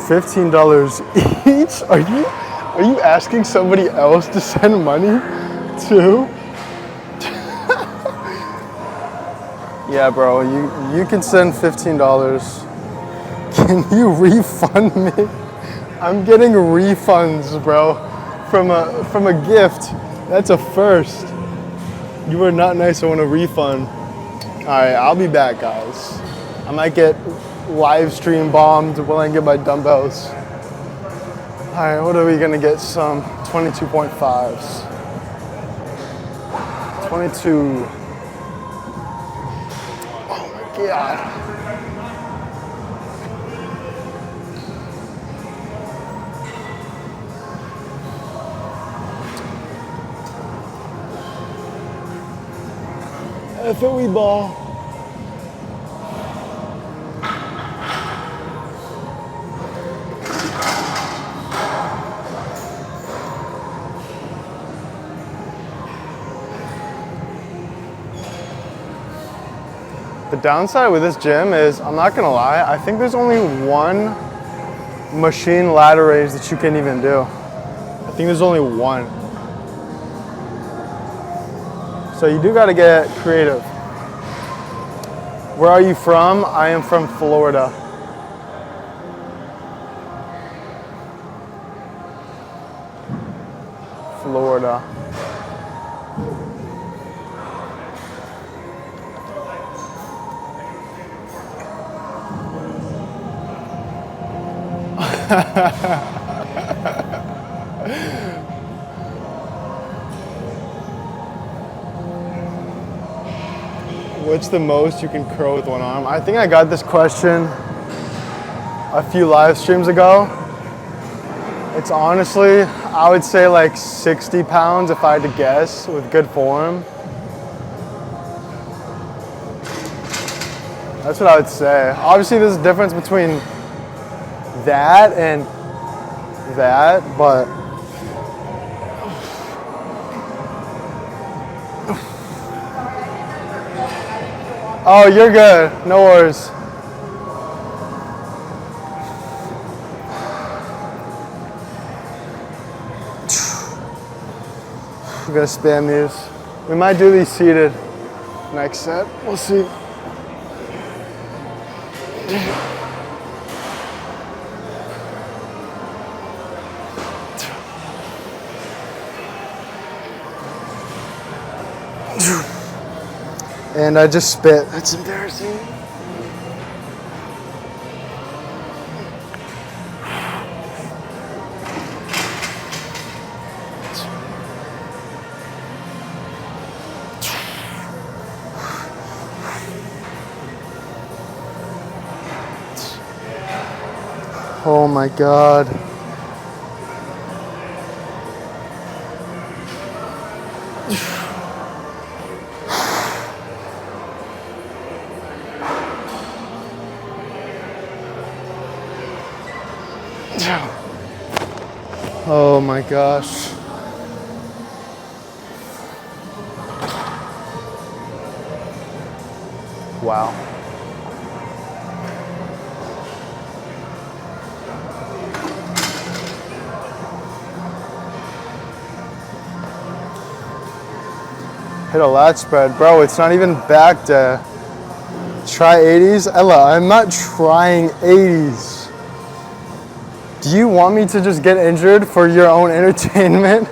$15 each? Are you asking somebody else to send money to? Yeah, bro, you can send $15. Can you refund me? I'm getting refunds, bro, from a gift. That's a first. You were not nice. I want a refund. All right, I'll be back, guys. I might get live stream bombed when I get my dumbbells. All right, what are we gonna get? Some 22.5s. 22. Oh my God. FOE ball. The downside with this gym is, I'm not gonna lie, I think there's only one machine ladder raise that you can even do. I think there's only one. So you do gotta get creative. Where are you from? I am from Florida. Florida. What's the most you can curl with one arm? I think I got this question a few live streams ago. It's honestly, I would say like 60 pounds if I had to guess with good form. That's what I would say. Obviously there's a difference between that and that, but oh, you're good. No worries. We're gonna spam these. We might do these seated next set. We'll see. And I just spit. That's embarrassing. Oh my God. Oh my gosh. Wow. Hit a lat spread. Bro, it's not even back day. Try 80s? Ella, I'm not trying 80s. Do you want me to just get injured for your own entertainment?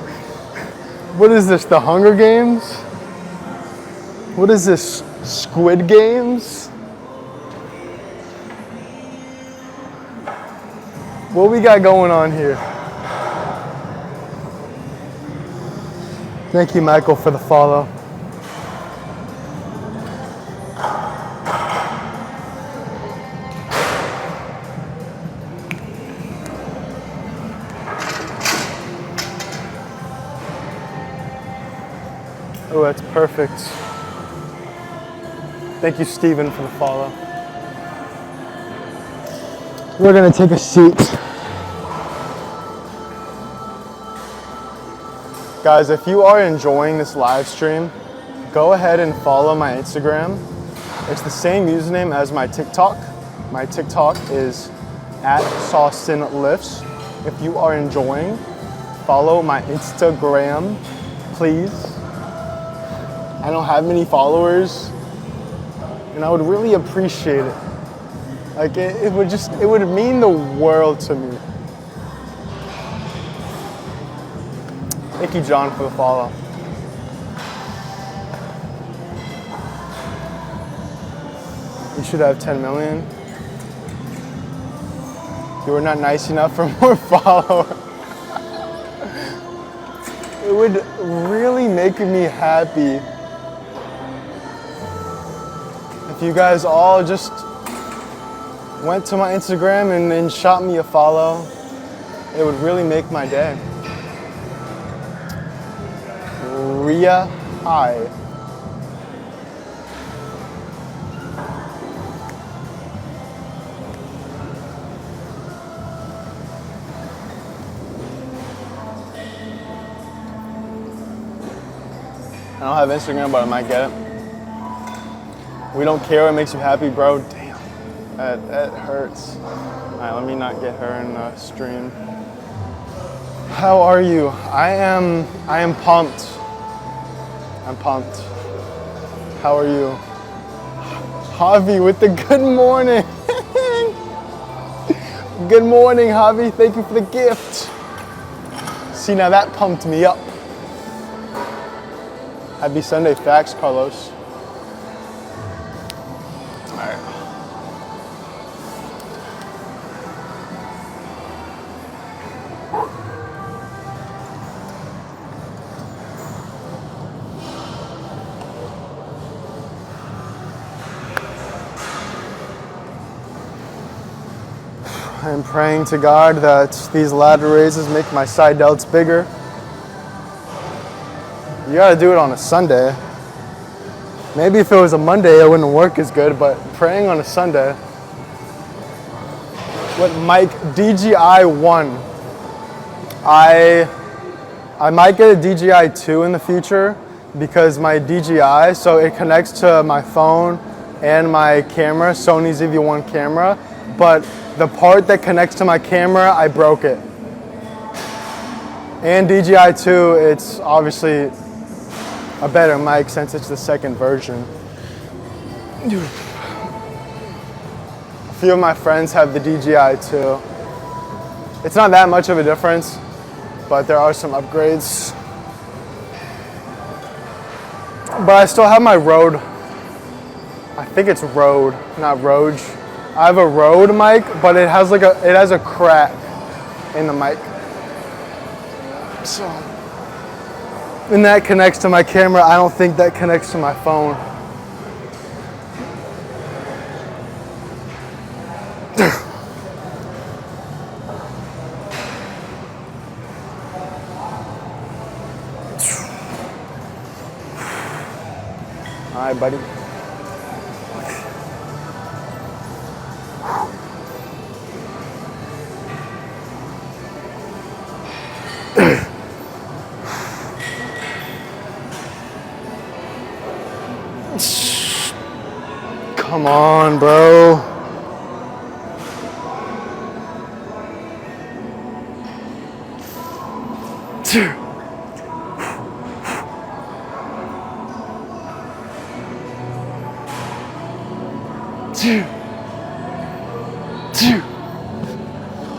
What is this, the Hunger Games? What is this, Squid Games? What we got going on here? Thank you, Michael, for the follow. Oh, that's perfect. Thank you, Steven, for the follow. We're gonna take a seat. Guys, if you are enjoying this live stream, go ahead and follow my Instagram. It's the same username as my TikTok. My TikTok is @saustinlifts. If you are enjoying, follow my Instagram, please. I don't have many followers, and I would really appreciate it. Like it would mean the world to me. Thank you, John, for the follow. You should have 10 million. You were not nice enough for more followers. It would really make me happy if you guys all just went to my Instagram and shot me a follow. It would really make my day. Ria, hi. I don't have Instagram, but I might get it. We don't care what makes you happy, bro. Damn, that hurts. All right, let me not get her in the stream. How are you? I am pumped. I'm pumped. How are you? Javi with the good morning. Good morning, Javi. Thank you for the gift. See, now that pumped me up. Happy Sunday, facts, Carlos. All right. I'm praying to God that these ladder raises make my side delts bigger. You gotta do it on a Sunday. Maybe if it was a Monday, it wouldn't work as good, but praying on a Sunday. What Mike, DJI 1. I might get a DJI 2 in the future because my DJI, so it connects to my phone and my camera, Sony ZV-1 camera, but the part that connects to my camera, I broke it. And DJI 2, it's obviously a better mic since it's the second version. A few of my friends have the DJI 2. It's not that much of a difference, but there are some upgrades. But I still have my Rode. I think it's Rode, not Rode. I have a Rode mic, but it has a crack in the mic. So, and that connects to my camera. I don't think that connects to my phone. All right, buddy. Come on, bro.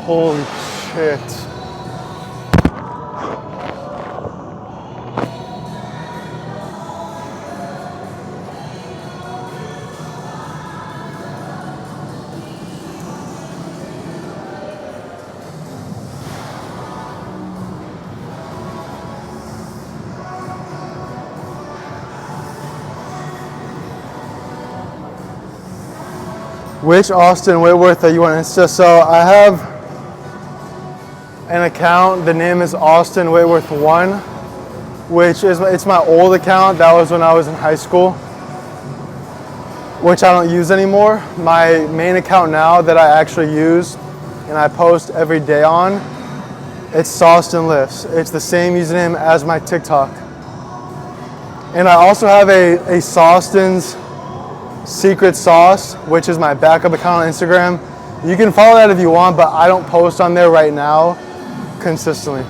Holy shit. Which Austin Whitworth are you on Insta? So I have an account. The name is Austin Whitworth 1, which is it's my old account. That was when I was in high school, which I don't use anymore. My main account now that I actually use and I post every day on, it's saustinlifts. It's the same username as my TikTok. And I also have a Saustin's Secret Sauce, which is my backup account on Instagram. You can follow that if you want, but I don't post on there right now consistently.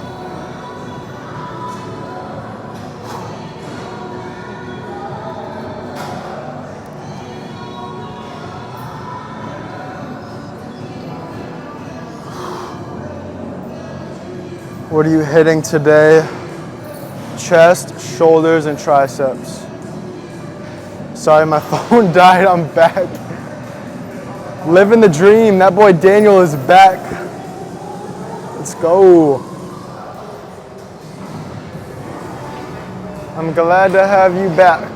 What are you hitting today? Chest, shoulders, and triceps. Sorry, my phone died. I'm back. Living the dream. That boy Daniel is back. Let's go. I'm glad to have you back.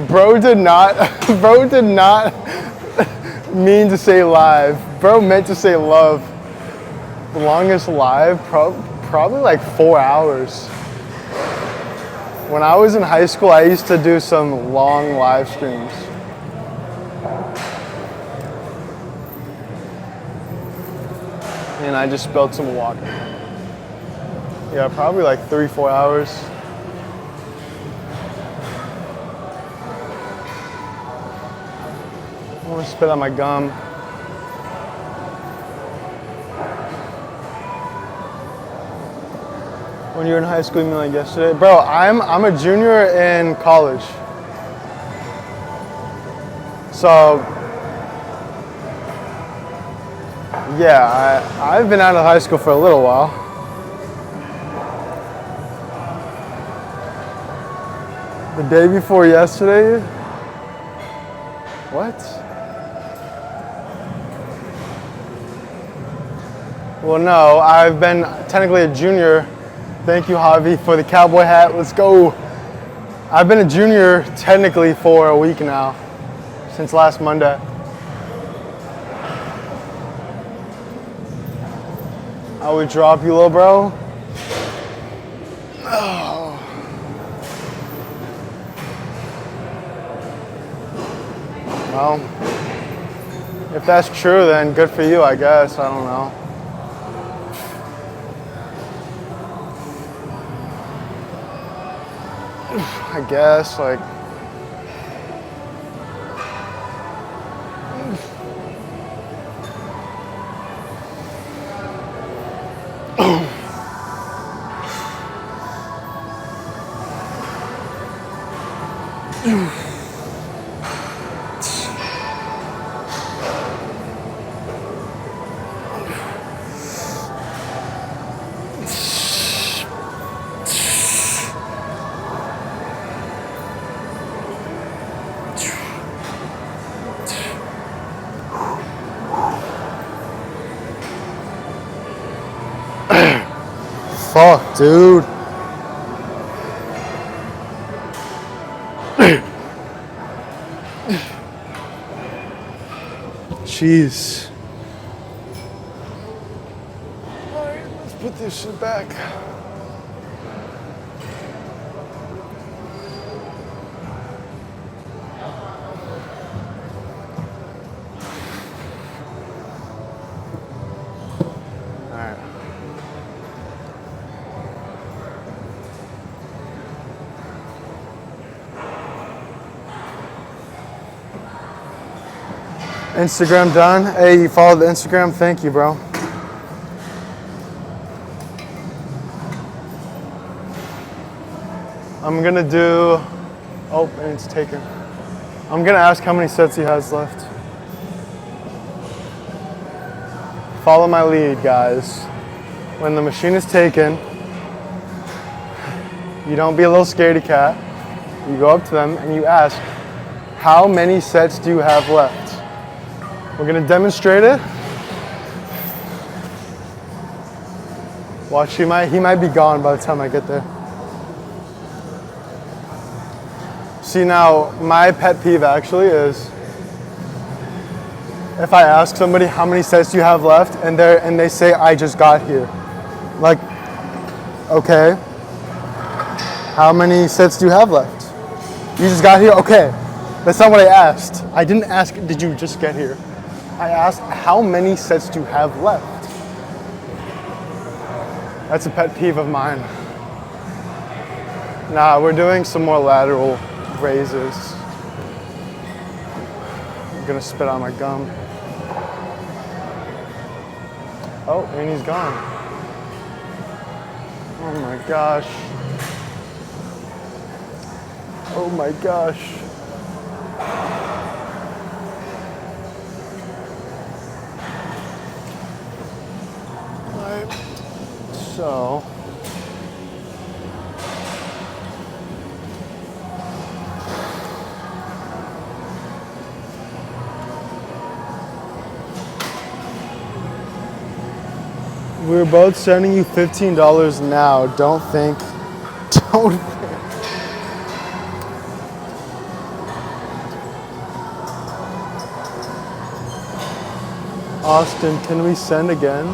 Bro did not mean to say live. Bro meant to say love. The longest live, probably like 4 hours. When I was in high school, I used to do some long live streams. And I just spilled some water. Yeah, probably like 3-4 hours. I want to spit out my gum. When you were in high school, you mean like yesterday? Bro, I'm a junior in college. So, yeah, I've been out of high school for a little while. The day before yesterday? What? Well, no, I've been technically a junior. Thank you, Javi, for the cowboy hat. Let's go. I've been a junior technically for a week now, since last Monday. I would drop you, little bro. Oh. Well, if that's true, then good for you, I guess. I don't know. I guess, like, fuck, dude. Jeez. All right, let's put this shit back. All right. Instagram done. Hey, you followed the Instagram? Thank you, bro. I'm gonna do, oh, and it's taken. I'm gonna ask how many sets he has left. Follow my lead, guys. When the machine is taken, you don't be a little scaredy cat. You go up to them and you ask, how many sets do you have left? We're gonna demonstrate it. Watch, he might be gone by the time I get there. See, now, my pet peeve actually is if I ask somebody how many sets do you have left and they say I just got here. Like, okay, how many sets do you have left? You just got here? Okay, that's not what I asked. I didn't ask, did you just get here? I asked, how many sets do you have left? That's a pet peeve of mine. Nah, we're doing some more lateral raises. I'm gonna spit out my gum. Oh, and he's gone. Oh my gosh. Oh my gosh. Alright. So. We're both sending you $15 now. Don't think. Austin, can we send again?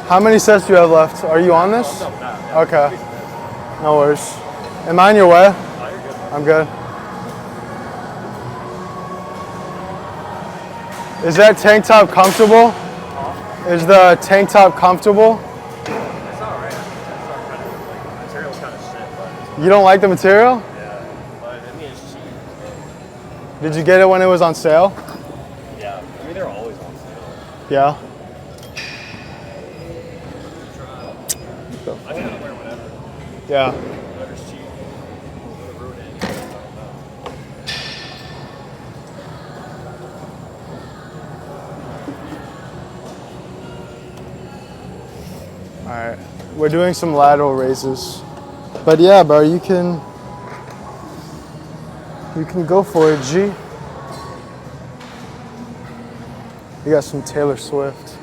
How many sets do you have left? Are you on this? Okay. No worries. Am I in your way? I'm good. Is that tank top comfortable? Is the tank top comfortable? It's alright. The material's kind of shit, but You don't like the material? yeah. But I mean, it's cheap. Did you get it when it was on sale? Yeah. I mean, they're always on sale. Yeah. I can wear whatever. Yeah. Whatever's cheap. It'll ruin it. I don't know. Alright. We're doing some lateral raises. But yeah, bro, you can go for it, G. You got some Taylor Swift.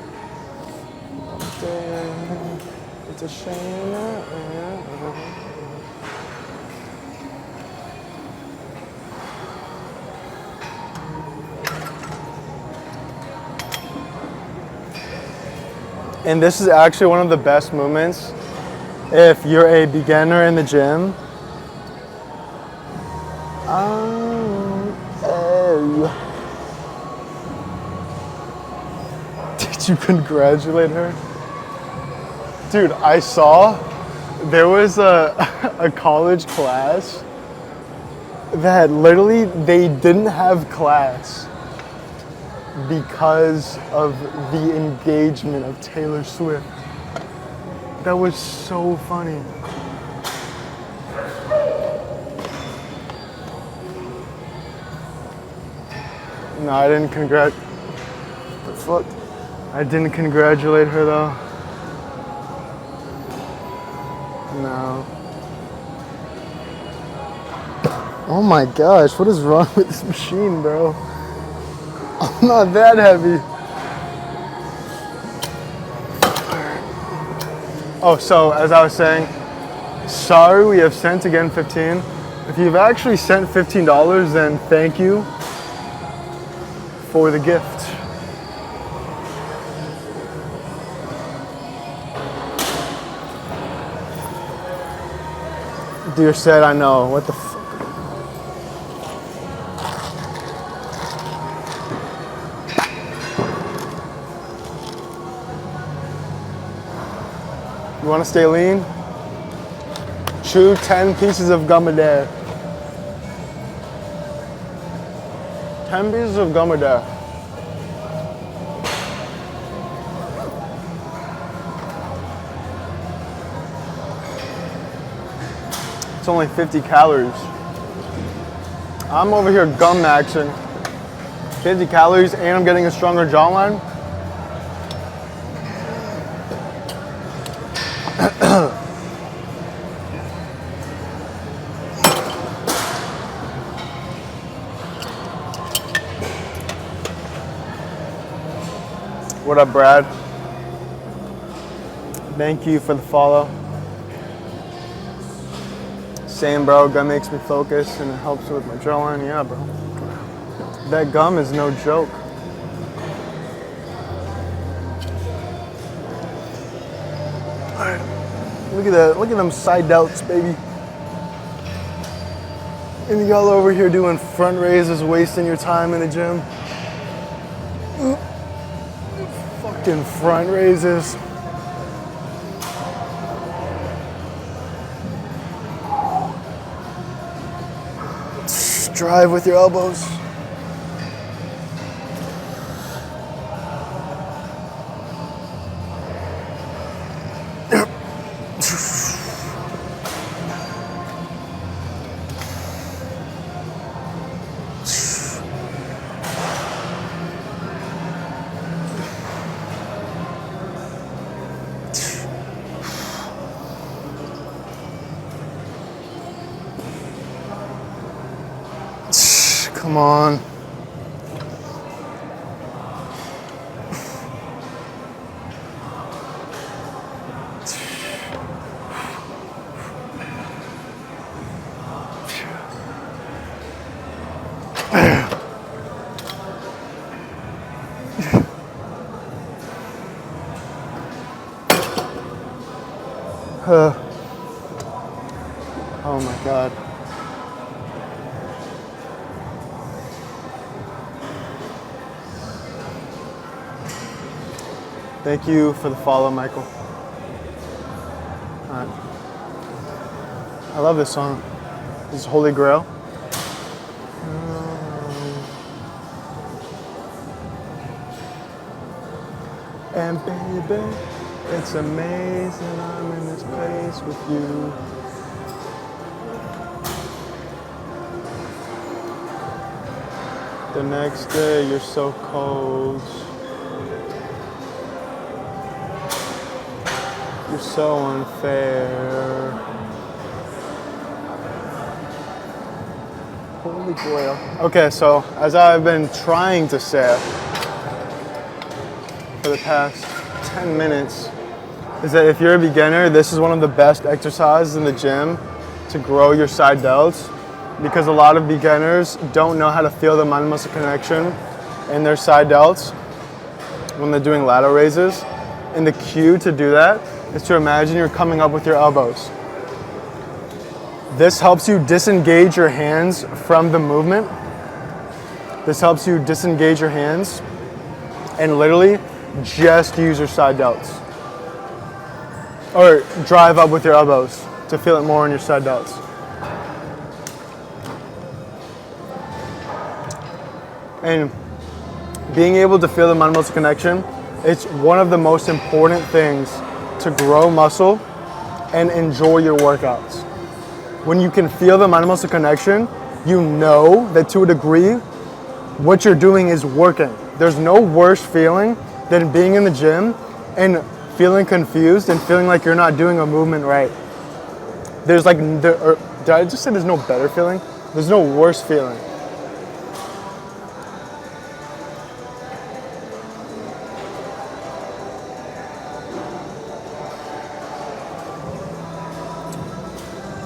It's a shame. And this is actually one of the best movements if you're a beginner in the gym. Did you congratulate her? Dude, I saw there was a college class that literally they didn't have class because of the engagement of Taylor Swift. That was so funny. No, I didn't the fuck? I didn't congratulate her though. No. Oh my gosh, what is wrong with this machine, bro? I'm not that heavy. Oh, so as I was saying, sorry we have sent again 15. If you've actually sent $15, then thank you for the gift. Dear said, I know. What the fuck? You want to stay lean? Chew 10 pieces of gum a day. 10 pieces of gum a day. It's only 50 calories. I'm over here gum maxing. 50 calories and I'm getting a stronger jawline. What up, Brad? Thank you for the follow. Same, bro. Gum makes me focus and it helps with my jawline. Yeah, bro. That gum is no joke. Alright. Look at that. Look at them side delts, baby. And y'all over here doing front raises, wasting your time in the gym. Fucking front raises. Drive with your elbows. Come on. Oh my God. Thank you for the follow, Michael. All right. I love this song. This is Holy Grail. And baby, it's amazing I'm in this place with you. The next day you're so cold. You're so unfair. Holy grail. Okay, so as I've been trying to say for the past 10 minutes, is that if you're a beginner, this is one of the best exercises in the gym to grow your side delts, because a lot of beginners don't know how to feel the mind muscle connection in their side delts when they're doing lateral raises. And the cue to do that is to imagine you're coming up with your elbows. This helps you disengage your hands from the movement. This helps you disengage your hands and literally just use your side delts. Or drive up with your elbows to feel it more in your side delts. And being able to feel the mind muscle connection, it's one of the most important things to grow muscle and enjoy your workouts. When you can feel the mind muscle connection, you know that to a degree, what you're doing is working. There's no worse feeling than being in the gym and feeling confused and feeling like you're not doing a movement right. There's like, did I just say there's no better feeling? There's no worse feeling.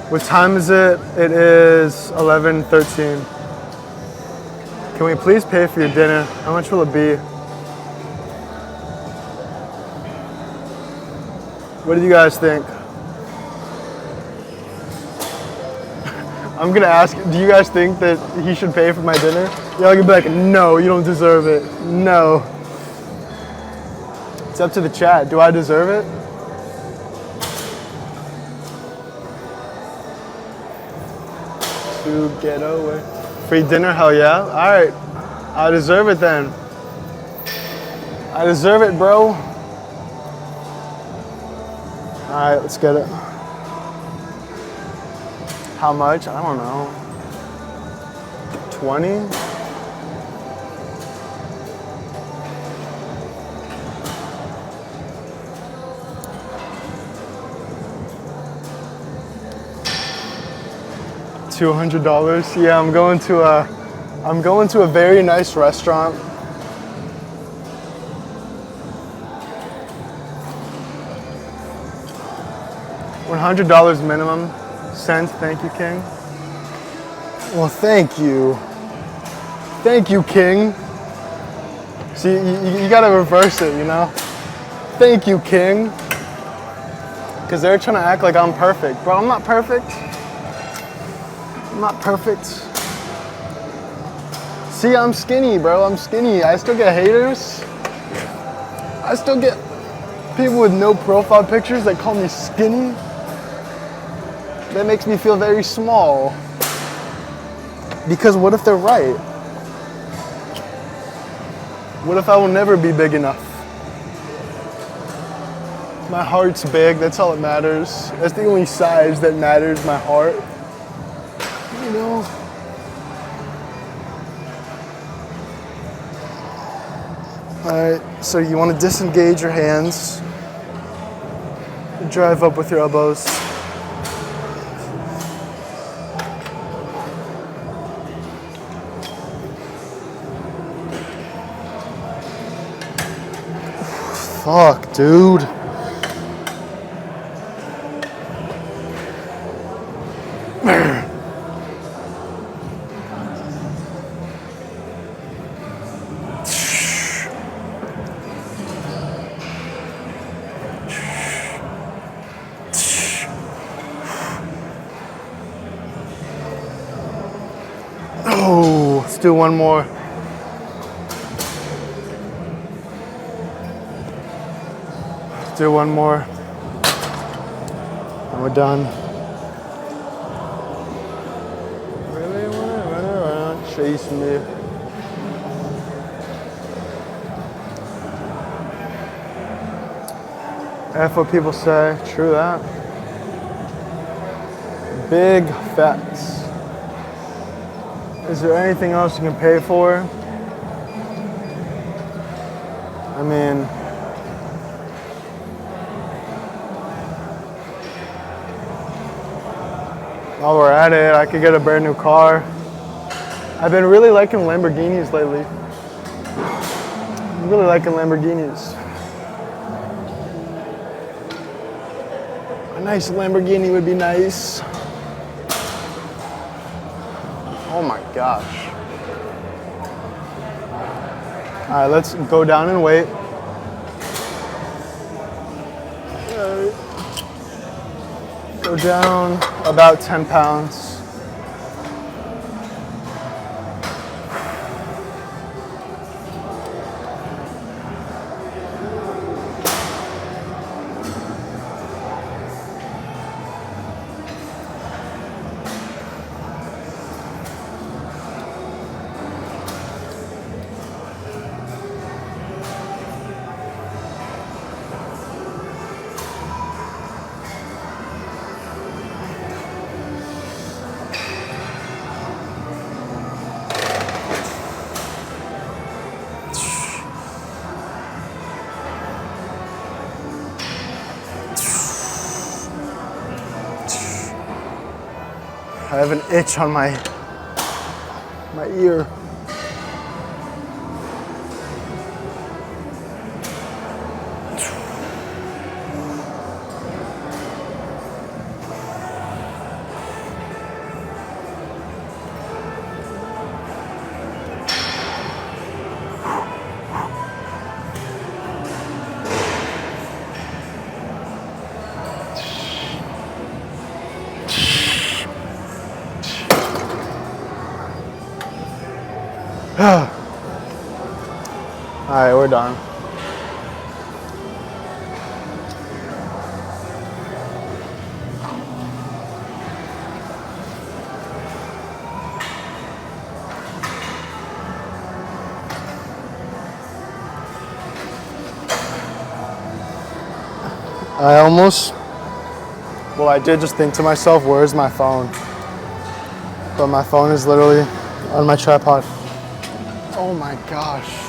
What time is it? It is 11:13. Can we please pay for your dinner? How much will it be? What do you guys think? I'm gonna ask, do you guys think that he should pay for my dinner? Y'all gonna be like, no, you don't deserve it. No. It's up to the chat. Do I deserve it? To get away. Free dinner, hell yeah. All right, I deserve it then. I deserve it, bro. All right, let's get it. How much? I don't know. 20? $200. Yeah, I'm going to a very nice restaurant. $100 minimum. Cents. Thank you, King. Well, thank you. Thank you, King. See, you gotta reverse it, you know? Thank you, King. Because they're trying to act like I'm perfect. Bro, I'm not perfect. I'm not perfect. See, I'm skinny, bro. I'm skinny. I still get haters. I still get people with no profile pictures that call me skinny. That makes me feel very small. Because what if they're right? What if I will never be big enough? My heart's big, that's all that matters. That's the only size that matters, my heart. You know? Alright, so you want to disengage your hands. Drive up with your elbows. Fuck, dude. Oh, let's do one more. Let's do one more. And we're done. Really wanna chase me. That's what people say. True that. Big facts. Is there anything else you can pay for? I mean, while we're at it, I could get a brand new car. I've been really liking Lamborghinis lately. I'm really liking Lamborghinis. A nice Lamborghini would be nice. Oh my gosh. All right, let's go down and wait. All right. Go down about 10 pounds. I have an itch on my ear. All right, we're done. Well, I did just think to myself, where's my phone? But my phone is literally on my tripod. Oh my gosh.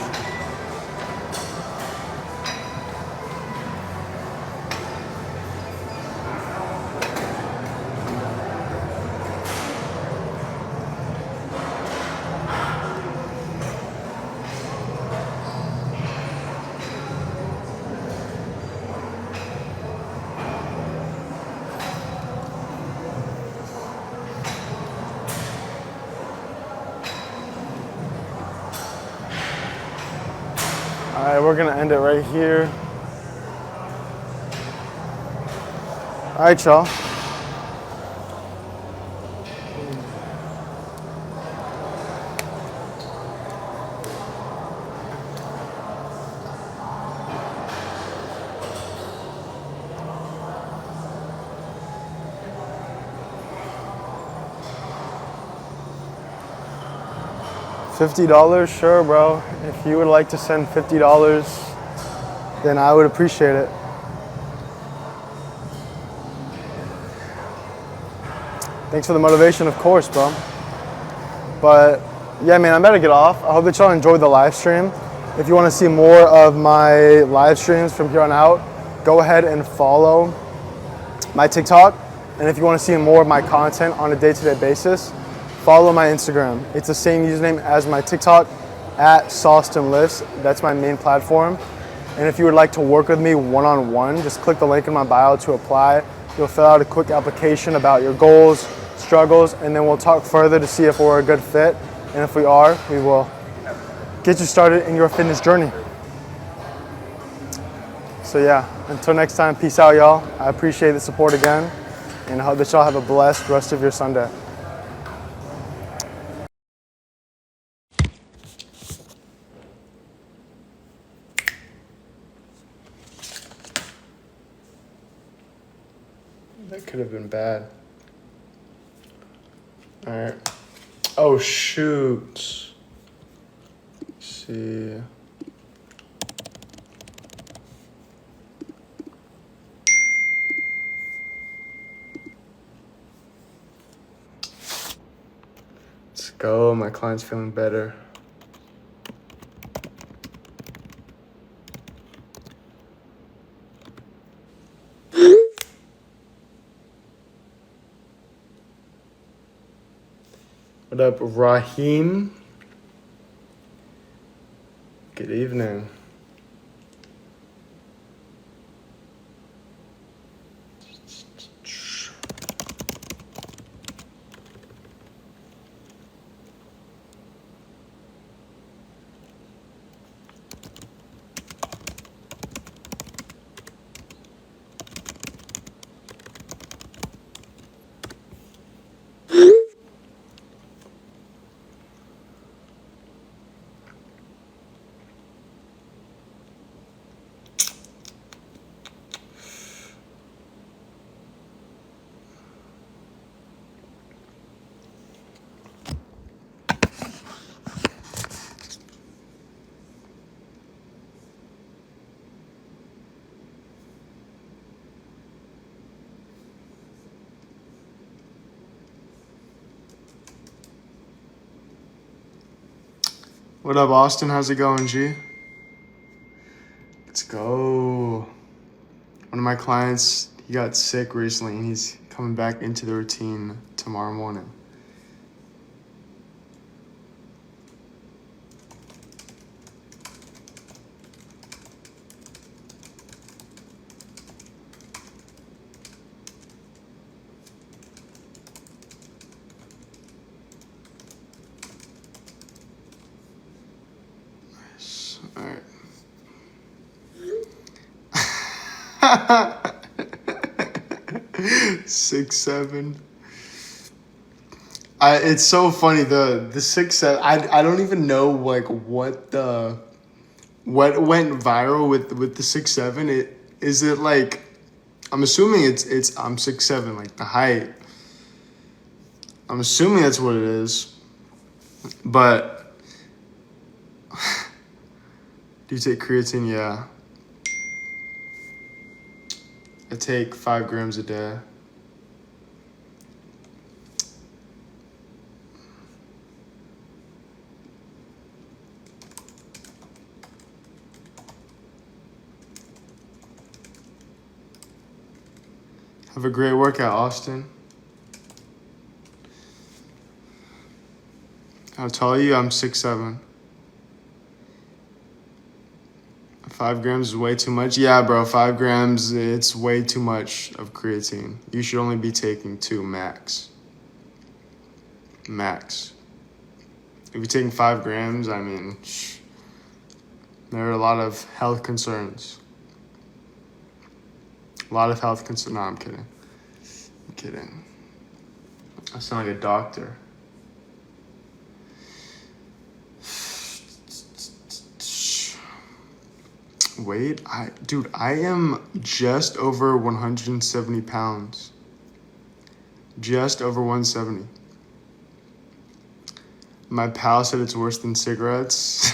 All right, we're gonna end it right here. All right, y'all. $50, sure, bro. If you would like to send $50, then I would appreciate it. Thanks for the motivation, of course, bro. But yeah, man, I'm about to get off. I hope that y'all enjoyed the live stream. If you want to see more of my live streams from here on out, go ahead and follow my TikTok. And if you want to see more of my content on a day-to-day basis, follow my Instagram. It's the same username as my TikTok, at saustinlifts. That's my main platform. And if you would like to work with me one-on-one, just click the link in my bio to apply. You'll fill out a quick application about your goals, struggles, and then we'll talk further to see if we're a good fit. And if we are, we will get you started in your fitness journey. So yeah, until next time, peace out, y'all. I appreciate the support again, and I hope that y'all have a blessed rest of your Sunday. That could have been bad. All right. Oh, shoot. Let's see. Let's go. My client's feeling better. What up, Raheem? Good evening. What up, Austin? How's it going, G? Let's go. One of my clients, he got sick recently, and he's coming back into the routine tomorrow morning. All right. 6'7". It's so funny, the 6'7". I don't even know like what went viral with the 6'7". Is it like, I'm assuming it's I'm 6'7", like the height. I'm assuming that's what it is. But do you take creatine? Yeah. I take 5 grams a day. Have a great workout, Austin. How tall are you? I'm 6'7". 5 grams is way too much. Yeah, bro, 5 grams, it's way too much of creatine. You should only be taking 2 max. Max. If you're taking 5 grams, I mean, there are a lot of health concerns. A lot of health concerns. No, I'm kidding. I'm kidding. I sound like a doctor. Weight? Dude, I am just over 170 pounds. Just over 170. My pal said it's worse than cigarettes.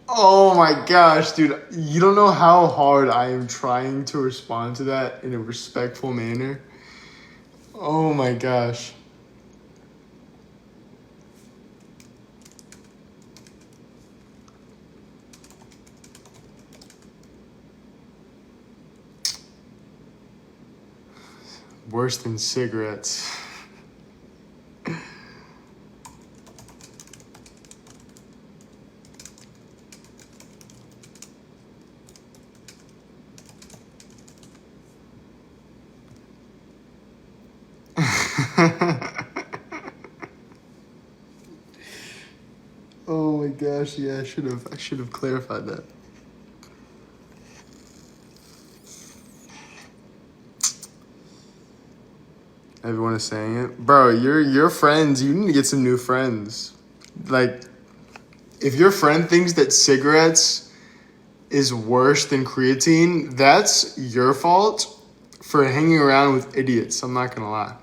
Oh my gosh, dude. You don't know how hard I am trying to respond to that in a respectful manner. Oh my gosh. Worse than cigarettes. Oh my gosh, yeah, I should have clarified that. Everyone is saying it. Bro, your friends, you need to get some new friends. Like, if your friend thinks that cigarettes is worse than creatine, that's your fault for hanging around with idiots. I'm not gonna lie.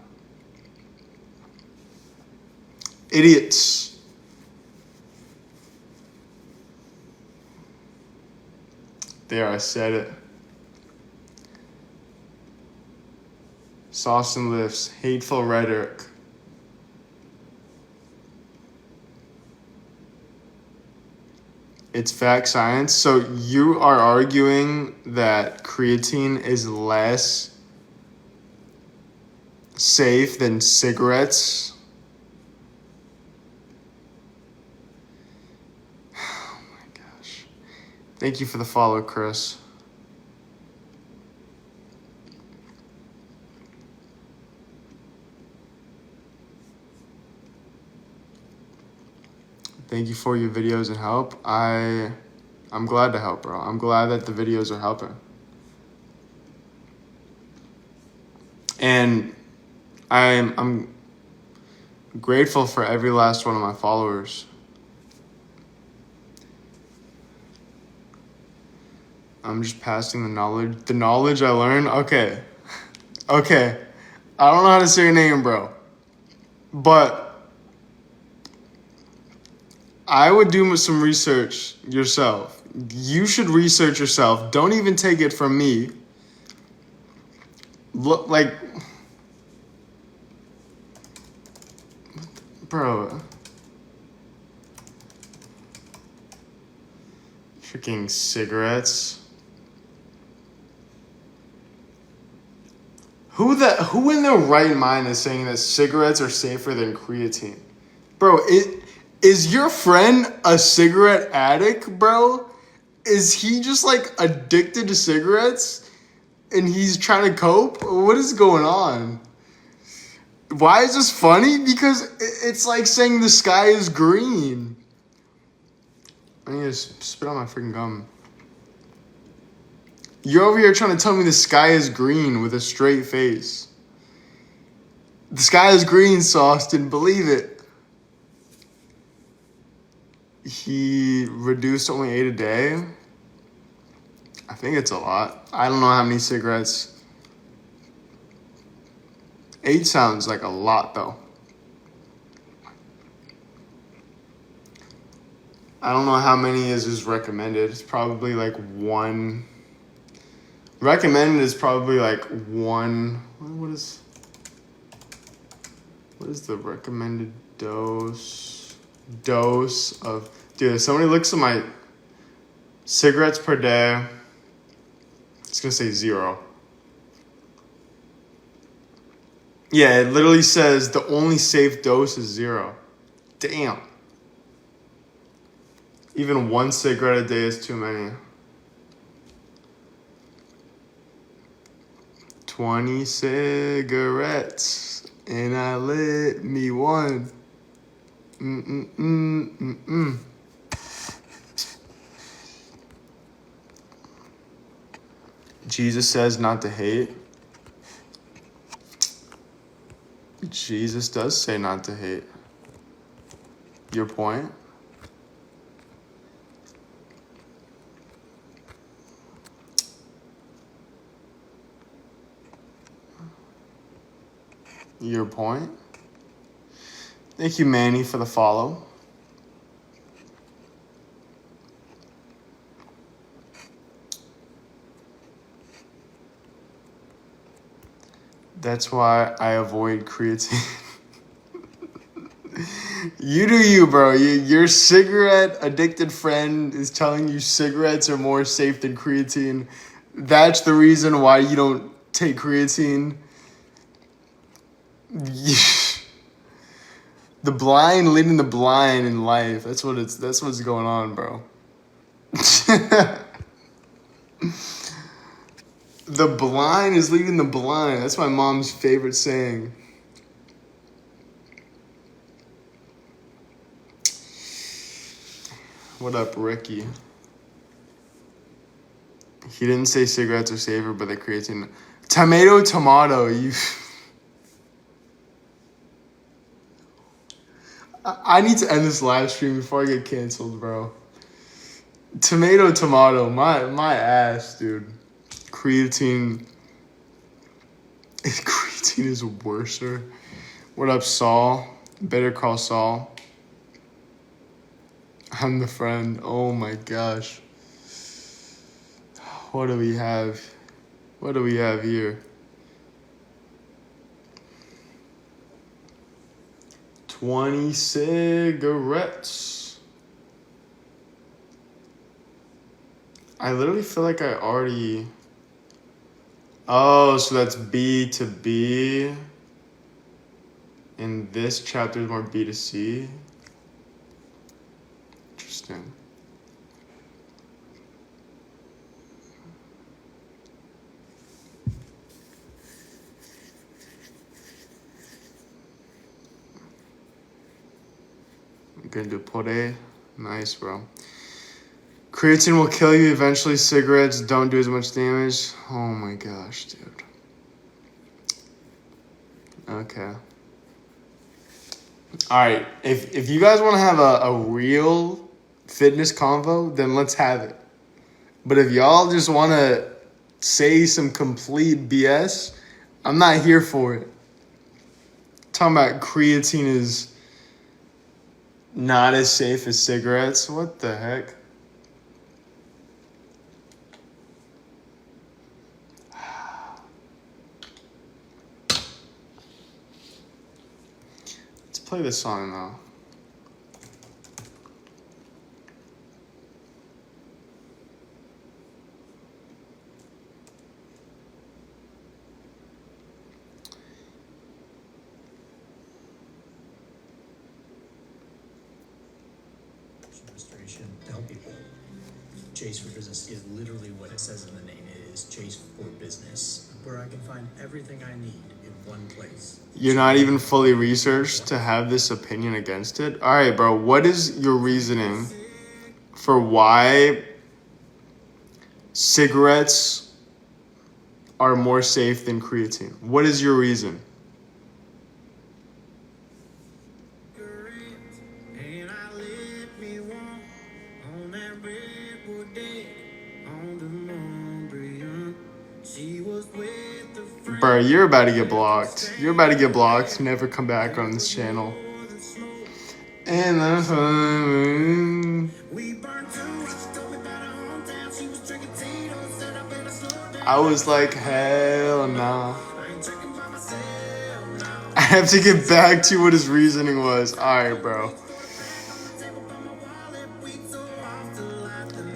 Idiots. There, I said it. Saustinlifts, hateful rhetoric. It's fact science. So you are arguing that creatine is less safe than cigarettes? Oh my gosh. Thank you for the follow, Chris. Thank you for your videos and help. I'm glad to help, bro. I'm glad that the videos are helping. And I'm grateful for every last one of my followers. I'm just passing the knowledge. The knowledge I learned? Okay. Okay. I don't know how to say your name, bro. But I would do some research yourself. You should research yourself. Don't even take it from me. Look like, bro. Freaking cigarettes. Who in their right mind is saying that cigarettes are safer than creatine? Bro, is your friend a cigarette addict, bro? Is he just like addicted to cigarettes and he's trying to cope? What is going on? Why is this funny? Because it's like saying the sky is green. I need to spit on my freaking gum. You're over here trying to tell me the sky is green with a straight face. The sky is green, Austin. Believe it. He reduced only 8 a day. I think it's a lot. I don't know how many cigarettes. 8 sounds like a lot, though. I don't know how many is recommended. It's probably like 1. Recommended is probably like 1. What is the recommended dose of... Dude, if somebody looks at my cigarettes per day, it's going to say 0. Yeah, it literally says the only safe dose is 0. Damn. Even 1 cigarette a day is too many. 20 cigarettes, and I lit me one. Jesus says not to hate. Jesus does say not to hate. Your point? Your point? Thank you, Manny, for the follow. That's why I avoid creatine. You do you, bro. Your cigarette addicted friend is telling you cigarettes are more safe than creatine. That's the reason why you don't take creatine. The blind leading the blind in life. That's what's going on, bro. The blind is leading the blind. That's my mom's favorite saying. What up, Ricky? He didn't say cigarettes are safer, but the creatine. Tomato. You. I need to end this live stream before I get canceled, bro. Tomato. My ass, dude. Creatine is worser. What up, Saul? Better call Saul. I'm the friend. Oh my gosh. What do we have? What do we have here? 20 cigarettes. I literally feel like I already... Oh, so that's B to B. And this chapter is more B to C. Interesting. I'm gonna do pore. Nice, bro. Creatine will kill you eventually. Cigarettes don't do as much damage. Oh my gosh, dude. Okay. Alright, if you guys want to have a real fitness convo, then let's have it. But if y'all just want to say some complete BS, I'm not here for it. Talking about creatine is not as safe as cigarettes. What the heck? Let's play this song though. Restoration to help people. Chase for Business is literally what it says in the name. It is Chase for Business, where I can find everything I need in one place. You're not even fully researched to have this opinion against it? All right, bro. What is your reasoning for why cigarettes are more safe than creatine? What is your reason? Bro, you're about to get blocked. You're about to get blocked. Never come back on this channel. And I was like, hell no. I have to get back to what his reasoning was. Alright, bro.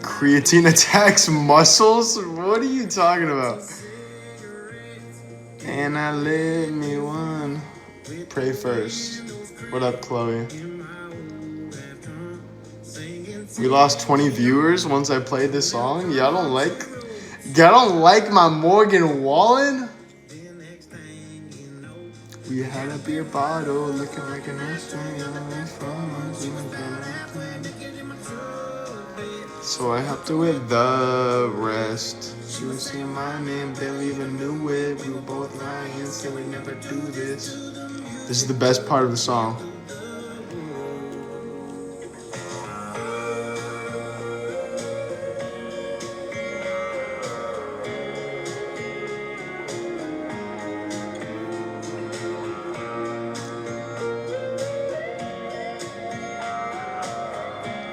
Creatine attacks muscles? What are you talking about? And I lit me one. Pray first. What up, Chloe? We lost 20 viewers once I played this song. Y'all don't like my Morgan Wallen? We had a beer bottle looking like an so I helped her with the rest. She was saying my name, barely even knew it. We were both lying, said we never do this. This is the best part of the song.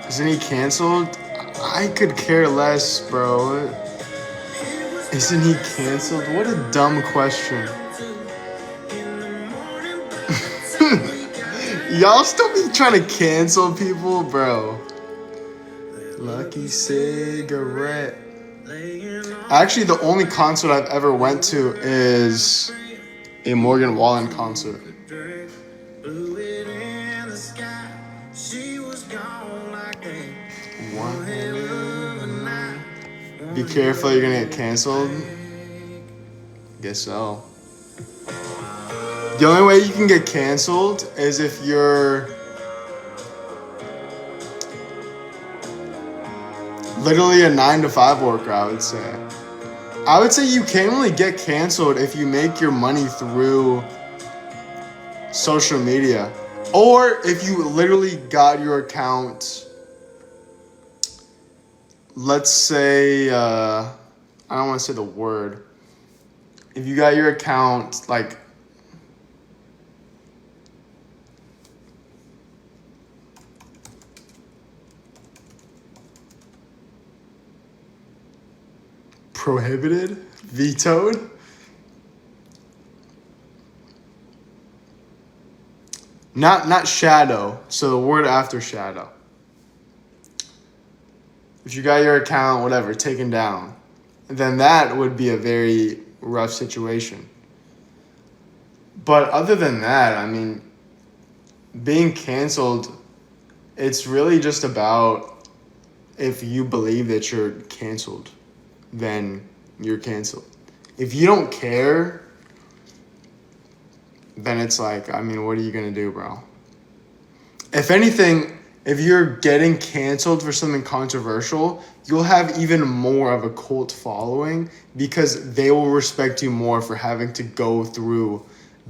Isn't he canceled? I could care less, bro. Isn't he canceled? What a dumb question. Y'all still be trying to cancel people, bro. Lucky cigarette. Actually, the only concert I've ever went to is a Morgan Wallen concert. Be careful, you're gonna get canceled. Guess so. The only way you can get canceled is if you're literally a 9-to-5 worker, I would say. I would say you can only get canceled if you make your money through social media. Or if you literally got your account, let's say, I don't want to say the word. If you got your account, like, prohibited, vetoed. Not shadow, so the word after shadow. If you got your account, whatever, taken down, then that would be a very rough situation. But other than that, I mean, being canceled, it's really just about if you believe that you're canceled, then you're canceled. If you don't care, then it's like, I mean, what are you going to do, bro? If anything, if you're getting canceled for something controversial, you'll have even more of a cult following because they will respect you more for having to go through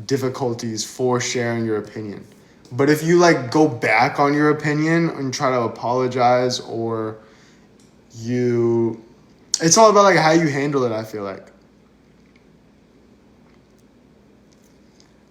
difficulties for sharing your opinion. But if you like go back on your opinion and try to apologize, or it's all about like how you handle it, I feel like.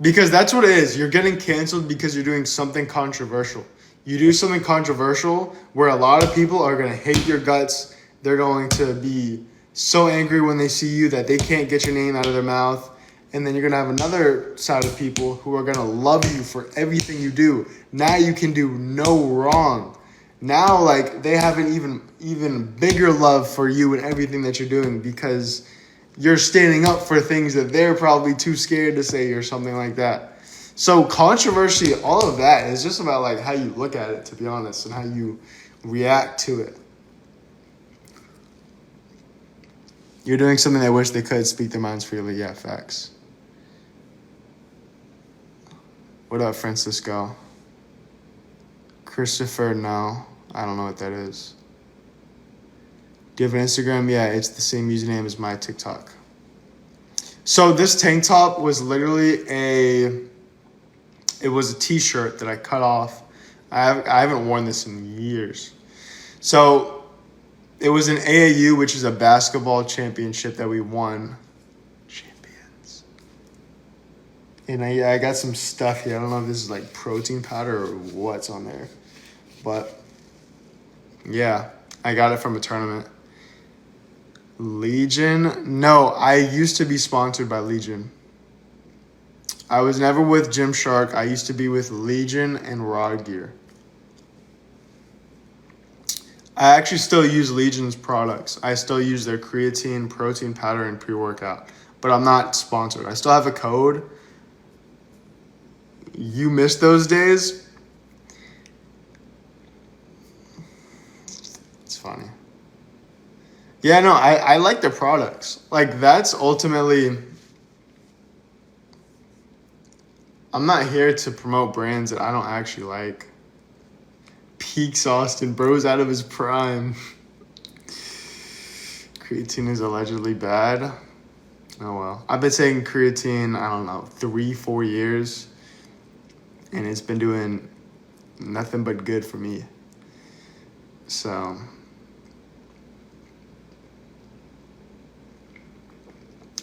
Because that's what it is. You're getting canceled because you're doing something controversial. You do something controversial where a lot of people are going to hate your guts. They're going to be so angry when they see you that they can't get your name out of their mouth. And then you're going to have another side of people who are going to love you for everything you do. Now you can do no wrong. Now, like, they have an even bigger love for you and everything that you're doing because you're standing up for things that they're probably too scared to say or something like that. So controversy, all of that is just about like how you look at it, to be honest, and how you react to it. You're doing something they wish they could speak their minds freely. Yeah, facts. What up, Francisco? Christopher, no. I don't know what that is. Do you have an Instagram? Yeah, it's the same username as my TikTok. So this tank top was literally it was a t-shirt that I cut off. I haven't worn this in years. So it was an AAU, which is a basketball championship that we won. Champions. And I got some stuff here. I don't know if this is like protein powder or what's on there. But yeah, I got it from a tournament. Legion? No, I used to be sponsored by Legion. I was never with Gymshark. I used to be with Legion and Rod Gear. I actually still use Legion's products. I still use their creatine, protein powder, and pre-workout. But I'm not sponsored. I still have a code. You missed those days? It's funny. Yeah, no, I like their products. Like, that's ultimately... I'm not here to promote brands that I don't actually like. Peaks Austin, bro's out of his prime. Creatine is allegedly bad. Oh well. I've been taking creatine, I don't know, 3-4 years. And it's been doing nothing but good for me. So...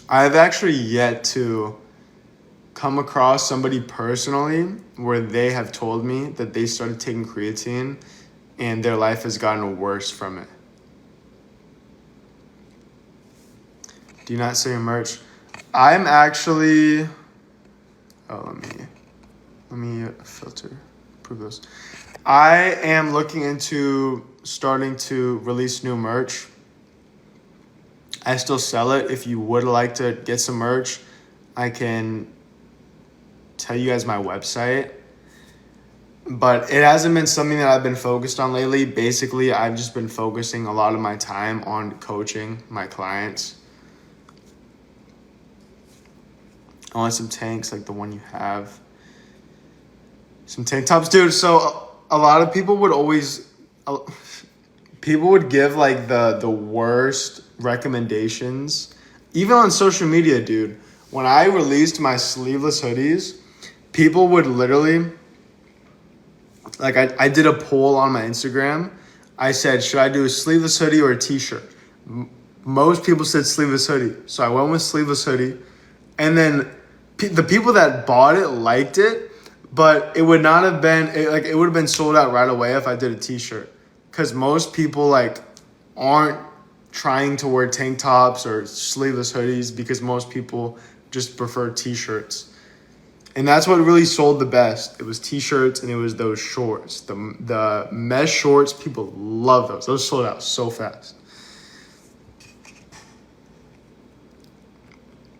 I've actually yet to come across somebody personally where they have told me that they started taking creatine and their life has gotten worse from it. Do you not sell your merch? I'm actually, oh, let me filter, prove this. I am looking into starting to release new merch. I still sell it. If you would like to get some merch, I can tell you guys my website. But it hasn't been something that I've been focused on lately. Basically, I've just been focusing a lot of my time on coaching my clients. I want some tanks like the one you have. Some tank tops. Dude, so a lot of people would give like the worst recommendations. Even on social media, dude. When I released my sleeveless hoodies, people would literally, like I did a poll on my Instagram. I said, should I do a sleeveless hoodie or a t-shirt? Most people said sleeveless hoodie. So I went with sleeveless hoodie. And then the people that bought it liked it, but it would not have been, it would have been sold out right away if I did a t-shirt. Because most people like aren't trying to wear tank tops or sleeveless hoodies because most people just prefer t-shirts. And that's what really sold the best. It was t-shirts and it was those shorts. The mesh shorts, people love those. Those sold out so fast.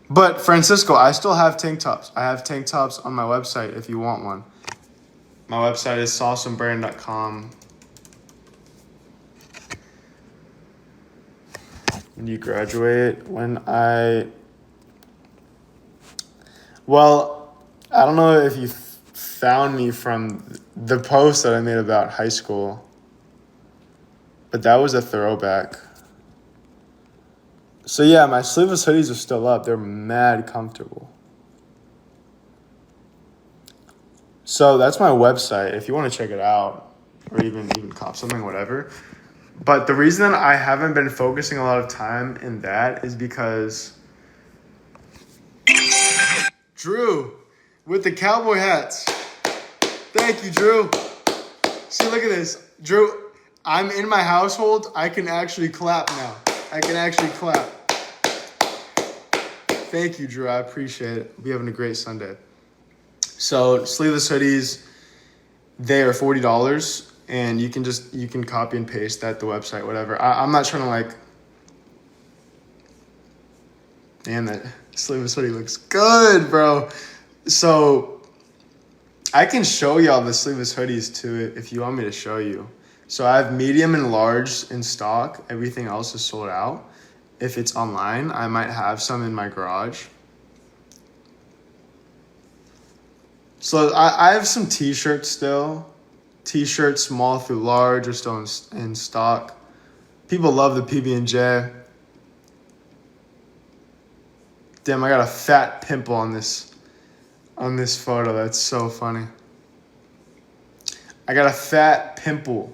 But Francisco, I still have tank tops. I have tank tops on my website if you want one. My website is saustinbrand.com. When you graduate, well, I don't know if you found me from the post that I made about high school, but that was a throwback. So yeah, my sleeveless hoodies are still up. They're mad comfortable. So that's my website if you want to check it out or even cop something, whatever. But the reason I haven't been focusing a lot of time in that is because Drew with the cowboy hats. Thank you, Drew. See, look at this. Drew, I'm in my household. I can actually clap now. I can actually clap. Thank you, Drew. I appreciate it. We're having a great Sunday. So sleeveless hoodies, they are $40, and you can copy and paste that the website, whatever. I'm not trying to like. Damn, that sleeveless hoodie looks good, bro. So I can show y'all the sleeveless hoodies too if you want me to show you. So I have medium and large in stock. Everything else is sold out. If it's online, I might have some in my garage. So I have some t-shirts still. T-shirts small through large are still in stock. People love the PB&J. Damn, I got a fat pimple on this photo. That's so funny. I got a fat pimple.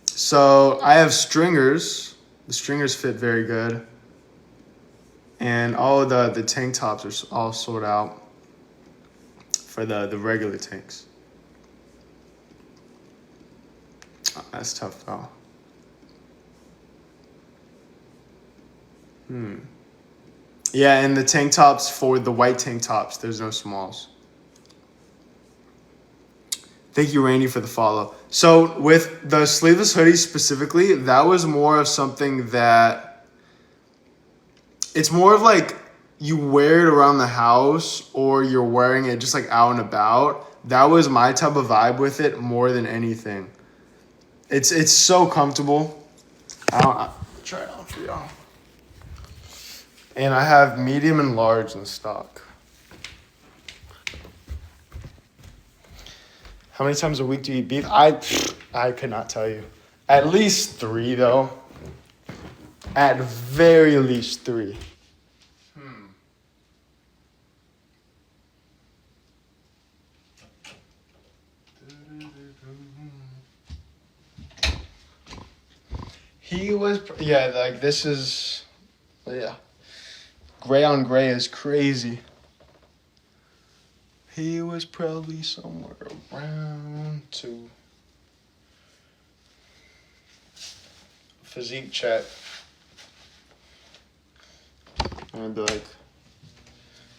So I have stringers. The stringers fit very good. And all of the tank tops are all sold out for the regular tanks. Oh, that's tough though. Yeah, and the tank tops for the white tank tops, there's no smalls. Thank you, Randy, for the follow. So with the sleeveless hoodies specifically, that was more of something that it's more of like you wear it around the house or you're wearing it just like out and about. That was my type of vibe with it more than anything. It's so comfortable. I'll try it on for y'all. And I have medium and large in stock. How many times a week do you eat beef? I could not tell you. At least 3 though. At very least 3. He was, yeah, like this is, yeah. Gray on gray is crazy. He was probably somewhere around 2. Physique check. And I'd be like,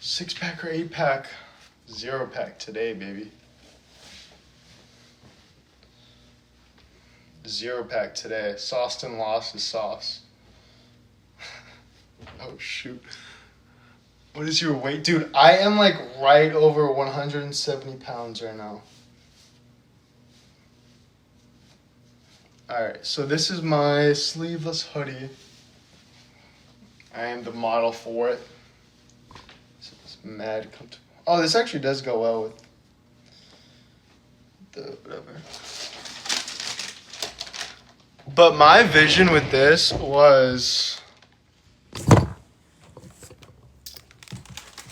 6-pack or 8-pack? 0-pack today, baby. 0-pack today. Saustinlifts is sauce. Oh, shoot. What is your weight? Dude, I am like right over 170 pounds right now. Alright, so this is my sleeveless hoodie. I am the model for it. It's mad comfortable. Oh, this actually does go well with the whatever. But my vision with this was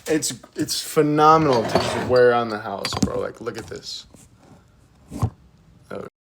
it's phenomenal to just wear around the house, bro. Like, look at this.